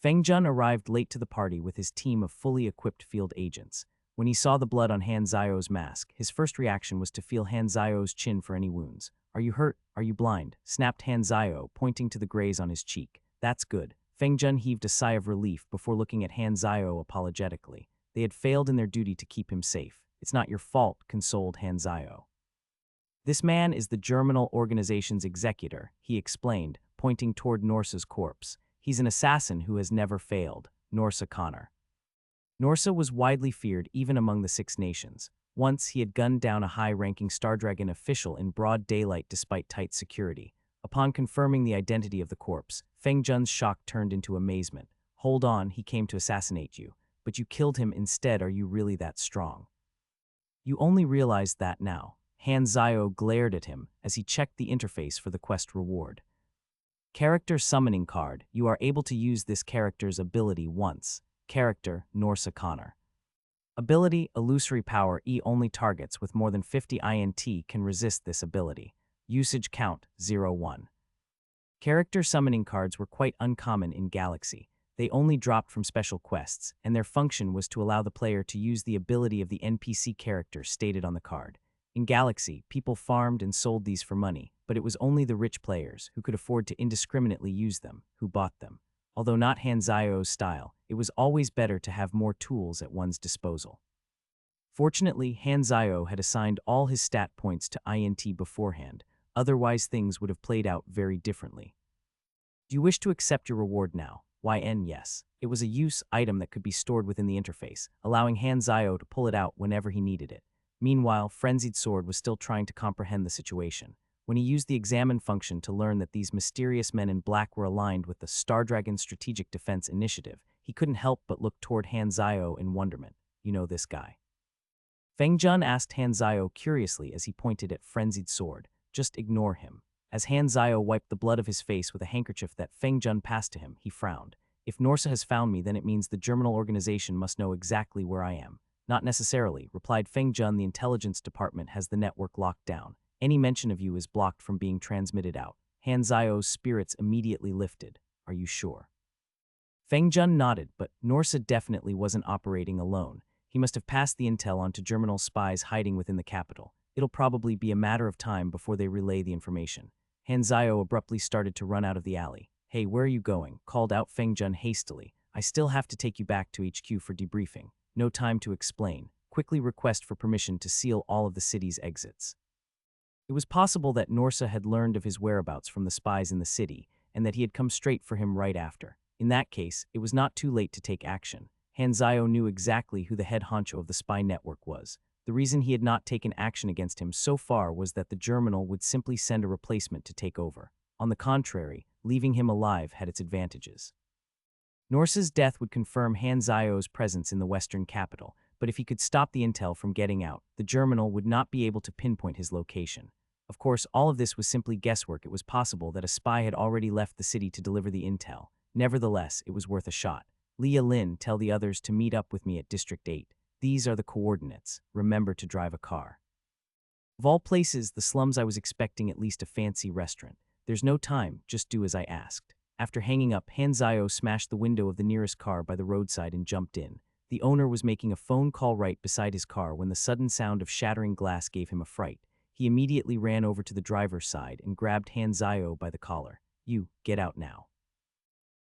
Fengjun arrived late to the party with his team of fully equipped field agents. When he saw the blood on Hanzayo's mask, his first reaction was to feel Hanzayo's chin for any wounds. Are you hurt? Are you blind? Snapped Hanzayo, pointing to the graze on his cheek. That's good. Fengjun heaved a sigh of relief before looking at Hanzayo apologetically. They had failed in their duty to keep him safe. It's not your fault, consoled Hanzayo. This man is the Germinal Organization's executor, he explained, pointing toward Norsa's corpse. He's an assassin who has never failed, Norsa Connor. Norsa was widely feared even among the Six Nations. Once he had gunned down a high-ranking Star Dragon official in broad daylight despite tight security. Upon confirming the identity of the corpse, Fengjun's shock turned into amazement. Hold on, he came to assassinate you. But you killed him instead. Are you really that strong? You only realized that now. Hanzayo glared at him as he checked the interface for the quest reward. Character Summoning Card. You are able to use this character's ability once. Character, Norsa Connor. Ability, Illusory Power E. Only targets with more than 50 INT can resist this ability. Usage count, 0-1. Character summoning cards were quite uncommon in Galaxy. They only dropped from special quests, and their function was to allow the player to use the ability of the NPC character stated on the card. In Galaxy, people farmed and sold these for money, but it was only the rich players, who could afford to indiscriminately use them, who bought them. Although not Hanzayo's style, it was always better to have more tools at one's disposal. Fortunately, Hanzayo had assigned all his stat points to INT beforehand, otherwise things would have played out very differently. Do you wish to accept your reward now? YN yes. It was a use item that could be stored within the interface, allowing Hanzayo to pull it out whenever he needed it. Meanwhile, Frenzied Sword was still trying to comprehend the situation. When he used the examine function to learn that these mysterious men in black were aligned with the Star Dragon Strategic Defense Initiative, he couldn't help but look toward Hanzayo in wonderment. You know this guy? Fengjun asked Hanzayo curiously as he pointed at Frenzied Sword. Just ignore him. As Hanzayo wiped the blood of his face with a handkerchief that Fengjun passed to him, he frowned. If Norsa has found me, then it means the Germinal Organization must know exactly where I am. Not necessarily, replied Fengjun. The intelligence department has the network locked down. Any mention of you is blocked from being transmitted out. Hanzayo's spirits immediately lifted. Are you sure? Fengjun nodded, but Norsa definitely wasn't operating alone. He must have passed the intel on to Germinal spies hiding within the capital. It'll probably be a matter of time before they relay the information. Hanzayo abruptly started to run out of the alley. Hey, where are you going? Called out Fengjun hastily. I still have to take you back to HQ for debriefing. No time to explain. Quickly request for permission to seal all of the city's exits. It was possible that Norsa had learned of his whereabouts from the spies in the city, and that he had come straight for him right after. In that case, it was not too late to take action. Hanzayo knew exactly who the head honcho of the spy network was. The reason he had not taken action against him so far was that the Germinal would simply send a replacement to take over. On the contrary, leaving him alive had its advantages. Norse's death would confirm Han Zio's presence in the western capital, but if he could stop the intel from getting out, the Germinal would not be able to pinpoint his location. Of course, all of this was simply guesswork. It was possible that a spy had already left the city to deliver the intel. Nevertheless, it was worth a shot. Leah Lin, tell the others to meet up with me at District 8. These are the coordinates. Remember to drive a car. Of all places, the slums, I was expecting at least a fancy restaurant. There's no time, just do as I asked. After hanging up, Han Zio smashed the window of the nearest car by the roadside and jumped in. The owner was making a phone call right beside his car when the sudden sound of shattering glass gave him a fright. He immediately ran over to the driver's side and grabbed Han Zio by the collar. You, get out now.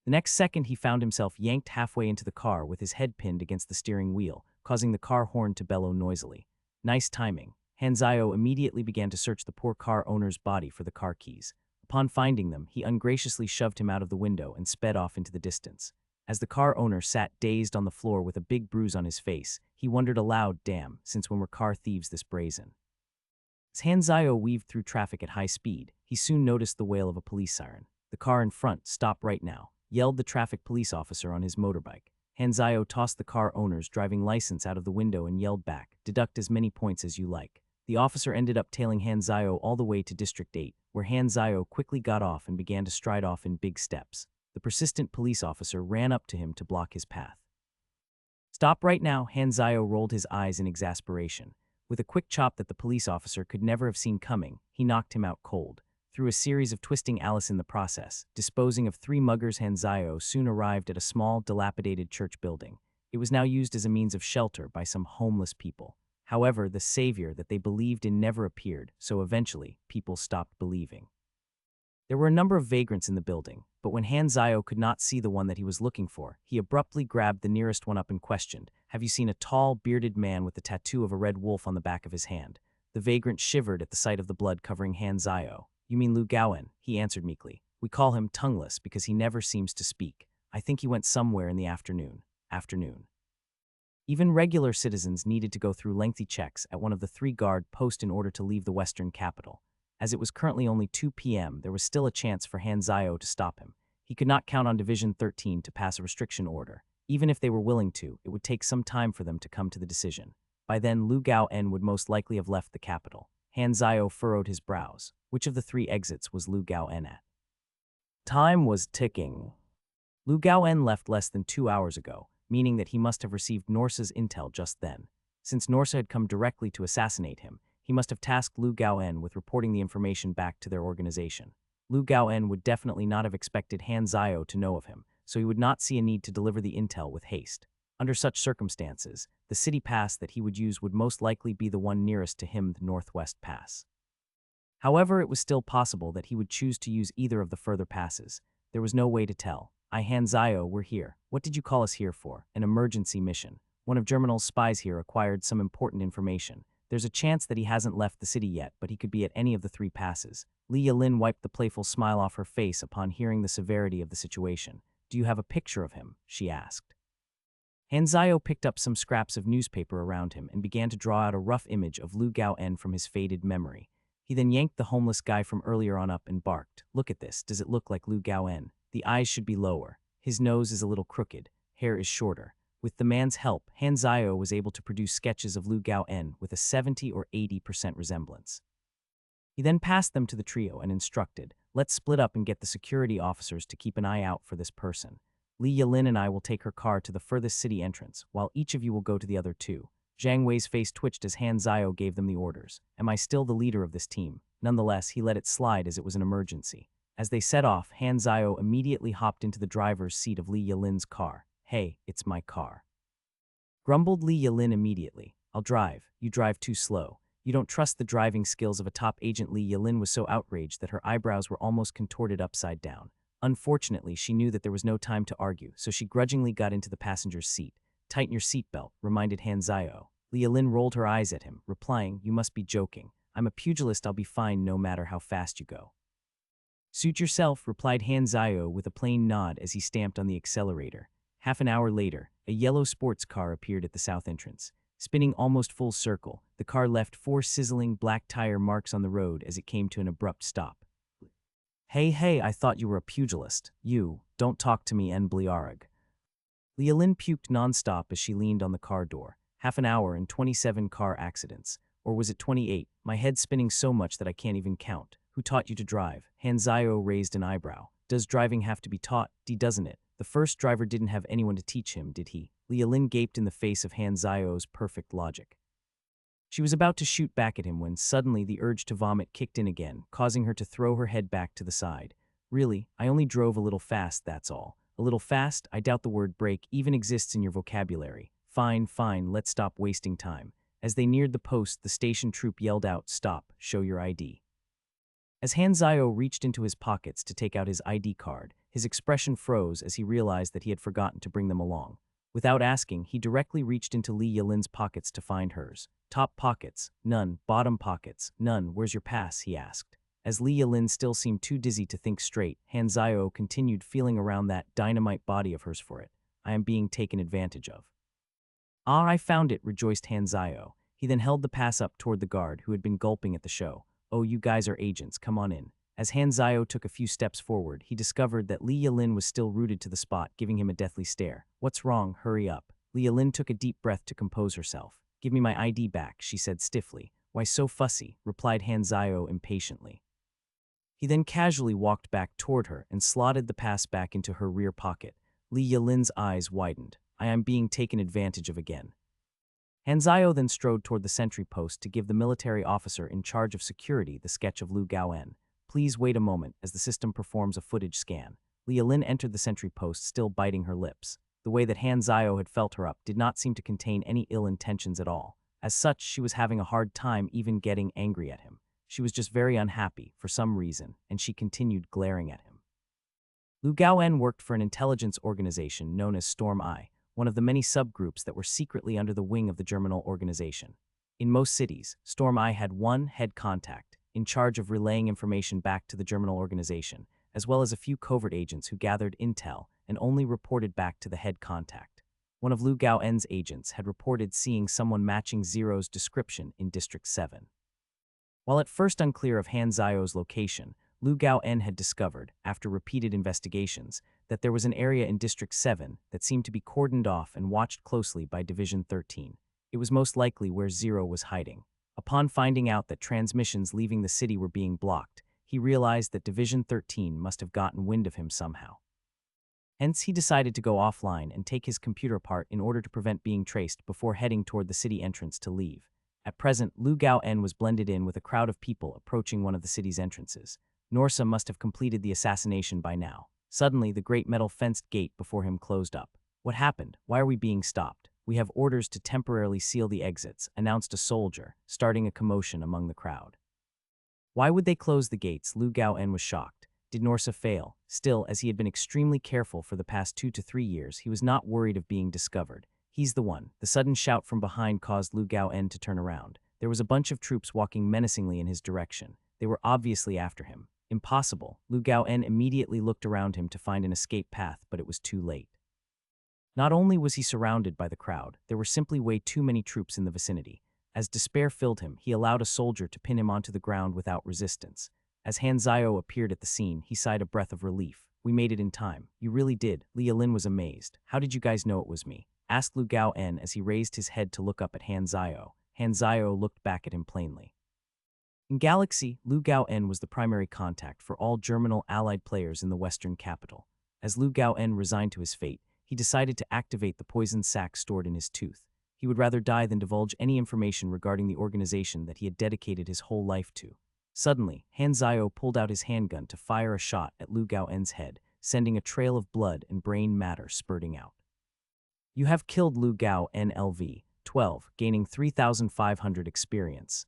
The next second, he found himself yanked halfway into the car with his head pinned against the steering wheel, causing the car horn to bellow noisily. Nice timing. Han Zio immediately began to search the poor car owner's body for the car keys. Upon finding them, he ungraciously shoved him out of the window and sped off into the distance. As the car owner sat dazed on the floor with a big bruise on his face, he wondered aloud, damn, since when were car thieves this brazen? As Han Zio weaved through traffic at high speed, he soon noticed the wail of a police siren. The car in front, stop right now, yelled the traffic police officer on his motorbike. Han Zio tossed the car owner's driving license out of the window and yelled back, deduct as many points as you like. The officer ended up tailing Han Zio all the way to District 8, where Han Zio quickly got off and began to stride off in big steps. The persistent police officer ran up to him to block his path. Stop right now, Han Zio rolled his eyes in exasperation. With a quick chop that the police officer could never have seen coming, he knocked him out cold. Through a series of twisting Alice in the process, disposing of 3 muggers, Han Zio soon arrived at a small, dilapidated church building. It was now used as a means of shelter by some homeless people. However, the savior that they believed in never appeared, so eventually, people stopped believing. There were a number of vagrants in the building, but when Han Zio could not see the one that he was looking for, he abruptly grabbed the nearest one up and questioned, "Have you seen a tall, bearded man with the tattoo of a red wolf on the back of his hand?" The vagrant shivered at the sight of the blood covering Han Zio. "You mean Lu Gaoen," he answered meekly. "We call him tongueless because he never seems to speak. I think he went somewhere in the afternoon. Even regular citizens needed to go through lengthy checks at one of the 3 guard posts in order to leave the western capital. As it was currently only 2 p.m., there was still a chance for Han Zio to stop him. He could not count on Division 13 to pass a restriction order. Even if they were willing to, it would take some time for them to come to the decision. By then, Lu Gaoen would most likely have left the capital. Han Zio furrowed his brows. Which of the 3 exits was Lu Gaoen at? Time was ticking. Lu Gaoen left less than 2 hours ago, meaning that he must have received Norse's intel just then. Since Norse had come directly to assassinate him, he must have tasked Lu Gaoen with reporting the information back to their organization. Lu Gaoen would definitely not have expected Han Zio to know of him, so he would not see a need to deliver the intel with haste. Under such circumstances, the city pass that he would use would most likely be the one nearest to him, the Northwest Pass. However, it was still possible that he would choose to use either of the further passes. There was no way to tell. Han Zio, we're here. What did you call us here for? An emergency mission. One of Germinal's spies here acquired some important information. There's a chance that he hasn't left the city yet, but he could be at any of the 3 passes. Leah Lin wiped the playful smile off her face upon hearing the severity of the situation. Do you have a picture of him? She asked. Han Zio picked up some scraps of newspaper around him and began to draw out a rough image of Lu Gaoen from his faded memory. He then yanked the homeless guy from earlier on up and barked, "Look at this, does it look like Lu Gaoen? The eyes should be lower. His nose is a little crooked, hair is shorter." With the man's help, Han Zio was able to produce sketches of Lu Gaoen with a 70 or 80% resemblance. He then passed them to the trio and instructed, "Let's split up and get the security officers to keep an eye out for this person. Li Yalin and I will take her car to the furthest city entrance, while each of you will go to the other 2. Zhang Wei's face twitched as Han Zio gave them the orders. Am I still the leader of this team? Nonetheless, he let it slide as it was an emergency. As they set off, Han Zio immediately hopped into the driver's seat of Li Yalin's car. "Hey, it's my car," grumbled Li Yalin immediately. "I'll drive. You drive too slow. You don't trust the driving skills of a top agent." Li Yalin was so outraged that her eyebrows were almost contorted upside down. Unfortunately, she knew that there was no time to argue, so she grudgingly got into the passenger's seat. "Tighten your seatbelt," reminded Han Zio. Li Yalin rolled her eyes at him, replying, "You must be joking. I'm a pugilist. I'll be fine no matter how fast you go." "Suit yourself," replied Han Zio with a plain nod as he stamped on the accelerator. Half an hour later, a yellow sports car appeared at the south entrance. Spinning almost full circle, the car left 4 sizzling black tire marks on the road as it came to an abrupt stop. Hey, I thought you were a pugilist. You, don't talk to me, En Bliarag," Lialin puked nonstop as she leaned on the car door. Half an hour and 27 car accidents. Or was it 28? My head's spinning so much that I can't even count. Who taught you to drive? Hanzayo raised an eyebrow. Does driving have to be taught? Doesn't it? The first driver didn't have anyone to teach him, did he? Lialin gaped in the face of Hanzayo's perfect logic. She was about to shoot back at him when suddenly the urge to vomit kicked in again, causing her to throw her head back to the side. Really, I only drove a little fast, that's all. A little fast? I doubt the word break even exists in your vocabulary. Fine, fine, let's stop wasting time. As they neared the post, the station troop yelled out, "Stop, show your ID." As Hanzayo reached into his pockets to take out his ID card, his expression froze as he realized that he had forgotten to bring them along. Without asking, he directly reached into Li Yalin's pockets to find hers. Top pockets, none. Bottom pockets, none. Where's your pass? He asked. As Li Yalin still seemed too dizzy to think straight, Hanzayo continued feeling around that dynamite body of hers for it. I am being taken advantage of. Ah, I found it, rejoiced Hanzayo. He then held the pass up toward the guard, who had been gulping at the show. Oh, you guys are agents, come on in. As Hanzayo took a few steps forward, he discovered that Li Yalin was still rooted to the spot, giving him a deathly stare. What's wrong? Hurry up. Li Yalin took a deep breath to compose herself. Give me my ID back, she said stiffly. Why so fussy? Replied Hanzayo impatiently. He then casually walked back toward her and slotted the pass back into her rear pocket. Li Yalin's eyes widened. I am being taken advantage of again. Hanzayo then strode toward the sentry post to give the military officer in charge of security the sketch of Lu Gaoen. Please wait a moment as the system performs a footage scan. Li Yalin entered the sentry post, still biting her lips. The way that Hanzayo had felt her up did not seem to contain any ill intentions at all. As such, she was having a hard time even getting angry at him. She was just very unhappy, for some reason, and she continued glaring at him. Lu Gaoen worked for an intelligence organization known as Storm Eye, one of the many subgroups that were secretly under the wing of the Germinal organization. In most cities, Storm Eye had one head contact, in charge of relaying information back to the Germinal organization, as well as a few covert agents who gathered intel and only reported back to the head contact. One of Lu Gaoen's agents had reported seeing someone matching Zero's description in District 7. While at first unclear of Hanzayo's location, Lu Gaoen had discovered, after repeated investigations, that there was an area in District 7 that seemed to be cordoned off and watched closely by Division 13. It was most likely where Zero was hiding. Upon finding out that transmissions leaving the city were being blocked, he realized that Division 13 must have gotten wind of him somehow. Hence, he decided to go offline and take his computer apart in order to prevent being traced before heading toward the city entrance to leave. At present, Lu Gaoen was blended in with a crowd of people approaching one of the city's entrances. Norsa must have completed the assassination by now. Suddenly, the great metal fenced gate before him closed up. What happened? Why are we being stopped? We have orders to temporarily seal the exits, announced a soldier, starting a commotion among the crowd. Why would they close the gates? Lu Gaoen was shocked. Did Norsa fail? Still, as he had been extremely careful for the past 2 to 3 years, he was not worried of being discovered. He's the one. The sudden shout from behind caused Lu Gaoen to turn around. There was a bunch of troops walking menacingly in his direction. They were obviously after him. Impossible. Lu Gaoen immediately looked around him to find an escape path, but it was too late. Not only was he surrounded by the crowd, there were simply way too many troops in the vicinity. As despair filled him, he allowed a soldier to pin him onto the ground without resistance. As Hanzayo appeared at the scene, he sighed a breath of relief. We made it in time. You really did. Li Yalin was amazed. How did you guys know it was me? Asked Lu Gaoen as he raised his head to look up at Hanzayo. Hanzayo looked back at him plainly. In Galaxy, Lu Gaoen was the primary contact for all Germinal allied players in the Western capital. As Lu Gaoen resigned to his fate, he decided to activate the poison sac stored in his tooth. He would rather die than divulge any information regarding the organization that he had dedicated his whole life to. Suddenly, Hanzayo pulled out his handgun to fire a shot at Lu Gaoen's head, sending a trail of blood and brain matter spurting out. You have killed Lu Gaoen LV, 12, gaining 3,500 experience.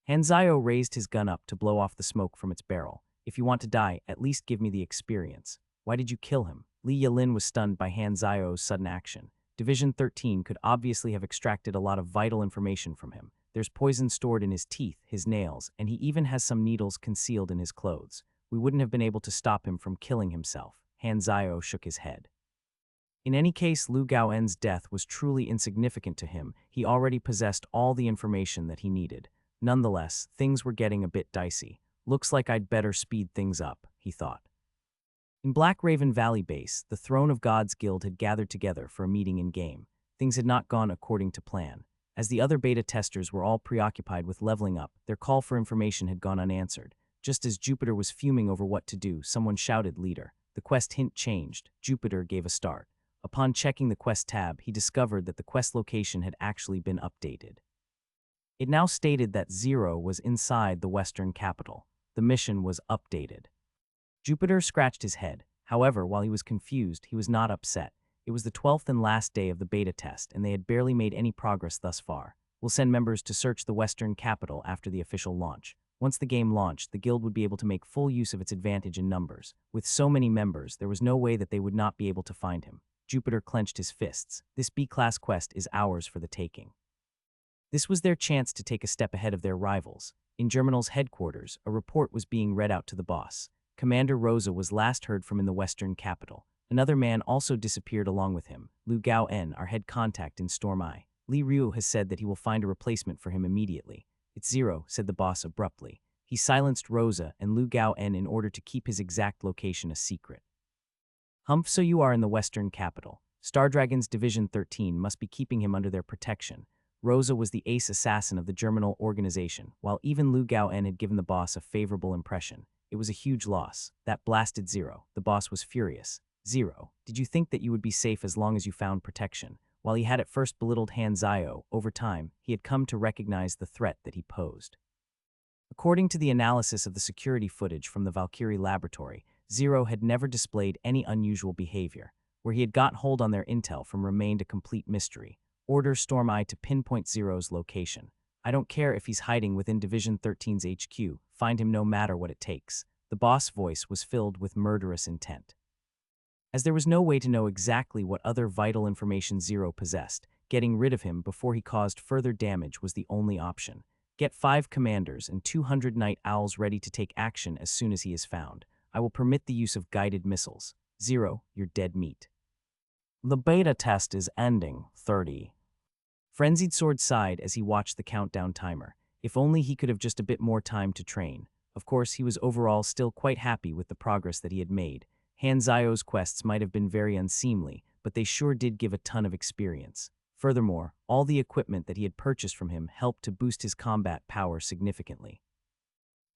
Hanzayo raised his gun up to blow off the smoke from its barrel. If you want to die, at least give me the experience. Why did you kill him? Li Yalin was stunned by Hanzayo's sudden action. Division 13 could obviously have extracted a lot of vital information from him. There's poison stored in his teeth, his nails, and he even has some needles concealed in his clothes. We wouldn't have been able to stop him from killing himself. Hanzayo shook his head. In any case, Lu Gaoen's death was truly insignificant to him. He already possessed all the information that he needed. Nonetheless, things were getting a bit dicey. Looks like I'd better speed things up, he thought. In Black Raven Valley Base, the Throne of Gods Guild had gathered together for a meeting in-game. Things had not gone according to plan. As the other beta testers were all preoccupied with leveling up, their call for information had gone unanswered. Just as Jupiter was fuming over what to do, someone shouted, "Leader." The quest hint changed. Jupiter gave a start. Upon checking the quest tab, he discovered that the quest location had actually been updated. It now stated that Zero was inside the Western capital. The mission was updated. Jupiter scratched his head. However, while he was confused, he was not upset. It was the 12th and last day of the beta test, and they had barely made any progress thus far. We'll send members to search the Western capital after the official launch. Once the game launched, the guild would be able to make full use of its advantage in numbers. With so many members, there was no way that they would not be able to find him. Jupiter clenched his fists. This B-class quest is ours for the taking. This was their chance to take a step ahead of their rivals. In Germinal's headquarters, a report was being read out to the boss. Commander Rosa was last heard from in the Western capital. Another man also disappeared along with him, Lu Gao-en, our head contact in Storm Eye. Li Ryu has said that he will find a replacement for him immediately. "It's Zero," said the boss abruptly. He silenced Rosa and Lu Gao-en in order to keep his exact location a secret. "Humph, so you are in the Western capital. Star Dragon's Division 13 must be keeping him under their protection." Rosa was the ace assassin of the Germinal organization, while even Lu Gao-en had given the boss a favorable impression. It was a huge loss. That blasted Zero. The boss was furious. "Zero, did you think that you would be safe as long as you found protection?" While he had at first belittled Han Zio, over time, he had come to recognize the threat that he posed. According to the analysis of the security footage from the Valkyrie laboratory, Zero had never displayed any unusual behavior. Where he had gotten hold on their intel from remained a complete mystery. Order Storm Eye to pinpoint Zero's location. "I don't care if he's hiding within Division 13's HQ, find him no matter what it takes." The boss' voice was filled with murderous intent. As there was no way to know exactly what other vital information Zero possessed, getting rid of him before he caused further damage was the only option. Get 5 commanders and 200 night owls ready to take action as soon as he is found. I will permit the use of guided missiles. Zero, you're dead meat. The beta test is ending. 30. Frenzied Sword sighed as he watched the countdown timer. If only he could have just a bit more time to train. Of course, he was overall still quite happy with the progress that he had made. Han Zio's quests might have been very unseemly, but they sure did give a ton of experience. Furthermore, all the equipment that he had purchased from him helped to boost his combat power significantly.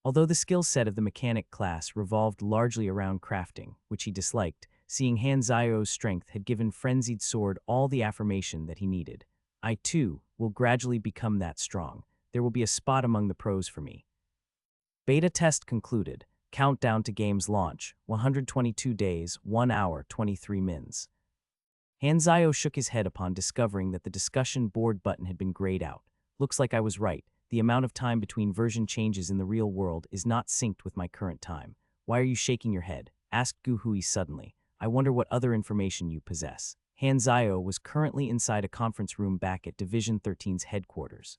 Although the skill set of the mechanic class revolved largely around crafting, which he disliked, seeing Han Zio's strength had given Frenzied Sword all the affirmation that he needed. "I, too, will gradually become that strong. There will be a spot among the pros for me." Beta test concluded. Countdown to game's launch, 122 days, 1 hour, 23 mins. Han Zio shook his head upon discovering that the discussion board button had been grayed out. "Looks like I was right. The amount of time between version changes in the real world is not synced with my current time." "Why are you shaking your head?" asked Gu Hui suddenly. "I wonder what other information you possess." Han Zio was currently inside a conference room back at Division 13's headquarters.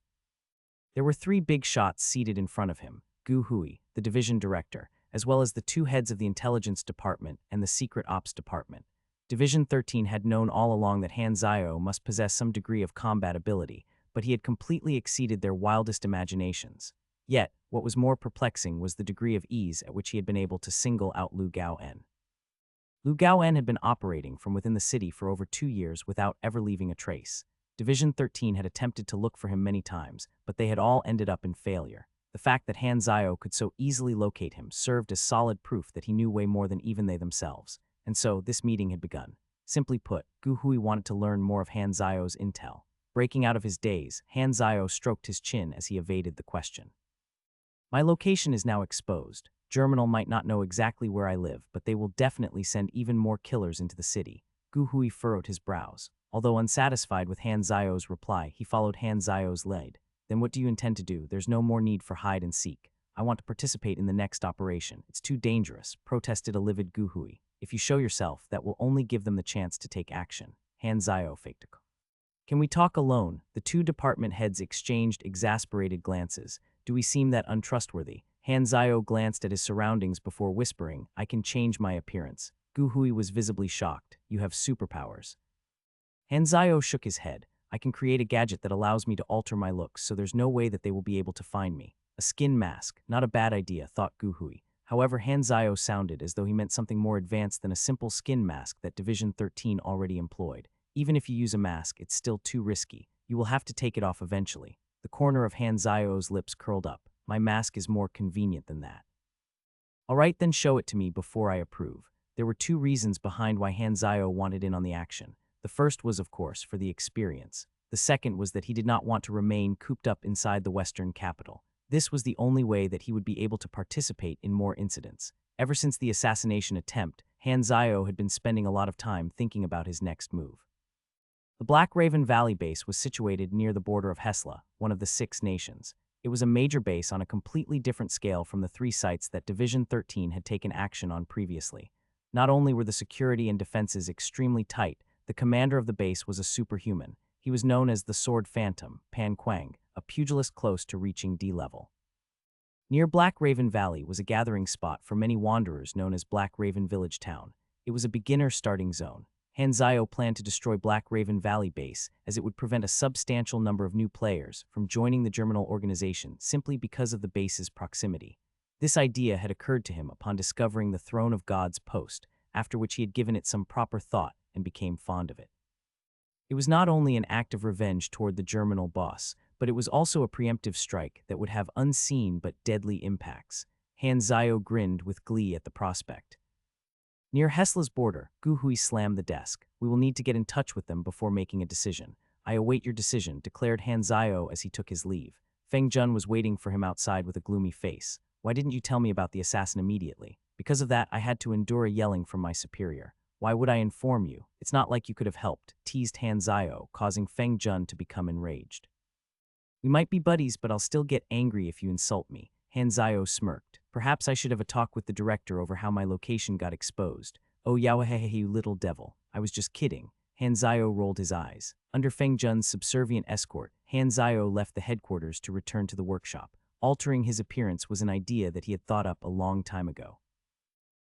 There were 3 big shots seated in front of him: Gu Hui, the division director, as well as the 2 heads of the intelligence department and the secret ops department. Division 13 had known all along that Han Zio must possess some degree of combat ability, but he had completely exceeded their wildest imaginations. Yet, what was more perplexing was the degree of ease at which he had been able to single out Lu Gao-en. Lu Gao-en had been operating from within the city for over 2 years without ever leaving a trace. Division 13 had attempted to look for him many times, but they had all ended up in failure. The fact that Han Zio could so easily locate him served as solid proof that he knew way more than even they themselves. And so, this meeting had begun. Simply put, Gu Hui wanted to learn more of Han Zio's intel. Breaking out of his daze, Han Zio stroked his chin as he evaded the question. "My location is now exposed. Germinal might not know exactly where I live, but they will definitely send even more killers into the city." Gu Hui furrowed his brows. Although unsatisfied with Han Zio's reply, he followed Han Zio's lead. "Then what do you intend to do? There's no more need for hide and seek. I want to participate in the next operation. It's too dangerous," protested a livid Gu Hui. "If you show yourself, that will only give them the chance to take action." Han Zio faked a call. "Can we talk alone?" The 2 department heads exchanged exasperated glances. "Do we seem that untrustworthy?" Han Zio glanced at his surroundings before whispering, "I can change my appearance." Gu Hui was visibly shocked. "You have superpowers." Han Zio shook his head. "I can create a gadget that allows me to alter my looks, so there's no way that they will be able to find me." A skin mask, not a bad idea, thought Gu Hui. However, Hanzayo sounded as though he meant something more advanced than a simple skin mask that Division 13 already employed. Even if you use a mask, it's still too risky. You will have to take it off eventually. The corner of Hanzayo's lips curled up. My mask is more convenient than that. All right, then show it to me before I approve. There were two reasons behind why Hanzayo wanted in on the action. The first was, of course, for the experience. The second was that he did not want to remain cooped up inside the Western capital. This was the only way that he would be able to participate in more incidents. Ever since the assassination attempt, Hanzayo had been spending a lot of time thinking about his next move. The Black Raven Valley base was situated near the border of Hesla, one of the 6 nations. It was a major base on a completely different scale from the 3 sites that Division 13 had taken action on previously. Not only were the security and defenses extremely tight, the commander of the base was a superhuman. He was known as the Sword Phantom, Pan Quang, a pugilist close to reaching D level. Near Black Raven Valley was a gathering spot for many wanderers known as Black Raven Village Town. It was a beginner starting zone. Hanzayo planned to destroy Black Raven Valley base as it would prevent a substantial number of new players from joining the Germinal organization simply because of the base's proximity. This idea had occurred to him upon discovering the Throne of God's post, after which he had given it some proper thought and became fond of it. It was not only an act of revenge toward the Germinal boss, but it was also a preemptive strike that would have unseen but deadly impacts. Hanzayo grinned with glee at the prospect. Near Hesla's border, Guhui slammed the desk. We will need to get in touch with them before making a decision. I await your decision, declared Hanzayo as he took his leave. Feng Jun was waiting for him outside with a gloomy face. Why didn't you tell me about the assassin immediately? Because of that, I had to endure a yelling from my superior. Why would I inform you? It's not like you could have helped, teased Hanzayo, causing Feng Jun to become enraged. We might be buddies, but I'll still get angry if you insult me. Hanzayo smirked. Perhaps I should have a talk with the director over how my location got exposed. Oh yawahehe, you little devil. I was just kidding. Hanzayo rolled his eyes. Under Feng Jun's subservient escort, Hanzayo left the headquarters to return to the workshop. Altering his appearance was an idea that he had thought up a long time ago.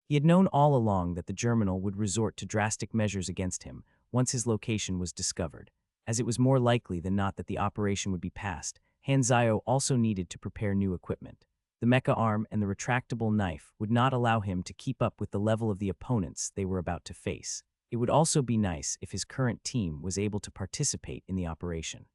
He had known all along that the Germinal would resort to drastic measures against him once his location was discovered. As it was more likely than not that the operation would be passed, Hanzayo also needed to prepare new equipment. The mecha arm and the retractable knife would not allow him to keep up with the level of the opponents they were about to face. It would also be nice if his current team was able to participate in the operation.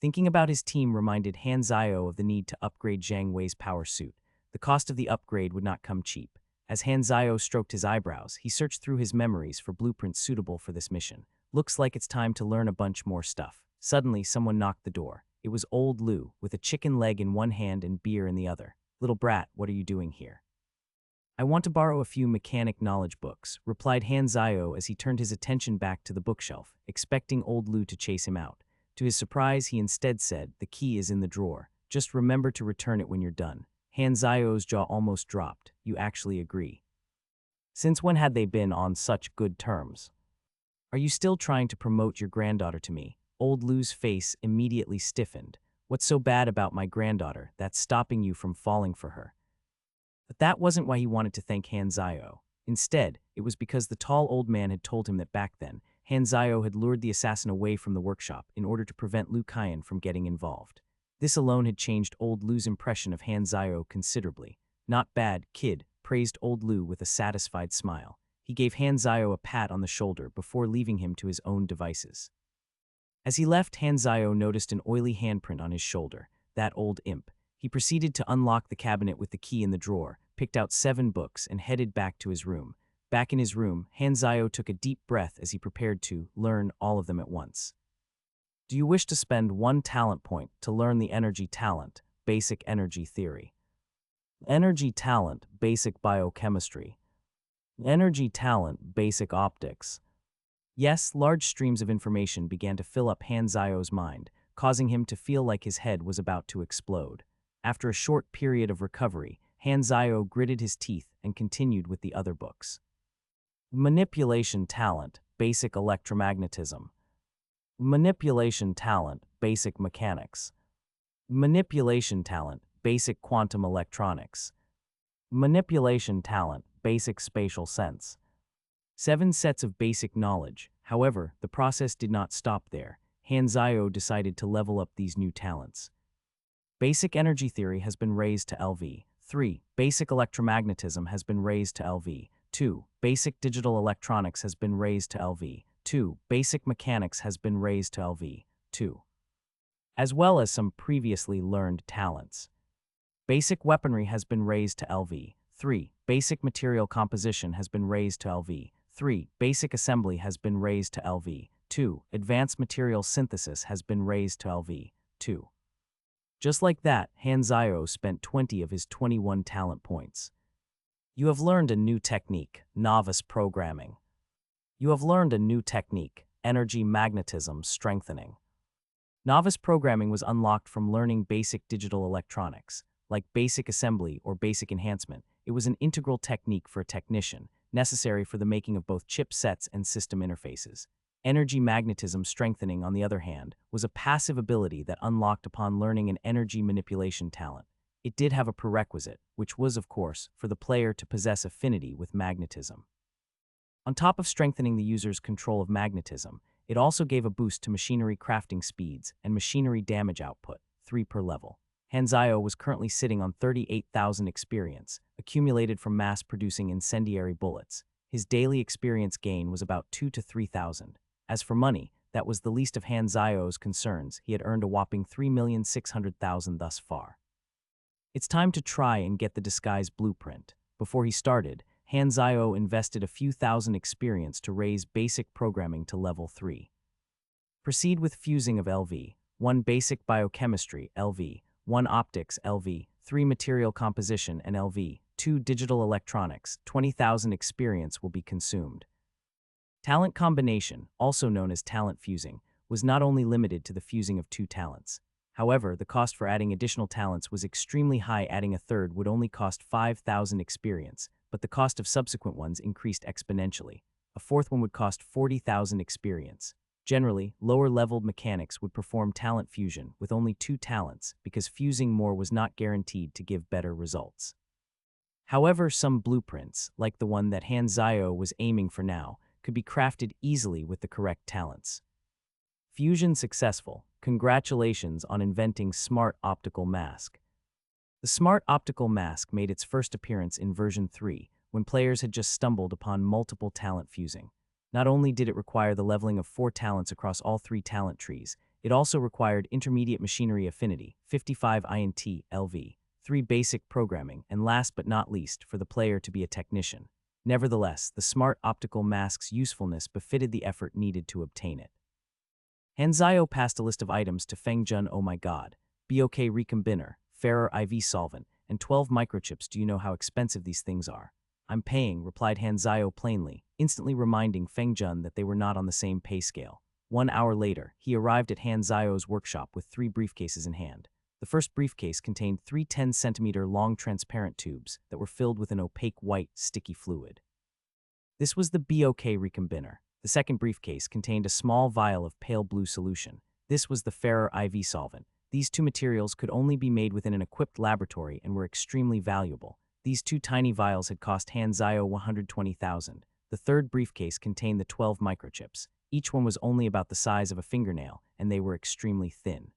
Thinking about his team reminded Hanzayo of the need to upgrade Zhang Wei's power suit. The cost of the upgrade would not come cheap. As Hanzayo stroked his eyebrows, he searched through his memories for blueprints suitable for this mission. Looks like it's time to learn a bunch more stuff. Suddenly, someone knocked the door. It was old Lou, with a chicken leg in one hand and beer in the other. Little brat, what are you doing here? I want to borrow a few mechanic knowledge books, replied Hanzayo as he turned his attention back to the bookshelf, expecting old Lou to chase him out. To his surprise, he instead said, the key is in the drawer. Just remember to return it when you're done. Hanzayo's jaw almost dropped. You actually agree. Since when had they been on such good terms? Are you still trying to promote your granddaughter to me? Old Lou's face immediately stiffened. What's so bad about my granddaughter that's stopping you from falling for her? But that wasn't why he wanted to thank Hanzayo. Instead, it was because the tall old man had told him that back then, Hanzayo had lured the assassin away from the workshop in order to prevent Liu Kaiyan from getting involved. This alone had changed old Lu's impression of Hanzayo considerably. Not bad, kid, praised old Lu with a satisfied smile. He gave Hanzayo a pat on the shoulder before leaving him to his own devices. As he left, Hanzayo noticed an oily handprint on his shoulder. That old imp. He proceeded to unlock the cabinet with the key in the drawer, picked out 7 books, and headed back to his room. Back in his room, Hanzayo took a deep breath as he prepared to learn all of them at once. Do you wish to spend 1 talent point to learn the energy talent, basic energy theory? Energy talent, basic biochemistry. Energy talent, basic optics. Yes, large streams of information began to fill up Hanzayo's mind, causing him to feel like his head was about to explode. After a short period of recovery, Hanzayo gritted his teeth and continued with the other books. Manipulation talent, basic electromagnetism. Manipulation talent, basic mechanics. Manipulation talent, basic quantum electronics. Manipulation talent, basic spatial sense. 7 sets of basic knowledge. However, the process did not stop there. Hanzayo decided to level up these new talents. Basic energy theory has been raised to LV 3. Basic electromagnetism has been raised to LV. 2. Basic digital electronics has been raised to LV. 2. Basic mechanics has been raised to LV. 2. As well as some previously learned talents. Basic weaponry has been raised to LV. 3. Basic material composition has been raised to LV. 3. Basic assembly has been raised to LV. 2. Advanced material synthesis has been raised to LV. 2. Just like that, Hanzayo spent 20 of his 21 talent points. You have learned a new technique, novice programming. You have learned a new technique, energy magnetism strengthening. Novice programming was unlocked from learning basic digital electronics, like basic assembly or basic enhancement. It was an integral technique for a technician, necessary for the making of both chipsets and system interfaces. Energy magnetism strengthening, on the other hand, was a passive ability that unlocked upon learning an energy manipulation talent. It did have a prerequisite, which was, of course, for the player to possess affinity with magnetism. On top of strengthening the user's control of magnetism, it also gave a boost to machinery crafting speeds and machinery damage output, 3 per level. Hanzayo was currently sitting on 38,000 experience, accumulated from mass-producing incendiary bullets. His daily experience gain was about 2 to 3,000. As for money, that was the least of Hanzayo's concerns. He had earned a whopping 3,600,000 thus far. It's time to try and get the disguise blueprint. Before he started, Hanzayo invested a few thousand experience to raise basic programming to level 3. Proceed with fusing of LV, 1 basic biochemistry, LV, 1 optics, LV, 3 material composition, and LV, 2 digital electronics. 20,000 experience will be consumed. Talent combination, also known as talent fusing, was not only limited to the fusing of 2 talents. However, the cost for adding additional talents was extremely high. Adding a third would only cost 5,000 experience, but the cost of subsequent ones increased exponentially. A fourth one would cost 40,000 experience. Generally, lower-leveled mechanics would perform talent fusion with only 2 talents because fusing more was not guaranteed to give better results. However, some blueprints, like the one that Hanzayo was aiming for now, could be crafted easily with the correct talents. Fusion successful. Congratulations on inventing Smart Optical Mask. The Smart Optical Mask made its first appearance in version 3, when players had just stumbled upon multiple talent fusing. Not only did it require the leveling of 4 talents across all 3 talent trees, it also required intermediate machinery affinity, 55 INT, LV, 3 basic programming, and last but not least, for the player to be a technician. Nevertheless, the Smart Optical Mask's usefulness befitted the effort needed to obtain it. Hanzayo passed a list of items to Fengjun. Oh my god. BOK recombiner, Ferrer IV solvent, and 12 microchips. Do you know how expensive these things are? I'm paying, replied Hanzayo plainly, instantly reminding Fengjun that they were not on the same pay scale. 1 hour later, he arrived at Hanzayo's workshop with 3 briefcases in hand. The first briefcase contained 3 10-centimeter long transparent tubes that were filled with an opaque white, sticky fluid. This was the BOK recombiner. The second briefcase contained a small vial of pale blue solution. This was the Ferrer IV solvent. These 2 materials could only be made within an equipped laboratory and were extremely valuable. These 2 tiny vials had cost Hanzayo 120,000. The third briefcase contained the 12 microchips. Each one was only about the size of a fingernail, and they were extremely thin.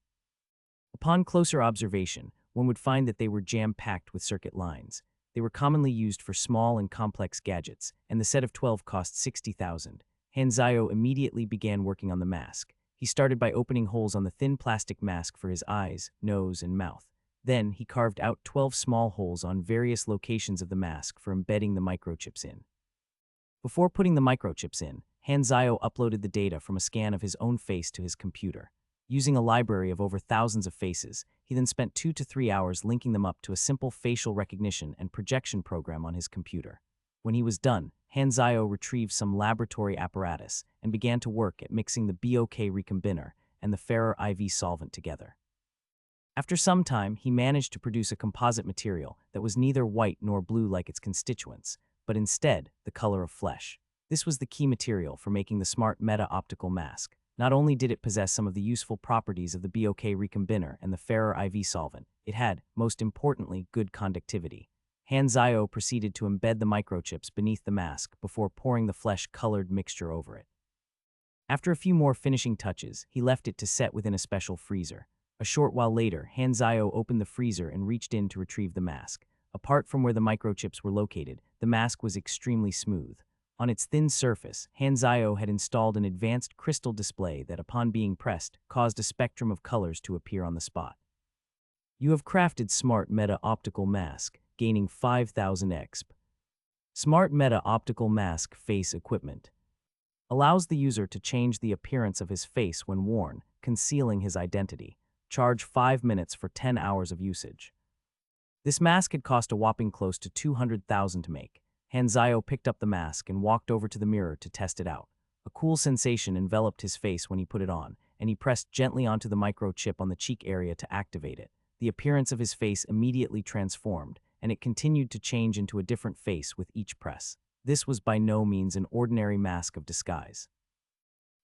Upon closer observation, one would find that they were jam-packed with circuit lines. They were commonly used for small and complex gadgets, and the set of 12 cost 60,000. Hanzayo immediately began working on the mask. He started by opening holes on the thin plastic mask for his eyes, nose, and mouth. Then, he carved out 12 small holes on various locations of the mask for embedding the microchips in. Before putting the microchips in, Hanzayo uploaded the data from a scan of his own face to his computer. Using a library of over thousands of faces, he then spent 2 to 3 hours linking them up to a simple facial recognition and projection program on his computer. When he was done, Hanzayo retrieved some laboratory apparatus and began to work at mixing the BOK recombiner and the Ferrer IV solvent together. After some time, he managed to produce a composite material that was neither white nor blue like its constituents, but instead the color of flesh. This was the key material for making the Smart Meta Optical Mask. Not only did it possess some of the useful properties of the BOK recombiner and the Ferrer IV solvent, it had, most importantly, good conductivity. Hanzayo proceeded to embed the microchips beneath the mask before pouring the flesh-colored mixture over it. After a few more finishing touches, he left it to set within a special freezer. A short while later, Hanzayo opened the freezer and reached in to retrieve the mask. Apart from where the microchips were located, the mask was extremely smooth. On its thin surface, Hanzayo had installed an advanced crystal display that, upon being pressed, caused a spectrum of colors to appear on the spot. You have crafted Smart Meta Optical Mask, gaining 5000 exp. Smart Meta Optical Mask Face Equipment allows the user to change the appearance of his face when worn, concealing his identity. Charge 5 minutes for 10 hours of usage. This mask had cost a whopping close to 200,000 to make. Hanzayo picked up the mask and walked over to the mirror to test it out. A cool sensation enveloped his face when he put it on, and he pressed gently onto the microchip on the cheek area to activate it. The appearance of his face immediately transformed, and it continued to change into a different face with each press. This was by no means an ordinary mask of disguise.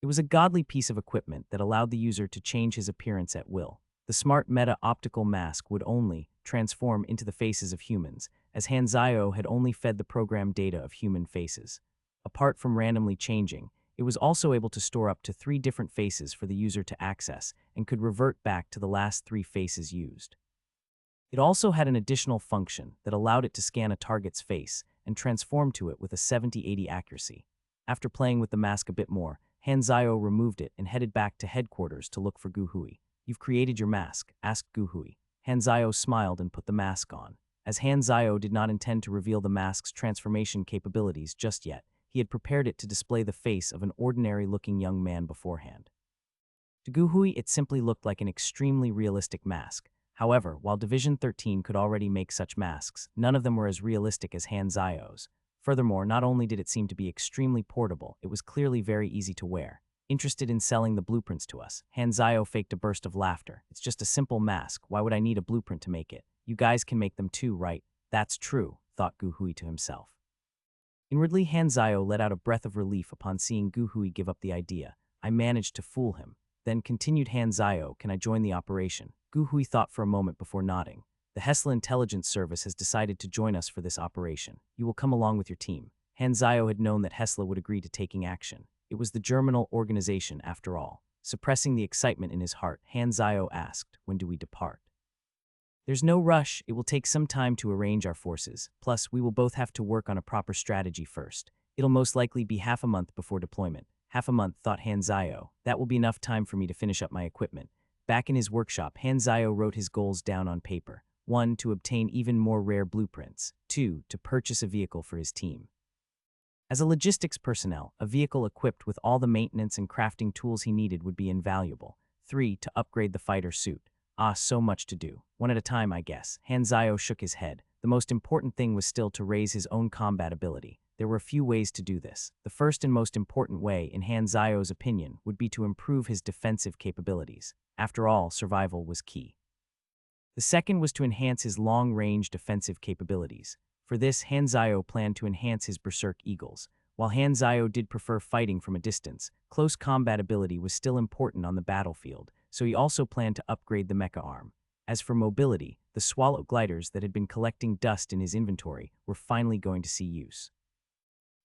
It was a godly piece of equipment that allowed the user to change his appearance at will. The Smart Meta Optical Mask would only transform into the faces of humans, as Hanzayo had only fed the program data of human faces. Apart from randomly changing, it was also able to store up to 3 different faces for the user to access and could revert back to the last 3 faces used. It also had an additional function that allowed it to scan a target's face and transform to it with a 70-80 accuracy. After playing with the mask a bit more, Hanzayo removed it and headed back to headquarters to look for Guhui. "You've created your mask?" asked Guhui. Hanzayo smiled and put the mask on. As Hanzayo did not intend to reveal the mask's transformation capabilities just yet, he had prepared it to display the face of an ordinary-looking young man beforehand. To Guhui, it simply looked like an extremely realistic mask. However, while Division 13 could already make such masks, none of them were as realistic as Hanzayo's. Furthermore, not only did it seem to be extremely portable, it was clearly very easy to wear. Interested in selling the blueprints to us, Hanzayo faked a burst of laughter. "It's just a simple mask. Why would I need a blueprint to make it? You guys can make them too, right?" "That's true," thought Guhui to himself. Inwardly, Hanzayo let out a breath of relief upon seeing Guhui give up the idea. "I managed to fool him." Then continued Hanzayo, "Can I join the operation?" Guhui thought for a moment before nodding. "The Hessla Intelligence Service has decided to join us for this operation. You will come along with your team." Hanzayo had known that Hessla would agree to taking action. It was the Germinal organization, after all. Suppressing the excitement in his heart, Hanzayo asked, "When do we depart?" "There's no rush. It will take some time to arrange our forces. Plus, we will both have to work on a proper strategy first. It'll most likely be half a month before deployment." "Half a month," thought Hanzayo. "That will be enough time for me to finish up my equipment." Back in his workshop, Hanzayo wrote his goals down on paper. 1. To obtain even more rare blueprints. 2. To purchase a vehicle for his team. As a logistics personnel, a vehicle equipped with all the maintenance and crafting tools he needed would be invaluable. 3. To upgrade the fighter suit. So much to do. One at a time, I guess. Hanzayo shook his head. The most important thing was still to raise his own combat ability. There were a few ways to do this. The first and most important way, in Hanzayo's opinion, would be to improve his defensive capabilities. After all, survival was key. The second was to enhance his long-range defensive capabilities. For this, Hanzayo planned to enhance his Berserk Eagles. While Hanzayo did prefer fighting from a distance, close combat ability was still important on the battlefield, so he also planned to upgrade the mecha arm. As for mobility, the Swallow gliders that had been collecting dust in his inventory were finally going to see use.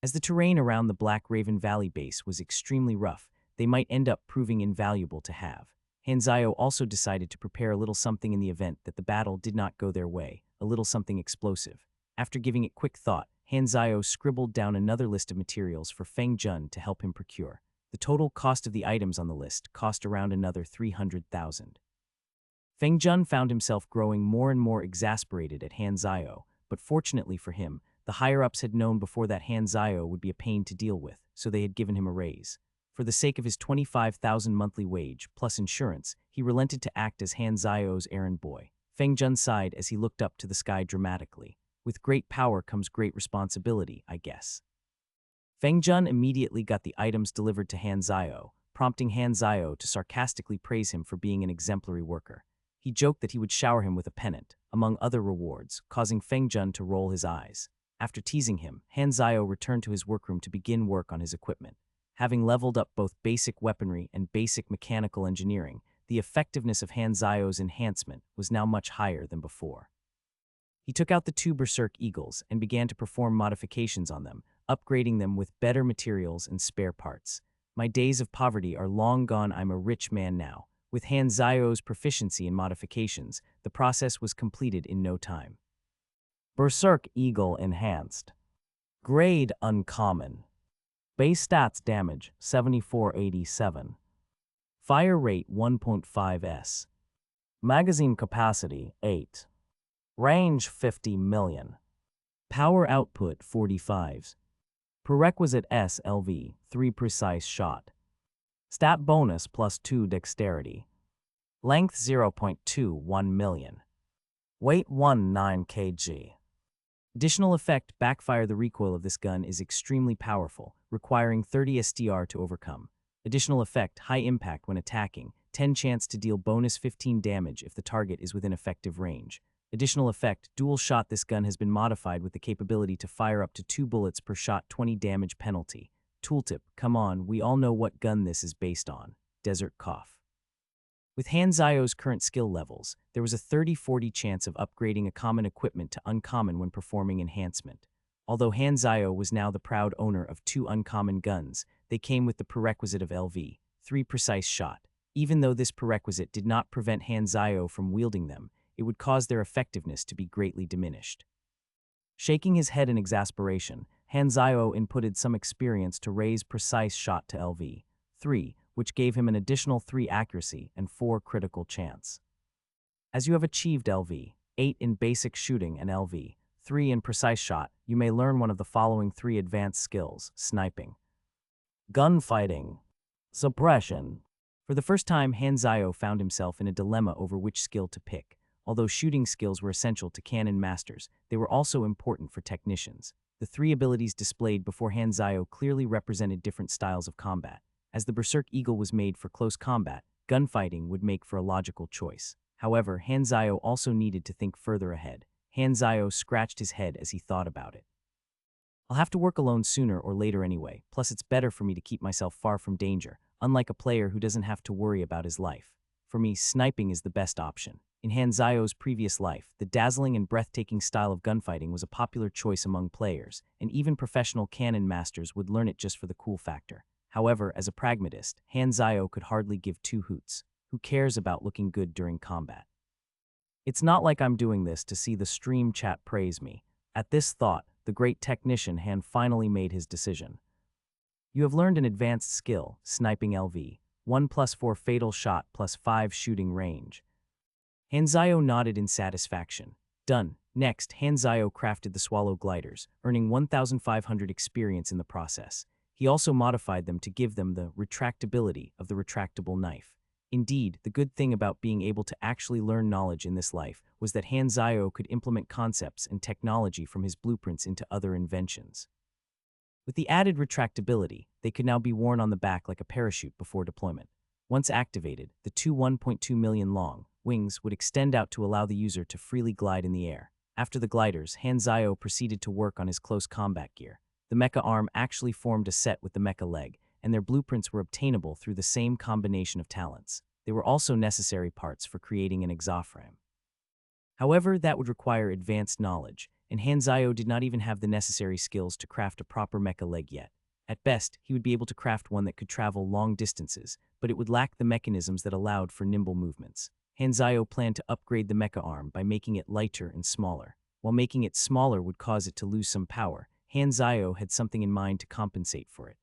As the terrain around the Black Raven Valley base was extremely rough, they might end up proving invaluable to have. Hanzayo also decided to prepare a little something in the event that the battle did not go their way, a little something explosive. After giving it quick thought, Hanzayo scribbled down another list of materials for Feng Jun to help him procure. The total cost of the items on the list cost around another 300,000. Feng Jun found himself growing more and more exasperated at Hanzayo, but fortunately for him, the higher-ups had known before that Hanzayo would be a pain to deal with, so they had given him a raise. For the sake of his 25,000 monthly wage, plus insurance, he relented to act as Hanzayo's errand boy. Feng Jun sighed as he looked up to the sky dramatically. "With great power comes great responsibility, I guess." Feng Jun immediately got the items delivered to Hanzayo, prompting Hanzayo to sarcastically praise him for being an exemplary worker. He joked that he would shower him with a pennant, among other rewards, causing Feng Jun to roll his eyes. After teasing him, Hanzayo returned to his workroom to begin work on his equipment. Having leveled up both basic weaponry and basic mechanical engineering, the effectiveness of Hanzayo's enhancement was now much higher than before. He took out the 2 Berserk Eagles and began to perform modifications on them, upgrading them with better materials and spare parts. "My days of poverty are long gone. I'm a rich man now." With Hanzayo's proficiency in modifications, the process was completed in no time. Berserk Eagle Enhanced. Grade Uncommon. Base stats damage 7487. Fire rate 1.5s. Magazine capacity 8. Range 50 million. Power output 45s. Prerequisite SLV 3 precise shot. Stat bonus +2 dexterity. Length 0.21 million. Weight 19 kg. Additional effect backfire. The recoil of this gun is extremely powerful, requiring 30 STR to overcome. Additional effect high impact when attacking, 10 chance to deal bonus 15 damage if the target is within effective range. Additional effect dual shot. This gun has been modified with the capability to fire up to 2 bullets per shot, 20 damage penalty. Tooltip, come on, we all know what gun this is based on. Desert Cough. With Hanzayo's current skill levels, there was a 30-40 chance of upgrading a common equipment to uncommon when performing enhancement. Although Hanzayo was now the proud owner of 2 uncommon guns, they came with the prerequisite of LV, 3 precise shot. Even though this prerequisite did not prevent Hanzayo from wielding them, it would cause their effectiveness to be greatly diminished. Shaking his head in exasperation, Hanzayo inputted some experience to raise precise shot to LV, 3, which gave him an additional 3 accuracy and 4 critical chance. As you have achieved LV, 8 in basic shooting and LV, 3 in precise shot, you may learn one of the following 3 advanced skills: sniping, gunfighting, suppression. For the first time, Hanzayo found himself in a dilemma over which skill to pick. Although shooting skills were essential to canon masters, they were also important for technicians. The 3 abilities displayed before Hanzayo clearly represented different styles of combat. As the Berserk Eagle was made for close combat, gunfighting would make for a logical choice. However, Hanzayo also needed to think further ahead. Hanzayo scratched his head as he thought about it. I'll have to work alone sooner or later anyway, plus it's better for me to keep myself far from danger, unlike a player who doesn't have to worry about his life. For me, sniping is the best option. In Hanzayo's previous life, the dazzling and breathtaking style of gunfighting was a popular choice among players, and even professional canon masters would learn it just for the cool factor. However, as a pragmatist, Hanzayo could hardly give 2 hoots. Who cares about looking good during combat? It's not like I'm doing this to see the stream chat praise me. At this thought, the great technician Han finally made his decision. You have learned an advanced skill, sniping LV, 1 + 4 fatal shot + 5 shooting range. Hanzayo nodded in satisfaction. Done. Next, Hanzayo crafted the Swallow gliders, earning 1,500 experience in the process. He also modified them to give them the retractability of the retractable knife. Indeed, the good thing about being able to actually learn knowledge in this life was that Hanzayo could implement concepts and technology from his blueprints into other inventions. With the added retractability, they could now be worn on the back like a parachute before deployment. Once activated, the 1.2 million long wings would extend out to allow the user to freely glide in the air. After the gliders, Hanzayo proceeded to work on his close combat gear. The mecha arm actually formed a set with the mecha leg, and their blueprints were obtainable through the same combination of talents. They were also necessary parts for creating an exoframe. However, that would require advanced knowledge, and Hanzayo did not even have the necessary skills to craft a proper mecha leg yet. At best, he would be able to craft one that could travel long distances, but it would lack the mechanisms that allowed for nimble movements. Hanzayo planned to upgrade the mecha arm by making it lighter and smaller. While making it smaller would cause it to lose some power, Hanzayo had something in mind to compensate for it.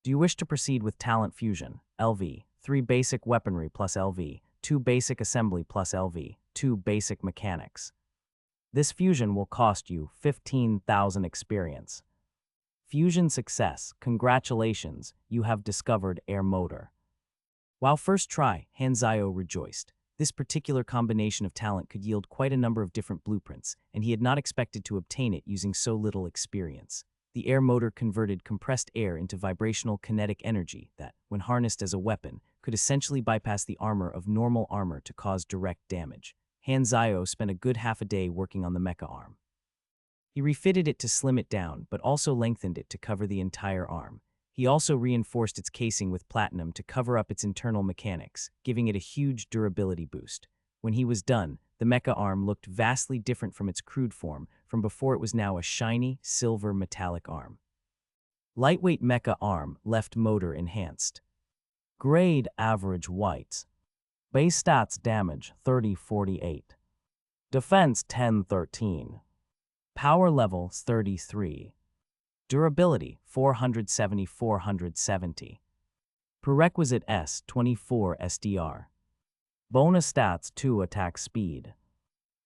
Do you wish to proceed with talent fusion? LV, 3 basic weaponry plus LV, 2 basic assembly plus LV, 2 basic mechanics. This fusion will cost you 15,000 experience. Fusion success. Congratulations, you have discovered air motor. While first try, Hanzayo rejoiced. This particular combination of talent could yield quite a number of different blueprints, and he had not expected to obtain it using so little experience. The air motor converted compressed air into vibrational kinetic energy that, when harnessed as a weapon, could essentially bypass the armor of normal armor to cause direct damage. Hanzayo spent a good half a day working on the mecha arm. He refitted it to slim it down, but also lengthened it to cover the entire arm. He also reinforced its casing with platinum to cover up its internal mechanics, giving it a huge durability boost. When he was done, the mecha arm looked vastly different from its crude form. From before, it was now a shiny, silver metallic arm. Lightweight mecha arm, left motor enhanced. Grade average white. Base stats damage 30-48. Defense 10-13. Power level 33. Durability 470. Prerequisite S 24 SDR. Bonus stats 2 attack speed.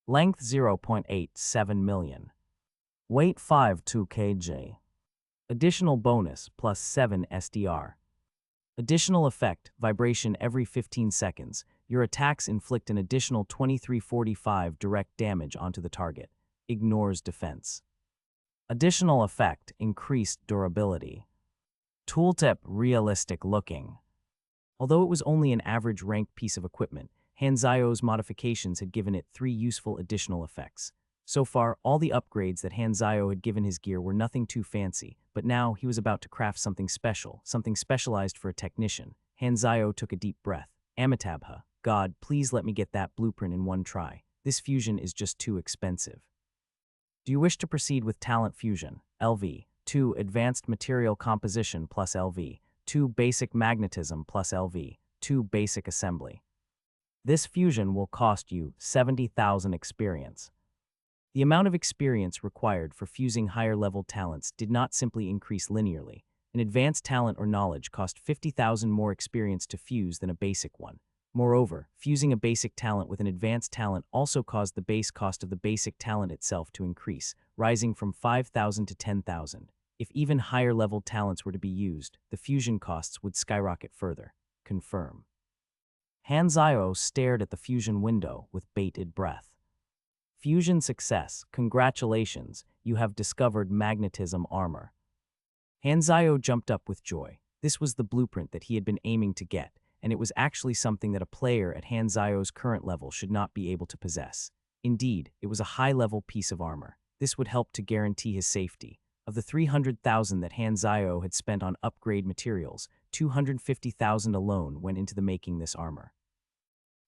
Length 0.87 million. Weight 5.2 kg. Additional bonus plus 7 SDR. Additional effect, vibration every 15 seconds. Your attacks inflict an additional 2345 direct damage onto the target. Ignores defense. Additional effect, increased durability. Tooltip, realistic looking. Although it was only an average ranked piece of equipment, Hanzao's modifications had given it 3 useful additional effects. So far, all the upgrades that Hanzao had given his gear were nothing too fancy, but now he was about to craft something special, something specialized for a technician. Hanzao took a deep breath. Amitabha, God, please let me get that blueprint in one try. This fusion is just too expensive. Do you wish to proceed with Talent Fusion? LV. 2. Advanced Material Composition plus LV. 2. Basic Magnetism plus LV. 2. Basic Assembly. This fusion will cost you 70,000 experience. The amount of experience required for fusing higher-level talents did not simply increase linearly. An advanced talent or knowledge cost 50,000 more experience to fuse than a basic one. Moreover, fusing a basic talent with an advanced talent also caused the base cost of the basic talent itself to increase, rising from 5,000 to 10,000. If even higher-level talents were to be used, the fusion costs would skyrocket further. Confirm. Hanzao stared at the fusion window with bated breath. Fusion success. Congratulations, you have discovered magnetism armor. Hanzao jumped up with joy. This was the blueprint that he had been aiming to get, and it was actually something that a player at Hanzao's current level should not be able to possess. Indeed, it was a high-level piece of armor. This would help to guarantee his safety. Of the 300,000 that Hanzao had spent on upgrade materials, 250,000 alone went into the making this armor.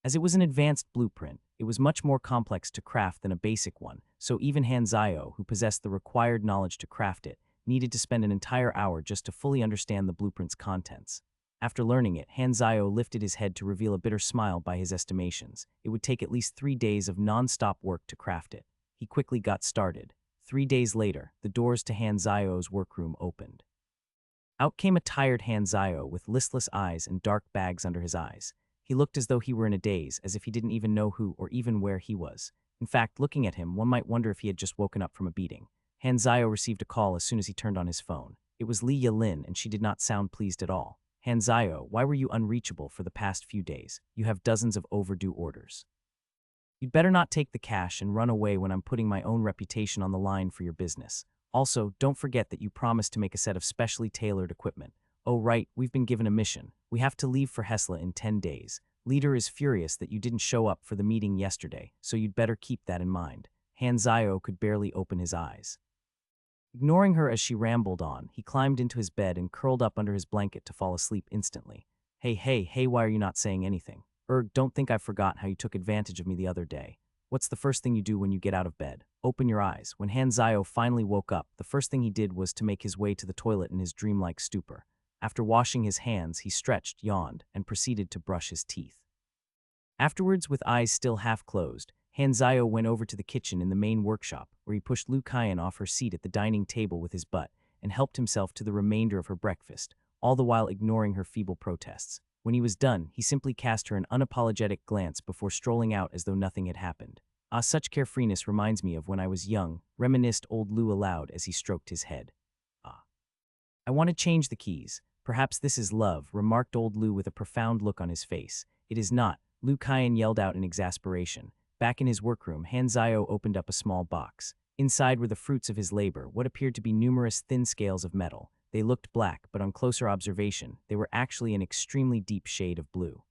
As it was an advanced blueprint, it was much more complex to craft than a basic one, so even Hanzao, who possessed the required knowledge to craft it, needed to spend an entire hour just to fully understand the blueprint's contents. After learning it, Hanzao lifted his head to reveal a bitter smile by his estimations. It would take at least 3 days of non-stop work to craft it. He quickly got started. 3 days later, the doors to Hanzao's workroom opened. Out came a tired Hanzao with listless eyes and dark bags under his eyes. He looked as though he were in a daze, as if he didn't even know who or even where he was. In fact, looking at him, one might wonder if he had just woken up from a beating. Hanzao received a call as soon as he turned on his phone. It was Li Yalin, and she did not sound pleased at all. Hanzao, why were you unreachable for the past few days? You have dozens of overdue orders. You'd better not take the cash and run away when I'm putting my own reputation on the line for your business. Also, don't forget that you promised to make a set of specially tailored equipment. Oh right, we've been given a mission. We have to leave for Hesla in 10 days. Leader is furious that you didn't show up for the meeting yesterday, so you'd better keep that in mind. Hanzao could barely open his eyes. Ignoring her as she rambled on, he climbed into his bed and curled up under his blanket to fall asleep instantly. Hey, why are you not saying anything? Don't think I forgot how you took advantage of me the other day. What's the first thing you do when you get out of bed? Open your eyes. When Hanzao finally woke up, the first thing he did was to make his way to the toilet in his dreamlike stupor. After washing his hands, he stretched, yawned, and proceeded to brush his teeth. Afterwards, with eyes still half closed, Hanzao went over to the kitchen in the main workshop, where he pushed Lu Kaiyan off her seat at the dining table with his butt and helped himself to the remainder of her breakfast, all the while ignoring her feeble protests. When he was done, he simply cast her an unapologetic glance before strolling out as though nothing had happened. Ah, such carefreeness reminds me of when I was young, reminisced old Lu aloud as he stroked his head. Ah. I want to change the keys. Perhaps this is love, remarked old Lu with a profound look on his face. It is not, Lu Kaiyan yelled out in exasperation. Back in his workroom, Hanzao opened up a small box. Inside were the fruits of his labor, what appeared to be numerous thin scales of metal. They looked black, but on closer observation, they were actually an extremely deep shade of blue.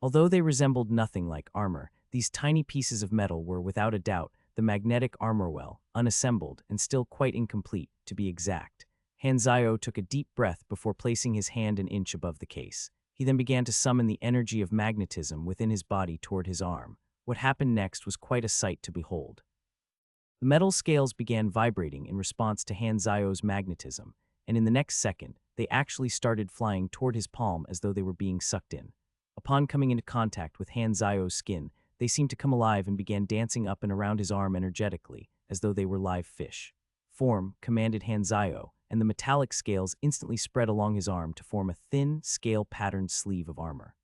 Although they resembled nothing like armor, these tiny pieces of metal were, without a doubt, the magnetic armor well, unassembled and still quite incomplete, to be exact. Hanzao took a deep breath before placing his hand an inch above the case. He then began to summon the energy of magnetism within his body toward his arm. What happened next was quite a sight to behold. The metal scales began vibrating in response to Hanzao's magnetism, and in the next second, they actually started flying toward his palm as though they were being sucked in. Upon coming into contact with Hanzao's skin, they seemed to come alive and began dancing up and around his arm energetically. as though they were live fish. Form, commanded Hanzayo, and the metallic scales instantly spread along his arm to form a thin, scale-patterned sleeve of armor.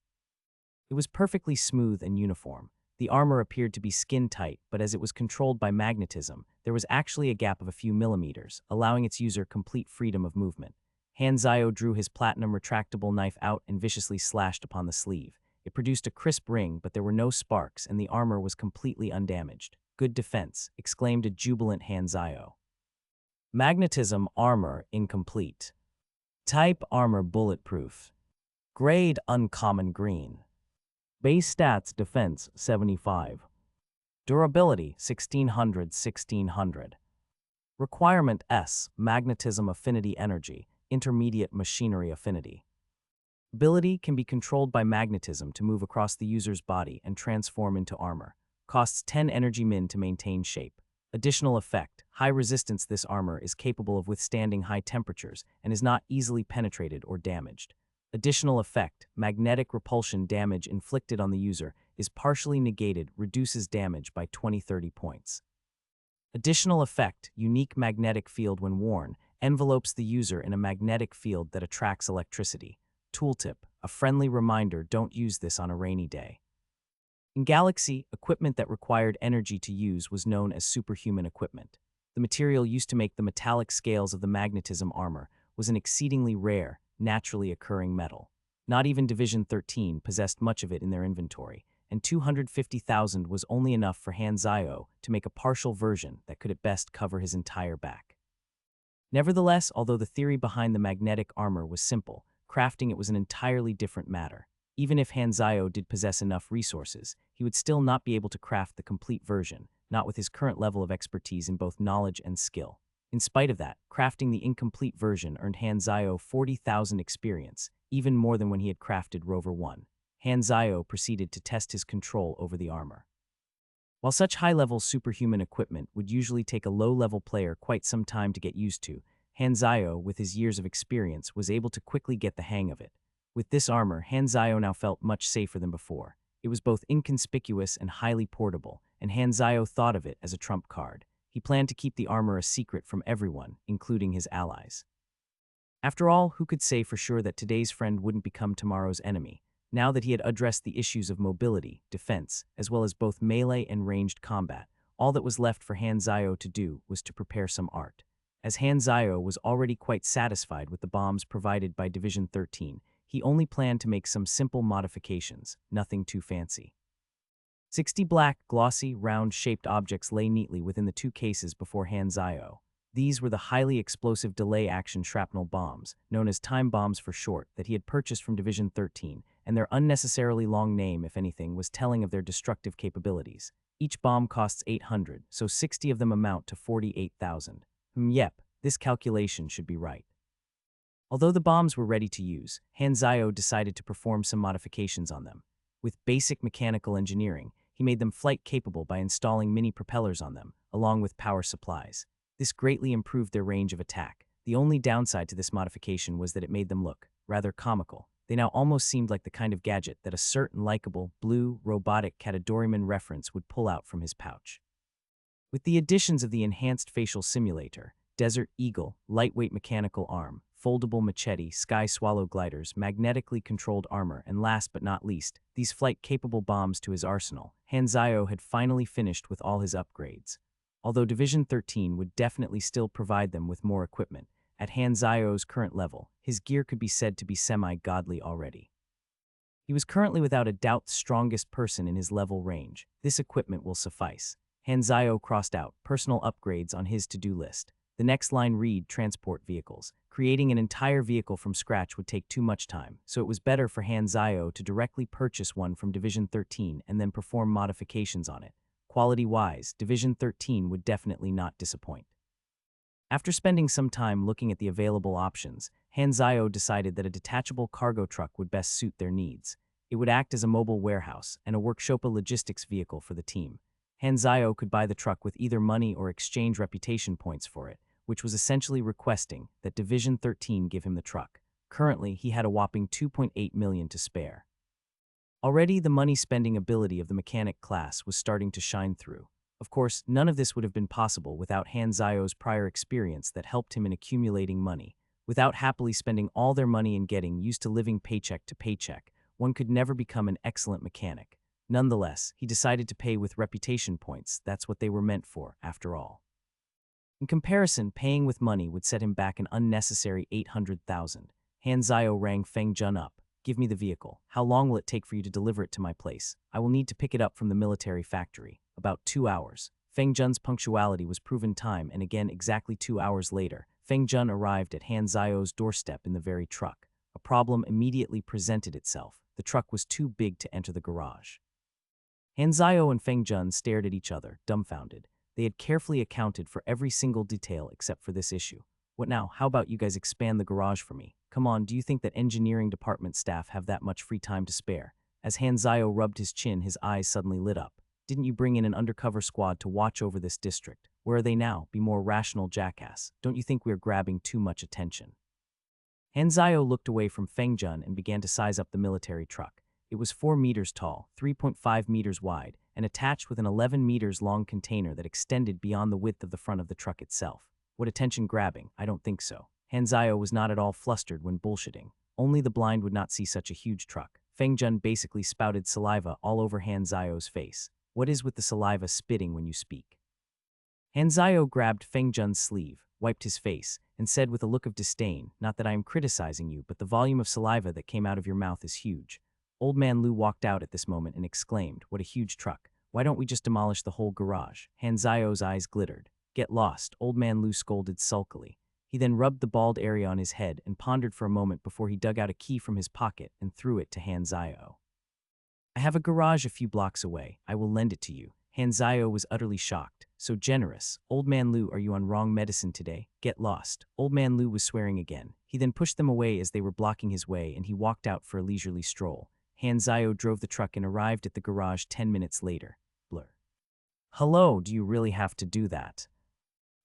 It was perfectly smooth and uniform. The armor appeared to be skin-tight, but as it was controlled by magnetism, there was actually a gap of a few millimeters, allowing its user complete freedom of movement. Hanzayo drew his platinum retractable knife out and viciously slashed upon the sleeve. It produced a crisp ring, but there were no sparks, and the armor was completely undamaged. "Good defense," exclaimed a jubilant Hanzayo. Magnetism armor incomplete. Type armor bulletproof. Grade uncommon green. Base stats defense 75. Durability 1600. Requirement S magnetism affinity energy, intermediate machinery affinity. Ability can be controlled by magnetism to move across the user's body and transform into armor. Costs 10 energy min to maintain shape. Additional effect, high resistance. This armor is capable of withstanding high temperatures and is not easily penetrated or damaged. Additional effect, magnetic repulsion. Damage inflicted on the user is partially negated, reduces damage by 20-30 points. Additional effect, unique magnetic field. When worn, envelopes the user in a magnetic field that attracts electricity. Tooltip, a friendly reminder: don't use this on a rainy day. In Galaxy, equipment that required energy to use was known as superhuman equipment. The material used to make the metallic scales of the magnetism armor was an exceedingly rare, naturally occurring metal. Not even Division 13 possessed much of it in their inventory, and 250,000 was only enough for Hanzayo to make a partial version that could at best cover his entire back. Nevertheless, although the theory behind the magnetic armor was simple, crafting it was an entirely different matter. Even if Hanzayo did possess enough resources, he would still not be able to craft the complete version, not with his current level of expertise in both knowledge and skill. In spite of that, crafting the incomplete version earned Hanzayo 40,000 experience, even more than when he had crafted Rover 1. Hanzayo proceeded to test his control over the armor. While such high-level superhuman equipment would usually take a low-level player quite some time to get used to, Hanzayo, with his years of experience, was able to quickly get the hang of it. With this armor, Hanzayo now felt much safer than before. It was both inconspicuous and highly portable, and Hanzayo thought of it as a trump card. He planned to keep the armor a secret from everyone, including his allies. After all, who could say for sure that today's friend wouldn't become tomorrow's enemy? Now that he had addressed the issues of mobility, defense, as well as both melee and ranged combat, all that was left for Hanzayo to do was to prepare some art. As Hanzayo was already quite satisfied with the bombs provided by Division 13, he only planned to make some simple modifications, nothing too fancy. 60 black, glossy, round-shaped objects lay neatly within the two cases before Hanzayo. These were the highly explosive delay-action shrapnel bombs, known as time bombs for short, that he had purchased from Division 13, and their unnecessarily long name, if anything, was telling of their destructive capabilities. Each bomb costs 800, so 60 of them amount to 48,000. Yep, this calculation should be right. Although the bombs were ready to use, Hanzayo decided to perform some modifications on them. With basic mechanical engineering, he made them flight-capable by installing mini propellers on them, along with power supplies. This greatly improved their range of attack. The only downside to this modification was that it made them look rather comical. They now almost seemed like the kind of gadget that a certain likable, blue, robotic Katadoriman reference would pull out from his pouch. With the additions of the enhanced facial simulator, Desert Eagle, lightweight mechanical arm, foldable machete, sky swallow gliders, magnetically controlled armor, and last but not least, these flight-capable bombs to his arsenal, Hanzayo had finally finished with all his upgrades. Although Division 13 would definitely still provide them with more equipment, at Hanzayo's current level, his gear could be said to be semi-godly already. He was currently without a doubt the strongest person in his level range. This equipment will suffice. Hanzayo crossed out personal upgrades on his to-do list. The next line read transport vehicles. Creating an entire vehicle from scratch would take too much time, so it was better for Hanzayo to directly purchase one from Division 13 and then perform modifications on it. Quality-wise, Division 13 would definitely not disappoint. After spending some time looking at the available options, Hanzayo decided that a detachable cargo truck would best suit their needs. It would act as a mobile warehouse and a workshop logistics vehicle for the team. Hanzayo could buy the truck with either money or exchange reputation points for it, which was essentially requesting that Division 13 give him the truck. Currently, he had a whopping 2.8 million to spare. Already, the money-spending ability of the mechanic class was starting to shine through. Of course, none of this would have been possible without Hanzao's prior experience that helped him in accumulating money. Without happily spending all their money and getting used to living paycheck to paycheck, one could never become an excellent mechanic. Nonetheless, he decided to pay with reputation points. That's what they were meant for, after all. In comparison, paying with money would set him back an unnecessary 800,000. Hanzao rang Feng Jun up. Give me the vehicle. How long will it take for you to deliver it to my place? I will need to pick it up from the military factory. About 2 hours. Feng Jun's punctuality was proven time, and again exactly 2 hours later, Feng Jun arrived at Hanzao's doorstep in the very truck. A problem immediately presented itself. The truck was too big to enter the garage. Hanzao and Feng Jun stared at each other, dumbfounded. They had carefully accounted for every single detail except for this issue. What now? How about you guys expand the garage for me? Come on, do you think that engineering department staff have that much free time to spare? As Hanzao rubbed his chin, his eyes suddenly lit up. Didn't you bring in an undercover squad to watch over this district? Where are they now? Be more rational, jackass. Don't you think we are grabbing too much attention? Hanzao looked away from Feng Jun and began to size up the military truck. It was 4 meters tall, 3.5 meters wide, and attached with an 11 meters long container that extended beyond the width of the front of the truck itself. What attention-grabbing? I don't think so. Hanzao was not at all flustered when bullshitting. Only the blind would not see such a huge truck. Feng Jun basically spouted saliva all over Hanzao's face. What is with the saliva spitting when you speak? Hanzao grabbed Feng Jun's sleeve, wiped his face, and said with a look of disdain, not that I am criticizing you, but the volume of saliva that came out of your mouth is huge. Old Man Lu walked out at this moment and exclaimed, what a huge truck. Why don't we just demolish the whole garage? Hanzao's eyes glittered. Get lost, Old Man Lu scolded sulkily. He then rubbed the bald area on his head and pondered for a moment before he dug out a key from his pocket and threw it to Hanzao. I have a garage a few blocks away. I will lend it to you. Hanzao was utterly shocked. So generous. Old Man Lu, are you on wrong medicine today? Get lost. Old Man Lu was swearing again. He then pushed them away as they were blocking his way, and he walked out for a leisurely stroll. Hanzao drove the truck and arrived at the garage 10 minutes later. Blur. Hello, do you really have to do that?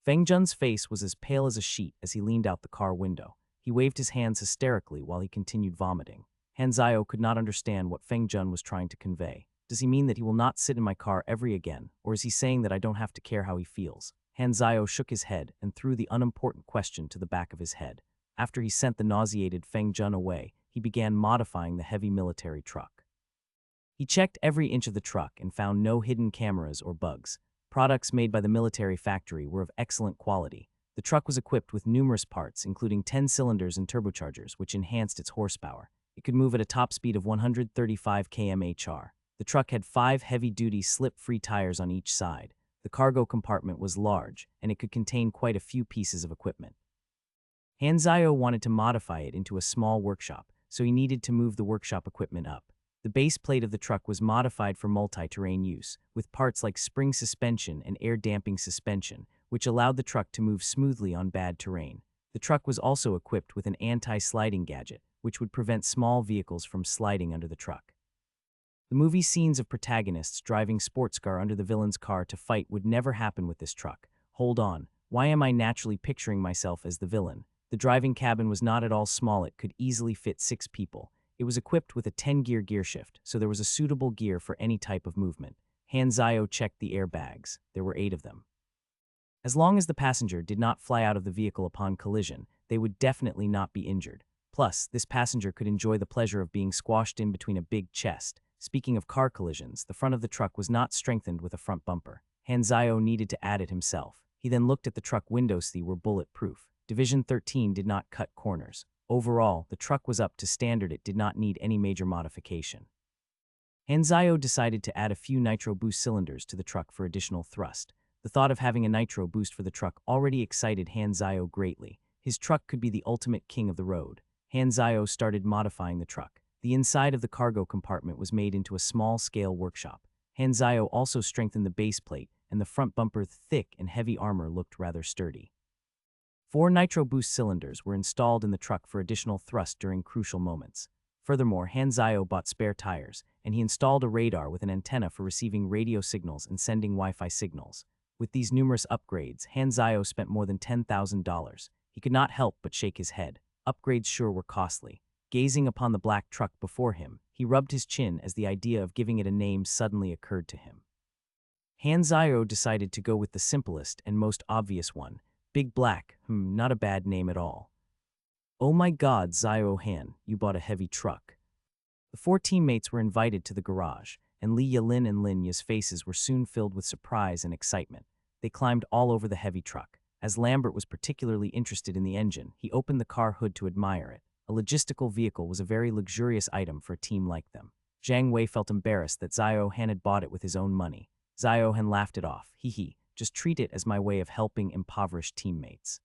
Feng Jun's face was as pale as a sheet as he leaned out the car window. He waved his hands hysterically while he continued vomiting. Hanzao could not understand what Feng Jun was trying to convey. Does he mean that he will not sit in my car ever again, or is he saying that I don't have to care how he feels? Hanzao shook his head and threw the unimportant question to the back of his head. After he sent the nauseated Feng Jun away, he began modifying the heavy military truck. He checked every inch of the truck and found no hidden cameras or bugs. Products made by the military factory were of excellent quality. The truck was equipped with numerous parts, including 10 cylinders and turbochargers, which enhanced its horsepower. It could move at a top speed of 135 km/h. The truck had 5 heavy-duty slip-free tires on each side. The cargo compartment was large, and it could contain quite a few pieces of equipment. Hanzao wanted to modify it into a small workshop, so he needed to move the workshop equipment up. The base plate of the truck was modified for multi-terrain use, with parts like spring suspension and air-damping suspension, which allowed the truck to move smoothly on bad terrain. The truck was also equipped with an anti-sliding gadget, which would prevent small vehicles from sliding under the truck. The movie scenes of protagonists driving sports car under the villain's car to fight would never happen with this truck. Hold on, why am I naturally picturing myself as the villain? The driving cabin was not at all small, it could easily fit 6 people. It was equipped with a 10-gear gearshift, so there was a suitable gear for any type of movement. Hanzao checked the airbags. There were 8 of them. As long as the passenger did not fly out of the vehicle upon collision, they would definitely not be injured. Plus, this passenger could enjoy the pleasure of being squashed in between a big chest. Speaking of car collisions, the front of the truck was not strengthened with a front bumper. Hanzao needed to add it himself. He then looked at the truck windows. They were bulletproof. Division 13 did not cut corners. Overall, the truck was up to standard. It did not need any major modification. Hanzao decided to add a few nitro boost cylinders to the truck for additional thrust. The thought of having a nitro boost for the truck already excited Hanzao greatly. His truck could be the ultimate king of the road. Hanzao started modifying the truck. The inside of the cargo compartment was made into a small-scale workshop. Hanzao also strengthened the base plate, and the front bumper's thick and heavy armor looked rather sturdy. 4 nitro boost cylinders were installed in the truck for additional thrust during crucial moments. Furthermore, Hanzao bought spare tires, and he installed a radar with an antenna for receiving radio signals and sending Wi-Fi signals. With these numerous upgrades, Hanzao spent more than $10,000. He could not help but shake his head. Upgrades sure were costly. Gazing upon the black truck before him, he rubbed his chin as the idea of giving it a name suddenly occurred to him. Han Zio decided to go with the simplest and most obvious one. Big Black, not a bad name at all. Oh my god, Zio Han, you bought a heavy truck. The four teammates were invited to the garage, and Li Yalin and Lin Ya's faces were soon filled with surprise and excitement. They climbed all over the heavy truck. As Lambert was particularly interested in the engine, he opened the car hood to admire it. A logistical vehicle was a very luxurious item for a team like them. Zhang Wei felt embarrassed that Zio Han had bought it with his own money. Zio Han laughed it off. Hee, just treat it as my way of helping impoverished teammates.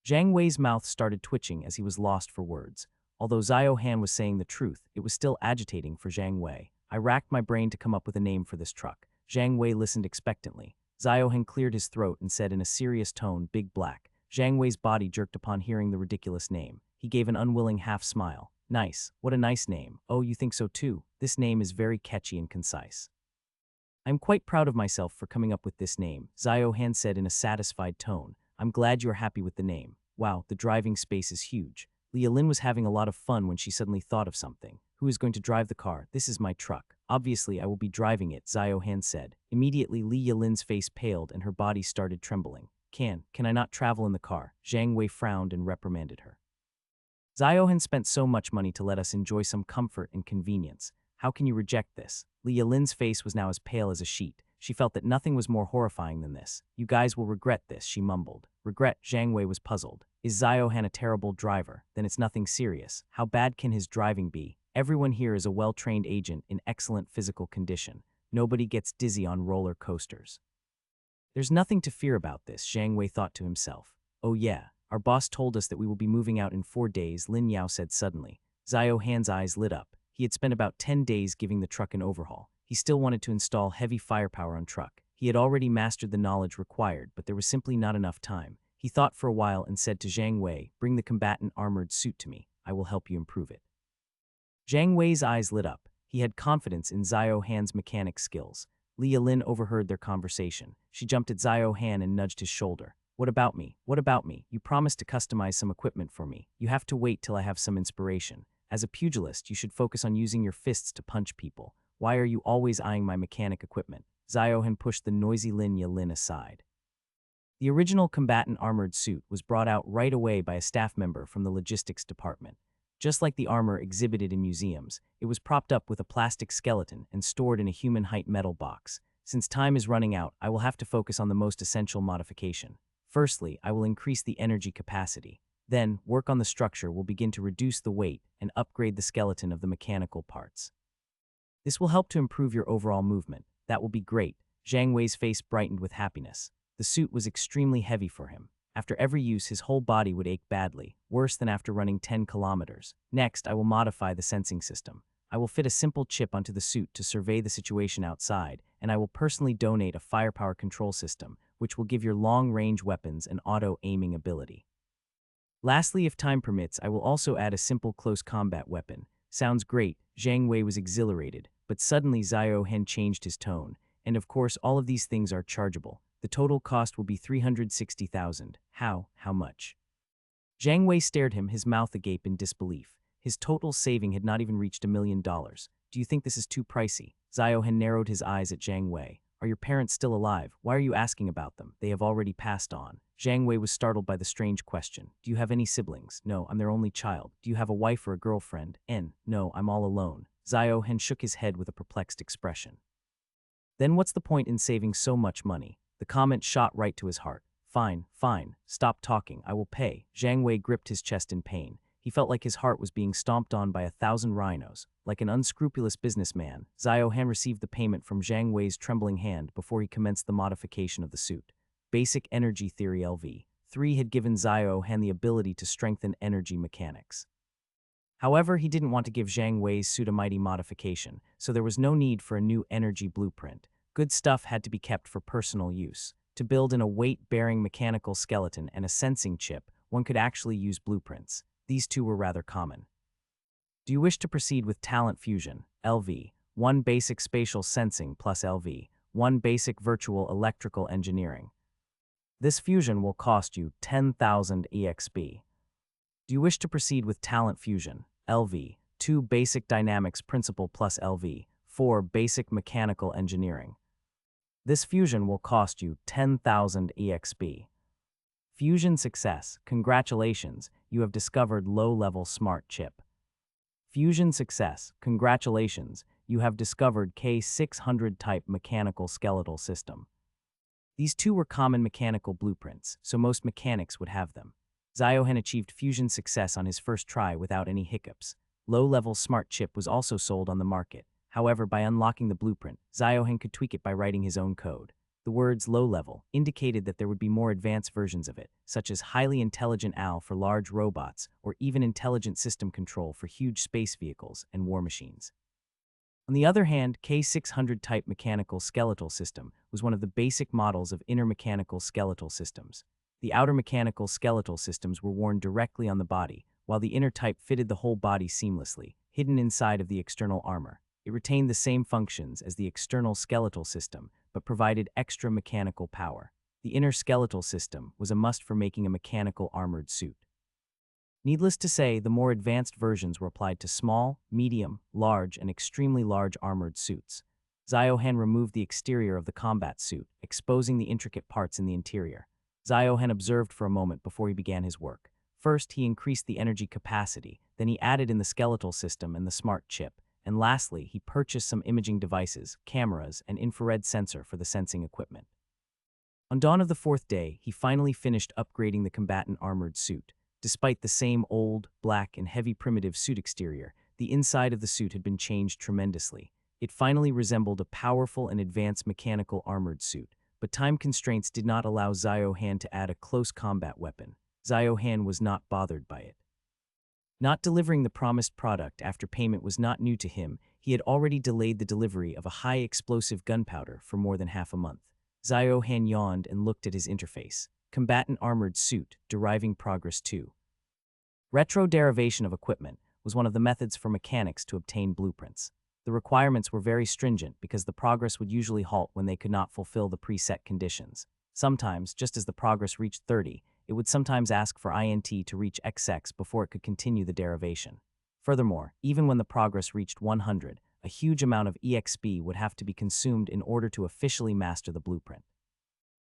Zhang Wei's mouth started twitching as he was lost for words. Although Zio Han was saying the truth, it was still agitating for Zhang Wei. I racked my brain to come up with a name for this truck. Zhang Wei listened expectantly. Zio Han cleared his throat and said in a serious tone, Big Black. Zhang Wei's body jerked upon hearing the ridiculous name. He gave an unwilling half-smile. Nice. What a nice name. Oh, you think so too? This name is very catchy and concise. I'm quite proud of myself for coming up with this name, Zio Han said in a satisfied tone. I'm glad you're happy with the name. Wow, the driving space is huge. Li Yalin was having a lot of fun when she suddenly thought of something. Who is going to drive the car? This is my truck. Obviously, I will be driving it, Zio Han said. Immediately, Li Yalin's face paled and her body started trembling. Can I not travel in the car? Zhang Wei frowned and reprimanded her. Zio Han spent so much money to let us enjoy some comfort and convenience. How can you reject this? Li Yalin's face was now as pale as a sheet. She felt that nothing was more horrifying than this. You guys will regret this, she mumbled. Regret? Zhang Wei was puzzled. Is Zio Han a terrible driver? Then it's nothing serious. How bad can his driving be? Everyone here is a well-trained agent in excellent physical condition. Nobody gets dizzy on roller coasters. There's nothing to fear about this, Zhang Wei thought to himself. Oh yeah, our boss told us that we will be moving out in 4 days, Lin Yao said suddenly. Zio Han's eyes lit up. He had spent about 10 days giving the truck an overhaul. He still wanted to install heavy firepower on truck. He had already mastered the knowledge required, but there was simply not enough time. He thought for a while and said to Zhang Wei, bring the combatant armored suit to me. I will help you improve it. Zhang Wei's eyes lit up. He had confidence in Zio Han's mechanic skills. Li Yalin overheard their conversation. She jumped at Zio Han and nudged his shoulder. What about me? What about me? You promised to customize some equipment for me. You have to wait till I have some inspiration. As a pugilist, you should focus on using your fists to punch people. Why are you always eyeing my mechanic equipment? Zio Han pushed the noisy Lin Yalin aside. The original combatant armored suit was brought out right away by a staff member from the logistics department. Just like the armor exhibited in museums, it was propped up with a plastic skeleton and stored in a human-height metal box. Since time is running out, I will have to focus on the most essential modification. Firstly, I will increase the energy capacity. Then, work on the structure will begin to reduce the weight and upgrade the skeleton of the mechanical parts. This will help to improve your overall movement. That will be great. Zhang Wei's face brightened with happiness. The suit was extremely heavy for him. After every use, his whole body would ache badly, worse than after running 10 kilometers. Next, I will modify the sensing system. I will fit a simple chip onto the suit to survey the situation outside, and I will personally donate a firepower control system, which will give your long-range weapons an auto-aiming ability. Lastly, if time permits, I will also add a simple close combat weapon. Sounds great. Zhang Wei was exhilarated, but suddenly Zio Han changed his tone. And of course, all of these things are chargeable. The total cost will be 360,000. How much? Zhang Wei stared him, his mouth agape in disbelief. His total saving had not even reached $1 million. Do you think this is too pricey? Zio Han narrowed his eyes at Zhang Wei. Are your parents still alive? Why are you asking about them? They have already passed on. Zhang Wei was startled by the strange question. Do you have any siblings? No, I'm their only child. Do you have a wife or a girlfriend? No, I'm all alone. Zio Han shook his head with a perplexed expression. Then what's the point in saving so much money? The comment shot right to his heart. Fine. Stop talking. I will pay. Zhang Wei gripped his chest in pain. He felt like his heart was being stomped on by 1,000 rhinos. Like an unscrupulous businessman, Zio Han received the payment from Zhang Wei's trembling hand before he commenced the modification of the suit. Basic Energy Theory LV3 had given Zio Han the ability to strengthen energy mechanics. However, he didn't want to give Zhang Wei's suit a mighty modification, so there was no need for a new energy blueprint. Good stuff had to be kept for personal use. To build in a weight-bearing mechanical skeleton and a sensing chip, one could actually use blueprints. These two were rather common. Do you wish to proceed with Talent Fusion, LV, 1 basic spatial sensing plus LV, 1 basic virtual electrical engineering? This fusion will cost you 10,000 EXP. Do you wish to proceed with Talent Fusion, LV, 2 basic dynamics principle plus LV, 4 basic mechanical engineering? This fusion will cost you 10,000 EXP. Fusion success. Congratulations, you have discovered low-level smart chip. Fusion success. Congratulations, you have discovered K600 type mechanical skeletal system. These two were common mechanical blueprints, so most mechanics would have them. Ziohen achieved fusion success on his first try without any hiccups. Low-level smart chip was also sold on the market. However, by unlocking the blueprint, Ziohen could tweak it by writing his own code. The words low-level indicated that there would be more advanced versions of it, such as highly intelligent AL for large robots or even intelligent system control for huge space vehicles and war machines. On the other hand, K600 type mechanical skeletal system was one of the basic models of inner mechanical skeletal systems. The outer mechanical skeletal systems were worn directly on the body, while the inner type fitted the whole body seamlessly, hidden inside of the external armor. It retained the same functions as the external skeletal system, but provided extra mechanical power. The inner skeletal system was a must for making a mechanical armored suit. Needless to say, the more advanced versions were applied to small, medium, large, and extremely large armored suits. Ziohen removed the exterior of the combat suit, exposing the intricate parts in the interior. Ziohen observed for a moment before he began his work. First, he increased the energy capacity, then he added in the skeletal system and the smart chip, and lastly, he purchased some imaging devices, cameras, and infrared sensor for the sensing equipment. On dawn of the fourth day, he finally finished upgrading the combatant armored suit. Despite the same old, black, and heavy primitive suit exterior, the inside of the suit had been changed tremendously. It finally resembled a powerful and advanced mechanical armored suit, but time constraints did not allow Ziohen to add a close combat weapon. Ziohen was not bothered by it. Not delivering the promised product after payment was not new to him. He had already delayed the delivery of a high-explosive gunpowder for more than half a month. Ziohen yawned and looked at his interface. Combatant armored suit, deriving progress 2. Retro derivation of equipment was one of the methods for mechanics to obtain blueprints. The requirements were very stringent because the progress would usually halt when they could not fulfill the preset conditions. Sometimes, just as the progress reached 30, it would sometimes ask for INT to reach XX before it could continue the derivation. Furthermore, even when the progress reached 100, a huge amount of EXP would have to be consumed in order to officially master the blueprint.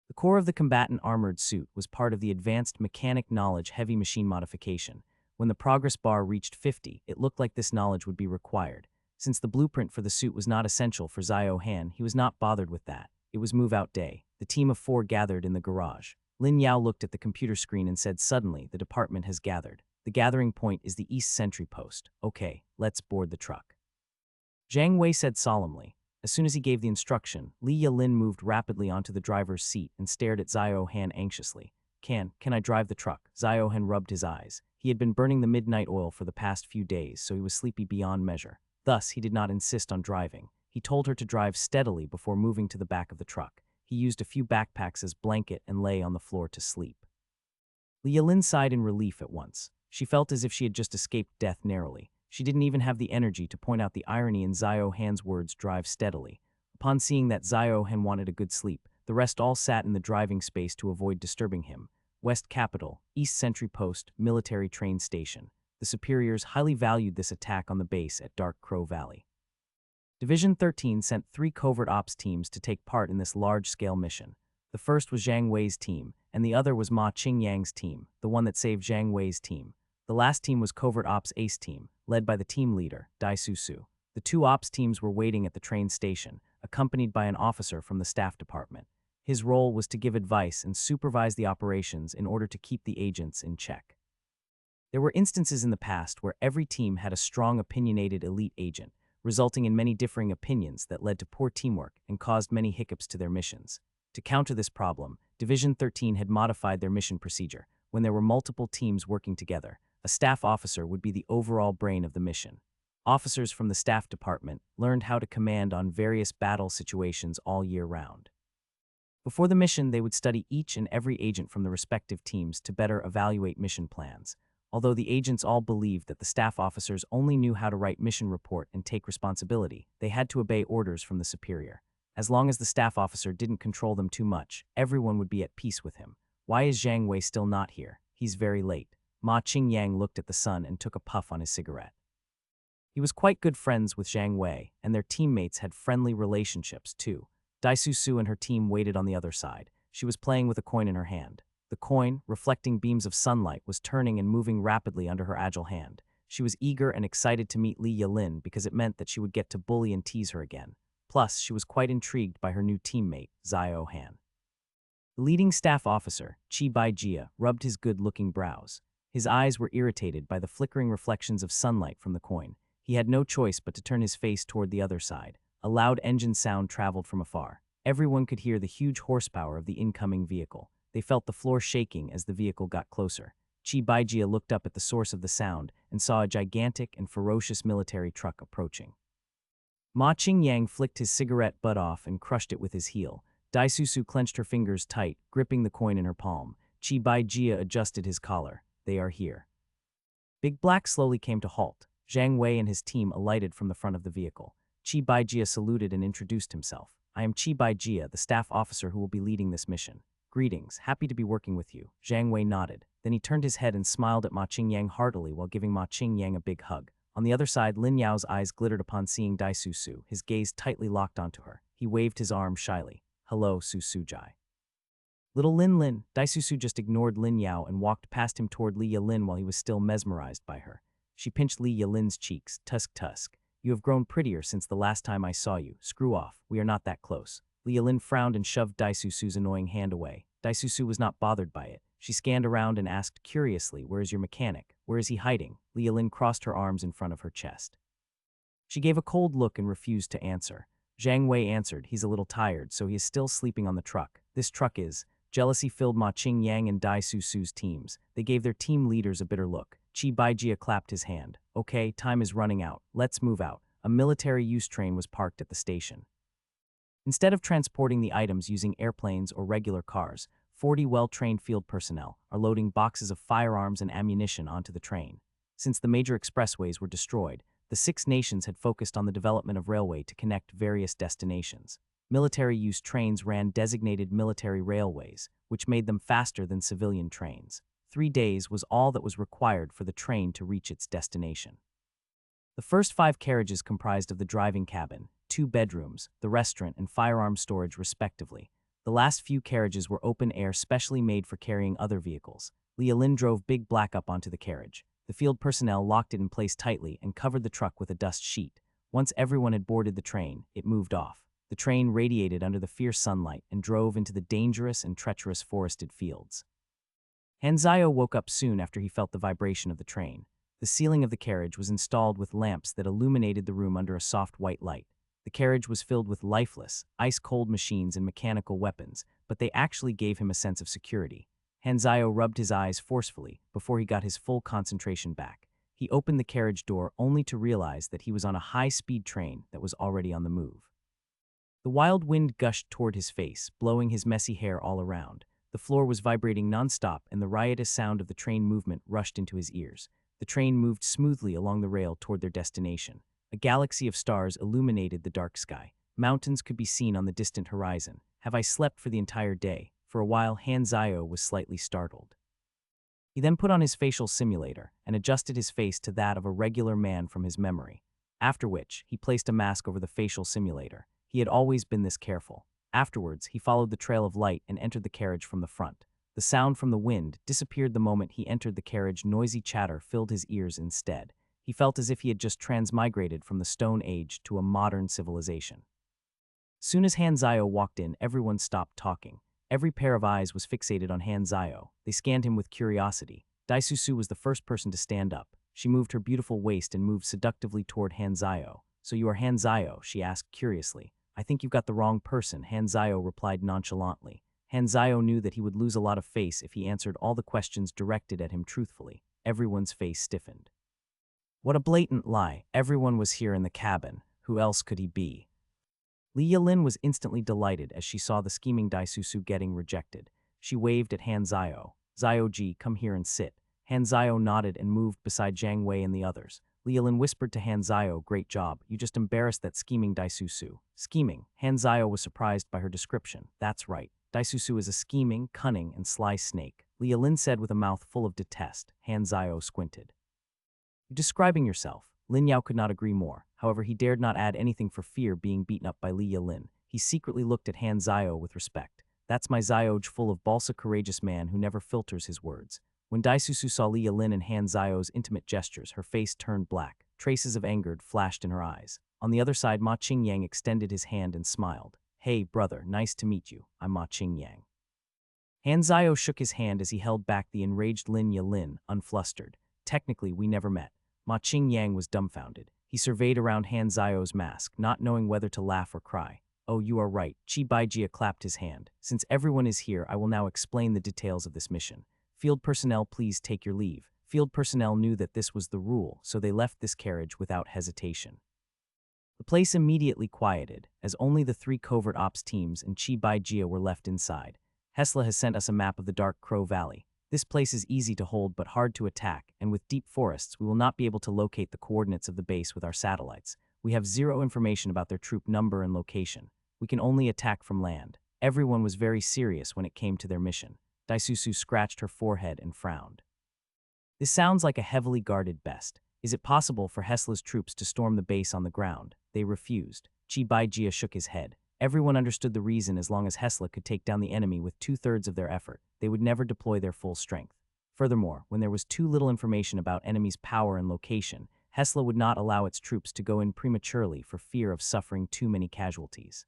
The core of the combatant armored suit was part of the advanced mechanic knowledge heavy machine modification. When the progress bar reached 50, it looked like this knowledge would be required. Since the blueprint for the suit was not essential for Ziohen, he was not bothered with that. It was move-out day. The team of 4 gathered in the garage. Lin Yao looked at the computer screen and said suddenly, the department has gathered. The gathering point is the East Sentry Post. Okay, let's board the truck. Zhang Wei said solemnly. As soon as he gave the instruction, Li Yalin moved rapidly onto the driver's seat and stared at Ziohen anxiously. Can I drive the truck? Ziohen rubbed his eyes. He had been burning the midnight oil for the past few days, so he was sleepy beyond measure. Thus, he did not insist on driving. He told her to drive steadily before moving to the back of the truck. He used a few backpacks as blanket and lay on the floor to sleep. Li Yalin sighed in relief at once. She felt as if she had just escaped death narrowly. She didn't even have the energy to point out the irony in Ziohen's words, drive steadily. Upon seeing that Ziohen wanted a good sleep, the rest all sat in the driving space to avoid disturbing him. West Capital, East Sentry Post, military train station. The superiors highly valued this attack on the base at Dark Crow Valley. Division 13 sent 3 covert ops teams to take part in this large-scale mission. The first was Zhang Wei's team, and the other was Ma Qingyang's team, the one that saved Zhang Wei's team. The last team was Covert Ops Ace Team, led by the team leader, Dai Susu. The 2 ops teams were waiting at the train station, accompanied by an officer from the staff department. His role was to give advice and supervise the operations in order to keep the agents in check. There were instances in the past where every team had a strong opinionated elite agent, resulting in many differing opinions that led to poor teamwork and caused many hiccups to their missions. To counter this problem, Division 13 had modified their mission procedure. When there were multiple teams working together, a staff officer would be the overall brain of the mission. Officers from the staff department learned how to command on various battle situations all year round. Before the mission, they would study each and every agent from the respective teams to better evaluate mission plans. Although the agents all believed that the staff officers only knew how to write mission report and take responsibility, they had to obey orders from the superior. As long as the staff officer didn't control them too much, everyone would be at peace with him. Why is Zhang Wei still not here? He's very late. Ma Qingyang looked at the sun and took a puff on his cigarette. He was quite good friends with Zhang Wei, and their teammates had friendly relationships too. Daisusu and her team waited on the other side. She was playing with a coin in her hand. The coin, reflecting beams of sunlight, was turning and moving rapidly under her agile hand. She was eager and excited to meet Li Yalin because it meant that she would get to bully and tease her again. Plus, she was quite intrigued by her new teammate, Zio Han. The leading staff officer, Chi Baijia, rubbed his good-looking brows. His eyes were irritated by the flickering reflections of sunlight from the coin. He had no choice but to turn his face toward the other side. A loud engine sound traveled from afar. Everyone could hear the huge horsepower of the incoming vehicle. They felt the floor shaking as the vehicle got closer. Chi Baijia looked up at the source of the sound and saw a gigantic and ferocious military truck approaching. Ma Qingyang flicked his cigarette butt off and crushed it with his heel. Daisusu clenched her fingers tight, gripping the coin in her palm. Chi Baijia adjusted his collar. They are here. Big Black slowly came to halt. Zhang Wei and his team alighted from the front of the vehicle. Chi Baijia saluted and introduced himself. I am Chi Baijia, the staff officer who will be leading this mission. Greetings, happy to be working with you. Zhang Wei nodded. Then he turned his head and smiled at Ma Qingyang heartily while giving Ma Qingyang a big hug. On the other side, Lin Yao's eyes glittered upon seeing Daisusu, his gaze tightly locked onto her. He waved his arm shyly. Hello, Su Sujai. Little Lin. Daisusu just ignored Lin Yao and walked past him toward Li Yalin while he was still mesmerized by her. She pinched Li Yalin's cheeks. Tusk. You have grown prettier since the last time I saw you. Screw off. We are not that close. Li Yalin frowned and shoved Daisusu's annoying hand away. Daisusu was not bothered by it. She scanned around and asked curiously, where is your mechanic? Where is he hiding? Li Yalin crossed her arms in front of her chest. She gave a cold look and refused to answer. Zhang Wei answered, he's a little tired, so he is still sleeping on the truck. This truck is. Jealousy filled Ma Qingyang and Daisusu's teams. They gave their team leaders a bitter look. Chi Baijia clapped his hand. Okay, time is running out. Let's move out. A military use train was parked at the station. Instead of transporting the items using airplanes or regular cars, 40 well-trained field personnel are loading boxes of firearms and ammunition onto the train. Since the major expressways were destroyed, the 6 nations had focused on the development of railway to connect various destinations. Military-use trains ran designated military railways, which made them faster than civilian trains. 3 days was all that was required for the train to reach its destination. The first 5 carriages comprised of the driving cabin, 2 bedrooms, the restaurant, and firearm storage respectively. The last few carriages were open-air specially made for carrying other vehicles. Li Yalin drove Big Black up onto the carriage. The field personnel locked it in place tightly and covered the truck with a dust sheet. Once everyone had boarded the train, it moved off. The train radiated under the fierce sunlight and drove into the dangerous and treacherous forested fields. Hanzio woke up soon after he felt the vibration of the train. The ceiling of the carriage was installed with lamps that illuminated the room under a soft white light. The carriage was filled with lifeless, ice-cold machines and mechanical weapons, but they actually gave him a sense of security. Hanzio rubbed his eyes forcefully before he got his full concentration back. He opened the carriage door only to realize that he was on a high-speed train that was already on the move. The wild wind gushed toward his face, blowing his messy hair all around. The floor was vibrating nonstop, and the riotous sound of the train movement rushed into his ears. The train moved smoothly along the rail toward their destination. A galaxy of stars illuminated the dark sky. Mountains could be seen on the distant horizon. Have I slept for the entire day? For a while, Hanzio was slightly startled. He then put on his facial simulator and adjusted his face to that of a regular man from his memory, after which he placed a mask over the facial simulator. He had always been this careful. Afterwards, he followed the trail of light and entered the carriage from the front. The sound from the wind disappeared the moment he entered the carriage. Noisy chatter filled his ears instead. He felt as if he had just transmigrated from the Stone Age to a modern civilization. Soon as Hanzio walked in, everyone stopped talking. Every pair of eyes was fixated on Hanzio. They scanned him with curiosity. Daisusu was the first person to stand up. She moved her beautiful waist and moved seductively toward Hanzio. So you are Hanzio? She asked curiously. I think you've got the wrong person, Hanzio replied nonchalantly. Hanzio knew that he would lose a lot of face if he answered all the questions directed at him truthfully. Everyone's face stiffened. What a blatant lie. Everyone was here in the cabin. Who else could he be? Li Yalin was instantly delighted as she saw the scheming Daisusu getting rejected. She waved at Hanzio. Zio-ji, come here and sit. Hanzio nodded and moved beside Zhang Wei and the others. Li Yalin whispered to Hanzio, great job, you just embarrassed that scheming Daisusu. Scheming? Hanzio was surprised by her description. That's right. Daisusu is a scheming, cunning, and sly snake. Li Yalin said with a mouth full of detest. Hanzio squinted. You're describing yourself. Lin Yao could not agree more. However, he dared not add anything for fear being beaten up by Li Yalin. He secretly looked at Han Zio with respect. That's my Zioj full of balsa courageous man who never filters his words. When Daisusu saw Li Yalin and Han Zio's intimate gestures, her face turned black. Traces of anger flashed in her eyes. On the other side, Ma Qingyang extended his hand and smiled. Hey, brother, nice to meet you. I'm Ma Qingyang. Han Zio shook his hand as he held back the enraged Lin Yalin, unflustered. Technically, we never met. Ma Qingyang was dumbfounded. He surveyed around Han Zio's mask, not knowing whether to laugh or cry. Oh, you are right. Qi Baijia clapped his hand. Since everyone is here, I will now explain the details of this mission. Field personnel, please take your leave. Field personnel knew that this was the rule, so they left this carriage without hesitation. The place immediately quieted, as only the 3 covert ops teams and Qi Baijia were left inside. Hesla has sent us a map of the Dark Crow Valley. This place is easy to hold but hard to attack, and with deep forests, we will not be able to locate the coordinates of the base with our satellites. We have zero information about their troop number and location. We can only attack from land. Everyone was very serious when it came to their mission. Daisusu scratched her forehead and frowned. This sounds like a heavily guarded best. Is it possible for Hesla's troops to storm the base on the ground? They refused. Qi Baijia shook his head. Everyone understood the reason. As long as Hesla could take down the enemy with 2/3 of their effort, they would never deploy their full strength. Furthermore, when there was too little information about enemies' power and location, Hesla would not allow its troops to go in prematurely for fear of suffering too many casualties.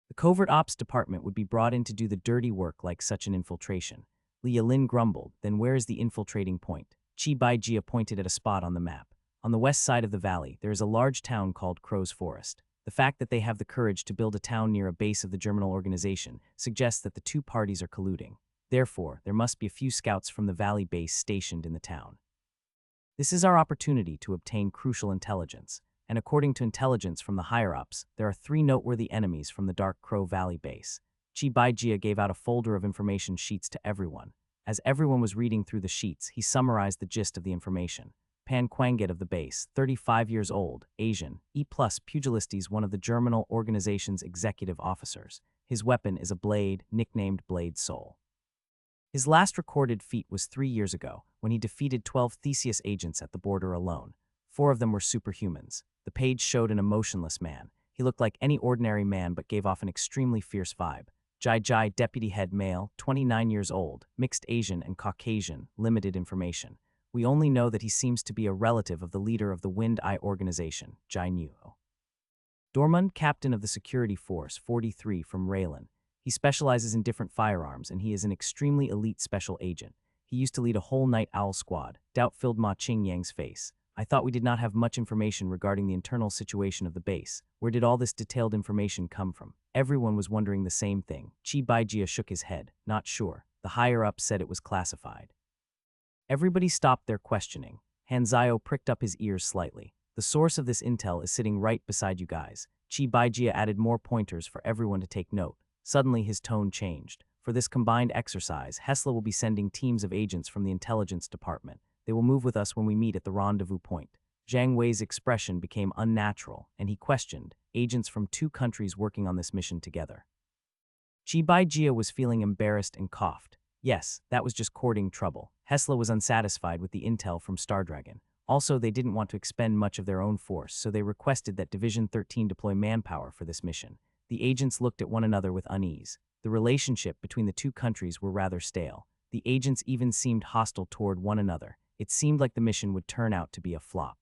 The covert ops department would be brought in to do the dirty work like such an infiltration. Li Yalin grumbled, then where is the infiltrating point? Qi Baijia pointed at a spot on the map. On the west side of the valley, there is a large town called Crow's Forest. The fact that they have the courage to build a town near a base of the Germinal organization suggests that the 2 parties are colluding. Therefore, there must be a few scouts from the valley base stationed in the town. This is our opportunity to obtain crucial intelligence, and according to intelligence from the higher-ups, there are 3 noteworthy enemies from the Dark Crow Valley base. Qi Baijia gave out a folder of information sheets to everyone. As everyone was reading through the sheets, he summarized the gist of the information. Pan Quanget of the base, 35 years old, Asian, E+ pugilistes, one of the Germinal organization's executive officers. His weapon is a blade, nicknamed Blade Soul. His last recorded feat was 3 years ago, when he defeated 12 Theseus agents at the border alone. 4 of them were superhumans. The page showed an emotionless man. He looked like any ordinary man but gave off an extremely fierce vibe. Jai Jai, deputy head male, 29 years old, mixed Asian and Caucasian, limited information. We only know that he seems to be a relative of the leader of the Wind Eye organization, Jai Nuo. Dormund, captain of the security force, 43, from Raylan. He specializes in different firearms, and he is an extremely elite special agent. He used to lead a whole night owl squad. Doubt filled Ma Qingyang's face. I thought we did not have much information regarding the internal situation of the base. Where did all this detailed information come from? Everyone was wondering the same thing. Qi Baijia shook his head. Not sure. The higher-up said it was classified. Everybody stopped their questioning. Han Zio pricked up his ears slightly. The source of this intel is sitting right beside you guys. Qi Baijia added more pointers for everyone to take note. Suddenly his tone changed. For this combined exercise, Hesla will be sending teams of agents from the intelligence department. They will move with us when we meet at the rendezvous point. Zhang Wei's expression became unnatural, and he questioned, agents from 2 countries working on this mission together. Qi Baijia was feeling embarrassed and coughed. Yes, that was just courting trouble. Hesla was unsatisfied with the intel from Stardragon. Also, they didn't want to expend much of their own force, so they requested that Division 13 deploy manpower for this mission. The agents looked at one another with unease. The relationship between the 2 countries were rather stale. The agents even seemed hostile toward one another. It seemed like the mission would turn out to be a flop.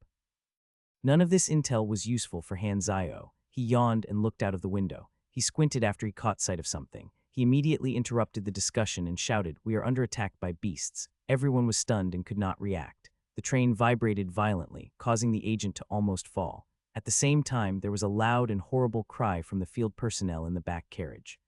None of this intel was useful for Han Zio. He yawned and looked out of the window. He squinted after he caught sight of something. He immediately interrupted the discussion and shouted, "We are under attack by beasts." Everyone was stunned and could not react. The train vibrated violently, causing the agent to almost fall. At the same time, there was a loud and horrible cry from the field personnel in the back carriage.